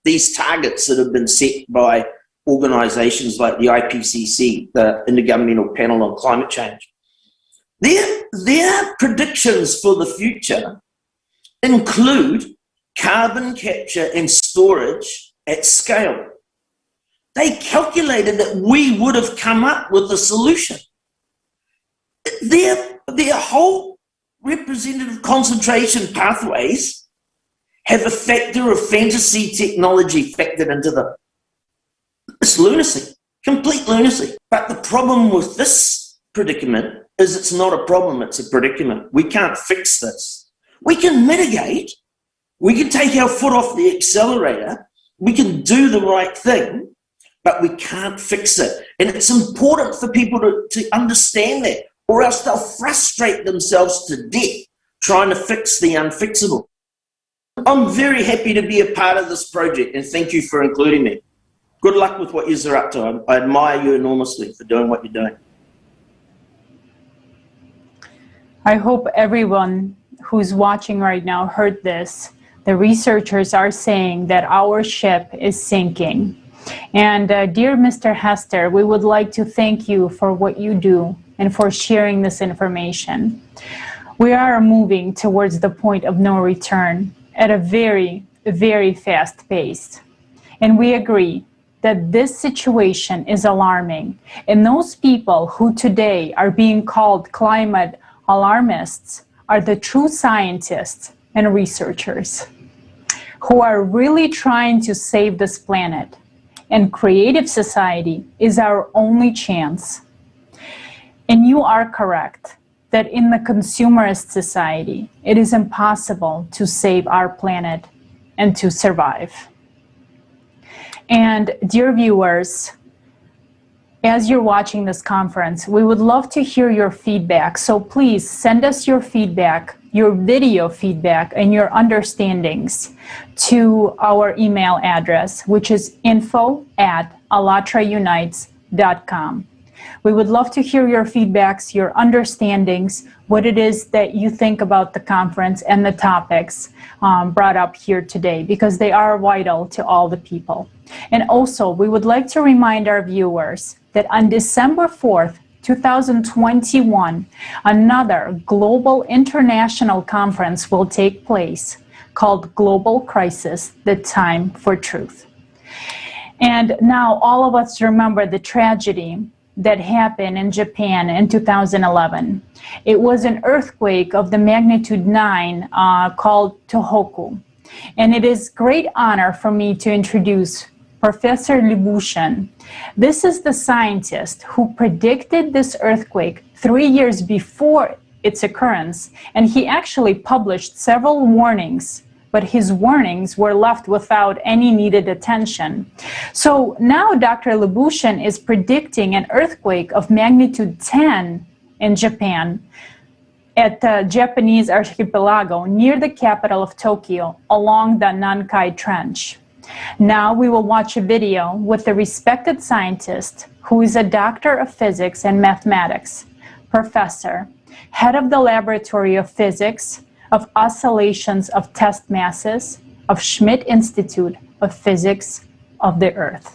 these targets that have been set by organisations like the IPCC, the Intergovernmental Panel on Climate Change. Their predictions for the future include carbon capture and storage at scale. They calculated that we would have come up with a solution. Their whole representative concentration pathways have a factor of fantasy technology factored into them. It's lunacy, complete lunacy. But the problem with this predicament is it's not a problem, it's a predicament. We can't fix this. We can mitigate, we can take our foot off the accelerator, we can do the right thing, but we can't fix it. And it's important for people to understand that, or else they'll frustrate themselves to death trying to fix the unfixable. I'm very happy to be a part of this project, and thank you for including me. Good luck with what you're up to. I admire you enormously for doing what you're doing. I hope everyone who's watching right now heard this. The researchers are saying that our ship is sinking. And dear Mr. Hester, we would like to thank you for what you do and for sharing this information. We are moving towards the point of no return at a very, very fast pace. And we agree that this situation is alarming. And those people who today are being called climate alarmists are the true scientists and researchers who are really trying to save this planet. And creative society is our only chance. And you are correct that in the consumerist society, it is impossible to save our planet and to survive. And dear viewers, as you're watching this conference, we would love to hear your feedback. So please send us your feedback, your video feedback, and your understandings to our email address, which is info@allatraunites.com. We would love to hear your feedbacks, your understandings, what it is that you think about the conference and the topics brought up here today, because they are vital to all the people. And also, we would like to remind our viewers that on December 4th, 2021, another global international conference will take place called Global Crisis, The Time for Truth. And now all of us remember the tragedy that happened in Japan in 2011. It was an earthquake of the magnitude 9 called Tohoku. And it is great honor for me to introduce Professor Lyubushin. This is the scientist who predicted this earthquake 3 years before its occurrence, and he actually published several warnings, but his warnings were left without any needed attention. So now Dr. Lyubushin is predicting an earthquake of magnitude 10 in Japan at the Japanese archipelago near the capital of Tokyo along the Nankai Trench. Now we will watch a video with a respected scientist who is a doctor of physics and mathematics, professor, head of the Laboratory of Physics of Oscillations of Test Masses of Schmidt Institute of Physics of the Earth.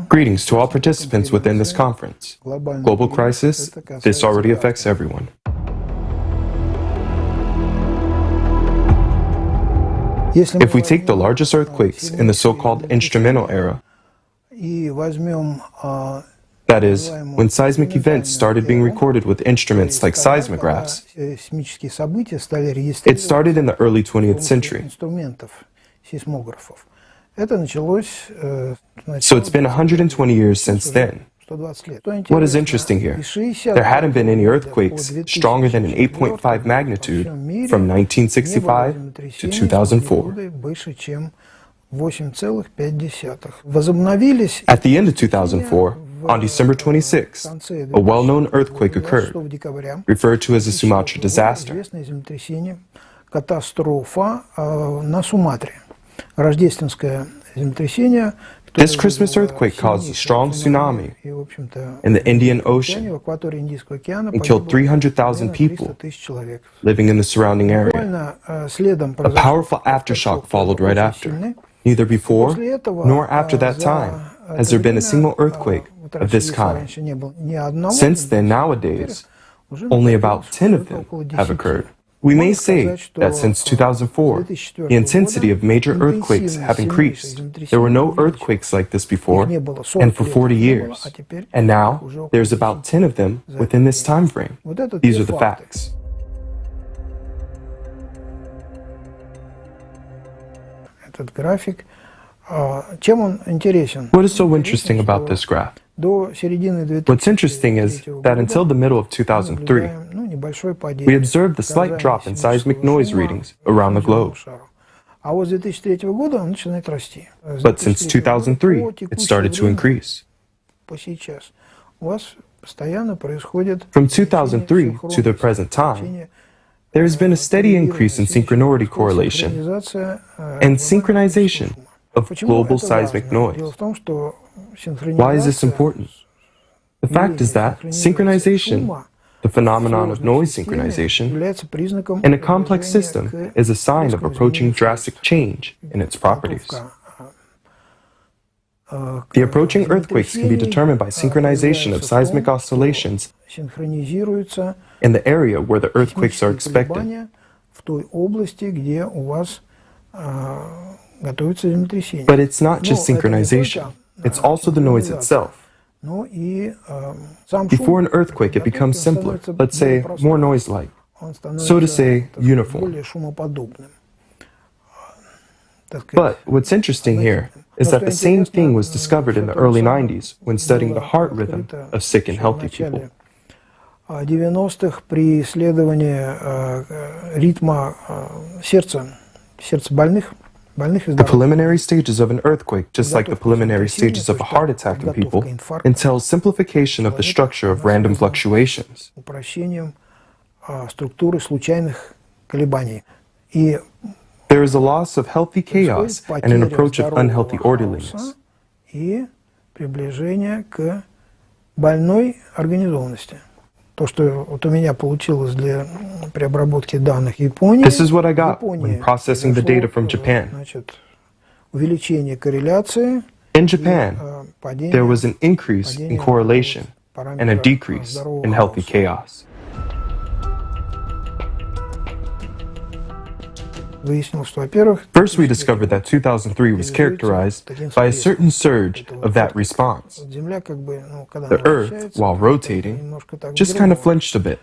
Greetings to all participants within this conference. Global crisis, this already affects everyone. If we take the largest earthquakes in the so-called instrumental era, that is, when seismic events started being recorded with instruments like seismographs, it started in the early 20th century. So it's been 120 years since then. What is interesting here? There hadn't been any earthquakes stronger than an 8.5 magnitude from 1965 to 2004. At the end of 2004, on December 26, a well-known earthquake occurred, referred to as the Sumatra disaster. This Christmas earthquake caused a strong tsunami in the Indian Ocean and killed 300,000 people living in the surrounding area. A powerful aftershock followed right after. Neither before nor after that time has there been a single earthquake of this kind. Since then, nowadays, only about 10 of them have occurred. We may say that since 2004, the intensity of major earthquakes have increased. There were no earthquakes like this before, and for 40 years. And now, there's about 10 of them within this time frame. These are the facts. What is so interesting about this graph? What's interesting is that until the middle of 2003, we observed a slight drop in seismic noise readings around the globe. But since 2003, it started to increase. From 2003 to the present time, there has been a steady increase in synchronicity correlation and synchronization of global seismic noise. Why is this important? The fact is that synchronization, the phenomenon of noise synchronization, in a complex system is a sign of approaching drastic change in its properties. The approaching earthquakes can be determined by synchronization of seismic oscillations in the area where the earthquakes are expected. But it's not just synchronization, it's also the noise itself. Before an earthquake, it becomes simpler, let's say more noise-like, so to say, uniform. But what's interesting here is that the same thing was discovered in the early 90s when studying the heart rhythm of sick and healthy people. В 90-х при исследовании ритма сердца больных. The preliminary stages of an earthquake, just like the preliminary stages of a heart attack in people, entails simplification of the structure of random fluctuations. There is a loss of healthy chaos and an approach of unhealthy orderliness. То, что вот у меня получилось при обработке данных Японии. This is what I got when processing the data from Japan. Увеличение корреляции. In Japan, there was an increase in correlation and a decrease in healthy chaos. First, we discovered that 2003 was characterized by a certain surge of that response. The Earth, while rotating, just kind of flinched a bit.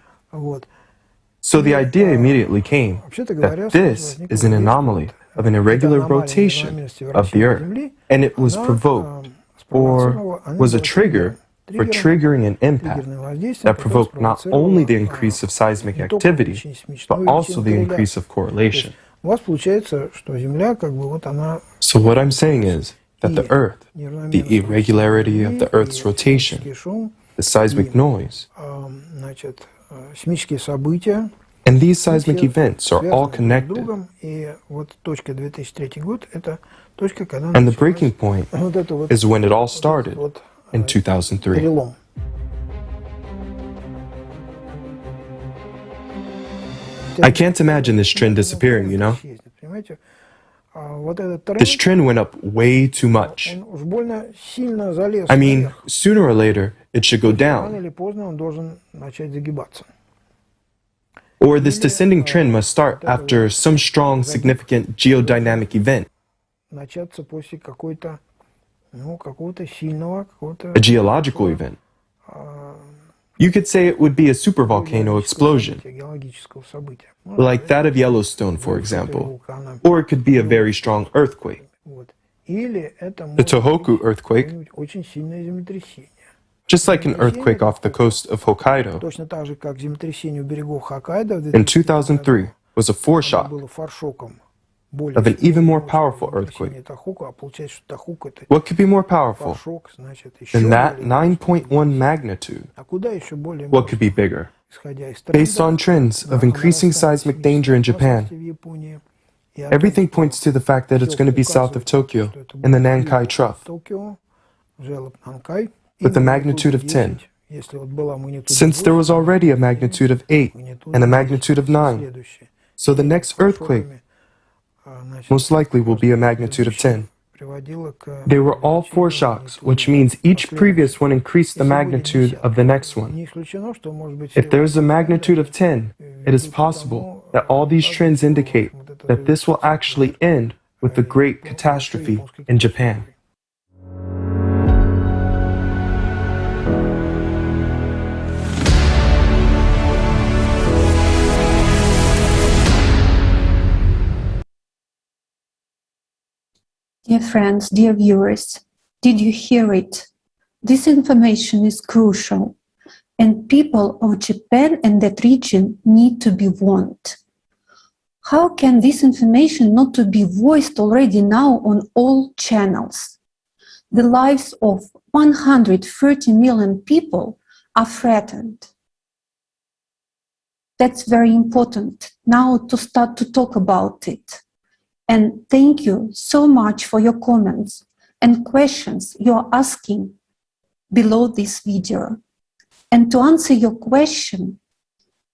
So the idea immediately came that this is an anomaly of an irregular rotation of the Earth, and it was provoked, or was a trigger for triggering an impact that provoked not only the increase of seismic activity, but also the increase of correlation. So what I'm saying is that the Earth, the irregularity of the Earth's rotation, the seismic noise, and these seismic events are all connected. And the breaking point is when it all started in 2003. I can't imagine this trend disappearing, you know? This trend went up way too much. I mean, sooner or later, it should go down. Or this descending trend must start after some strong, significant geodynamic event. A geological event. You could say it would be a supervolcano explosion, like that of Yellowstone, for example, or it could be a very strong earthquake. The Tohoku earthquake, just like an earthquake off the coast of Hokkaido, in 2003 was a foreshock of an even more powerful earthquake. What could be more powerful than that 9.1 magnitude? What could be bigger? Based on trends of increasing seismic danger in Japan, everything points to the fact that it's going to be south of Tokyo in the Nankai Trough, with a magnitude of 10. Since there was already a magnitude of 8 and a magnitude of 9, so the next earthquake most likely will be a magnitude of 10. They were all foreshocks, which means each previous one increased the magnitude of the next one. If there is a magnitude of 10, it is possible that all these trends indicate that this will actually end with the great catastrophe in Japan. Dear friends, dear viewers, did you hear it? This information is crucial, and people of Japan and that region need to be warned. How can this information not to be voiced already now on all channels? The lives of 130 million people are threatened. That's very important now to start to talk about it. And thank you so much for your comments and questions you're asking below this video. And to answer your question,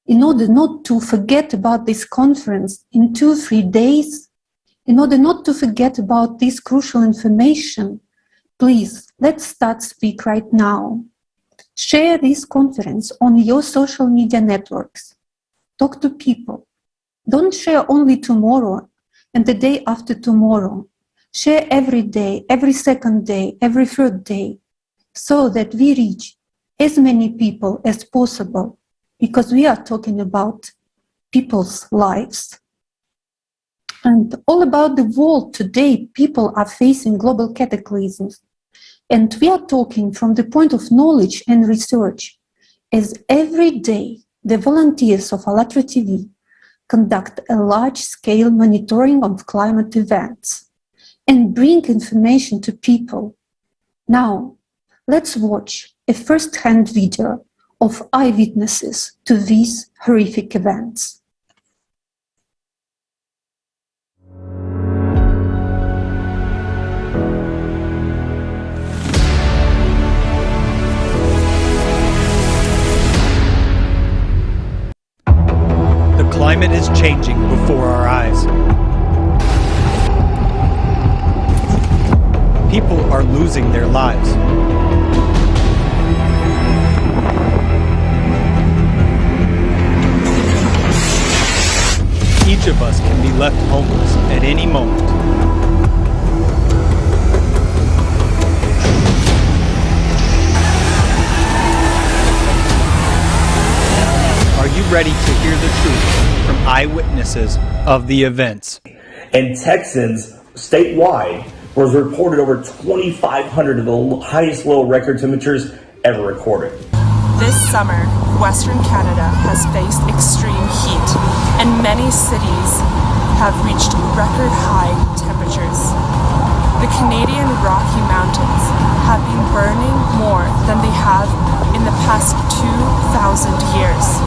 in order not to forget about this conference in 2-3 days, in order not to forget about this crucial information, Please, let's start speak right now. Share this conference on your social media networks. Talk to people. Don't share only tomorrow and the day after tomorrow. Share every day, every second day, every third day, so that we reach as many people as possible, because we are talking about people's lives. And all about the world today, people are facing global cataclysms. And we are talking from the point of knowledge and research, as every day the volunteers of ALLATRA TV conduct a large-scale monitoring of climate events and bring information to people. Now, let's watch a first-hand video of eyewitnesses to these horrific events. The climate is changing before our eyes. People are losing their lives. Each of us can be left homeless at any moment. Are you ready to hear the truth from eyewitnesses of the events? And Texans statewide was reported over 2,500 of the highest low record temperatures ever recorded. This summer, Western Canada has faced extreme heat, and many cities have reached record high temperatures. The Canadian Rocky Mountains have been burning more than they have in the past 2,000 years.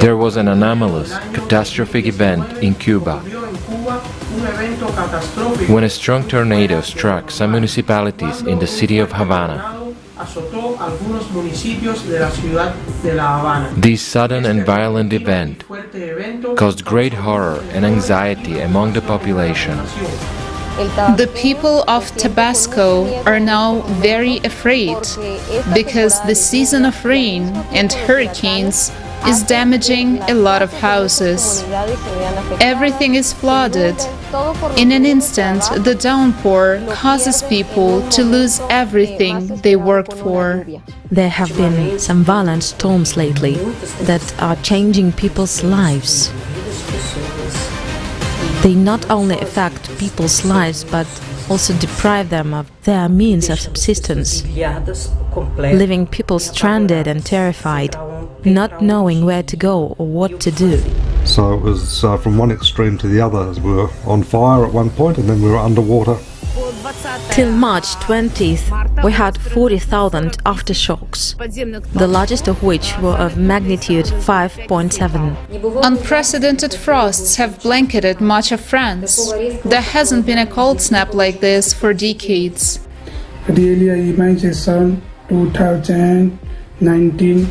There was an anomalous, catastrophic event in Cuba when a strong tornado struck some municipalities in the city of Havana. This sudden and violent event caused great horror and anxiety among the population. The people of Tabasco are now very afraid because the season of rain and hurricanes is damaging a lot of houses. Everything is flooded. In an instant, the downpour causes people to lose everything they worked for. There have been some violent storms lately that are changing people's lives. They not only affect people's lives, but also deprive them of their means of subsistence, leaving people stranded and terrified, not knowing where to go or what to do. So it was from one extreme to the other. We were on fire at one point and then we were underwater. Till March 20th, we had 40,000 aftershocks, the largest of which were of magnitude 5.7. Unprecedented frosts have blanketed much of France. There hasn't been a cold snap like this for decades. Really, I imagine 2019,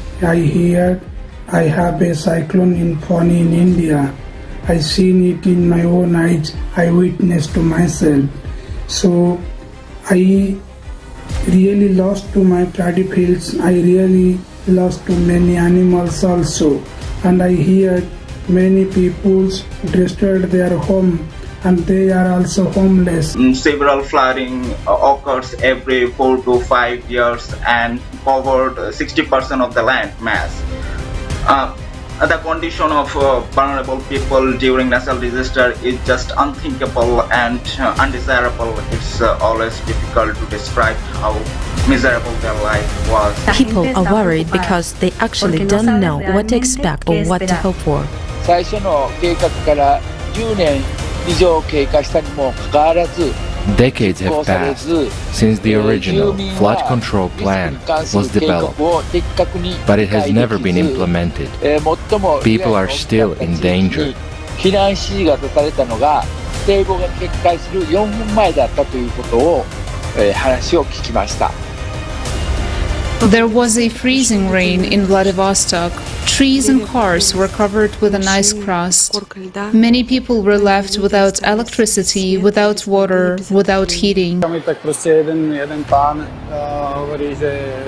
I have a cyclone in Pony in India. I seen it in my own eyes. I witnessed to myself. So I really lost to my paddy fields. I really lost to many animals also. And I hear many people destroyed their home and they are also homeless. Several flooding occurs every 4 to 5 years and covered 60% of the land mass. The condition of vulnerable people during natural disaster is just unthinkable and undesirable. It's always difficult to describe how miserable their life was. People are worried because they actually don't know what to expect or what to hope for. Decades have passed since the original flood control plan was developed, but it has never been implemented. People are still in danger. There was a freezing rain in Vladivostok. Trees and cars were covered with an ice crust. Many people were left without electricity, without water, without heating.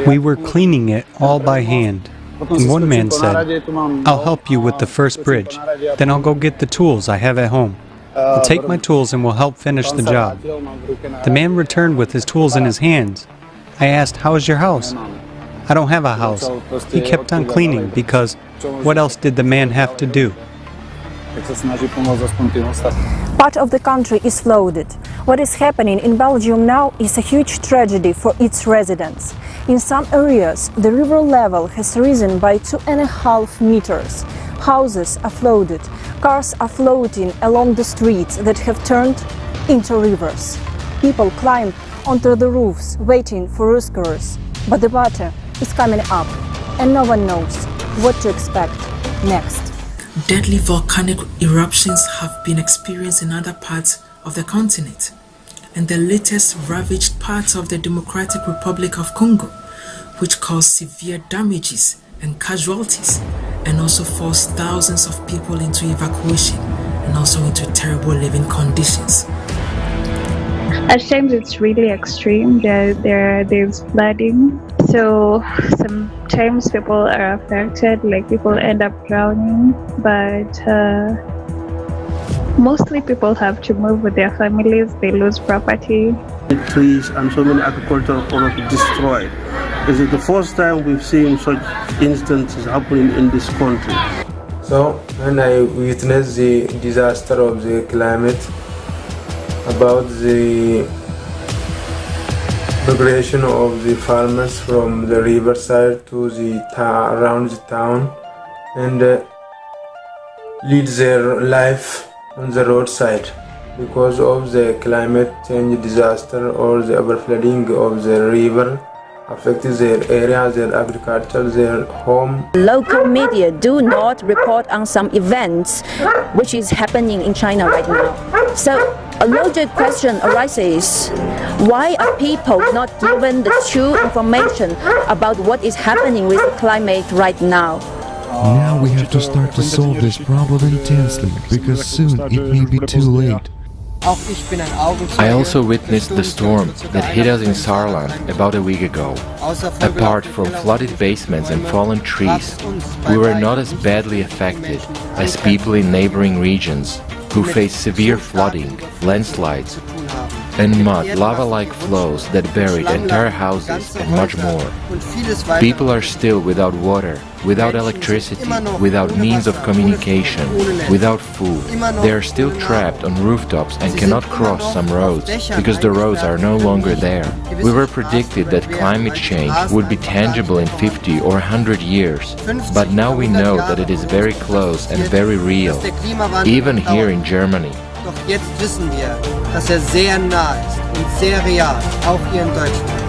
We were cleaning it all by hand. And one man said, "I'll help you with the first bridge, then I'll go get the tools I have at home. I'll take my tools and we'll help finish the job." The man returned with his tools in his hands. I asked, "How is your house?" "I don't have a house." He kept on cleaning because what else did the man have to do? Part of the country is flooded. What is happening in Belgium now is a huge tragedy for its residents. In some areas, the river level has risen by 2.5 meters. Houses are flooded. Cars are floating along the streets that have turned into rivers. People climb onto the roofs waiting for rescuers. But the water is coming up and no one knows what to expect next. Deadly volcanic eruptions have been experienced in other parts of the continent, and the latest ravaged parts of the Democratic Republic of Congo, which caused severe damages and casualties, and also forced thousands of people into evacuation and also into terrible living conditions. At times it's really extreme. There's flooding, so sometimes people are affected, like people end up drowning, but mostly people have to move with their families. They lose property. Trees and so many agricultural products destroyed. This is the first time we've seen such instances happening in this country. So when I witnessed the disaster of the climate, about the migration of the farmers from the riverside to the around the town, and lead their life on the roadside because of the climate change disaster or the overflooding of the river affected their area, their agriculture, their home. Local media do not report on some events which is happening in China right now. So a logical question arises, why are people not given the true information about what is happening with the climate right now? Now we have to start to solve this problem intensely, because soon it may be too late. I also witnessed the storm that hit us in Saarland about a week ago. Apart from flooded basements and fallen trees, we were not as badly affected as people in neighboring regions who face severe flooding, landslides, and mud, lava-like flows that buried entire houses and much more. People are still without water, without electricity, without means of communication, without food. They are still trapped on rooftops and cannot cross some roads because the roads are no longer there. We were predicted that climate change would be tangible in 50 or 100 years, but now we know that it is very close and very real, even here in Germany. Doch jetzt wissen wir, dass sehr nah ist und sehr real, auch hier in Deutschland.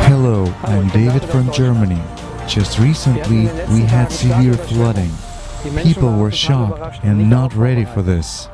Hello, I'm David from Germany. Just recently, we had severe flooding. People were shocked and not ready for this.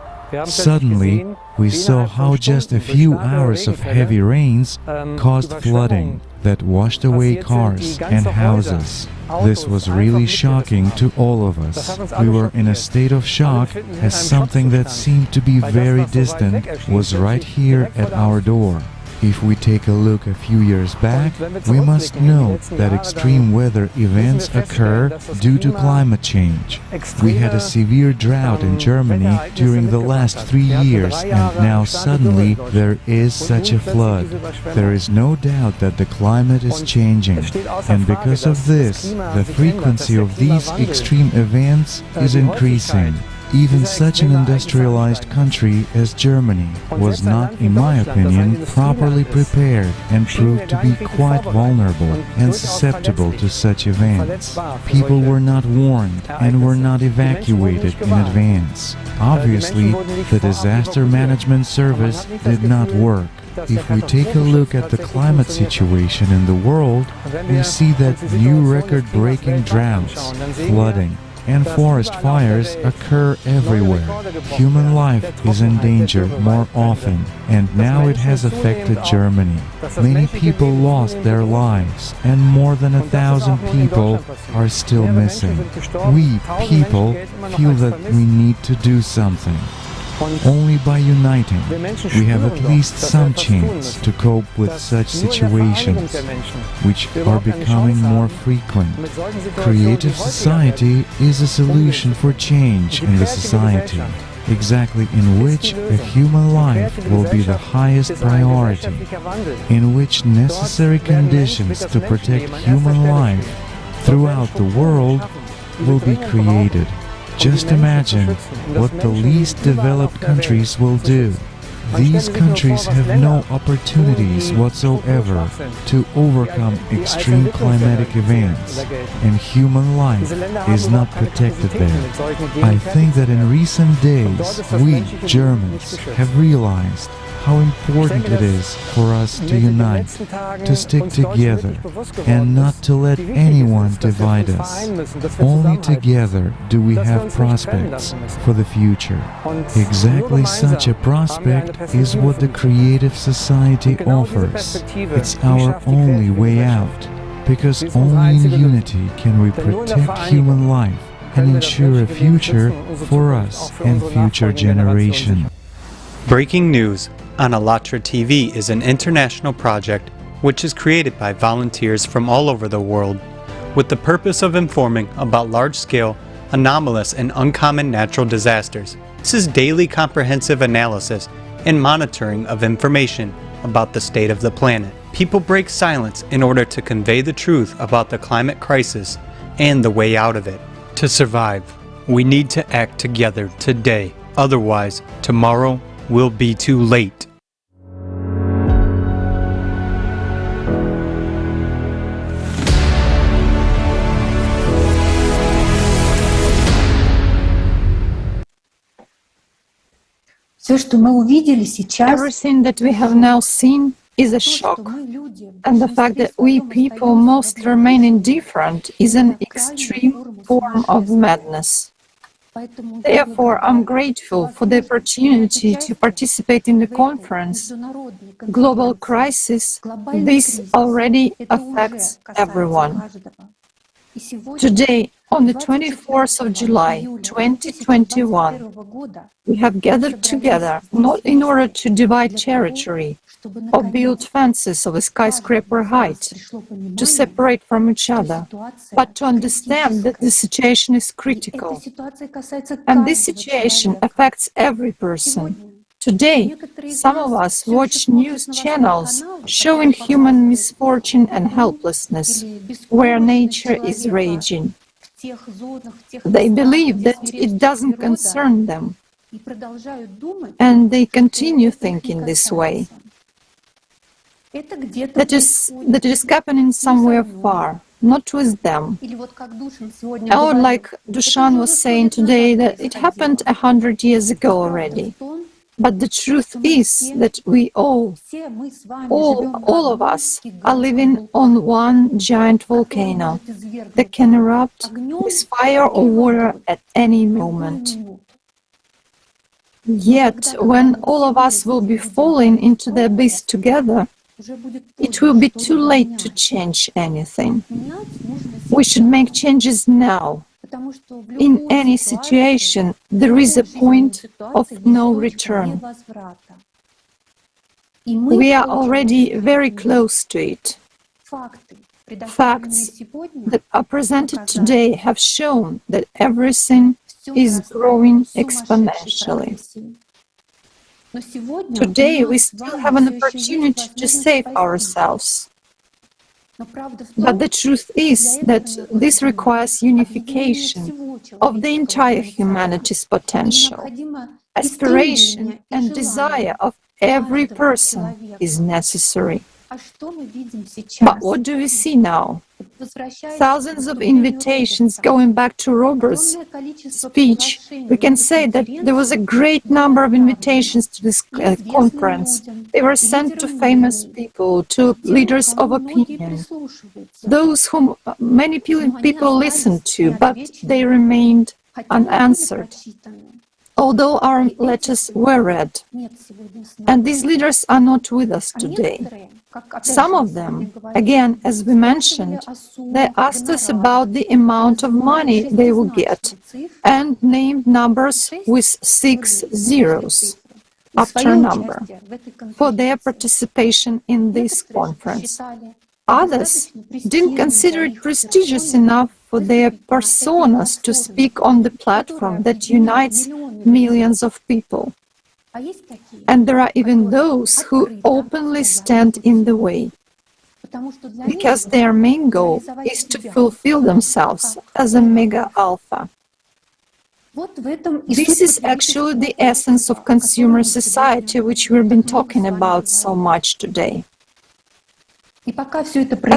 Suddenly, we saw how just a few hours of heavy rains caused flooding that washed away cars and houses. This was really shocking to all of us. We were in a state of shock as something that seemed to be very distant was right here at our door. If we take a look a few years back, we must note that extreme weather events occur due to climate change. We had a severe drought in Germany during the last 3 years, and now suddenly there is such a flood. There is no doubt that the climate is changing, and because of this, the frequency of these extreme events is increasing. Even such an industrialized country as Germany was not, in my opinion, properly prepared and proved to be quite vulnerable and susceptible to such events. People were not warned and were not evacuated in advance. Obviously, the disaster management service did not work. If we take a look at the climate situation in the world, we see that new record-breaking droughts, flooding, and forest fires occur everywhere. Human life is in danger more often, and now it has affected Germany. Many people lost their lives, and more than 1,000 people are still missing. We, people, feel that we need to do something. Only by uniting, we have at least some chance to cope with such situations, which are becoming more frequent. Creative society is a solution for change in the society, exactly in which a human life will be the highest priority, in which necessary conditions to protect human life throughout the world will be created. Just imagine what the least developed countries will do. These countries have no opportunities whatsoever to overcome extreme climatic events, and human life is not protected there. I think that in recent days, we, Germans, have realized how important it is for us to unite, to stick together, and not to let anyone divide us. Only together do we have prospects for the future. Exactly such a prospect is what the creative society offers. It's our only way out, because only in unity can we protect human life and ensure a future for us and future generations. Breaking news on ALLATRA TV is an international project which is created by volunteers from all over the world with the purpose of informing about large-scale, anomalous, and uncommon natural disasters. This is daily comprehensive analysis and monitoring of information about the state of the planet. People break silence in order to convey the truth about the climate crisis and the way out of it. To survive, we need to act together today. Otherwise, tomorrow will be too late. Everything that we have now seen is a shock, and the fact that we people mostly remain indifferent is an extreme form of madness. Therefore, I'm grateful for the opportunity to participate in the conference. Global crisis, this already affects everyone. Today, on the 24th of July, 2021, we have gathered together not in order to divide territory or build fences of a skyscraper height to separate from each other, but to understand that the situation is critical. And this situation affects every person. Today, some of us watch news channels showing human misfortune and helplessness, where nature is raging. They believe that it doesn't concern them, and they continue thinking this way. That it is happening somewhere far, not with them. Or like Dushan was saying today, that it happened 100 years ago already. But the truth is that we all of us are living on one giant volcano that can erupt with fire or water at any moment. Yet, when all of us will be falling into the abyss together, it will be too late to change anything. We should make changes now. In any situation, there is a point of no return. We are already very close to it. Facts that are presented today have shown that everything is growing exponentially. Today, we still have an opportunity to save ourselves. But the truth is that this requires unification of the entire humanity's potential. Aspiration and desire of every person is necessary. But what do we see now? thousands of invitations going back to Robert's speech, we can say that there was a great number of invitations to this conference. They were sent to famous people, to leaders of opinion, those whom many people listened to, but they remained unanswered, although our letters were read. And these leaders are not with us today. Some of them, again, as we mentioned, they asked us about the amount of money they will get and named numbers with 6 zeros after a number for their participation in this conference. Others didn't consider it prestigious enough for their personas to speak on the platform that unites millions of people. And there are even those who openly stand in the way, because their main goal is to fulfill themselves as a mega alpha. This is actually the essence of consumer society, which we've been talking about so much today.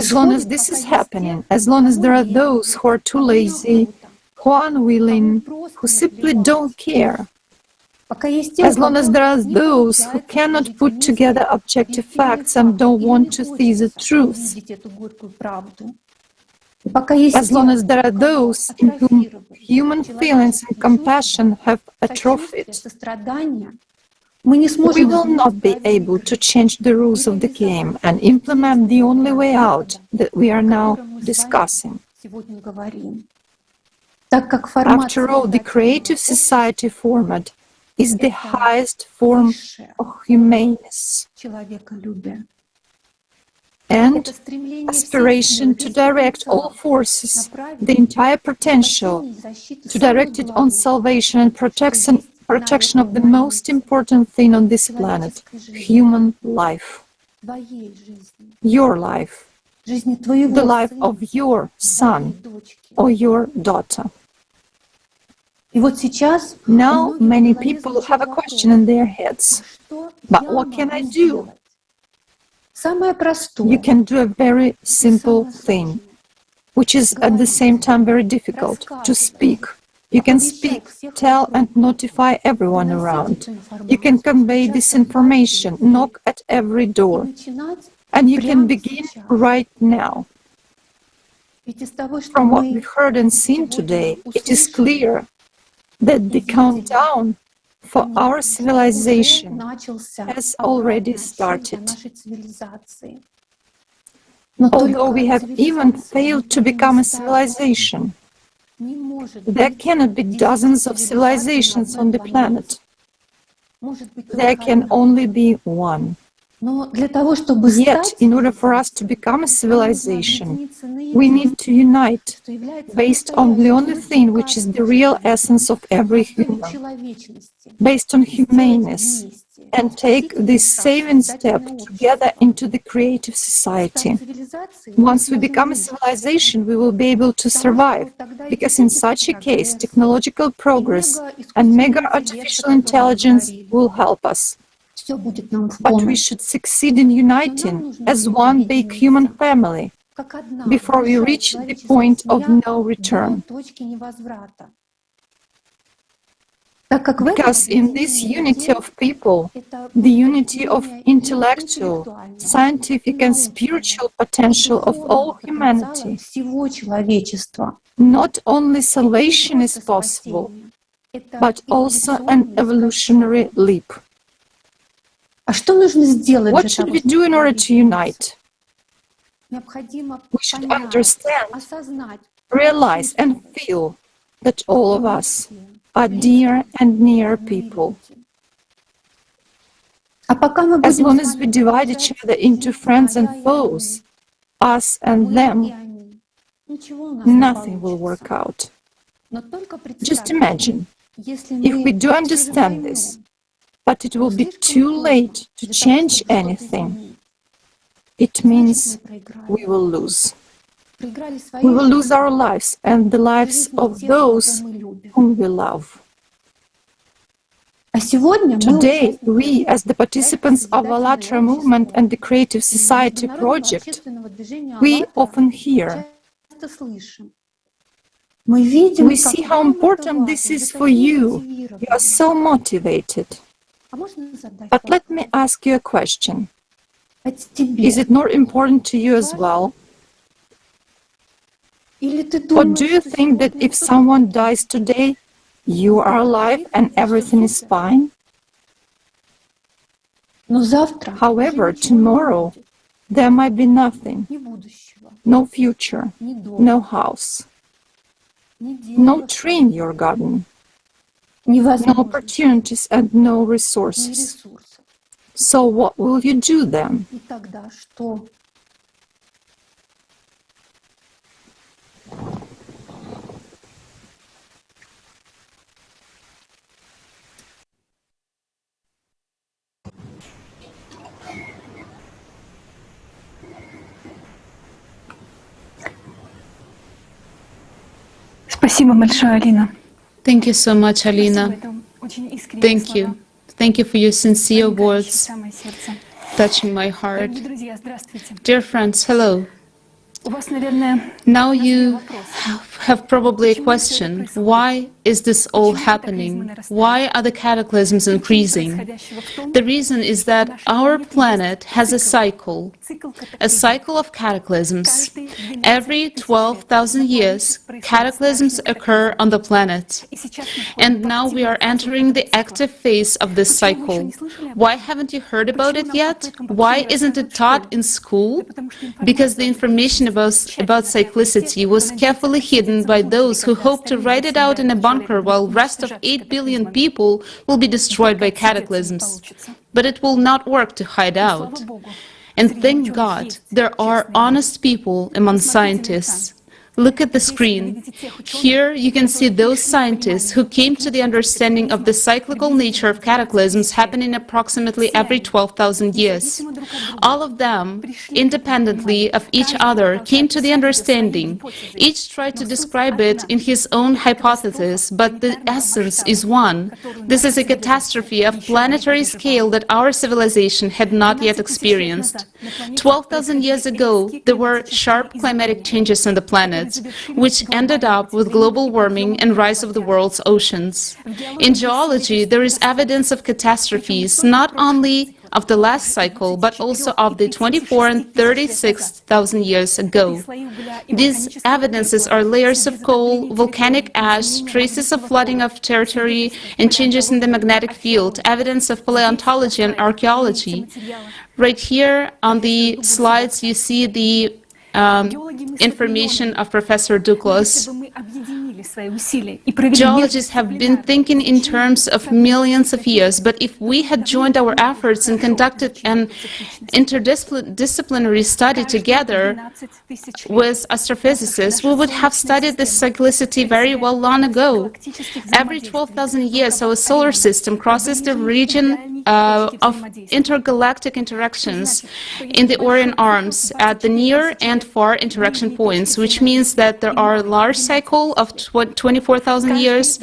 As long as this is happening, as long as there are those who are too lazy, who are unwilling, who simply don't care, as long as there are those who cannot put together objective facts and don't want to see the truth, as long as there are those in whom human feelings and compassion have atrophied, we will not be able to change the rules of the game and implement the only way out that we are now discussing. After all, the creative society format is the highest form of humaneness and aspiration to direct all forces, the entire potential, to direct it on salvation and protection of the most important thing on this planet, human life. Your life, the life of your son or your daughter. Now, many people have a question in their heads. But what can I do? You can do a very simple thing, which is at the same time very difficult, to speak. You can speak, tell and notify everyone around. You can convey this information, knock at every door. And you can begin right now. From what we heard and seen today, it is clear that the countdown for our civilization has already started. Although we have even failed to become a civilization, there cannot be dozens of civilizations on the planet. There can only be one. Yet, in order for us to become a civilization, we need to unite based on the only thing which is the real essence of every human, based on humaneness, and take this saving step together into the creative society. Once we become a civilization, we will be able to survive, because in such a case, technological progress and mega artificial intelligence will help us. But we should succeed in uniting as one big human family before we reach the point of no return. Because in this unity of people, the unity of intellectual, scientific and spiritual potential of all humanity, not only salvation is possible, but also an evolutionary leap. What should we do in order to unite? We should understand, realize and feel that all of us are dear and near people. As long as we divide each other into friends and foes, us and them, nothing will work out. Just imagine, if we do understand this, but it will be too late to change anything, it means we will lose. We will lose our lives and the lives of those whom we love. Today, we, as the participants of ALLATRA movement and the Creative Society project, we often hear We see how important this is for you. You are so motivated. But let me ask you a question. Is it not important to you as well? Or do you think that if someone dies today, you are alive and everything is fine? However, tomorrow, there might be nothing. No future, no house, no tree in your garden, no opportunities and no resources. So what will you do then? Спасибо большое, Алина. Thank you so much, Alina. Thank you. Thank you for your sincere words, touching my heart. Dear friends, hello. Now you have probably a question. Why is this all happening? Why are the cataclysms increasing? The reason is that our planet has a cycle of cataclysms. Every 12,000 years, cataclysms occur on the planet. And now we are entering the active phase of this cycle. Why haven't you heard about it yet? Why isn't it taught in school? Because the information about cyclicity was carefully hidden by those who hope to write it out in a bunker while the rest of 8 billion people will be destroyed by cataclysms. But it will not work to hide out. And thank God, there are honest people among scientists. Look at the screen. Here you can see those scientists who came to the understanding of the cyclical nature of cataclysms happening approximately every 12,000 years. All of them, independently of each other, came to the understanding. Each tried to describe it in his own hypothesis, but the essence is one. This is a catastrophe of planetary scale that our civilization had not yet experienced. 12,000 years ago, there were sharp climatic changes on the planet, which ended up with global warming and rise of the world's oceans. In geology, there is evidence of catastrophes, not only of the last cycle, but also of the 24 and 36,000 years ago. These evidences are layers of coal, volcanic ash, traces of flooding of territory, and changes in the magnetic field, evidence of paleontology and archaeology. Right here on the slides, you see the information of Professor Douglas. Geologists have been thinking in terms of millions of years, but if we had joined our efforts and conducted an interdisciplinary study together with astrophysicists, we would have studied this cyclicity very well long ago. Every 12,000 years, our solar system crosses the region of intergalactic interactions in the Orion Arms at the near and far interaction points, which means that there are a large cycle of 24,000 years,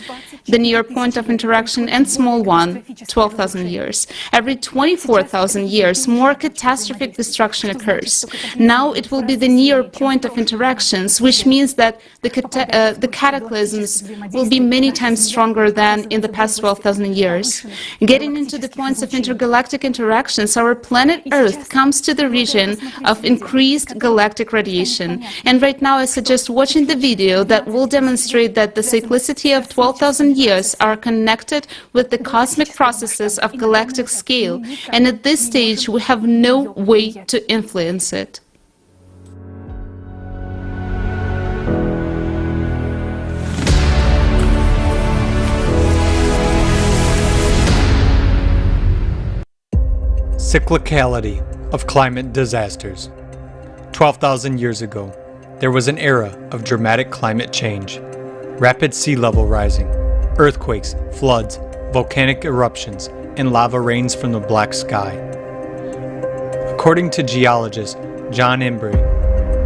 the near point of interaction, and small one, 12,000 years. Every 24,000 years, more catastrophic destruction occurs. Now it will be the near point of interactions, which means that the cataclysms will be many times stronger than in the past 12,000 years. Getting into the points of intergalactic interactions, our planet Earth comes to the region of increased galactic radiation. And right now I suggest watching the video that will demonstrate that the cyclicity of 12,000 years are connected with the cosmic processes of galactic scale, and at this stage we have no way to influence it. Cyclicality of climate disasters. 12,000 years ago, there was an era of dramatic climate change. Rapid sea level rising, earthquakes, floods, volcanic eruptions, and lava rains from the black sky. According to geologist John Embry,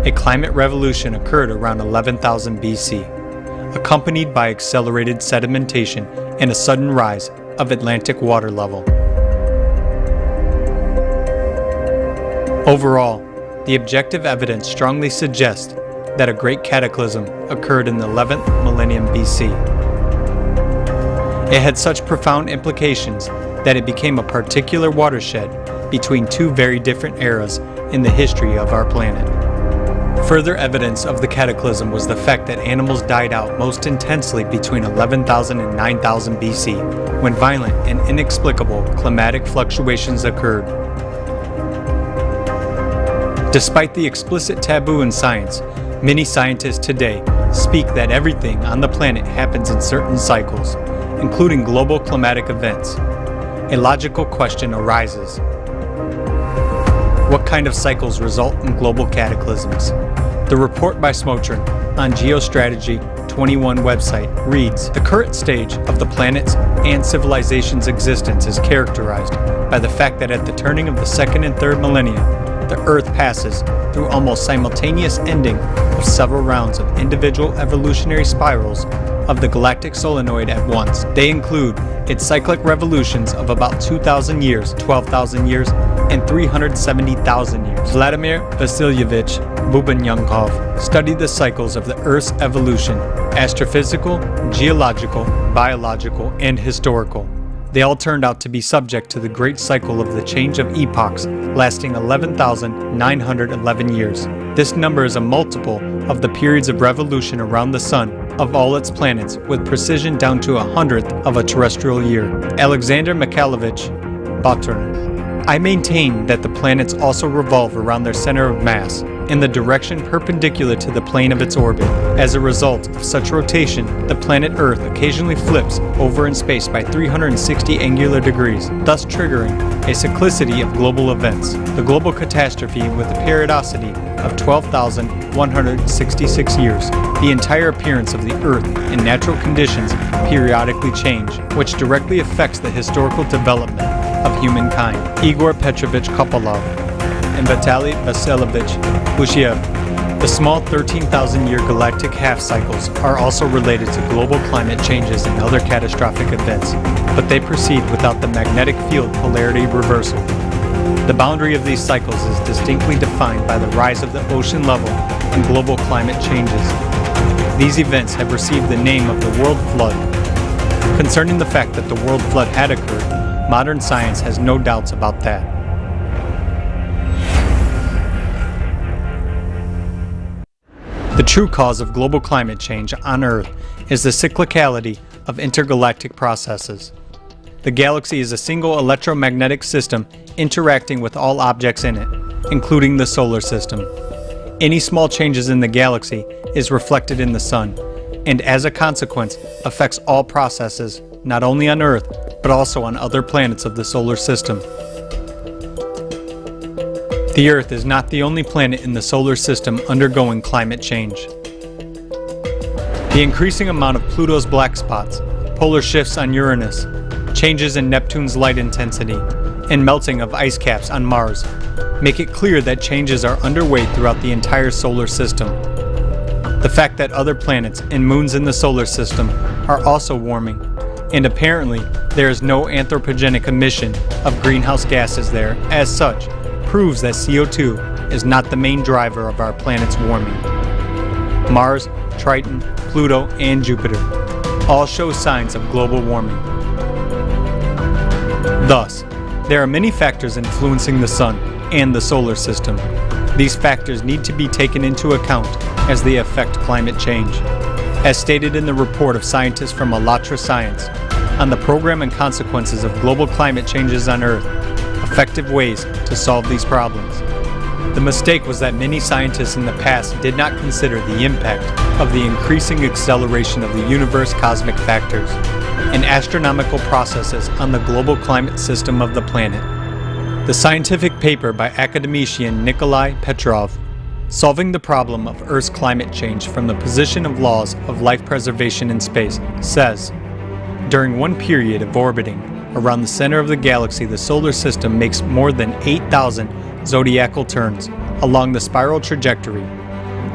a climate revolution occurred around 11,000 BC, accompanied by accelerated sedimentation and a sudden rise of Atlantic water level. Overall, the objective evidence strongly suggests that a great cataclysm occurred in the 11th millennium BC. It had such profound implications that it became a particular watershed between two very different eras in the history of our planet. Further evidence of the cataclysm was the fact that animals died out most intensely between 11,000 and 9,000 BC, when violent and inexplicable climatic fluctuations occurred. Despite the explicit taboo in science, many scientists today speak that everything on the planet happens in certain cycles, including global climatic events. A logical question arises. What kind of cycles result in global cataclysms? The report by Smotron on Geostrategy 21 website reads, "The current stage of the planet's and civilization's existence is characterized by the fact that at the turning of the second and third millennia, the Earth passes through almost simultaneous ending of several rounds of individual evolutionary spirals of the galactic solenoid at once. They include its cyclic revolutions of about 2,000 years, 12,000 years, and 370,000 years." Vladimir Vasilyevich Bubanyunkov studied the cycles of the Earth's evolution: astrophysical, geological, biological, and historical. They all turned out to be subject to the great cycle of the change of epochs, lasting 11,911 years. This number is a multiple of the periods of revolution around the Sun of all its planets, with precision down to 1/100th of a terrestrial year. Alexander Mikhailovich Botrin. I maintain that the planets also revolve around their center of mass, in the direction perpendicular to the plane of its orbit. As a result of such rotation, the planet Earth occasionally flips over in space by 360 angular degrees, thus triggering a cyclicity of global events. The global catastrophe, with a periodicity of 12,166 years, the entire appearance of the Earth in natural conditions periodically change, which directly affects the historical development of humankind. Igor Petrovich Kopolov and Vitaly Vasilyevich Bushiev. The small 13,000-year galactic half-cycles are also related to global climate changes and other catastrophic events, but they proceed without the magnetic field polarity reversal. The boundary of these cycles is distinctly defined by the rise of the ocean level and global climate changes. These events have received the name of the World Flood. Concerning the fact that the World Flood had occurred, modern science has no doubts about that. The true cause of global climate change on Earth is the cyclicality of intergalactic processes. The galaxy is a single electromagnetic system interacting with all objects in it, including the solar system. Any small changes in the galaxy is reflected in the Sun, and as a consequence affects all processes, not only on Earth, but also on other planets of the solar system. The Earth is not the only planet in the solar system undergoing climate change. The increasing amount of Pluto's black spots, polar shifts on Uranus, changes in Neptune's light intensity, and melting of ice caps on Mars make it clear that changes are underway throughout the entire solar system. The fact that other planets and moons in the solar system are also warming, and apparently there is no anthropogenic emission of greenhouse gases there as such, proves that CO2 is not the main driver of our planet's warming. Mars, Triton, Pluto, and Jupiter all show signs of global warming. Thus, there are many factors influencing the Sun and the solar system. These factors need to be taken into account as they affect climate change. As stated in the report of scientists from ALLATRA Science on the program and consequences of global climate changes on Earth, effective ways to solve these problems. The mistake was that many scientists in the past did not consider the impact of the increasing acceleration of the universe cosmic factors and astronomical processes on the global climate system of the planet. The scientific paper by academician Nikolai Petrov, Solving the Problem of Earth's Climate Change from the Position of Laws of Life Preservation in Space, says, during one period of orbiting around the center of the galaxy, the solar system makes more than 8,000 zodiacal turns along the spiral trajectory.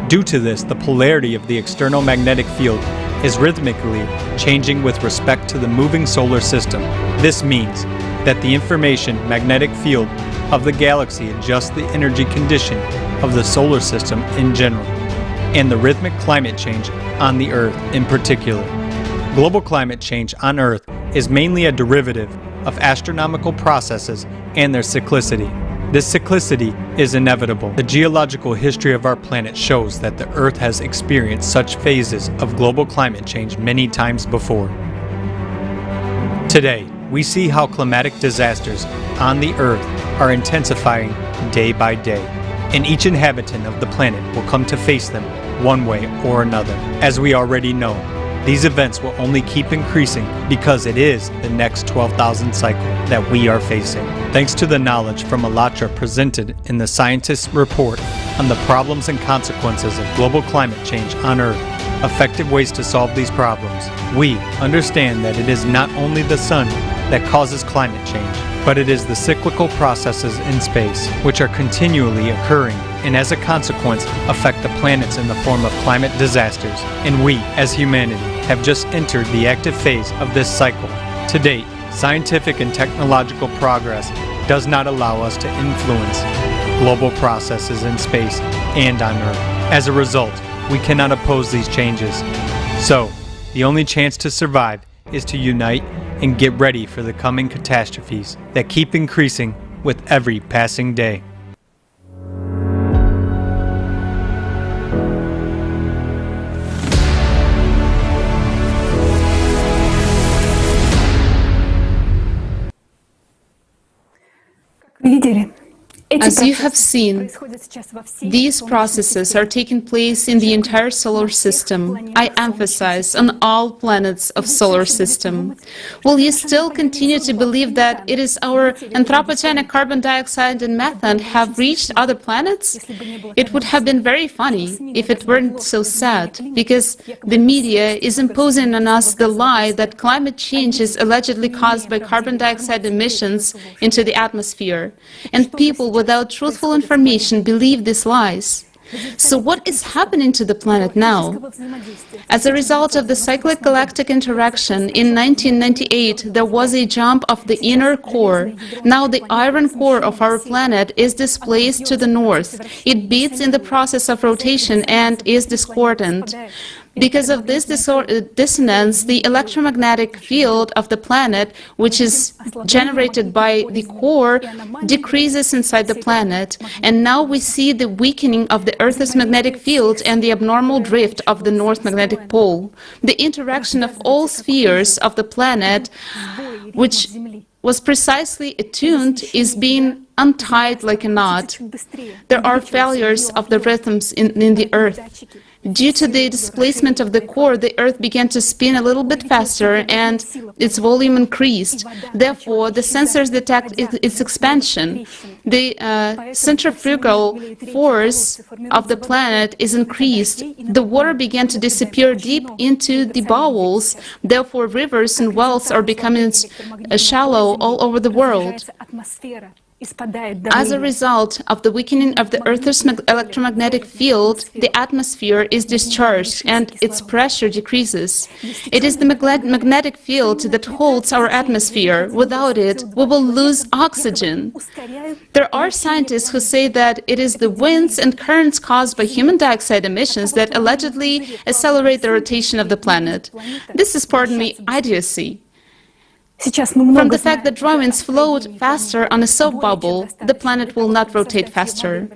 Due to this, the polarity of the external magnetic field is rhythmically changing with respect to the moving solar system. This means that the information magnetic field of the galaxy adjusts the energy condition of the solar system in general. and the rhythmic climate change on the Earth in particular. Global climate change on Earth is mainly a derivative of astronomical processes and their cyclicity. This cyclicity is inevitable. The geological history of our planet shows that the Earth has experienced such phases of global climate change many times before. Today, we see how climatic disasters on the Earth are intensifying day by day, and each inhabitant of the planet will come to face them one way or another. As we already know, these events will only keep increasing because it is the next 12,000 cycle that we are facing. Thanks to the knowledge from ALLATRA presented in the scientists' report on the problems and consequences of global climate change on Earth, effective ways to solve these problems, we understand that it is not only the sun that causes climate change, but it is the cyclical processes in space which are continually occurring and as a consequence affect the planets in the form of climate disasters. And we, as humanity, have just entered the active phase of this cycle. To date, scientific and technological progress does not allow us to influence global processes in space and on Earth. As a result, we cannot oppose these changes. So, the only chance to survive is to unite and get ready for the coming catastrophes that keep increasing with every passing day. As you have seen, these processes are taking place in the entire solar system. I emphasize on all planets of solar system. Will you still continue to believe that it is our anthropogenic carbon dioxide and methane have reached other planets? It would have been very funny if it weren't so sad, because the media is imposing on us the lie that climate change is allegedly caused by carbon dioxide emissions into the atmosphere, and people without truthful information believe these lies. So what is happening to the planet now? As a result of the cyclic galactic interaction in 1998, there was a jump of the inner core. Now the iron core of our planet is displaced to the north. It beats in the process of rotation and is discordant. Because of this dissonance, the electromagnetic field of the planet, which is generated by the core, decreases inside the planet. And now we see the weakening of the Earth's magnetic field and the abnormal drift of the North Magnetic Pole. The interaction of all spheres of the planet, which was precisely attuned, is being untied like a knot. There are failures of the rhythms in the Earth. Due to the displacement of the core, the Earth began to spin a little bit faster and its volume increased. Therefore, the sensors detect its expansion. The centrifugal force of the planet is increased. The water began to disappear deep into the bowels. Therefore, rivers and wells are becoming shallow all over the world. As a result of the weakening of the Earth's electromagnetic field, the atmosphere is discharged and its pressure decreases. It is the magnetic field that holds our atmosphere. Without it, we will lose oxygen. There are scientists who say that it is the winds and currents caused by human dioxide emissions that allegedly accelerate the rotation of the planet. This is, pardon me, idiocy. From the fact that dry winds float faster on a soap bubble, the planet will not rotate faster.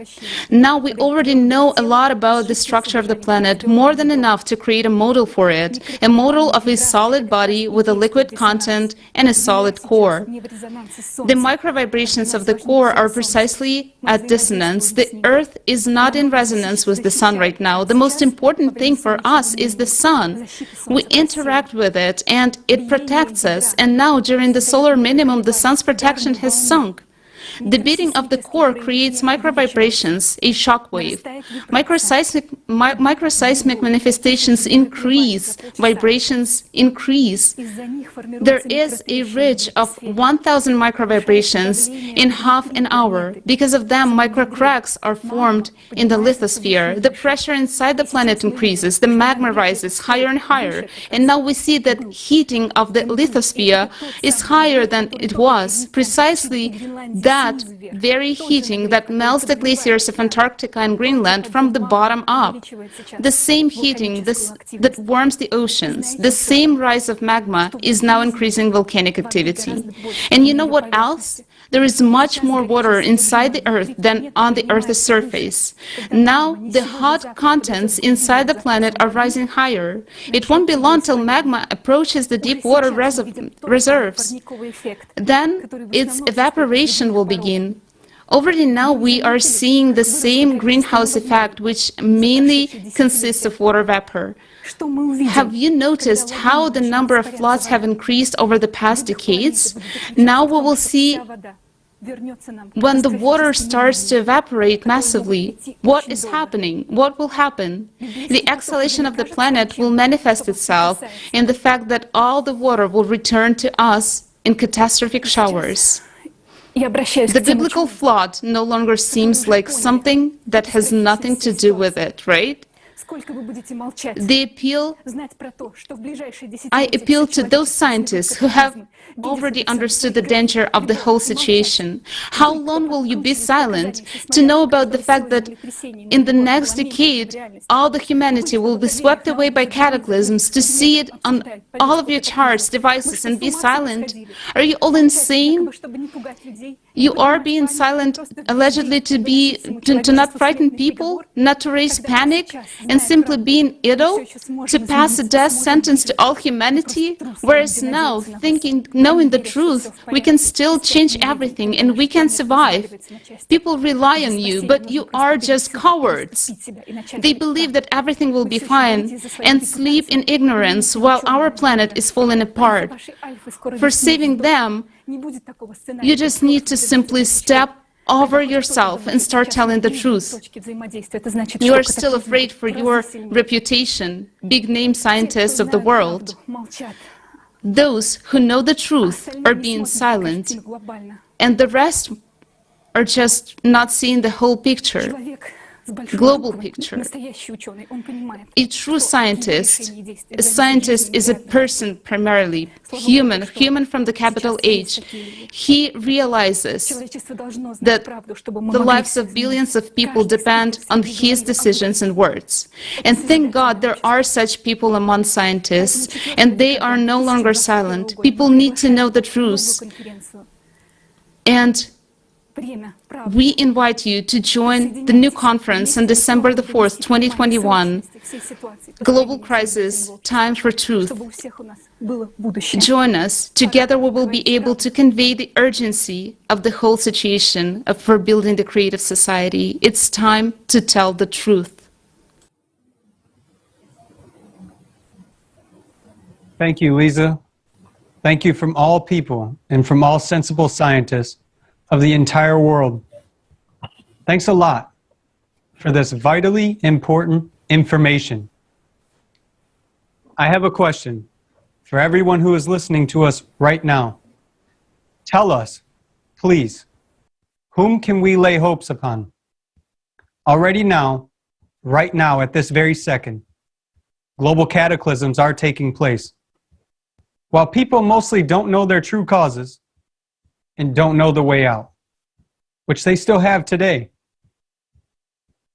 Now we already know a lot about the structure of the planet, more than enough to create a model for it, a model of a solid body with a liquid content and a solid core. The microvibrations of the core are precisely at dissonance. The Earth is not in resonance with the Sun right now. The most important thing for us is the Sun. We interact with it and it protects us, and now during the solar minimum, the Sun's protection has sunk. The beating of the core creates microvibrations, a shock wave. Microseismic manifestations increase, vibrations increase. There is a ridge of 1,000 microvibrations in half an hour. Because of them, microcracks are formed in the lithosphere. The pressure inside the planet increases, the magma rises higher and higher, and now we see that heating of the lithosphere is higher than it was. Precisely that that very heating that melts the glaciers of Antarctica and Greenland from the bottom up. The same heating that warms the oceans, the same rise of magma is now increasing volcanic activity. And you know what else? There is much more water inside the Earth than on the Earth's surface. Now, the hot contents inside the planet are rising higher. It won't be long till magma approaches the deep water reserves. Then, its evaporation will begin. Already now we are seeing the same greenhouse effect, which mainly consists of water vapor. Have you noticed how the number of floods have increased over the past decades? Now we will see, when the water starts to evaporate massively, what is happening? What will happen? The exhalation of the planet will manifest itself in the fact that all the water will return to us in catastrophic showers. The biblical flood no longer seems like something that has nothing to do with it, right? I appeal to those scientists who have already understood the danger of the whole situation. How long will you be silent to know about the fact that in the next decade, all the humanity will be swept away by cataclysms, to see it on all of your charts, devices, and be silent? Are you all insane? You are being silent allegedly to not frighten people, not to raise panic, and simply being idle, to pass a death sentence to all humanity, whereas now, knowing the truth, we can still change everything and we can survive. People rely on you, but you are just cowards. They believe that everything will be fine and sleep in ignorance while our planet is falling apart. For saving them, you just need to simply step over yourself and start telling the truth. You are still afraid for your reputation, big-name scientists of the world. Those who know the truth are being silent, and the rest are just not seeing the whole picture, global picture. A true scientist, a scientist is a person primarily, human from the capital H. He realizes that the lives of billions of people depend on his decisions and words. And thank God there are such people among scientists, and they are no longer silent. People need to know the truth. And we invite you to join the new conference on December the 4th, 2021, Global Crisis, Time for Truth. Join us. Together we will be able to convey the urgency of the whole situation for building the creative society. It's time to tell the truth. Thank you, Lisa. Thank you from all people and from all sensible scientists of the entire world. Thanks a lot for this vitally important information. I have a question for everyone who is listening to us right now. Tell us, please, whom can we lay hopes upon? Already now, right now, at this very second, global cataclysms are taking place. While people mostly don't know their true causes, and don't know the way out, which they still have today.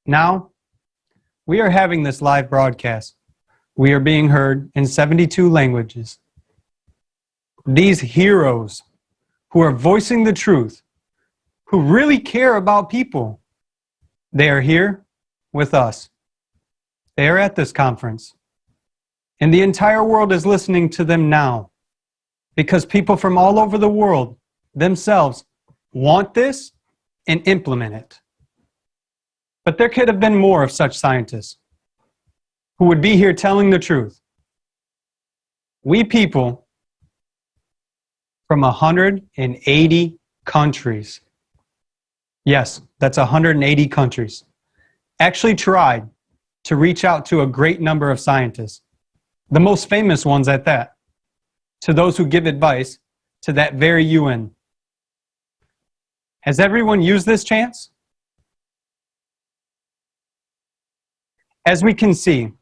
Now, we are having this live broadcast. We are being heard in 72 languages. These heroes who are voicing the truth, who really care about people, they are here with us. They are at this conference. And the entire world is listening to them now, because people from all over the world themselves want this and implement it. But there could have been more of such scientists who would be here telling the truth. We people from 180 countries, yes, that's 180 countries, actually tried to reach out to a great number of scientists, the most famous ones at that, to those who give advice to that very UN. Has everyone used this chance? As we can see,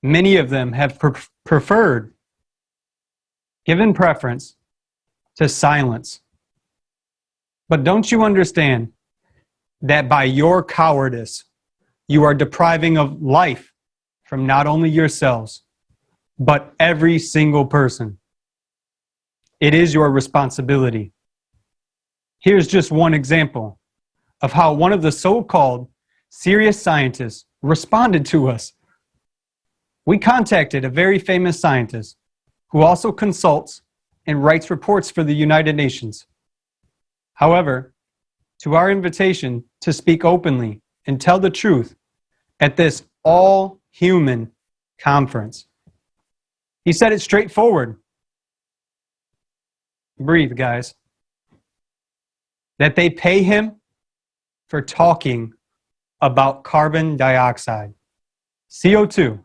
many of them have preferred, given preference to silence. But don't you understand that by your cowardice, you are depriving of life from not only yourselves, but every single person? It is your responsibility. Here's just one example of how one of the so-called serious scientists responded to us. We contacted a very famous scientist who also consults and writes reports for the United Nations. However, to our invitation to speak openly and tell the truth at this all-human conference, he said it straightforward. Breathe, guys. That they pay him for talking about carbon dioxide, CO2,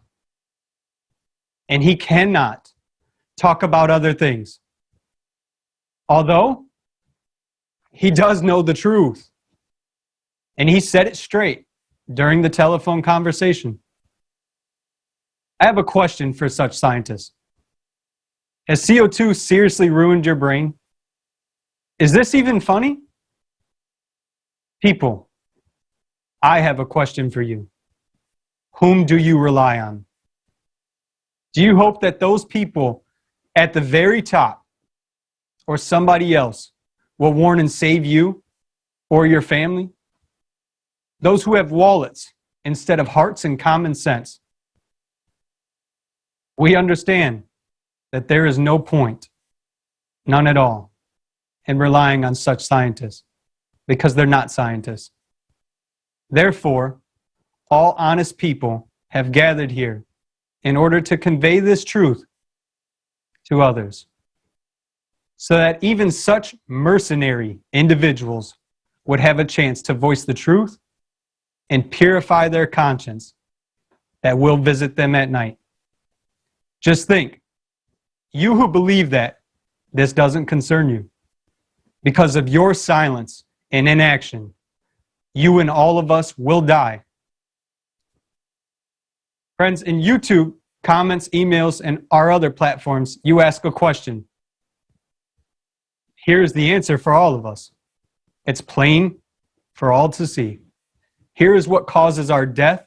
and he cannot talk about other things. Although he does know the truth, and he said it straight during the telephone conversation. I have a question for such scientists. Has CO2 seriously ruined your brain? Is this even funny? People, I have a question for you. Whom do you rely on? Do you hope that those people at the very top or somebody else will warn and save you or your family? Those who have wallets instead of hearts and common sense. We understand that there is no point, none at all, in relying on such scientists because they're not scientists. Therefore, all honest people have gathered here in order to convey this truth to others, so that even such mercenary individuals would have a chance to voice the truth and purify their conscience that will visit them at night. Just think, you who believe that this doesn't concern you, because of your silence and inaction, you and all of us will die. Friends, in YouTube, comments, emails, and our other platforms, you ask a question. Here's the answer for all of us. It's plain for all to see. Here is what causes our death: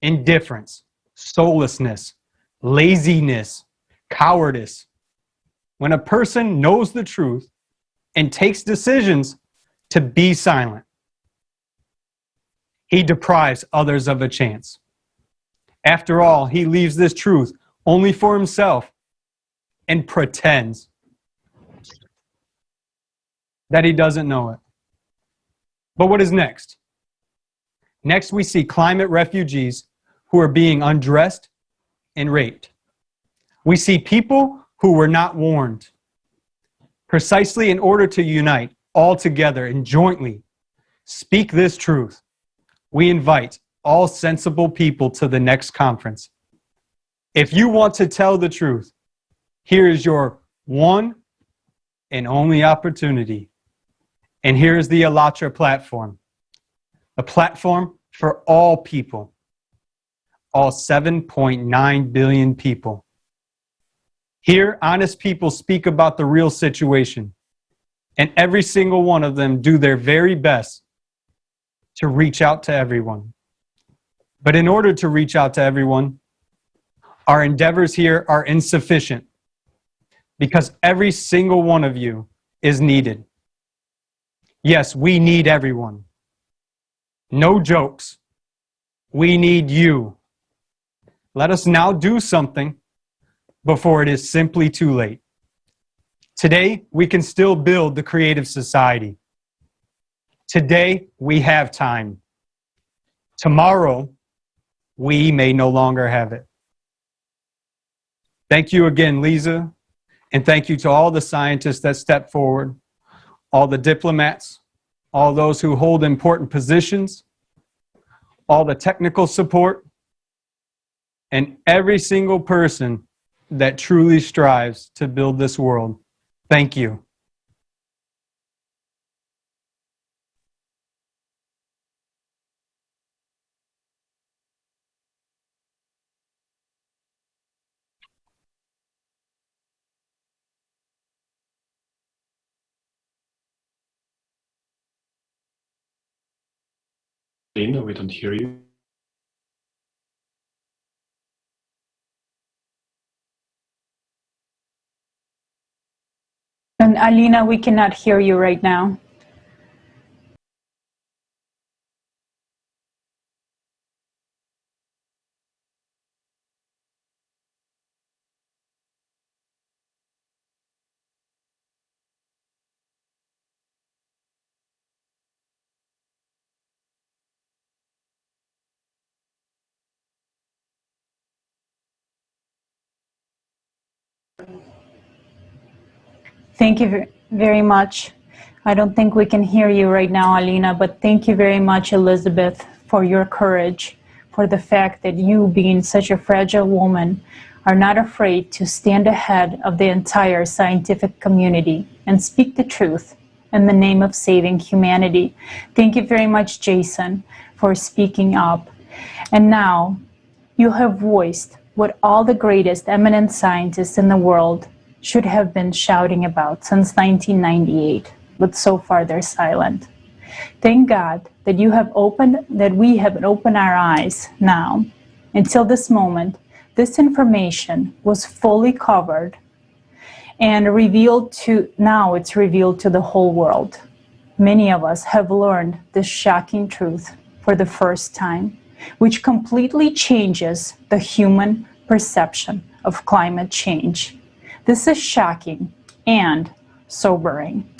indifference, soullessness, laziness, cowardice. When a person knows the truth and takes decisions to be silent, he deprives others of a chance. After all, he leaves this truth only for himself and pretends that he doesn't know it. But what is next? Next, we see climate refugees who are being undressed and raped. We see people who were not warned. Precisely in order to unite all together and jointly speak this truth, we invite all sensible people to the next conference. If you want to tell the truth, here is your one and only opportunity. And here is the ALLATRA platform, a platform for all people, all 7.9 billion people. Here, honest people speak about the real situation, and every single one of them do their very best to reach out to everyone. But in order to reach out to everyone, our endeavors here are insufficient because every single one of you is needed. Yes, we need everyone. No jokes. We need you. Let us now do something before it is simply too late. Today, we can still build the creative society. Today, we have time. Tomorrow, we may no longer have it. Thank you again, Lisa, and thank you to all the scientists that stepped forward, all the diplomats, all those who hold important positions, all the technical support, and every single person that truly strives to build this world. Thank you. Lena, we don't hear you. And Alina, we cannot hear you right now. Thank you very much. I don't think we can hear you right now, Alina, but thank you very much, Elizabeth, for your courage, for the fact that you, being such a fragile woman, are not afraid to stand ahead of the entire scientific community and speak the truth in the name of saving humanity. Thank you very much, Jason, for speaking up. And now, you have voiced what all the greatest eminent scientists in the world should have been shouting about since 1998, but so far they're silent. Thank God that we have opened our eyes now. Until this moment, this information was fully covered and now it's revealed to the whole world. Many of us have learned this shocking truth for the first time, which completely changes the human perception of climate change. This is shocking and sobering.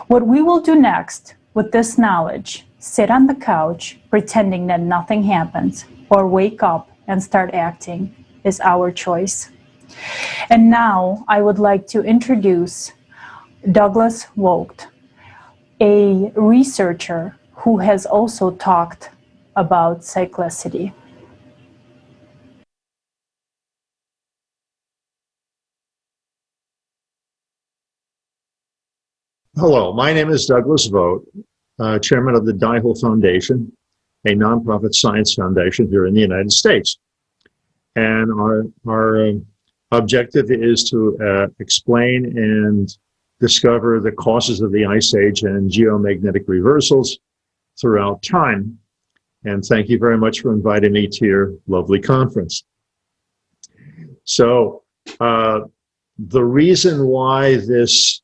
What we will do next with this knowledge, sit on the couch pretending that nothing happens, or wake up and start acting, is our choice. And now I would like to introduce Douglas Vogt, a researcher who has also talked about cyclicity. Hello, my name is Douglas Vogt, chairman of the Daiho Foundation, a nonprofit science foundation here in the United States. And our objective is to explain and discover the causes of the Ice Age and geomagnetic reversals throughout time. And thank you very much for inviting me to your lovely conference. So the reason why this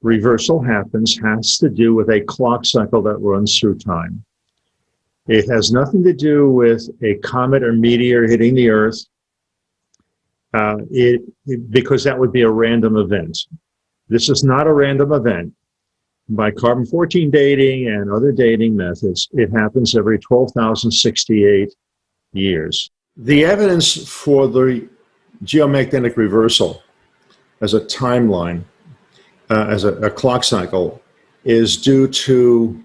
reversal happens has to do with a clock cycle that runs through time. It has nothing to do with a comet or meteor hitting the Earth, because that would be a random event. This is not a random event. By carbon-14 dating and other dating methods, it happens every 12,068 years. The evidence for the geomagnetic reversal as a timeline, as a clock cycle, is due to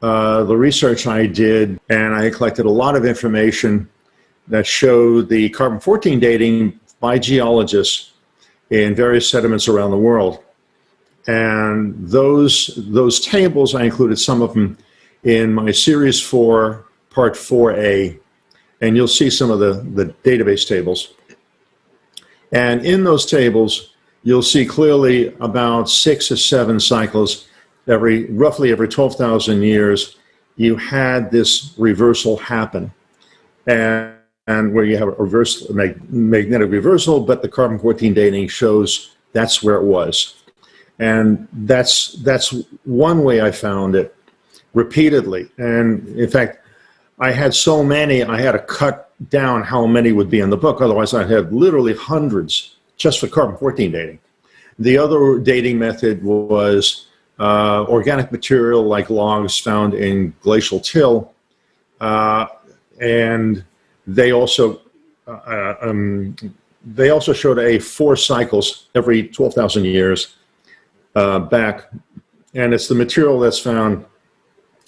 the research I did, and I collected a lot of information that showed the carbon-14 dating by geologists in various sediments around the world. And those tables, I included some of them in my Series 4, Part 4A, and you'll see some of the database tables. And in those tables, you'll see clearly about 6 or 7 cycles, roughly every 12,000 years, you had this reversal happen. And where you have a magnetic reversal, but the carbon-14 dating shows that's where it was. And that's one way I found it repeatedly. And in fact, I had so many, I had to cut down how many would be in the book. Otherwise, I'd have literally hundreds just for carbon-14 dating. The other dating method was organic material like logs found in glacial till. And they also showed 4 cycles every 12,000 years back. And it's the material that's found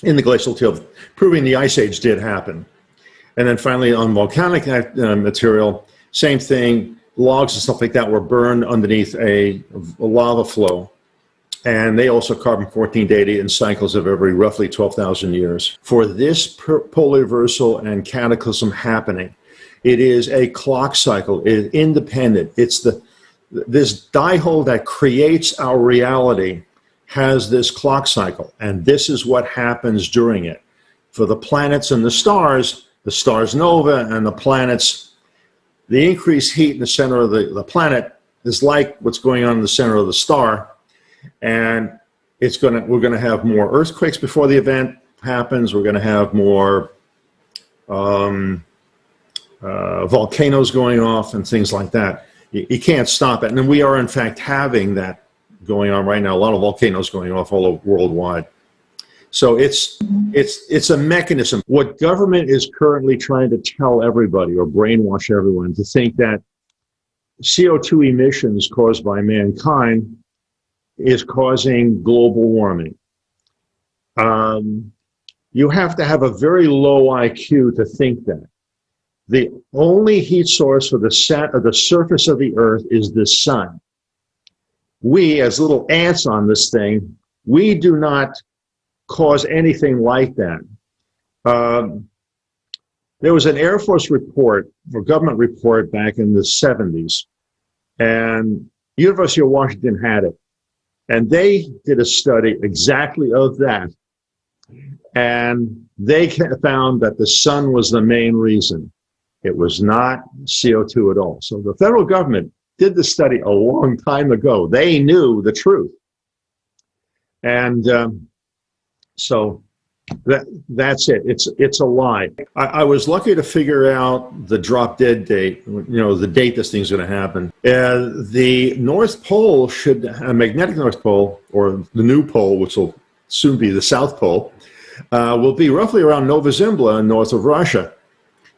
in the glacial till, proving the Ice Age did happen. And then finally on volcanic material, same thing, logs and stuff like that were burned underneath a lava flow. And they also carbon-14 dated in cycles of every roughly 12,000 years. For this polar reversal and cataclysm happening, it is a clock cycle, it is independent. It's this dihole that creates our reality has this clock cycle, and this is what happens during it. for the planets and the stars nova and the planets, the increased heat in the center of the planet is like what's going on in the center of the star, and we're going to have more earthquakes before the event happens. We're going to have more volcanoes going off and things like that. You can't stop it, and we are in fact having that going on right now. A lot of volcanoes going off all over worldwide. So it's a mechanism. What government is currently trying to tell everybody or brainwash everyone to think that CO2 emissions caused by mankind is causing global warming. You have to have a very low IQ to think that. The only heat source for the surface of the earth is the sun. We, as little ants on this thing, we do not cause anything like that. There was an Air Force report or government report back in the 70s, and University of Washington had it. And they did a study exactly of that. And they found that the sun was the main reason. It was not CO2 at all. So the federal government did the study a long time ago. They knew the truth. And so that's it. It's a lie. I was lucky to figure out the drop dead date, the date this thing's going to happen. The North Pole a magnetic North Pole, or the new pole, which will soon be the South Pole, will be roughly around Nova Zembla, north of Russia.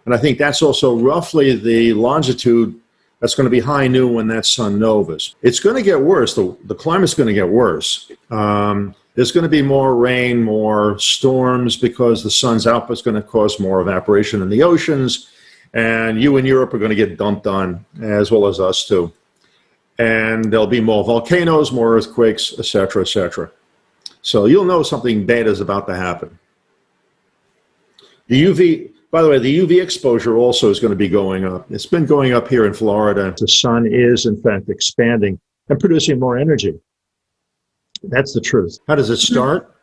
And I think that's also roughly the longitude that's going to be high noon when that sun novas. It's going to get worse. The climate's going to get worse. There's going to be more rain, more storms, because the sun's output's going to cause more evaporation in the oceans. And you in Europe are going to get dumped on, as well as us too. And there'll be more volcanoes, more earthquakes, et cetera, et cetera. So you'll know something bad is about to happen. By the way, the UV exposure also is going to be going up. It's been going up here in Florida. The sun is, in fact, expanding and producing more energy. That's the truth. How does it start?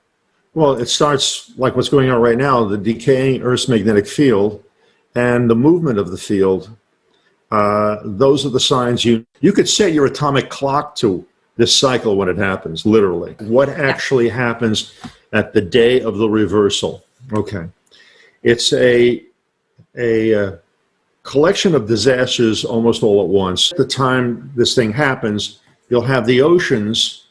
Well, it starts like what's going on right now, the decaying Earth's magnetic field and the movement of the field. Those are the signs you could set your atomic clock to this cycle when it happens, literally. What actually happens at the day of the reversal? Okay. It's a collection of disasters almost all at once. At the time this thing happens, you'll have the oceans,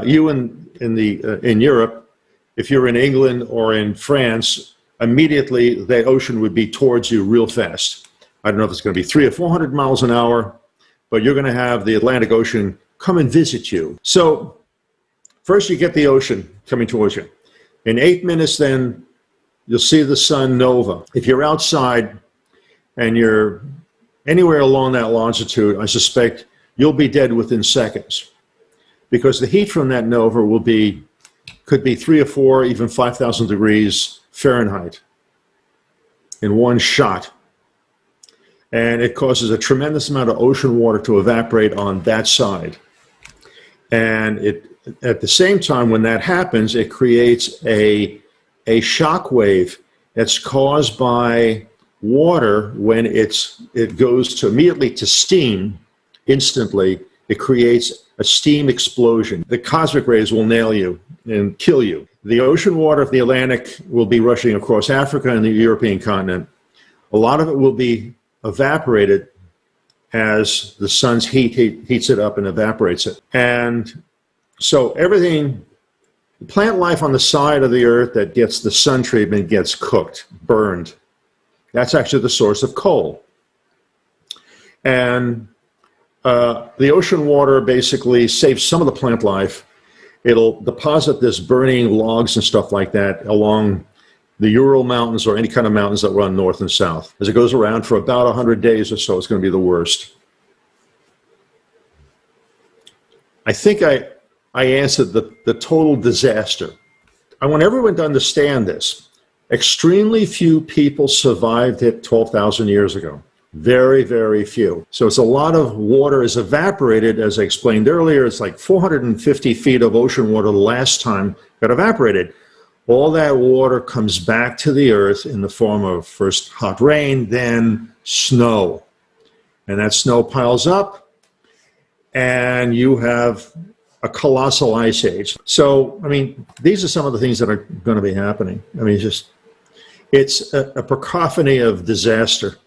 you in Europe, if you're in England or in France, immediately the ocean would be towards you real fast. I don't know if it's going to be 300 or 400 miles an hour, but you're going to have the Atlantic Ocean come and visit you. So first you get the ocean coming towards you. In 8 minutes then, you'll see the sun nova. If you're outside and you're anywhere along that longitude, I suspect you'll be dead within seconds, because the heat from that nova could be 3 or 4, even 5,000 degrees Fahrenheit in one shot. And it causes a tremendous amount of ocean water to evaporate on that side. And at the same time, when that happens, it creates a shock wave that's caused by water. When it goes immediately to steam, instantly, it creates a steam explosion. The cosmic rays will nail you and kill you. The ocean water of the Atlantic will be rushing across Africa and the European continent. A lot of it will be evaporated as the sun's heat heats it up and evaporates it. And so everything, plant life on the side of the earth that gets the sun treatment gets cooked, burned. That's actually the source of coal. And the ocean water basically saves some of the plant life. It'll deposit this burning logs and stuff like that along the Ural Mountains or any kind of mountains that run north and south. As it goes around for about 100 days or so, it's going to be the worst. I think I answered the total disaster. I want everyone to understand this. Extremely few people survived it 12,000 years ago. Very, very few. So it's a lot of water is evaporated. As I explained earlier, it's like 450 feet of ocean water the last time got evaporated. all that water comes back to the earth in the form of first hot rain, then snow. And that snow piles up, and you have a colossal ice age. So, I mean, these are some of the things that are going to be happening. I mean, it's a cacophony of disaster.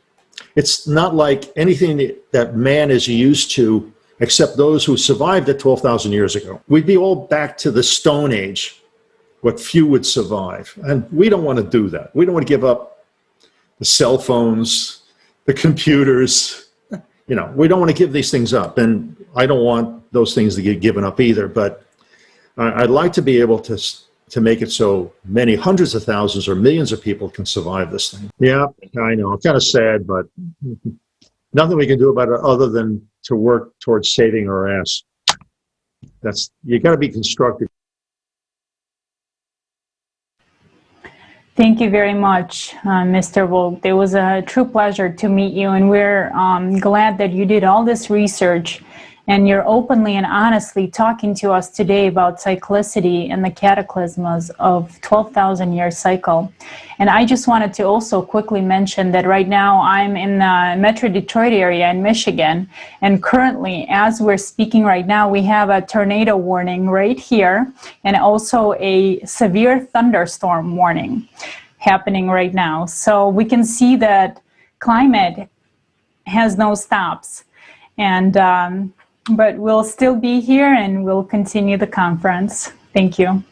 It's not like anything that man is used to, except those who survived it 12,000 years ago. We'd be all back to the Stone Age, what few would survive. And we don't want to do that. We don't want to give up the cell phones, the computers. You know, we don't want to give these things up. And I don't want those things to get given up either. But I'd like to be able to make it so many hundreds of thousands or millions of people can survive this thing. Yeah, I know. I'm kind of sad, but nothing we can do about it other than to work towards saving our ass. You got to be constructive. Thank you very much, Mr. Vogt. It was a true pleasure to meet you, and we're glad that you did all this research and you're openly and honestly talking to us today about cyclicity and the cataclysms of 12,000-year cycle. And I just wanted to also quickly mention that right now I'm in the Metro Detroit area in Michigan, and currently, as we're speaking right now, we have a tornado warning right here and also a severe thunderstorm warning happening right now. So we can see that climate has no stops. And but we'll still be here and we'll continue the conference. Thank you.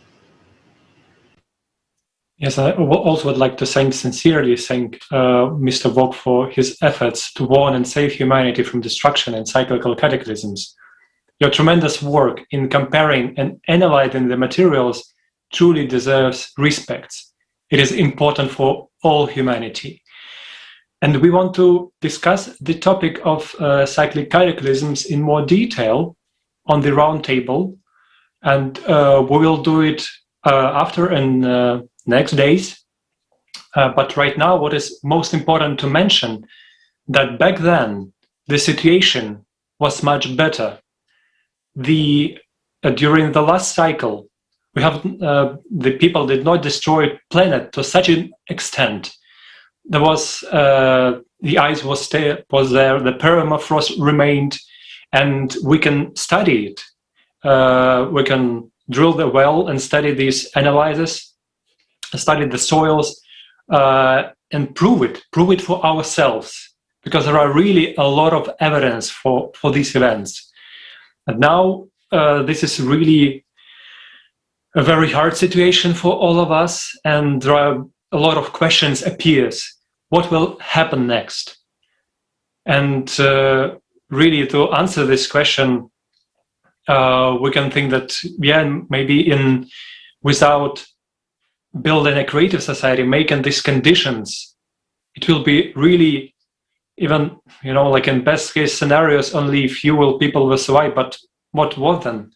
Yes, I also would like to sincerely thank Mr. Vogt for his efforts to warn and save humanity from destruction and cyclical cataclysms. Your tremendous work in comparing and analyzing the materials truly deserves respect. It is important for all humanity. And we want to discuss the topic of cyclic cataclysms in more detail on the roundtable, and we will do it after in next days. But right now, what is most important to mention that back then the situation was much better. During the last cycle, we have the people did not destroy planet to such an extent. There was the ice was there, the permafrost remained, and we can study it. We can drill the well and study these analyses, study the soils, and prove it for ourselves, because there are really a lot of evidence for these events. And now this is really a very hard situation for all of us, and there are a lot of questions appears. What will happen next? And really, to answer this question, we can think that, yeah, maybe without building a creative society, making these conditions, it will be really, even, like in best case scenarios, only few people will survive. But what then?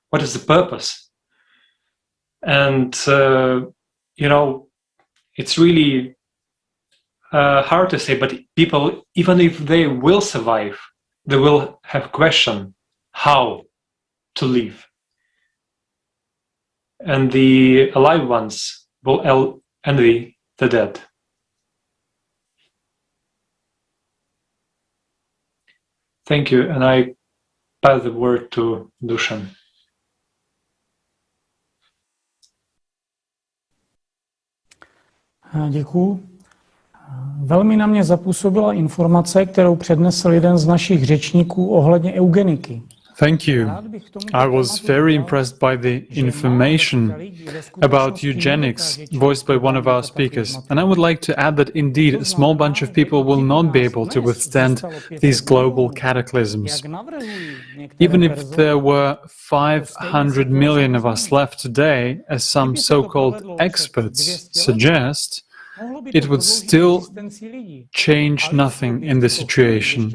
What is the purpose? And, it's really hard to say, but people, even if they will survive, they will have question how to live. And the alive ones will envy the dead. Thank you, and I pass the word to Dusan. Děkuju. Velmi na mě zapůsobila informace, kterou přednesl jeden z našich řečníků ohledně eugeniky. Thank you. I was very impressed by the information about eugenics voiced by one of our speakers. And I would like to add that indeed a small bunch of people will not be able to withstand these global cataclysms. Even if there were 500 million of us left today, as some so-called experts suggest, it would still change nothing in the situation.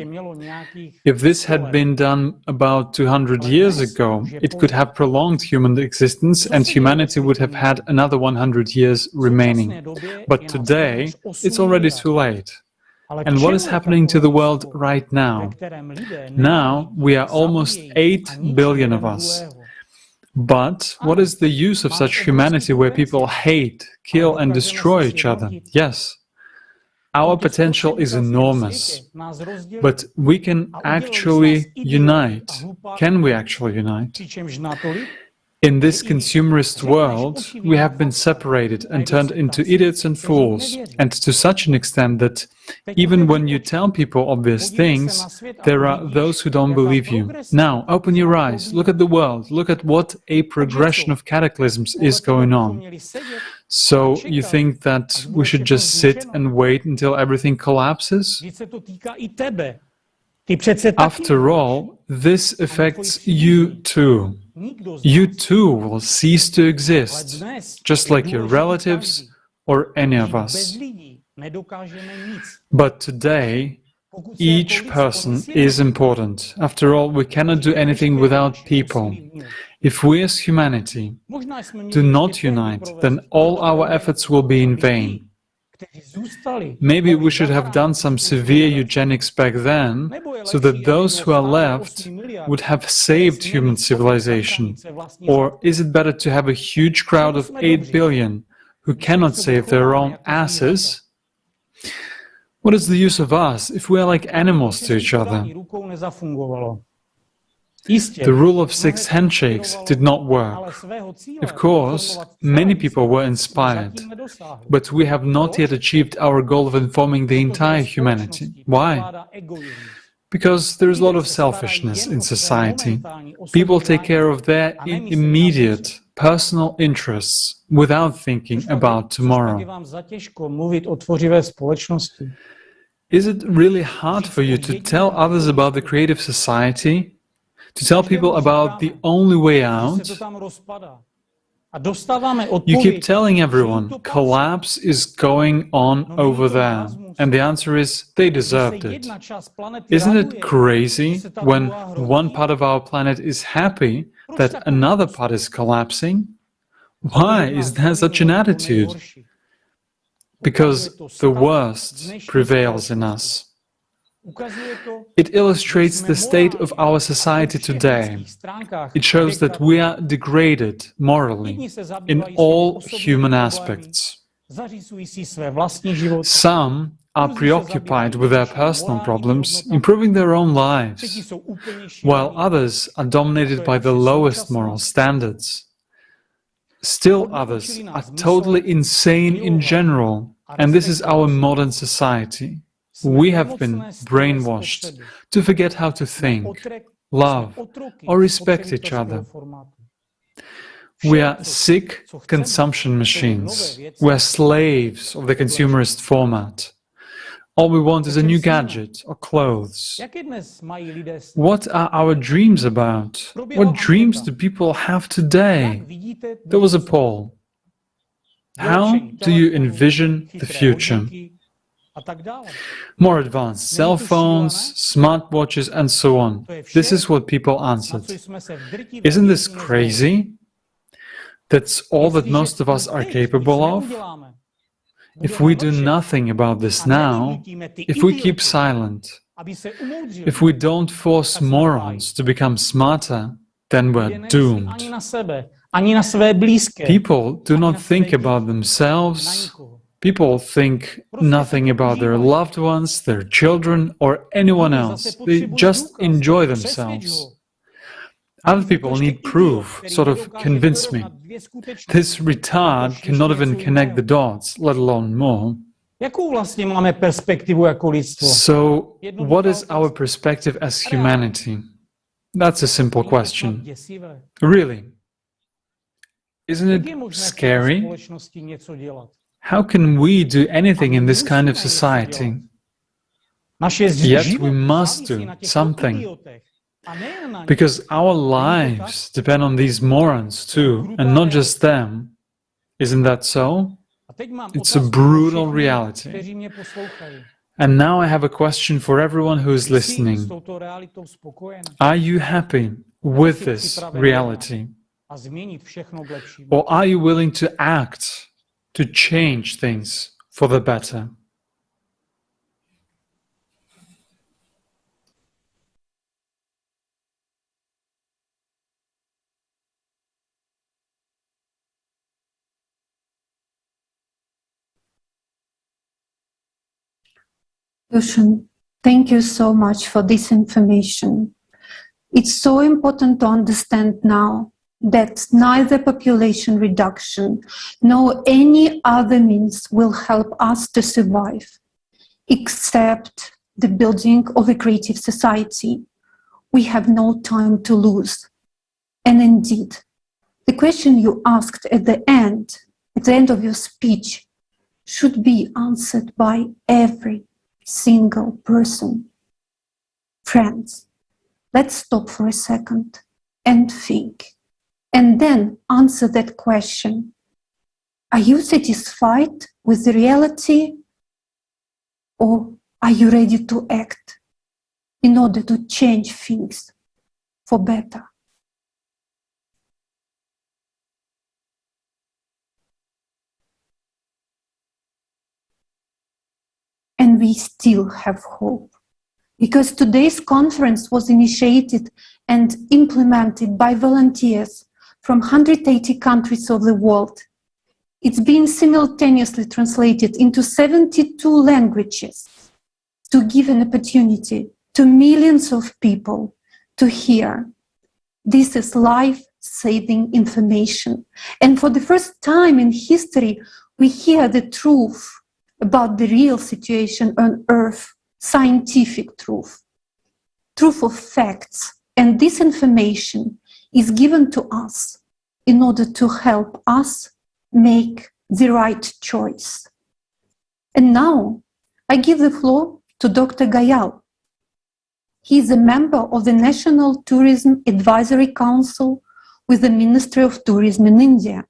If this had been done about 200 years ago, it could have prolonged human existence and humanity would have had another 100 years remaining. But today, it's already too late. And what is happening to the world right now? Now, we are almost 8 billion of us. But what is the use of such humanity where people hate, kill, and destroy each other? Yes, our potential is enormous, but we can actually unite. Can we actually unite? In this consumerist world, we have been separated and turned into idiots and fools, and to such an extent that even when you tell people obvious things, there are those who don't believe you. Now, open your eyes, look at the world, look at what a progression of cataclysms is going on. So you think that we should just sit and wait until everything collapses? After all, this affects you too. You too will cease to exist, just like your relatives or any of us. But today, each person is important. After all, we cannot do anything without people. If we as humanity do not unite, then all our efforts will be in vain. Maybe we should have done some severe eugenics back then, so that those who are left would have saved human civilization. Or is it better to have a huge crowd of 8 billion who cannot save their own asses? What is the use of us if we are like animals to each other? The rule of 6 handshakes did not work. Of course, many people were inspired, but we have not yet achieved our goal of informing the entire humanity. Why? Because there is a lot of selfishness in society. People take care of their immediate personal interests without thinking about tomorrow. Is it really hard for you to tell others about the creative society? To tell people about the only way out? You keep telling everyone, collapse is going on over there. And the answer is, they deserved it. Isn't it crazy when one part of our planet is happy that another part is collapsing? Why is there such an attitude? Because the worst prevails in us. It illustrates the state of our society today. It shows that we are degraded morally in all human aspects. Some are preoccupied with their personal problems, improving their own lives, while others are dominated by the lowest moral standards. Still others are totally insane in general, and this is our modern society. We have been brainwashed to forget how to think, love, or respect each other. We are sick consumption machines. We are slaves of the consumerist format. All we want is a new gadget or clothes. What are our dreams about? What dreams do people have today? There was a poll. How do you envision the future? More advanced cell phones, smartwatches, and so on. This is what people answered. Isn't this crazy? That's all that most of us are capable of? If we do nothing about this now, if we keep silent, if we don't force morons to become smarter, then we're doomed. People do not think about themselves. People think nothing about their loved ones, their children, or anyone else. They just enjoy themselves. Other people need proof, sort of convince me. This retard cannot even connect the dots, let alone more. So, what is our perspective as humanity? That's a simple question. Really. Isn't it scary? How can we do anything in this kind of society? Yet we must do something. Because our lives depend on these morons too, and not just them. Isn't that so? It's a brutal reality. And now I have a question for everyone who is listening. Are you happy with this reality? Or are you willing to act to change things for the better? Yushin, thank you so much for this information. It's so important to understand now that neither population reduction nor any other means will help us to survive, except the building of a creative society. We have no time to lose. And indeed, the question you asked at the end of your speech, should be answered by every single person. Friends, let's stop for a second and think, and then answer that question. Are you satisfied with the reality, or are you ready to act in order to change things for better? And we still have hope, because today's conference was initiated and implemented by volunteers from 180 countries of the world. It's been simultaneously translated into 72 languages to give an opportunity to millions of people to hear. This is life-saving information. And for the first time in history, we hear the truth about the real situation on Earth, scientific truth of facts. And this information is given to us in order to help us make the right choice. And now I give the floor to Dr. Gayal. He is a member of the National Tourism Advisory Council with the Ministry of Tourism in India.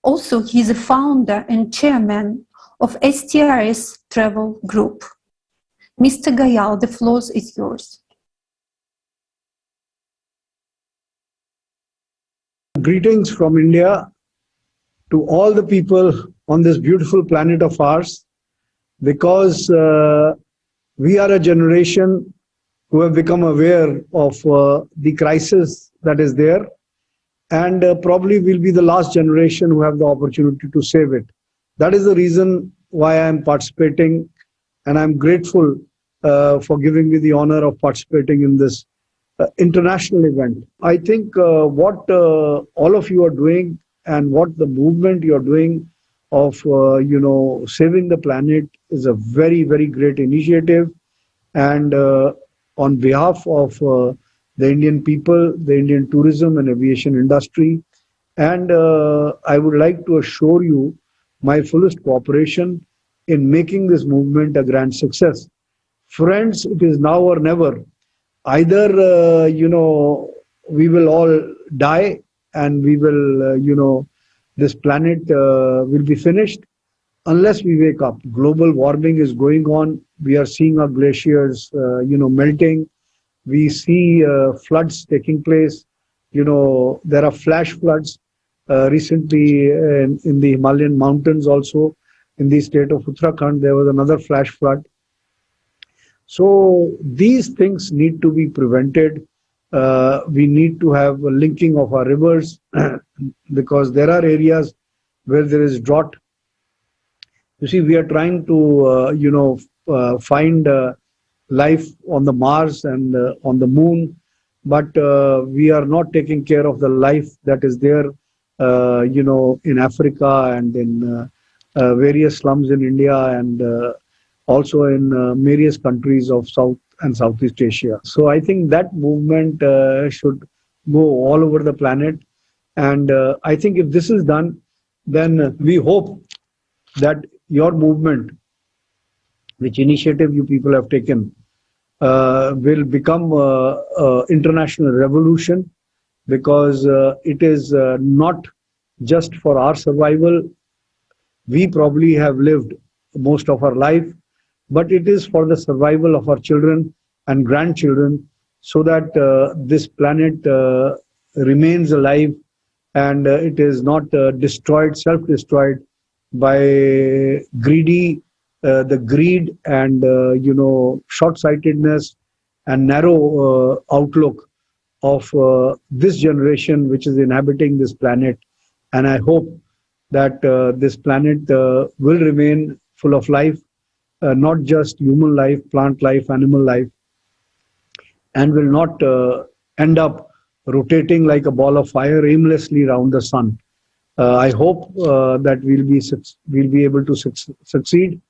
Also, he is a founder and chairman of STRS Travel Group. Mr. Gayal, the floor is yours. Greetings from India to all the people on this beautiful planet of ours, because we are a generation who have become aware of the crisis that is there, and probably will be the last generation who have the opportunity to save it. That is the reason why I am participating, and I'm grateful for giving me the honor of participating in this international event. I think what all of you are doing and what the movement you're doing of saving the planet is a very, very great initiative. And on behalf of the Indian people, the Indian tourism and aviation industry, and I would like to assure you my fullest cooperation in making this movement a grand success. Friends, it is now or never. Either, we will all die and we will, this planet will be finished unless we wake up. Global warming is going on. We are seeing our glaciers, melting. We see floods taking place. There are flash floods. Recently in the Himalayan mountains also, in the state of Uttarakhand, there was another flash flood. So these things need to be prevented. We need to have a linking of our rivers because there are areas where there is drought. You see, we are trying to, find life on the Mars and on the moon, but we are not taking care of the life that is there in Africa and in various slums in India and also in various countries of South and Southeast Asia. So I think that movement should go all over the planet. And I think if this is done, then we hope that your movement, which initiative you people have taken, will become an international revolution, because it is not just for our survival. We probably have lived most of our life, but it is for the survival of our children and grandchildren, so that this planet remains alive and it is not destroyed, self-destroyed by the greed and short-sightedness and narrow outlook of this generation which is inhabiting this planet. And I hope that this planet will remain full of life not just human life, plant life, animal life, and will not end up rotating like a ball of fire aimlessly around the sun. I hope that we'll be able to succeed,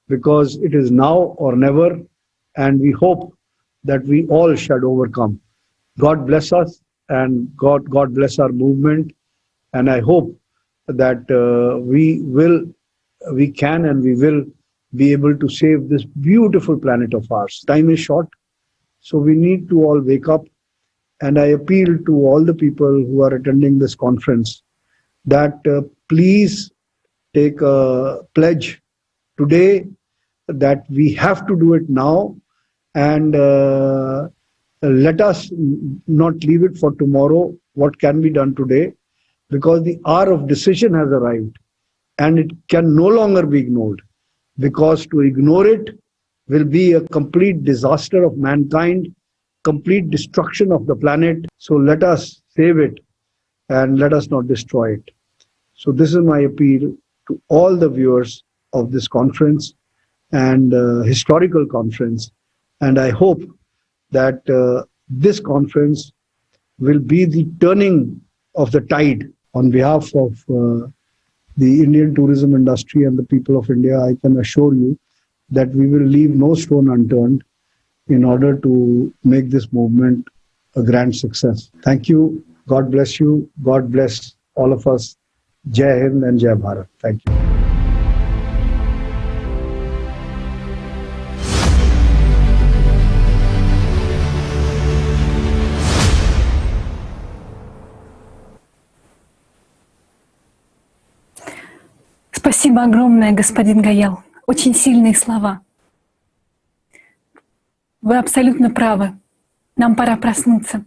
because it is now or never, and we hope that we all shall overcome. God bless us, and God bless our movement, and I hope that we can and we will be able to save this beautiful planet of ours. Time is short, so we need to all wake up, and I appeal to all the people who are attending this conference that please take a pledge today that we have to do it now, and let us not leave it for tomorrow what can be done today, because the hour of decision has arrived and it can no longer be ignored, because to ignore it will be a complete disaster of mankind, complete destruction of the planet. So let us save it and let us not destroy it. So this is my appeal to all the viewers of this conference and historical conference, and I hope that this conference will be the turning of the tide. On behalf of the Indian tourism industry and the people of India, I can assure you that we will leave no stone unturned in order to make this movement a grand success. Thank you. God bless you. God bless all of us. Jai Hind and Jai Bharat. Thank you. Спасибо огромное, господин Гаял. Очень сильные слова. Вы абсолютно правы. Нам пора проснуться.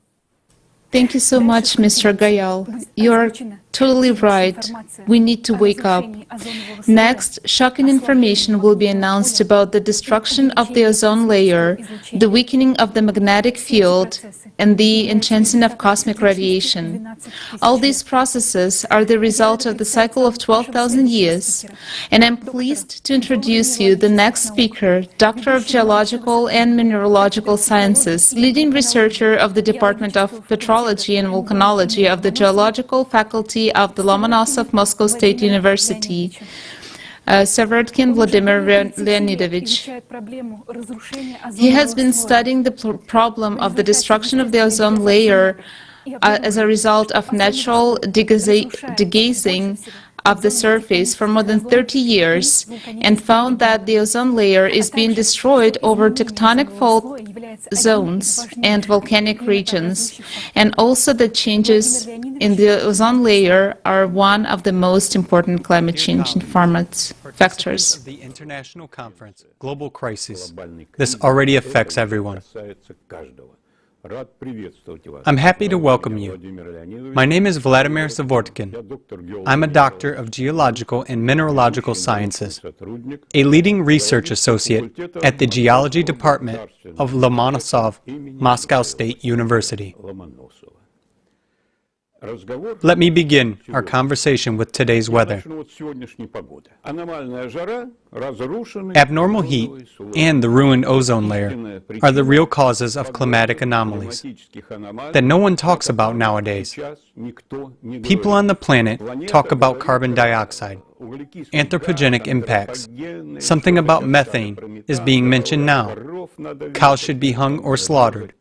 Thank you so much, Mr. Gayal. You are totally right. We need to wake up. Next, shocking information will be announced about the destruction of the ozone layer, the weakening of the magnetic field, and the enhancing of cosmic radiation. All these processes are the result of the cycle of 12,000 years, and I'm pleased to introduce you the next speaker, Doctor of Geological and Mineralogical Sciences, leading researcher of the Department of Petrology and Volcanology of the Geological Faculty of the Lomonosov Moscow State University, Severotkin Vladimir Leonidovich. He has been studying the problem of the destruction of the ozone layer as a result of natural degazing of the surface for more than 30 years, and found that the ozone layer is being destroyed over tectonic fault zones and volcanic regions, and also the changes in the ozone layer are one of the most important climate change factors. The international conference, Global Crisis. This already affects everyone. I'm happy to welcome you. My name is Vladimir Savortkin. I'm a doctor of geological and mineralogical sciences, a leading research associate at the Geology Department of Lomonosov Moscow State University. Let me begin our conversation with today's weather. Abnormal heat and the ruined ozone layer are the real causes of climatic anomalies that no one talks about nowadays. People on the planet talk about carbon dioxide, anthropogenic impacts. Something about methane is being mentioned now. Cows should be hung or slaughtered.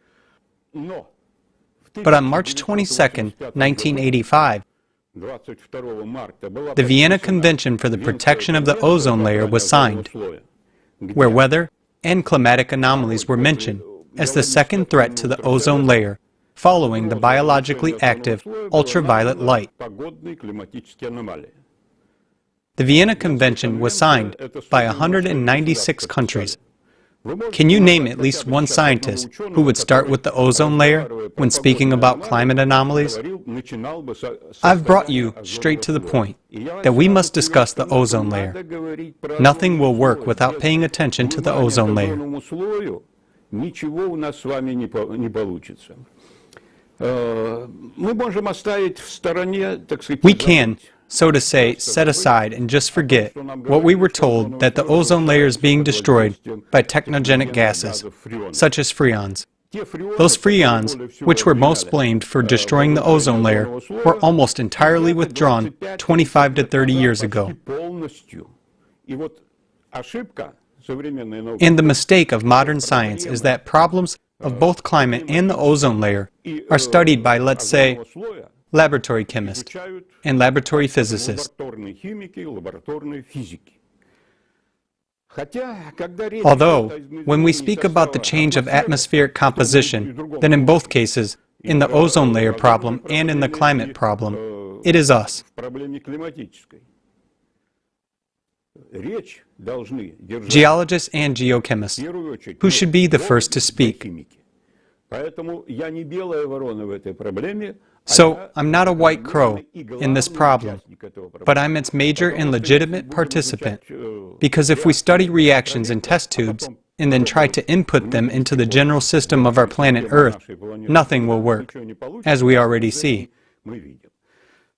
But on March 22, 1985, the Vienna Convention for the Protection of the Ozone Layer was signed, where weather and climatic anomalies were mentioned as the second threat to the ozone layer, following the biologically active ultraviolet light. The Vienna Convention was signed by 196 countries. Can you name at least one scientist who would start with the ozone layer when speaking about climate anomalies? I've brought you straight to the point that we must discuss the ozone layer. Nothing will work without paying attention to the ozone layer. We can so to say, set aside and just forget what we were told that the ozone layer is being destroyed by technogenic gases, such as freons. Those freons, which were most blamed for destroying the ozone layer, were almost entirely withdrawn 25 to 30 years ago. And the mistake of modern science is that problems of both climate and the ozone layer are studied by, let's say, laboratory chemists and laboratory physicists. Although, when we speak about the change of atmospheric composition, then in both cases, in the ozone layer problem and in the climate problem, it is us. Geologists and geochemists, who should be the first to speak. So, I'm not a white crow in this problem, but I'm its major and legitimate participant, because if we study reactions in test tubes and then try to input them into the general system of our planet Earth, nothing will work, as we already see.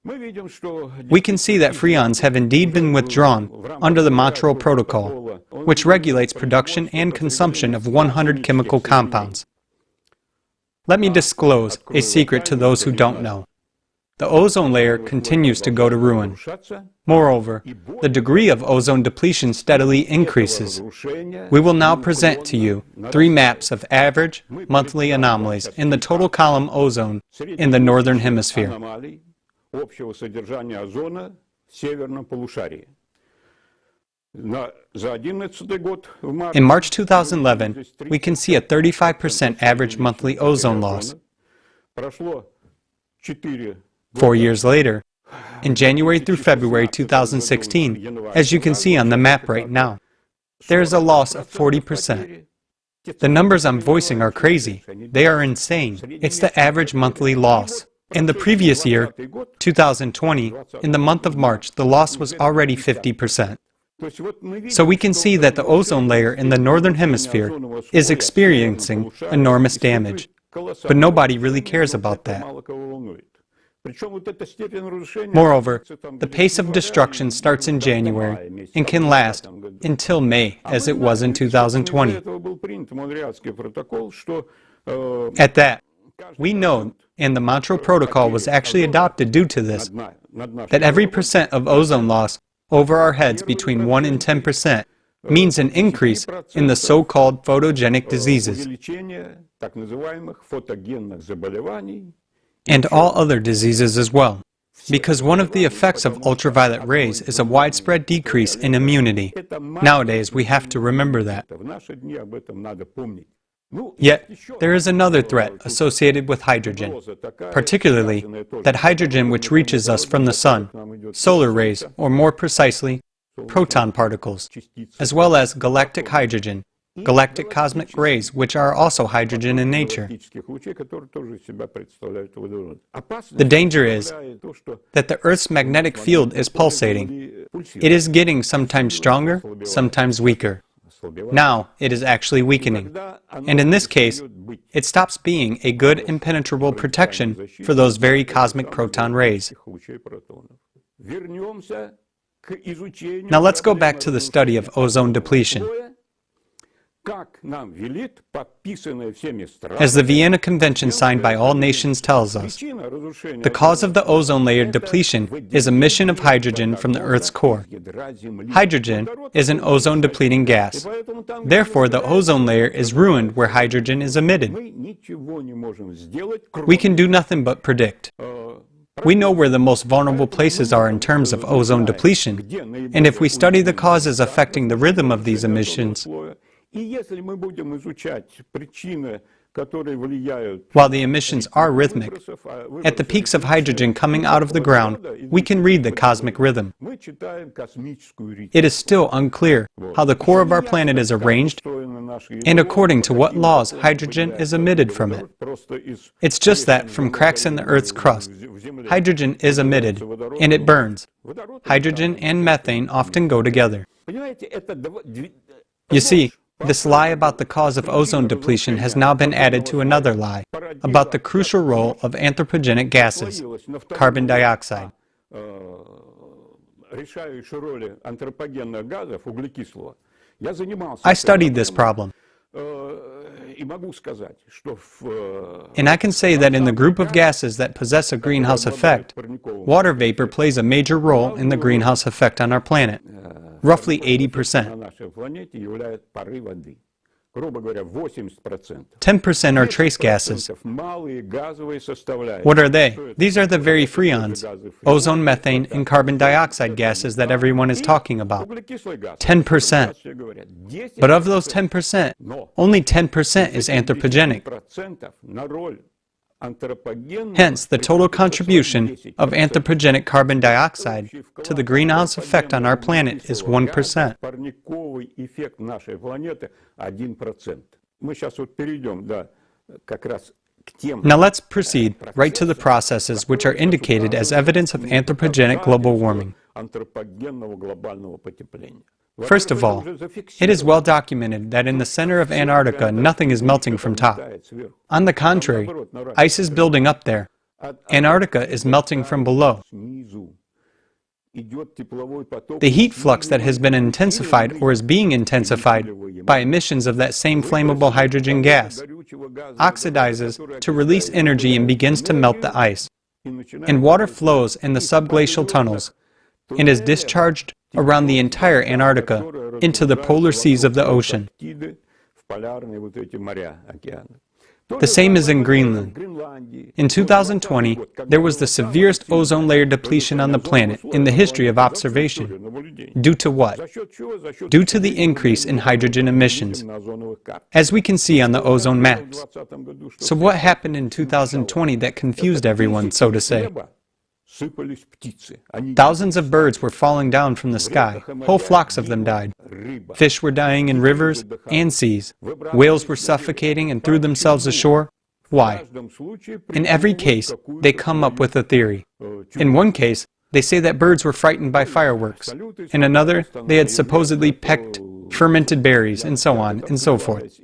We can see that freons have indeed been withdrawn under the Montreal Protocol, which regulates production and consumption of 100 chemical compounds. Let me disclose a secret to those who don't know. The ozone layer continues to go to ruin. Moreover, the degree of ozone depletion steadily increases. We will now present to you 3 maps of average monthly anomalies in the total column ozone in the Northern Hemisphere. In March 2011, we can see a 35% average monthly ozone loss. 4 years later, in January through February 2016, as you can see on the map right now, there is a loss of 40%. The numbers I'm voicing are crazy. They are insane. It's the average monthly loss. In the previous year, 2020, in the month of March, the loss was already 50%. So we can see that the ozone layer in the Northern Hemisphere is experiencing enormous damage. But nobody really cares about that. Moreover, the pace of destruction starts in January and can last until May, as it was in 2020. At that, we know, and the Montreal Protocol was actually adopted due to this, that every percent of ozone loss over our heads between 1 and 10% means an increase in the so-called photogenic diseases and all other diseases as well, because one of the effects of ultraviolet rays is a widespread decrease in immunity. Nowadays, we have to remember that. Yet, there is another threat associated with hydrogen, particularly that hydrogen which reaches us from the sun, solar rays, or more precisely, proton particles, as well as galactic hydrogen, galactic cosmic rays, which are also hydrogen in nature. The danger is that the Earth's magnetic field is pulsating. It is getting sometimes stronger, sometimes weaker. Now, it is actually weakening. And in this case, it stops being a good impenetrable protection for those very cosmic proton rays. Now let's go back to the study of ozone depletion. As the Vienna Convention signed by all nations tells us, the cause of the ozone layer depletion is emission of hydrogen from the Earth's core. Hydrogen is an ozone-depleting gas. Therefore, the ozone layer is ruined where hydrogen is emitted. We can do nothing but predict. We know where the most vulnerable places are in terms of ozone depletion, and if we study the causes affecting the rhythm of these emissions, while the emissions are rhythmic, at the peaks of hydrogen coming out of the ground, we can read the cosmic rhythm. It is still unclear how the core of our planet is arranged and according to what laws hydrogen is emitted from it. It's just that from cracks in the Earth's crust, hydrogen is emitted and it burns. Hydrogen and methane often go together. You see, this lie about the cause of ozone depletion has now been added to another lie about the crucial role of anthropogenic gases, carbon dioxide. I studied this problem. And I can say that in the group of gases that possess a greenhouse effect, water vapor plays a major role in the greenhouse effect on our planet, roughly 80%. 10% are trace gases. What are they? These are the very freons, ozone, methane, and carbon dioxide gases that everyone is talking about. 10%. But of those 10%, only 10% is anthropogenic. Hence, the total contribution of anthropogenic carbon dioxide to the greenhouse effect on our planet is 1%. Now let's proceed right to the processes which are indicated as evidence of anthropogenic global warming. First of all, it is well documented that in the center of Antarctica nothing is melting from top. On the contrary, ice is building up there. Antarctica is melting from below. The heat flux that has been intensified or is being intensified by emissions of that same flammable hydrogen gas oxidizes to release energy and begins to melt the ice. And water flows in the subglacial tunnels and is discharged around the entire Antarctica into the polar seas of the ocean. The same is in Greenland. In 2020, there was the severest ozone layer depletion on the planet in the history of observation. Due to what? Due to the increase in hydrogen emissions, as we can see on the ozone maps. So what happened in 2020 that confused everyone, so to say? Thousands of birds were falling down from the sky. Whole flocks of them died. Fish were dying in rivers and seas. Whales were suffocating and threw themselves ashore. Why? In every case, they come up with a theory. In one case, they say that birds were frightened by fireworks. In another, they had supposedly pecked fermented berries, and so on and so forth.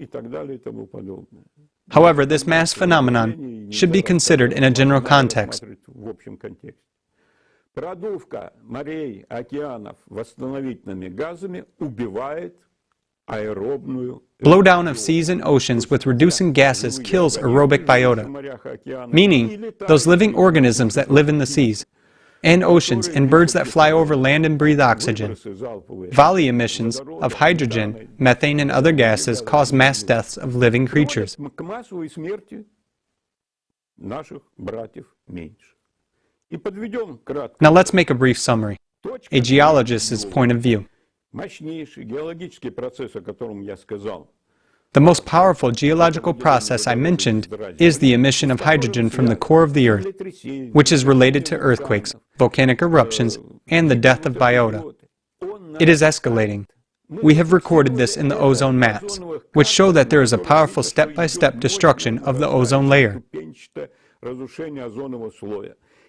However, this mass phenomenon should be considered in a general context. Blowdown of seas and oceans with reducing gases kills aerobic biota, meaning those living organisms that live in the seas and oceans and birds that fly over land and breathe oxygen. Volley emissions of hydrogen, methane, and other gases cause mass deaths of living creatures. Now let's make a brief summary, a geologist's point of view. The most powerful geological process I mentioned is the emission of hydrogen from the core of the Earth, which is related to earthquakes, volcanic eruptions, and the death of biota. It is escalating. We have recorded this in the ozone maps, which show that there is a powerful step-by-step destruction of the ozone layer.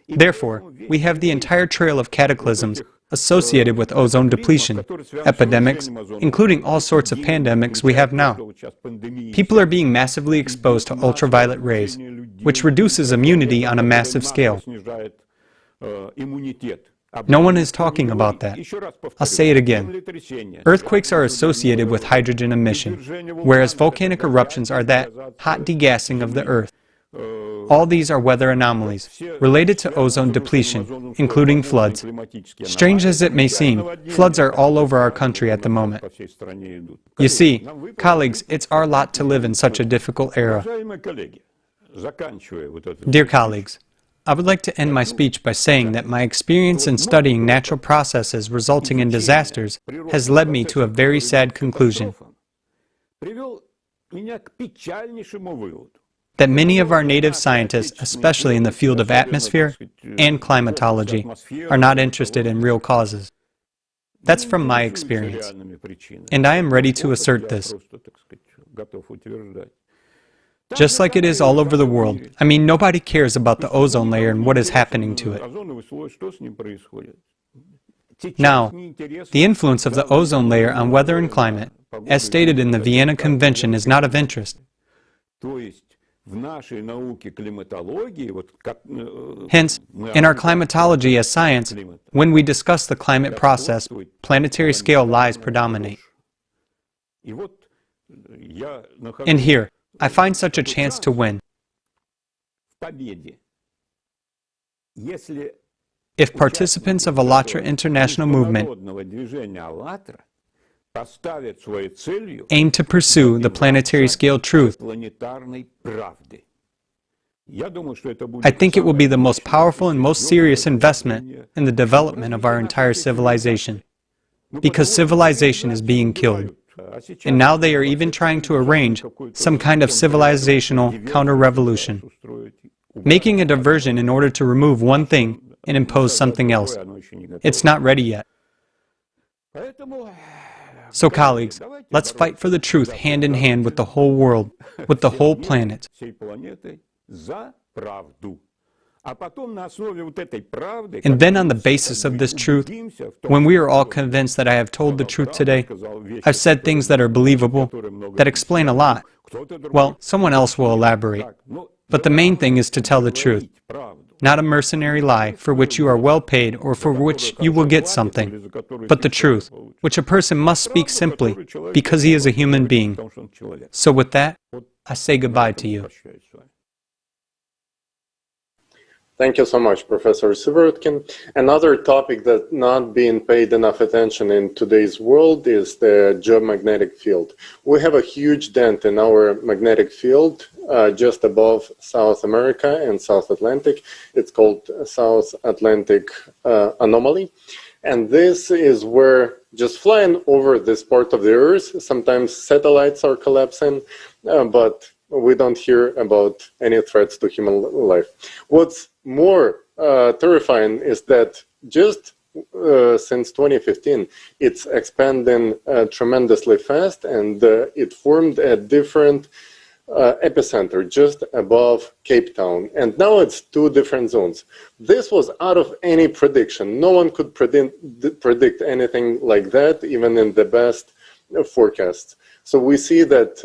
Therefore, we have the entire trail of cataclysms associated with ozone depletion, epidemics, including all sorts of pandemics we have now. People are being massively exposed to ultraviolet rays, which reduces immunity on a massive scale. No one is talking about that. I'll say it again. Earthquakes are associated with hydrogen emission, whereas volcanic eruptions are that hot degassing of the Earth. All these are weather anomalies related to ozone depletion, including floods. Strange as it may seem, floods are all over our country at the moment. You see, colleagues, it's our lot to live in such a difficult era. Dear colleagues, I would like to end my speech by saying that my experience in studying natural processes resulting in disasters has led me to a very sad conclusion. That many of our native scientists, especially in the field of atmosphere and climatology, are not interested in real causes. That's from my experience, and I am ready to assert this. Just like it is all over the world, I mean, nobody cares about the ozone layer and what is happening to it. Now, the influence of the ozone layer on weather and climate, as stated in the Vienna Convention, is not of interest. Hence, in our climatology as science, when we discuss the climate process, planetary scale lies predominate. And here, I find such a chance to win. If participants of ALLATRA international movement aim to pursue the planetary scale truth, I think it will be the most powerful and most serious investment in the development of our entire civilization. Because civilization is being killed. And now they are even trying to arrange some kind of civilizational counter-revolution, making a diversion in order to remove one thing and impose something else. It's not ready yet. So colleagues, let's fight for the truth hand in hand with the whole world, with the whole planet. And then on the basis of this truth, when we are all convinced that I have told the truth today, I've said things that are believable, that explain a lot, well, someone else will elaborate. But the main thing is to tell the truth, not a mercenary lie for which you are well paid or for which you will get something, but the truth, which a person must speak simply because he is a human being. So with that, I say goodbye to you. Thank you so much, Professor Siverotkin. Another topic that's not being paid enough attention in today's world is the geomagnetic field. We have a huge dent in our magnetic field just above South America and South Atlantic. It's called South Atlantic anomaly. And this is where, just flying over this part of the Earth, sometimes satellites are collapsing, but we don't hear about any threats to human life. What's more terrifying is that just since 2015, it's expanding tremendously fast, and it formed a different epicenter just above Cape Town. And now it's two different zones. This was out of any prediction. No one could predict anything like that, even in the best forecasts. So we see that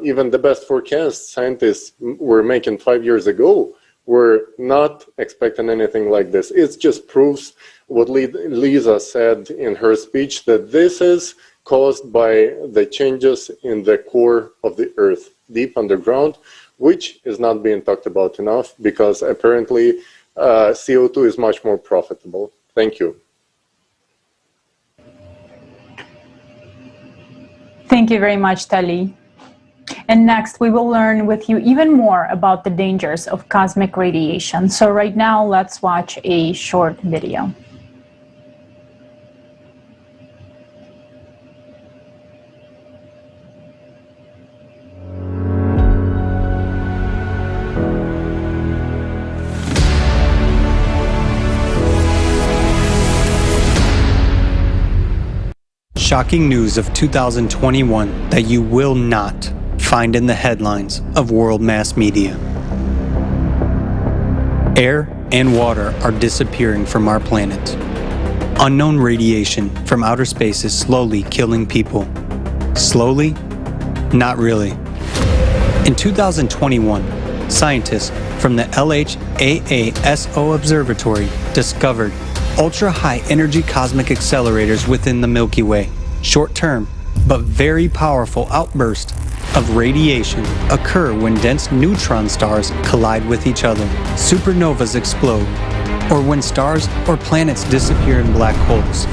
even the best forecasts scientists were making 5 years ago were not expecting anything like this. It just proves what Lisa said in her speech, that this is caused by the changes in the core of the Earth, deep underground, which is not being talked about enough because apparently CO2 is much more profitable. Thank you. Thank you very much, Tali. And next, we will learn with you even more about the dangers of cosmic radiation. So right now, let's watch a short video. Shocking news of 2021 that you will not find in the headlines of world mass media. Air and water are disappearing from our planet. Unknown radiation from outer space is slowly killing people. Slowly? Not really. In 2021, scientists from the LHAASO Observatory discovered ultra-high energy cosmic accelerators within the Milky Way. Short-term, but very powerful outbursts of radiation occur when dense neutron stars collide with each other, supernovas explode, or when stars or planets disappear in black holes.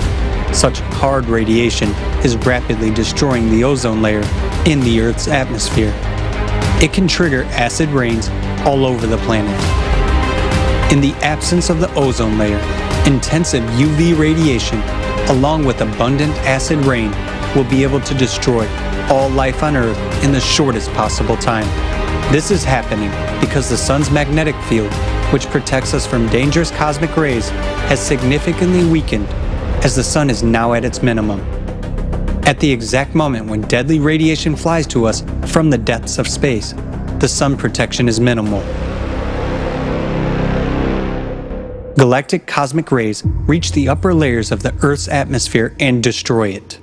Such hard radiation is rapidly destroying the ozone layer in the Earth's atmosphere. It can trigger acid rains all over the planet. In the absence of the ozone layer, intensive UV radiation, along with abundant acid rain, will be able to destroy all life on Earth in the shortest possible time. This is happening because the sun's magnetic field, which protects us from dangerous cosmic rays, has significantly weakened as the sun is now at its minimum. At the exact moment when deadly radiation flies to us from the depths of space, the sun protection is minimal. Galactic cosmic rays reach the upper layers of the Earth's atmosphere and destroy it.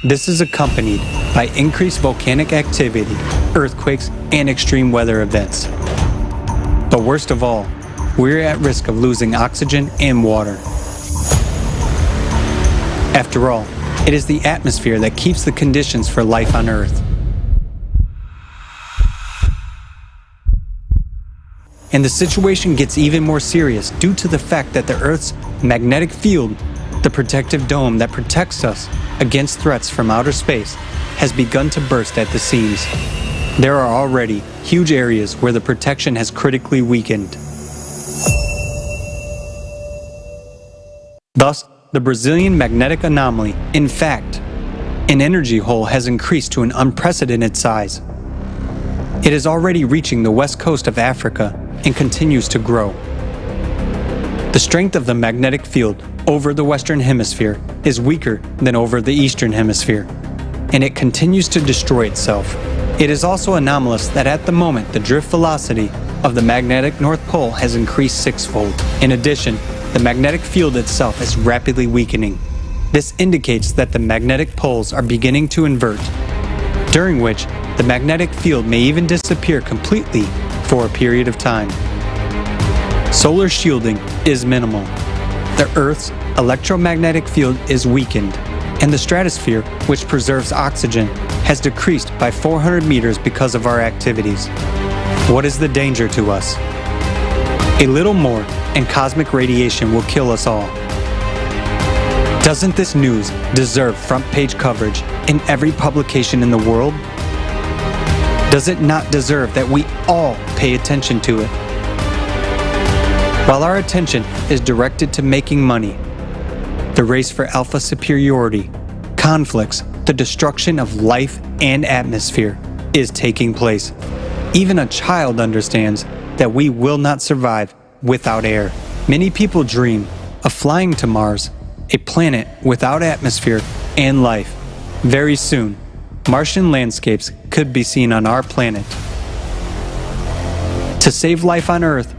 This is accompanied by increased volcanic activity, earthquakes, and extreme weather events. But worst of all, we're at risk of losing oxygen and water. After all, it is the atmosphere that keeps the conditions for life on Earth. And the situation gets even more serious due to the fact that the Earth's magnetic field, the protective dome that protects us against threats from outer space, has begun to burst at the seams. There are already huge areas where the protection has critically weakened. Thus, the Brazilian magnetic anomaly, in fact, an energy hole, has increased to an unprecedented size. It is already reaching the west coast of Africa and continues to grow. The strength of the magnetic field over the Western Hemisphere is weaker than over the Eastern Hemisphere, and it continues to destroy itself. It is also anomalous that at the moment the drift velocity of the magnetic North Pole has increased sixfold. In addition, the magnetic field itself is rapidly weakening. This indicates that the magnetic poles are beginning to invert, during which the magnetic field may even disappear completely for a period of time. Solar shielding is minimal. The Earth's electromagnetic field is weakened, and the stratosphere, which preserves oxygen, has decreased by 400 meters because of our activities. What is the danger to us? A little more, and cosmic radiation will kill us all. Doesn't this news deserve front-page coverage in every publication in the world? Does it not deserve that we all pay attention to it? While our attention is directed to making money, the race for alpha superiority, conflicts, the destruction of life and atmosphere is taking place. Even a child understands that we will not survive without air. Many people dream of flying to Mars, a planet without atmosphere and life. Very soon, Martian landscapes could be seen on our planet. To save life on Earth,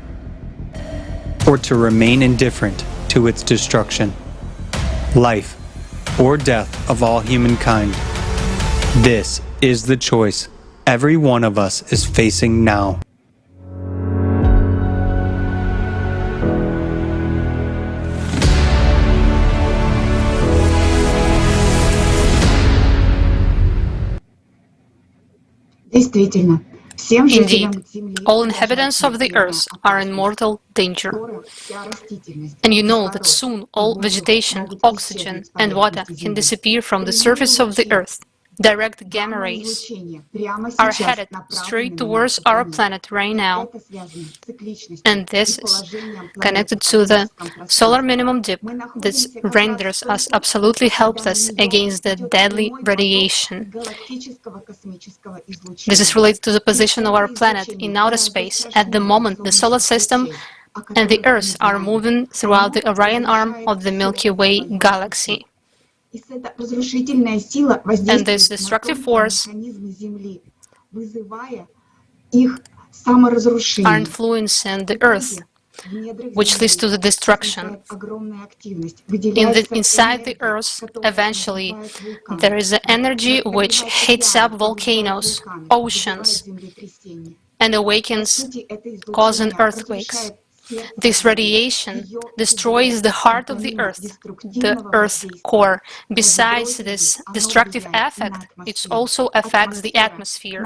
or to remain indifferent to its destruction. Life or death of all humankind. This is the choice every one of us is facing now. Indeed, all inhabitants of the earth are in mortal danger. And you know that soon all vegetation, oxygen, and water can disappear from the surface of the earth. Direct gamma rays are headed straight towards our planet right now, and this is connected to the solar minimum dip that renders us absolutely helpless against the deadly radiation. This is related to the position of our planet in outer space. At the moment, the solar system and the Earth are moving throughout the Orion arm of the Milky Way galaxy. And this destructive force are influencing the Earth, which leads to the destruction. Inside the Earth, eventually, there is an energy which heats up volcanoes, oceans, and awakens, causing earthquakes. This radiation destroys the heart of the Earth, the Earth's core. Besides this destructive effect, it also affects the atmosphere.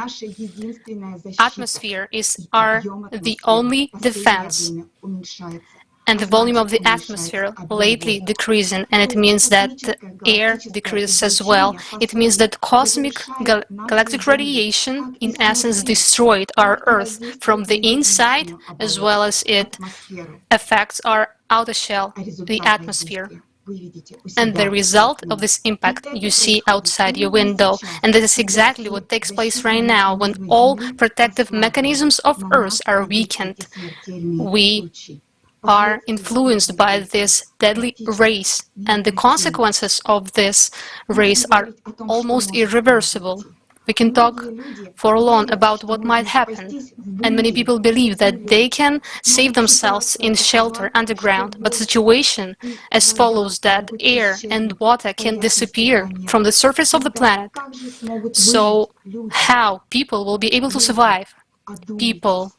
Atmosphere is the only defense, and the volume of the atmosphere lately decreasing, and it means that the air decreases as well. It means that cosmic galactic radiation, in essence, destroyed our Earth from the inside, as well as it affects our outer shell, the atmosphere. And the result of this impact you see outside your window. And this is exactly what takes place right now when all protective mechanisms of Earth are weakened. We are influenced by this deadly rays, and the consequences of this rays are almost irreversible. We can talk for long about what might happen, and many people believe that they can save themselves in shelter underground, but the situation as follows: that air and water can disappear from the surface of the planet. So how people will be able to survive? People,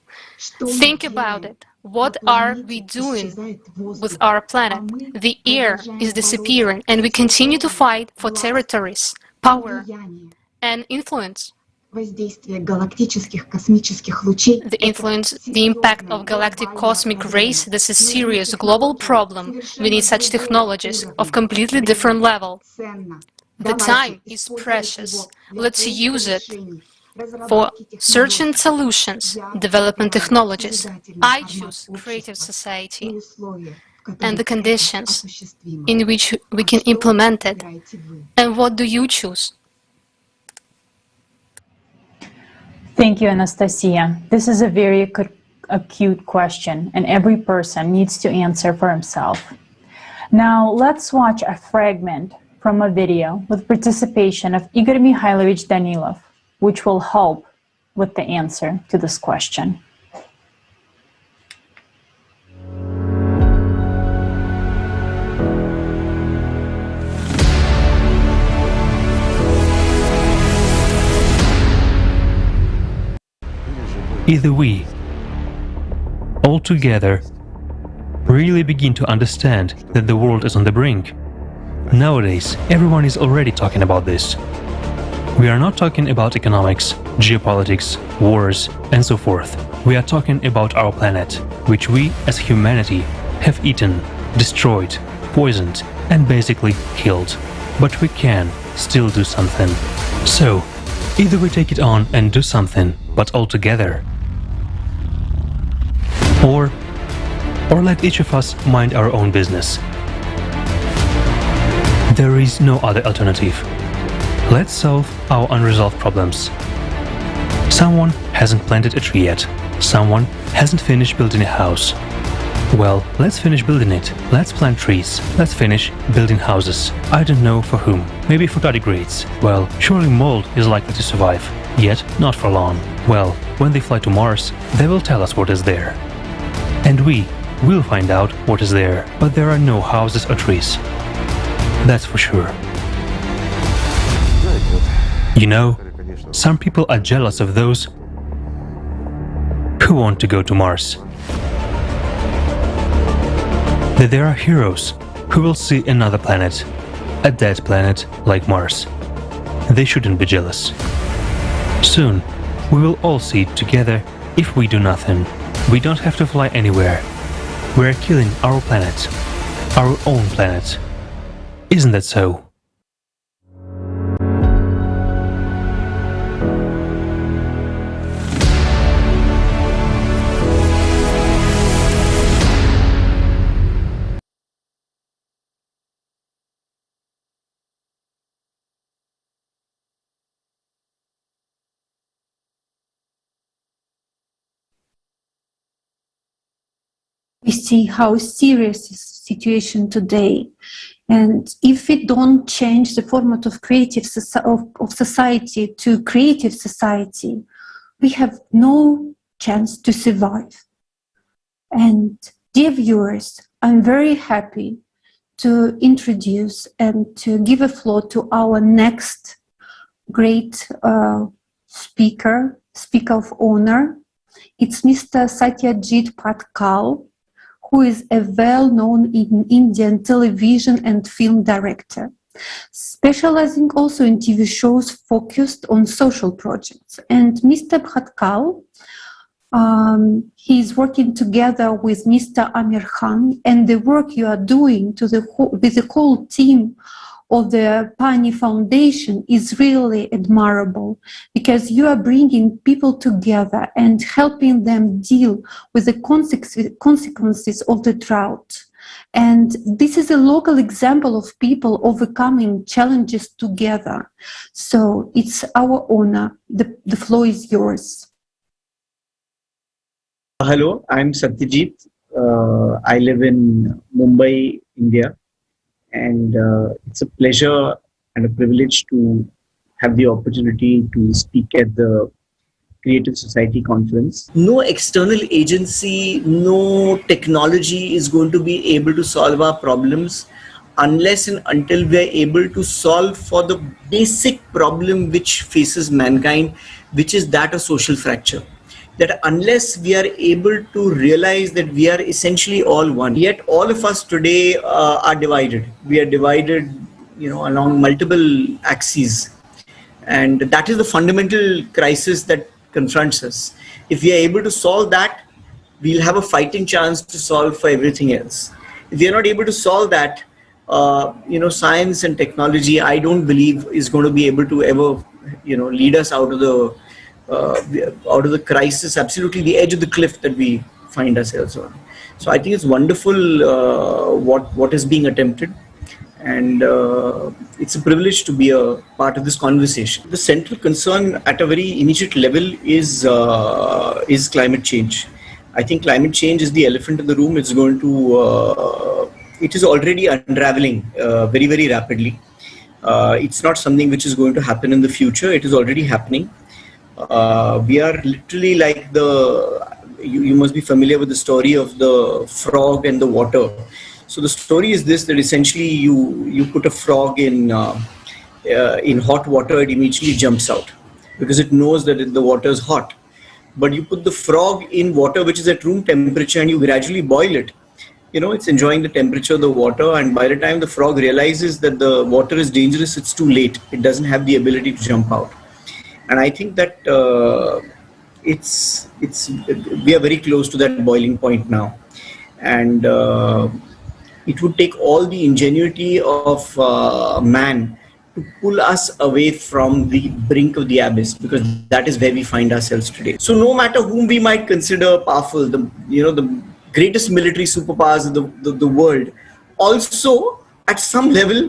think about it. What are we doing with our planet? The air is disappearing, and we continue to fight for territories, power, and influence. The influence, the impact of galactic cosmic rays, this is a serious global problem. We need such technologies of completely different level. The time is precious. Let's use it for searching solutions, developing technologies. I choose creative society and the conditions in which we can implement it. And what do you choose? Thank you, Anastasia. This is a very acute question, and every person needs to answer for himself. Now, let's watch a fragment from a video with participation of Igor Mikhailovich Danilov, which will help with the answer to this question. Either we, all together, really begin to understand that the world is on the brink. Nowadays, everyone is already talking about this. We are not talking about economics, geopolitics, wars, and so forth. We are talking about our planet, which we, as humanity, have eaten, destroyed, poisoned, and basically killed. But we can still do something. So, either we take it on and do something, but all together, or let each of us mind our own business. There is no other alternative. Let's solve our unresolved problems. Someone hasn't planted a tree yet. Someone hasn't finished building a house. Well, let's finish building it. Let's plant trees. Let's finish building houses. I don't know for whom. Maybe for tardigrades. Well, surely mold is likely to survive. Yet, not for long. Well, when they fly to Mars, they will tell us what is there. And we will find out what is there. But there are no houses or trees. That's for sure. You know, some people are jealous of those who want to go to Mars. That there are heroes who will see another planet, a dead planet like Mars. They shouldn't be jealous. Soon, we will all see it together if we do nothing. We don't have to fly anywhere. We're killing our planet, our own planet. Isn't that so? We see how serious is the situation today. And if we don't change the format of society to creative society, we have no chance to survive. And dear viewers, I'm very happy to introduce and to give a floor to our next great speaker of honor. It's Mr. Satyajit Patkal, who is a well-known Indian television and film director, specializing also in TV shows focused on social projects. And Mr. Patkal, he is working together with Mr. Amir Khan, and the work you are doing with the whole team of the Pani Foundation is really admirable, because you are bringing people together and helping them deal with the consequences of the drought. And this is a local example of people overcoming challenges together. So it's our honor. The floor is yours. Hello, I'm Satyajit. I live in Mumbai, India. And it's a pleasure and a privilege to have the opportunity to speak at the Creative Society Conference. No external agency, no technology is going to be able to solve our problems unless and until we are able to solve for the basic problem which faces mankind, which is that of social fracture. That unless we are able to realize that we are essentially all one, yet all of us today are divided. We are divided, along multiple axes. And that is the fundamental crisis that confronts us. If we are able to solve that, we'll have a fighting chance to solve for everything else. If we are not able to solve that, science and technology, I don't believe is going to be able to ever, lead us out of the crisis, absolutely the edge of the cliff that we find ourselves on. So I think it's wonderful what is being attempted, and it's a privilege to be a part of this conversation. The central concern at a very immediate level is climate change. I think climate change is the elephant in the room. It's going to it is already unraveling very, very rapidly. It's not something which is going to happen in the future. It is already happening. We are literally like you must be familiar with the story of the frog and the water. So the story is this, that essentially you put a frog in hot water, it immediately jumps out because it knows that the water is hot. But you put the frog in water which is at room temperature and you gradually boil it. It's enjoying the temperature of the water, and by the time the frog realizes that the water is dangerous, it's too late. It doesn't have the ability to jump out. And I think that we are very close to that boiling point now. And it would take all the ingenuity of man to pull us away from the brink of the abyss, because that is where we find ourselves today. So no matter whom we might consider powerful, the greatest military superpowers of the world, also at some level,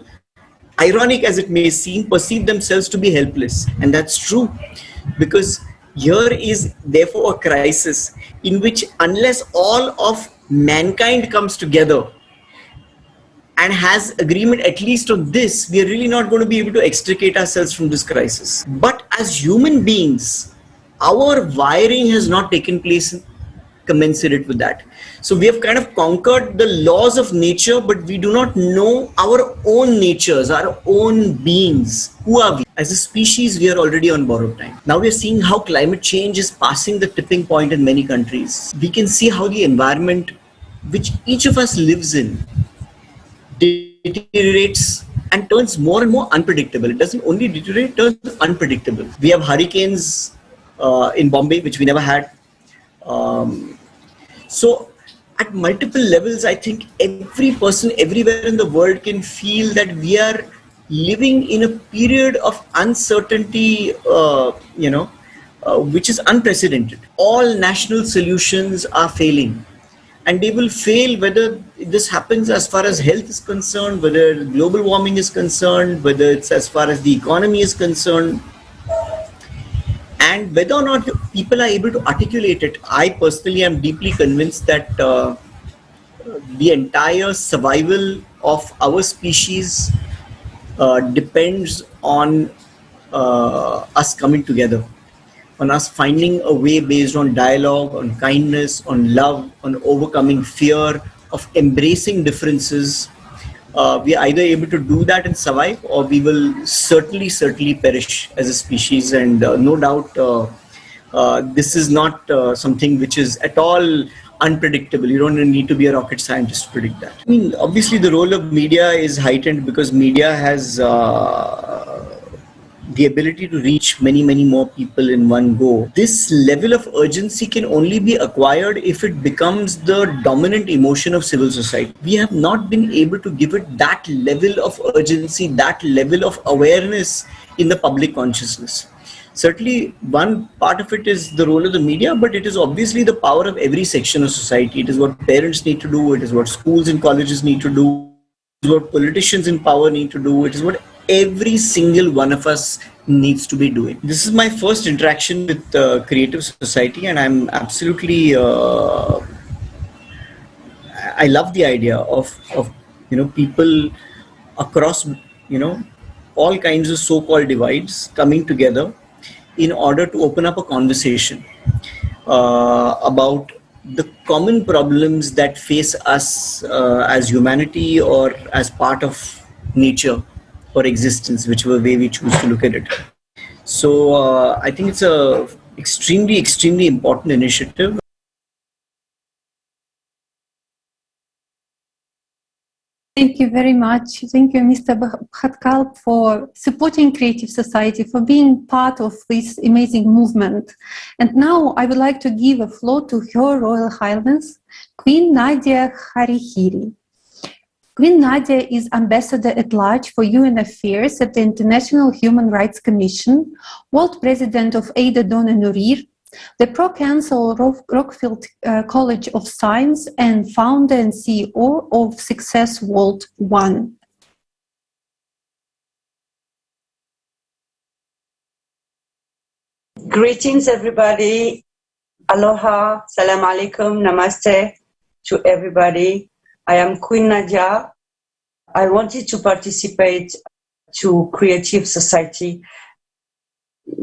ironic as it may seem, perceive themselves to be helpless. And that's true, because here is therefore a crisis in which unless all of mankind comes together and has agreement at least on this, we are really not going to be able to extricate ourselves from this crisis. But as human beings, our wiring has not taken place commensurate with that. So we have kind of conquered the laws of nature, but we do not know our own natures, our own beings. Who are we? As a species, we are already on borrowed time. Now we are seeing how climate change is passing the tipping point in many countries. We can see how the environment which each of us lives in deteriorates and turns more and more unpredictable. It doesn't only deteriorate, it turns unpredictable. We have hurricanes in Bombay, which we never had. So at multiple levels, I think every person everywhere in the world can feel that we are living in a period of uncertainty, which is unprecedented. All national solutions are failing, and they will fail whether this happens as far as health is concerned, whether global warming is concerned, whether it's as far as the economy is concerned. And whether or not people are able to articulate it, I personally am deeply convinced that the entire survival of our species depends on us coming together, on us finding a way based on dialogue, on kindness, on love, on overcoming fear, of embracing differences. We are either able to do that and survive, or we will certainly perish as a species. And no doubt, this is not something which is at all unpredictable. You don't need to be a rocket scientist to predict that. I mean, obviously the role of media is heightened because media has the ability to reach many more people in one go. This level of urgency can only be acquired if it becomes the dominant emotion of civil society. We have not been able to give it that level of urgency, that level of awareness in the public consciousness. Certainly, one part of it is the role of the media, but it is obviously the power of every section of society. It is what parents need to do. It is what schools and colleges need to do. It is what politicians in power need to do. It is what every single one of us needs to be doing. This is my first interaction with Creative Society, and I'm absolutely, I love the idea of people across, all kinds of so-called divides coming together in order to open up a conversation about the common problems that face us as humanity or as part of nature or existence, whichever way we choose to look at it. So I think it's a extremely important initiative. Thank you very much. Thank you, Mr. Bhatkal, for supporting Creative Society, for being part of this amazing movement. And now I would like to give a floor to Her Royal Highness, Queen Nadia Harihiri. Queen Nadia is Ambassador at Large for UN Affairs at the International Human Rights Commission, World President of Ada Dona Nurir, the Pro-Counsel Rockfield College of Science, and founder and CEO of Success World One. Greetings, everybody. Aloha, salam alaikum, namaste to everybody. I am Queen Nadia. I wanted to participate to Creative Society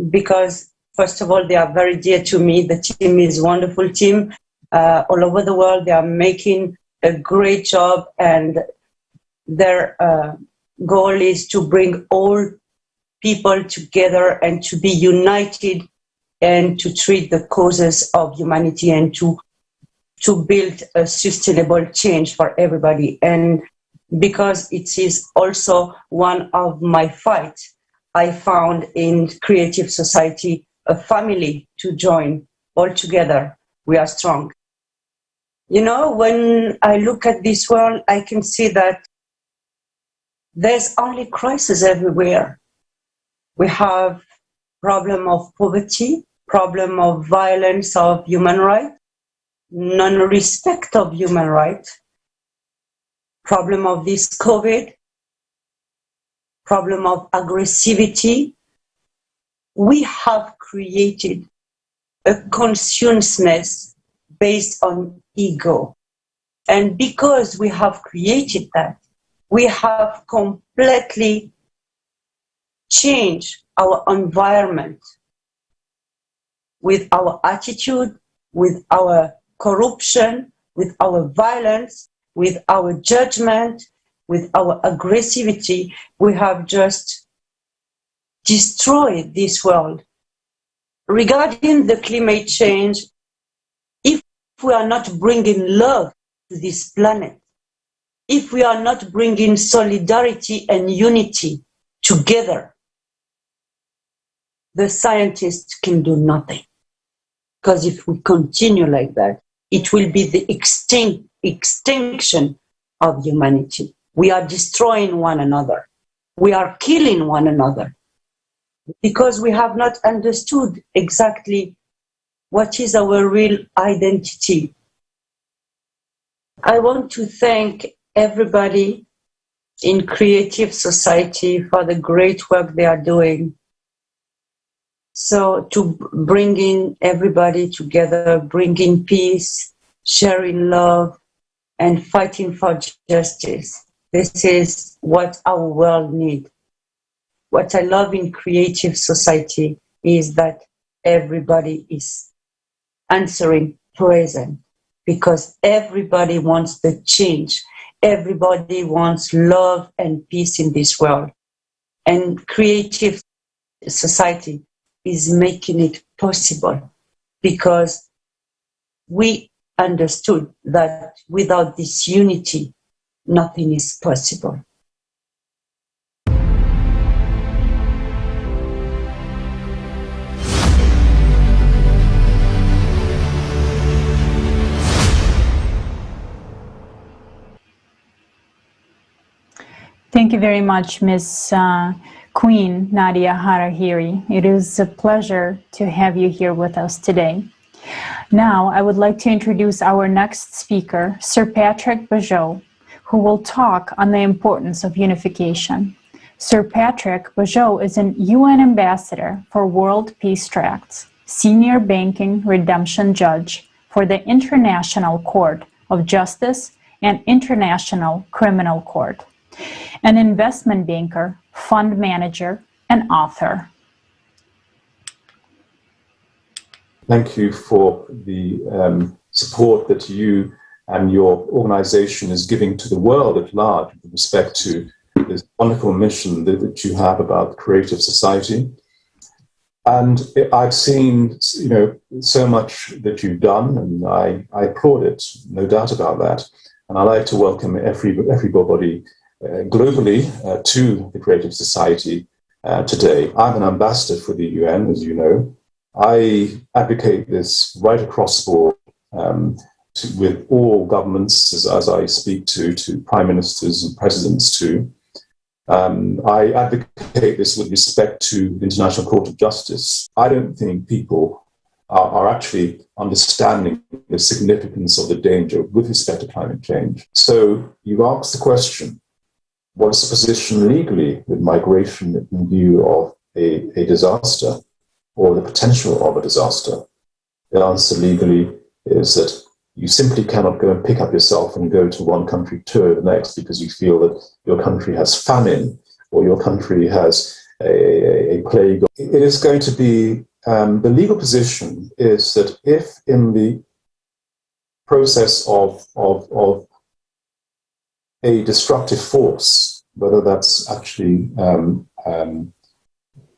because, first of all, they are very dear to me. The team is a wonderful team. All over the world, they are making a great job, and their goal is to bring all people together and to be united and to treat the causes of humanity and to build a sustainable change for everybody. And because it is also one of my fights, I found in Creative Society a family to join. All together, we are strong. You know, when I look at this world, I can see that there's only crisis everywhere. We have problem of poverty, problem of violence of human rights, non-respect of human rights, problem of this COVID, problem of aggressivity. We have created a consciousness based on ego. And because we have created that, we have completely changed our environment with our attitude, with our corruption, with our violence, with our judgment, with our aggressivity. We have just destroyed this world. Regarding the climate change, if we are not bringing love to this planet, if we are not bringing solidarity and unity together, the scientists can do nothing. Because if we continue like that, it will be the extinction of humanity. We are destroying one another. We are killing one another because we have not understood exactly what is our real identity. I want to thank everybody in Creative Society for the great work they are doing. So to bringing everybody together, bringing peace, sharing love, and fighting for justice. This is what our world needs. What I love in Creative Society is that everybody is answering present because everybody wants the change. Everybody wants love and peace in this world. And Creative Society is making it possible because we understood that without this unity, nothing is possible. Thank you very much, Ms. Queen Nadia Harihiri. It is a pleasure to have you here with us today. Now, I would like to introduce our next speaker, Sir Patrick Bajot, who will talk on the importance of unification. Sir Patrick Bajot is an UN Ambassador for World Peace Tracts, Senior Banking Redemption Judge for the International Court of Justice and International Criminal Court, an investment banker fund manager, and author. Thank you for the support that you and your organization is giving to the world at large with respect to this wonderful mission that you have about creative society. And I've seen, so much that you've done, and I applaud it, no doubt about that. And I'd like to welcome everybody globally to the Creative Society today. I'm an ambassador for the UN, as you know. I advocate this right across the board with all governments, as I speak to prime ministers and presidents too. I advocate this with respect to the International Court of Justice. I don't think people are actually understanding the significance of the danger with respect to climate change. So you asked the question, what's the position legally with migration in view of a disaster or the potential of a disaster? The answer legally is that you simply cannot go and pick up yourself and go to one country to the next because you feel that your country has famine or your country has a plague. It is going to be, the legal position is that if in the process of a destructive force, whether that's actually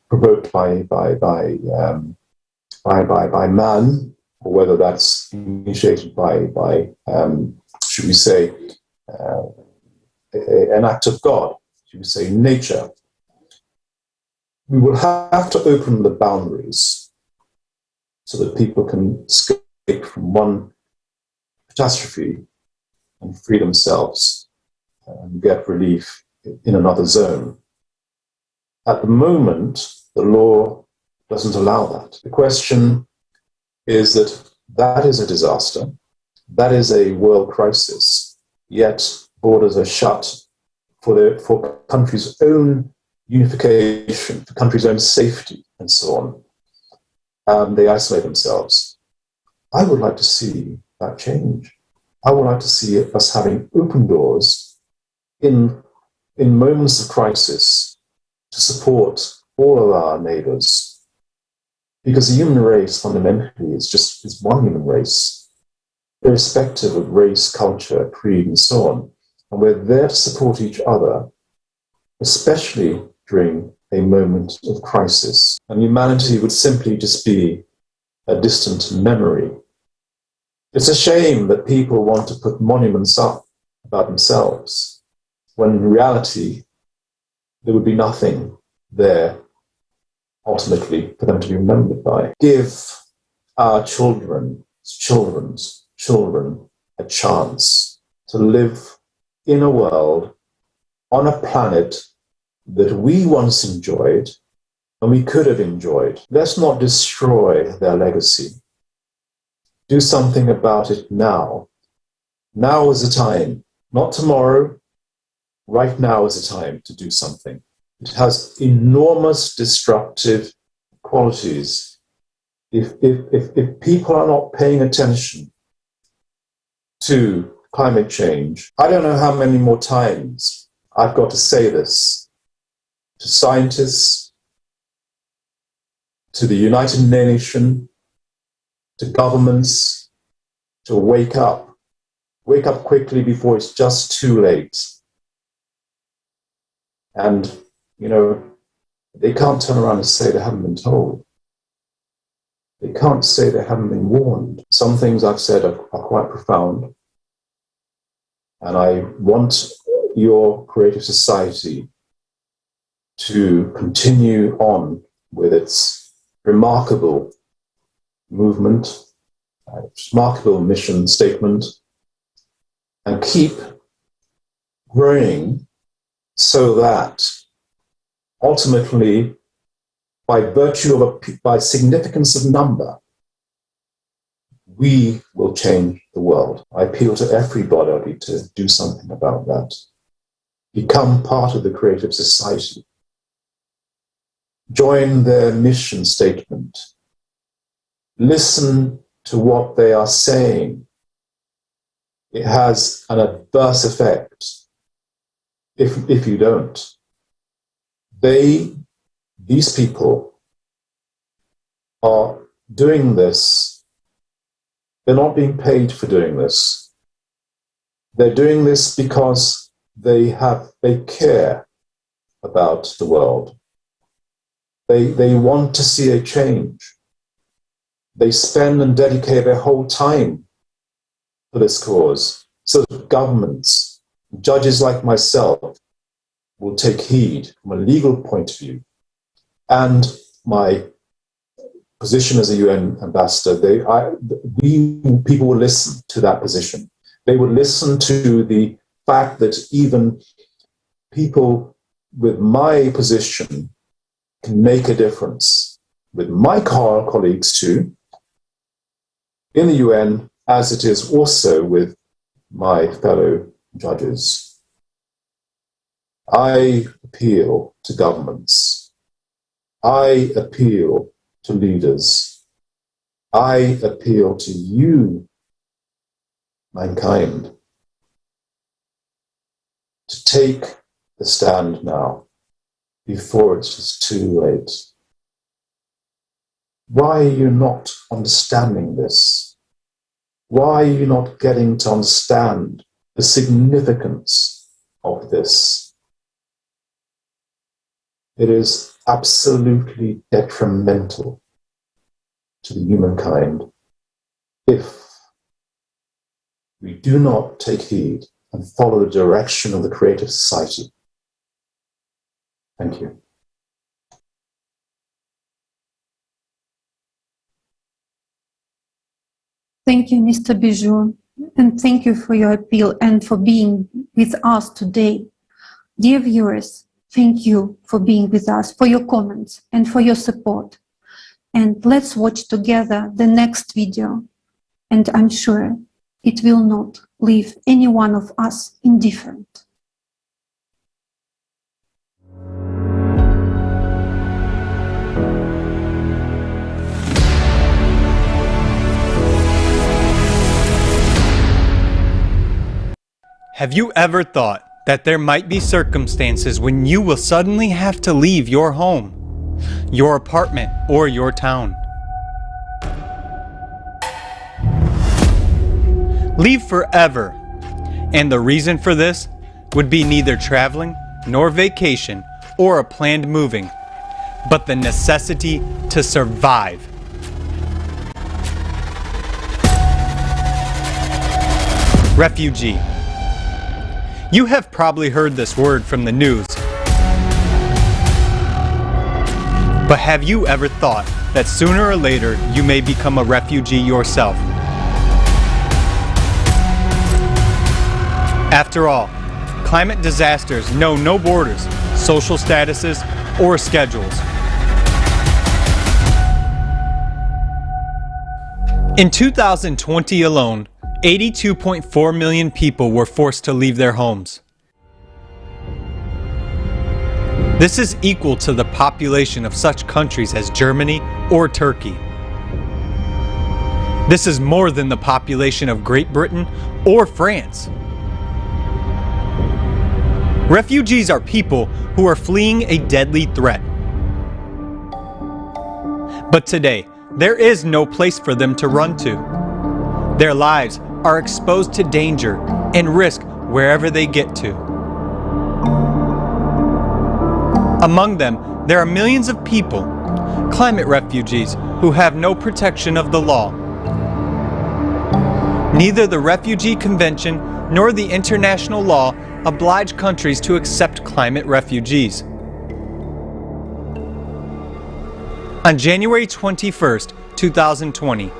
provoked by man, or whether that's initiated by should we say, an act of God, should we say nature, we will have to open the boundaries so that people can escape from one catastrophe and free themselves and get relief in another zone. At the moment, the law doesn't allow that. The question is that is a disaster, that is a world crisis, yet borders are shut for countries' own unification, for countries' own safety, and so on. They isolate themselves. I would like to see that change. I would like to see us having open doors in moments of crisis to support all of our neighbors. Because the human race fundamentally is one human race, irrespective of race, culture, creed, and so on. And we're there to support each other, especially during a moment of crisis. And humanity would simply just be a distant memory. It's a shame that people want to put monuments up about themselves, when in reality, there would be nothing there ultimately for them to be remembered by. Give our children's children a chance to live in a world on a planet that we once enjoyed and we could have enjoyed. Let's not destroy their legacy. Do something about it now. Now is the time, not tomorrow. Right now is the time to do something. It has enormous destructive qualities. If people are not paying attention to climate change, I don't know how many more times I've got to say this to scientists, to the United Nations, to governments, to wake up quickly before it's just too late. And they can't turn around and say they haven't been told. They can't say they haven't been warned. Some things I've said are quite profound. And I want your creative society to continue on with its remarkable movement, its remarkable mission statement, and keep growing so that ultimately, by virtue of by significance of number, we will change the world. I appeal to everybody to do something about that. Become part of the creative society. Join their mission statement. Listen to what they are saying. It has an adverse effect if you don't. these people are doing this. They're not being paid for doing this. They're doing this because they care about the world. They want to see a change. They spend and dedicate their whole time for this cause. So governments, judges like myself, will take heed from a legal point of view. And my position as a UN ambassador, people will listen to that position. They will listen to the fact that even people with my position can make a difference with my colleagues too, in the UN, as it is also with my fellow judges. I appeal to governments. I appeal to leaders. I appeal to you, mankind, to take the stand now, before it's just too late. Why are you not understanding this? Why are you not getting to understand the significance of this? It is absolutely detrimental to the humankind if we do not take heed and follow the direction of the creative society. Thank you. Thank you, Mr. Bijou, and thank you for your appeal and for being with us today. Dear viewers, thank you for being with us, for your comments and for your support. And let's watch together the next video. And I'm sure it will not leave any one of us indifferent. Have you ever thought that there might be circumstances when you will suddenly have to leave your home, your apartment, or your town? Leave forever. And the reason for this would be neither traveling, nor vacation, or a planned moving, but the necessity to survive. Refugee. You have probably heard this word from the news. But have you ever thought that sooner or later you may become a refugee yourself? After all, climate disasters know no borders, social statuses, or schedules. In 2020 alone, 82.4 million people were forced to leave their homes. This is equal to the population of such countries as Germany or Turkey. This is more than the population of Great Britain or France. Refugees are people who are fleeing a deadly threat. But today, there is no place for them to run to. Their lives are exposed to danger and risk wherever they get to. Among them, there are millions of people, climate refugees, who have no protection of the law. Neither the Refugee Convention nor the international law oblige countries to accept climate refugees. On January 21st, 2020,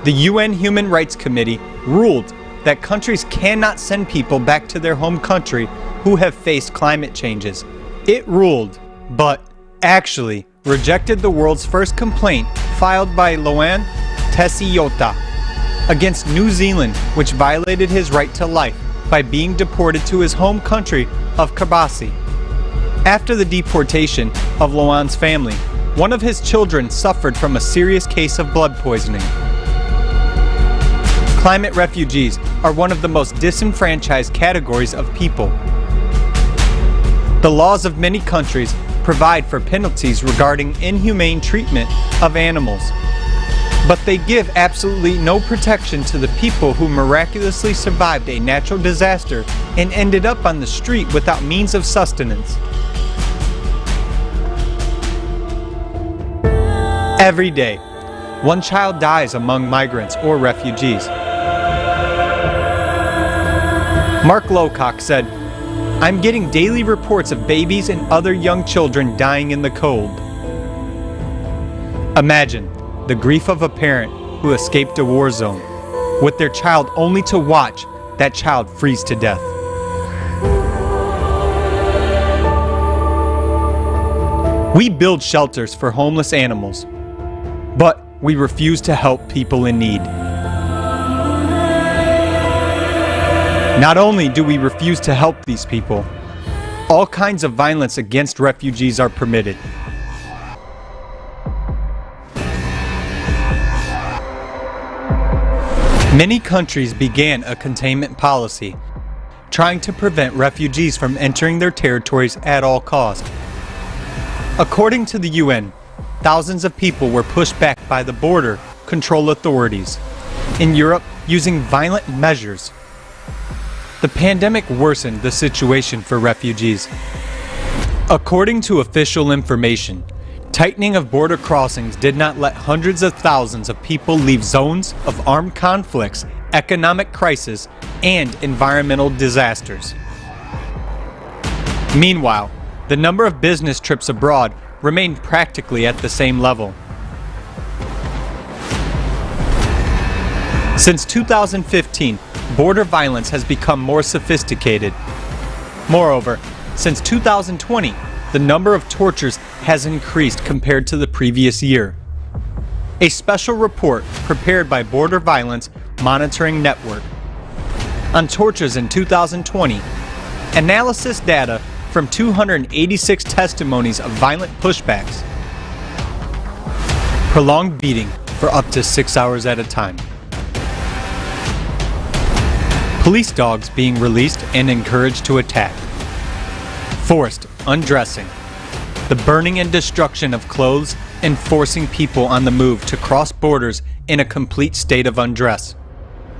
the UN Human Rights Committee ruled that countries cannot send people back to their home country who have faced climate changes. It ruled, but actually rejected the world's first complaint filed by Loan Tessiota against New Zealand, which violated his right to life by being deported to his home country of Kiribati. After the deportation of Loan's family, one of his children suffered from a serious case of blood poisoning. Climate refugees are one of the most disenfranchised categories of people. The laws of many countries provide for penalties regarding inhumane treatment of animals. But they give absolutely no protection to the people who miraculously survived a natural disaster and ended up on the street without means of sustenance. Every day, one child dies among migrants or refugees. Mark Lowcock said, "I'm getting daily reports of babies and other young children dying in the cold." Imagine the grief of a parent who escaped a war zone, with their child only to watch that child freeze to death. We build shelters for homeless animals, but we refuse to help people in need. Not only do we refuse to help these people, all kinds of violence against refugees are permitted. Many countries began a containment policy, trying to prevent refugees from entering their territories at all costs. According to the UN, thousands of people were pushed back by the border control authorities in Europe using violent measures. The pandemic worsened the situation for refugees. According to official information, tightening of border crossings did not let hundreds of thousands of people leave zones of armed conflicts, economic crisis, and environmental disasters. Meanwhile, the number of business trips abroad remained practically at the same level. Since 2015, border violence has become more sophisticated. Moreover, since 2020, the number of tortures has increased compared to the previous year. A special report prepared by Border Violence Monitoring Network on tortures in 2020, analysis data from 286 testimonies of violent pushbacks, prolonged beating for up to 6 hours at a time, police dogs being released and encouraged to attack, forced undressing, the burning and destruction of clothes, and forcing people on the move to cross borders in a complete state of undress.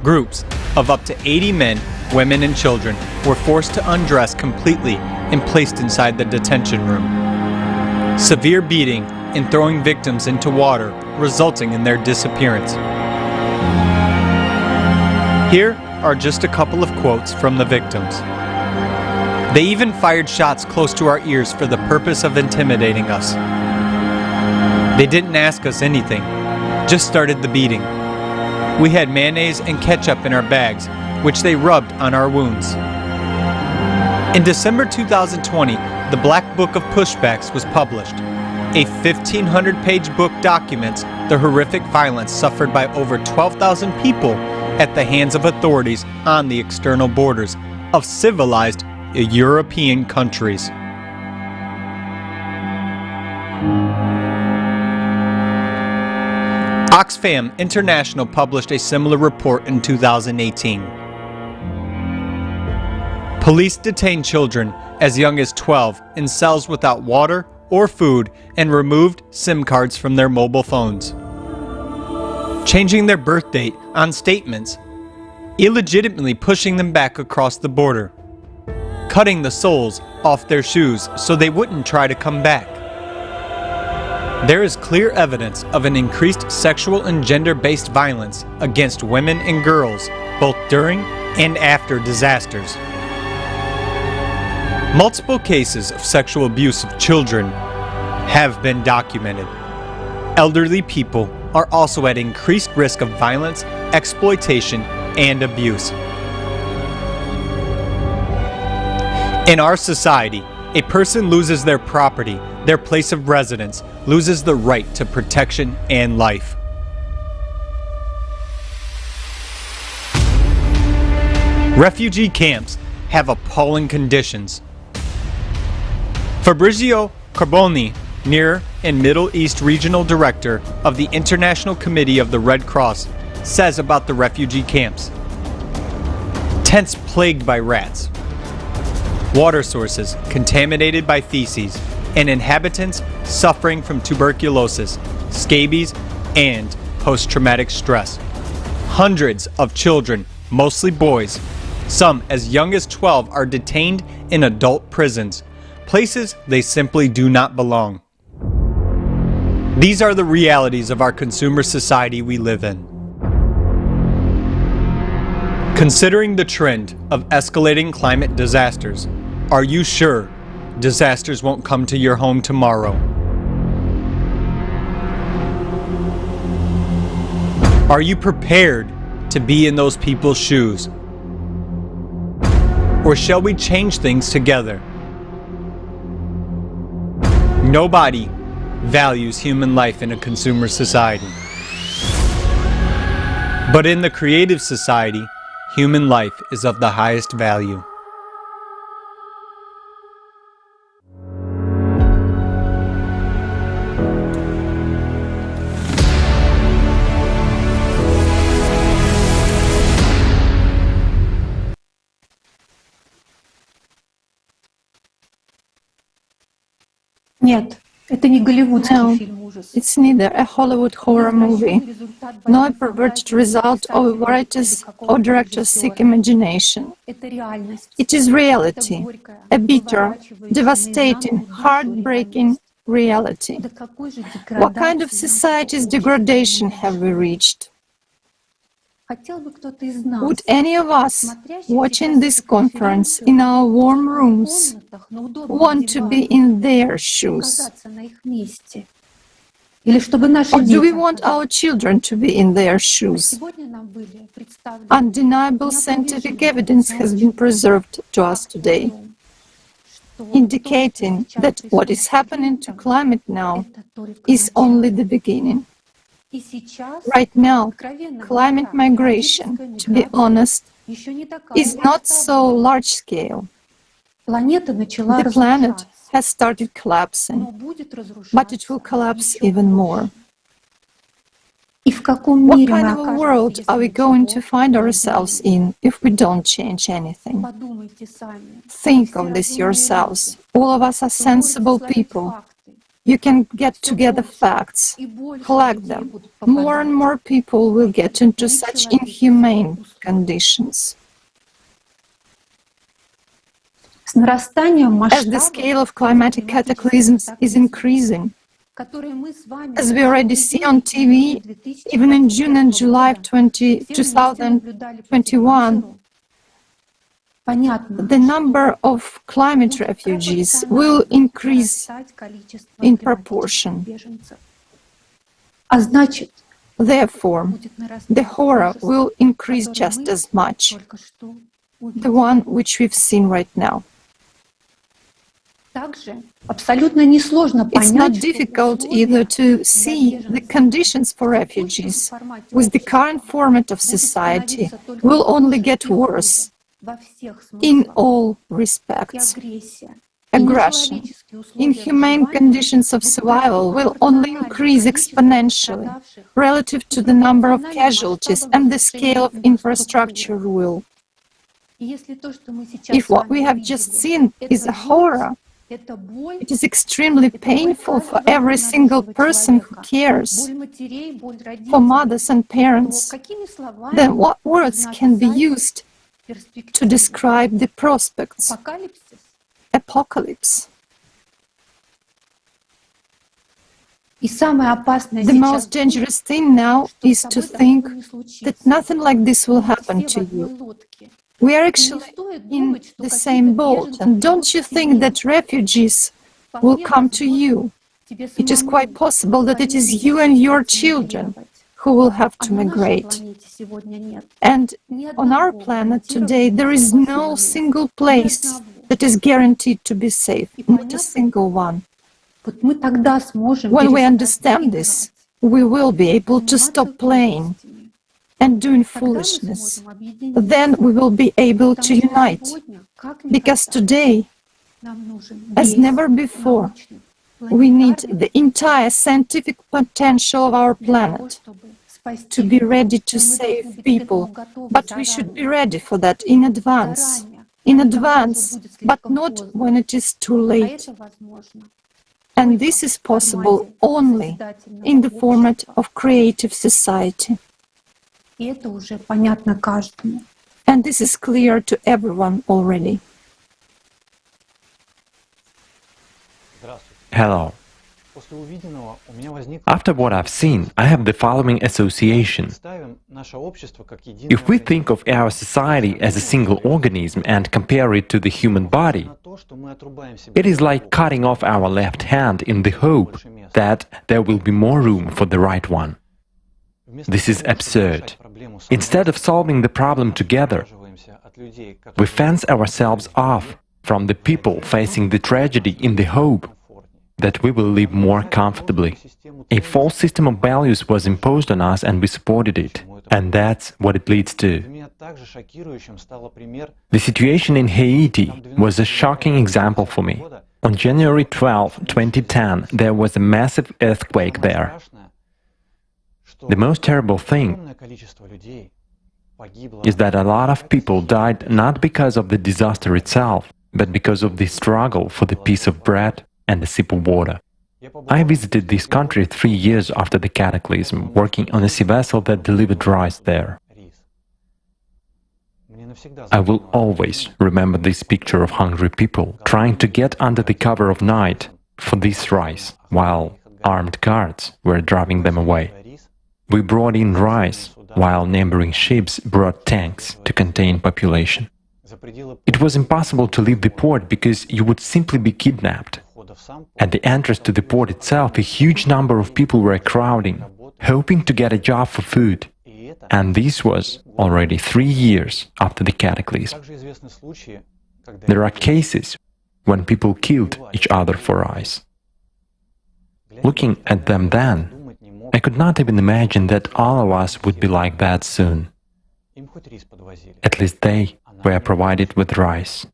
Groups of up to 80 men, women, and children were forced to undress completely and placed inside the detention room. Severe beating and throwing victims into water, resulting in their disappearance. Here are just a couple of quotes from the victims. They even fired shots close to our ears for the purpose of intimidating us. They didn't ask us anything, just started the beating. We had mayonnaise and ketchup in our bags, which they rubbed on our wounds. In December 2020, the Black Book of Pushbacks was published. A 1,500-page book documents the horrific violence suffered by over 12,000 people at the hands of authorities on the external borders of civilized European countries. Oxfam International published a similar report in 2018. Police detain children as young as 12 in cells without water or food and removed SIM cards from their mobile phones. Changing their birth date on statements, illegitimately pushing them back across the border, cutting the soles off their shoes so they wouldn't try to come back. There is clear evidence of an increased sexual and gender-based violence against women and girls, both during and after disasters. Multiple cases of sexual abuse of children have been documented. Elderly people are also at increased risk of violence, exploitation, and abuse. In our society, a person loses their property, their place of residence, loses the right to protection and life. Refugee camps have appalling conditions. Fabrizio Carboni, Near and Middle East Regional Director of the International Committee of the Red Cross, says about the refugee camps. Tents plagued by rats, water sources contaminated by feces, and inhabitants suffering from tuberculosis, scabies, and post-traumatic stress. Hundreds of children, mostly boys, some as young as 12, are detained in adult prisons, places they simply do not belong. These are the realities of our consumer society we live in. Considering the trend of escalating climate disasters, are you sure disasters won't come to your home tomorrow? Are you prepared to be in those people's shoes? Or shall we change things together? Nobody values human life in a consumer society. But in the creative society, human life is of the highest value. Нет, это не голливудский фильм ужасов. It's neither a Hollywood horror movie, nor a perverted result of a writer's or director's sick imagination. It is reality, a bitter, devastating, heartbreaking reality. What kind of society's degradation have we reached? Would any of us watching this conference in our warm rooms want to be in their shoes? Or do we want our children to be in their shoes? Undeniable scientific evidence has been preserved to us today, indicating that what is happening to climate now is only the beginning. Right now, climate migration, to be honest, is not so large-scale. The planet has started collapsing, but it will collapse even more. What kind of a world are we going to find ourselves in if we don't change anything? Think of this yourselves. All of us are sensible people. You can get together facts, collect them. More and more people will get into such inhumane conditions. As the scale of climatic cataclysms is increasing, as we already see on TV, even in June and July of 2021, the number of climate refugees will increase in proportion. Therefore, the horror will increase just as much, the one which we've seen right now. It's not difficult either to see the conditions for refugees with the current format of society will only get worse in all respects. Aggression, inhumane conditions of survival will only increase exponentially relative to the number of casualties and the scale of infrastructure ruin. If what we have just seen is a horror, it is extremely painful for every single person who cares, for mothers and parents. Then what words can be used to describe the prospects? Apocalypse. The most dangerous thing now is to think that nothing like this will happen to you. We are actually in the same boat, and don't you think that refugees will come to you? It is quite possible that it is you and your children who will have to migrate. And on our planet today, there is no single place that is guaranteed to be safe, not a single one. When we understand this, we will be able to stop playing and doing foolishness. Then we will be able to unite, because today, as never before, we need the entire scientific potential of our planet to be ready to save people, but we should be ready for that in advance, but not when it is too late. And this is possible only in the format of creative society. And this is clear to everyone already. Hello. After what I've seen, I have the following association. If we think of our society as a single organism and compare it to the human body, it is like cutting off our left hand in the hope that there will be more room for the right one. This is absurd. Instead of solving the problem together, we fence ourselves off from the people facing the tragedy in the hope that we will live more comfortably. A false system of values was imposed on us and we supported it. And that's what it leads to. The situation in Haiti was a shocking example for me. On January 12, 2010, there was a massive earthquake there. The most terrible thing is that a lot of people died not because of the disaster itself, but because of the struggle for the piece of bread and a sip of water. I visited this country 3 years after the cataclysm, working on a sea vessel that delivered rice there. I will always remember this picture of hungry people trying to get under the cover of night for this rice, while armed guards were driving them away. We brought in rice, while neighboring ships brought tanks to contain population. It was impossible to leave the port because you would simply be kidnapped. At the entrance to the port itself, a huge number of people were crowding, hoping to get a job for food. And this was already 3 years after the cataclysm. There are cases when people killed each other for rice. Looking at them then, I could not even imagine that all of us would be like that soon. At least they were provided with rice,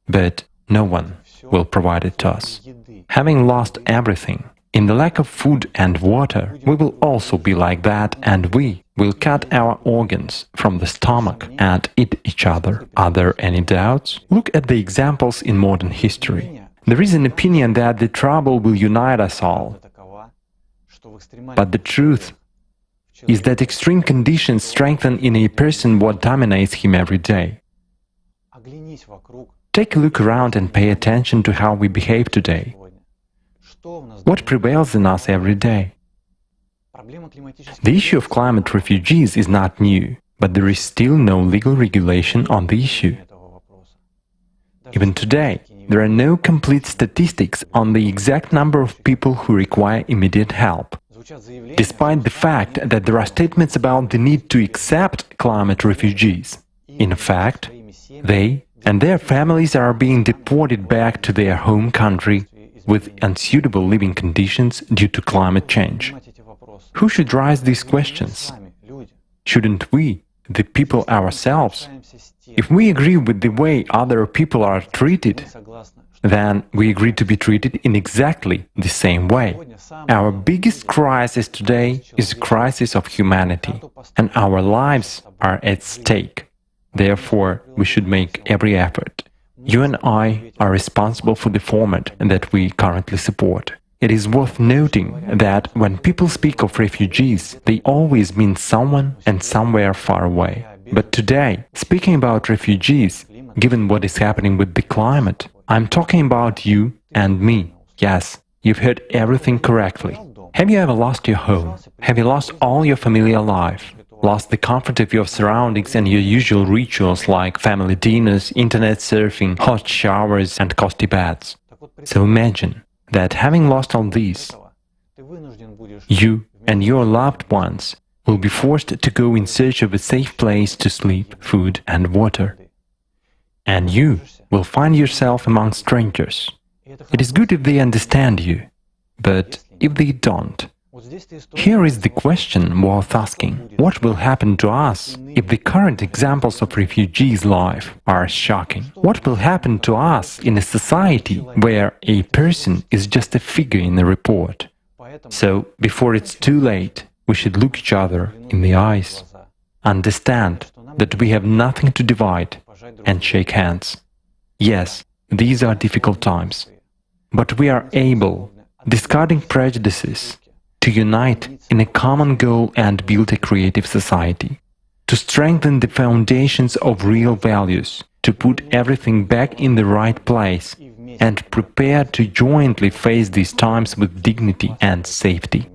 but no one will provide it to us. Having lost everything, in the lack of food and water, we will also be like that, and we will cut our organs from the stomach and eat each other. Are there any doubts? Look at the examples in modern history. There is an opinion that the trouble will unite us all. But the truth is that extreme conditions strengthen in a person what dominates him every day. Take a look around and pay attention to how we behave today. What prevails in us every day? The issue of climate refugees is not new, but there is still no legal regulation on the issue. Even today, there are no complete statistics on the exact number of people who require immediate help, despite the fact that there are statements about the need to accept climate refugees. In fact, they and their families are being deported back to their home country with unsuitable living conditions due to climate change. Who should raise these questions? Shouldn't we, the people ourselves? If we agree with the way other people are treated, then we agree to be treated in exactly the same way. Our biggest crisis today is a crisis of humanity, and our lives are at stake. Therefore, we should make every effort. You and I are responsible for the format that we currently support. It is worth noting that when people speak of refugees, they always mean someone and somewhere far away. But today, speaking about refugees, given what is happening with the climate, I'm talking about you and me. Yes, you've heard everything correctly. Have you ever lost your home? Have you lost all your familiar life? Lost the comfort of your surroundings and your usual rituals like family dinners, internet surfing, hot showers and costly baths? So imagine that having lost all these, you and your loved ones will be forced to go in search of a safe place to sleep, food and water. And you will find yourself among strangers. It is good if they understand you, but if they don't, here is the question worth asking. What will happen to us if the current examples of refugees' life are shocking? What will happen to us in a society where a person is just a figure in a report? So, before it's too late, we should look each other in the eyes, understand that we have nothing to divide, and shake hands. Yes, these are difficult times, but we are able discarding prejudices, to unite in a common goal and build a creative society, to strengthen the foundations of real values, to put everything back in the right place, and prepare to jointly face these times with dignity and safety.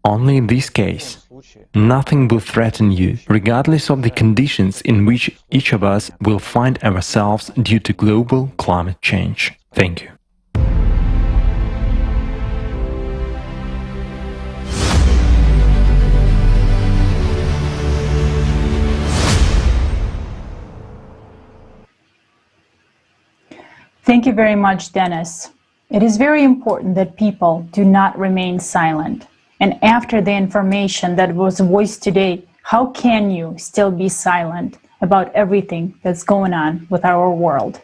Only in this case, nothing will threaten you, regardless of the conditions in which each of us will find ourselves due to global climate change. Thank you. Thank you very much, Dennis. It is very important that people do not remain silent. And after the information that was voiced today, how can you still be silent about everything that's going on with our world?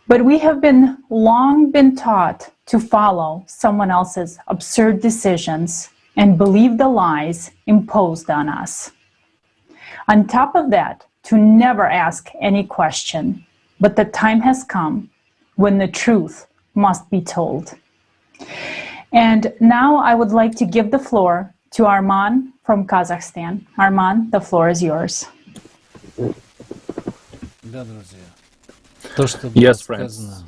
But we have long been taught to follow someone else's absurd decisions and believe the lies imposed on us. On top of that, to never ask any question. But the time has come when the truth must be told. And now I would like to give the floor to Arman from Kazakhstan. Arman, the floor is yours. Yes, friends.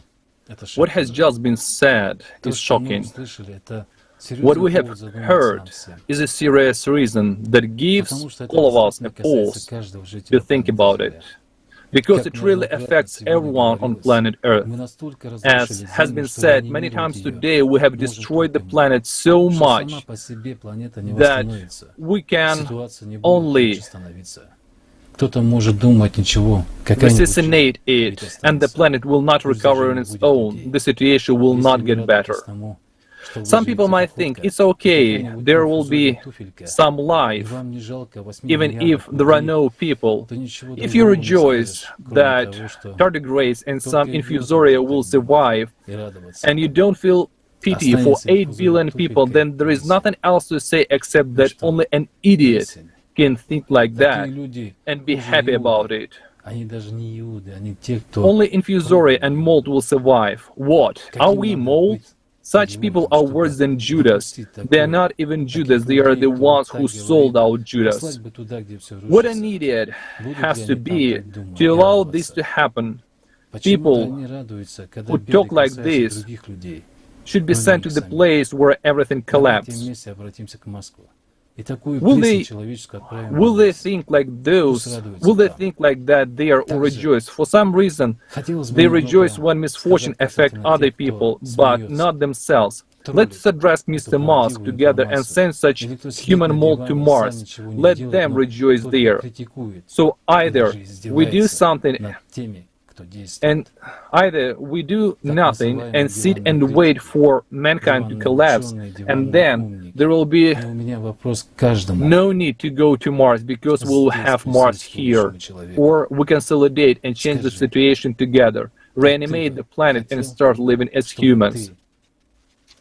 What has just been said is shocking. What we have heard is a serious reason that gives all of us a pause to think about it. Because it really affects everyone on planet Earth. As has been said many times today, we have destroyed the planet so much that we can only assassinate it, and the planet will not recover on its own. The situation will not get better. Some people might think it's okay, there will be some life, even if there are no people. If you rejoice that tardigrades and some infusoria will survive, and you don't feel pity for 8 billion people, then there is nothing else to say except that only an idiot can think like that and be happy about it. Only infusoria and mold will survive. What? Are we mold? Such people are worse than Judas. They are not even Judas, they are the ones who sold out Judas. What an idiot has to be to allow this to happen. People who talk like this should be sent to the place where everything collapses. Will they think like those? Will they think like that they are rejoiced? For some reason, they rejoice when misfortune affects other people, but not themselves. Let's address Mr. Musk together and send such human mold to Mars. Let them rejoice there. So either we do something and either we do nothing and sit and wait for mankind to collapse, and then there will be no need to go to Mars because we'll have Mars here. Or we consolidate and change the situation together, reanimate the planet and start living as humans.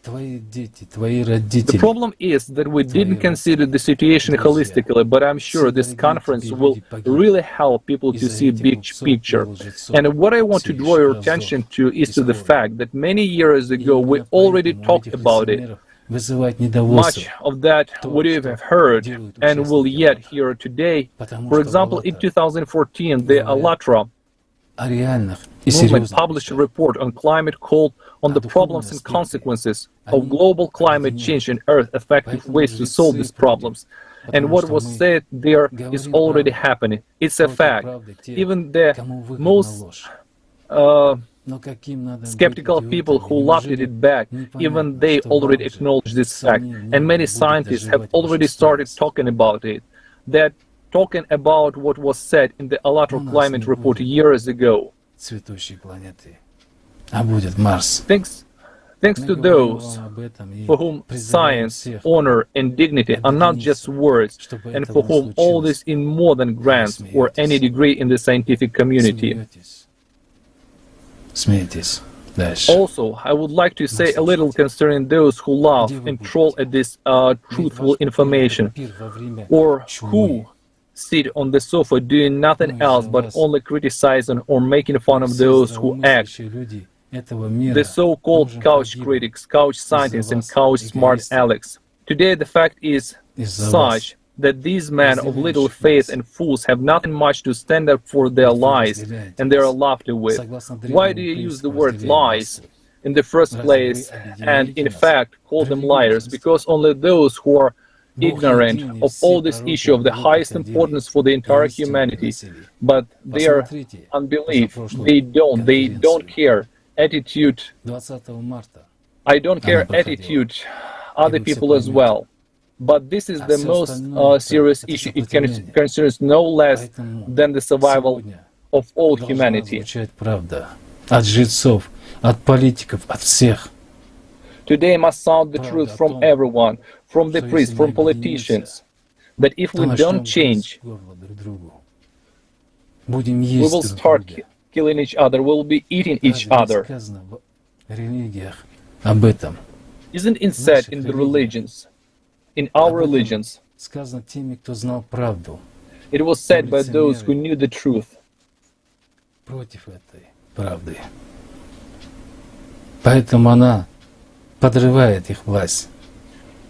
The problem is that we didn't consider the situation holistically, but I'm sure this conference will really help people to see a big picture. And what I want to draw your attention to is to the fact that many years ago we already talked about it. Much of that what you have heard and will yet hear today. For example, in 2014, the ALLATRA movement published a report on climate called On the Problems and Consequences of Global Climate Change and Earth Effective Ways to Solve These Problems. And what was said there is already happening. It's a fact. Even the most skeptical people who laughed at it back, even they already acknowledge this fact. And many scientists have already started talking about it. They're talking about what was said in the ALLATRA climate report years ago. Thanks to those for whom science, honor and dignity are not just words, and for whom all this is more than grants or any degree in the scientific community. Also, I would like to say a little concerning those who laugh and troll at this truthful information, or who sit on the sofa doing nothing else but only criticizing or making fun of those who act the so-called couch critics, couch scientists, and couch smart Alex. Today, the fact is such that these men of little faith and fools have nothing much to stand up for their lies and their laughter with. Why do you use the word lies in the first place and, in fact, call them liars? Because only those who are ignorant of all this issue of the highest importance for the entire humanity, but their unbelief, they don't care attitude. I don't care attitude other people as well. But this is the most serious issue. It concerns no less than the survival of all humanity. Today must sound the truth from everyone, from the priests, from politicians, that if we don't change, we will start killing each other, we will be eating each other. Isn't it said in the religions, in our religions, it was said by those who knew the truth.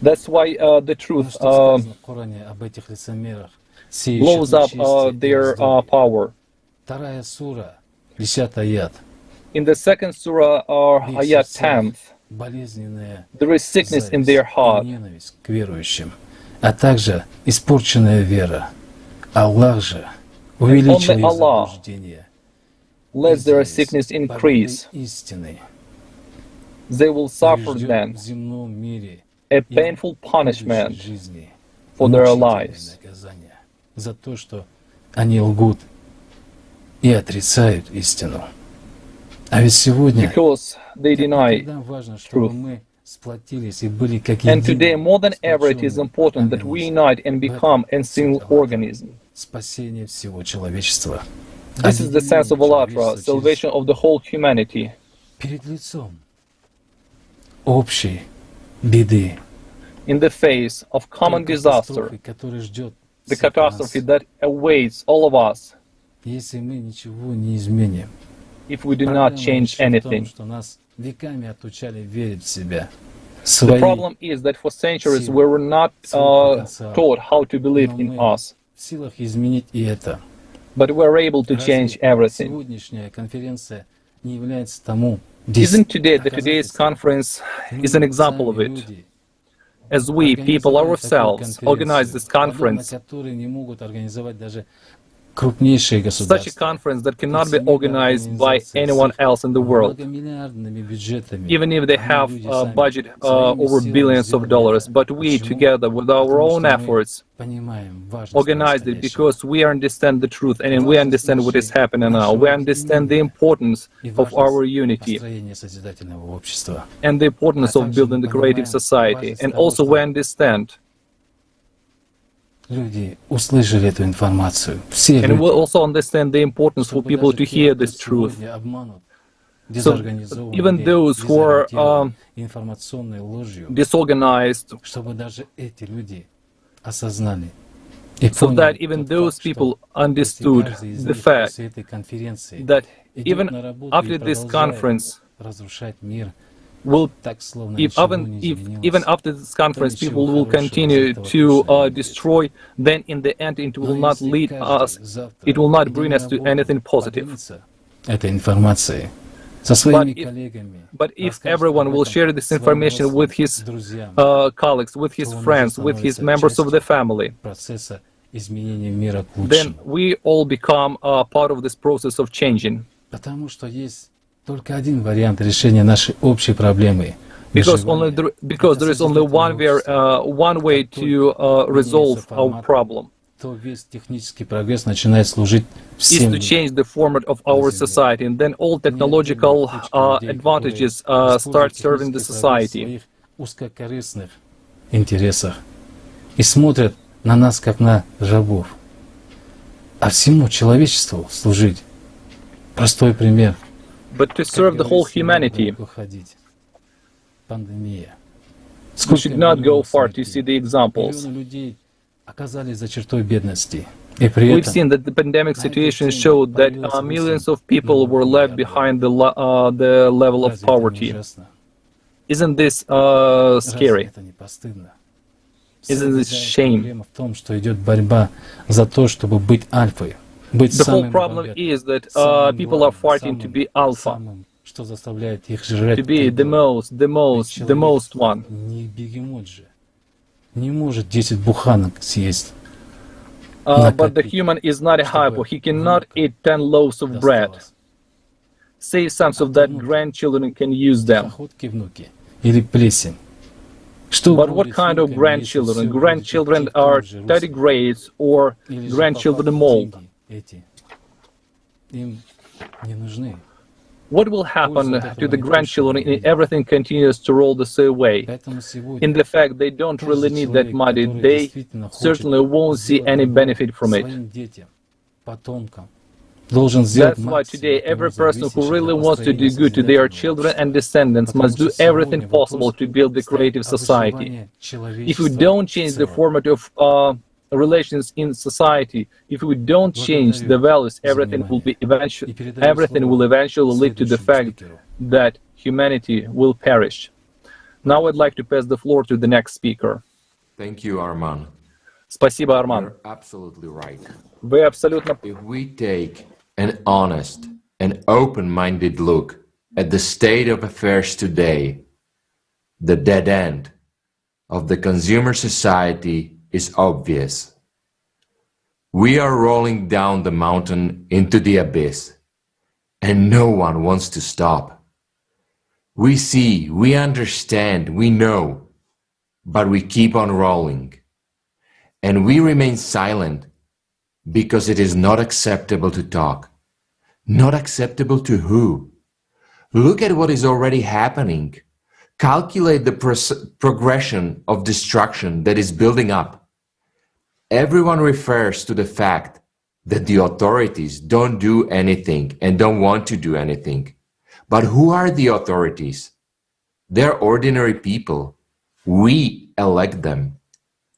That's why the truth blows up their power. In the second surah, ayat 10th, there is sickness in their heart. And only Allah lets their sickness increase. They will suffer then a painful punishment for their lives. Because they deny truth. And today, more than ever, it is important that we unite and become a single organism. This is the sense of ALLATRA, salvation of the whole humanity. In the face of common disaster, the catastrophe that awaits all of us, if we do not change anything. The problem is that for centuries we were not taught how to believe in us. But we are able to change everything. Isn't today's conference is an example of it? As we, people ourselves, organize this conference, such a conference that cannot be organized by anyone else in the world, even if they have a budget over billions of dollars. But we, together with our own efforts, organized it because we understand the truth and we understand what is happening now. We understand the importance of our unity and the importance of building the creative society. And also we understand. And we also understand the importance for people to hear this truth. So even those who are disorganized, so that even those people understood the fact that even after this conference, even after this conference, people will continue to destroy, then in the end it will not lead us, it will not bring us to anything positive. But if everyone will share this information with his colleagues, with his friends, with his members of the family, then we all become part of this process of changing. Because there is only one way to resolve our problem. Is to change the format of our society, and then all technological advantages start serving the society. But to serve the whole humanity, we should not go far to see the examples. We've seen that the pandemic situation showed that millions of people were left behind the level of poverty. Isn't this scary? Isn't this shame? The whole problem is that people are fighting to be alpha, to be the most one. But the human is not a hypo. He cannot eat 10 loaves of bread. Say some so that grandchildren can use them. But what kind of grandchildren? Grandchildren are tardigrades or grandchildren mold. What will happen to the grandchildren if everything continues to roll the same way? In the fact they don't really need that money, they certainly won't see any benefit from it. That's why today every person who really wants to do good to their children and descendants must do everything possible to build the creative society. If we don't change the format of relations in society, if we don't change the values, everything will eventually lead to the fact that humanity will perish. Now I'd like to pass the floor to the next speaker. Thank you, Arman. Спасибо, Арман. You're absolutely right. Вы абсолютно... If we take an honest and open-minded look at the state of affairs today, the dead end of the consumer society is obvious. We are rolling down the mountain into the abyss, and no one wants to stop. We see, we understand, we know, but we keep on rolling. And we remain silent because it is not acceptable to talk. Not acceptable to who? Look at what is already happening. Calculate the progression of destruction that is building up. Everyone refers to the fact that the authorities don't do anything and don't want to do anything. But who are the authorities? They're ordinary people. We elect them.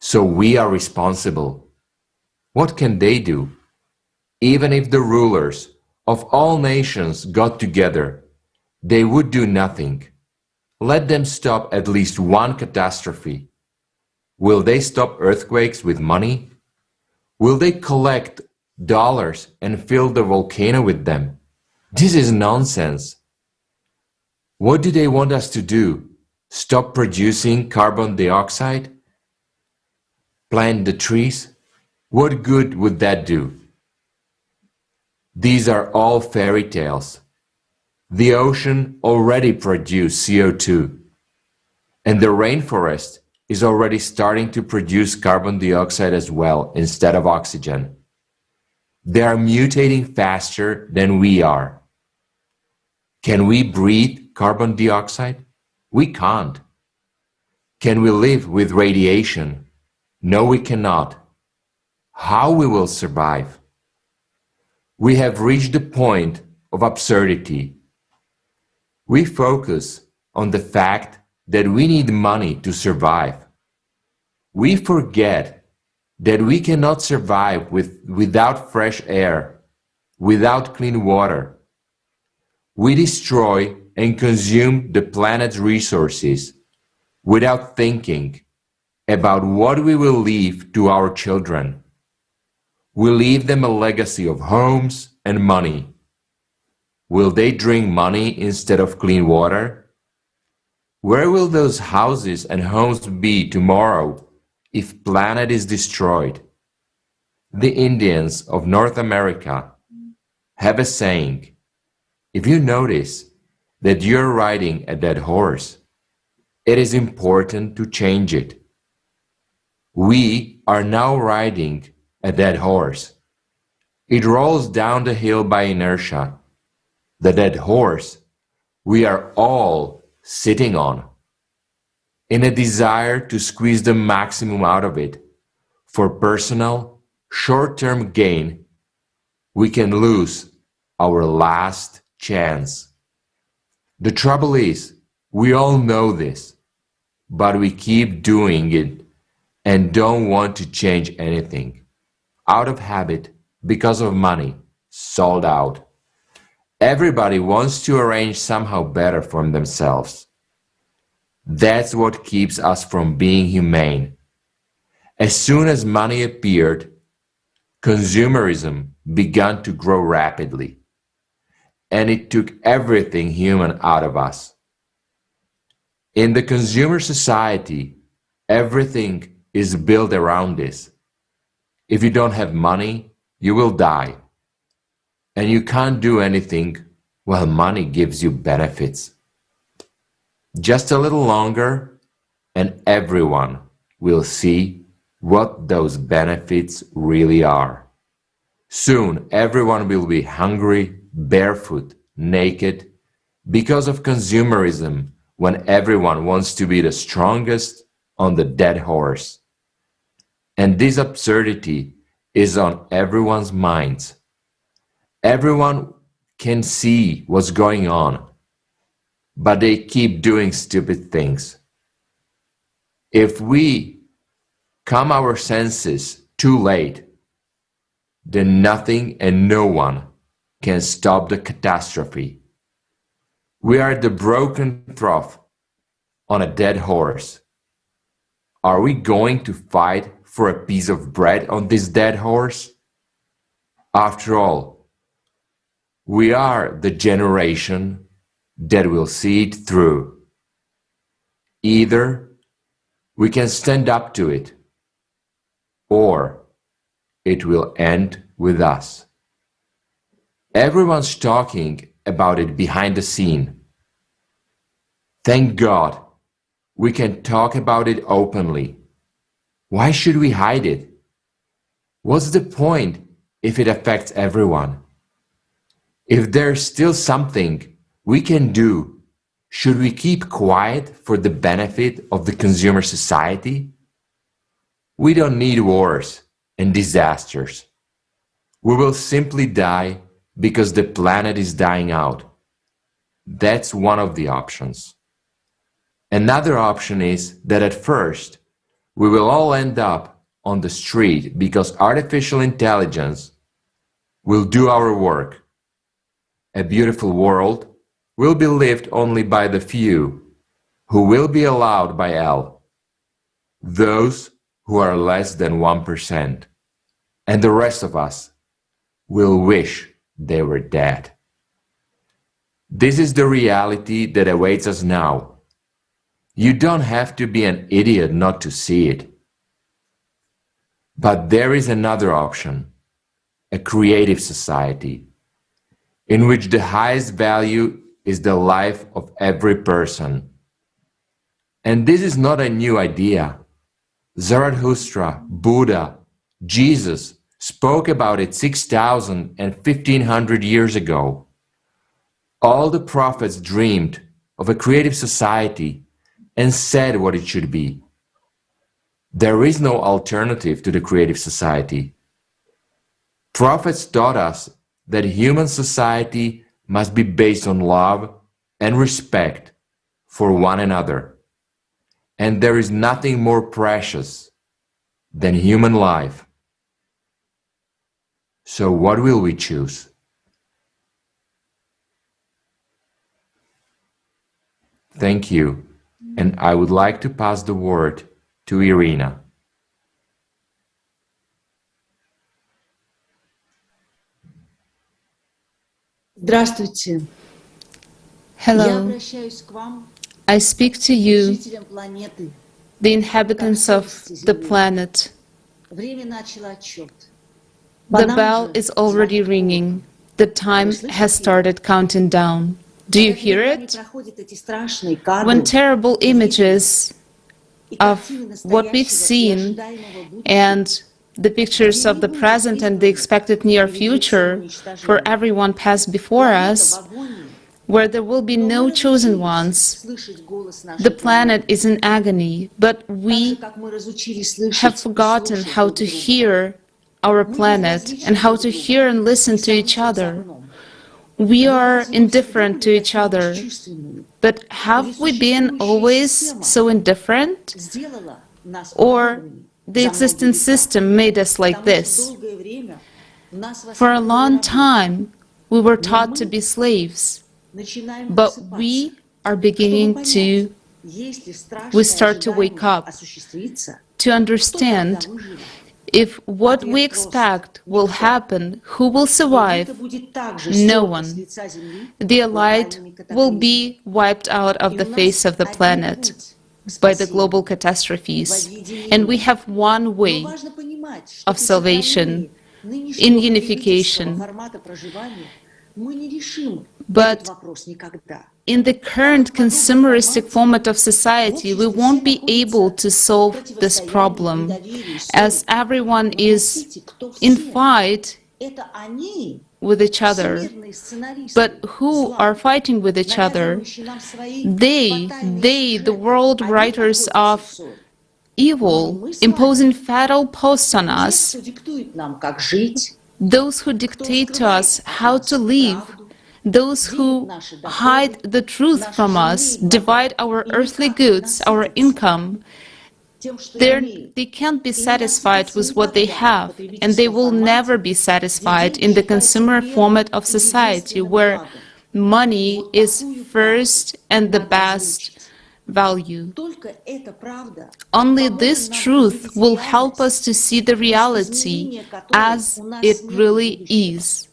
So we are responsible. What can they do? Even if the rulers of all nations got together, they would do nothing. Let them stop at least one catastrophe. Will they stop earthquakes with money? Will they collect dollars and fill the volcano with them? This is nonsense. What do they want us to do? Stop producing carbon dioxide? Plant the trees? What good would that do? These are all fairy tales. The ocean already produced CO2, and the rainforest is already starting to produce carbon dioxide as well instead of oxygen. They are mutating faster than we are. Can we breathe carbon dioxide? We can't. Can we live with radiation? No, we cannot. How we will survive? We have reached the point of absurdity. We focus on the fact that we need money to survive. We forget that we cannot survive without fresh air, without clean water. We destroy and consume the planet's resources without thinking about what we will leave to our children. We leave them a legacy of homes and money. Will they drink money instead of clean water? Where will those houses and homes be tomorrow if planet is destroyed? The Indians of North America have a saying, if you notice that you're riding a dead horse, it is important to change it. We are now riding a dead horse. It rolls down the hill by inertia. The dead horse we are all sitting on, in a desire to squeeze the maximum out of it for personal, short-term gain, we can lose our last chance. The trouble is, we all know this, but we keep doing it and don't want to change anything. out of habit, because of money, sold out. Everybody wants to arrange somehow better for themselves. That's what keeps us from being humane. As soon as money appeared, consumerism began to grow rapidly, and it took everything human out of us. In the consumer society, everything is built around this. If you don't have money, you will die. And you can't do anything while money gives you benefits. Just a little longer, and everyone will see what those benefits really are. Soon, everyone will be hungry, barefoot, naked, because of consumerism, when everyone wants to be the strongest on the dead horse. And this absurdity is on everyone's minds. Everyone can see what's going on, but they keep doing stupid things. If we come our senses too late, then nothing and no one can stop the catastrophe. We are the broken trough on a dead horse. Are we going to fight for a piece of bread on this dead horse? After all, we are the generation that will see it through. Either we can stand up to it, or it will end with us. Everyone's talking about it behind the scene. Thank God we can talk about it openly. Why should we hide it? What's the point if it affects everyone? If there's still something we can do, should we keep quiet for the benefit of the consumer society? We don't need wars and disasters. We will simply die because the planet is dying out. That's one of the options. Another option is that at first, we will all end up on the street because artificial intelligence will do our work. A beautiful world will be lived only by the few, who will be allowed by L, those who are less than 1%, and the rest of us will wish they were dead. This is the reality that awaits us now. You don't have to be an idiot not to see it. But there is another option, a creative society, in which the highest value is the life of every person. And this is not a new idea. Zarathustra, Buddha, Jesus spoke about it 6,000 and 1,500 years ago. All the prophets dreamed of a creative society and said what it should be. There is no alternative to the creative society. Prophets taught us that human society must be based on love and respect for one another. And there is nothing more precious than human life. So what will we choose? Thank you. And I would like to pass the word to Irina. Здравствуйте. Hello. I speak to you, the inhabitants of the planet. The bell is already ringing. The time has started counting down. Do you hear it? When terrible images of what we've seen and the pictures of the present and the expected near future for everyone pass before us, where there will be no chosen ones, the planet is in agony, but we have forgotten how to hear our planet and how to hear and listen to each other. We are indifferent to each other, but have we been always so indifferent? Or the existing system made us like this. For a long time, we were taught to be slaves, but we are beginning to, we start to wake up, to understand if what we expect will happen, who will survive? No one. The elite will be wiped out of the face of the planet by the global catastrophes. And we have one way of salvation, in unification. But in the current consumeristic format of society, we won't be able to solve this problem, as everyone is in fight with each other. But who are fighting with each other? They, the world writers of evil, imposing fatal posts on us, those who dictate to us how to live, those who hide the truth from us, divide our earthly goods, our income. They can't be satisfied with what they have, and they will never be satisfied in the consumer format of society, where money is first and the best value. Only this truth will help us to see the reality as it really is.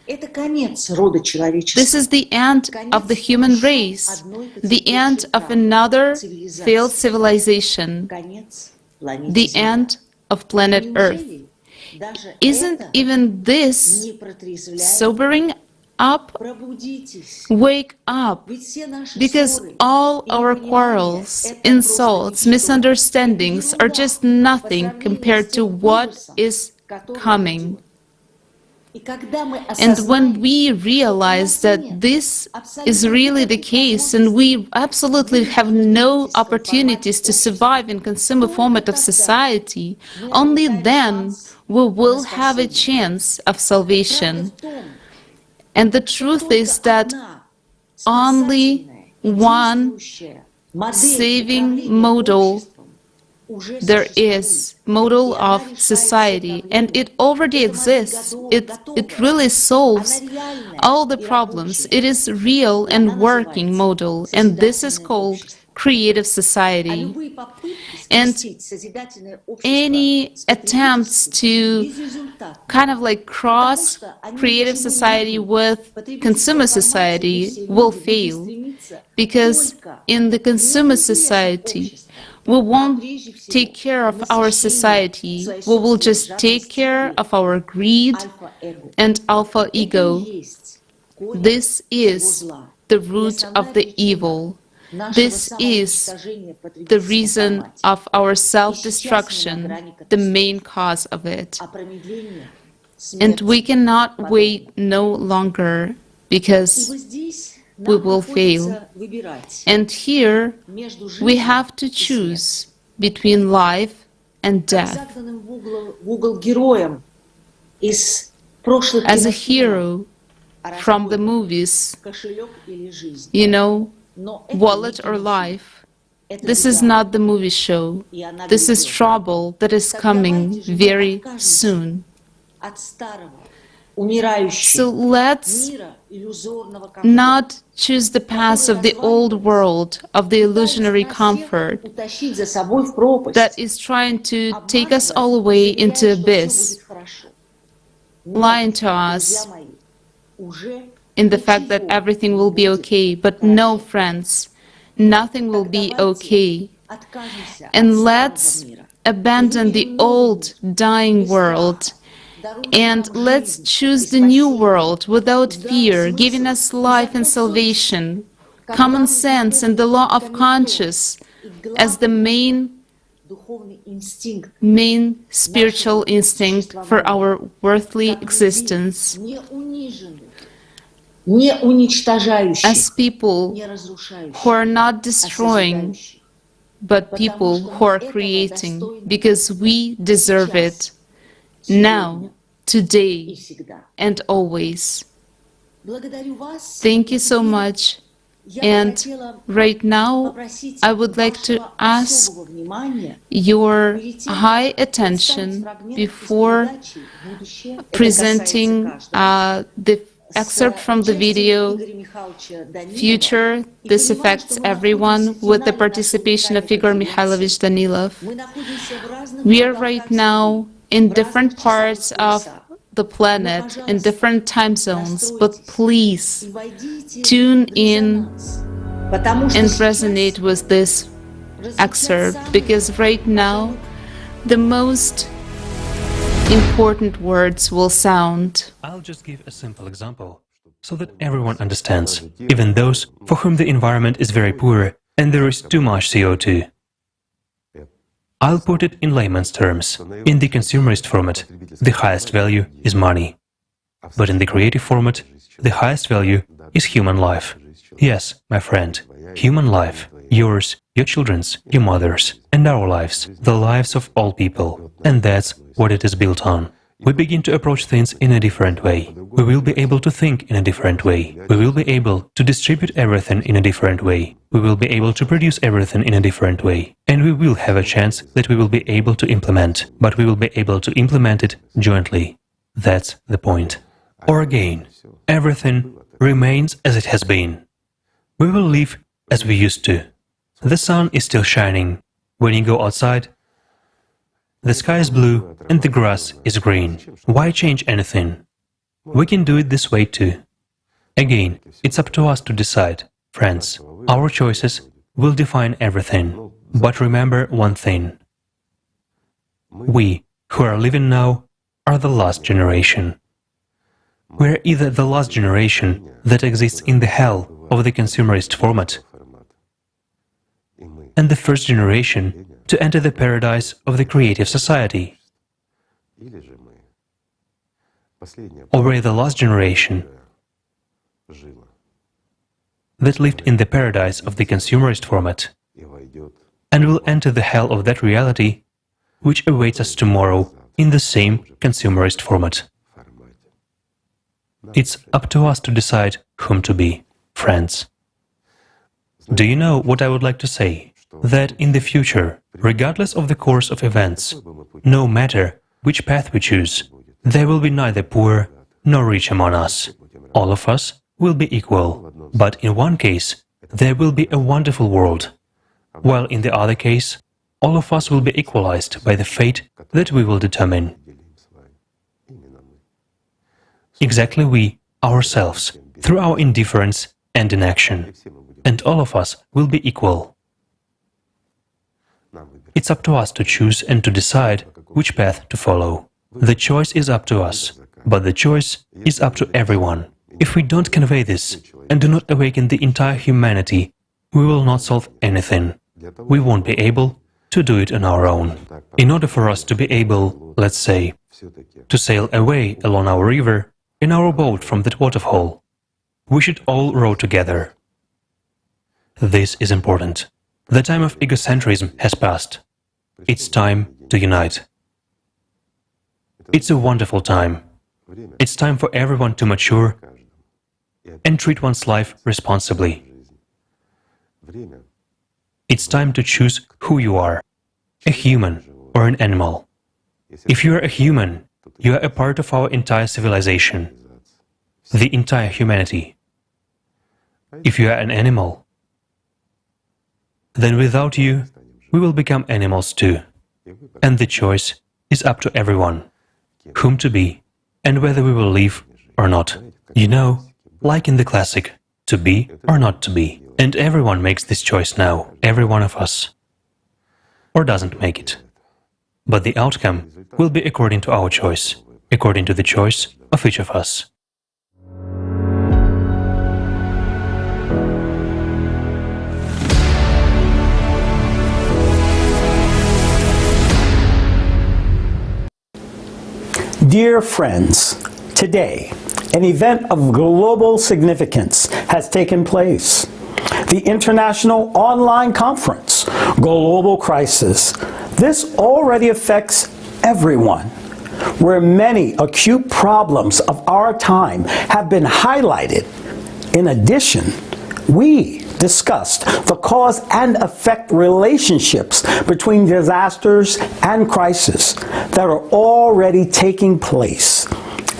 This is the end of the human race, the end of another failed civilization, the end of planet Earth. Isn't even this sobering up? Wake up, because all our quarrels, insults, misunderstandings are just nothing compared to what is coming. And when we realize that this is really the case, and we absolutely have no opportunities to survive in consumer format of society, only then we will have a chance of salvation. And the truth is that only one saving model there is, model of society, and it already exists. It really solves all the problems. It is real and working model, and this is called creative society. And any attempts to kind of like cross creative society with consumer society will fail, because in the consumer society, we won't take care of our society. We will just take care of our greed and alpha ego. This is the root of the evil. This is the reason of our self-destruction, the main cause of it. And we cannot wait no longer, because we will fail. And here we have to choose between life and death. As a hero from the movies, you know, wallet or life, this is not the movie show. This is trouble that is coming very soon. So let's not choose the path of the old world, of the illusionary comfort that is trying to take us all away into abyss, lying to us in the fact that everything will be okay. But no, friends, nothing will be okay. And let's abandon the old, dying world, and let's choose the new world without fear, giving us life and salvation, common sense and the law of conscience as the main spiritual instinct for our worldly existence. As people who are not destroying, but people who are creating, because we deserve it, now, today, and always. Thank you so much. And right now, I would like to ask your high attention before presenting the excerpt from the video, Future, This Affects Everyone, with the participation of Igor Mikhailovich Danilov. We are right now in different parts of the planet, in different time zones, but please tune in and resonate with this excerpt, because right now the most important words will sound. I'll just give a simple example so that everyone understands, even those for whom the environment is very poor and there is too much CO2. I'll put it in layman's terms. In the consumerist format, the highest value is money. But in the creative format, the highest value is human life. Yes, my friend, human life. Yours, your children's, your mother's, and our lives, the lives of all people. And that's what it is built on. We begin to approach things in a different way. We will be able to think in a different way. We will be able to distribute everything in a different way. We will be able to produce everything in a different way. And we will have a chance that we will be able to implement, but we will be able to implement it jointly. That's the point. Or again, everything remains as it has been. We will live as we used to. The sun is still shining. When you go outside, the sky is blue and the grass is green. Why change anything? We can do it this way too. Again, it's up to us to decide. Friends, our choices will define everything. But remember one thing. We, who are living now, are the last generation. We're either the last generation that exists in the hell of the consumerist format, and the first generation to enter the paradise of the creative society. Or we're the last generation that lived in the paradise of the consumerist format and will enter the hell of that reality which awaits us tomorrow in the same consumerist format. It's up to us to decide whom to be, friends. Do you know what I would like to say? That in the future, regardless of the course of events, no matter which path we choose, there will be neither poor nor rich among us. All of us will be equal, but in one case, there will be a wonderful world, while in the other case, all of us will be equalized by the fate that we will determine. Exactly we, ourselves, through our indifference and inaction, and all of us will be equal. It's up to us to choose and to decide which path to follow. The choice is up to us, but the choice is up to everyone. If we don't convey this and do not awaken the entire humanity, we will not solve anything. We won't be able to do it on our own. In order for us to be able, let's say, to sail away along our river in our boat from that waterfall, we should all row together. This is important. The time of egocentrism has passed. It's time to unite. It's a wonderful time. It's time for everyone to mature and treat one's life responsibly. It's time to choose who you are, a human or an animal. If you are a human, you are a part of our entire civilization, the entire humanity. If you are an animal, then without you, we will become animals too. And the choice is up to everyone, whom to be and whether we will live or not. You know, like in the classic, to be or not to be. And everyone makes this choice now, every one of us. Or doesn't make it. But the outcome will be according to our choice, according to the choice of each of us. Dear friends, today, an event of global significance has taken place. The International Online Conference, Global Crisis. This already affects everyone, where many acute problems of our time have been highlighted. In addition, we discussed the cause and effect relationships between disasters and crises that are already taking place,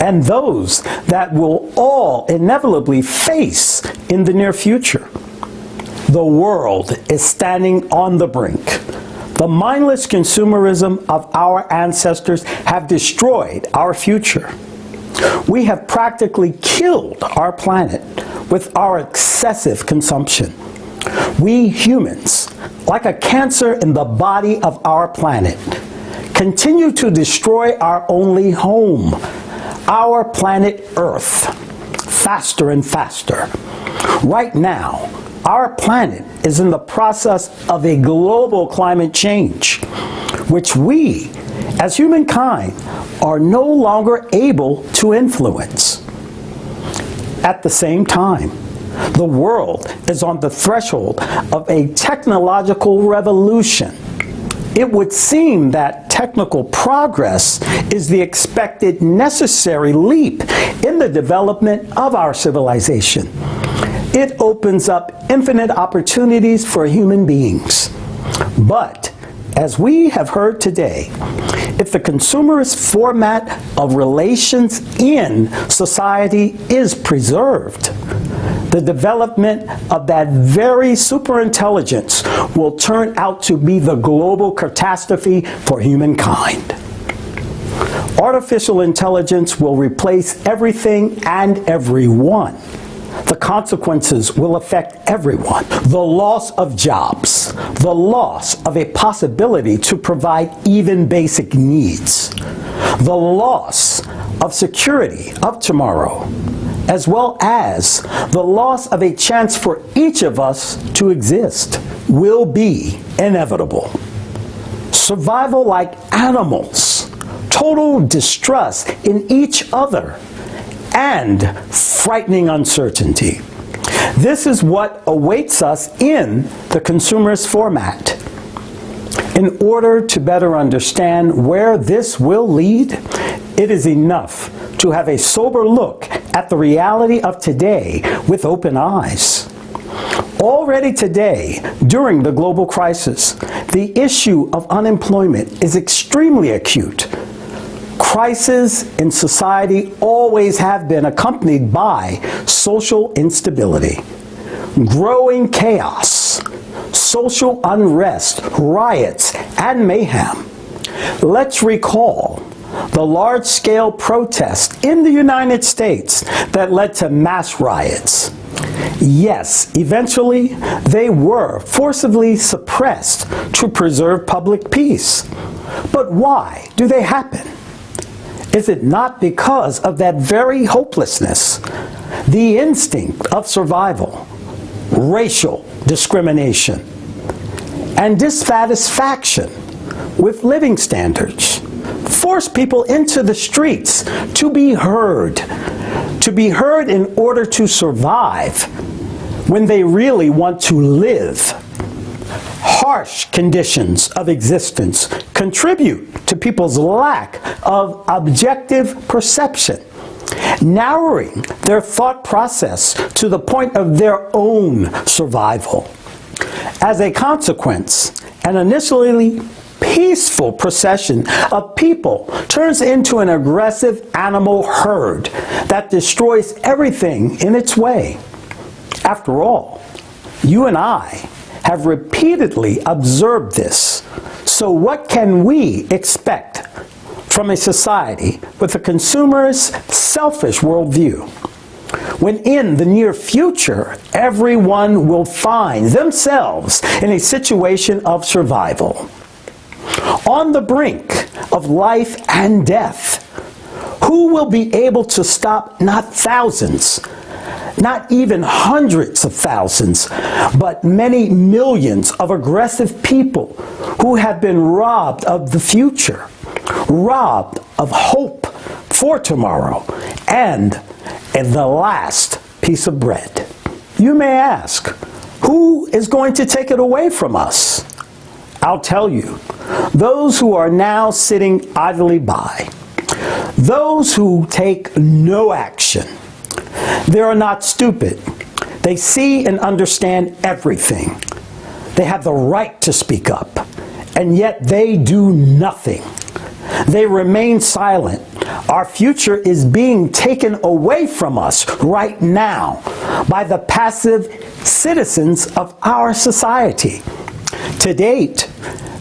and those that will all inevitably face in the near future. The world is standing on the brink. The mindless consumerism of our ancestors have destroyed our future. We have practically killed our planet with our excessive consumption. We humans, like a cancer in the body of our planet, continue to destroy our only home, our planet Earth, faster and faster. Right now, our planet is in the process of a global climate change, which we, as humankind, are no longer able to influence. At the same time, the world is on the threshold of a technological revolution. It would seem that technical progress is the expected necessary leap in the development of our civilization. It opens up infinite opportunities for human beings. But, as we have heard today, if the consumerist format of relations in society is preserved, the development of that very superintelligence will turn out to be the global catastrophe for humankind. Artificial intelligence will replace everything and everyone. The consequences will affect everyone. The loss of jobs, the loss of a possibility to provide even basic needs, the loss of security of tomorrow, as well as the loss of a chance for each of us to exist, will be inevitable. Survival like animals, total distrust in each other, and frightening uncertainty. This is what awaits us in the consumerist format. In order to better understand where this will lead, it is enough to have a sober look at the reality of today with open eyes. Already today, during the global crisis, the issue of unemployment is extremely acute. Crises in society always have been accompanied by social instability, growing chaos, social unrest, riots, and mayhem. Let's recall the large-scale protests in the United States that led to mass riots. Yes, eventually they were forcibly suppressed to preserve public peace. But why do they happen? Is it not because of that very hopelessness, the instinct of survival, racial discrimination, and dissatisfaction with living standards force people into the streets to be heard in order to survive when they really want to live? Harsh conditions of existence contribute to people's lack of objective perception, narrowing their thought process to the point of their own survival. As a consequence, an initially peaceful procession of people turns into an aggressive animal herd that destroys everything in its way. After all, you and I have repeatedly observed this. So what can we expect from a society with a consumerist, selfish worldview, when in the near future everyone will find themselves in a situation of survival, on the brink of life and death? Who will be able to stop not thousands, not even hundreds of thousands, but many millions of aggressive people who have been robbed of the future, robbed of hope for tomorrow, and the last piece of bread? You may ask, who is going to take it away from us? I'll tell you, those who are now sitting idly by, those who take no action. They are not stupid. They see and understand everything. They have the right to speak up, and yet they do nothing. They remain silent. Our future is being taken away from us right now by the passive citizens of our society. To date,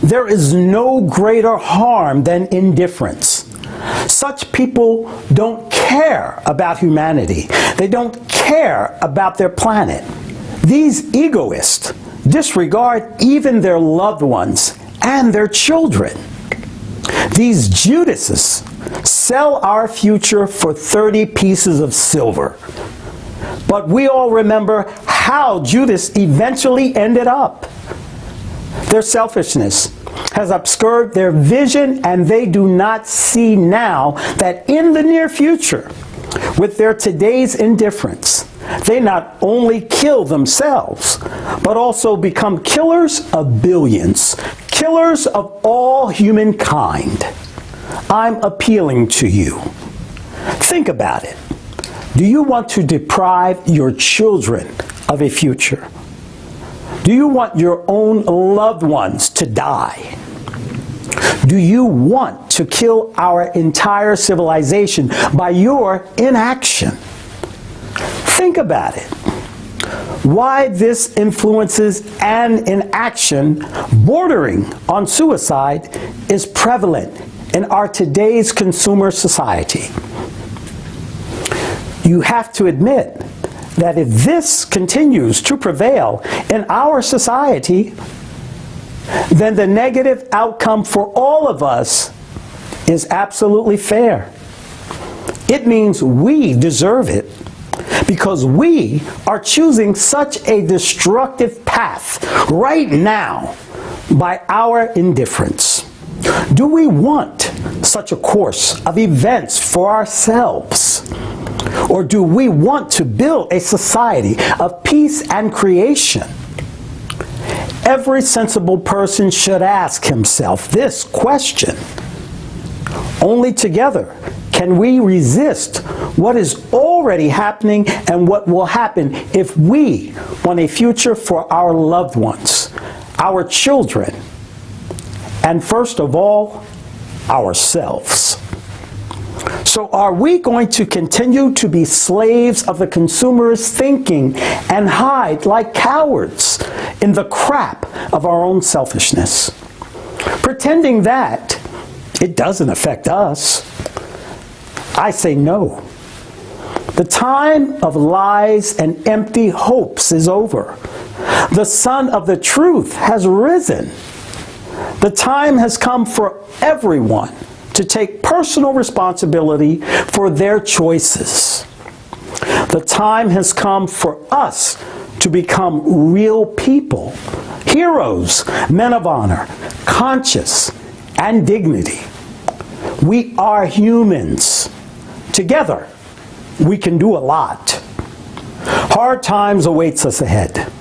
there is no greater harm than indifference. Such people don't care about humanity. They don't care about their planet. These egoists disregard even their loved ones and their children. These Judases sell our future for 30 pieces of silver. But we all remember how Judas eventually ended up. Their selfishness has obscured their vision, and they do not see now that in the near future, with their today's indifference, they not only kill themselves, but also become killers of billions, killers of all humankind. I'm appealing to you. Think about it. Do you want to deprive your children of a future? Do you want your own loved ones to die? Do you want to kill our entire civilization by your inaction? Think about it. Why this influences an inaction bordering on suicide is prevalent in our today's consumer society. You have to admit that if this continues to prevail in our society, then the negative outcome for all of us is absolutely fair. It means we deserve it because we are choosing such a destructive path right now by our indifference. Do we want such a course of events for ourselves? Or do we want to build a society of peace and creation? Every sensible person should ask himself this question. Only together can we resist what is already happening and what will happen if we want a future for our loved ones, our children, and first of all, ourselves. So are we going to continue to be slaves of the consumer's thinking and hide like cowards in the crap of our own selfishness, pretending that it doesn't affect us? I say no. The time of lies and empty hopes is over. The sun of the truth has risen. The time has come for everyone to take personal responsibility for their choices. The time has come for us to become real people, heroes, men of honor, conscious, and dignity. We are humans. Together, we can do a lot. Hard times awaits us ahead.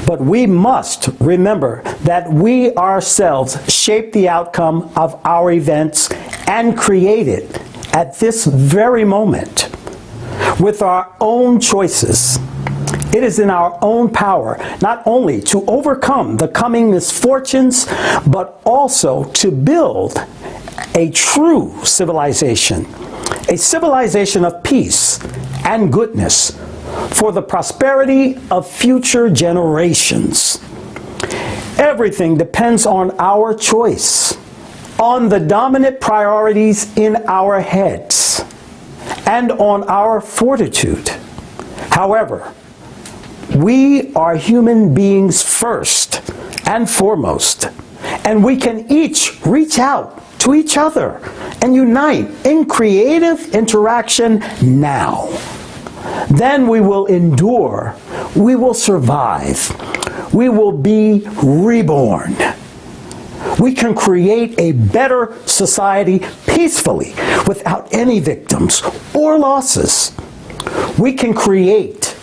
But we must remember that we ourselves shape the outcome of our events and create it at this very moment with our own choices. It is in our own power not only to overcome the coming misfortunes, but also to build a true civilization, a civilization of peace and goodness for the prosperity of future generations. Everything depends on our choice, on the dominant priorities in our heads, and on our fortitude. However, we are human beings first and foremost, and we can each reach out to each other and unite in creative interaction now. Then we will endure, we will survive, we will be reborn. We can create a better society peacefully without any victims or losses. We can create,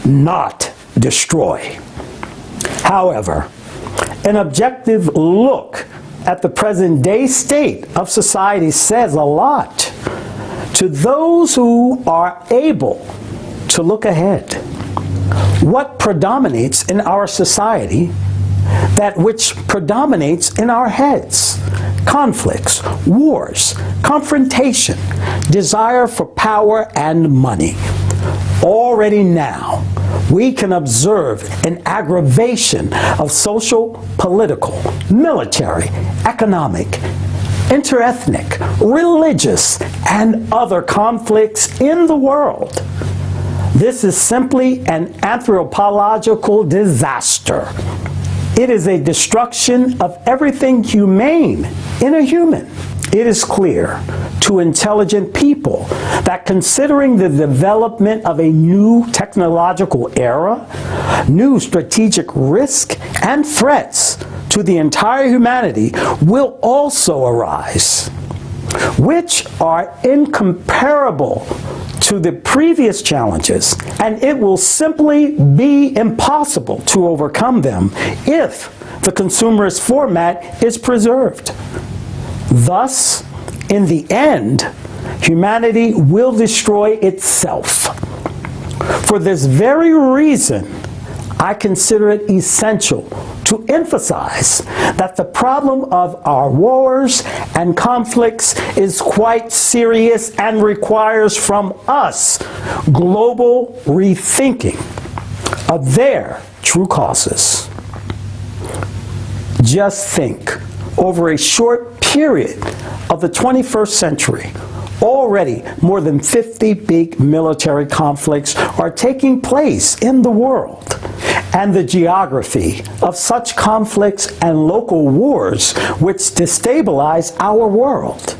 not destroy. However, an objective look at the present day state of society says a lot to those who are able to look ahead. What predominates in our society? That which predominates in our heads. Conflicts, wars, confrontation, desire for power and money. Already now, we can observe an aggravation of social, political, military, economic, interethnic, religious, and other conflicts in the world. This is simply an anthropological disaster. It is a destruction of everything humane in a human. It is clear to intelligent people that considering the development of a new technological era, new strategic risk and threats to the entire humanity will also arise, which are incomparable to the previous challenges, and it will simply be impossible to overcome them if the consumerist format is preserved. Thus, in the end, humanity will destroy itself. For this very reason, I consider it essential to emphasize that the problem of our wars and conflicts is quite serious and requires from us global rethinking of their true causes. Just think, over a short period of the 21st century, already more than 50 big military conflicts are taking place in the world. And the geography of such conflicts and local wars which destabilize our world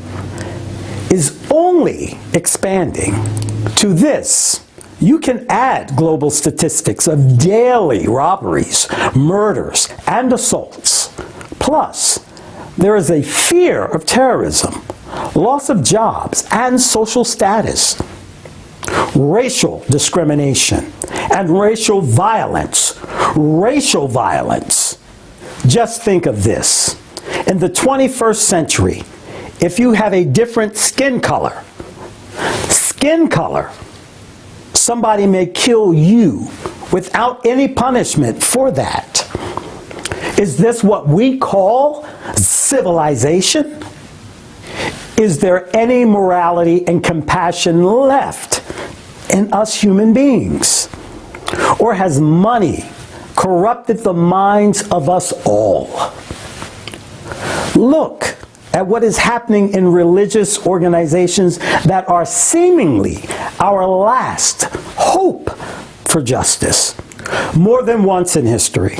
is only expanding. To this, you can add global statistics of daily robberies, murders, and assaults. Plus, there is a fear of terrorism, loss of jobs and social status, racial discrimination, and racial violence. Racial violence. Just think of this. In the 21st century, if you have a different skin color, somebody may kill you without any punishment for that. Is this what we call civilization? Is there any morality and compassion left in us human beings? Or has money corrupted the minds of us all? Look at what is happening in religious organizations that are seemingly our last hope for justice. More than once in history,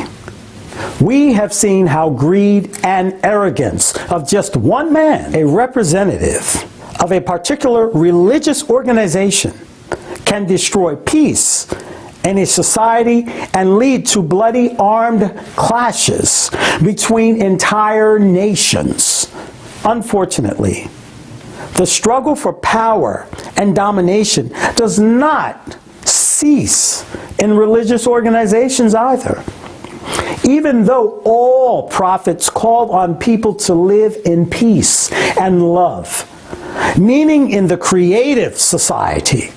we have seen how greed and arrogance of just one man, a representative of a particular religious organization, can destroy peace in a society and lead to bloody armed clashes between entire nations. Unfortunately, the struggle for power and domination does not cease in religious organizations either. Even though all prophets called on people to live in peace and love, meaning in the creative society,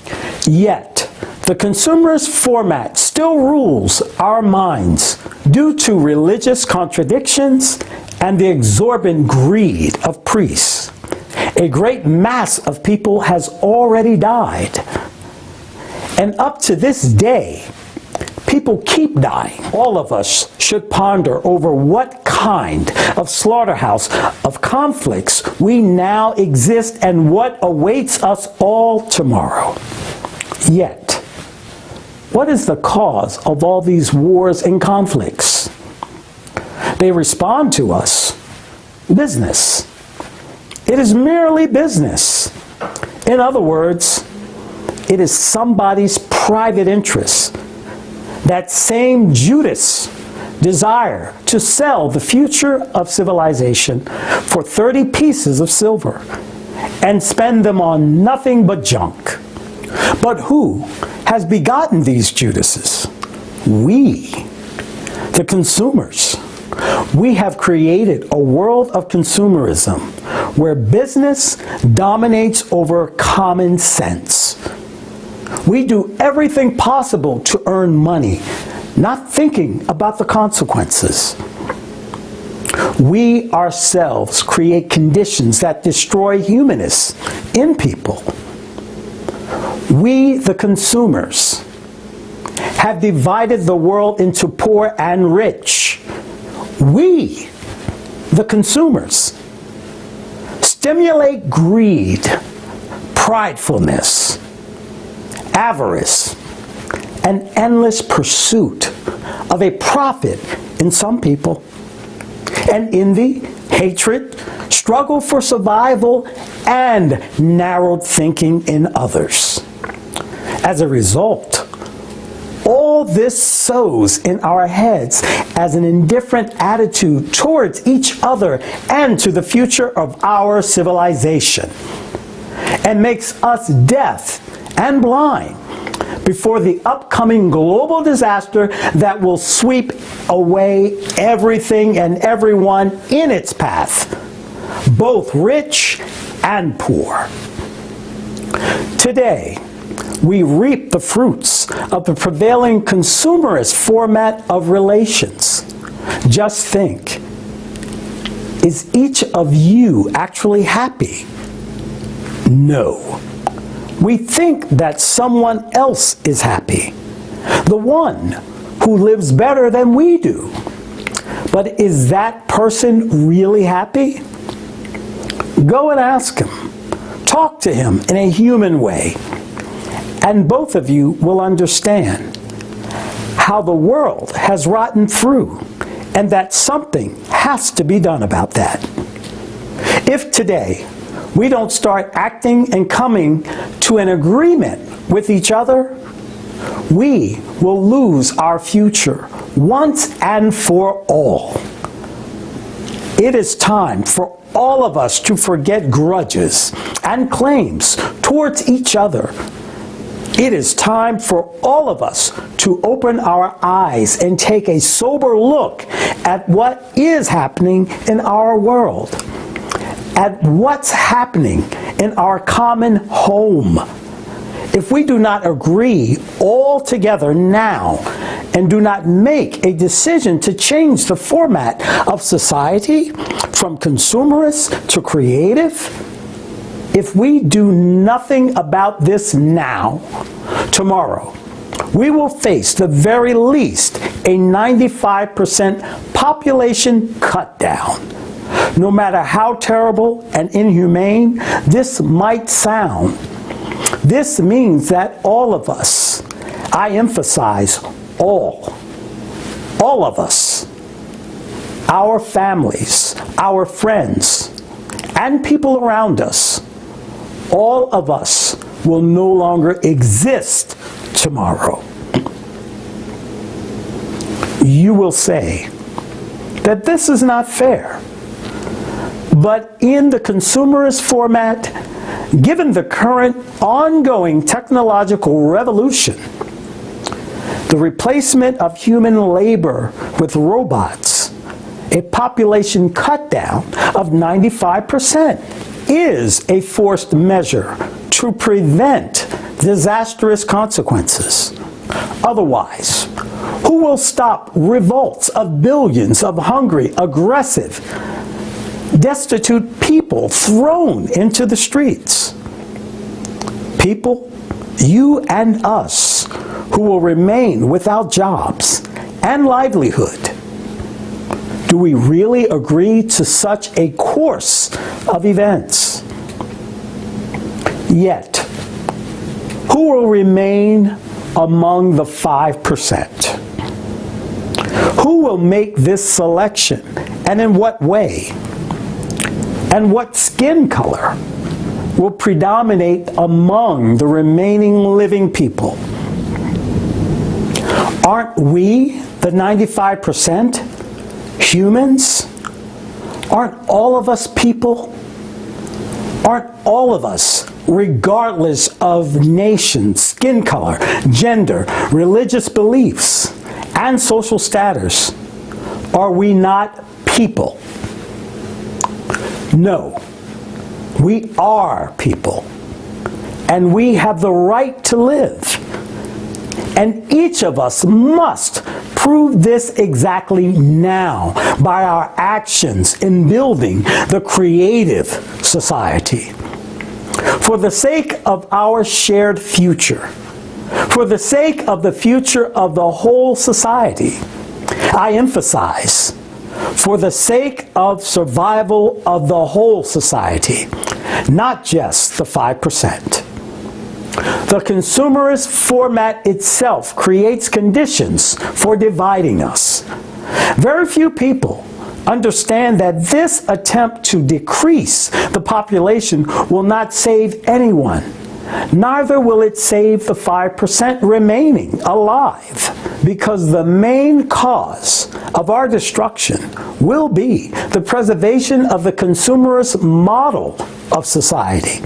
yet the consumerist format still rules our minds due to religious contradictions and the exorbitant greed of priests. A great mass of people has already died. And up to this day, people keep dying. All of us should ponder over what kind of slaughterhouse of conflicts we now exist and what awaits us all tomorrow. Yet, what is the cause of all these wars and conflicts? They respond to us. Business. It is merely business. In other words, it is somebody's private interest. That same Judas desire to sell the future of civilization for 30 pieces of silver and spend them on nothing but junk. But who has begotten these Judases? We, the consumers. We have created a world of consumerism where business dominates over common sense. We do everything possible to earn money not thinking about the consequences. We ourselves create conditions that destroy humanness in people. We, the consumers, have divided the world into poor and rich. We, the consumers, stimulate greed, pridefulness, avarice, an endless pursuit of a profit in some people, and envy, hatred, struggle for survival, and narrowed thinking in others. As a result, all this sows in our heads as an indifferent attitude towards each other and to the future of our civilization, and makes us deaf and blind before the upcoming global disaster that will sweep away everything and everyone in its path, both rich and poor. Today, we reap the fruits of the prevailing consumerist format of relations. Just think, is each of you actually happy? No. We think that someone else is happy, the one who lives better than we do. But is that person really happy? Go and ask him. Talk to him in a human way. And both of you will understand how the world has rotten through and that something has to be done about that. If today we don't start acting and coming to an agreement with each other, we will lose our future once and for all. It is time for all of us to forget grudges and claims towards each other. It is time for all of us to open our eyes and take a sober look at what is happening in our world, at what's happening in our common home. If we do not agree all together now and do not make a decision to change the format of society from consumerist to creative, if we do nothing about this now, tomorrow, we will face the very least a 95% population cut down. No matter how terrible and inhumane this might sound, this means that all of us, I emphasize all of us, our families, our friends, and people around us, all of us will no longer exist tomorrow. You will say that this is not fair. But in the consumerist format, given the current ongoing technological revolution, the replacement of human labor with robots, a population cut down of 95%, is a forced measure to prevent disastrous consequences. Otherwise, who will stop revolts of billions of hungry, aggressive, destitute people thrown into the streets? People, you and us, who will remain without jobs and livelihood. Do we really agree to such a course of events? Yet, who will remain among the 5%? Who will make this selection, and in what way? And what skin color will predominate among the remaining living people? Aren't we the 95%? Humans? Aren't all of us people? Aren't all of us, regardless of nation, skin color, gender, religious beliefs, and social status, are we not people? No, we are people, and we have the right to live And each of us must prove this exactly now by our actions in building the creative society. For the sake of our shared future, for the sake of the future of the whole society, I emphasize, for the sake of survival of the whole society, not just the 5%. The consumerist format itself creates conditions for dividing us. Very few people understand that this attempt to decrease the population will not save anyone. Neither will it save the 5% remaining alive, because the main cause of our destruction will be the preservation of the consumerist model of society.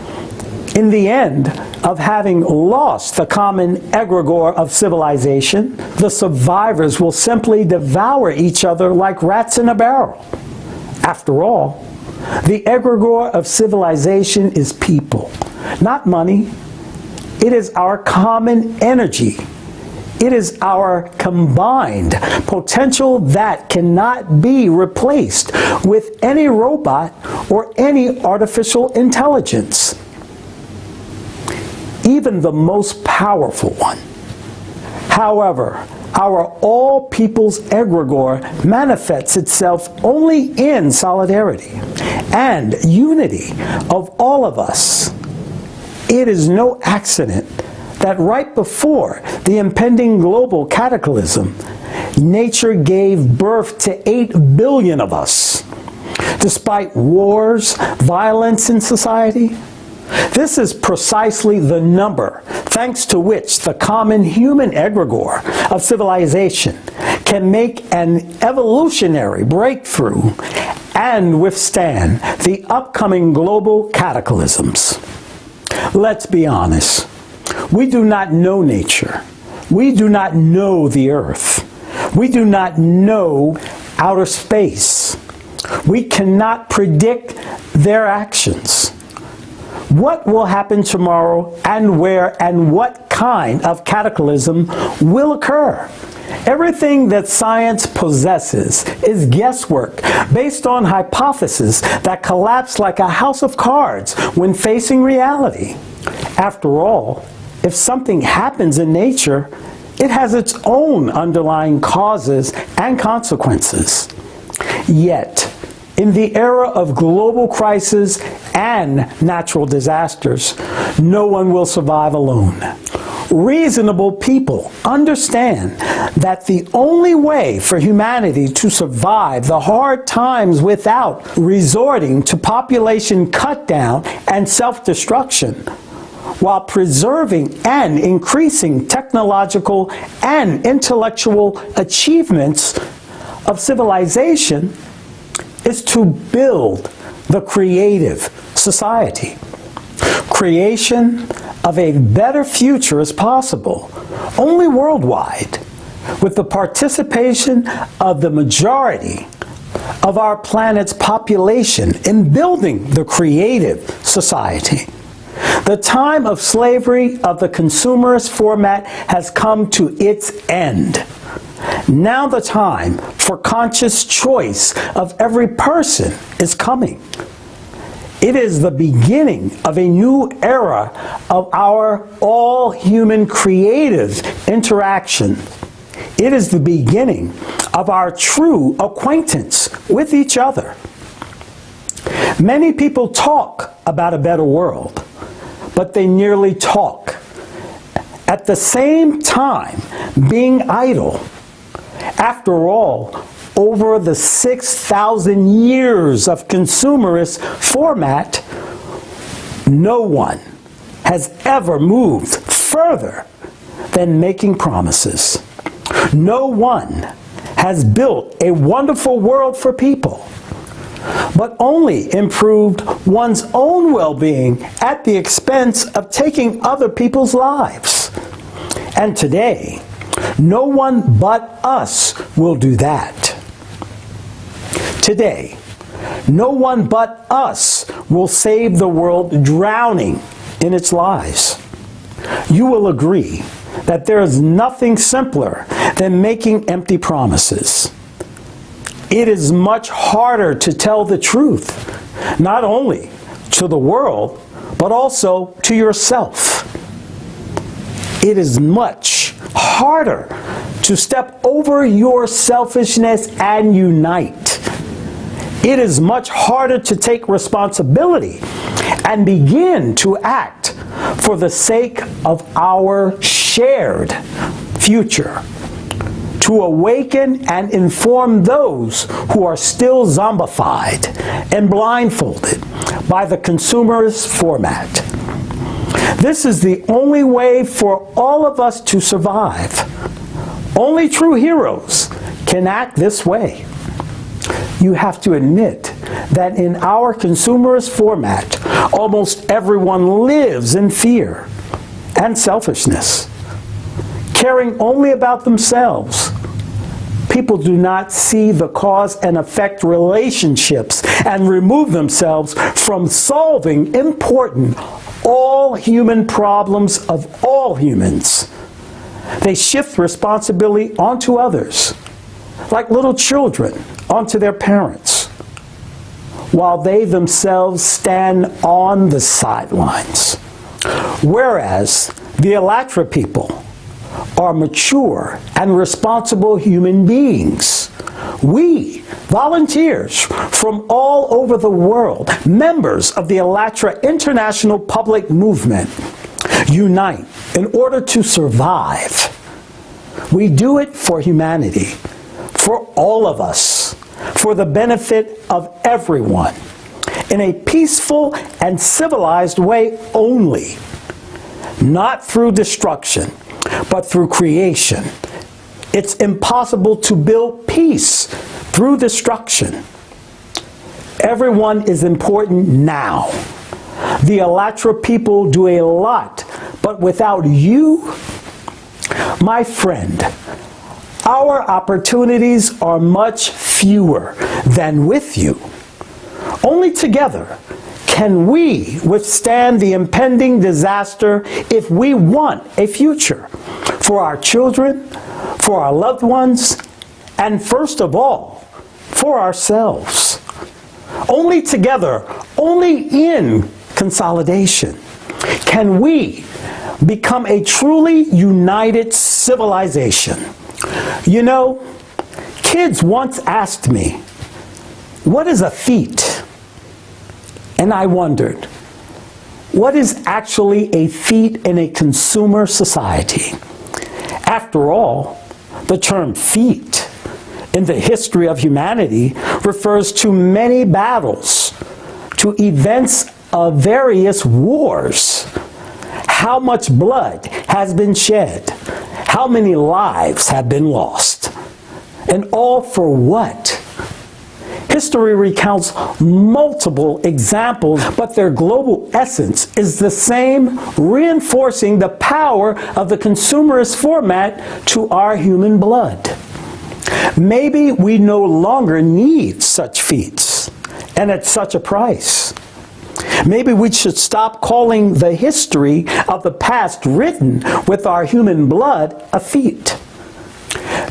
In the end of having lost the common egregore of civilization, the survivors will simply devour each other like rats in a barrel. After all, the egregore of civilization is people, not money. It is our common energy. It is our combined potential that cannot be replaced with any robot or any artificial intelligence. Even the most powerful one. However, our all people's egregore manifests itself only in solidarity and unity of all of us. It is no accident that right before the impending global cataclysm, nature gave birth to 8 billion of us. Despite wars, violence in society, this is precisely the number thanks to which the common human egregore of civilization can make an evolutionary breakthrough and withstand the upcoming global cataclysms. Let's be honest. We do not know nature. We do not know the earth. We do not know outer space. We cannot predict their actions. What will happen tomorrow and where and what kind of cataclysm will occur? Everything that science possesses is guesswork based on hypotheses that collapse like a house of cards when facing reality. After all, if something happens in nature, it has its own underlying causes and consequences. Yet, in the era of global crisis and natural disasters, no one will survive alone. Reasonable people understand that the only way for humanity to survive the hard times without resorting to population cutdown and self-destruction, while preserving and increasing technological and intellectual achievements of civilization, is to build the creative society. Creation of a better future is possible only worldwide, with the participation of the majority of our planet's population in building the creative society. The time of slavery of the consumerist format has come to its end. Now the time for conscious choice of every person is coming. It is the beginning of a new era of our all-human creative interaction. It is the beginning of our true acquaintance with each other. Many people talk about a better world, but they merely talk. At the same time, being idle. After all, over the 6,000 years of consumerist format, no one has ever moved further than making promises. No one has built a wonderful world for people, but only improved one's own well-being at the expense of taking other people's lives. And today, no one but us will do that. Today, no one but us will save the world drowning in its lies. You will agree that there is nothing simpler than making empty promises. It is much harder to tell the truth, not only to the world, but also to yourself. It is much harder to step over your selfishness and unite. It is much harder to take responsibility and begin to act for the sake of our shared future. To awaken and inform those who are still zombified and blindfolded by the consumerist format. This is the only way for all of us to survive. Only true heroes can act this way. You have to admit that in our consumerist format, almost everyone lives in fear and selfishness, caring only about themselves. People do not see the cause and effect relationships and remove themselves from solving important all human problems of all humans. They shift responsibility onto others, like little children onto their parents, while they themselves stand on the sidelines. Whereas the ALLATRA people are mature and responsible human beings. We, volunteers from all over the world, members of the ALLATRA International Public Movement, unite in order to survive. We do it for humanity, for all of us, for the benefit of everyone, in a peaceful and civilized way only, not through destruction, but through creation. It's impossible to build peace through destruction. Everyone is important now. The ALLATRA people do a lot, but without you, my friend, our opportunities are much fewer than with you. Only together can we withstand the impending disaster if we want a future for our children, for our loved ones, and first of all, for ourselves. Only together, only in consolidation, can we become a truly united civilization. You know, kids once asked me, what is a feat? And I wondered, what is actually a feat in a consumer society? After all, the term feat in the history of humanity refers to many battles, to events of various wars. How much blood has been shed? How many lives have been lost? And all for what? History recounts multiple examples, but their global essence is the same, reinforcing the power of the consumerist format to our human blood. Maybe we no longer need such feats, and at such a price. Maybe we should stop calling the history of the past written with our human blood a feat.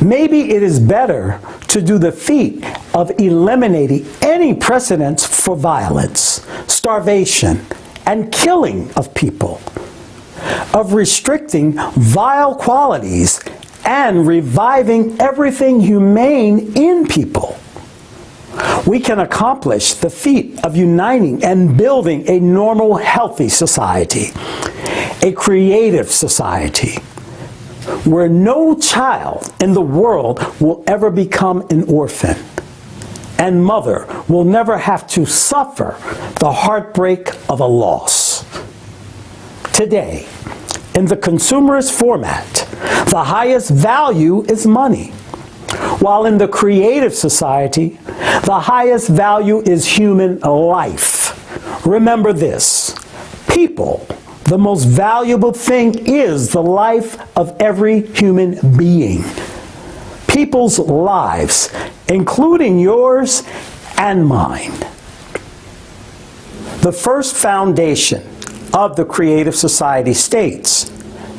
Maybe it is better to do the feat of eliminating any precedents for violence, starvation, and killing of people, of restricting vile qualities and reviving everything humane in people. We can accomplish the feat of uniting and building a normal, healthy society, a creative society, where no child in the world will ever become an orphan, and mother will never have to suffer the heartbreak of a loss. Today, in the consumerist format, the highest value is money, while in the creative society, the highest value is human life. Remember this: people, the most valuable thing is the life of every human being. People's lives, including yours and mine. The first foundation of the creative society states,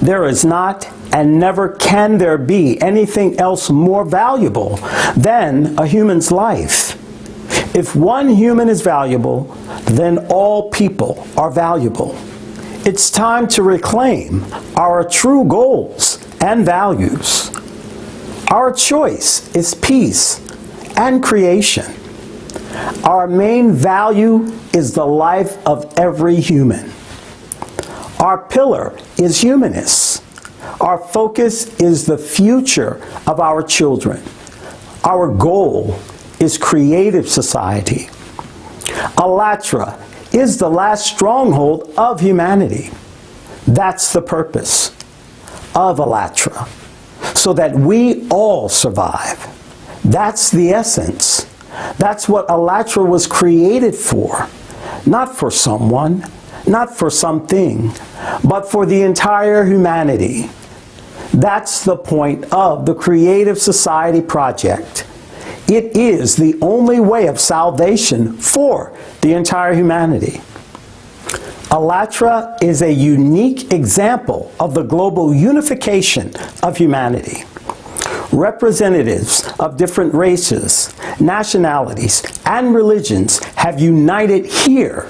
there is not and never can there be anything else more valuable than a human's life. If one human is valuable, then all people are valuable. It's time to reclaim our true goals and values. Our choice is peace and creation. Our main value is the life of every human. Our pillar is humanists. Our focus is the future of our children. Our goal is creative society. ALLATRA is the last stronghold of humanity. That's the purpose of ALLATRA, so that we all survive. That's the essence. That's what ALLATRA was created for. Not for someone, not for something, but for the entire humanity. That's the point of the Creative Society Project. It is the only way of salvation for the entire humanity. ALLATRA is a unique example of the global unification of humanity. Representatives of different races, nationalities, and religions have united here.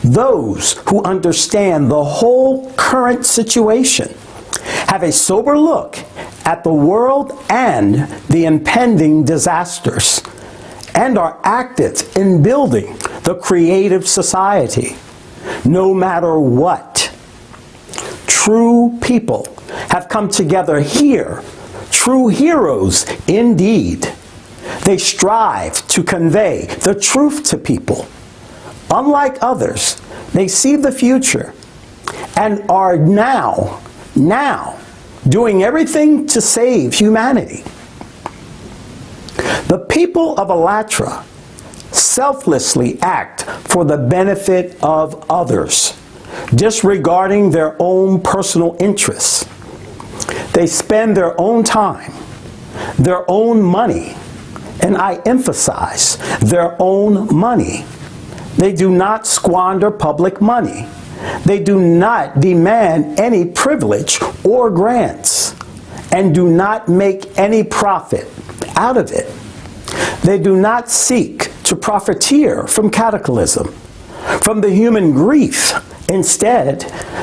Those who understand the whole current situation have a sober look at the world and the impending disasters, and are active in building the creative society. No matter what, true people have come together here, true heroes indeed. They strive to convey the truth to people. Unlike others, they see the future and are now doing everything to save humanity. The people of ALLATRA selflessly act for the benefit of others, disregarding their own personal interests. They spend their own time, their own money, and I emphasize their own money. They do not squander public money. They do not demand any privilege or grants, and do not make any profit out of it. They do not seek to profiteer from cataclysm, from the human grief. Instead,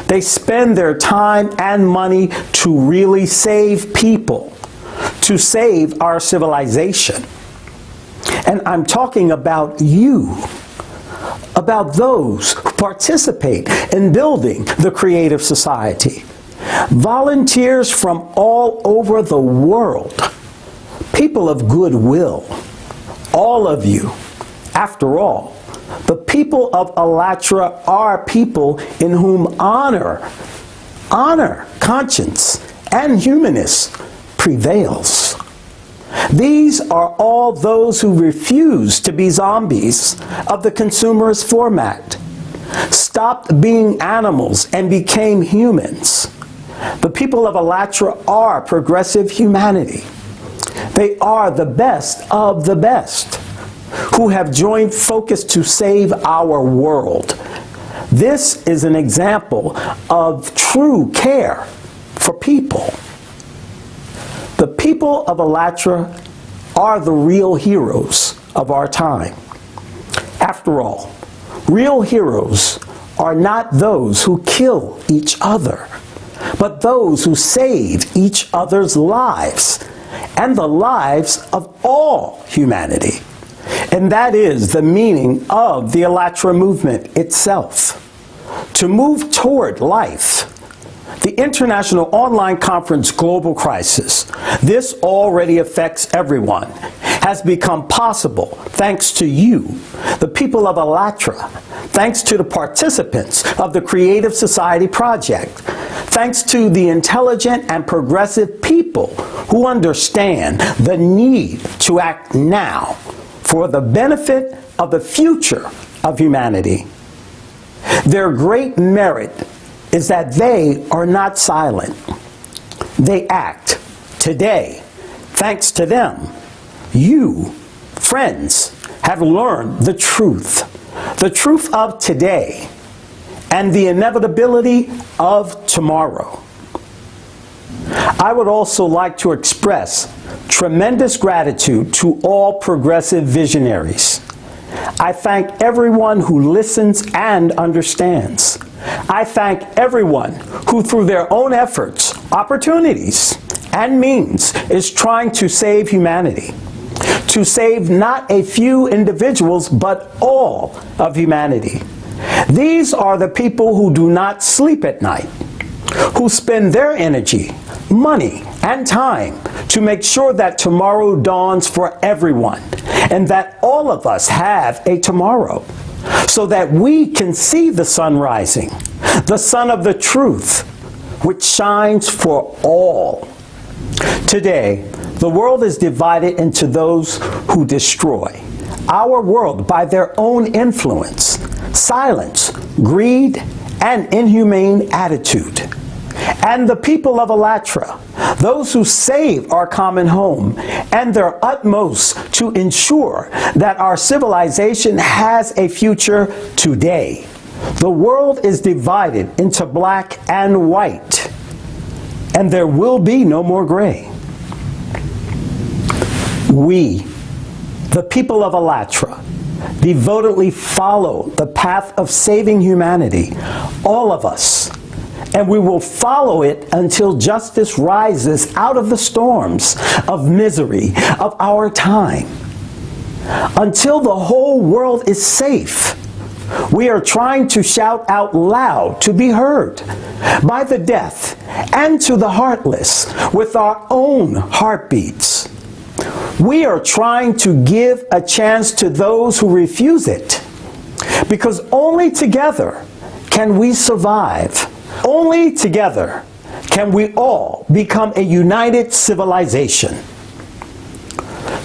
they spend their time and money to really save people, to save our civilization. And I'm talking about you, about those who participate in building the creative society. Volunteers from all over the world, people of goodwill, all of you. After all, the people of ALLATRA are people in whom honor, conscience, and humanist prevails. These are all those who refuse to be zombies of the consumerist format, stopped being animals and became humans. The people of ALLATRA are progressive humanity. They are the best of the best, who have joined focus to save our world. This is an example of true care for people. The people of ALLATRA are the real heroes of our time. After all, real heroes are not those who kill each other, but those who save each other's lives and the lives of all humanity. And that is the meaning of the ALLATRA movement itself. To move toward life. The International Online Conference Global Crisis, this already affects everyone, has become possible thanks to you, the people of ALLATRA, thanks to the participants of the Creative Society Project, thanks to the intelligent and progressive people who understand the need to act now for the benefit of the future of humanity. Their great merit is that they are not silent. They act. Today, thanks to them, you, friends, have learned the truth of today, and the inevitability of tomorrow. I would also like to express tremendous gratitude to all progressive visionaries. I thank everyone who listens and understands. I thank everyone who, through their own efforts, opportunities, and means, is trying to save humanity. To save not a few individuals, but all of humanity. These are the people who do not sleep at night, who spend their energy, money, and time to make sure that tomorrow dawns for everyone, and that all of us have a tomorrow, so that we can see the sun rising, the sun of the truth, which shines for all. Today, the world is divided into those who destroy our world by their own influence, silence, greed, and inhumane attitude. And the people of ALLATRA, those who save our common home and their utmost to ensure that our civilization has a future today. The world is divided into black and white, and there will be no more gray. We, the people of ALLATRA, devotedly follow the path of saving humanity, all of us, and we will follow it until justice rises out of the storms of misery of our time. Until the whole world is safe, we are trying to shout out loud to be heard by the deaf and to the heartless with our own heartbeats. We are trying to give a chance to those who refuse it, because only together can we survive. Only together can we all become a united civilization.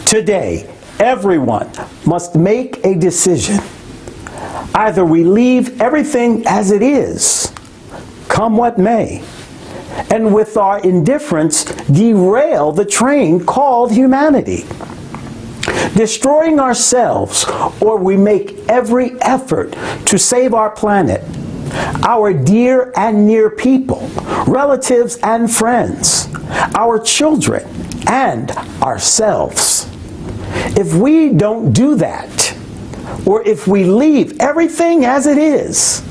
Today, everyone must make a decision. Either we leave everything as it is, come what may, and with our indifference derail the train called humanity, destroying ourselves, or we make every effort to save our planet, our dear and near people, relatives and friends, our children, and ourselves. If we don't do that, or if we leave everything as it is,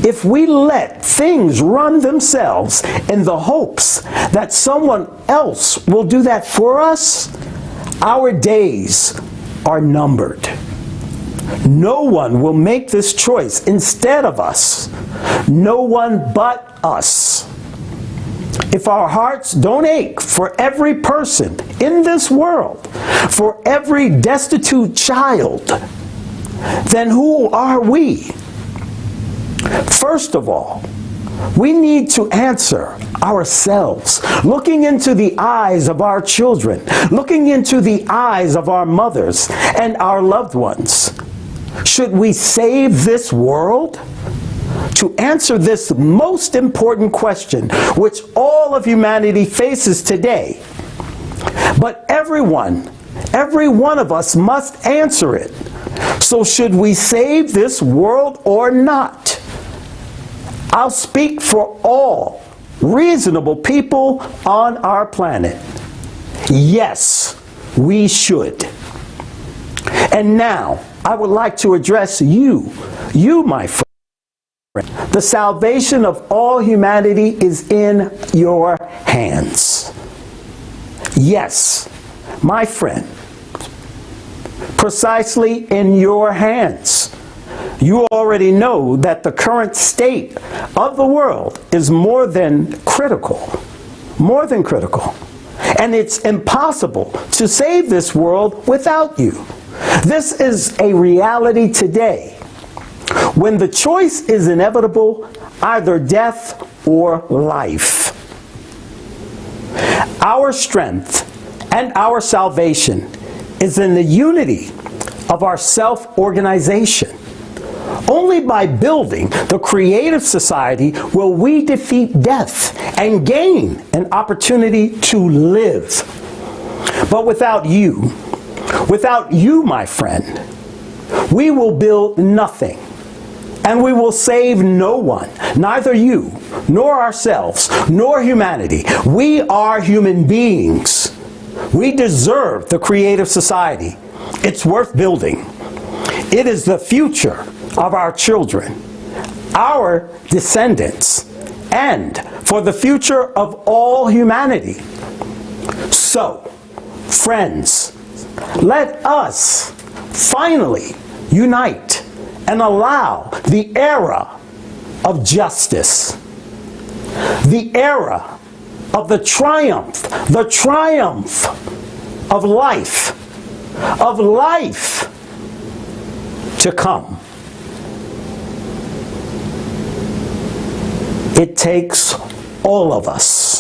if we let things run themselves in the hopes that someone else will do that for us, our days are numbered. No one will make this choice instead of us. No one but us. If our hearts don't ache for every person in this world, for every destitute child, then who are we? First of all, we need to answer ourselves, looking into the eyes of our children, looking into the eyes of our mothers and our loved ones. Should we save this world? To answer this most important question, which all of humanity faces today, but every one of us must answer it. So should we save this world or not? I'll speak for all reasonable people on our planet. Yes, we should. And now, I would like to address you, my friend. The salvation of all humanity is in your hands. Yes, my friend, precisely in your hands. You already know that the current state of the world is more than critical, and it's impossible to save this world without you. This is a reality today, when the choice is inevitable, either death or life. Our strength and our salvation is in the unity of our self-organization. Only by building the creative society will we defeat death and gain an opportunity to live. But without you, my friend, we will build nothing and we will save no one, neither you, nor ourselves, nor humanity. We are human beings. We deserve the creative society. It's worth building. It is the future of our children, our descendants, and for the future of all humanity. So, friends, let us finally unite and allow the era of justice, the era of the triumph of life to come. It takes all of us